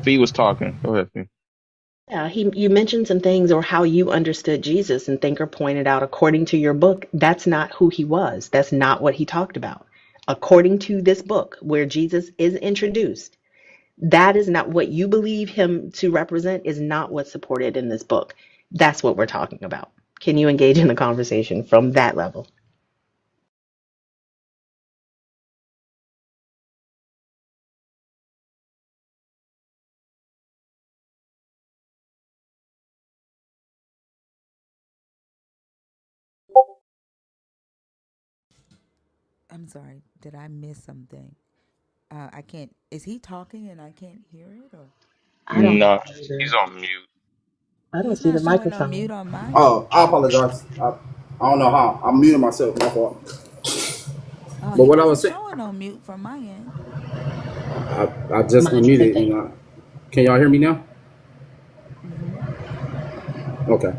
Fee was talking. Go ahead, Fee. Yeah, you mentioned some things or how you understood Jesus, and Thinker pointed out, according to your book, that's not who he was. That's not what he talked about. According to this book, where Jesus is introduced, that is not what you believe him to represent, is not what's supported in this book. That's what we're talking about. Can you engage in the conversation from that level? I'm sorry. Did I miss something? I can't. Is he talking and I can't hear it, or I don't know Nah, he's either. on mute. I don't he's see not the showing on microphone. mute on my Oh, end? I apologize. I don't know how. I'm muting myself. My fault. Oh, But he what I was wasn't saying, showing on mute from my end. I just Mine said unmuted. that. Can y'all hear me now? Mm-hmm. Okay.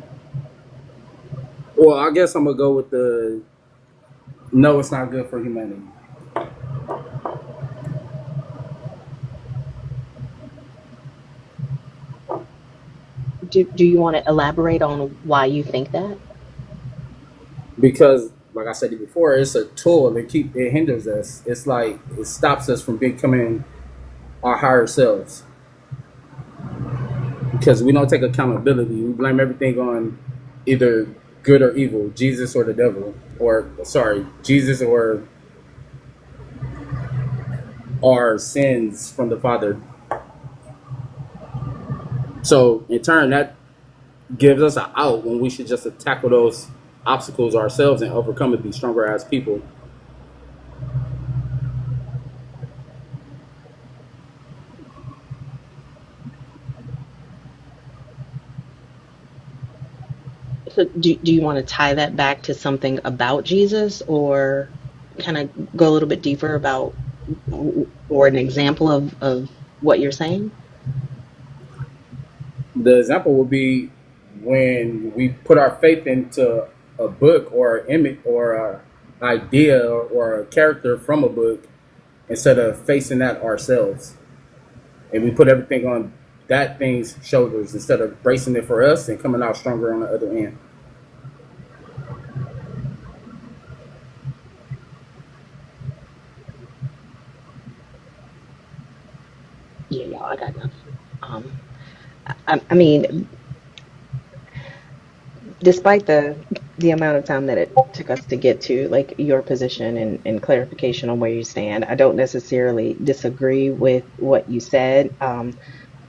Well, I guess I'm gonna go with the no. It's not good for humanity. Do you want to elaborate on why you think that? Because like I said before, it's a tool that it hinders us. It's like it stops us from becoming our higher selves because we don't take accountability. We blame everything on either good or evil, Jesus or the devil, or sorry, Jesus or our sins from the Father. So in turn, that gives us an out when we should just tackle those obstacles ourselves and overcome it, be stronger as people. So do you want to tie that back to something about Jesus, or kind of go a little bit deeper about, or an example of what you're saying? The example would be when we put our faith into a book or an image or a idea or a character from a book instead of facing that ourselves. And we put everything on that thing's shoulders instead of bracing it for us and coming out stronger on the other end. Yeah, y'all, I got nothing. I mean, despite the amount of time that it took us to get to like your position and clarification on where you stand, I don't necessarily disagree with what you said.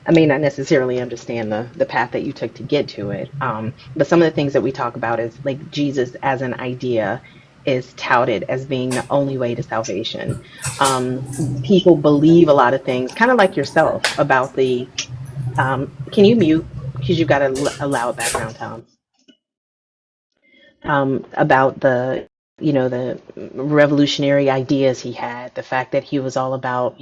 I may not necessarily understand the path that you took to get to it. But some of the things that we talk about is like Jesus as an idea is touted as being the only way to salvation. People believe a lot of things, kind of like yourself, about the. Can you mute? Because you've got a loud background, Tom. About the revolutionary ideas he had, the fact that he was all about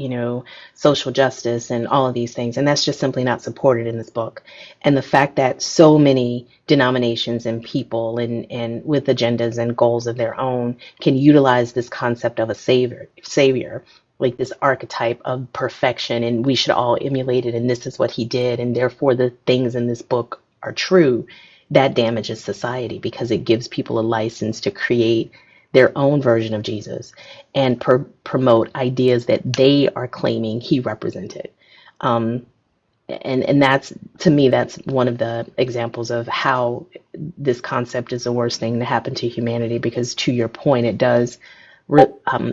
social justice and all of these things, and that's just simply not supported in this book. And the fact that so many denominations and people and with agendas and goals of their own can utilize this concept of a savior, like this archetype of perfection, and we should all emulate it, and this is what he did, and therefore the things in this book are true. That damages society because it gives people a license to create their own version of Jesus and promote ideas that they are claiming he represented. Um, and that's, to me, that's one of the examples of how this concept is the worst thing to happen to humanity, because to your point, it does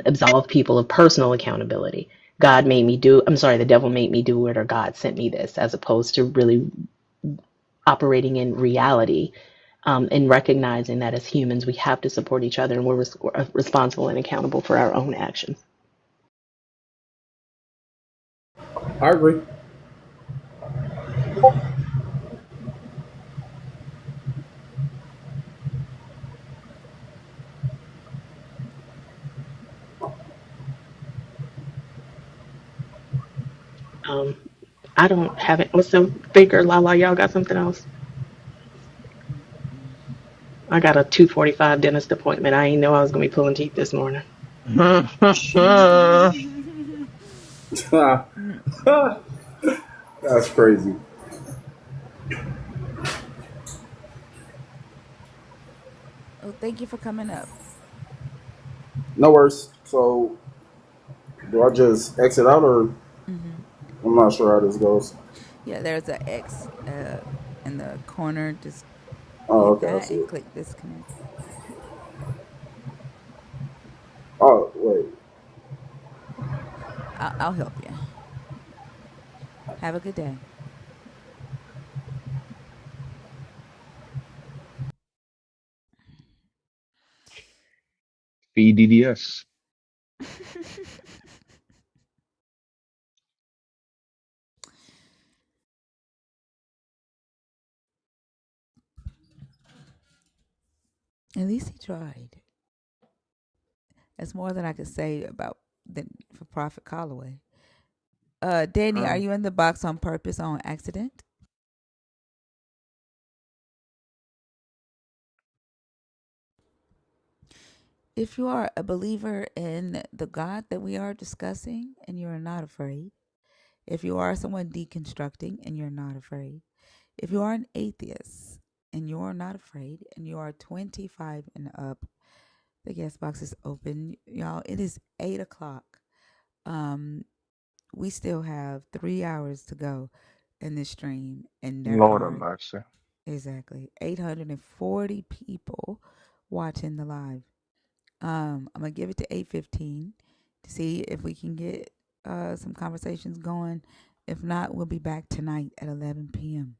absolve people of personal accountability. God made me do, I'm sorry, the devil made me do it, or God sent me this, as opposed to really operating in reality, and recognizing that as humans we have to support each other and we're responsible and accountable for our own actions. I agree. Um, I don't have it. What's the Baker Lala? Y'all got something else? Mm-mm. I got a 2:45 dentist appointment. I ain't know I was gonna be pulling teeth this morning. Mm-mm. That's crazy. Oh, thank you for coming up. No worries. So, do I just exit out or Hmm. I'm not sure how this goes? Yeah, there's a X in the corner. Just Oh, hit okay, I that see and it. click disconnect. Oh, wait. I'll help you. Have a good day. PDDS. At least he tried. That's more than I could say about than for Prophet Calloway. Danny, are you in the box on purpose on accident? If you are a believer in the God that we are discussing and you are not afraid, if you are someone deconstructing and you're not afraid, if you are an atheist and you're not afraid and you are 25 and up, the guest box is open. Y'all, it is 8 o'clock. Um, we still have 3 hours to go in this stream, and there Lord have are mercy. exactly 840 people watching the live. I'm gonna give it to 8:15 to see if we can get some conversations going. If not, we'll be back tonight at 11 p.m.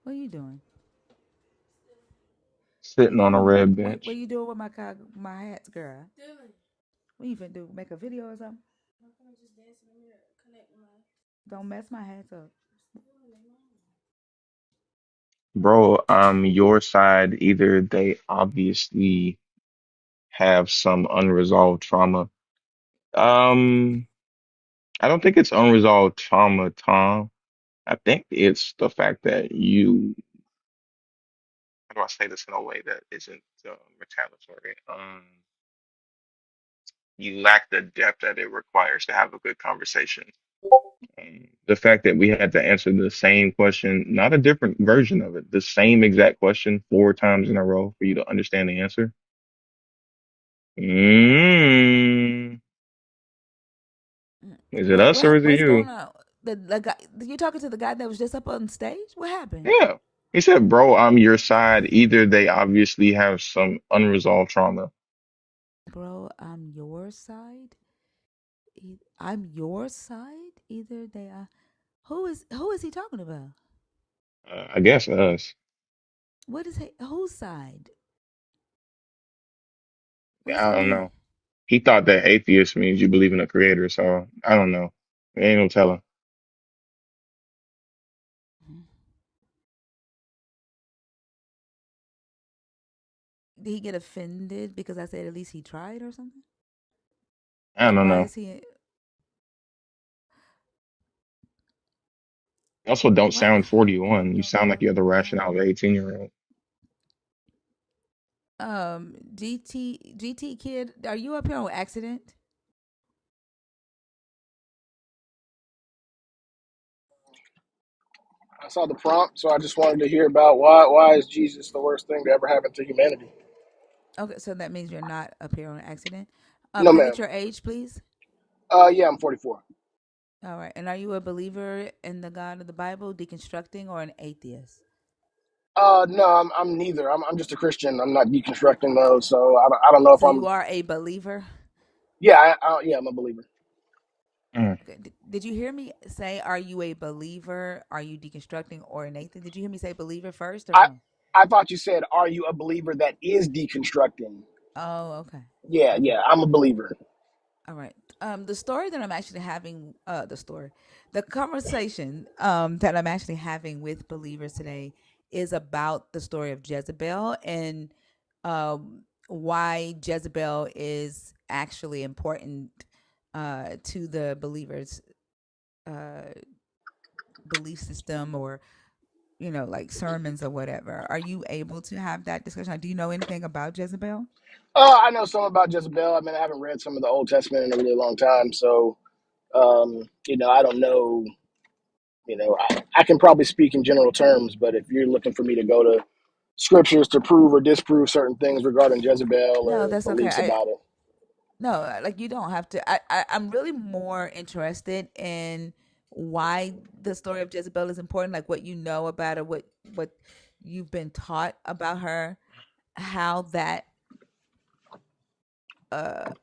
What are you doing? You Sitting on a doing red what bench. you doing with my hats, girl? What you finna do? Make a video or something? Don't mess my hats up. Bro, your side, either they obviously have some unresolved trauma. Um, I don't think it's unresolved trauma, Tom. I think it's the fact that how do I say this in a way that isn't retaliatory? You lack the depth that it requires to have a good conversation. The fact that we had to answer the same question, not a different version of it, the same exact question 4 times in a row for you to understand the answer. Mm, is it us or is it What's going you? on? The guy you talking to the guy that was just up on stage? What happened, Yeah. He said, bro, I'm your side. Either they obviously have some unresolved trauma. bro? I'm your side. I'm your side. Either they are. Who is he talking about? I guess us. What is he? Whose side? What does I that don't mean? know. He thought that atheist means you believe in a creator, so I don't know. Ain't no telling. Did he get offended because I said at least he tried or something? I Like don't why know. is he? You also don't What? sound 41. You sound like you have the rationale of an 18-year-old. GT kid, are you up here on accident? I saw the prompt, so I just wanted to hear about why is Jesus the worst thing to ever happen to humanity? Okay, so that means you're not up here on accident. No, Can I ma'am. get your age, please? Yeah, I'm 44. All right. And are you a believer in the God of the Bible, deconstructing, or an atheist? No, I'm neither. I'm just a Christian. I'm not deconstructing though, so I don't know if So you I'm. are a believer? Yeah, yeah, I'm a believer. Mm. Okay. Did you hear me say, are you a believer? Are you deconstructing? Or Nathan, did you hear me say believer first or I no? I thought you said, "Are you a believer that is deconstructing?" Oh, okay. Yeah, Okay. yeah, I'm a believer. All right. The story that I'm actually having, the conversation that I'm actually having with believers today is about the story of Jezebel and why Jezebel is actually important to the believers' uh, belief system, or like sermons or whatever. Are you able to have that discussion? Do you know anything about Jezebel? I know some about Jezebel. I mean, I haven't read some of the Old Testament in a really long time, so I don't know. I can probably speak in general terms, but if you're looking for me to go to scriptures to prove or disprove certain things regarding Jezebel No, or that's okay. beliefs about it, No, like you don't have to. I'm really more interested in why the story of Jezebel is important, like what you know about her, what you've been taught about her, how that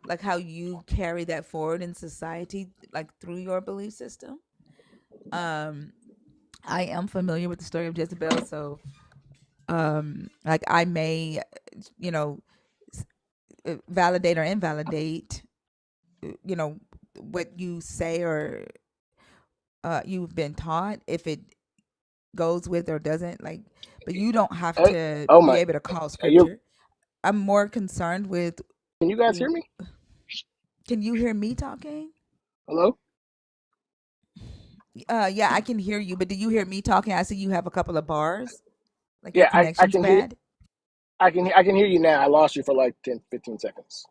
like how you carry that forward in society, like through your belief system. Um, I am familiar with the story of Jezebel, so like I may, you know, s- validate or invalidate, you know, what you say or you've been taught, if it goes with or doesn't, like, but you don't have hey, to oh be my, able to call you scripture. I'm more concerned with can you guys hear me? can you hear me talking? Hello? Yeah, I can hear you, but do you hear me talking? I see you have a couple of bars, like your Yeah, I connection's can hear. bad. I can hear you now. I lost you for like 10, 15 seconds.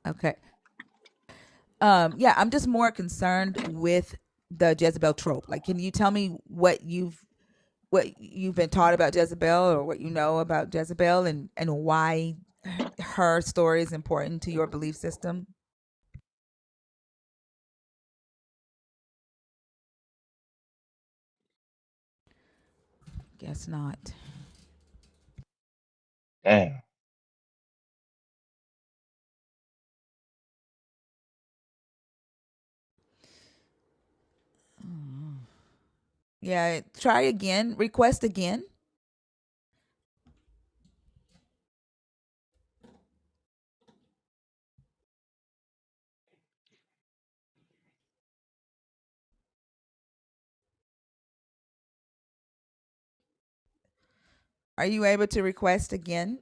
Okay. Yeah, I'm just more concerned with the Jezebel trope. Like, can you tell me what you've been taught about Jezebel, or what you know about Jezebel, and why her story is important to your belief system? Guess not. Damn. Yeah, try again. Request again. Are you able to request again?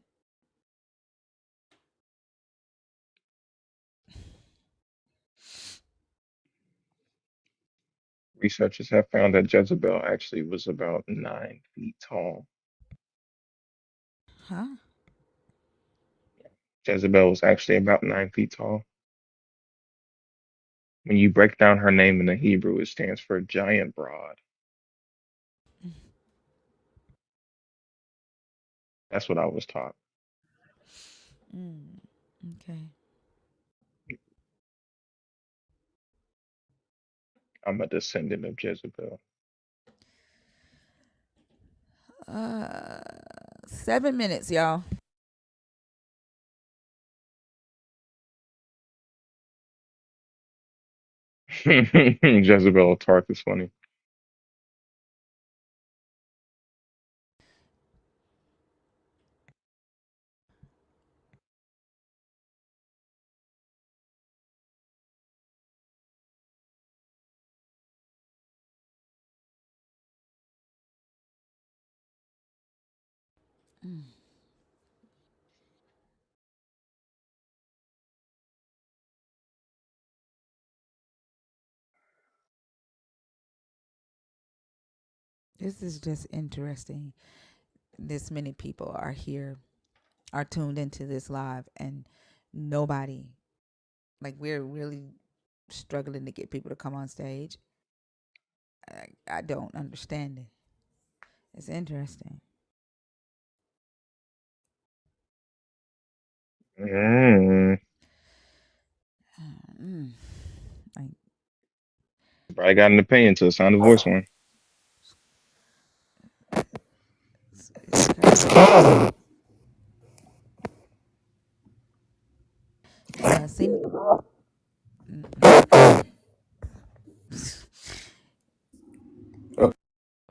Researchers have found that Jezebel actually was about 9 feet tall. Huh? Jezebel was actually about 9 feet tall. When you break down her name in the Hebrew, it stands for giant broad. That's what I was taught. Mm, okay. I'm a descendant of Jezebel. 7 minutes, y'all. Jezebel Tarth is funny. Mm. This is just interesting. This many people are here, are tuned into this live, and nobody, like, we're really struggling to get people to come on stage. I don't understand it. It's interesting. Mm. Mm. Like, Probably got an opinion to the sound of voice one. Okay. Seen. Mm-mm.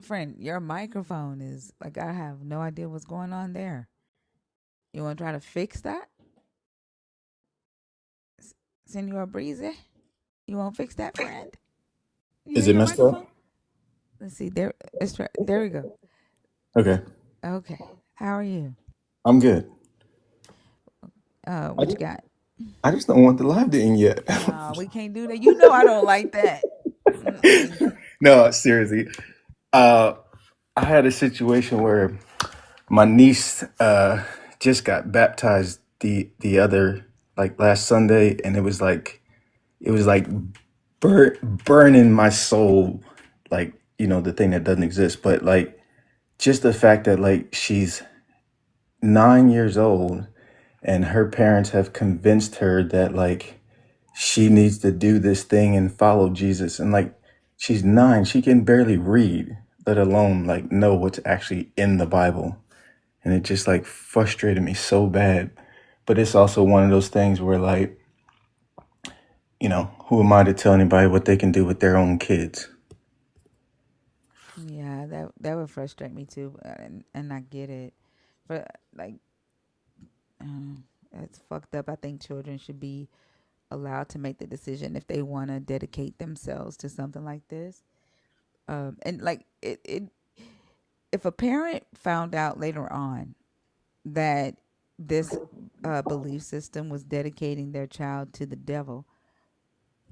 Friend, your microphone is like I have no idea what's going on there. You want to try to fix that, Senor Breezy? You want to fix that, friend? You Is hear it your messed up? microphone? Let's see. There, there we go. Okay, Okay. How are you? I'm good. I What you just, got? I just don't want the live to end yet. No, we can't do that. You know I don't like that. Mm-mm. No, seriously. Uh, I had a situation where my niece just got baptized the other like last Sunday, and it was like burning my soul, like the thing that doesn't exist, but like just the fact that like she's 9 years old and her parents have convinced her that like she needs to do this thing and follow Jesus. And like she's 9, she can barely read, let alone like know what's actually in the Bible. And it just like frustrated me so bad. But it's also one of those things where like, who am I to tell anybody what they can do with their own kids? Yeah, that would frustrate me too, and I get it, but like, it's fucked up. I think children should be allowed to make the decision if they want to dedicate themselves to something like this. And like if a parent found out later on that this belief system was dedicating their child to the devil,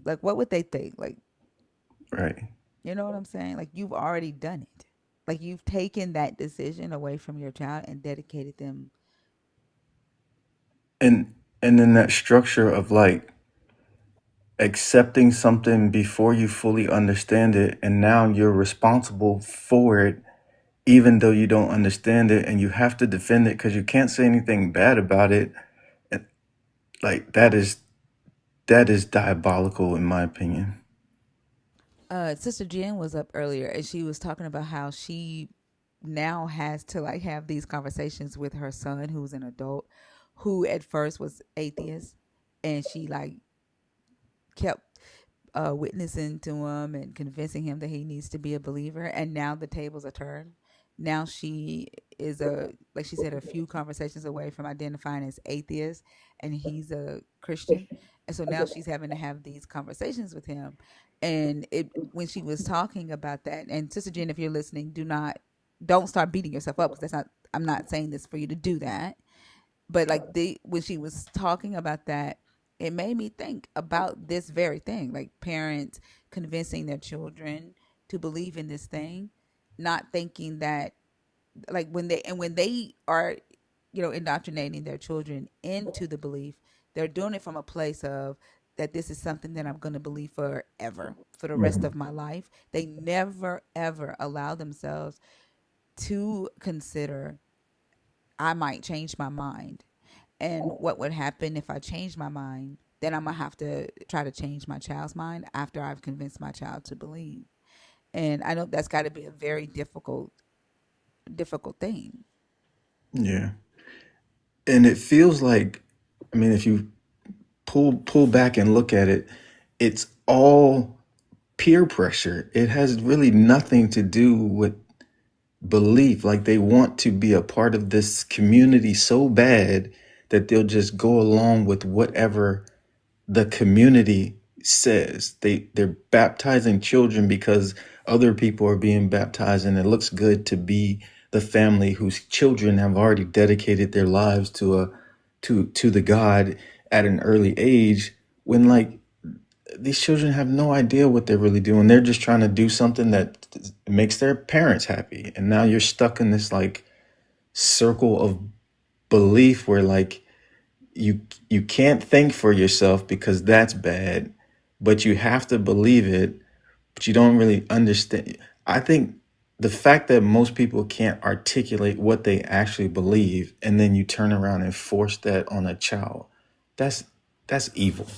like what would they think? Like, Right. you know what I'm saying? Like you've already done it. Like you've taken that decision away from your child and dedicated them. And then that structure of like accepting something before you fully understand it, and now you're responsible for it even though you don't understand it, and you have to defend it because you can't say anything bad about it. And, like that is diabolical in my opinion. Sister Jen was up earlier and she was talking about how she now has to like have these conversations with her son who's an adult who at first was atheist, and she like kept witnessing to him and convincing him that he needs to be a believer. And now the tables are turned. Now she is like she said, a few conversations away from identifying as atheist, and he's a Christian. And so now she's having to have these conversations with him. And it when she was talking about that, and Sister Jen, if you're listening, don't start beating yourself up, because that's not. I'm not saying this for you to do that, but like when she was talking about that, it made me think about this very thing, like parents convincing their children to believe in this thing, not thinking that like when they are indoctrinating their children into the belief, they're doing it from a place of that this is something that I'm going to believe forever, for the rest of my life. They never ever allow themselves to consider I might change my mind. And what would happen if I change my mind? Then I'm going to have to try to change my child's mind after I've convinced my child to believe. And I know that's got to be a very difficult thing. Yeah. And it feels like, I mean, if you pull back and look at it, it's all peer pressure. It has really nothing to do with belief. Like they want to be a part of this community so bad that they'll just go along with whatever the community says. They're baptizing children because other people are being baptized, and it looks good to be the family whose children have already dedicated their lives to the God at an early age, when like these children have no idea what they're really doing. They're just trying to do something that makes their parents happy. And now you're stuck in this like circle of belief where like you can't think for yourself because that's bad, but you have to believe it, but you don't really understand. I think the fact that most people can't articulate what they actually believe, and then you turn around and force that on a child, that's that's evil.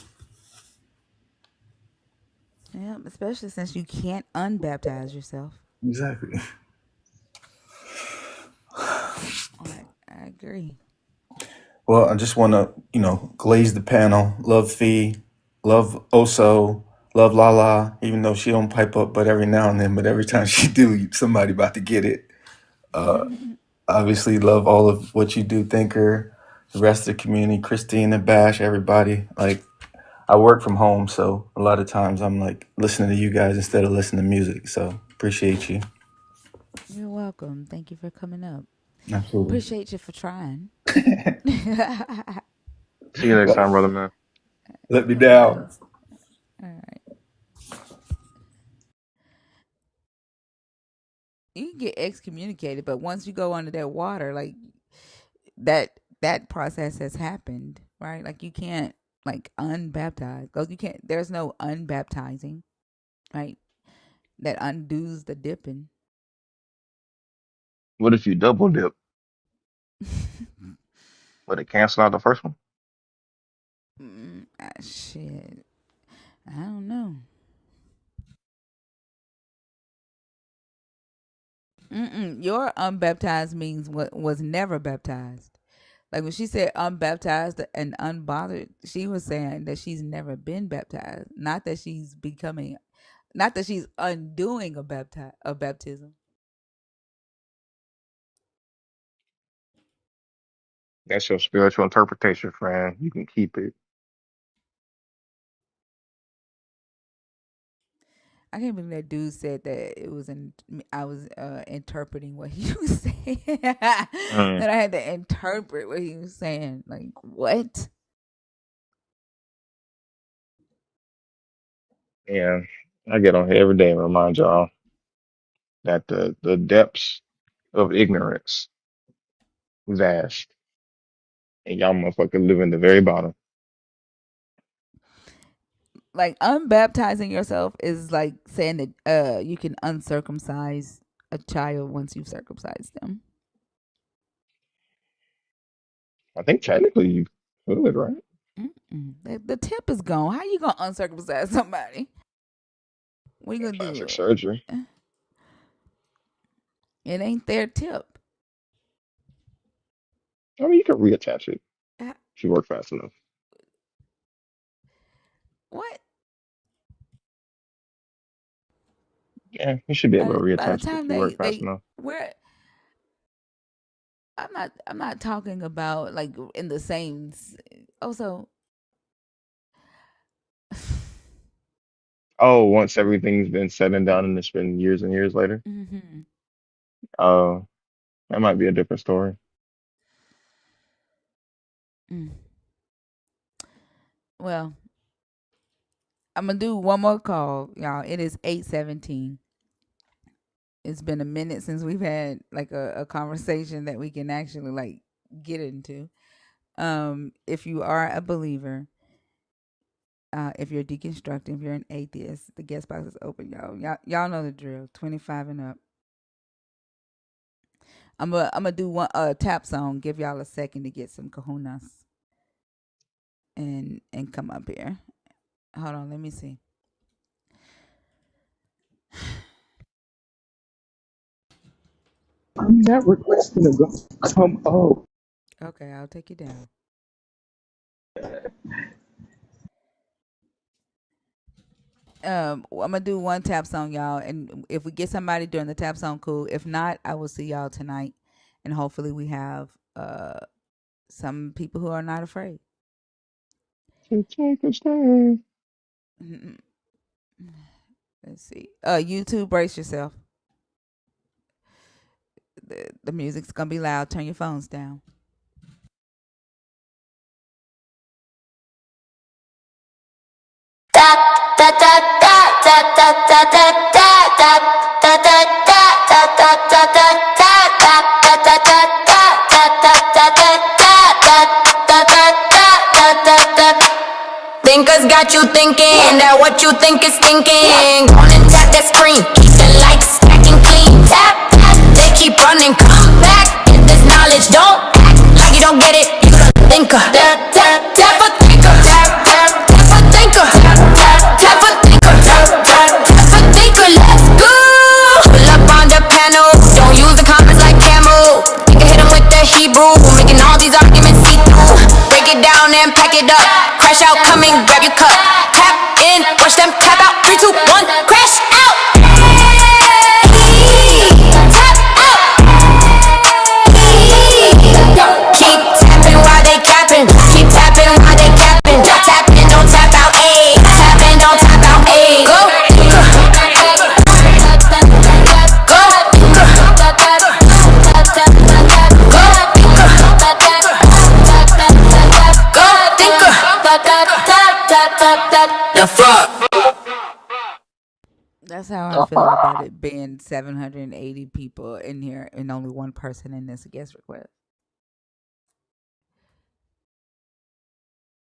Yeah, especially since you can't unbaptize yourself. Exactly. agree. Well, I just want to, glaze the panel. Love Fee, love Oso, love Lala, even though she don't pipe up but every now and then, but every time she do, somebody about to get it. Uh, Obviously, love all of what you do, Thinker, the rest of the community, Christine and Bash, everybody. Like, I work from home, so a lot of times I'm like listening to you guys instead of listening to music. So appreciate you. You're welcome. Thank you for coming up. Absolutely. Appreciate you for trying. See you next time, brother man. Let me down. Yes. All right. You can get excommunicated, but once you go under that water, like that process has happened, right? Like you can't like unbaptize. Because you can't. There's no unbaptizing, right? That undoes the dipping. What if you double dip? Would it cancel out the first one? Shit. I don't know. Your unbaptized means what was never baptized. Like when she said unbaptized and unbothered, she was saying that she's never been baptized, not that she's becoming, not that she's undoing a baptism. That's your spiritual interpretation, friend. You can keep it. I can't believe that dude said that it was in. I was interpreting what he was saying. That Mm, I had to interpret what he was saying. Like what? yeah, I get on here every day and remind y'all that the depths of ignorance vast, and y'all motherfucker live in the very bottom. Like unbaptizing yourself is like saying that you can uncircumcise a child once you've circumcised them. I think technically you could, right? The tip is gone. How you gonna uncircumcise somebody? What are you gonna Plastic do? surgery. It ain't their tip. I mean, you can reattach it Uh, if you work fast enough. What? Yeah, you should be able to By the reattach it if time you work fast they enough. where I'm not talking about like in the same. Also, Oh, once everything's been said and done and it's been years and years later, hmm uh, that might be a different story. mm. Well, I'm gonna do one more call, y'all. It is 8:17. It's been a minute since we've had like a conversation that we can actually like get into. If you are a believer, if you're deconstructing, if you're an atheist, the guest box is open, y'all. Y'all know the drill. 25 and up. I'm gonna do one tap song. Give y'all a second to get some kahunas and come up here. Hold on, let me see. I'm not requesting to go. Come up. Okay, I'll take you down. I'm gonna do one tap song, y'all, and if we get somebody during the tap song, cool. If not, I will see y'all tonight, and hopefully we have some people who are not afraid. So take a stand. Let's see. YouTube, brace yourself. The music's gonna be loud. Turn your phones down. Thinkers got you thinking that what you think is thinking. Go on and tap that screen, keep the lights stacking clean. Tap, tap, they keep running, come back. Get this knowledge, don't act like you don't get it. You the thinker. Tap, tap, tap a thinker. Tap, tap, tap a thinker. Tap, tap, tap a thinker. Tap, tap, tap a thinker. Let's go. Pull up on the panel, don't use the comments like camel. Think I hit 'em with the Hebrew, making it up. Crash out, come and grab your cup. Tap in, watch them tap out. 3, 2, 1, crash out. Tap out. Keep tapping while they capping. Keep tapping while they capping. Tap in, don't tap out. Ayy. Tap in, don't tap out. Ayy. Go. The fuck? That's how I feel about it being 780 people in here and only one person in this guest request.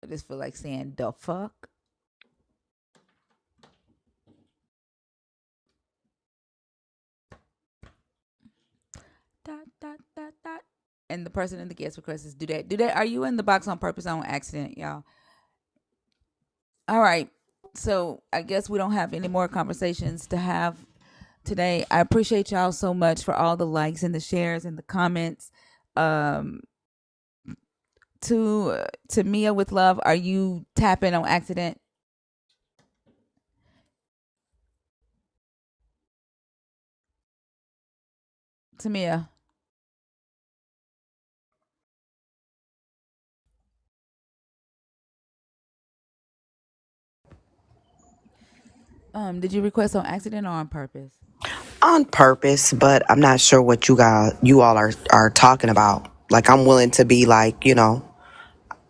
I just feel like saying the fuck. Dot, dot, dot, dot. And the person in the guest request is do that. Do that. Are you in the box on purpose on accident, y'all? All right. So I guess we don't have any more conversations to have today. I appreciate y'all so much for all the likes and the shares and the comments. Um, to Mia with love, are you tapping on accident? To Mia. Did you request on accident or on purpose? On purpose, but I'm not sure what you all are talking about. Like, I'm willing to be like,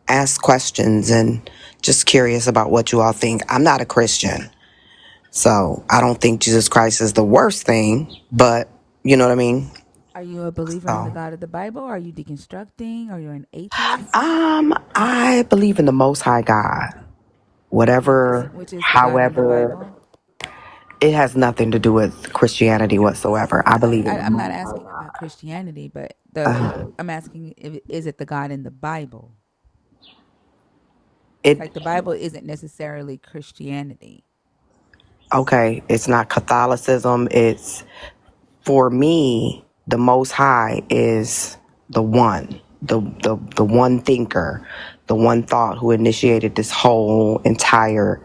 ask questions and just curious about what you all think. I'm not a Christian, so I don't think Jesus Christ is the worst thing, but you know what I mean? Are you a believer in the So, God of the Bible? Are you deconstructing? Are you an atheist? I believe in the Most High God. Whatever, Which is the God in the however, Bible? it has nothing to do with Christianity whatsoever. I believe in the I'm not Most High asking about Christianity, but God. I'm asking if is it the God in the Bible? It Like the Bible isn't necessarily Christianity. okay. It's not Catholicism. It's for me. The Most High is the one, the one thinker, the one thought who initiated this whole entire,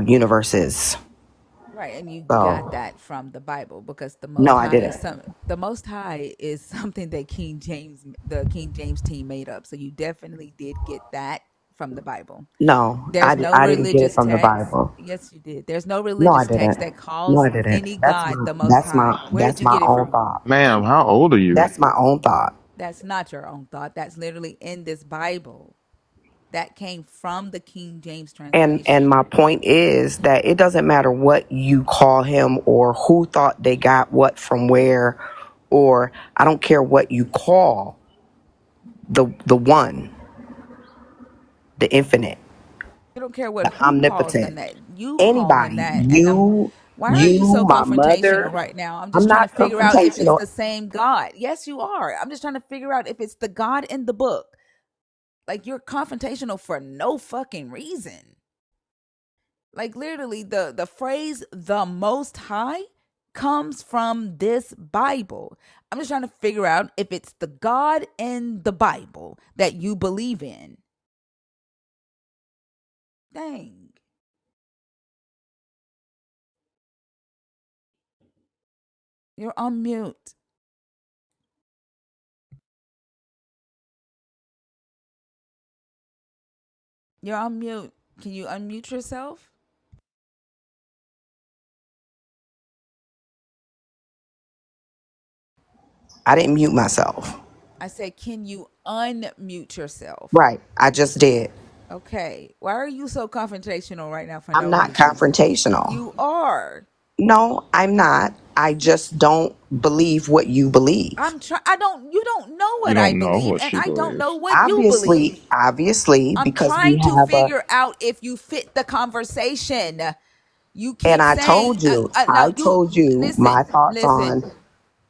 universes. Right, and you got So that from the Bible because no, I didn't. The Most High is something that the King James team made up. So you definitely did get that from the Bible. No, There's no I didn't get it religious from the text. Bible. Yes, you did. There's no No, I religious text didn't. that No, calls I didn't. any God the Most High. Where did That's you my get it own from? thought. Ma'am, how old are you? That's my own thought. That's not your own thought. That's literally in this Bible. That came from the King James And translation. my point is that it doesn't matter what you call him or who thought they got what from where, or I don't care what you call the one, the infinite, You don't care the what who calls him omnipotent. that. You call him Anybody, that, and why are you so my confrontational mother. right now? I'm I'm just trying to not figure out if it's confrontational. the same God. Yes, you are. I'm just trying to figure out if it's the God in the book. Like you're confrontational for no fucking reason. Like literally the phrase the most high comes from this Bible. I'm just trying to figure out if it's the God in the Bible that you believe in. Dang. You're on mute. You're on mute. Can you unmute yourself? I didn't mute myself. I said, can you unmute yourself? Right. I just did. Okay. Why are you so confrontational right now for I'm no not reason? confrontational. You are. No, I'm not. I just don't believe what you believe. I don't you don't know You what I don't know believe what and she I don't know believes. what you Obviously, believe. obviously, I'm because we trying to have a, figure out if you fit the conversation. You and keep saying now I told you my thoughts listen. on,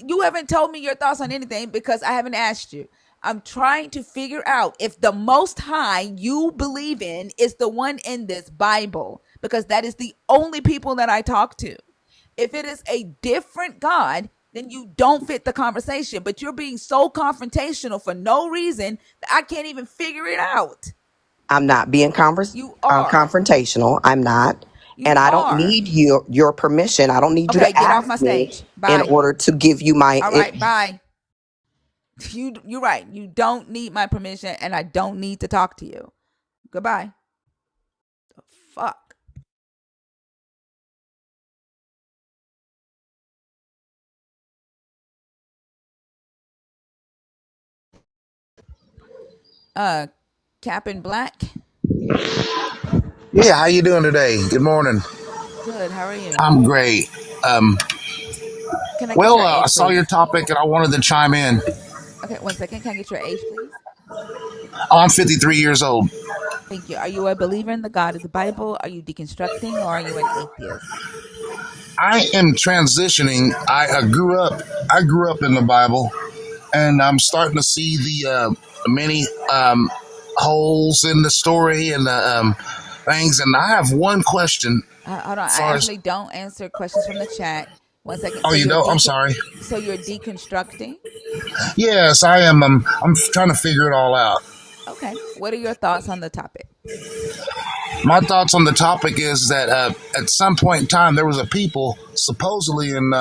You haven't told me your thoughts on anything because I haven't asked you. I'm trying to figure out if the most high you believe in is the one in this Bible because that is the only people that I talk to. If it is a different God, then you don't fit the conversation, but you're being so confrontational for no reason that I can't even figure it out. I'm not being You are. confrontational. I'm not. You And I don't are. need your permission. I don't need you Okay, to get off my ask me stage. in Bye. order to give you my All right, bye. You're right. You don't need my permission and I don't need to talk to you. Goodbye. The fuck. Uh Cap in Black. Yeah, how you doing today? Good morning. Good. How are you? I'm great. Um, Can I get your I age, saw your please? topic and I wanted to chime in. Okay, 1 second. Can I get your age, please? Oh, I'm 53 years old. Thank you. Are you a believer in the God of the Bible? Are you deconstructing or are you an atheist? I am transitioning. I grew up in the Bible, and I'm starting to see the many holes in the story and the things. And I have one question. Hold on. As I far as actually don't answer questions from the chat. 1 second. oh, you know, I'm sorry. So you're deconstructing? Yes, I am. I'm trying to figure it all out. Okay. What are your thoughts on the topic? My thoughts on the topic is that at some point in time, there was a people supposedly in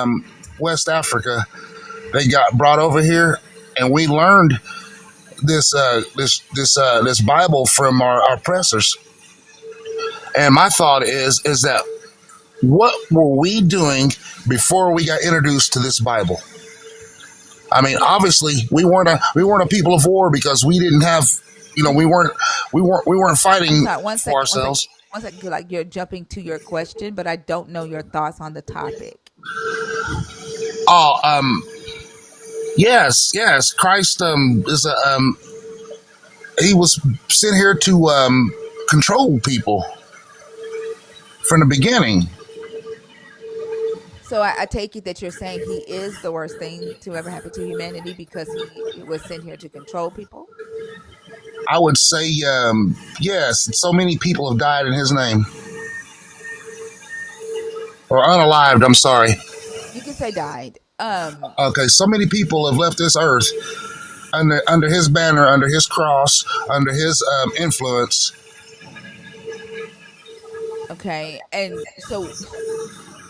West Africa. They got brought over here, and we learned this Bible from our oppressors. And my thought is that what were we doing before we got introduced to this Bible? I mean, Yeah. obviously, we weren't a people of war because we didn't have, we weren't I'm fighting sorry. One for second. 1 second. ourselves. 1 second. Like you're jumping to your question, but I don't know your thoughts on the topic. Oh, yes. Christ is a he was sent here to control people from the beginning. So I take it that you're saying he is the worst thing to ever happen to humanity because he was sent here to control people. I would say yes. So many people have died in his name, or unalived. I'm sorry. You can say died. Okay, so many people have left this earth under his banner, under his cross, under his influence. Okay. And so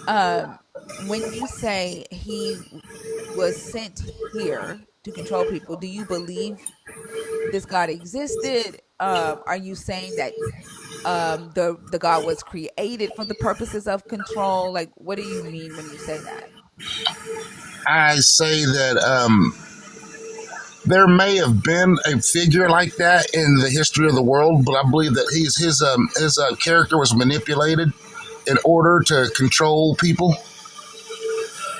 um when you say he was sent here to control people, do you believe this God existed? Are you saying that the God was created for the purposes of control? Like what do you mean when you say that? I say that there may have been a figure like that in the history of the world, but I believe that his character was manipulated in order to control people.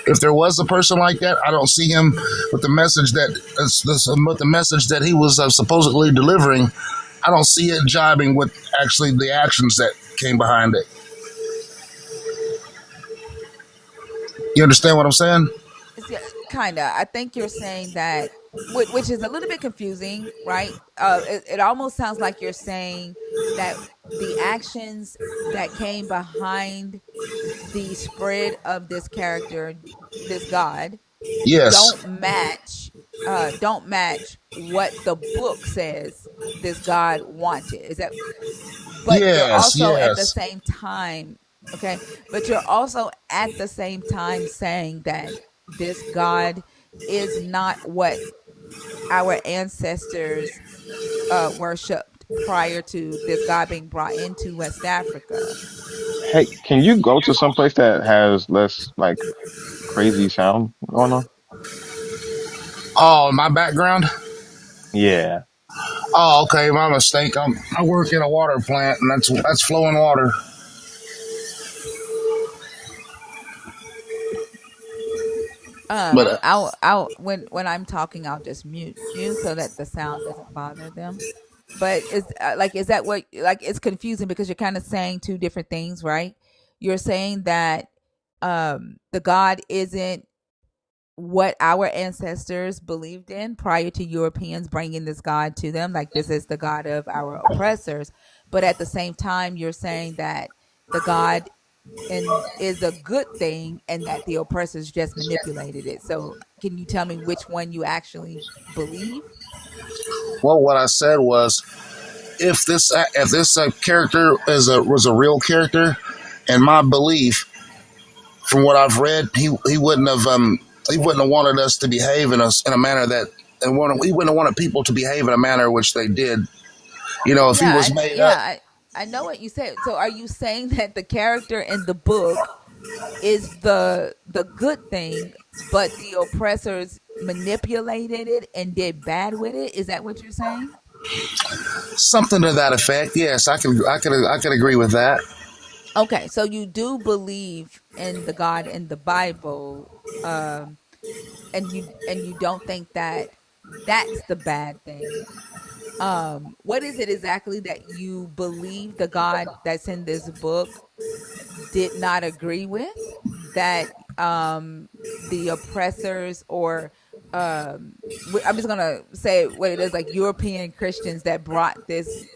If there was a person like that, I don't see him with the message that he was supposedly delivering. I don't see it jiving with actually the actions that came behind it. You understand what I'm saying? Yeah, kind of. I think you're saying that, which is a little bit confusing, right? It almost sounds like you're saying that the actions that came behind the spread of this character, this God, Yes, don't match what the book says this God wanted. Is that? But you're yes, also at the yes, same time, okay, but you're also at the same time saying that this God is not what our ancestors worshipped prior to this God being brought into West Africa. Hey, can you go to some place that has less like crazy sound going on? Oh, my background. Yeah. Oh, okay, my mistake. I work in a water plant, and that's flowing water. But I'll when I'm talking, I'll just mute you so that the sound doesn't bother them. But is that what, like, it's confusing because you're kind of saying two different things, right? You're saying that the God isn't what our ancestors believed in prior to Europeans bringing this God to them, like this is the God of our oppressors. But at the same time, you're saying that the God and is a good thing and that the oppressors just manipulated it. So can you tell me which one you actually believe? well, what I said was if this character was a real character, in my belief, from what I've read, he wouldn't have wanted us to behave in a manner that he wouldn't have wanted people to behave in a manner which they did. If he was made up. I know what you said. So are you saying that the character in the book is the good thing, but the oppressors manipulated it and did bad with it? Is that what you're saying? Something to that effect. Yes, I could agree with that. Okay, so you do believe in the God in the Bible, um, and you don't think that that's the bad thing. What is it exactly that you believe the God that's in this book did not agree with? That the oppressors or I'm just gonna say what it is, like European Christians that brought this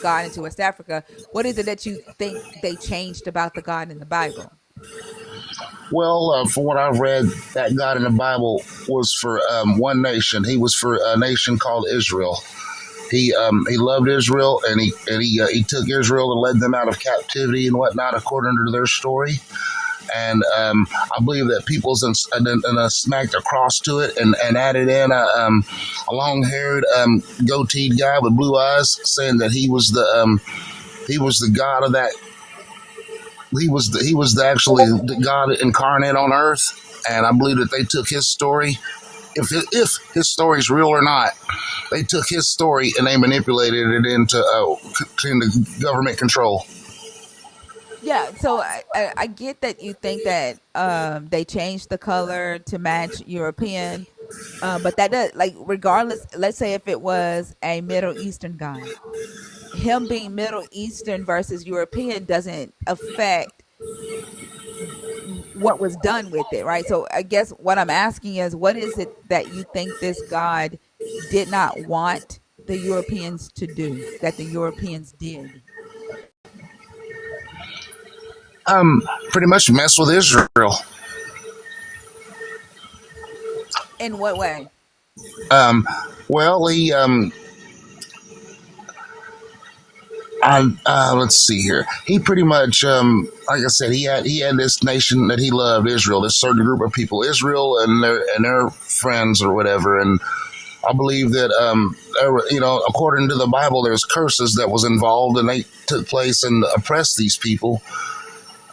God into West Africa. What is it that you think they changed about the God in the Bible? Well, from what I've read, that God in the Bible was for one nation. He was for a nation called Israel. He loved Israel, and he took Israel and led them out of captivity and whatnot, according to their story. And I believe that people's and smacked a cross to it and added in a long-haired, goateed guy with blue eyes, saying that he was the God of that. Actually the God incarnate on earth. And I believe that they took his story. If his story is real or not, they took his story and they manipulated it into government control. Yeah, so I get that you think that they changed the color to match European, but that does, like, regardless. Let's say if it was a Middle Eastern god, him being Middle Eastern versus European doesn't affect what was done with it, right? So I guess what I'm asking is, what is it that you think this god did not want the Europeans to do that the Europeans did? Pretty much mess with Israel. In what way? Um, well, let's see here. He pretty much, like I said, he had this nation that he loved, Israel. This certain group of people, Israel, and their friends or whatever. And I believe that, according to the Bible, there's curses that was involved, and they took place and oppressed these people.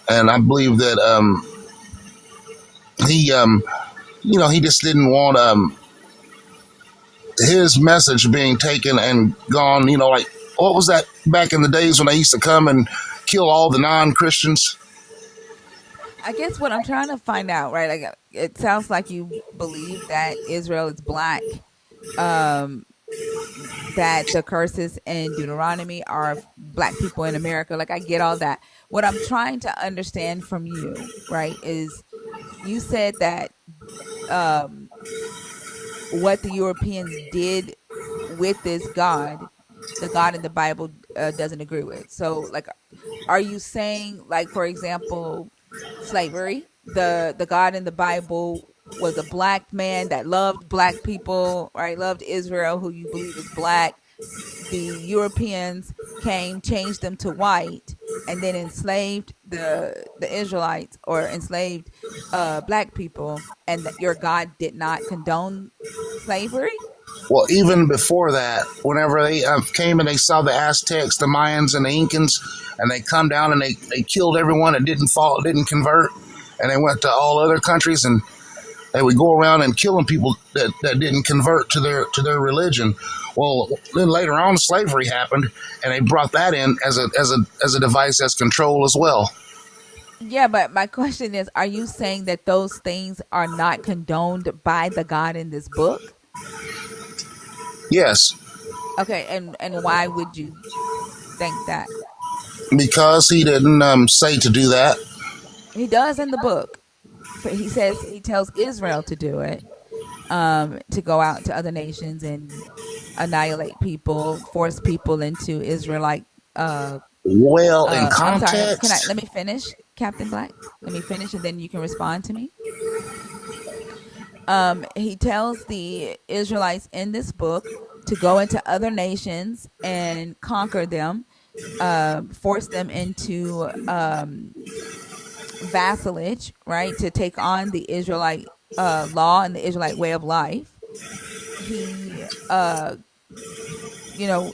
And I believe that he, he just didn't want his message being taken and gone. Like what was that back in the days when they used to come and kill all the non-Christians? I guess what I'm trying to find out, right? Like, it sounds like you believe that Israel is black, um, that the curses in Deuteronomy are black people in America. Like, I get all that. What I'm trying to understand from you, right, is you said that um, what the Europeans did with this God, the God in the Bible, doesn't agree with. So, like, are you saying, like, for example, slavery? The God in the Bible was a black man that loved black people, right? Loved Israel, who you believe is black. The Europeans came, changed them to white, and then enslaved the Israelites, or enslaved black people, and that your God did not condone slavery. Well, even before that, whenever they came and they saw the Aztecs, the Mayans, and the Incans, and they come down and they killed everyone that didn't convert, and they went to all other countries and they would go around and killing people that didn't convert to their religion. Well, then later on, slavery happened, and they brought that in as a device as control as well. Yeah, but my question is, are you saying that those things are not condoned by the God in this book? Yes, Okay, and why would you think that? because he didn't say to do that. He does in the book. He says, he tells Israel to do it, to go out to other nations and annihilate people, force people into Israelite. Well, in I'm sorry. Can I context, let me finish, Captain Black? Let me finish, and then you can respond to me. He tells the Israelites in this book to go into other nations and conquer them, force them into vassalage, right, to take on the Israelite law and the Israelite way of life. He, you know,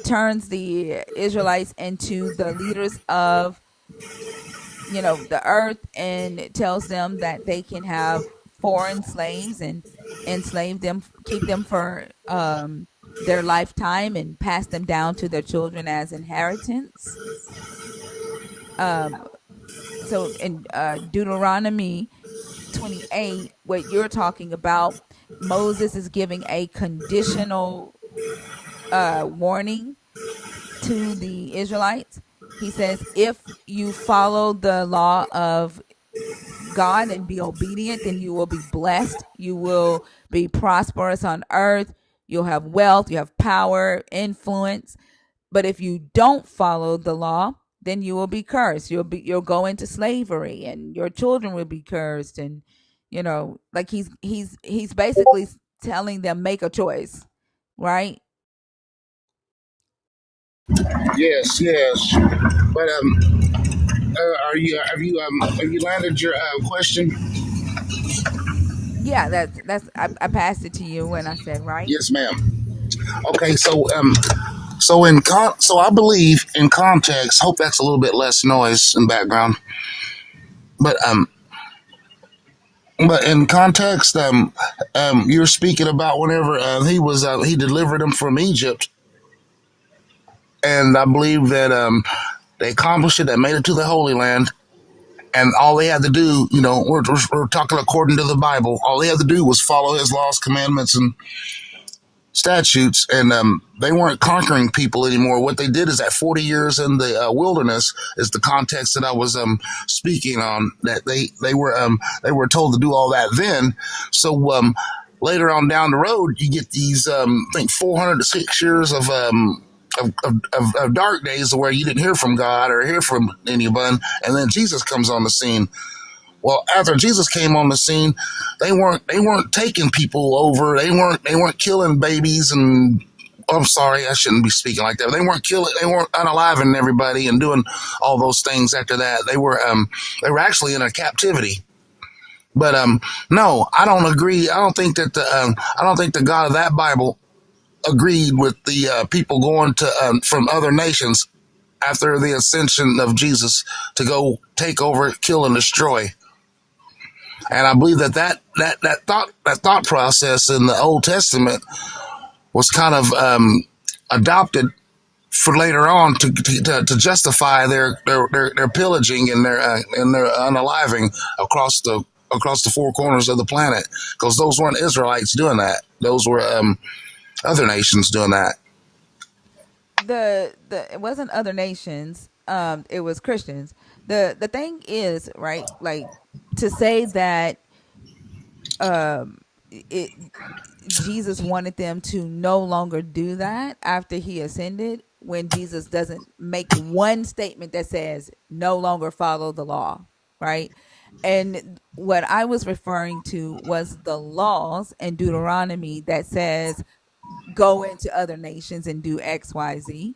turns the Israelites into the leaders of, the earth, and tells them that they can have foreign slaves and enslave them, keep them for their lifetime, and pass them down to their children as inheritance. Um, so in Deuteronomy 28, what you're talking about, Moses is giving a conditional warning to the Israelites. He says, if you follow the law of God and be obedient, then you will be blessed. You will be prosperous on earth. You'll have wealth, you have power, influence. But if you don't follow the law, then you will be cursed. You'll go into slavery, and your children will be cursed. And like he's basically telling them, make a choice, right? Yes, yes. But have you landed your question? Yeah, I passed it to you when I said right. Yes, ma'am. Okay, so I believe in context. Hope that's a little bit less noise in background. But in context, you're speaking about whenever he delivered them from Egypt, and I believe that they accomplished it. They made it to the Holy Land, and all they had to do, we're talking according to the Bible. All they had to do was follow His laws, commandments, and statutes, and they weren't conquering people anymore. What they did is that 40 years in the wilderness is the context that I was speaking on. That they were told to do all that then. So later on down the road, you get these I think 400 to 6 years of dark days where you didn't hear from God or hear from anyone, and then Jesus comes on the scene. Well, after Jesus came on the scene, they weren't taking people over. They weren't killing babies and I'm sorry, I shouldn't be speaking like that. They weren't unaliving everybody and doing all those things after that. They were actually in a captivity. But no, I don't agree. I don't think the God of that Bible agreed with the people going to from other nations after the ascension of Jesus to go take over, kill, and destroy. And I believe that thought process in the Old Testament was kind of adopted for later on to justify their pillaging and their unaliving across the four corners of the planet, because those weren't Israelites doing that; those were other nations doing that. The It wasn't other nations, it was Christians. The thing is, right, like, to say that it Jesus wanted them to no longer do that after he ascended, when Jesus doesn't make one statement that says no longer follow the law, right? And what I was referring to was the laws in Deuteronomy that says go into other nations and do XYZ.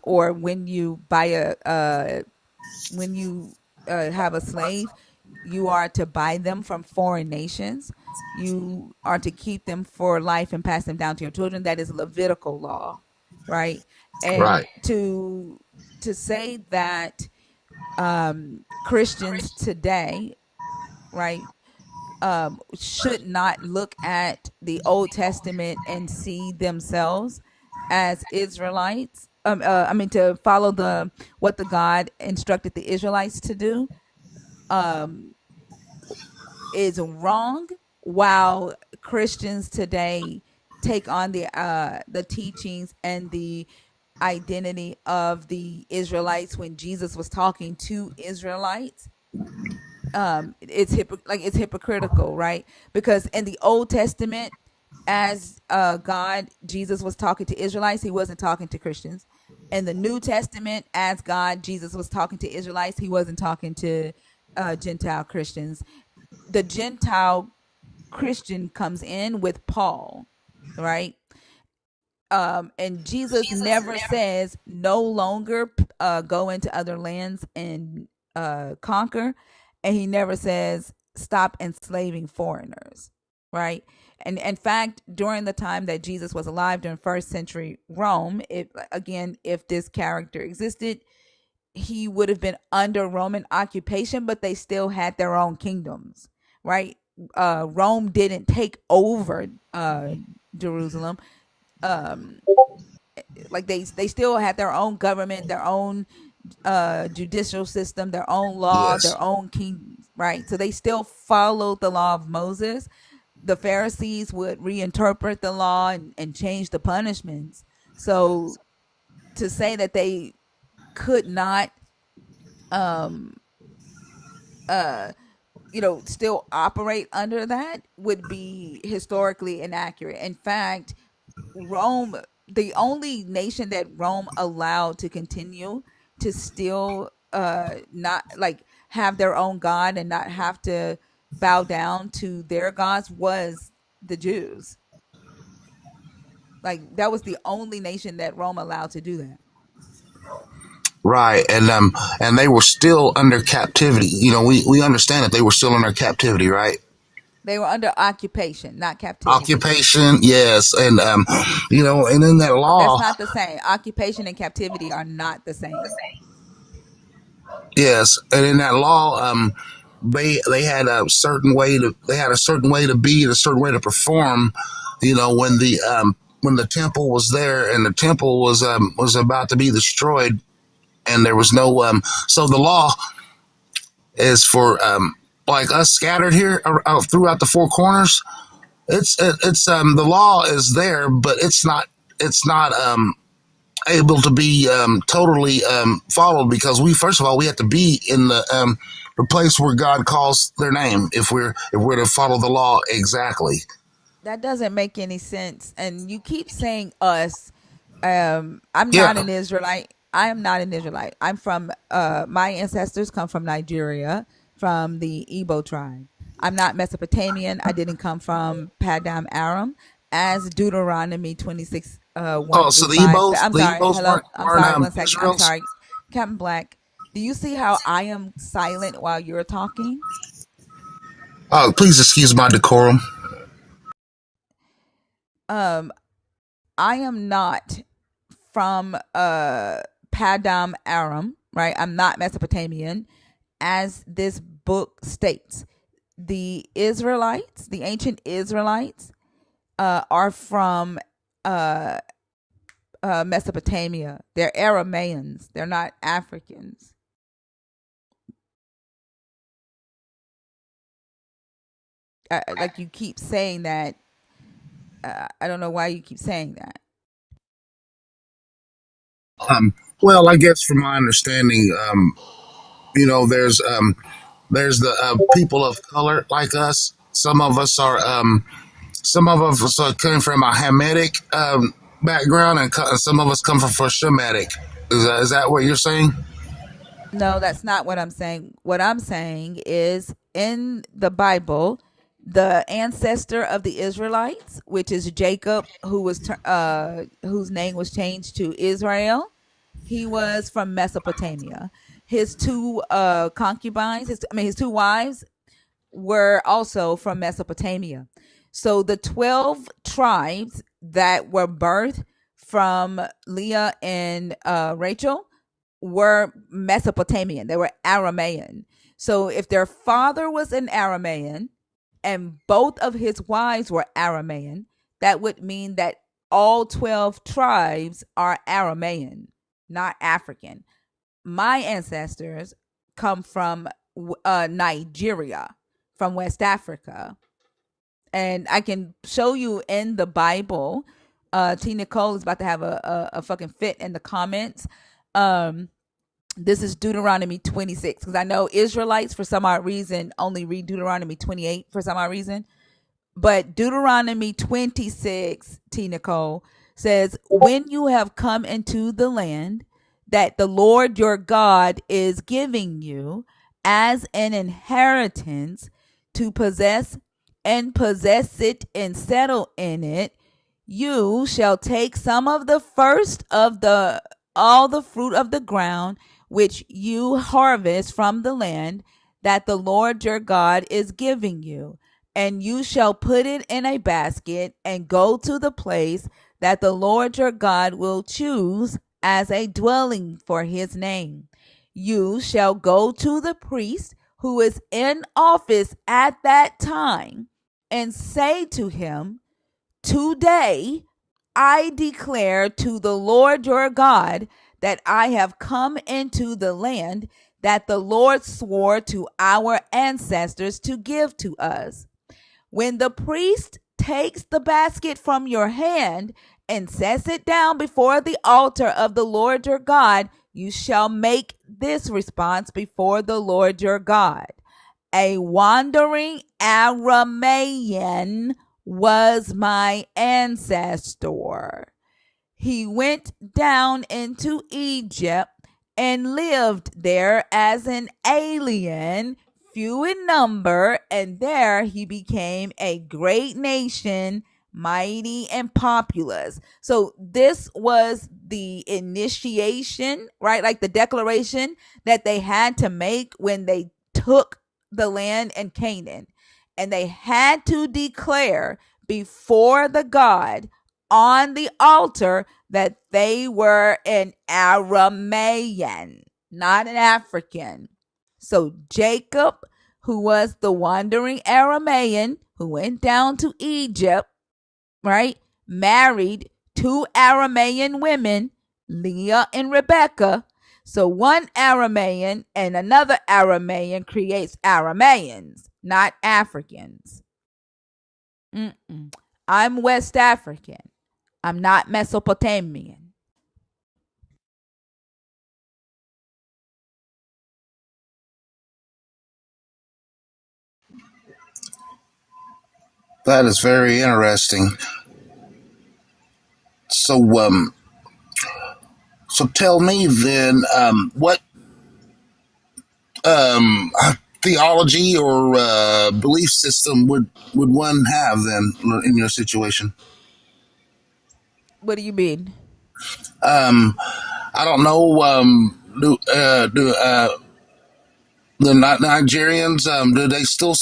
Or when you buy when you have a slave, you are to buy them from foreign nations. You are to keep them for life and pass them down to your children. That is Levitical law, right? And Right, to say that Christians today, right, should not look at the Old Testament and see themselves as Israelites. I mean, to follow the what the God instructed the Israelites to do, um, is wrong. While Christians today take on the teachings and the identity of the Israelites when Jesus was talking to Israelites, it's hypocritical, right? Because in the Old Testament, as God, Jesus was talking to Israelites, he wasn't talking to Christians. In the New Testament, as God, Jesus was talking to Israelites, he wasn't talking to Gentile Christians. The Gentile Christian comes in with Paul, right? And Jesus never says no longer go into other lands and conquer, and he never says stop enslaving foreigners, right? And in fact, during the time that Jesus was alive, during first century Rome, if again, if this character existed, he would have been under Roman occupation, but they still had their own kingdoms, right? Rome didn't take over Jerusalem. Um, like they still had their own government, their own judicial system, their own law, Yes. their own kings, right? So they still followed the law of Moses. The Pharisees would reinterpret the law and change the punishments. So to say that they could not um uh still operate under that would be historically inaccurate. In fact, Rome, the only nation that Rome allowed to continue to still not like have their own god and not have to bow down to their gods was the Jews. Like that was the only nation that Rome allowed to do that. Right, and they were still under captivity. You know, we understand that they were still under captivity, right? They were under occupation, not captivity. Occupation, yes, and and in that That's law, not the same. Occupation and captivity are not the same. yes, and in that law, they had a certain way to be and a certain way to perform. You know, when the temple was there and the temple was about to be destroyed, and there was no so the law is for like us scattered here throughout the four corners. It's the law is there, but it's not able to be totally followed, because we first of all we have to be in the place where God calls their name if we're to follow the law exactly. That doesn't make any sense. And you keep saying us. I'm not Yeah. an Israelite. I am not an Israelite. I'm from my ancestors come from Nigeria, from the Igbo tribe. I'm not Mesopotamian. I didn't come from Padam Aram, as Deuteronomy 26 1 Oh, so through 5. I'm The sorry. Ebos Hello. I'm weren't sorry. One second. I'm Israel's. sorry. Captain Black, do you see how I am silent while you're talking? Oh, please excuse my decorum. Um, I am not from Padam Aram, right? I'm not Mesopotamian, as this book states. The Israelites, the ancient Israelites, are from uh, Mesopotamia. They're Aramaeans. They're not Africans. Like you keep saying that. I don't know why you keep saying that. Well, I guess from my understanding, you know, there's the people of color like us. Some of us are coming from a Hamitic background, and some of us come from Shemitic. Is that what you're saying? No, that's not what I'm saying. What I'm saying is in the Bible, the ancestor of the Israelites, which is Jacob, whose name was changed to Israel, he was from Mesopotamia. His two concubines, his two wives were also from Mesopotamia. So the 12 tribes that were birthed from Leah and Rachel were Mesopotamian. They were Aramaean. So if their father was an Aramaean and both of his wives were Aramaean, that would mean that all 12 tribes are Aramaean, not African. My ancestors come from Nigeria, from West Africa. And I can show you in the Bible. T. Nicole is about to have a fucking fit in the comments. This is Deuteronomy 26, because I know Israelites for some odd reason only read Deuteronomy 28 for some odd reason. But Deuteronomy 26, T. Nicole, says, when you have come into the land that the Lord your God is giving you as an inheritance to possess, and possess it and settle in it, You shall take some of the first of the all the fruit of the ground which you harvest from the land that the Lord your God is giving you, and you shall put it in a basket and go to the place that the Lord your God will choose as a dwelling for his name. You shall go to the priest who is in office at that time and say to him, Today I declare to the Lord your God that I have come into the land that the Lord swore to our ancestors to give to us. When the priest takes the basket from your hand and sets it down before the altar of the Lord your God, you shall make this response before the Lord your God. A wandering Aramaean was my ancestor. He went down into Egypt and lived there as an alien, few in number, and there he became a great nation, mighty and populous. So this was the initiation, right? Like the declaration that they had to make when they took the land in Canaan. And they had to declare before the God on the altar that they were an Aramaean, not an African. So Jacob, who was the wandering Aramaean who went down to Egypt, right, married two Aramaean women, Leah and Rebecca. So one Aramaean and another Aramaean creates Aramaeans, not Africans. Mm-mm. I'm West African. I'm not Mesopotamian. That is very interesting. So, so tell me then, what theology or belief system would one have then in your situation? What do you mean? Um, I don't know. Do the Nigerians do they still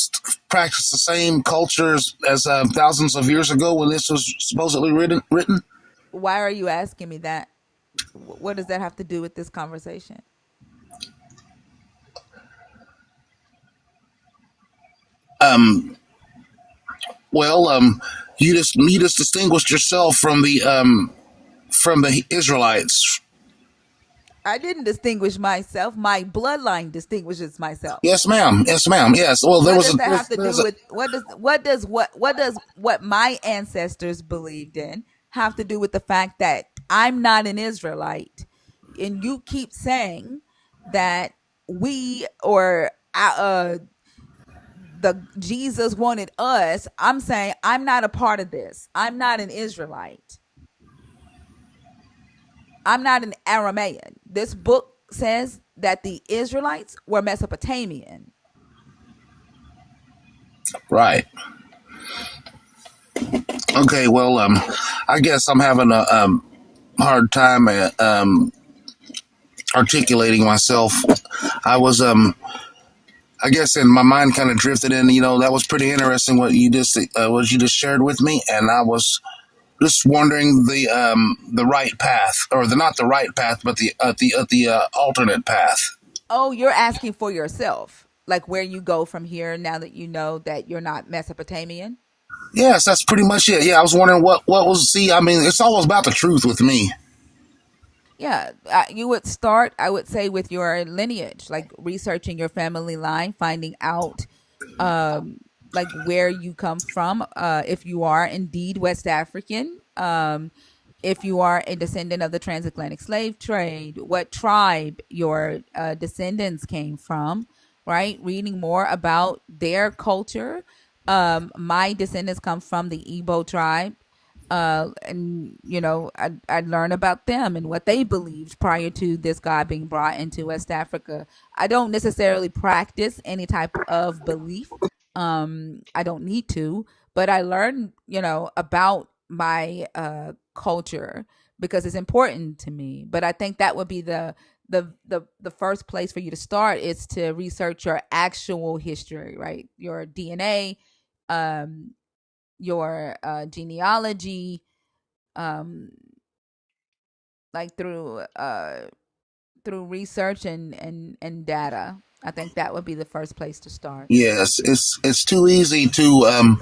practice the same cultures as thousands of years ago when this was supposedly written? Why are you asking me that? What does that have to do with this conversation? Um, well, you just distinguished yourself from the Israelites. I didn't distinguish myself. My bloodline distinguishes myself. Yes, ma'am. Yes, ma'am. Yes. Well, What does that have to do there's a with what does what my ancestors believed in have to do with the fact that I'm not an Israelite? And you keep saying that we or the Jesus wanted us. I'm saying I'm not a part of this. I'm not an Israelite. I'm not an Aramaean. This book says that the Israelites were Mesopotamian. right. Okay. Well, I guess I'm having a hard time articulating myself. I was I guess in my mind kind of drifted in. You know, that was pretty interesting what you just shared with me, and I was just wondering the right path, or the not the right path, but the alternate path. Oh, you're asking for yourself, like where you go from here now that you know that you're not Mesopotamian? Yes, that's pretty much it. Yeah, I was wondering what was. See, I mean, it's always about the truth with me. Yeah, you would start, I would say, with your lineage, like researching your family line, finding out um like where you come from, if you are indeed West African, if you are a descendant of the transatlantic slave trade, what tribe your descendants came from, right? Reading more about their culture. My descendants come from the Igbo tribe, and I learn about them and what they believed prior to this God being brought into West Africa. I don't necessarily practice any type of belief. I don't need to, but I learn, about my culture because it's important to me. But I think that would be the first place for you to start is to research your actual history, right? Your DNA, um, your genealogy, um, like through research and data. I think that would be the first place to start. Yes, it's too easy to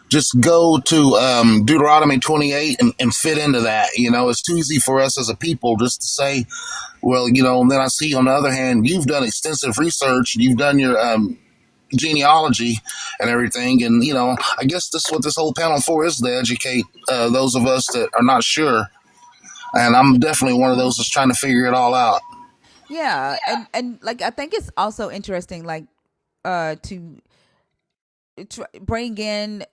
just go to Deuteronomy 28 and fit into that. You know, it's too easy for us as a people just to say, well, you know. And then I see on the other hand, you've done extensive research, you've done your genealogy and everything, and you know, I guess this is what this whole panel for is, to educate those of us that are not sure. And I'm definitely one of those that's trying to figure it all out. Yeah, and like I think it's also interesting, like to bring in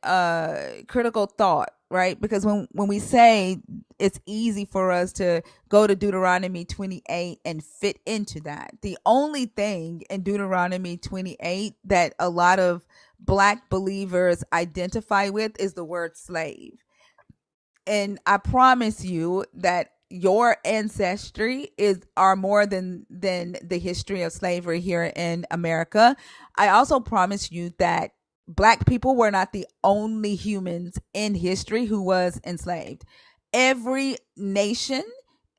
critical thought, right? Because when we say it's easy for us to go to Deuteronomy 28 and fit into that, the only thing in Deuteronomy 28 that a lot of black believers identify with is the word slave. And I promise you that your ancestry is are more than the history of slavery here in America. I also promise you that black people were not the only humans in history who was enslaved. Every nation,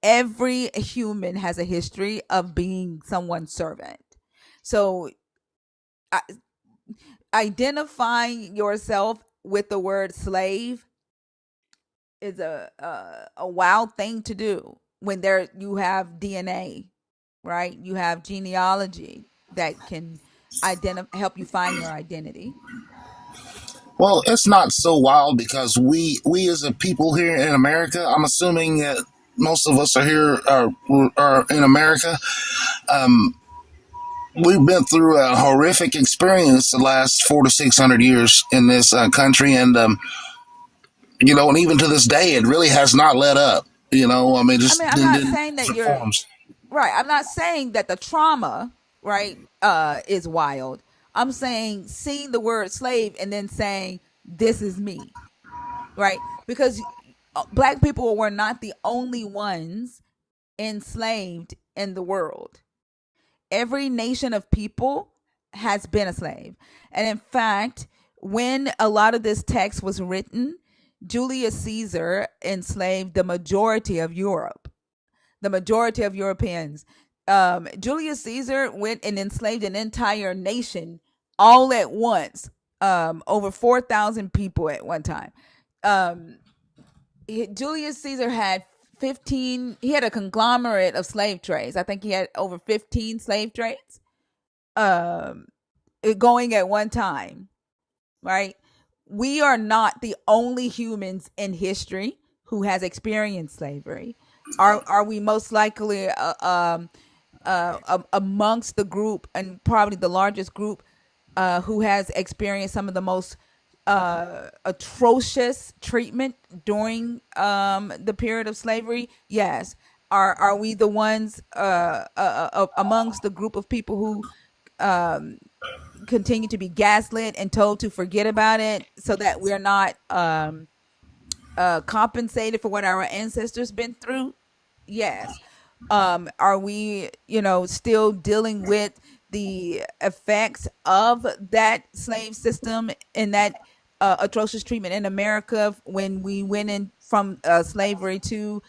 every human has a history of being someone's servant. So I, identifying yourself with the word slave is a wild thing to do when there you have DNA, right? You have genealogy that can help you find your identity. Well, it's not so wild because we as a people here in America, I'm assuming that most of us are here are in America. Um, we've been through a horrific experience the last 400 to 600 years in this country, and you know, and even to this day, it really has not let up. You know, I mean, I just mean, I'm in not saying that different you're forms. right. I'm not saying that the trauma, right, is wild. I'm saying seeing the word slave and then saying this is me, right? Because black people were not the only ones enslaved in the world. Every nation of people has been a slave. And in fact, when a lot of this text was written, Julius Caesar enslaved the majority of Europe, the majority of Europeans. Julius Caesar went and enslaved an entire nation all at once, over 4,000 people at one time. Um, Julius Caesar had 15, he had a conglomerate of slave trades. I think he had over 15 slave trades um going at one time, right? We are not the only humans in history who has experienced slavery. Are we most likely amongst the group, and probably the largest group, who has experienced some of the most atrocious treatment during the period of slavery? Yes. Are we the ones amongst the group of people who um, continue to be gaslit and told to forget about it so that we're not compensated for what our ancestors been through? Yes. Are we, still dealing with the effects of that slave system and that atrocious treatment in America when we went in from slavery to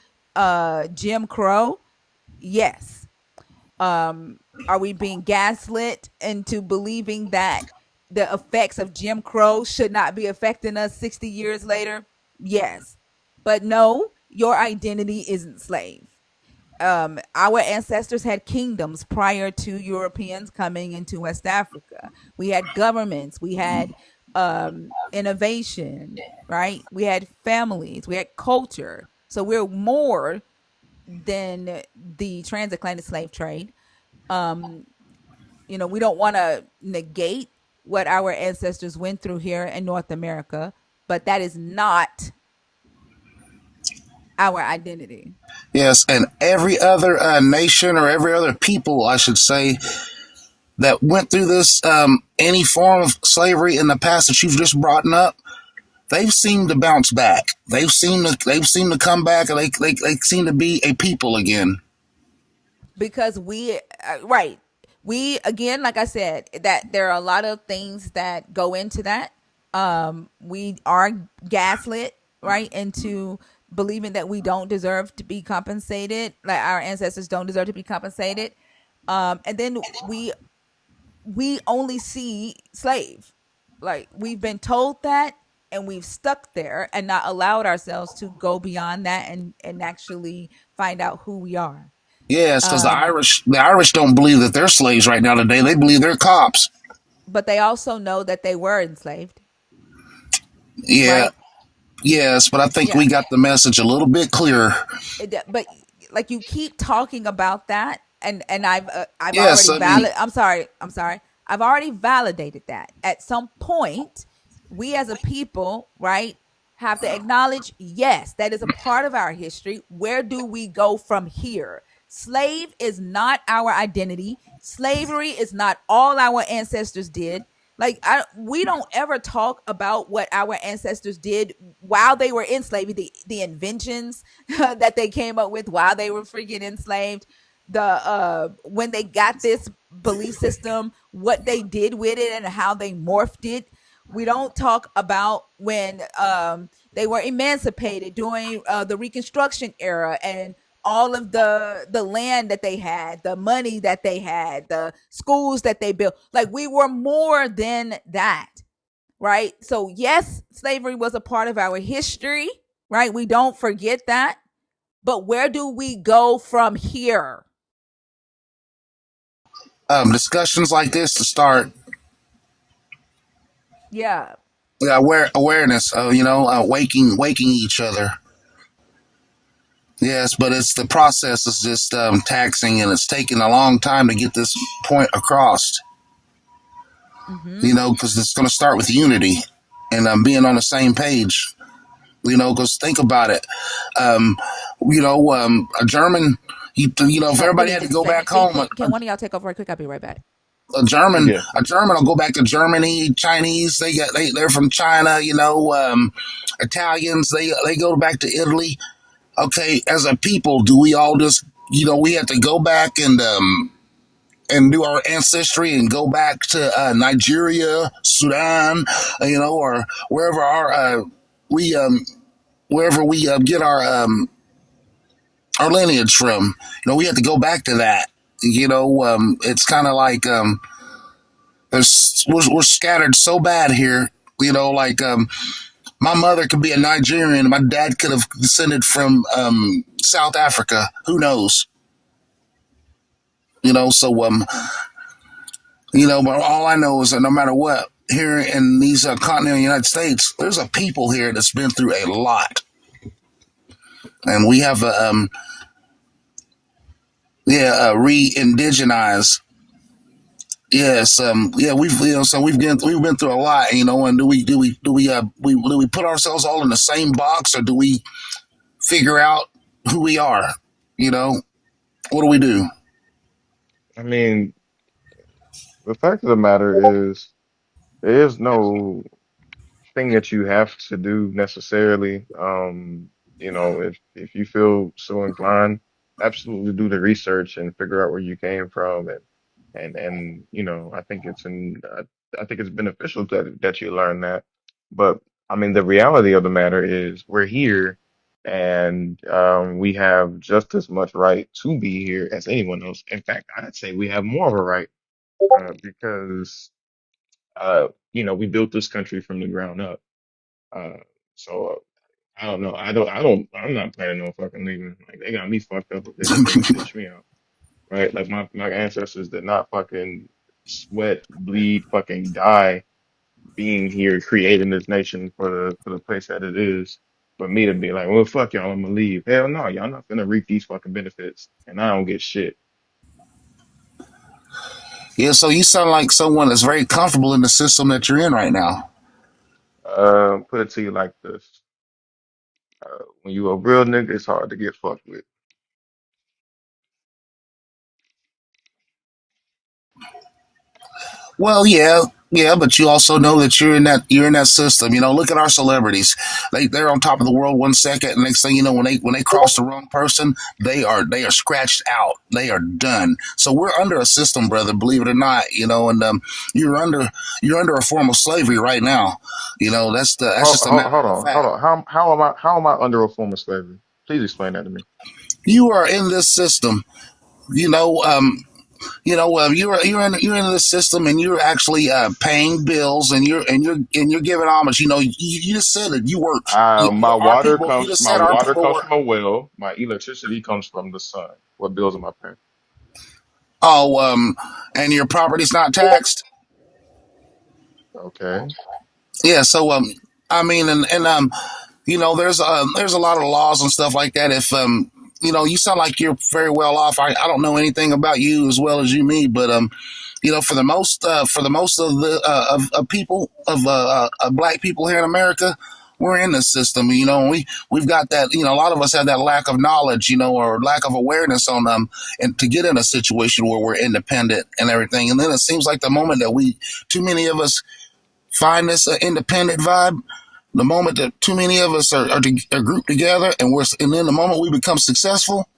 Jim Crow? Yes. Are we being gaslit into believing that the effects of Jim Crow should not be affecting us 60 years later? Yes. But no, your identity isn't slave. Our ancestors had kingdoms prior to Europeans coming into West Africa. We had governments, we had innovation, right? We had families, we had culture. So we're more than the transatlantic slave trade. um we don't want to negate what our ancestors went through here in North America, but that is not our identity. Yes, and every other nation or every other people, I should say, that went through this any form of slavery in the past that you've just brought up, they've seemed to bounce back. They've seemed to come back, and they seem to be a people again. because right, we, again, like I said, that there are a lot of things that go into that. We are gaslit, right, into believing that we don't deserve to be compensated, like our ancestors don't deserve to be compensated. And then we only see slave. Like, we've been told that, and we've stuck there and not allowed ourselves to go beyond that and actually find out who we are. Yeah, it's because the Um, Irish don't believe that they're slaves right now today. They believe they're cops. but they also know that they were enslaved, Yeah, right? yes, but I think Yeah. we got the message a little bit clearer. But like, you keep talking about that, and I've Yes, already I mean, I'm sorry, I've already validated that. At some point, we as a people, right, have to acknowledge, yes, that is a part of our history. Where do we go from here? Slave is not our identity. Slavery is not all our ancestors did. Like, we don't ever talk about what our ancestors did while they were in slavery, the inventions that they came up with while they were freaking enslaved, the when they got this belief system, what they did with it and how they morphed it. We don't talk about when they were emancipated during the Reconstruction era, and all of the land that they had, the money that they had, the schools that they built. Like, we were more than that, right? So yes, slavery was a part of our history, right? We don't forget that. But where do we go from here? discussions like this to start. Yeah. Yeah, awareness. Waking each other. Yes, but it's the process is just taxing, and it's taking a long time to get this point across. Mm-hmm. Because it's going to start with unity and being on the same page. Because think about it. Um, a German. If Oh, give everybody me had to just a go second. back home, Can one of y'all take over right quick? I'll be right back. Yeah. A German will go back to Germany. Chinese, they're from China. Italians, they go back to Italy. Okay, as a people, do we all just we have to go back and do our ancestry and go back to Nigeria, Sudan, or wherever we get our lineage from. We have to go back to that. It's kind of like we're scattered so bad here. Like my mother could be a Nigerian, my dad could have descended from South Africa. Who knows? But all I know is that no matter what, here in these continental United States, there's a people here that's been through a lot, and we have re-indigenize. Yes, so we've been through a lot, and do we put ourselves all in the same box, or do we figure out who we are? You know, what do we do? I mean, the fact of the matter is, there is no thing that you have to do necessarily. If you feel so inclined, absolutely do the research and figure out where you came from, and I think it's beneficial that you learn that. But I mean, the reality of the matter is we're here, and we have just as much right to be here as anyone else. In fact, I'd say we have more of a right because we built this country from the ground up. Uh, so I don't know. I'm not planning on fucking leaving. Like, they got me fucked up if they stitch me out, right? Like, my ancestors did not fucking sweat, bleed, fucking die being here, creating this nation for the place that it is. For me to be like, well, fuck y'all, I'm gonna leave. Hell no, y'all not gonna reap these fucking benefits, and I don't get shit. Yeah, so you sound like someone that's very comfortable in the system that you're in right now. Put it to you like this: when you a real nigga, it's hard to get fucked with. Well, yeah, Yeah, but you also know that you're in that system. Look at our celebrities. They're on top of the world 1 second, and next thing you know, when they cross the wrong person, they are scratched out. They are done. So we're under a system, brother. Believe it or not, and you're under you're under a form of slavery right now. That's Hold, just a hold, matter hold of on, hold fact. on. How am I under a form of slavery? Please explain that to me. You are in this system. You know, you're in the system, and you're actually paying bills, and you're giving homage. You just said it. You work. My Our water people. You comes just my said our water people comes work. from a well. My electricity comes from the sun. What bills am I paying? Oh, and your property's not taxed. Okay. Yeah. So I mean, and there's a lot of laws and stuff like that. If you sound like you're very well off. I don't know anything about you as well as you me, but for the most of the of people of black people here in America, we're in this system. We've got that. A lot of us have that lack of knowledge, or lack of awareness on them, and to get in a situation where we're independent and everything. And then it seems like the moment that too many of us find this independent vibe, the moment that too many of us are grouped together, and then the moment we become successful,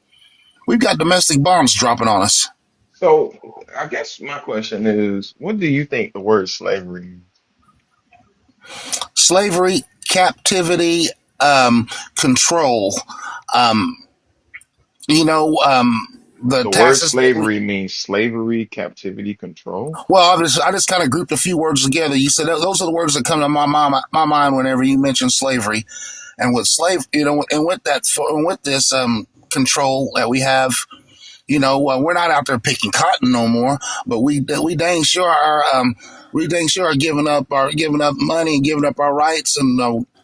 we've got domestic bombs dropping on us. So I guess my question is, what do you think the word slavery is? Slavery, captivity, control. Um, the The word taxes that we. slavery means slavery, captivity, control. Well, I just kind of grouped a few words together. You said those are the words that come to my mind whenever you mention slavery, and with and with this control that we have. We're not out there picking cotton no more, but we dang sure are giving up money and giving up our rights. And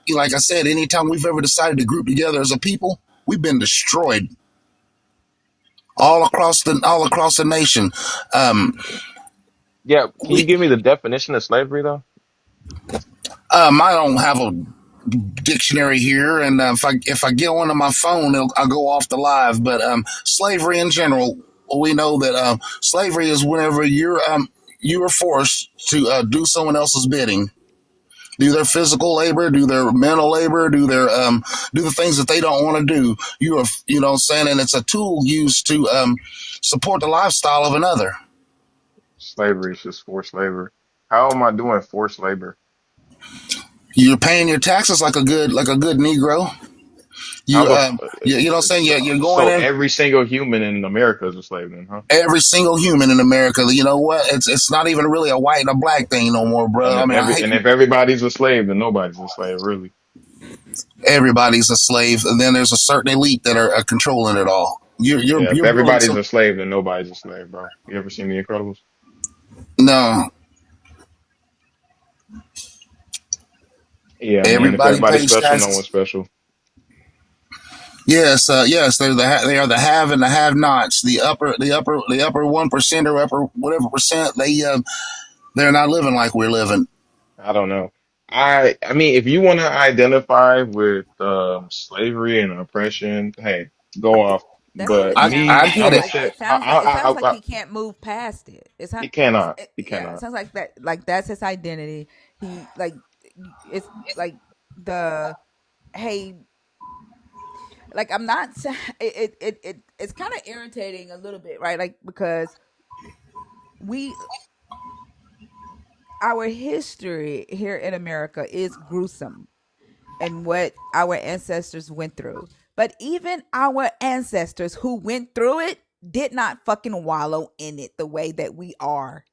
like I said, anytime we've ever decided to group together as a people, we've been destroyed all across the nation. Um, Yeah, can you we give me the definition of slavery though? I don't have a dictionary here, and if I get one on my phone, I'll go off the live. But slavery in general, we know that slavery is whenever you are forced to do someone else's bidding, do their physical labor, do their mental labor, do the things that they don't want to do. What I'm saying, and it's a tool used to support the lifestyle of another. Slavery is just forced labor. How am I doing forced labor? You're paying your taxes like a good Negro. How You the um, you know what I'm saying? so, You're going so in. every single human in America is a slave then, huh? Every single human in America. You know what? It's not even really a white and a black thing no more, bro. And I if mean, I every hate and if everybody's a slave, then nobody's a slave, really. everybody's a slave, and then there's a certain elite that are controlling it all. You're you're Yeah, if you're building everybody's some. a slave, then nobody's a slave, bro. You ever seen The Incredibles? No, Yeah, man. If everybody everybody's pays special, no taxes. one's special. Yes, they are the have and the have nots. The upper 1% or upper whatever percent. They're not living like we're living. I don't know. I mean, if you want to identify with slavery and oppression, hey, go off. That's what But it I sounds I me, like. get I'm gonna it. Like say, it sounds like he can't move past it. It's not. he cannot. He Yeah, it cannot. sounds like that. Like that's his identity. He like it's like the hey. Like I'm not. It's kind of irritating a little bit, right? Like because we our history here in America is gruesome and what our ancestors went through. But even our ancestors who went through it did not fucking wallow in it the way that we are.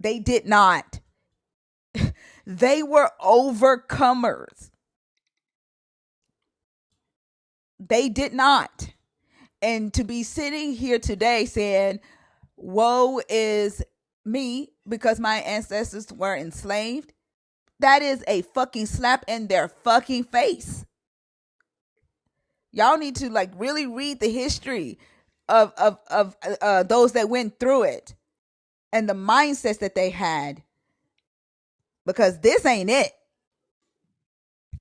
They did not. They were overcomers. They did not. And to be sitting here today saying, woe is me because my ancestors were enslaved, that is a fucking slap in their fucking face. Y'all need to like really read the history of those that went through it and the mindsets that they had because this ain't it.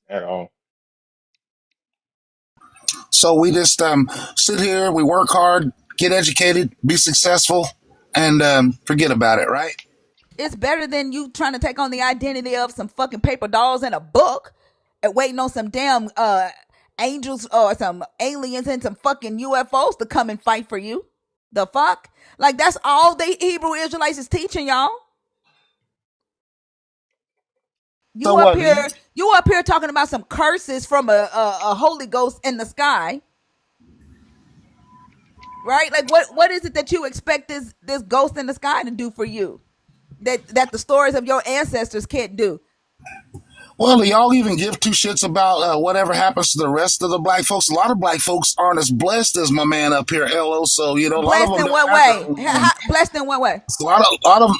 At all. So we just sit here, we work hard, get educated, be successful, and forget about it, right? It's better than you trying to take on the identity of some fucking paper dolls in a book and waiting on some damn angels or some aliens and some fucking UFOs to come and fight for you. The fuck? Like that's all the Hebrew Israelites is teaching y'all. So what? Do you, You up here talking about some curses from a Holy Ghost in the sky, right? Like what is it that you expect this ghost in the sky to do for you that the stories of your ancestors can't do? well, do y'all even give two shits about whatever happens to the rest of the black folks? A lot of black folks aren't as blessed as my man up here, Lo. So a lot of Blessed them in don't what have their way? own land. Blessed in what way? So a lot of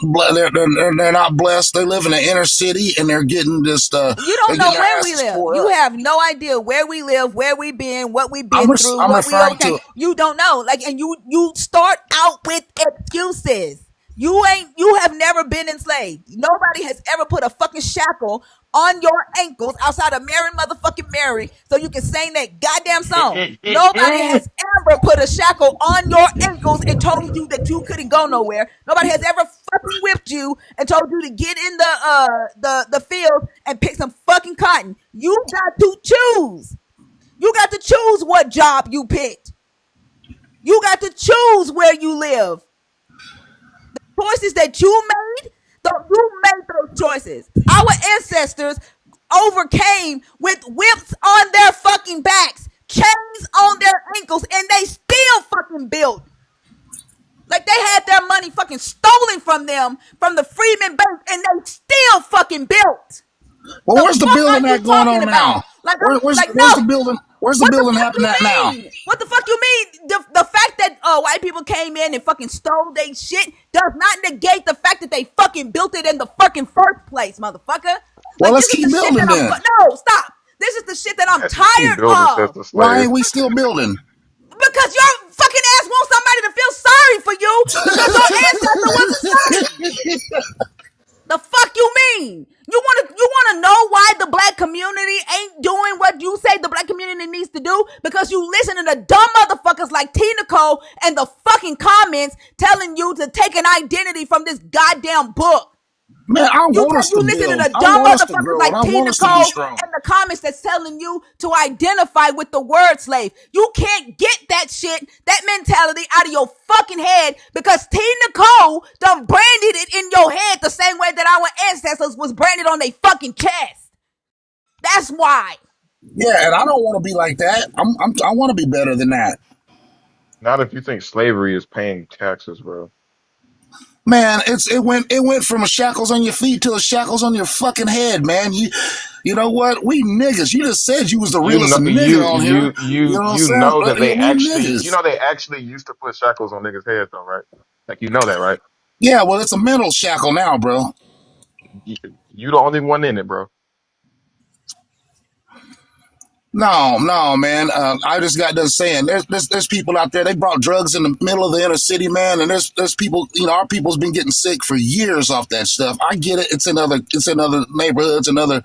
them, they're not blessed. They live in the inner city and they're getting just You they're don't getting know their where we asses live. tore You up. have no idea where we live, where we been, what we been through, I'm what we referring overcame. to. You don't know. Like, and you start out with excuses. You have never been enslaved. Nobody has ever put a fucking shackle on your ankles outside of Mary motherfucking Mary so you can sing that goddamn song. Nobody has ever put a shackle on your ankles and told you that you couldn't go nowhere. Nobody has ever fucking whipped you and told you to get in the field and pick some fucking cotton. You got to choose. You got to choose what job you picked. You got to choose where you live. Choices that you made, you made those choices. Our ancestors overcame with whips on their fucking backs, chains on their ankles, and they still fucking built. Like they had their money fucking stolen from them from the Freeman Bank, and they still fucking built. Well, The where's the fuck building are you that going talking on about? now? Like, Where's like where's the no. building? Where's the What the building fuck happening you at now? mean? What the fuck you mean? The fact that white people came in and fucking stole they shit does not negate the fact that they fucking built it in the fucking first place, motherfucker. Well, Like let's this is keep the shit that building then. no, stop. This is the shit that I'm Just keep building, tired of. Sister Why Slave. ain't we still building? Because your fucking ass wants somebody to feel sorry for you because your ancestor was a slave. The fuck you mean? You wanna know why the black community ain't doing what you say the black community needs to do? Because you listen to the dumb motherfuckers like Tina Cole and the fucking comments telling you to take an identity from this goddamn book. Man, I want us to You listen to build. the I dumb want us to motherfuckers grow, and like I want Tina us to be Cole strong. and the comments that's telling you to identify with the word slave. You can't get that shit, that mentality out of your fucking head because Tina Cole done branded it in your head the same way that our ancestors was branded on their fucking chest. That's why. Yeah, and I don't want to be like that. I want to be better than that. Not if you think slavery is paying taxes, bro. Man, it went from shackles on your feet to the shackles on your fucking head, man. You know what? We niggas. You just said you was the You realest know, nigga on here. You know what I'm you saying? know that they We actually, you niggas. know, they actually used to put shackles on niggas' heads, though, right? Like you know that, right? Yeah, well, it's a mental shackle now, bro. You, you the only one in it, bro. No, no, man. I just got done saying there's people out there. They brought drugs in the middle of the inner city, man. And there's people. Our people's been getting sick for years off that stuff. I get it. It's in other neighborhoods and other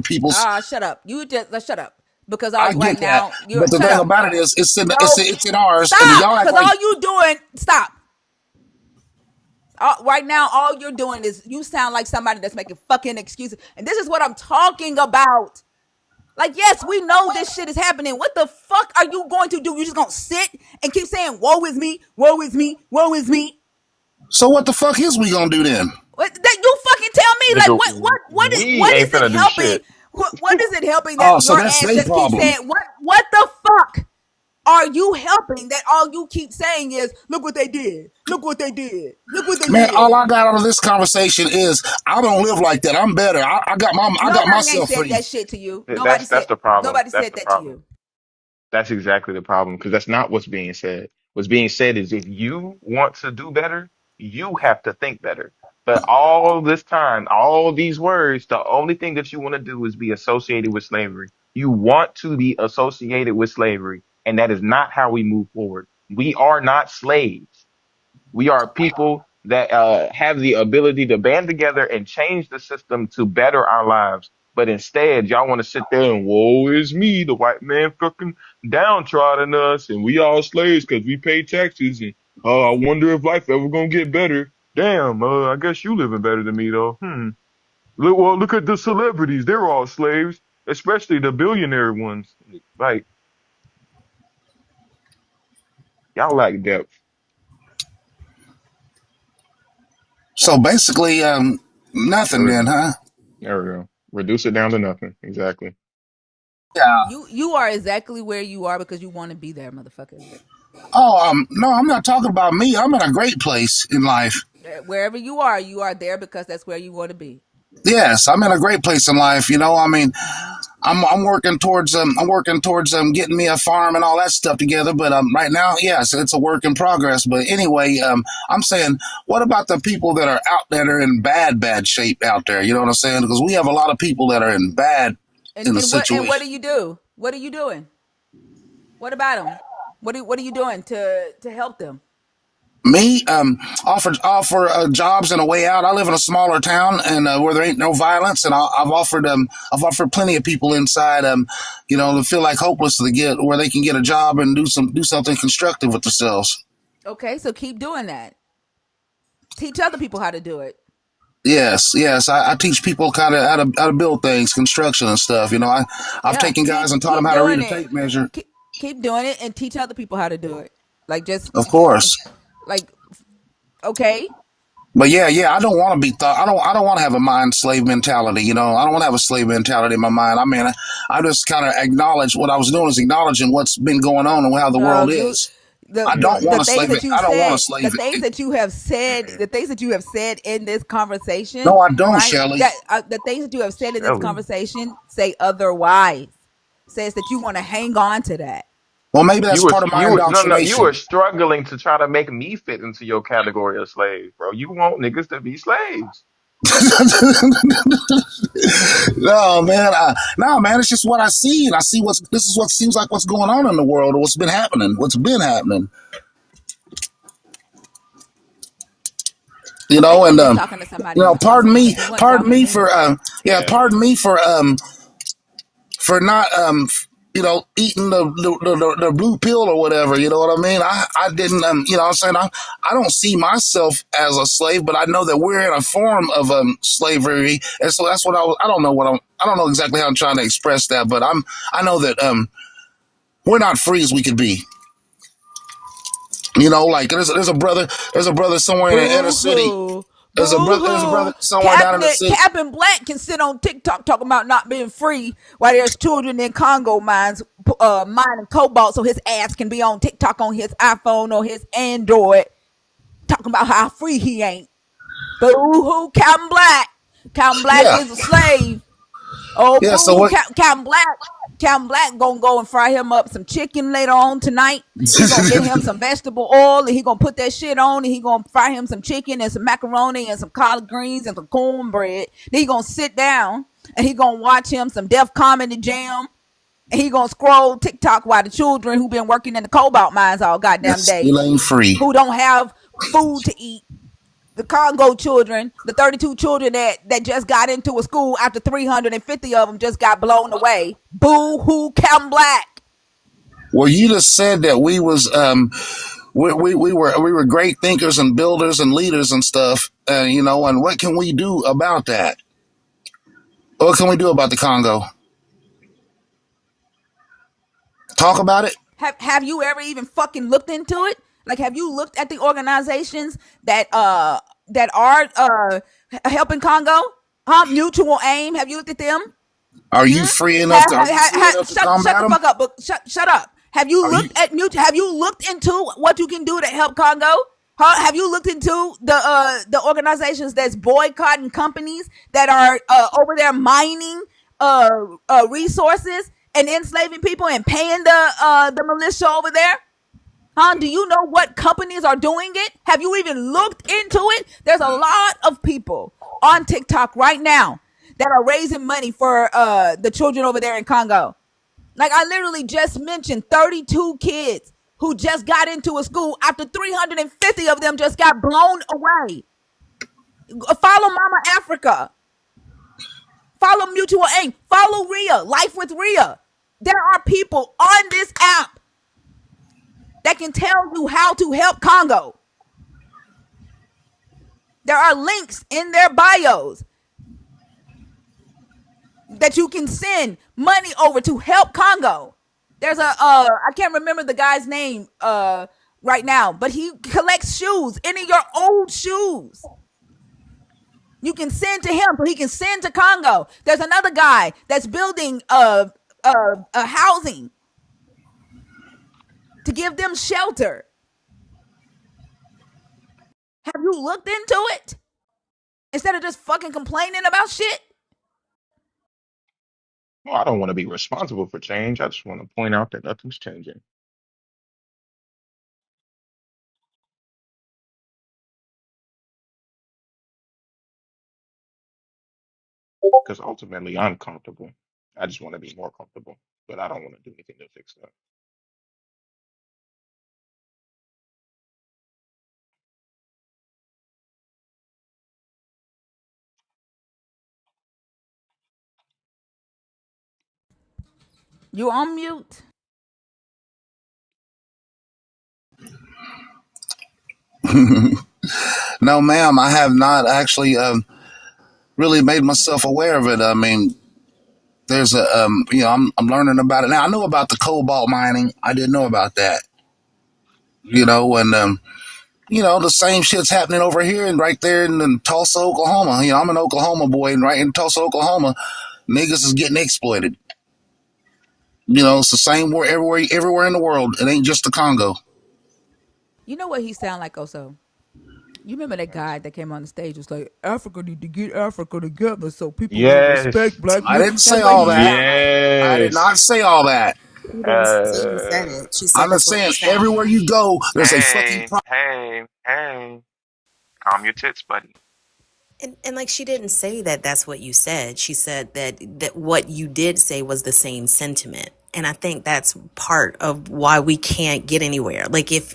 people's. Shut up. You just shut up. Because I right get that. now, you're But the shut thing up. about it is, No, it's in ours, and stop. y'all act Because like. all you doing, stop. Right now, all you're doing is you sound like somebody that's making fucking excuses. And this is what I'm talking about. Like, yes, we know this shit is happening. What the fuck are you going to do? You just gonna sit and keep saying, woe is me, woe is me, woe is me? So what the fuck is we gonna do then? That you fucking tell me, like, Nigga, we what ain't is it finna do helping? shit. What is it helping that Oh, so your that's ass their just keep problem. saying, what the fuck are you helping that all you keep saying is, look what they did, look what they did, look what they Man, all did? I got out of this conversation is I don't live like that. I'm better. I got Nobody ain't myself said free. that shit to you. That's the problem. Nobody That's said the that to problem. you. That's exactly the problem because that's not what's being said. What's being said is if you want to do better, you have to think better. But all this time, all these words, the only thing that you want to do is be associated with slavery. You want to be associated with slavery, and that is not how we move forward. We are not slaves. We are people that have the ability to band together and change the system to better our lives. But instead, y'all want to sit there and woe is me, the white man fucking downtrodden us, and we all slaves because we pay taxes. And I wonder if life ever gonna get better. Damn, I guess you living better than me though. Look, well, look at the celebrities. They're all slaves, especially the billionaire ones. Like, y'all lack depth. So basically, nothing There then, huh? we go. Reduce it down to nothing. Exactly. Yeah. You are exactly where you are because you want to be there, motherfucker. Oh, no, I'm not talking about me. I'm in a great place in life. Wherever you are there because that's where you want to be. Yes, I'm in a great place in life. You know, I mean, Hmm. I'm working towards getting me a farm and all that stuff together. But right now, yes, it's a work in progress. But anyway, I'm saying, what about the people that are out there that are in bad shape out there? You know what I'm saying? Because we have a lot of people that are in the What situation. do you do? What are you doing? What about them? What are you doing to help them? Me, offer jobs and a way out. I live in a smaller town and where there ain't no violence, and I've offered plenty of people inside to feel like hopeless to get where they can get a job and do something constructive with themselves. Okay, so keep doing that. Teach other people how to do it. Yes, I teach people kind of how to build things, construction and stuff. I've Yeah, taken guys and taught them keep how to read doing a it. tape measure. Keep doing it and teach other people how to do it. Like just Of course. like okay. But yeah, I don't want to be thought. I don't want to have a mind slave mentality. I don't want to have a slave mentality in my mind. I mean, I just kind of acknowledge what I was doing is acknowledging what's been going on and how the No, world you is. the I don't the want to things slave that it. you I don't want to said, slave it. the things that you have said in this conversation, No, I don't, right? Shelley. That the things that you have said in this Ellie. conversation say otherwise. Says that you want to hang on to that. Well, maybe that's You were part of my you were no, you were indoctrination. struggling to try to make me fit into your category of slave, bro. You want niggas to be slaves. No, man. It's just what I see, and I see this is what seems like what's going on in the world, or what's been happening. What's been happening. I think you're And just talking to somebody you trust because you weren't pardon talking to me me. for Yeah. pardon me for not eating the blue pill or whatever. You know what I mean? I didn't what I'm saying, I don't see myself as a slave, but I know that we're in a form of slavery, and so that's what I don't know I don't know exactly how I'm trying to express that, but I know that we're not free as we could be. Like there's a brother somewhere in the inner Boo city. hoo. There's a Boo brother hoo. somewhere down in the city. Captain Black can sit on TikTok talking about not being free while there's children in Congo mines mining cobalt so his ass can be on TikTok on his iPhone or his Android talking about how free he ain't. Boo hoo, Captain Black. Captain Black Yeah, is a slave. Oh, yeah. boo So hoo, what? Captain Black. Captain Black gonna go and fry him up some chicken later on tonight. He gonna get him some vegetable oil and he gonna put that shit on and he gonna fry him some chicken and some macaroni and some collard greens and some cornbread. Then he gonna sit down and he gonna watch him some Def Comedy Jam and he gonna scroll TikTok while the children who been working in the cobalt mines all That goddamn day, still ain't free. who don't have food to eat, the Congo children, the 32 children that just got into a school after 350 of them just got blown away. Boo hoo, Cam Black. Well, you just said that we was we were great thinkers and builders and leaders and stuff, and what can we do about that? What can we do about the Congo? Talk about it. Have you ever even fucking looked into it? Like, have you looked at the organizations that are helping Congo? Huh? Mutual Aim. Have you looked at them? Are you Hmm? free enough? Are you free enough to Shut combat the them? fuck up. But shut up. Have you Are you? looked at Have you looked into what you can do to help Congo? Huh? Have you looked into the organizations that's boycotting companies that are over there mining resources and enslaving people and paying the militia over there? Huh? Do you know what companies are doing it? Have you even looked into it? There's a lot of people on TikTok right now that are raising money for the children over there in Congo. Like I literally just mentioned 32 kids who just got into a school after 350 of them just got blown away. Follow Mama Africa. Follow Mutual Aim. Follow Rhea. Life with Rhea. There are people on this app that can tell you how to help Congo. There are links in their bios that you can send money over to help Congo. There's a I can't remember the guy's name right now, but he collects shoes, any of your old shoes. You can send to him so he can send to Congo. There's another guy that's building a housing to give them shelter. Have you looked into it instead of just fucking complaining about shit? Well, I don't want to be responsible for change. I just want to point out that nothing's changing. Because ultimately, I'm comfortable. I just want to be more comfortable, but I don't want to do anything to fix that. You on mute? No, ma'am, I have not actually really made myself aware of it. I mean, there's a I'm learning about it now. I know about the cobalt mining. I didn't know about that. And the same shit's happening over here and right there in Tulsa, Oklahoma. I'm an Oklahoma boy, and right in Tulsa, Oklahoma, niggas is getting exploited. It's the same war everywhere in the world. It ain't just the Congo. You know what he sound like also? You remember that guy that came on the stage was like, Africa need to get Africa together so people will Yes, respect black I men. didn't say That's what all he that. sound like. I did yes. not say all that. She didn't say you said Uh, it. She I'm said just that's what saying, he sounded everywhere like. you go, there's a fucking hey, hey, hey. Calm your tits, buddy. And like she didn't say that that's what you said. She said that what you did say was the same sentiment. And I think that's part of why we can't get anywhere. Like if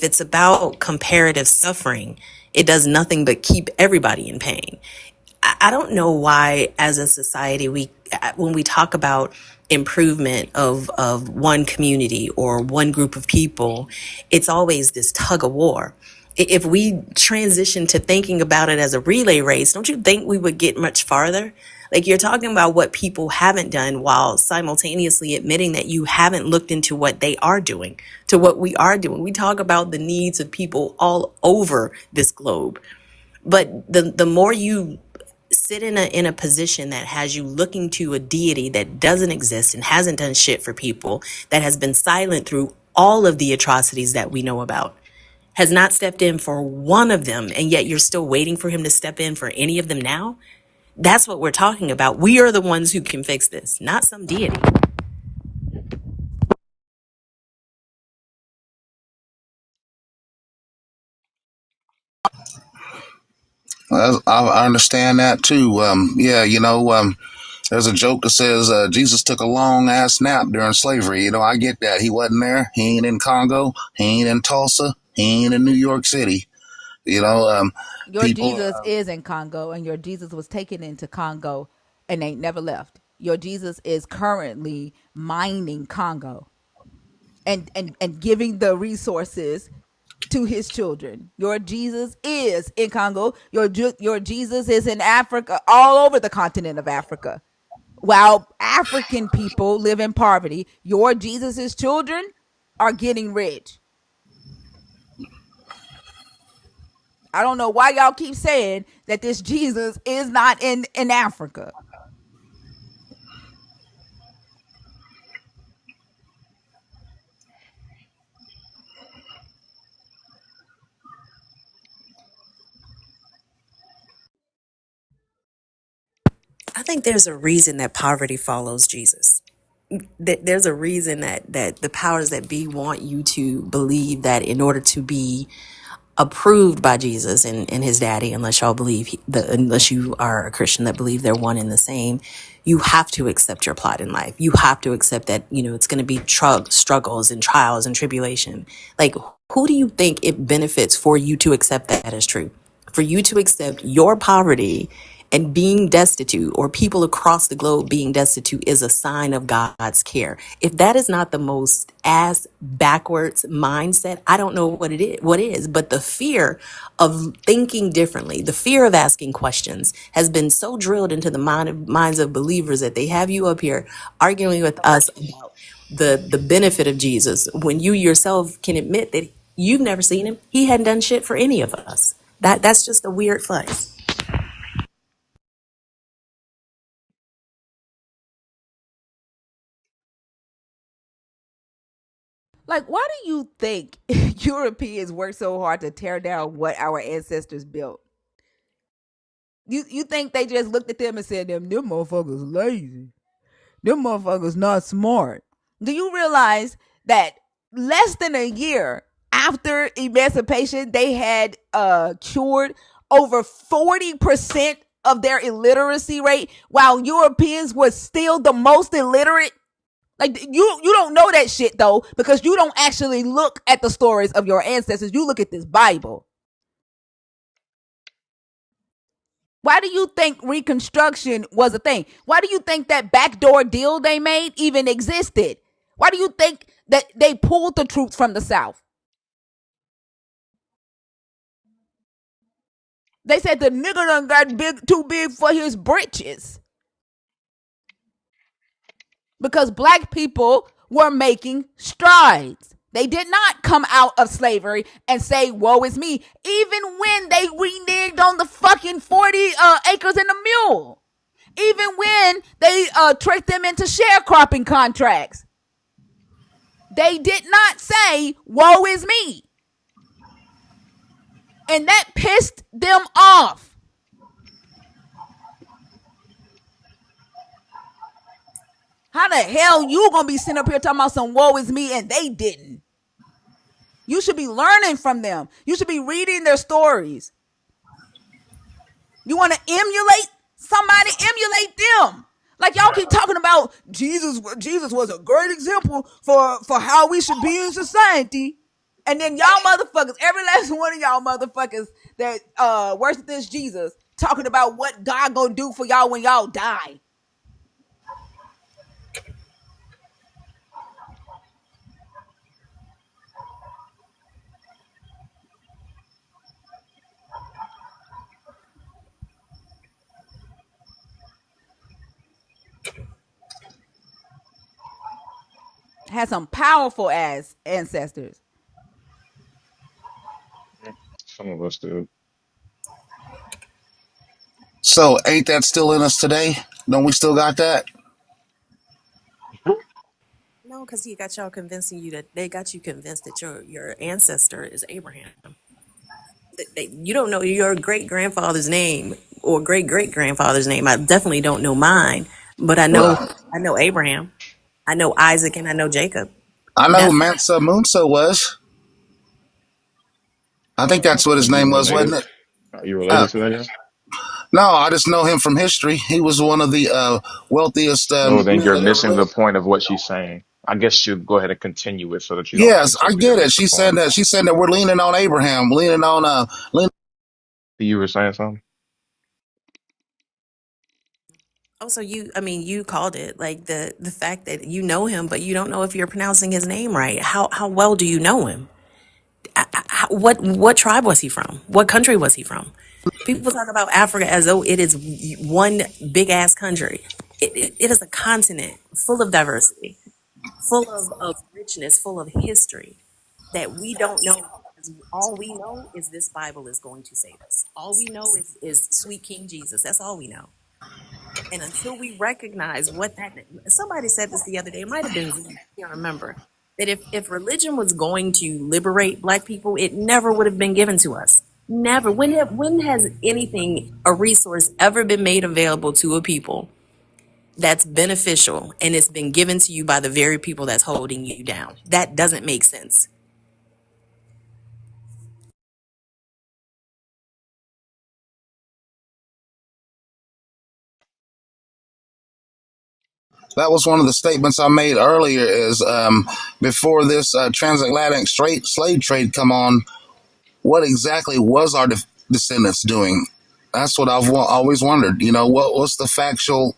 it's about comparative suffering, it does nothing but keep everybody in pain. I don't know why, as a society, when we talk about improvement of one community or one group of people, it's always this tug of war. If we transition to thinking about it as a relay race, don't you think we would get much farther? Like you're talking about what people haven't done while simultaneously admitting that you haven't looked into what they are doing, to what we are doing. We talk about the needs of people all over this globe. But the more you sit in a position that has you looking to a deity that doesn't exist and hasn't done shit for people, that has been silent through all of the atrocities that we know about, has not stepped in for one of them, and yet you're still waiting for him to step in for any of them now. That's what we're talking about. We are the ones who can fix this, not some deity. I understand that too. Yeah, there's a joke that says Jesus took a long ass nap during slavery. I get that. He wasn't there. He ain't in Congo. He ain't in Tulsa. He ain't in New York City. You know, um, Your People. Jesus is in Congo, and your Jesus was taken into Congo and ain't never left. Your Jesus is currently mining Congo and giving the resources to his children. Your Jesus is in Congo. Your Jesus is in Africa, all over the continent of Africa. While African people live in poverty, your Jesus's children are getting rich. I don't know why y'all keep saying that this Jesus is not in Africa. I think there's a reason that poverty follows Jesus. There's a reason that the powers that be want you to believe that in order to be approved by Jesus and his daddy, unless y'all believe unless you are a Christian that believe they're one and the same, you have to accept your plot in life. You have to accept that, it's going to be struggles and trials and tribulation. Like, who do you think it benefits for you to accept that as true? For you to accept your poverty And being destitute, or people across the globe being destitute, is a sign of God's care. If that is not the most ass backwards mindset, I don't know what is. But the fear of thinking differently, the fear of asking questions has been so drilled into the minds of believers that they have you up here arguing with us about the benefit of Jesus when you yourself can admit that you've never seen him. He hadn't done shit for any of us. That's just a weird flex. Like, why do you think Europeans work so hard to tear down what our ancestors built? You think they just looked at them and said, them motherfuckers lazy. Them motherfuckers not smart. Do you realize that less than a year after emancipation, they had cured over 40% of their illiteracy rate, while Europeans were still the most illiterate? Like, you don't know that shit though, because you don't actually look at the stories of your ancestors. You look at this Bible. Why do you think Reconstruction was a thing? Why do you think that backdoor deal they made even existed? Why do you think that they pulled the troops from the South? They said the nigga done got too big for his britches. Because black people were making strides. They did not come out of slavery and say, woe is me, even when they reneged on the fucking 40 acres and a mule. Even when they tricked them into sharecropping contracts. They did not say, woe is me. And that pissed them off. How the hell you gonna be sitting up here talking about some woe is me and they didn't? You should be learning from them. You should be reading their stories. You want to emulate somebody? Emulate them. Like, y'all keep talking about Jesus. Jesus was a great example for how we should be in society. And then y'all motherfuckers, every last one of y'all motherfuckers that worship this Jesus, talking about what God gonna do for y'all when y'all die. Had some powerful ass ancestors. Some of us do. So ain't that still in us today? Don't we still got that? No, because he got y'all convincing you that they got you convinced that your ancestor is Abraham. You don't know your great grandfather's name or great great grandfather's name. I definitely don't know mine, but Well, I know Abraham, I know Isaac, and I know Jacob. I know who That's Mansa Musa was. I think that's what Are his you name was, related? wasn't it? Are you Uh, related to that guy? no, I just know him from history. He was one of the wealthiest No, then men you're that ever missing the lived. point of what she's saying. I guess you go ahead and continue it so that you don't Yes, I completely get it. miss the point. She said that we're leaning on Abraham, leaning on leaning. You were saying something? also you. I mean, you called it like the fact that you know him, but you don't know if you're pronouncing his name right. How well do you know him? What tribe was he from? What country was he from? People talk about Africa as though it is one big ass country. It is a continent full of diversity, full of richness, full of history that we don't know. All we know is this Bible is going to save us. All we know is sweet King Jesus. That's all we know. And until we recognize what that, somebody said this the other day, it might have been Z, I can't remember, that if religion was going to liberate black people, it never would have been given to us. Never. When has anything, a resource, ever been made available to a people that's beneficial and it's been given to you by the very people that's holding you down? That doesn't make sense. That was one of the statements I made earlier. Is before this transatlantic straight slave trade come on, what exactly was our descendants doing? That's what I've always wondered. What's the factual?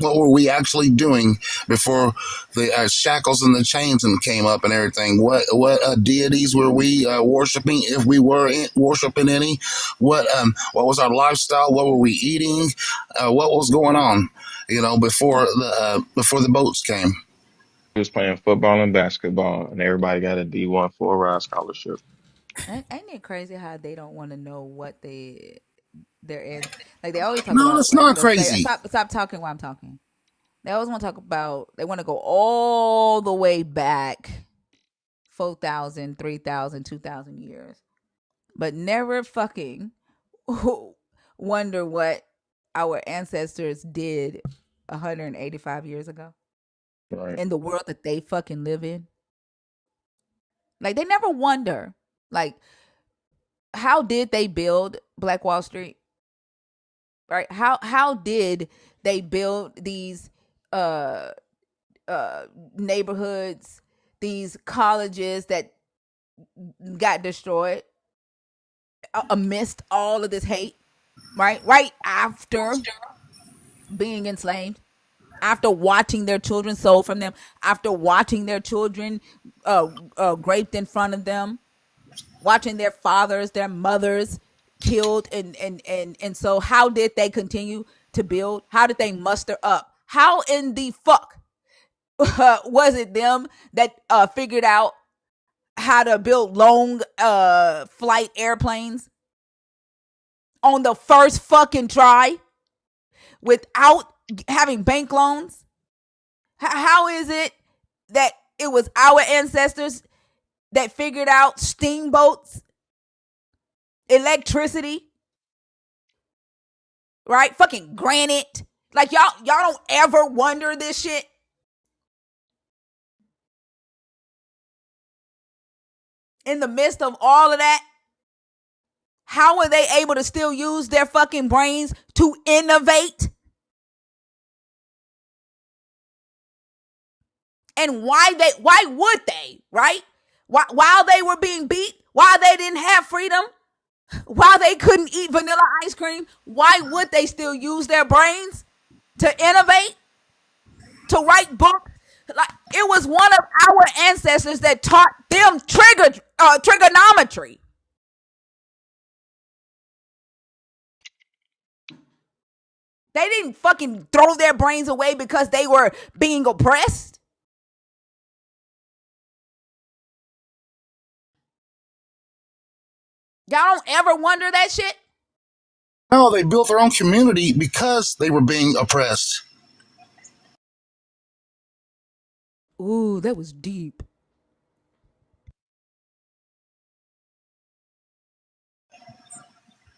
What were we actually doing before the shackles and the chains and came up and everything? What deities were we worshiping, if we were worshiping any? What was our lifestyle? What were we eating? What was going on? Before the boats came. He was playing football and basketball, and everybody got a D1 full ride scholarship. Ain't it crazy how they don't want to know what their ends like? They always talk No, about that's like not the slave. crazy. Stop talking while I'm talking. They always want to talk about. They want to go all the way back, 4,000, 3,000, 2,000 years, but never fucking wonder what our ancestors did 185 years ago Right. in the world that they fucking live in. Like they never wonder, like how did they build Black Wall Street? Right? How did they build these uh neighborhoods, these colleges that got destroyed amidst all of this hate, right? Right after being enslaved, after watching their children sold from them, after watching their children raped in front of them, watching their fathers, their mothers killed, and so how did they continue to build? How did they muster up? How in the fuck was it them that figured out how to build long flight airplanes on the first fucking try without having bank loans? How is it that it was our ancestors that figured out steamboats, electricity, right? Fucking granite. Like y'all don't ever wonder this shit. In the midst of all of that, how are they able to still use their fucking brains to innovate? And why would they, right? While they were being beat, while they didn't have freedom, while they couldn't eat vanilla ice cream, why would they still use their brains to innovate, to write books? Like it was one of our ancestors that taught them trigonometry. They didn't fucking throw their brains away because they were being oppressed. Y'all don't ever wonder that shit? No, they built their own community because they were being oppressed. Ooh, that was deep.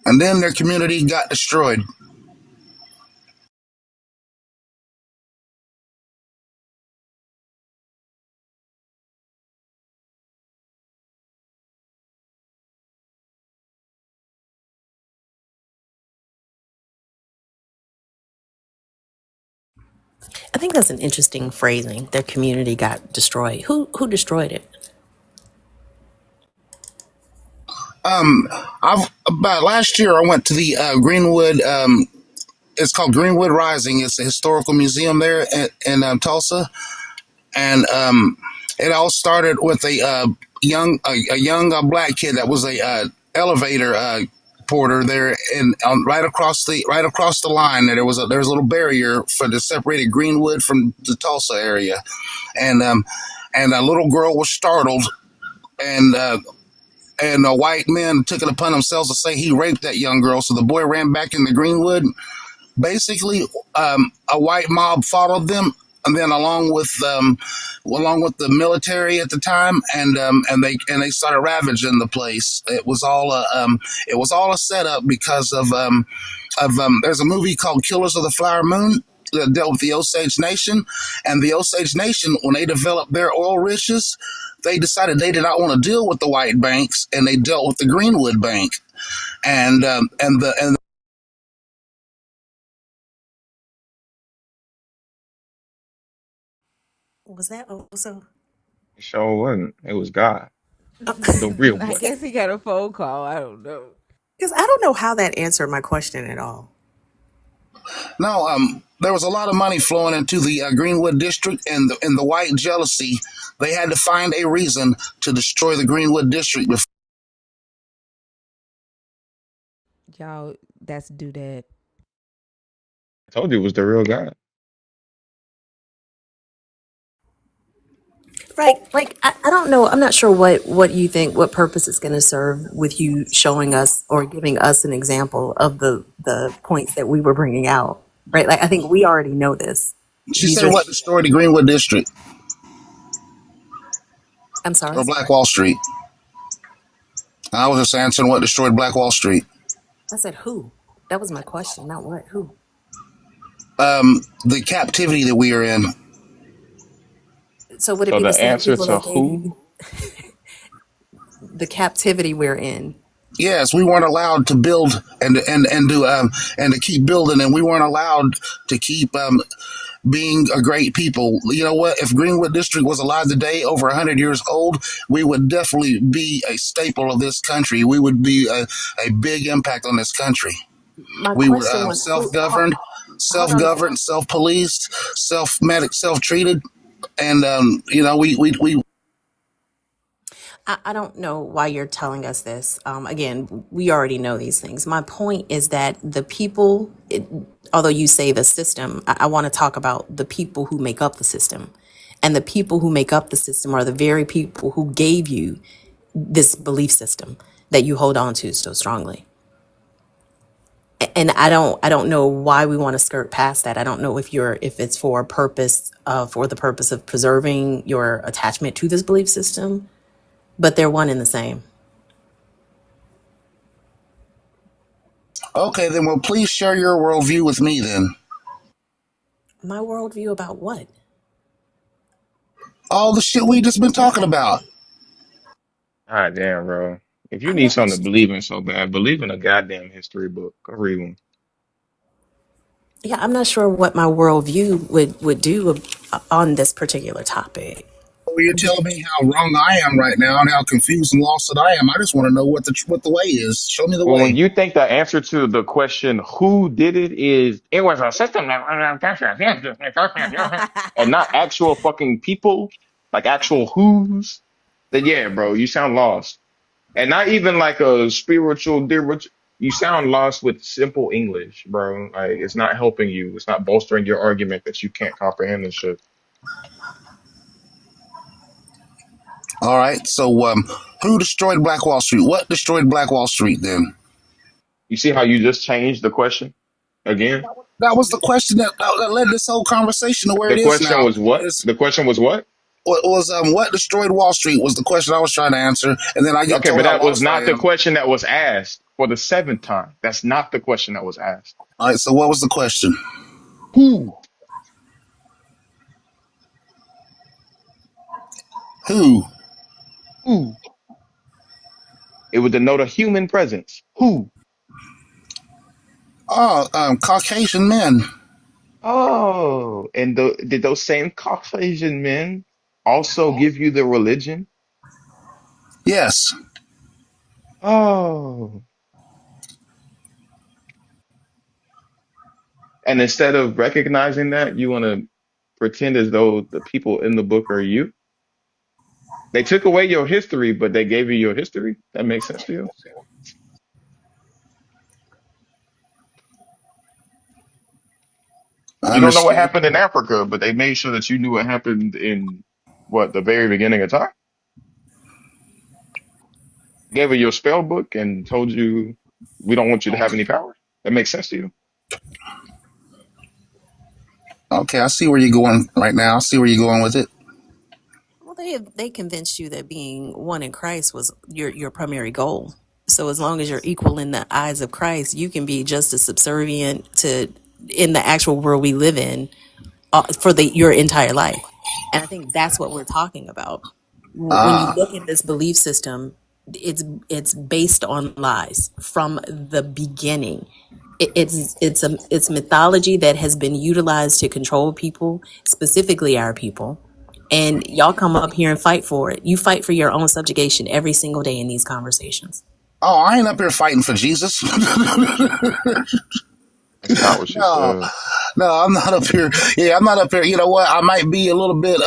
And then their community got destroyed. I think that's an interesting phrasing. Their community got destroyed. Who destroyed it? About last year, I went to the Greenwood. It's called Greenwood Rising. It's a historical museum there in Tulsa, and it all started with a young black kid that was a elevator porter there, and right across the line there was a little barrier for that separated Greenwood from the Tulsa area, and a little girl was startled, and a white man took it upon themselves to say he raped that young girl. So the boy ran back into Greenwood. Basically, a white mob followed them, and then along with the military at the time, and they started ravaging the place. It was all a setup because of there's a movie called Killers of the Flower Moon that dealt with the Osage Nation, and the Osage Nation, when they developed their oil riches, they decided they did not want to deal with the white banks, and they dealt with the Greenwood Bank, and Was that also? It sure wasn't. It was God, the real I one. guess he got a phone call. I don't know. Because I don't know how that answered my question at all. No, there was a lot of money flowing into the Greenwood district, and the white jealousy. They had to find a reason to destroy the Greenwood district. Y'all, that's do that. I told you it was the real God. Right. Like, I don't know. I'm not sure what you think, what purpose it's going to serve with you showing us or giving us an example of the points that we were bringing out. Right. Like, I think we already know this. She These said, are, "What destroyed the Greenwood district I'm sorry. or Black Wall Street?" I was just answering what destroyed Black Wall Street. I said who? That was my question, not what. Who? The captivity that we are in. So would it So be the the same answer people to that gave you who? the captivity we're in? Yes, we weren't allowed to build and to keep building, and we weren't allowed to keep being a great people. You know what? If Greenwood District was alive today, over 100 years old, we would definitely be a staple of this country. We would be a big impact on this country. My We were question was who. self-governed, Hold on a second. self-policed, self-medic, self-treated, and we I don't know why you're telling us this. Again, we already know these things. My point is that the people, although you say the system, I want to talk about the people who make up the system. And the people who make up the system are the very people who gave you this belief system that you hold on to so strongly. And I don't know why we want to skirt past that. I don't know if it's for a purpose, for the purpose of preserving your attachment to this belief system, but they're one and the same. Okay, then well, please share your worldview with me then. My worldview about what? All the shit we just been talking about. Ah, damn, bro. If you I'm need not. something to believe in so bad, believe in a goddamn history book. Go read one. Yeah, I'm not sure what my worldview would do on this particular topic. Well, you're telling me how wrong I am right now and how confused and lost that I am. I just want to know what the way is. Show me the Well, when way. you think the answer to the question who did it is it was a system that and not actual fucking people, like actual who's, then yeah, bro, you sound lost. And not even like a spiritual you sound lost with simple English, bro. Like it's not helping you. It's not bolstering your argument that you can't comprehend this shit. All right. So, who destroyed Black Wall Street? What destroyed Black Wall Street then? You see how you just changed the question again? That was the question that led this whole conversation to where The it is question now. was what? Is The question was what? what destroyed Wall Street was the question I was trying to answer, and then I get Okay, told but how that was lost I not the am. question that was asked for the seventh time. That's not the question that was asked. All right. So, what was the question? Who? Who? Who? It would denote a human presence. Who? Oh, Caucasian men. Oh, and did those same Caucasian men also give you the religion? Yes. Oh, and instead of recognizing that, you want to pretend as though the people in the book are you? They took away your history, but they gave you your history? That makes sense to you? I You don't know what understand. happened in Africa, but they made sure that you knew what happened in what, the very beginning of time? Gave her your spell book and told you we don't want you to have any power? That makes sense to you? Okay, I see where you're going right now. I see where you're going with it. Well, they convinced you that being one in Christ was your primary goal. So as long as you're equal in the eyes of Christ, you can be just as subservient to in the actual world we live in for your entire life. And I think that's what we're talking about. When you Ah, look at this belief system, it's based on lies from the beginning. It's mythology that has been utilized to control people, specifically our people. And y'all come up here and fight for it. You fight for your own subjugation every single day in these conversations. Oh, I ain't up here fighting for Jesus. That's not what she No, said. no, I'm not up here. Yeah, I'm not up here. You know what? I might be a little bit,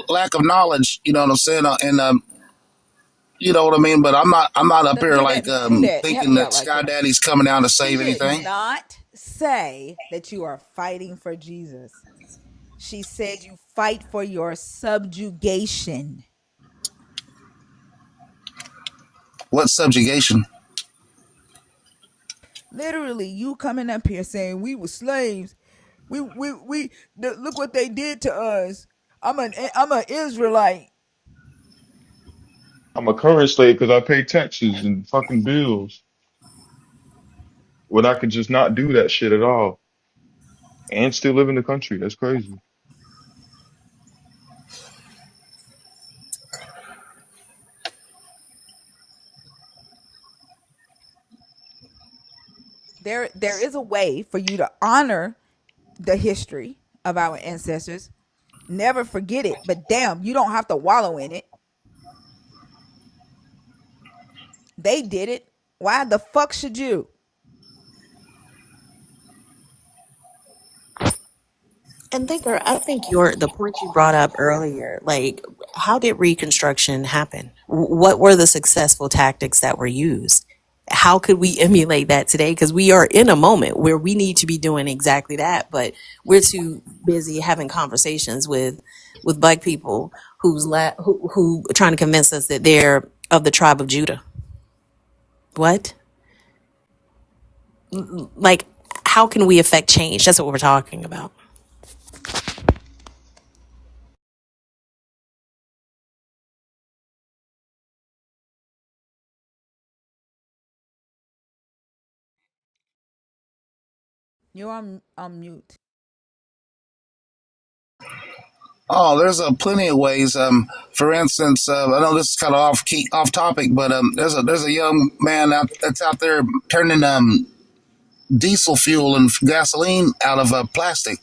lack of knowledge. You know what I'm saying? You know what I mean? But I'm not. I'm not up No, here do like that. Do that. Help thinking me that out right Sky quick. Daddy's coming down to She save did anything. not say that you are fighting for Jesus. She said you fight for your subjugation. What subjugation? Literally, you coming up here saying we were slaves. Look what they did to us. I'm an Israelite. I'm a current slave because I pay taxes and fucking bills when I could just not do that shit at all and still live in the country. That's crazy. There is a way for you to honor the history of our ancestors. Never forget it, but damn, you don't have to wallow in it. They did it. Why the fuck should you? And Thinker, I think your the point you brought up earlier, like how did Reconstruction happen? What were the successful tactics that were used? How could we emulate that today? Because we are in a moment where we need to be doing exactly that, but we're too busy having conversations with black people who are trying to convince us that they're of the tribe of Judah. What? Like, how can we affect change? That's what we're talking about. You're on mute. Oh, there's plenty of ways. For instance, I know this is kind of off topic, but there's a young man that's out there turning diesel fuel and gasoline out of plastic,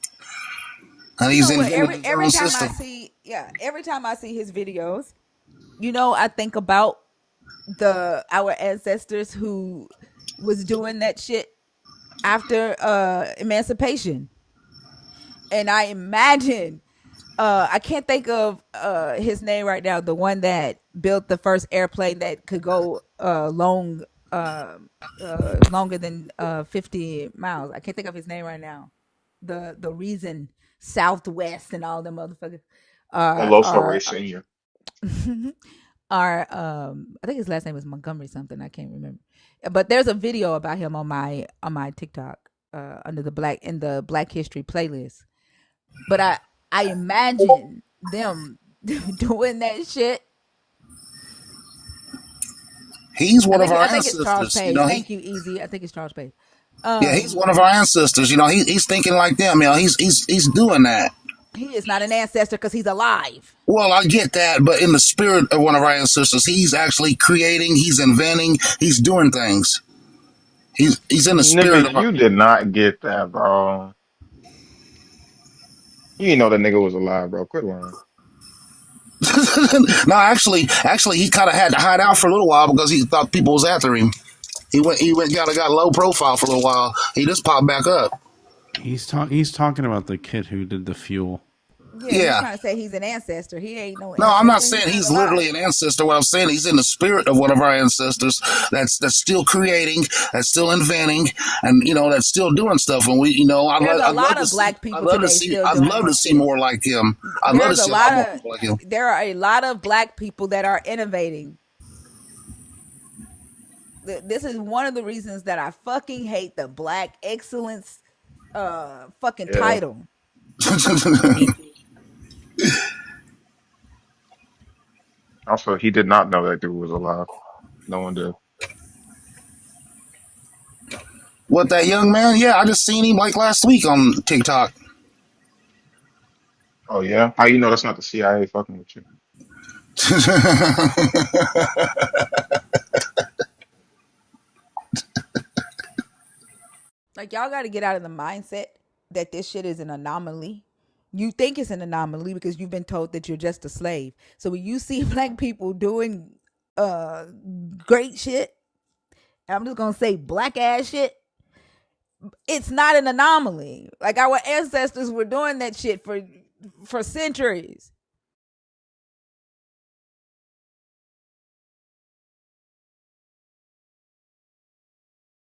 and You he's know what? invented Every his every own time I system. see yeah, every time I see his videos, I think about the our ancestors who was doing that shit after emancipation. And I imagine I can't think of his name right now, the one that built the first airplane that could go uh longer than 50 miles. I can't think of his name right now. The reason Southwest and all them motherfuckers Alonso Ray are Sr. are I think his last name was Montgomery something. I can't remember. But there's a video about him on my TikTok under the Black History playlist. But I imagine them doing that shit. He's one of our I think it's Charles ancestors. You Page. know, Thank you, Easy. I think it's Charles Page. yeah, he's Um, one of our ancestors. You know, he's thinking like them. You know, he's doing that. he is not an ancestor because he's alive. Well, I get that, but in the spirit of one of our ancestors, he's actually creating, he's inventing, he's doing things. He's in the spirit Nigga, of our. you did not get that, bro. You didn't know that nigga was alive, bro. Quit lying. No, actually, he kind of had to hide out for a little while because he thought people was after him. Got low profile for a little while. He just popped back up. He's talking about the kid who did the fuel. Yeah, he's Yeah. trying to say he's an ancestor. He ain't no No, I'm not ancestor. saying He's still he's alive. literally an ancestor. What I'm saying, he's in the spirit of one of our ancestors that's still creating, that's still inventing, and that's still doing stuff. And There's a lot of black people today still I'd doing love to that see shit. more like him. I'd love to There's a see a lot lot more of people like him. there are a lot of black people that are innovating. This is one of the reasons that I fucking hate the black excellence fucking Yeah. title. Also, he did not know that dude was alive. No one did. What, that young man? Yeah, I just seen him like last week on TikTok. Oh yeah? How you know that's not the CIA fucking with you? Like y'all got to get out of the mindset that this shit is an anomaly. You think it's an anomaly because you've been told that you're just a slave. So when you see black people doing uh great shit. I'm just gonna say black ass shit. It's not an anomaly. Like our ancestors were doing that shit for centuries.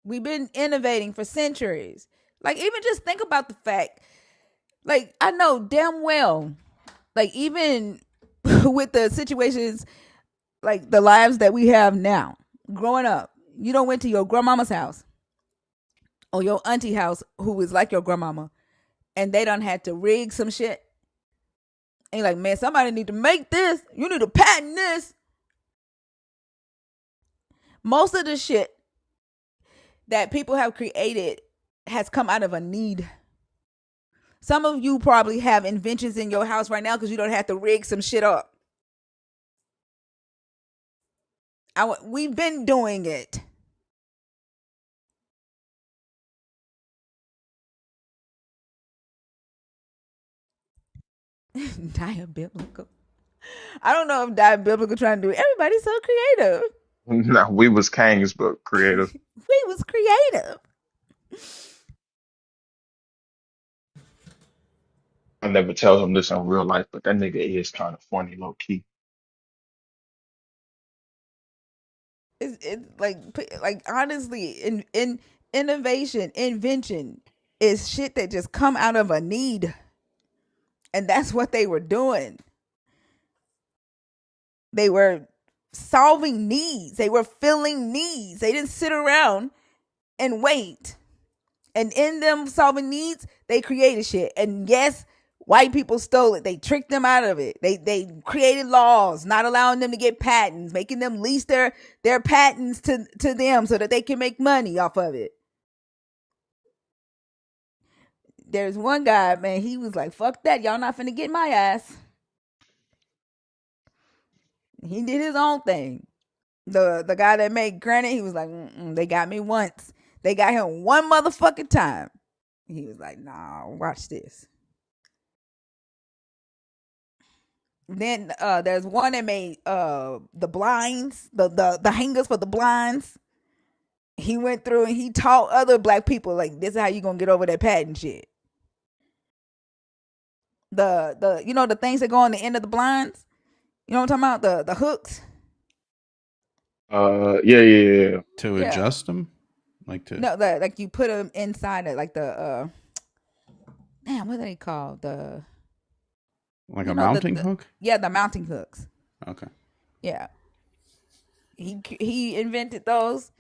We've been innovating for centuries. Like even just think about the fact, like I know damn well, like even with the situations, like the lives that we have now, growing up, you don't went to your grandmama's house or your auntie house who was like your grandmama, and they done had to rig some shit. And you're like, man, somebody need to make this. You need to patent this. Most of the shit that people have created has come out of a need. Some of you probably have inventions in your house right now because you don't have to rig some shit up. We've been doing it. Diabiblical. I don't know if diabiblical trying to do it. Everybody's so creative. No, we was kings, but creative. We was creative. I never tell him this in real life, but that nigga is kind of funny, low key. It's like honestly, in innovation, invention is shit that just come out of a need, and that's what they were doing. They were solving needs. They were filling needs. They didn't sit around and wait. And in them solving needs, they created shit. And yes, white people stole it. They tricked them out of it. They created laws, not allowing them to get patents, making them lease their patents to them so that they can make money off of it. There's one guy, man, he was like, fuck that. Y'all not finna get my ass. He did his own thing. The guy that made Granite, he was like, they got me once. They got him one motherfucking time. He was like, nah, watch this. Then there's one that made the blinds, the hangers for the blinds. He went through and he taught other black people like this is how you gonna get over that patent shit. The you know the things that go on the end of the blinds. You know what I'm talking about? The hooks. Yeah. To Yeah. adjust them, like to No, like you put them inside it, like the damn, what are they called? The like you a know mounting hook. yeah, the mounting hooks. Okay. Yeah, he invented those.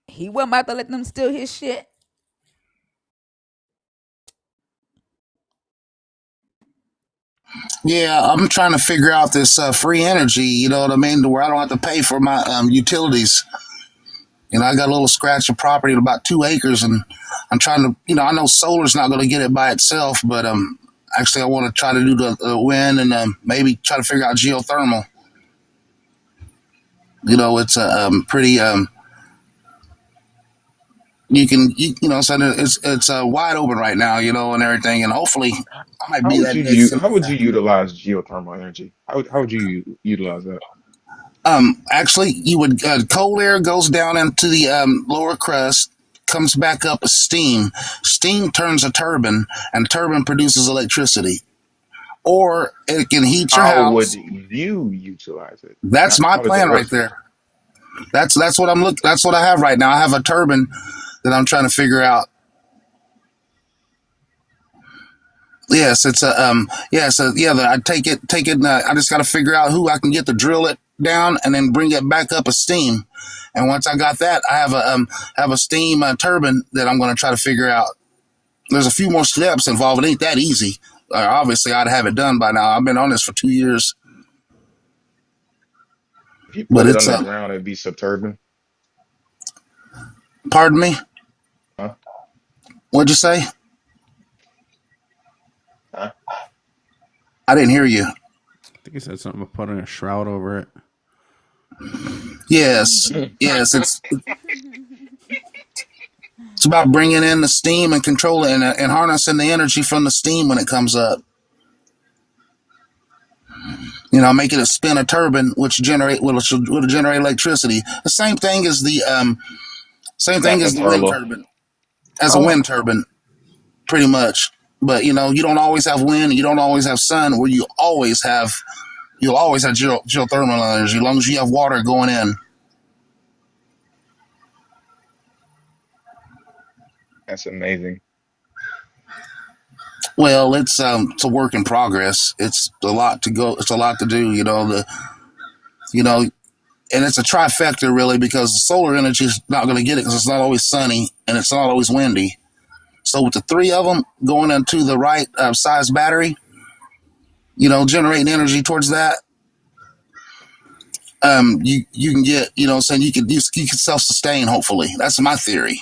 He wasn't about to let them steal his shit. Yeah, I'm trying to figure out this free energy. You know what I mean? Where I don't have to pay for my utilities. You know, I got a little scratch of property of about 2 acres, and I'm trying to. You know, I know solar's not going to get it by itself, but actually, I want to try to do the wind and maybe try to figure out geothermal. You know, it's a pretty. You know, so it's wide open right now. You know, and everything, and hopefully, I might be that How decent. would you utilize geothermal energy? How would you utilize that? Actually, you would cold air goes down into the lower crust, comes back up as steam. Steam turns a turbine, and the turbine produces electricity. Or it can heat your How would house. you utilize it? That's Not my how does it plan work right for you? there. That's what I'm look. That's what I have right now. I have a turbine that I'm trying to figure out. Yes, it's a I take it. I just got to figure out who I can get to drill it down and then bring it back up a steam. And once I got that, I have a steam turbine that I'm going to try to figure out. There's a few more steps involved. It ain't that easy. Obviously, I'd have it done by now. I've been on this for 2 years, If you but put it it's underground, it'd be subturbine. pardon me. Huh? What'd you say? Huh? I didn't hear you. I think he said something about putting a shroud over it. Yes, yes. It's about bringing in the steam and controlling and harnessing the energy from the steam when it comes up. Making it spin a turbine, which will generate electricity. The same thing Snap as and the wind turbo. turbine, as a Oh, wind turbine, pretty much. But you don't always have wind, and you don't always have sun. Where you'll always have geothermal energy as long as you have water going in. that's amazing. Well, it's a work in progress. It's a lot to go. It's a lot to do. You know, and it's a trifecta really because the solar energy is not going to get it because it's not always sunny and it's not always windy. So with the three of them going into the right size battery, generating energy towards that, you can get, saying you can self sustain. Hopefully, that's my theory.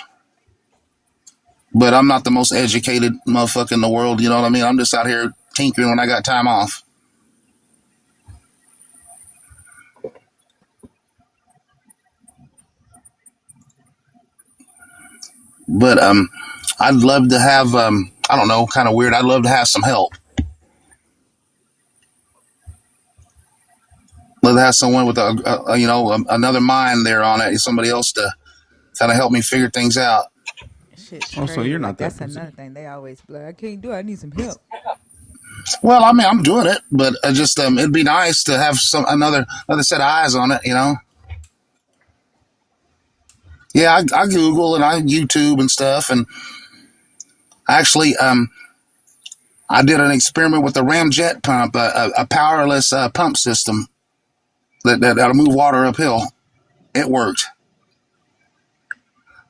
But I'm not the most educated motherfucker in the world. You know what I mean? I'm just out here tinkering when I got time off. But I'd love to have I don't know, kind of weird. I'd love to have some help. Love to have someone with another mind there on it, somebody else to kind of help me figure things out. Shit's Oh, so crazy. you're Like not that that's another busy. thing. They always be like, I can't do it. I need some help. Well, I mean, I'm doing it, but I just it'd be nice to have another set of eyes on it. Yeah, I Google and I YouTube and stuff, and actually, I did an experiment with a ramjet pump, a powerless pump system that'll move water uphill. It worked.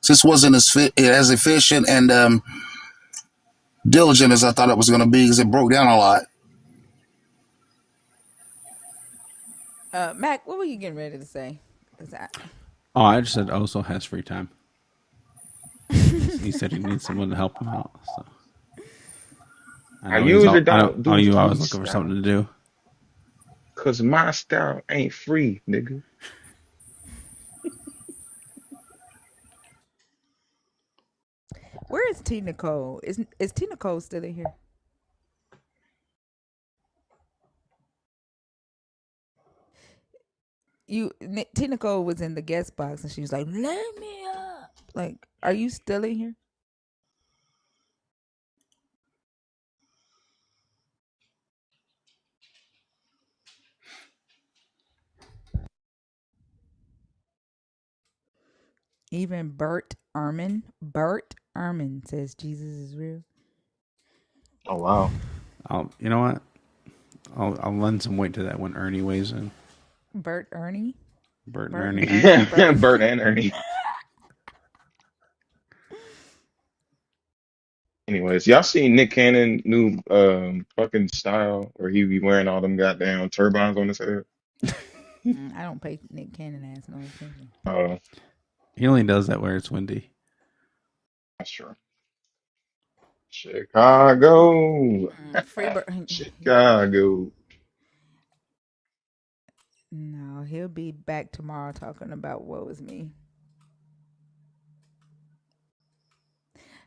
Just wasn't as efficient and diligent as I thought it was going to be because it broke down a lot. Mac, what were you getting ready to say? 'Cause Oh, I just said Oso has free time. He said he needs someone to help him out. So I I know he's usually all. I know. don't Oh, do you always looking for freestyle something to do. because my style ain't free, nigga. where is T Nicole? Is T Nicole still in here? T Nicole was in the guest box and she was like, "Let me up." Like, are you still in here? Even Bert Ehrman says Jesus is real. Oh wow. You know what? I'll lend some weight to that when Ernie weighs in. Bert Ernie, Bert and Bert and Ernie. Ernie, Bert. Bert and Ernie. Anyways, y'all seen Nick Cannon new fucking style where he be wearing all them goddamn turbines on his head? I don't pay Nick Cannon ass no attention. Oh, He only does that where it's windy. that's true. Chicago. Free Bert. Chicago. No, he'll be back tomorrow talking about what was me.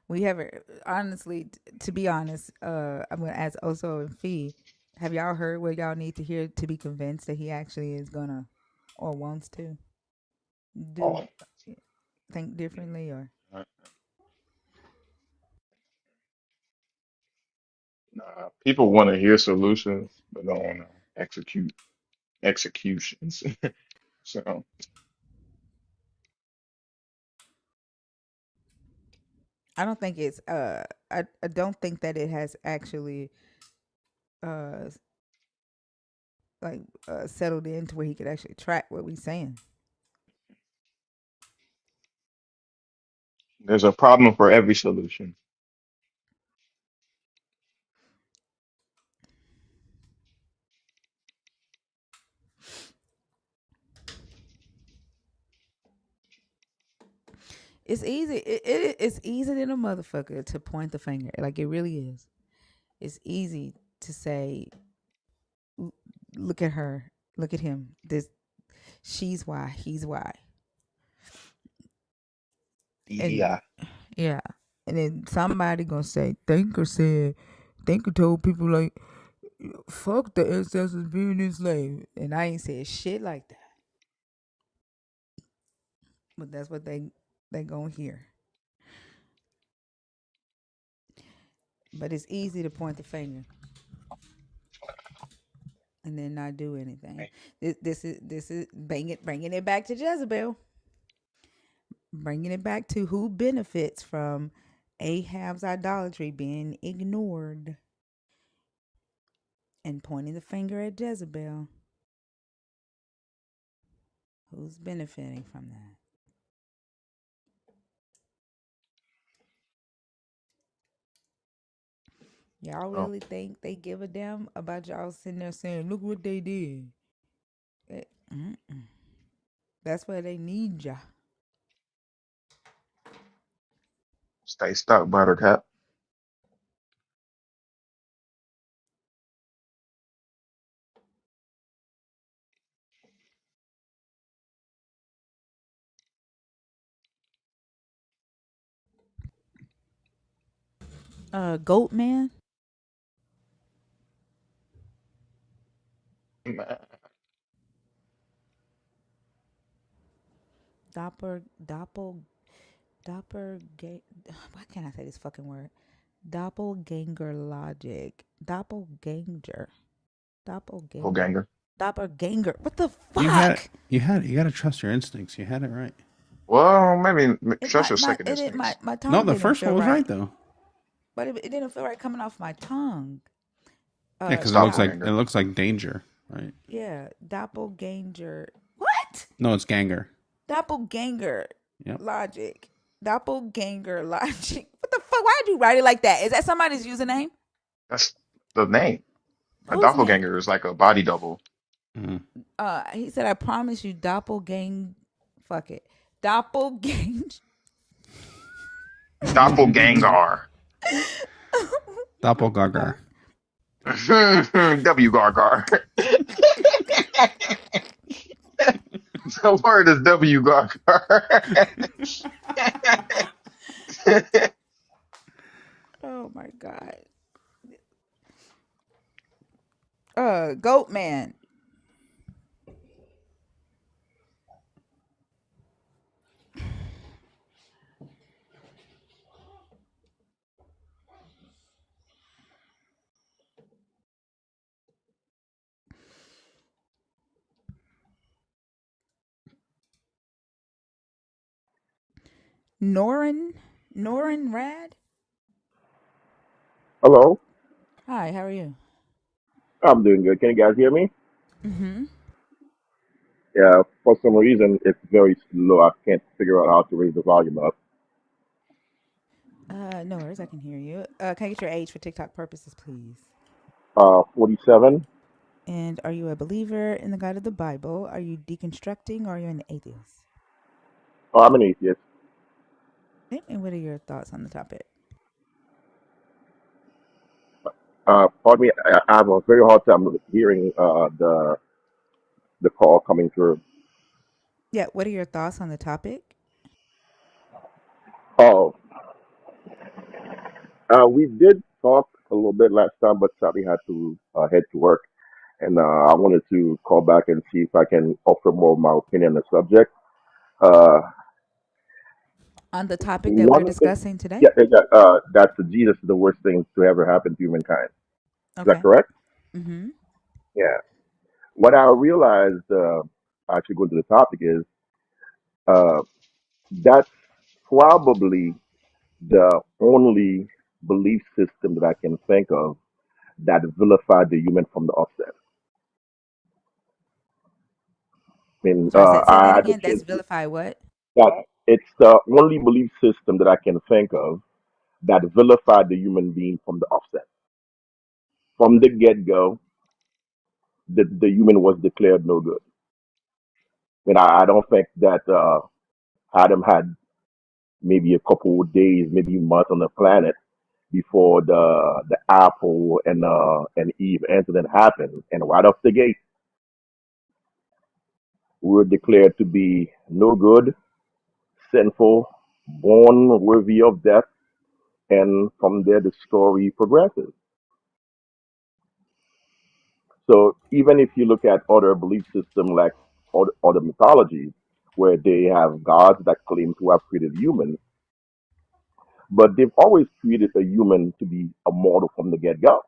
We haven't honestly, to be honest. I'm gonna ask Oso and Fee. Have y'all heard what y'all need to hear to be convinced that he actually is gonna or wants to do Oh, think differently or nah. People want to hear solutions, but don't want to execute executions. So I don't think it's I don't think that it has actually uh like settled into where he could actually track what we saying. there's a problem for every solution. It's easy. It's easy than a motherfucker to point the finger. Like it really is. It's easy to say, Look at her, look at him. This she's why, he's why." And DEI. yeah, and then somebody gonna say, "Thinker said, Thinker told people like." fuck the ancestors being enslaved, and I ain't said shit like that. But that's what they gonna hear. But it's easy to point the finger and then not do anything. This is bringing it back to Jezebel, bringing it back to who benefits from Ahab's idolatry being ignored and pointing the finger at Jezebel. Who's benefiting from that? Y'all Oh, really think they give a damn about y'all sitting there saying, "Look what they did"? Mm-mm. That's where they need ya. stay stuck, Buttercup. Goat man, doppel, doppelganger. Why can't I say this fucking word? Doppelganger logic. Doppelganger. Doppelganger. Doppelganger. What the You had it. fuck? You got to trust your instincts. You had it right. Well, maybe It trust my your my second it didn't instincts. my No, tongue the didn't first feel one was right. right though. But it didn't feel right coming off my tongue. Yeah, because Dop it Doppelganger. looks like danger, right? Yeah, doppelganger. What? No, it's ganger. Doppelganger Yep. logic. Doppelganger logic. What the fuck? Why'd you write it like that? Is that somebody's username? That's the name. A Whose name? doppelganger is like a body double. Mm. He said, I promise you, doppelgang. Fuck it. Doppelgang. Doppelganger. Oh my God. Doppelganger. W gar gar. The word is W gar gar. Oh my God. Goat man. Norin. Norin Rad. Hello, Hi, how are you? I'm doing good. Can you guys hear me? Mm-hmm. Yeah, for some reason it's very slow. I can't figure out how to raise the volume up. No worries, I can hear you. Can I get your age for TikTok purposes, please? 47. And are you a believer in the God of the Bible? Are you deconstructing or are you an atheist? Oh, I'm an atheist. And what are your thoughts on the topic? Pardon me, I have a very hard time hearing the call coming through. Yeah, what are your thoughts on the topic? Oh, we did talk a little bit last time, but sadly had to head to work. And I wanted to call back and see if I can offer more of my opinion on the subject. Uh, On the topic that we're one thing, discussing today? yeah, that's Jesus is the worst thing to ever happen to humankind. Is that Okay. correct? Mm-hmm. Yeah. What I realized, actually going to the topic, is uh, that's probably the only belief system that I can think of that vilified the human from the offset. I mean, Sorry, say I that had the again. That's chance to, vilify what? that it's the only belief system that I can think of that vilified the human being from the offset. From the get go, the human was declared no good. And I don't think that Adam had maybe a couple of days, maybe months on the planet before the apple and Eve incident happened, and right off the gate, we were declared to be no good, sinful, born worthy of death, and from there the story progresses. So even if you look at other belief systems like other mythologies, where they have gods that claim to have created humans, but they've always created a human to be a mortal from the get-go.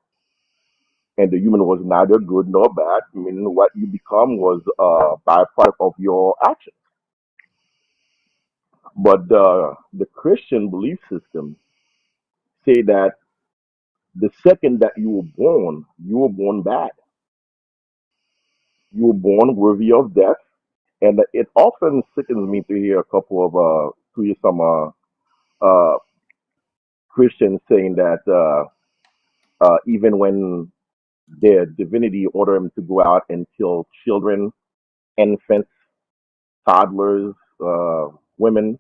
And the human was neither good nor bad. I mean, what you become was a byproduct of your actions. But the Christian belief system say that the second that you were born bad. You were born worthy of death. And it often sickens me to hear a couple of to hear some uh, Christians saying that even when their divinity order them to go out and kill children, infants, toddlers, women,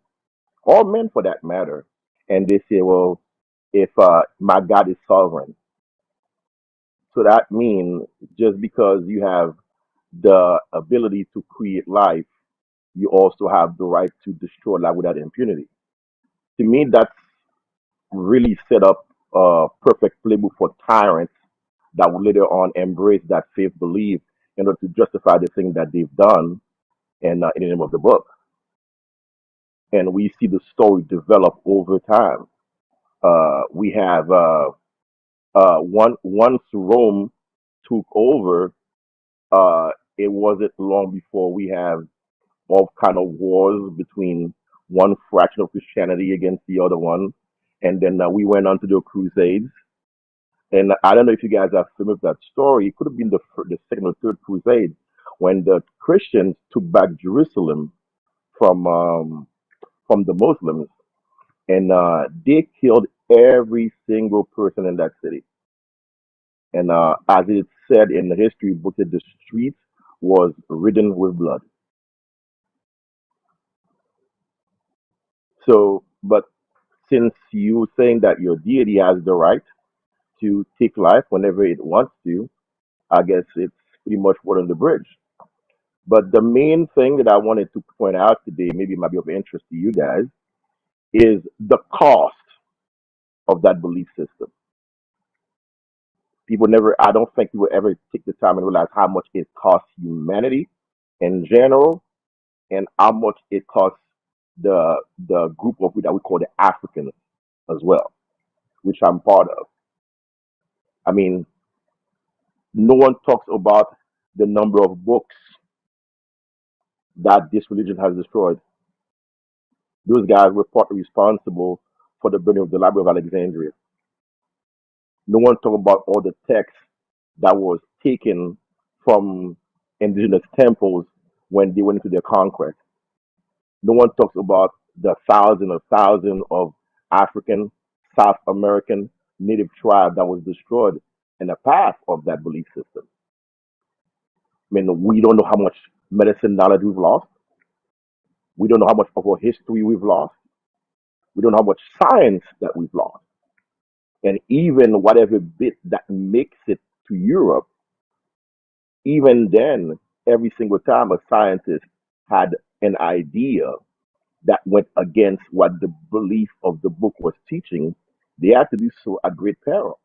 or men for that matter, and they say, well, if my God is sovereign, so that means just because you have the ability to create life, you also have the right to destroy life without impunity. To me, that's really set up a perfect playbook for tyrants that will later on embrace that faith belief in order to justify the thing that they've done in the name of the book. And we see the story develop over time. We have once Rome took over, uh, it wasn't long before we have all kind of wars between one fraction of Christianity against the other one, and then we went on to the Crusades. And I don't know if you guys are familiar with that story. It could have been the second or third crusade when the Christians took back Jerusalem from the Muslims, and they killed every single person in that city. And as it said in the history book, that the streets was ridden with blood. So, but since you saying that your deity has the right to take life whenever it wants to, I guess it's pretty much water on the bridge. But the main thing that I wanted to point out today, maybe it might be of interest to you guys, is the cost of that belief system. People never, I don't think people ever take the time and realize how much it costs humanity in general and how much it costs the group of that we call the Africans as well, which I'm part of. I mean, no one talks about the number of books that this religion has destroyed. Those guys were partly responsible for the burning of the Library of Alexandria. No one talks about all the texts that was taken from indigenous temples when they went into their conquest. No one talks about the thousands of African, South American, native tribe that was destroyed in the path of that belief system. I mean, we don't know how much medicine knowledge we've lost. We don't know how much of our history we've lost. We don't know how much science that we've lost. And even whatever bit that makes it to Europe, even then, every single time a scientist had an idea that went against what the belief of the book was teaching, they had to do so at great peril.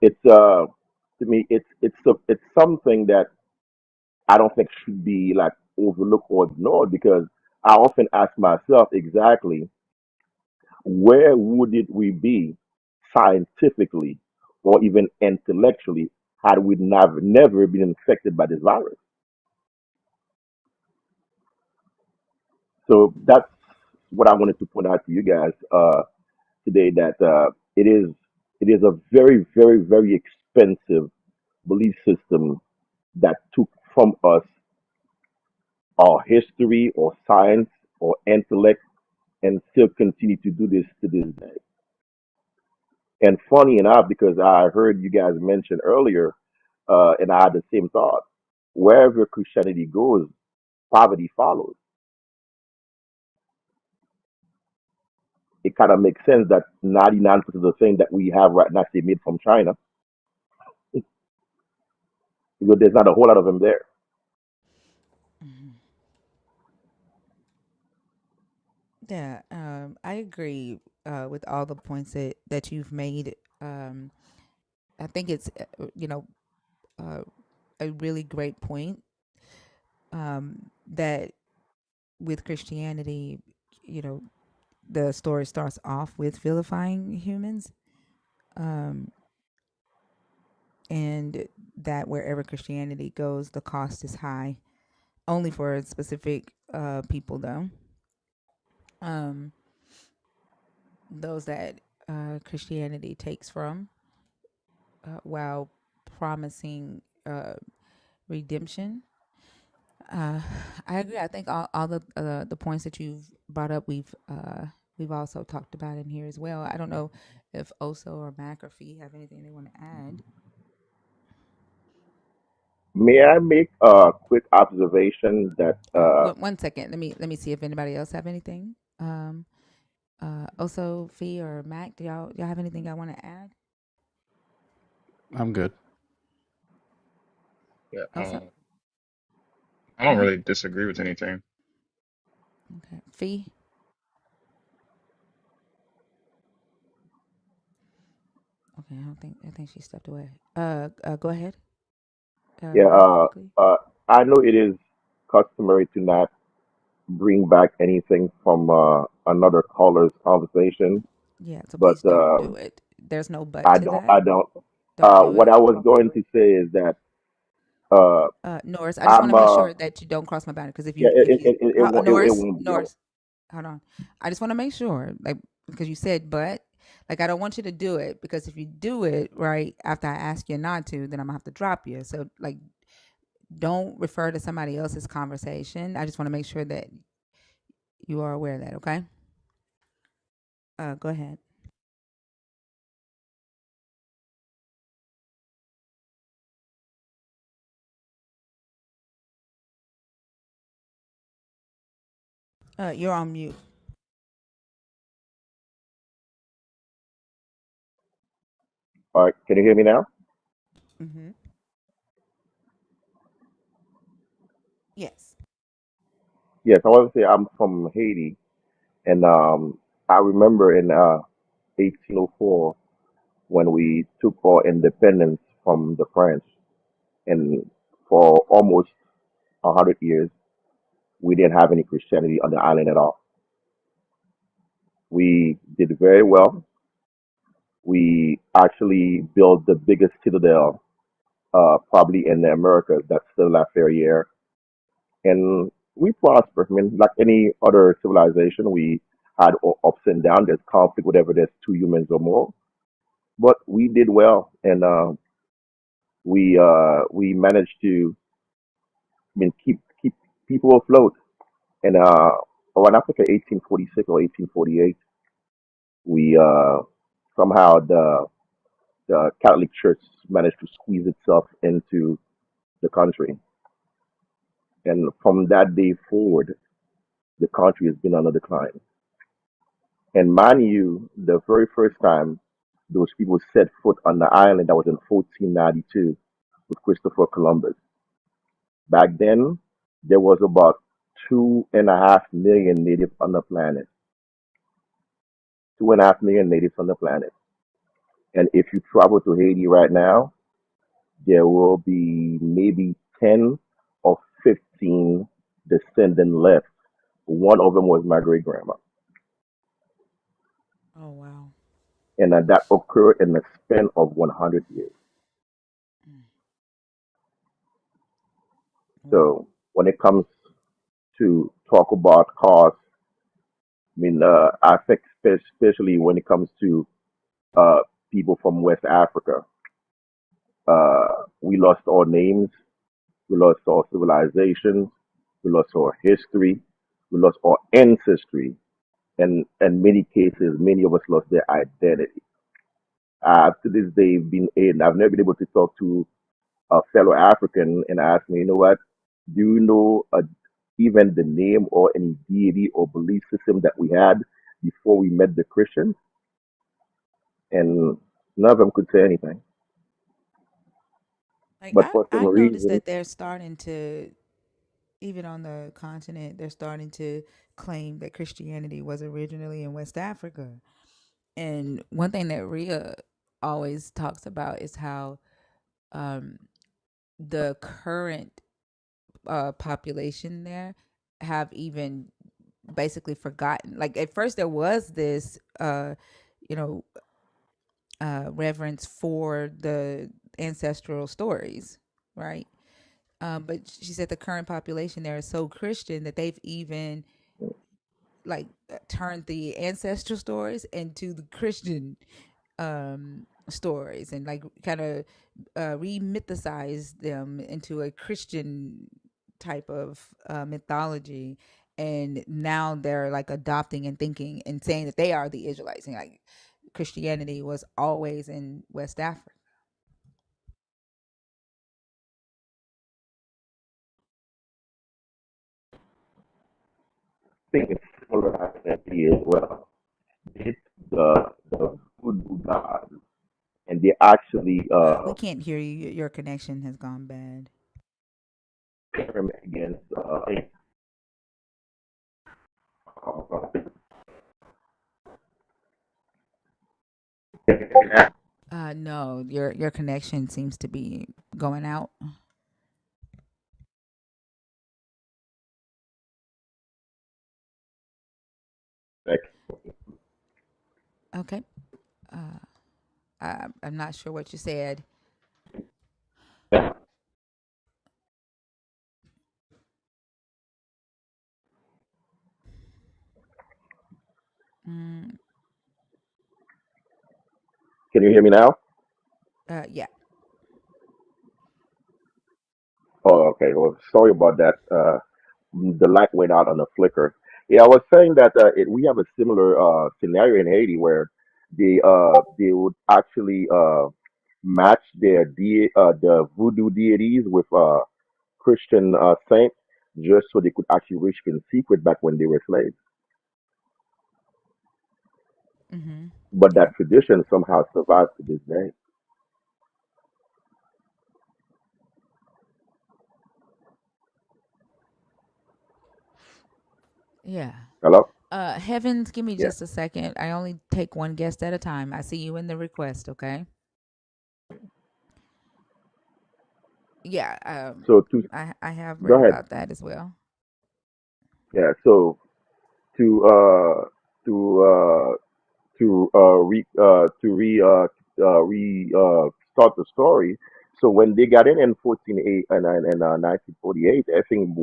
It's to me, it's something that I don't think should be like overlooked or ignored because I often ask myself exactly where would it we be scientifically or even intellectually had we never been infected by this virus. So that's what I wanted to point out to you guys today. That it is a very expensive belief system that took from us our history or science or intellect and still continue to do this to this day. And funny enough, because I heard you guys mention earlier, and I had the same thought. Wherever Christianity goes, poverty follows. It kind of makes sense that 99% of the things that we have right now they made from China because there's not a whole lot of them there. Mhm. Yeah, I agree with all the points that you've made. I think it's uh, a really great point, that with Christianity, you know, the story starts off with vilifying humans, um, and that wherever Christianity goes, the cost is high. Only for specific people, though. Um, those that Christianity takes from, while promising redemption. Uh, I agree. I think all the points that you've brought up, we've also talked about in here as well. I don't know if Oso or Mac or Fee have anything they want to add. May I make a quick observation that One second. Let me see if anybody else have anything. Oso, Fee, or Mac, do y'all have anything y'all want to add? I'm good. Yeah, Oso, I don't mm-hmm. really disagree with anything. Okay. Fee. Okay, I don't think. I think she stepped away. Go ahead. yeah, Mac, quickly. I know it is customary to not bring back anything from another caller's conversation, Yeah. So but please don't do it. There's no but I to don't. that. I don't. Don't do What it. I was going to say is that uh, Norris, I just want I'm to make sure that you don't cross my boundary. Because yeah, if you, it Norris, won't be. hold on. I just want to make sure, like, because you said but, like, I don't want you to do it because if you do it right after I ask you not to, then I'm gonna have to drop you. So, like, don't refer to somebody else's conversation. I just want to make sure that you are aware of that. Okay. Go ahead. You're on mute. All right, can you hear me now? Mm-hmm. Yes. Yes, I want to say I'm from Haiti, and I remember in 1804 when we took our independence from the French, and for almost 100 years we didn't have any Christianity on the island at all. We did very well. We actually built the biggest citadel, probably in the Americas. That's still La Ferrière, and we prospered. I mean, like any other civilization, we had ups and downs. There's conflict, whatever. There's two humans or more, but we did well, and we managed to, I mean, keep people afloat. And around Africa, 1846 or 1848, we somehow the Catholic Church managed to squeeze itself into the country, and from that day forward, the country has been on a decline. And mind you, the very first time those people set foot on the island, that was in 1492 with Christopher Columbus. Back then, there was about 2.5 million natives on the planet. 2.5 million natives on the planet. And if you travel to Haiti right now, there will be maybe 10 or 15 descendants left. One of them was my great grandma. Oh wow. And that occurred in the span of 100 years. Mm. Wow. So when it comes to talk about cost, I mean, I think especially when it comes to uh, people from West Africa, we lost our names, we lost our civilizations, we lost our history, we lost our ancestry, and in many cases, many of us lost their identity. To this day, I've never been able to talk to a fellow African and ask me, you know what, do you know even the name or any deity or belief system that we had before we met the Christians? And none of them could say anything. Like But I, for some I noticed reason, that they're starting to, even on the continent, they're starting to claim that Christianity was originally in West Africa. And one thing that Rhea always talks about is how um, the current population there have even basically forgotten. Like at first, there was this, you know, reverence for the ancestral stories, right? But she said the current population there is so Christian that they've even like turned the ancestral stories into the Christian stories and like kind of remythicize them into a Christian type of mythology. And now they're like adopting and thinking and saying that they are the Israelites. And like Christianity was always in West Africa. think it's similar identity as well. It's the voodoo gods, and they actually We can't hear you. Your connection has gone bad. experiment against No, your connection seems to be going out. Okay. Uh, I'm not sure what you said. Mm, Can you hear me now? yeah. Oh, okay. Well, sorry about that. The light went out on a flicker. Yeah, I was saying that we have a similar scenario in Haiti where they would actually match the voodoo deities with Christian saints just so they could actually worship in secret back when they were slaves. Mhm. But Yeah. that tradition somehow survives to this day. Yeah. Hello? Heavens, give me Yeah. just a second. I only take one guest at a time. I see you in the request, okay? Yeah, So to I have go read ahead. about that as well. Yeah. So to to to re start the story. So when they got in 14 and 1948, everything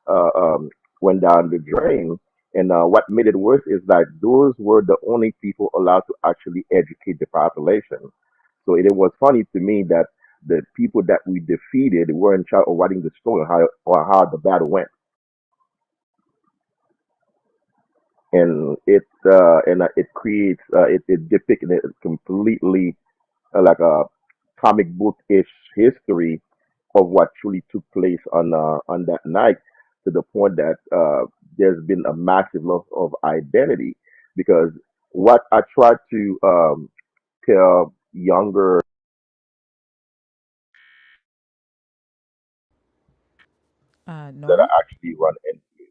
uh, um, went down the drain. And what made it worse is that those were the only people allowed to actually educate the population. So it was funny to me that the people that we defeated were in charge of writing the story or how the battle went. And it creates it depicted it completely like a comic book ish history of what truly took place on that night to the point that there's been a massive loss of identity because what I try to tell younger that Nora? I actually run into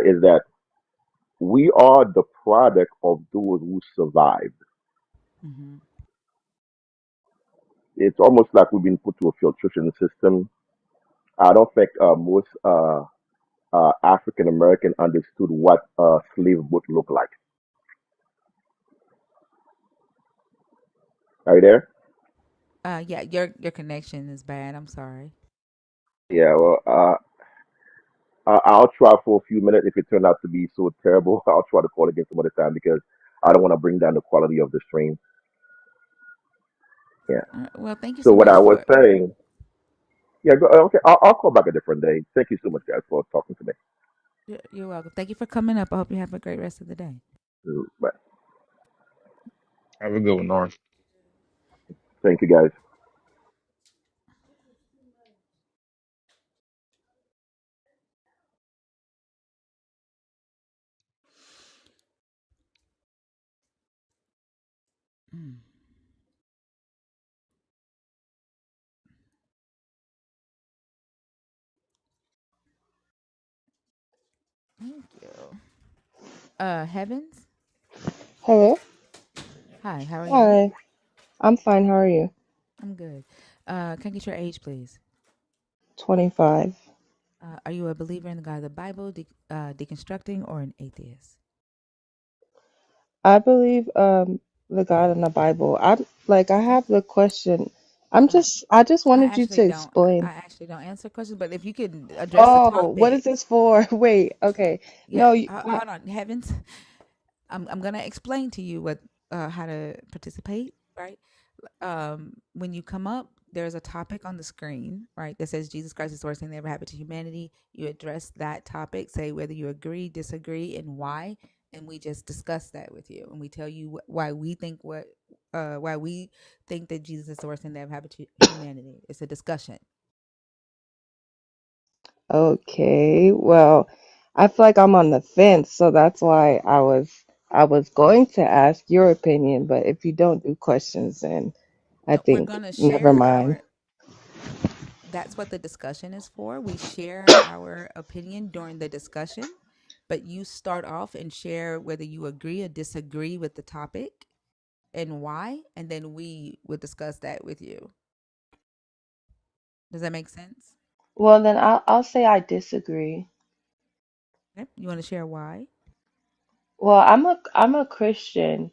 is that we are the product of those who survived. Mhm. It's almost like we've been put to a filtration system. I don't think most African American understood what a slave boat looked like. Are you there? Yeah, your connection is bad. I'm sorry. Yeah. Well, I'll try for a few minutes. If it turned out to be so terrible, I'll try to call again some other time because I don't want to bring down the quality of the stream. Yeah. Well, thank you So so what much I was for. saying, yeah. Okay. I'll call back a different day. Thank you so much, guys, for talking to me. You're welcome. Thank you for coming up. I hope you have a great rest of the day. Bye. Have a good one, North. Thank you, guys. Mm, thank you. Heavens. Hello. Hi, how are you? Hi, I'm fine. How are you? I'm good. Can I get your age, please? 25. Are you a believer in the God of the Bible, deconstructing, or an atheist? I believe the God in the Bible. I Okay. have the question. Uh, I just I wanted you to actually don't. I explain. actually don't answer questions, but if you could address the Oh, what is topic, this for? Wait, okay. yeah. No, Hold on, heavens. I'm gonna explain to you what how to participate. Right. When you come up, there's a topic on the screen, right, that says Jesus Christ is the worst thing that ever happened to humanity. You address that topic, say whether you agree, disagree, and why, and we just discuss that with you, and we tell you why we think that Jesus is the worst thing that ever happened to humanity. It's a discussion. okay. Well, I feel like I'm on the fence, so that's why I was going to ask your opinion, but if you don't do questions, then I No, we're think gonna never share mind. our. That's what the discussion is for. We share our opinion during the discussion, but you start off and share whether you agree or disagree with the topic and why, and then we will discuss that with you. Does that make sense? Well, then I'll say I disagree. Okay. You want to share why? Well, I'm a Christian,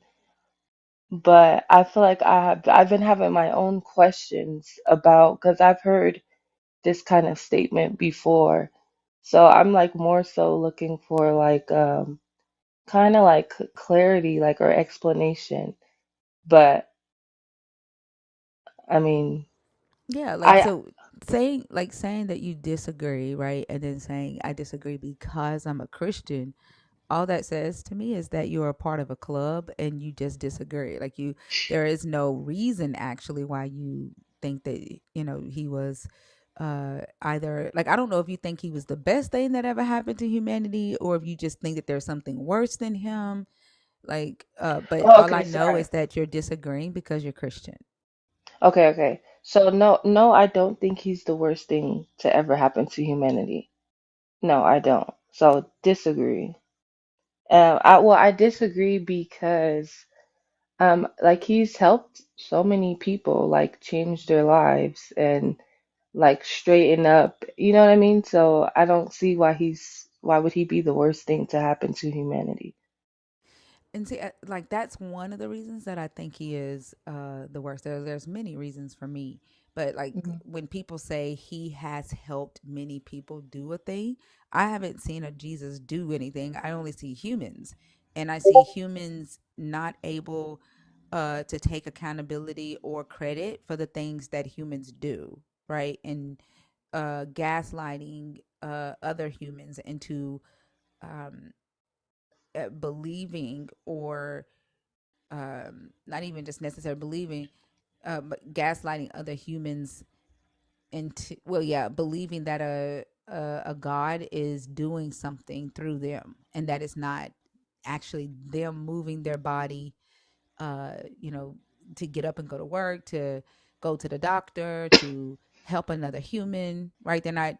but I feel like I've been having my own questions about because I've heard this kind of statement before. So I'm like more so looking for like kind of like clarity like or explanation. But I mean, Yeah, like I so saying that you disagree, right? And then saying I disagree because I'm a Christian, all that says to me is that you're a part of a club and you just disagree. Like there is no reason actually why you think that he was either, like, I don't know if you think he was the best thing that ever happened to humanity or if you just think that there's something worse than him. Like, but oh, all I okay, know sorry. is that you're disagreeing because you're Christian. Okay. So no, I don't think he's the worst thing to ever happen to humanity. No, I don't. So disagree. I disagree because like he's helped so many people like change their lives and like straighten up, you know what I mean? So I don't see why would he be the worst thing to happen to humanity? And see, like that's one of the reasons that I think he is the worst. There's many reasons for me, but like Mhm. when people say he has helped many people do a thing, I haven't seen a Jesus do anything. I only see humans, and I see humans not able to take accountability or credit for the things that humans do, right? And gaslighting other humans into um, believing or not even just necessarily believing, but gaslighting other humans into, well, yeah, believing that a God is doing something through them, and that it's not actually them moving their body, uh, you know, to get up and go to work, to go to the doctor, to help another human, right? They're not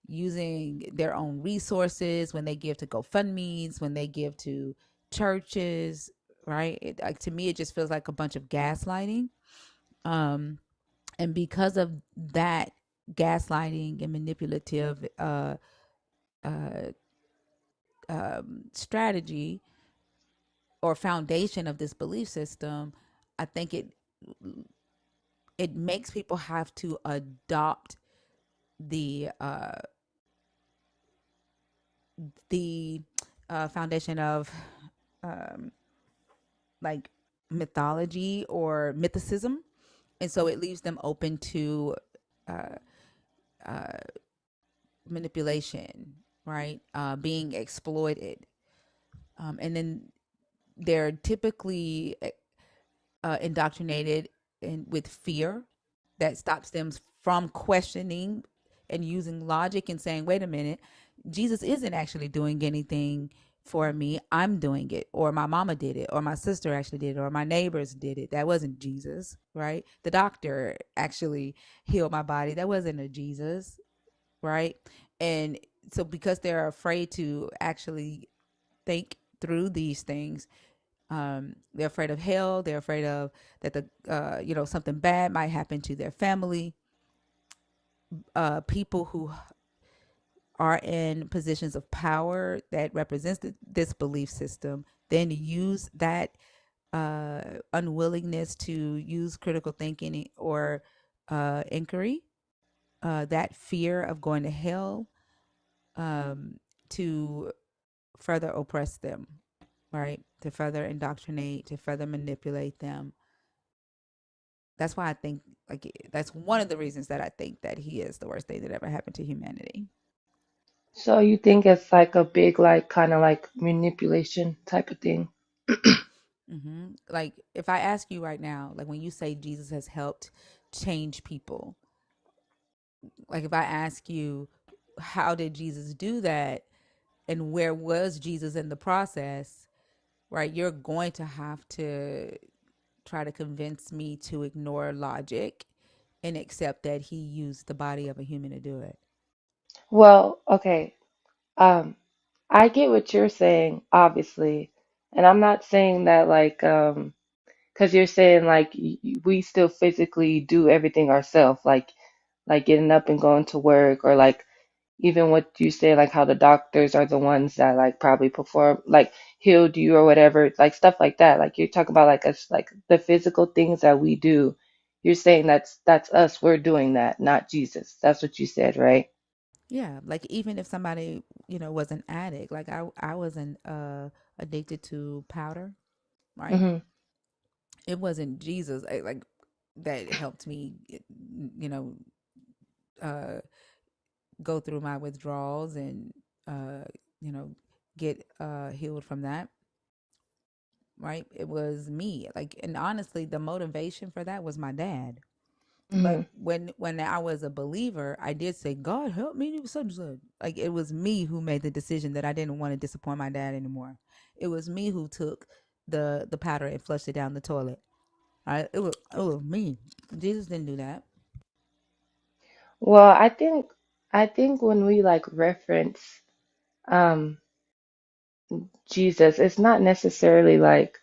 using their own resources when they give to GoFundMe's, when they give to churches, right? Like to me, it just feels like a bunch of gaslighting. Um, and because of that gaslighting and manipulative uh, strategy or foundation of this belief system, I think it makes people have to adopt the the foundation of um, like mythology or mythicism, and so it leaves them open to uh, uh, manipulation, right? Being exploited, and then they're typically indoctrinated with fear that stops them from questioning and using logic and saying, wait a minute, Jesus isn't actually doing anything for me. I'm doing it, or my mama did it, or my sister actually did it, or my neighbors did it. That wasn't Jesus, right? The doctor actually healed my body. That wasn't a Jesus, right? And so because they're afraid to actually think through these things, They're afraid of hell. They're afraid of that something bad might happen to their family. People who are in positions of power that represents this belief system then use that unwillingness to use critical thinking or inquiry, that fear of going to hell, to further oppress them, right? To further indoctrinate, to further manipulate them. That's why I think, like, that's one of the reasons that I think that he is the worst thing that ever happened to humanity. So you think it's like a big, like, kind of like manipulation type of thing? Like, if I ask you right now, like, when you say Jesus has helped change people, like, if I ask you, how did Jesus do that? And where was Jesus in the process? Right? You're going to have to try to convince me to ignore logic and accept that he used the body of a human to do it. Well, okay. Um, I get what you're saying, obviously, and I'm not saying that like because you're saying like we still physically do everything ourselves, like getting up and going to work, or like even what you say, like how the doctors are the ones that like probably perform, like healed you or whatever, like stuff like that. Like you're talking about like us, like the physical things that we do. You're saying that's us. We're doing that, not Jesus. That's what you said, right? Yeah, like, even if somebody, was an addict, like I wasn't addicted to powder, right? Hmm. It wasn't Jesus, like, that helped me, you know, uh go through my withdrawals and uh you know get healed from that, right? It was me, like, and honestly the motivation for that was my dad. Hmm. But when I was a believer, I did say, God help me do such and such. Like, it was me who made the decision that I didn't want to disappoint my dad anymore. It was me who took the powder and flushed it down the toilet. It was me. Jesus didn't do that. Well, I think when we like reference um Jesus, it's not necessarily like,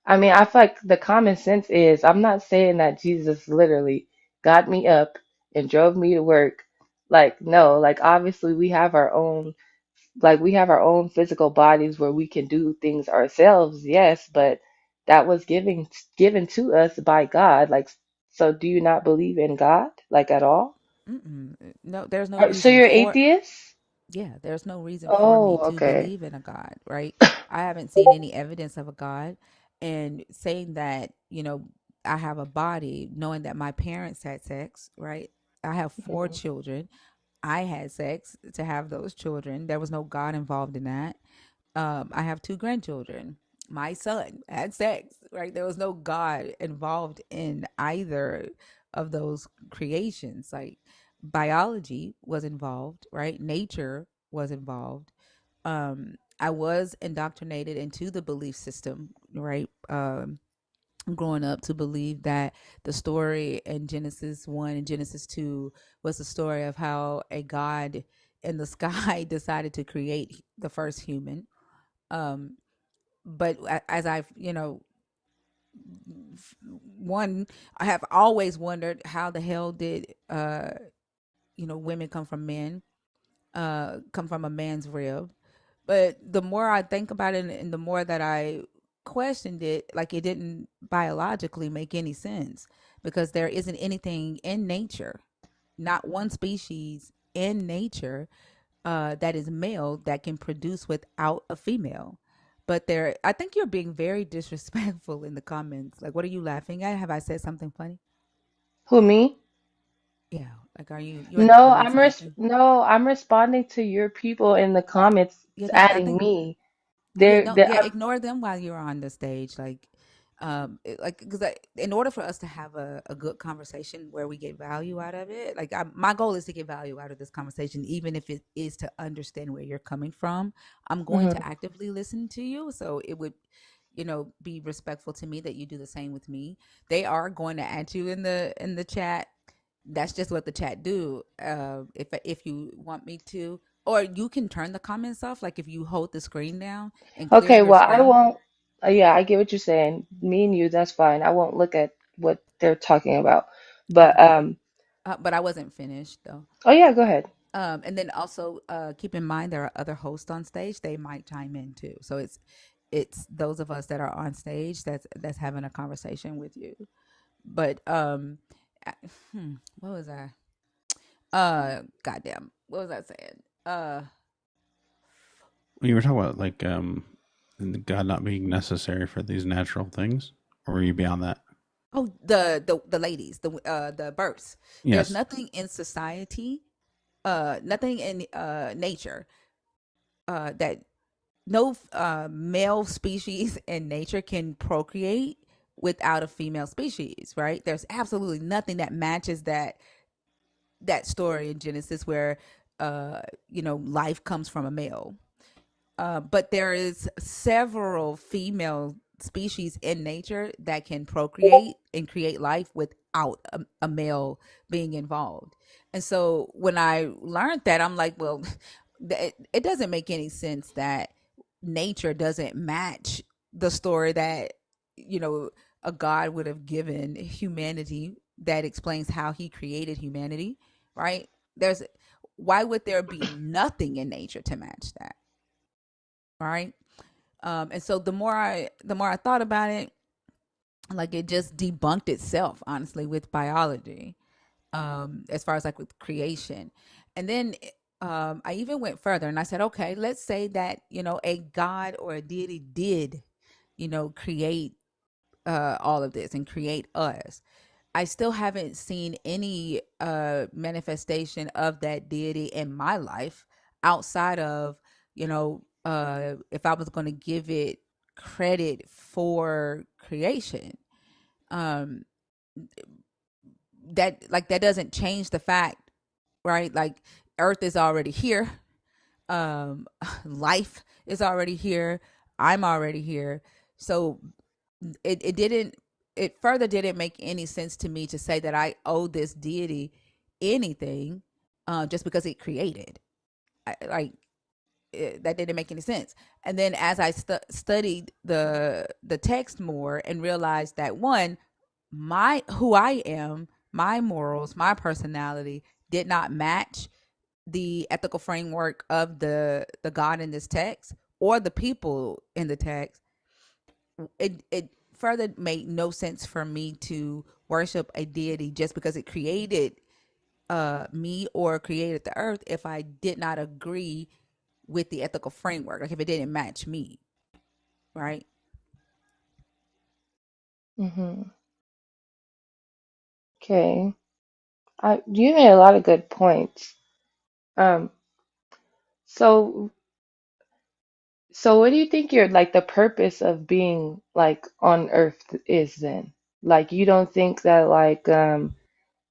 I mean, I feel like the common sense is, I'm not saying that Jesus literally got me up and drove me to work. Like, no, like obviously we have our own, like we have our own physical bodies where we can do things ourselves, yes, but that was given to us by God. Like, so do you not believe in God, like at all? Mm-mm. No, there's no So reason you're for atheist? yeah, there's no reason for Oh, me to okay. believe in a God, right? I haven't seen any evidence of a God. And saying that, I have a body, knowing that my parents had sex, right? I have four Mhm. children. I had sex to have those children. There was no God involved in that. I have two grandchildren. My son had sex, right? There was no God involved in either of those creations. Like, biology was involved, right? Nature was involved. I was indoctrinated into the belief system, right? Growing up to believe that the story in Genesis 1 and Genesis 2 was the story of how a God in the sky decided to create the first human. Um, but as I've, one, I have always wondered how the hell did, women come from men, come from a man's rib. But the more I think about it and the more that I questioned it, like, it didn't biologically make any sense because there isn't anything in nature, not one species in nature, that is male that can produce without a female. But I think you're being very disrespectful in the comments. Like, what are you laughing at? Have I said something funny? Who, me? Yeah. Like, are you in the No, comments laughing? I'm responding to your people in the comments Yeah, no, I adding think me. yeah, They're, no, they're yeah, ignore them while you're on the stage. Like, like, because in order for us to have a good conversation where we get value out of it, like, my goal is to get value out of this conversation, even if it is to understand where you're coming from. I'm going Mhm. to actively listen to you, so it would, be respectful to me that you do the same with me. They are going to add you in the chat. That's just what the chat do. If you want me to, or you can turn the comments off. Like, if you hold the screen down and clear Okay, your well, I screen. won't. Yeah, I get what you're saying. Me and you, that's fine. I won't look at what they're talking about. But Okay. But I wasn't finished though. oh yeah, go ahead. And then also keep in mind there are other hosts on stage. They might chime in too. So it's those of us that are on stage that's having a conversation with you. But what was I? Goddamn, what was I saying? Well, you were talking about like God not being necessary for these natural things, or were you beyond that? Oh, the ladies, the births. There's Yes. nothing in society, nothing in nature, that no male species in nature can procreate without a female species, right? There's absolutely nothing that matches that story in Genesis where life comes from a male. But there is several female species in nature that can procreate and create life without a male being involved. And so when I learned that, I'm like, well, it doesn't make any sense that nature doesn't match the story that you know a God would have given humanity that explains how he created humanity, right? There's Why would there be nothing in nature to match that, right? And so the more I thought about it, like it just debunked itself, honestly, with biology, as far as like with creation. And then I even went further and I said, okay, let's say that a god or a deity did create all of this and create us. I still haven't seen any manifestation of that deity in my life outside of, if I was going to give it credit for creation. Um, that doesn't change the fact, right? Like Earth is already here. Life is already here. I'm already here. So it didn't it further didn't make any sense to me to say that I owe this deity anything just because it created. That didn't make any sense. And then as I studied the text more and realized that one, my who I am, my morals, my personality did not match the ethical framework of the God in this text or the people in the text. It further made no sense for me to worship a deity just because it created me or created the earth if I did not agree with the ethical framework, like if it didn't match me, right? Hmm. Okay. You made a lot of good points. Um, so so what do you think your like the purpose of being like on Earth is then? Like you don't think that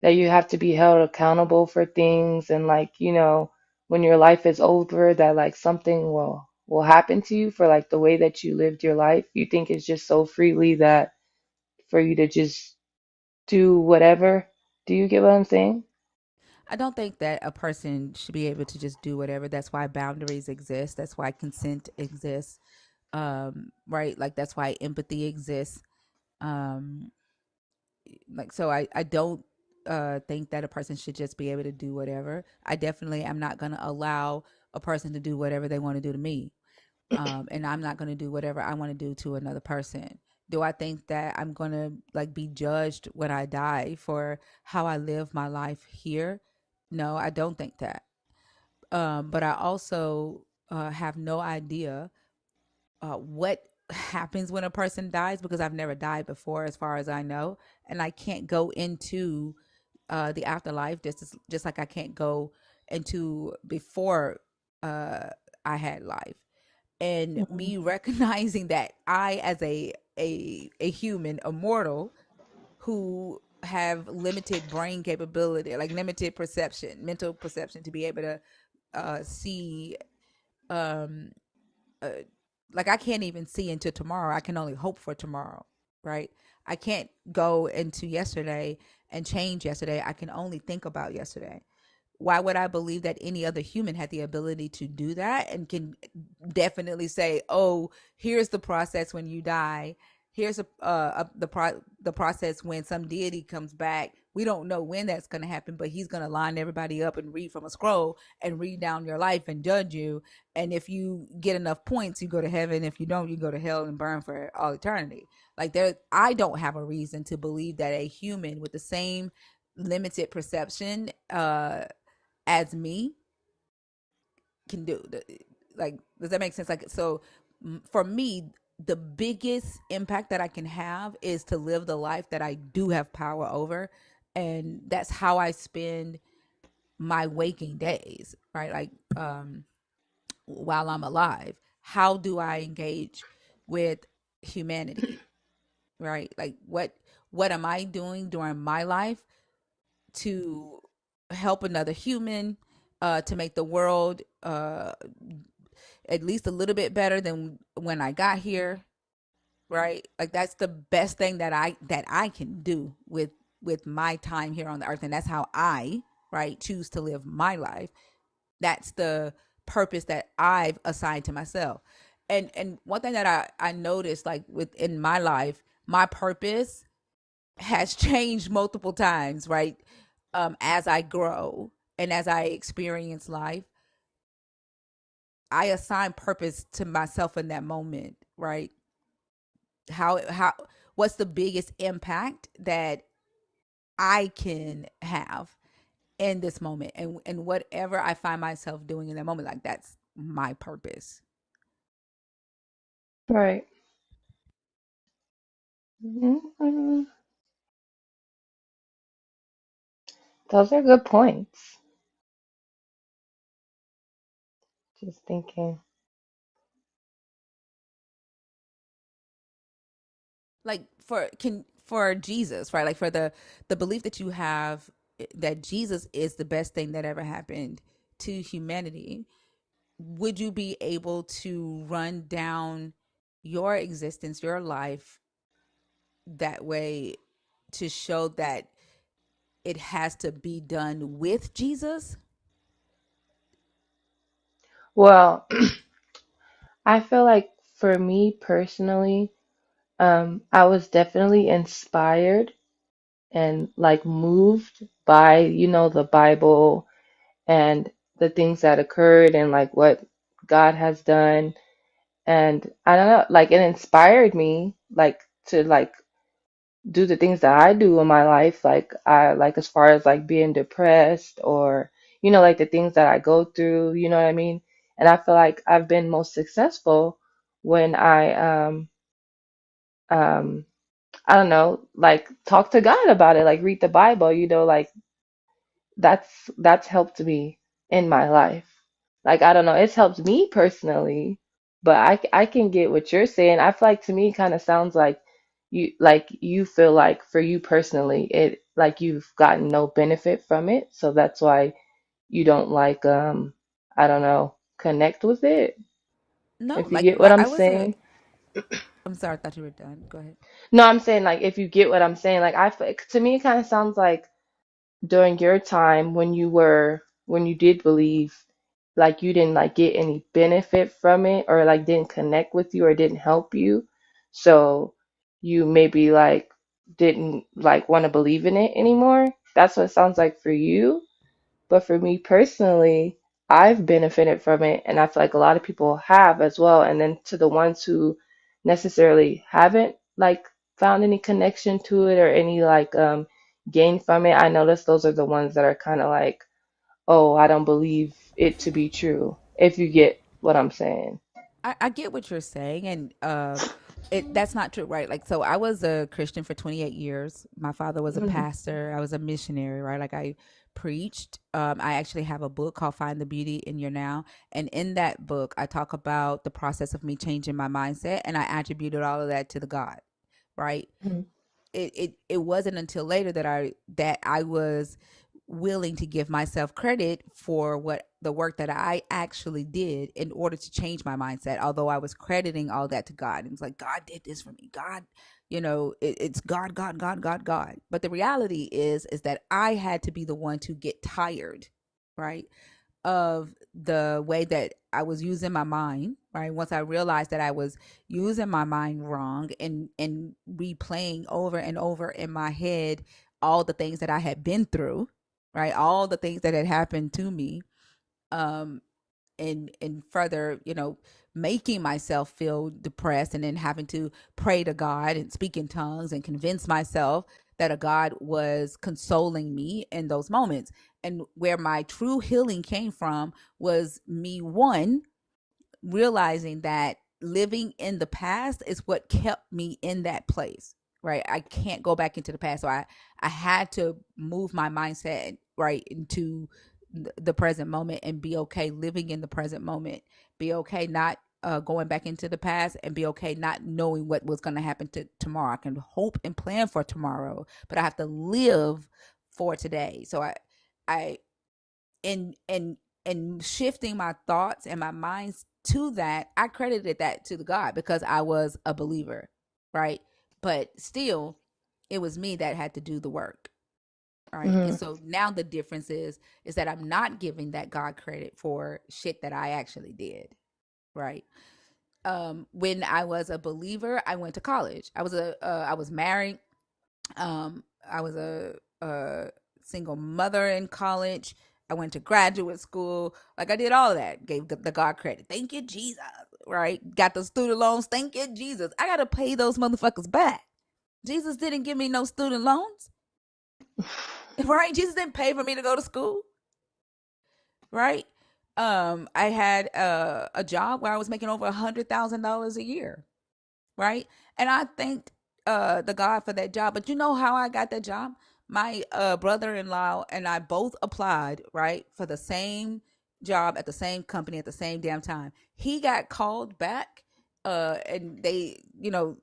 that you have to be held accountable for things and like, when your life is over that like something will happen to you for like the way that you lived your life. You think it's just so freely that for you to just do whatever. Do you get what I'm saying? I don't think that a person should be able to just do whatever. That's why boundaries exist. That's why consent exists. Right? Like that's why empathy exists. Um, like so I don't think that a person should just be able to do whatever. I definitely am not going to allow a person to do whatever they want to do to me. And I'm not going to do whatever I want to do to another person. Do I think that I'm going to like be judged when I die for how I live my life here? No, I don't think that. But I also have no idea what happens when a person dies because I've never died before, as far as I know, and I can't go into the afterlife just like I can't go into before uh, I had life. And Hmm. me recognizing that I, as a human, a mortal who have limited brain capability, like limited perception, mental perception, to be able to see um, uh, like I can't even see into tomorrow. I can only hope for tomorrow, right? I can't go into yesterday and change yesterday. I can only think about yesterday. why would I believe that any other human had the ability to do that and can definitely say, "Oh, here's the process when you die. Here's the process when some deity comes back. We don't know when that's going to happen, but he's going to line everybody up and read from a scroll and read down your life and judge you. And if you get enough points, you go to heaven. If you don't, you go to hell and burn for all eternity." Like there, I don't have a reason to believe that a human with the same limited perception as me can do. Like, does that make sense? Like, so for me, the biggest impact that I can have is to live the life that I do have power over. And that's how I spend my waking days, right? Like, while I'm alive, how do I engage with humanity, right? Like, what am I doing during my life to help another human, to make the world at least a little bit better than when I got here, right? Like that's the best thing that I can do with my time here on the earth, and that's how I, right, choose to live my life. That's the purpose that I've assigned to myself. And one thing that I noticed, like within my life, my purpose has changed multiple times, right? As I grow and as I experience life, I assign purpose to myself in that moment, right? How what's the biggest impact that I can have in this moment, and whatever I find myself doing in that moment, like that's my purpose. Right. Mhm. Those are good points. Just thinking. Like for Jesus, right? Like for the belief that you have, that Jesus is the best thing that ever happened to humanity. Would you be able to run down your existence, your life that way, to show that it has to be done with Jesus? Well, I feel like for me personally, I was definitely inspired and like moved by, the Bible and the things that occurred and like what God has done. And I don't know, like it inspired me like to like do the things that I do in my life. Like I like as far as like being depressed or, like the things that I go through, you know what I mean? And I feel like I've been most successful when um I don't know, like talk to God about it, like read the Bible, like that's helped me in my life. Like I don't know, it's helped me personally, but I can get what you're saying. I feel like to me it kind of sounds like you feel like for you personally, it like you've gotten no benefit from it, so that's why you don't like I don't know, connect with it. No, If you like get what I'm I was a. saying. I'm sorry, I thought you were done. Go ahead. No, I'm saying like if you get what I'm saying, like to me it kind of sounds like during your time when you did believe, like you didn't like get any benefit from it or like didn't connect with you or didn't help you, so you maybe like didn't like want to believe in it anymore. That's what it sounds like for you. But for me personally, I've benefited from it, and I feel like a lot of people have as well. And then to the ones who necessarily haven't like found any connection to it or any like gain from it, I notice those are the ones that are kind of like, oh, I don't believe it to be true, if you get what I'm saying. I get what you're saying, and that's not true, right? Like, so I was a Christian for 28 years. My father was a Mhm. pastor. I was a missionary, right? Like I preached. I actually have a book called "Find the Beauty in Your Now," and in that book, I talk about the process of me changing my mindset, and I attributed all of that to the God, right? Mhm. It wasn't until later that I was willing to give myself credit for what the work that I actually did in order to change my mindset. Although I was crediting all that to God, and it's like God did this for me. God, it's God, God, God, God, God. But the reality is that I had to be the one to get tired right? Of the way that I was using my mind, right? Once I realized that I was using my mind wrong and replaying over and over in my head all the things that I had been through, right? All the things that had happened to me, um, and further, making myself feel depressed and then having to pray to God and speak in tongues and convince myself that a God was consoling me in those moments. And where my true healing came from was me, one, realizing that living in the past is what kept me in that place, right? I can't go back into the past. So I had to move my mindset right into the present moment and be okay living in the present moment, be okay not going back into the past, and be okay not knowing what was going to happen to tomorrow. I can hope and plan for tomorrow, but I have to live for today. So I in in shifting my thoughts and my minds to that, I credited that to the God because I was a believer, right? But still, it was me that had to do the work, right? And Mhm. so now the difference is that I'm not giving that God credit for shit that I actually did, right? When I was a believer, I went to college. I was married. I was a single mother in college. I went to graduate school. Like I did all of that. Gave the God credit. Thank you, Jesus. Right? Got the student loans. Thank you, Jesus. I gotta pay those motherfuckers back. Jesus didn't give me no student loans. Right? Jesus didn't pay for me to go to school. Right? I had a job where I was making over $100,000 a year. Right? And I thanked the God for that job. But you know how I got that job? My brother-in-law and I both applied, right, for the same job at the same company at the same damn time. He got called back, and they,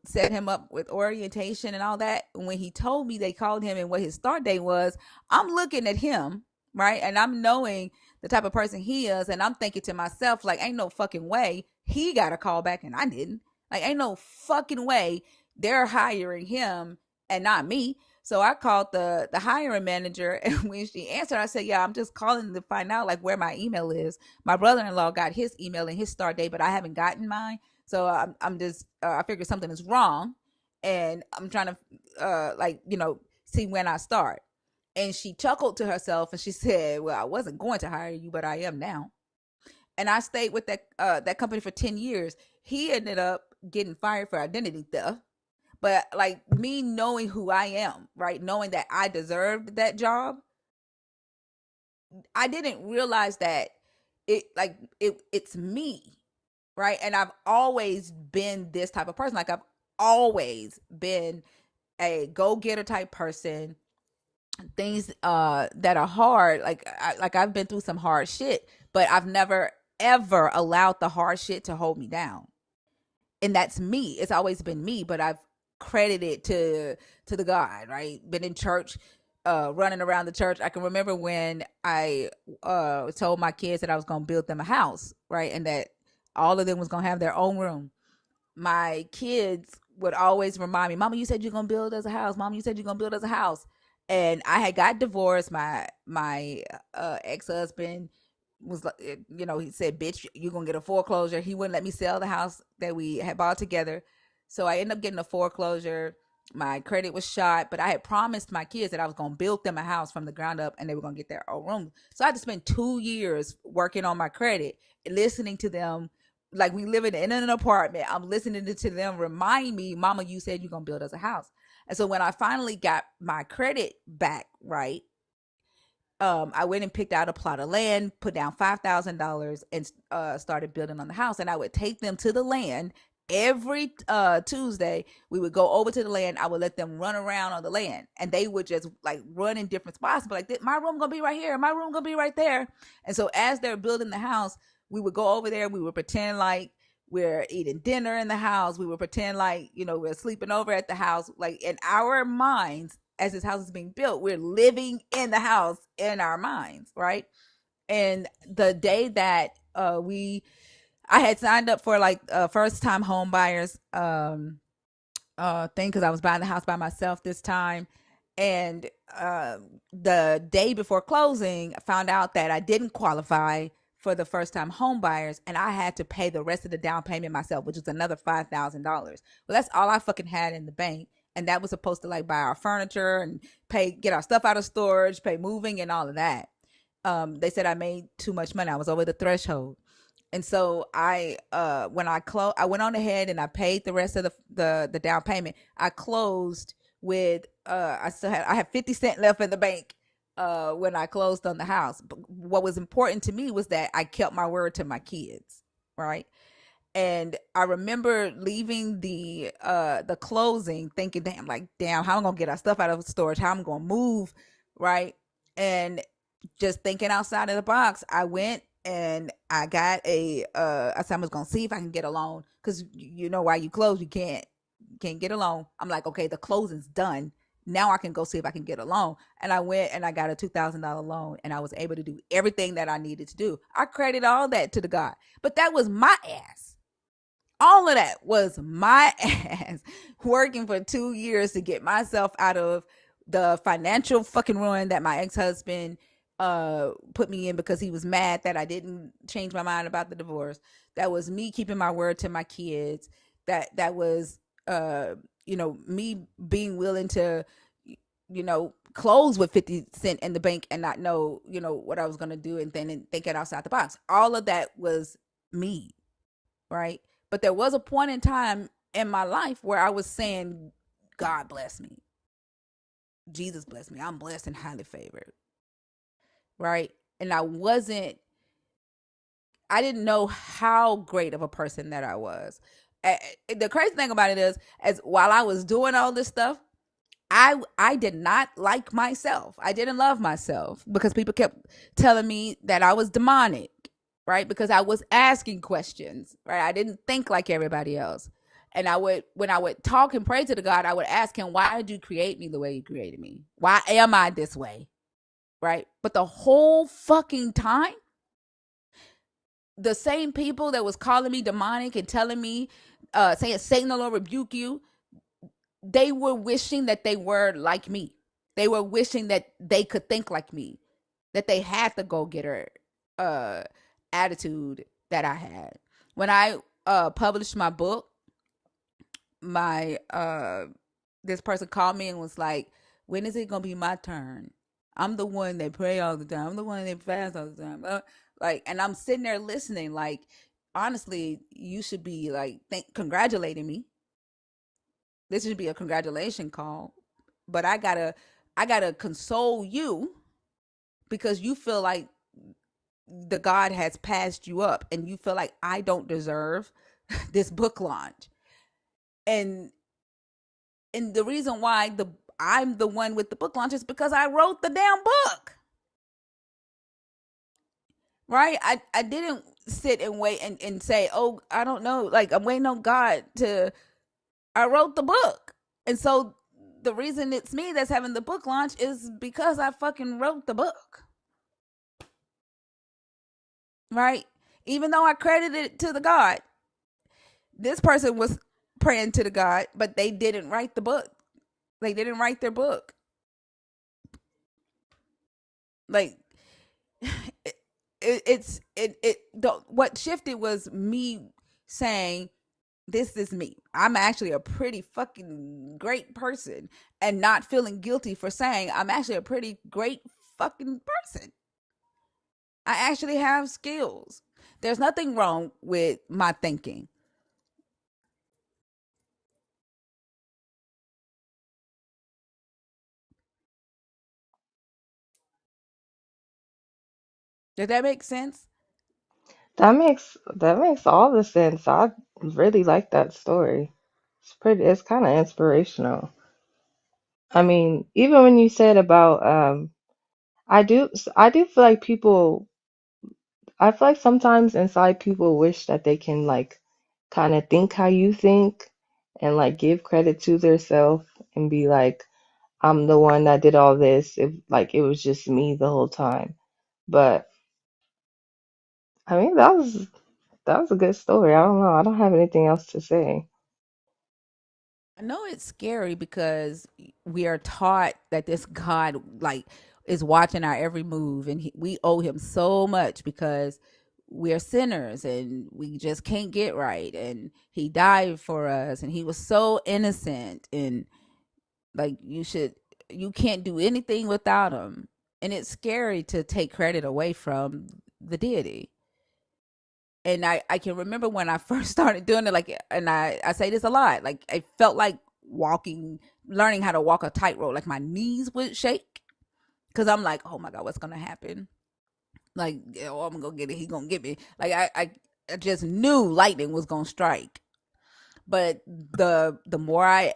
set him up with orientation and all that. When he told me they called him and what his start date was, I'm looking at him, right, and I'm knowing the type of person he is, and I'm thinking to myself, like, ain't no fucking way he got a call back and I didn't. Like, ain't no fucking way they're hiring him and not me. So I called the hiring manager, and when she answered, I said, "Yeah, I'm just calling to find out like where my email is." My brother-in-law got his email and his start date, but I haven't gotten mine. So I'm just I figured something is wrong, and I'm trying to see when I start. And she chuckled to herself and she said, "Well, I wasn't going to hire you, but I am now." And I stayed with that company for 10 years. He ended up getting fired for identity theft. But like me knowing who I am, right? Knowing that I deserved that job, I didn't realize that it's me, right? And I've always been this type of person. Like I've always been a go-getter type person. Things that are hard, I've been through some hard shit, but I've never ever allowed the hard shit to hold me down. And that's me. It's always been me, but I've credited to the God, right? Been in church, running around the church. I can remember when I told my kids that I was going to build them a house, right? And that all of them was going to have their own room. My kids would always remind me, "Mama, you said you're gonna build us a house. Mama, you said you're gonna build us a house." And I had got divorced. My ex husband was like, he said, "Bitch, you're gonna get a foreclosure." He wouldn't let me sell the house that we had bought together, so I ended up getting a foreclosure. My credit was shot, but I had promised my kids that I was gonna build them a house from the ground up, and they were gonna get their own room. So I had to spend 2 years working on my credit, listening to them like we living in an apartment. I'm listening to them remind me, "Mama, you said you're gonna build us a house." And so when I finally got my credit back right, I went and picked out a plot of land, put down $5,000, and started building on the house. And I would take them to the land every Tuesday. We would go over to the land. I would let them run around on the land, and they would just like run in different spots. But like, my room gonna be right here. My room gonna be right there. And so as they're building the house, we would go over there. We would pretend like we're eating dinner in the house. We would pretend like we're sleeping over at the house. Like in our minds, as this house is being built, we're living in the house in our minds, right? And the day that I had signed up for like first time home buyers thing because I was buying the house by myself this time, And the day before closing, I found out that I didn't qualify for the first time home buyers, and I had to pay the rest of the down payment myself, which was another $5,000. Well, that's all I fucking had in the bank. And that was supposed to like buy our furniture and pay, get our stuff out of storage, pay moving and all of that. They said I made too much money. I was over the threshold. And so when I went on ahead and I paid the rest of the down payment. I closed with I had 50 cents left in the bank when I closed on the house. But what was important to me was that I kept my word to my kids, right? And I remember leaving the closing thinking, damn, how am I gonna get our stuff out of storage? How am I gonna move, right? And just thinking outside of the box, I went and I got I said I was gonna see if I can get a loan, because you know why you close, you can't get a loan. I'm like, okay, the closing's done. Now I can go see if I can get a loan. And I went and I got a $2,000 loan, and I was able to do everything that I needed to do. I credit all that to the God, but that was my ass. All of that was my ass working for 2 years to get myself out of the financial fucking ruin that my ex-husband put me in because he was mad that I didn't change my mind about the divorce. That was me keeping my word to my kids. That was me being willing to close with 50 cents in the bank and not know what I was going to do, and then think it outside the box. All of that was me, right? But there was a point in time in my life where I was saying, God bless me. Jesus bless me. I'm blessed and highly favored, right? And I didn't know how great of a person that I was. The crazy thing about it is, as while I was doing all this stuff, I did not like myself. I didn't love myself because people kept telling me that I was demonic, right? Because I was asking questions, right? I didn't think like everybody else. And when I would talk and pray to the God, I would ask him, why did you create me the way you created me? Why am I this way? Right? But the whole fucking time, the same people that was calling me demonic and telling me, saying, Satan, the Lord rebuke you, they were wishing that they were like me. They were wishing that they could think like me, that they had the go getter uh, attitude that I had. When I published my book, my this person called me and was like, "When is it gonna be my turn? I'm the one that pray all the time. I'm the one that fast all the time." And I'm sitting there listening. Like, honestly, you should be like congratulating me. This should be a congratulation call. But I gotta console you because you feel like the God has passed you up, and you feel like I don't deserve this book launch. And the reason why I'm the one with the book launch is because I wrote the damn book. Right? I didn't sit and wait and say, oh, I don't know, like I'm waiting on God to I wrote the book. And so the reason it's me that's having the book launch is because I fucking wrote the book. Right? Even though I credited it to the God, this person was praying to the God, but they didn't write the book. They didn't write their book. Like what shifted was me saying, this is me. I'm actually a pretty fucking great person, and not feeling guilty for saying I'm actually a pretty great fucking person. I actually have skills. There's nothing wrong with my thinking. Does that make sense? That makes all the sense. I really like that story. It's kind of inspirational. I mean, even when you said about I do feel like I feel like sometimes inside people wish that they can like kind of think how you think and like give credit to their self and be like, I'm the one that did all this. If like it was just me the whole time. But I mean, that was a good story. I don't know. I don't have anything else to say. I know it's scary because we are taught that this God like is watching our every move, and we owe him so much because we're sinners and we just can't get right, and he died for us, and he was so innocent, and like you can't do anything without him, and it's scary to take credit away from the deity. And I can remember when I first started doing it, like, and I say this a lot, like I felt like learning how to walk a tightrope, like my knees would shake because I'm like, oh my god, what's gonna happen? Like, oh, I'm gonna get it, he gonna get me. Like I just knew lightning was gonna strike. But the more I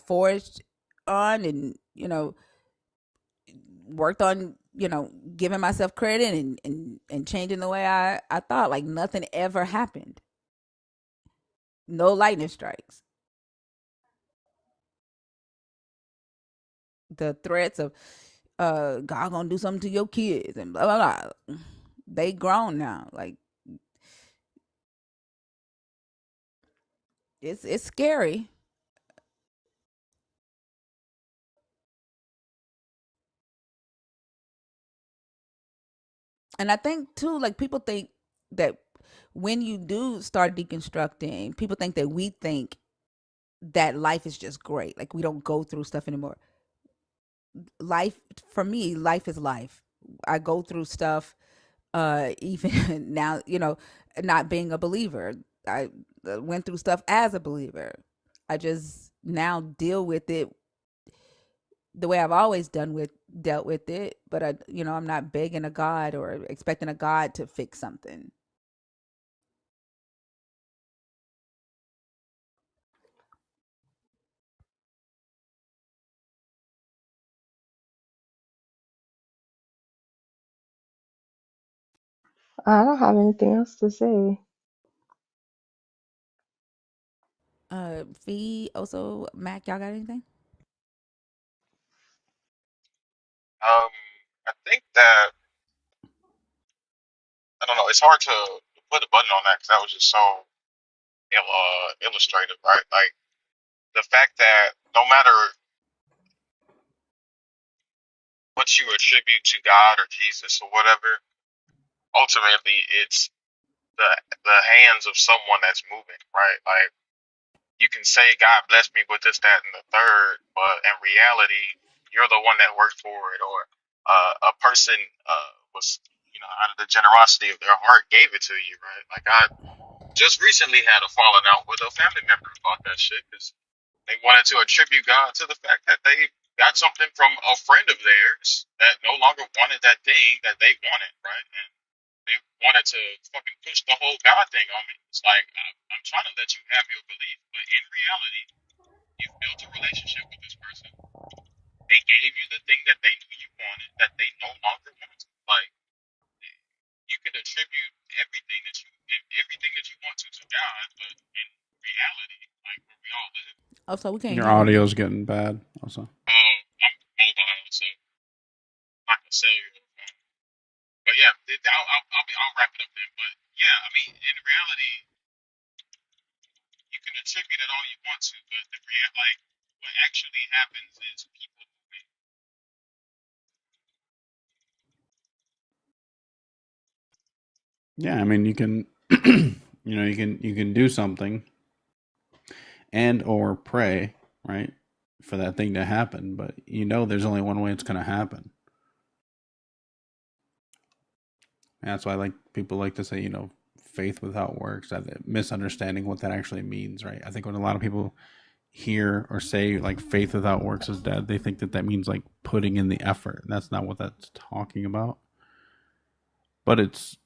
forged on, and worked on, giving myself credit, and changing the way I thought, like nothing ever happened. No lightning strikes. The threats of God gonna do something to your kids and blah blah blah. They grown now. Like it's scary. And I think too, like people think that when you do start deconstructing, people think that we think that life is just great. Like we don't go through stuff anymore. Life for me, life is life. I go through stuff even now, not being a believer. I went through stuff as a believer. I just now deal with it the way I've always dealt with it, but I'm not begging a God or expecting a God to fix something. I don't have anything else to say. Fee, also Mac, y'all got anything? I think that I don't know. It's hard to put a button on that because that was just so illustrative, right? Like the fact that no matter what you attribute to God or Jesus or whatever, ultimately it's the the hands of someone that's moving, right? Like you can say God blessed me with this, that, and the third, but in reality, you're the one that worked for it, or a person was, out of the generosity of their heart, gave it to you, right? Like I just recently had a falling out with a family member about that shit because they wanted to attribute God to the fact that they got something from a friend of theirs that no longer wanted that thing that they wanted, right? And they wanted to fucking push the whole God thing on me. It's like I'm trying to let you have your belief, but in reality, you've built a relationship with this person. They gave you the thing that they knew you wanted that they no longer want. Like you can attribute everything that you want to God, but in reality, like where we all live, Oh, so we can't Your hear you. audio's getting bad. Also, I'm mobile, so like a cellular phone. But yeah, I'll wrap it up then. But yeah, I mean, in reality, you can attribute it all you want to, but like what actually happens is people moving. yeah, I mean, you can, you can do something and or pray, right, for that thing to happen, but there's only one way it's going to happen. And that's why like people like to say, faith without works, that misunderstanding what that actually means, right? I think when a lot of people hear or say like faith without works is dead, they think that that means like putting in the effort. That's not what that's talking about. But it's,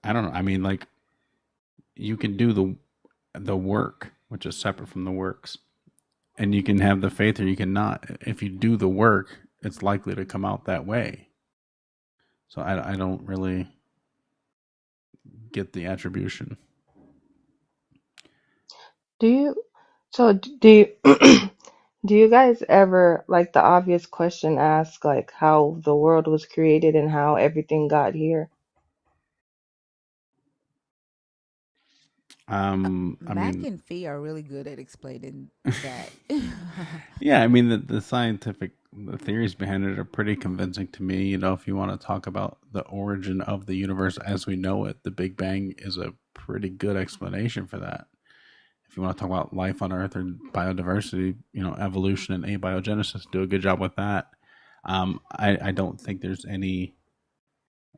I don't know. I mean, like you can do the work, which is separate from the works, and you can have the faith or you cannot. If you do the work, it's likely to come out that way. So I don't really get the attribution. Do you? So do you? Do you guys ever, like the obvious question, ask like how the world was created and how everything got here? I Mac mean, and Fee are really good at explaining that. yeah, I mean the scientific the theories behind it are pretty convincing to me. You know, if you want to talk about the origin of the universe as we know it, the Big Bang is a pretty good explanation for that. If you want to talk about life on Earth or biodiversity, you know, evolution and abiogenesis do a good job with that. I don't think there's any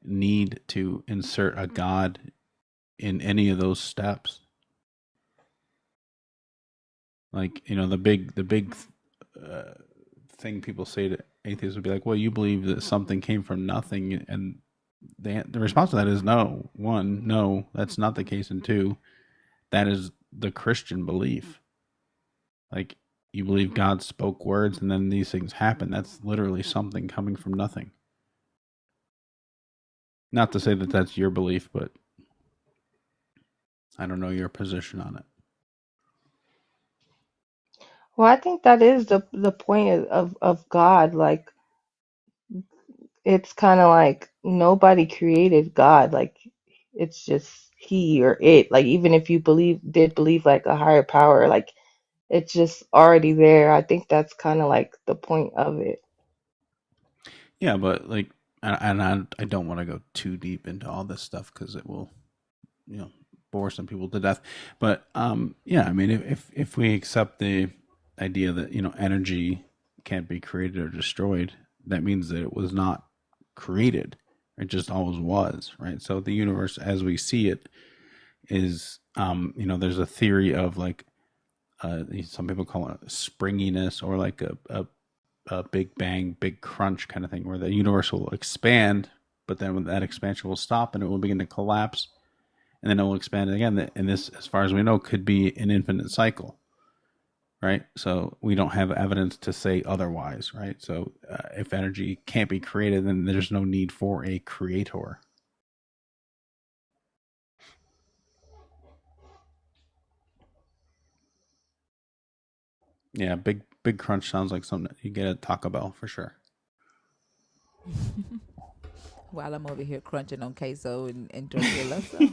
need to insert a god in any of those steps. Like, you know, the big uh, thing people say to atheists would be like, "Well, you believe that something came from nothing," and the response to that is no. One, no, that's not the case, and two, that is the Christian belief. Like, you believe God spoke words and then these things happen. That's literally something coming from nothing. Not to say that that's your belief, but I don't know your position on it. Well, I think that is the point of God. Like it's kind of like nobody created God. Like it's just he or it. Like even if you believe like a higher power, like it's just already there. I think that's kind of like the point of it. Yeah, but like, I don't want to go too deep into all this stuff because it will, you know, bore some people to death. But yeah, I mean, if we accept the idea that, you know, energy can't be created or destroyed, that means that it was not created. It just always was, right? So the universe as we see it is, you know, there's a theory of like, some people call it springiness or like a big bang, big crunch kind of thing, where the universe will expand, but then when that expansion will stop and it will begin to collapse, and then it will expand again. And this, as far as we know, could be an infinite cycle, right? So we don't have evidence to say otherwise, right? So if energy can't be created, then there's no need for a creator. Yeah, big crunch sounds like something that you get at Taco Bell for sure. While I'm over here crunching on queso and tortilla. So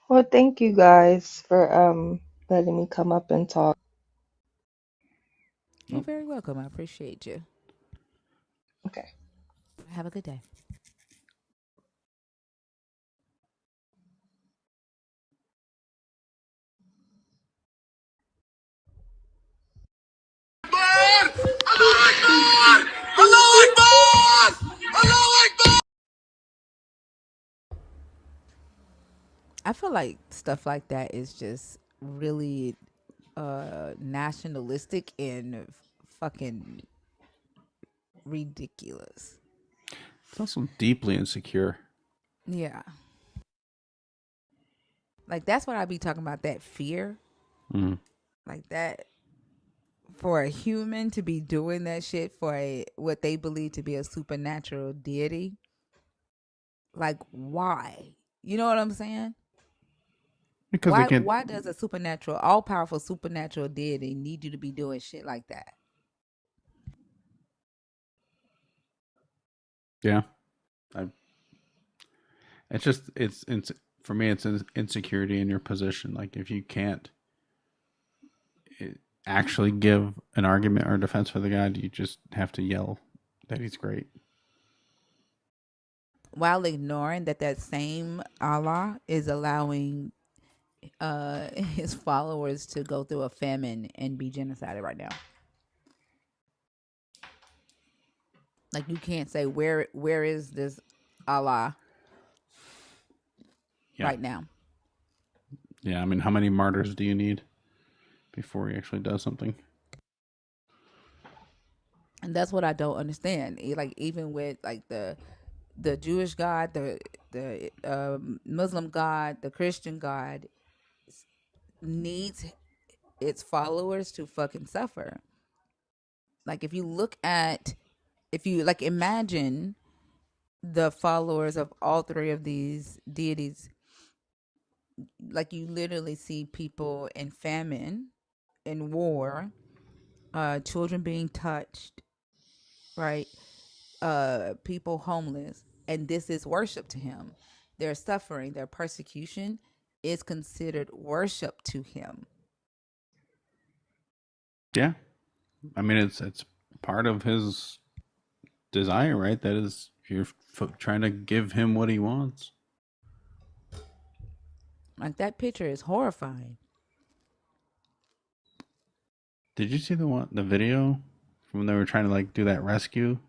Well, thank you guys for letting me come up and talk. you're very welcome. I appreciate you. Okay. Have a good day. I feel like stuff like that is just really nationalistic and fucking ridiculous. It's also deeply insecure. Yeah. Like that's what I be talking about, that fear. Mm. Like that for a human to be doing that shit for a what they believe to be a supernatural deity. Like why? You know what I'm saying? Because they can't. Why does a supernatural, all powerful supernatural deity need you to be doing shit like that? Yeah, I, it's just it's for me it's insecurity in your position. Like if you can't actually give an argument or defense for the guy, you just have to yell that he's great. While ignoring that same Allah is allowing his followers to go through a famine and be genocided right now. Like you can't say where is this Allah Yeah, right now? yeah. I mean, how many martyrs do you need before he actually does something? And that's what I don't understand. Like even with like the Jewish God, the Muslim God, the Christian God needs its followers to fucking suffer. Like if you look at, if you like imagine the followers of all three of these deities, like you literally see people in famine, in war, children being touched, right? People homeless. and this is worship to him. Their suffering, their persecution is considered worship to him. Yeah, I mean it's part of his desire, right? That is, you're trying to give him what he wants. Like that picture is horrifying. Did you see the video from when they were trying to like do that rescue?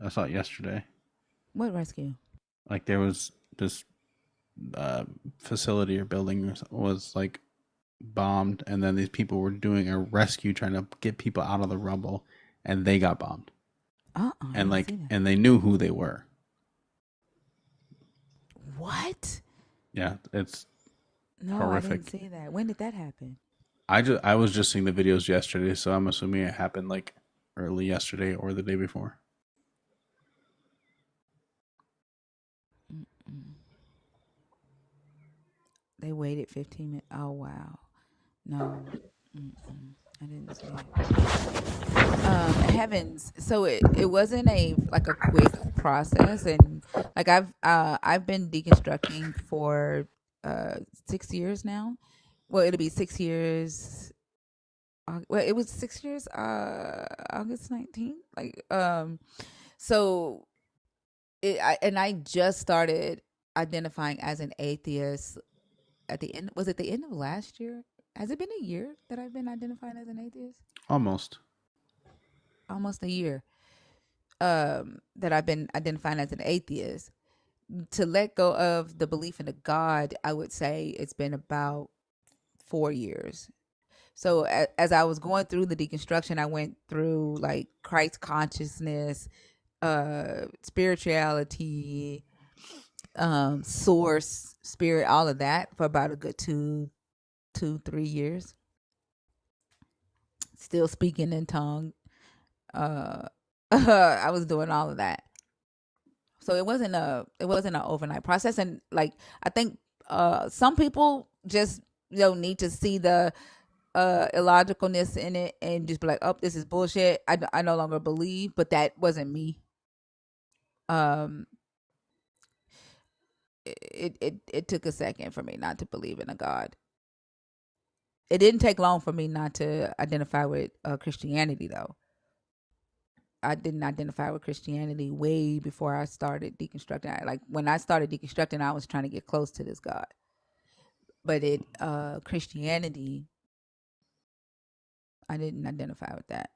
I saw it yesterday. What rescue? Like there was this facility or building was like bombed, and then these people were doing a rescue trying to get people out of the rubble, and they got bombed. I And didn't like see that. and they knew who they were. What? Yeah, it's No, I didn't horrific. see that. When did that happen? I was just seeing the videos yesterday, so I'm assuming it happened like early yesterday or the day before. Mm-mm. They waited 15 minutes. Oh wow. No. Mm-mm. I didn't see it. Heavens. So it wasn't a like a quick process, and like I've been deconstructing for 6 years now. Well, it'll be 6 years. Well, it was 6 years. August 19th. So and I just started identifying as an atheist at the end. Was it the end of last year? Has it been a year that I've been identifying as an atheist? Almost. Almost a year. That I've been identifying as an atheist. To let go of the belief in a God, I would say it's been about 4 years. So as I was going through the deconstruction, I went through like Christ consciousness, spirituality, source, spirit, all of that for about a good 3 years. Still speaking in tongue. I was doing all of that. So it wasn't an overnight process, and like I think some people just need to see the illogicalness in it and just be like, oh, this is bullshit. I no longer believe, but that wasn't me. Um, it took a second for me not to believe in a God. It didn't take long for me not to identify with Christianity, though. I didn't identify with Christianity way before I started deconstructing. Like when I started deconstructing, I was trying to get close to this God. But Christianity, I didn't identify with that.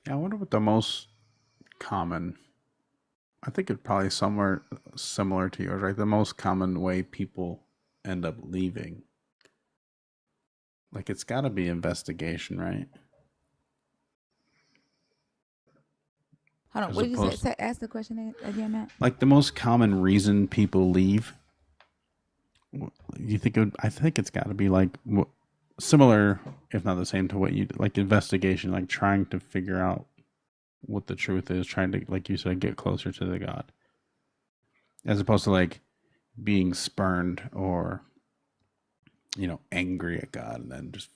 Yeah, I wonder what the most common. I think it's probably somewhere similar to yours, right? The most common way people end up leaving. Like it's got to be investigation, right? Hold on, As what did you say? opposed, Ask the question again, Matt. like the most common reason people leave. You think it would, I think it's got to be like similar, if not the same, to what you like investigation, like trying to figure out what the truth is, trying to, like you said, get closer to the God, as opposed to like being spurned or angry at God and then just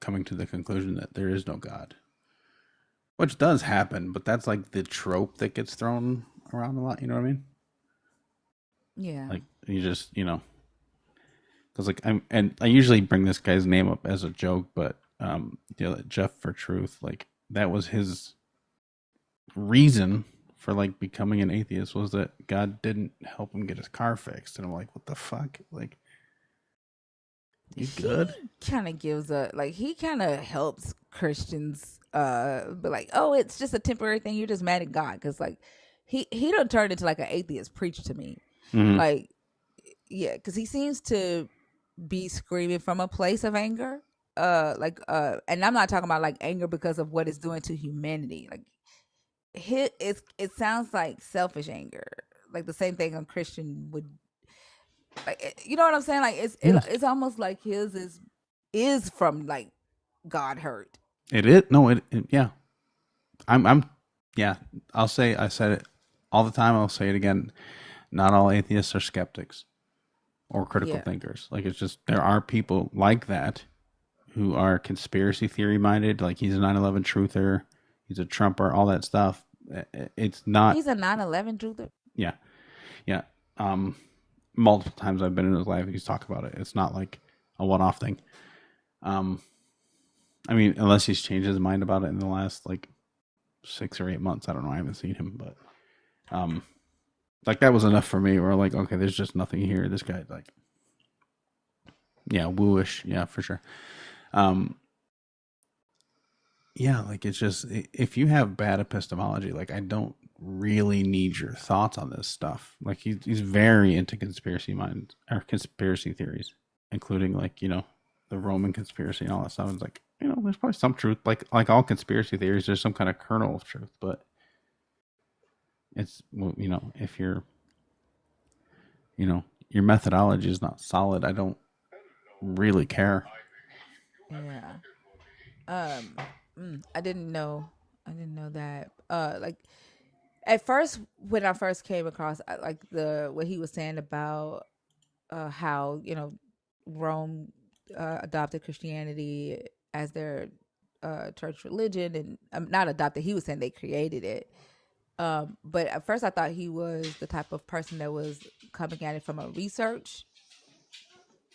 coming to the conclusion that there is no God, which does happen, but that's like the trope that gets thrown around a lot. You know what I mean? Yeah. Like you just because like I usually bring this guy's name up as a joke, but Jeff for Truth, like that was his reason for like becoming an atheist, was that God didn't help him get his car fixed. And I'm like, what the fuck? Like, you good? He kind of gives a like he kind of helps Christians be like, oh, it's just a temporary thing. You're just mad at God because like he don't turn into like an atheist preach to me. Mm-hmm. Like, yeah, because he seems to be screaming from a place of anger. And I'm not talking about like anger because of what it's doing to humanity. Like it sounds like selfish anger, like the same thing a Christian would, like, you know what I'm saying? Like Yes. it's almost like his is from like God hurt. It is. No, yeah. I'm yeah. I said it all the time. I'll say it again. Not all atheists are skeptics or critical Yeah. thinkers. Like it's just, there are people like that who are conspiracy theory minded. Like he's a 9/11 truther. He's a Trumper, all that stuff. It's not. He's a 9/11 truther. Yeah, yeah. Um, Multiple times I've been in his life, he's talked about it. It's not like a one-off thing. Um, I mean, unless he's changed his mind about it in the last like 6 or 8 months. I don't know. I haven't seen him, but um, like that was enough for me. Where like, okay, there's just nothing here. This guy, like, yeah, wooish, yeah, for sure. Um, yeah, like it's just if you have bad epistemology, like I don't really need your thoughts on this stuff. Like he's very into conspiracy minds or conspiracy theories, including like the Roman conspiracy and all that stuff. It's like there's probably some truth. Like all conspiracy theories, there's some kind of kernel of truth, but it's if your methodology is not solid, I don't really care. Yeah. I didn't know. I didn't know that. Like at first, when I first came across, like the what he was saying about how Rome adopted Christianity as their church religion, and not adopted. He was saying they created it. But at first, I thought he was the type of person that was coming at it from a research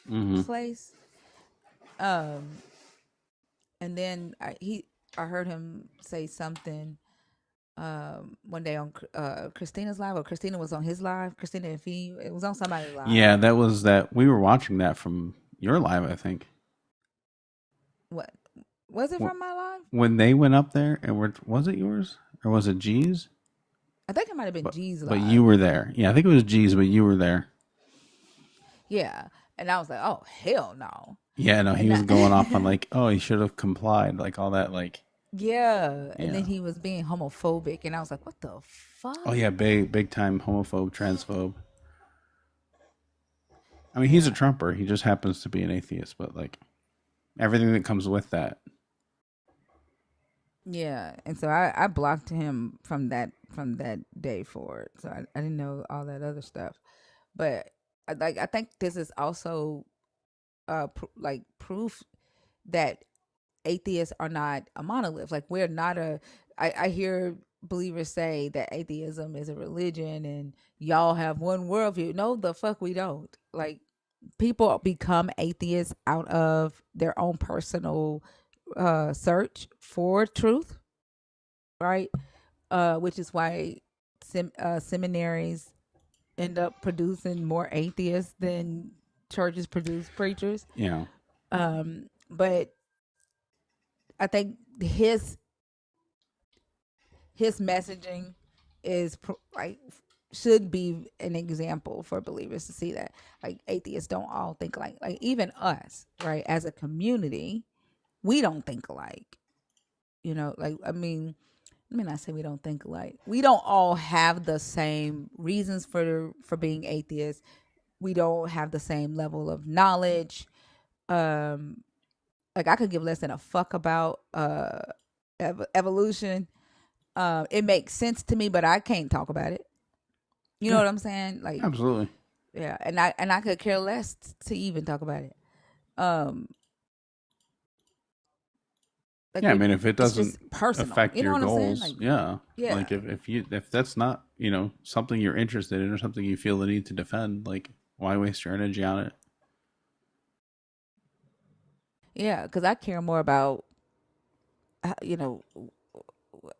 Mm-hmm. place. And then I heard him say something one day on Christina's live, or Christina was on his live. Christina and Fee, it was on somebody's live. Yeah, that was that. We were watching that from your live, I think. What was it from my live? When they went up there, and was it yours or was it G's? I think it might have been G's live. But you were there. Yeah, I think it was G's, but you were there. Yeah, and I was like, oh hell no. Yeah, no, he was going off on like, oh, he should have complied, like all that, like. Yeah, and then he was being homophobic, and I was like, what the fuck? Oh yeah, big time homophobe, transphobe. I mean, he's a Trumper. He just happens to be an atheist, but like everything that comes with that. Yeah, and so I blocked him from that day forward. So I didn't know all that other stuff, but I think this is also proof that atheists are not a monolith. Like we're not I hear believers say that atheism is a religion and y'all have one worldview. No, the fuck we don't. Like people become atheists out of their own personal search for truth, right? Which is why seminaries end up producing more atheists than churches produce preachers. Yeah. But I think his messaging is like should be an example for believers to see that like atheists don't all think like even us, right, as a community, we don't think alike. Like I mean, let me not say we don't think alike. We don't all have the same reasons for being atheists. We don't have the same level of knowledge. Like I could give less than a fuck about evolution. It makes sense to me, but I can't talk about it. You know what I'm saying? Like absolutely. Yeah, and I could care less to even talk about it. Like I mean, if it doesn't affect your goals, like, yeah. Like if that's not something you're interested in or something you feel the need to defend, like why waste your energy on it? Yeah, because I care more about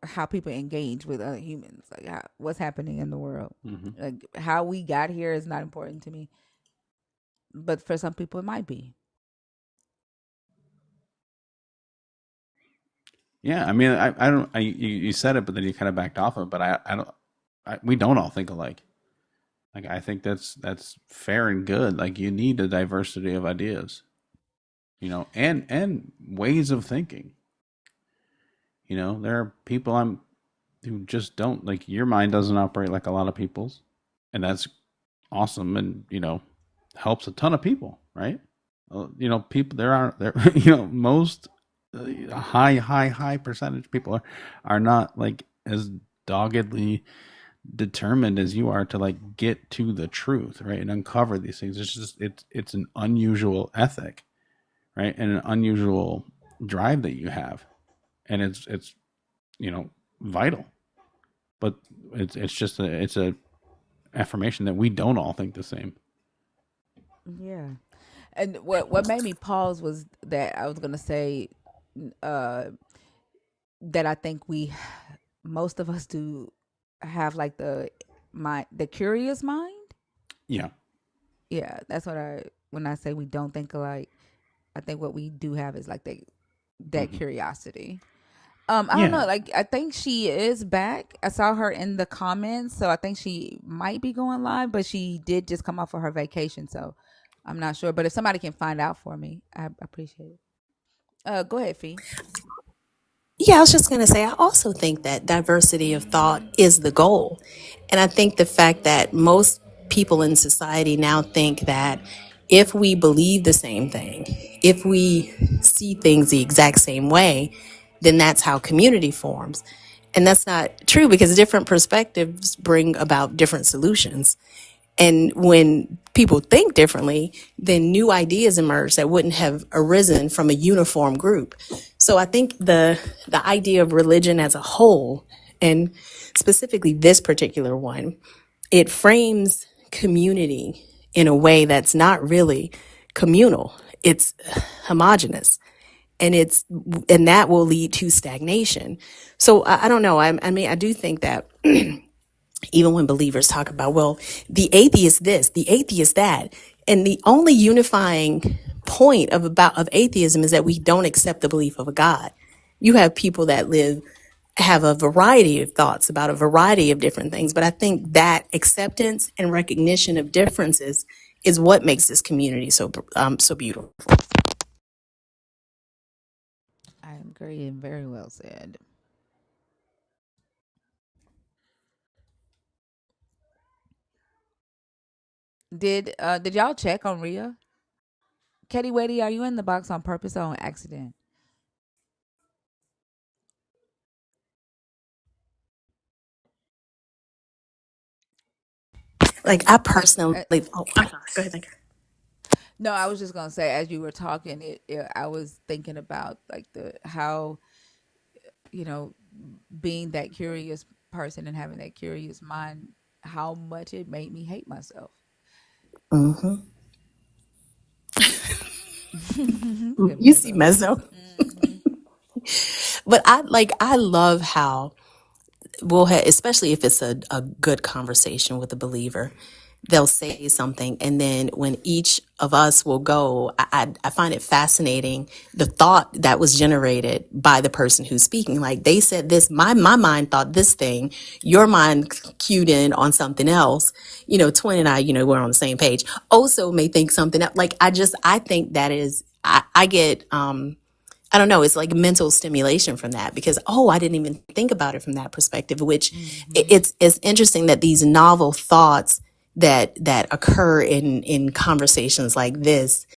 how people engage with other humans, like what's happening in the world. Mm-hmm. Like how we got here is not important to me, but for some people it might be. Yeah, I mean, I don't. You said it, but then you kind of backed off of it. But I don't. We don't all think alike. Like I think that's fair and good. Like you need a diversity of ideas, and ways of thinking. There are people who just don't like your mind doesn't operate like a lot of people's, and that's awesome, and helps a ton of people, right? People there most high percentage people are not like as doggedly determined as you are to like get to the truth, right, and uncover these things. It's an unusual ethic, right, and an unusual drive that you have, and it's vital. But it's just it's a affirmation that we don't all think the same. Yeah. And what made me pause was that I was gonna say uh that I think we most of us do have like the curious mind. Yeah. Yeah, that's what I when I say we don't think alike. I think what we do have is like that Hmm. curiosity. I don't know. Yeah. Like, I think she is back. I saw her in the comments, so I think she might be going live. But she did just come off for her vacation, so I'm not sure. But if somebody can find out for me, I appreciate it. Go ahead, Fee. Yeah, I was just going to say, I also think that diversity of thought is the goal. And I think the fact that most people in society now think that if we believe the same thing, if we see things the exact same way, then that's how community forms. And that's not true because different perspectives bring about different solutions. And when people think differently, then new ideas emerge that wouldn't have arisen from a uniform group. So I think the idea of religion as a whole, and specifically this particular one, it frames community in a way that's not really communal. It's homogenous. And that will lead to stagnation. So I don't know. I mean, I do think that even when believers talk about, well, the atheist this, the atheist that, and the only unifying point of atheism is that we don't accept the belief of a God. You have people that have a variety of thoughts about a variety of different things, but I think that acceptance and recognition of differences is what makes this community so beautiful. I agree, and very well said. Did y'all check on Rhea? Katie Weddy, are you in the box on purpose or on accident? Like I personally, oh, I'm sorry. Go ahead. Thank you. No, I was just gonna say as you were talking, I was thinking about like the how you know being that curious person and having that curious mind, how much it made me hate myself. Mm-hmm. Good You see, mezzo. Mezzo. Hmm. But I love how especially if it's a good conversation with a believer, they'll say something, and then when each of us will go, I find it fascinating the thought that was generated by the person who's speaking. Like they said this, my mind thought this thing, your mind cued in on something else. Twin and I, we're on the same page. Also may think something else. Like I think that is, I get I don't know, it's like mental stimulation from that because, oh, I didn't even think about it from that perspective, which Hmm. it's interesting that these novel thoughts that occur in conversations like this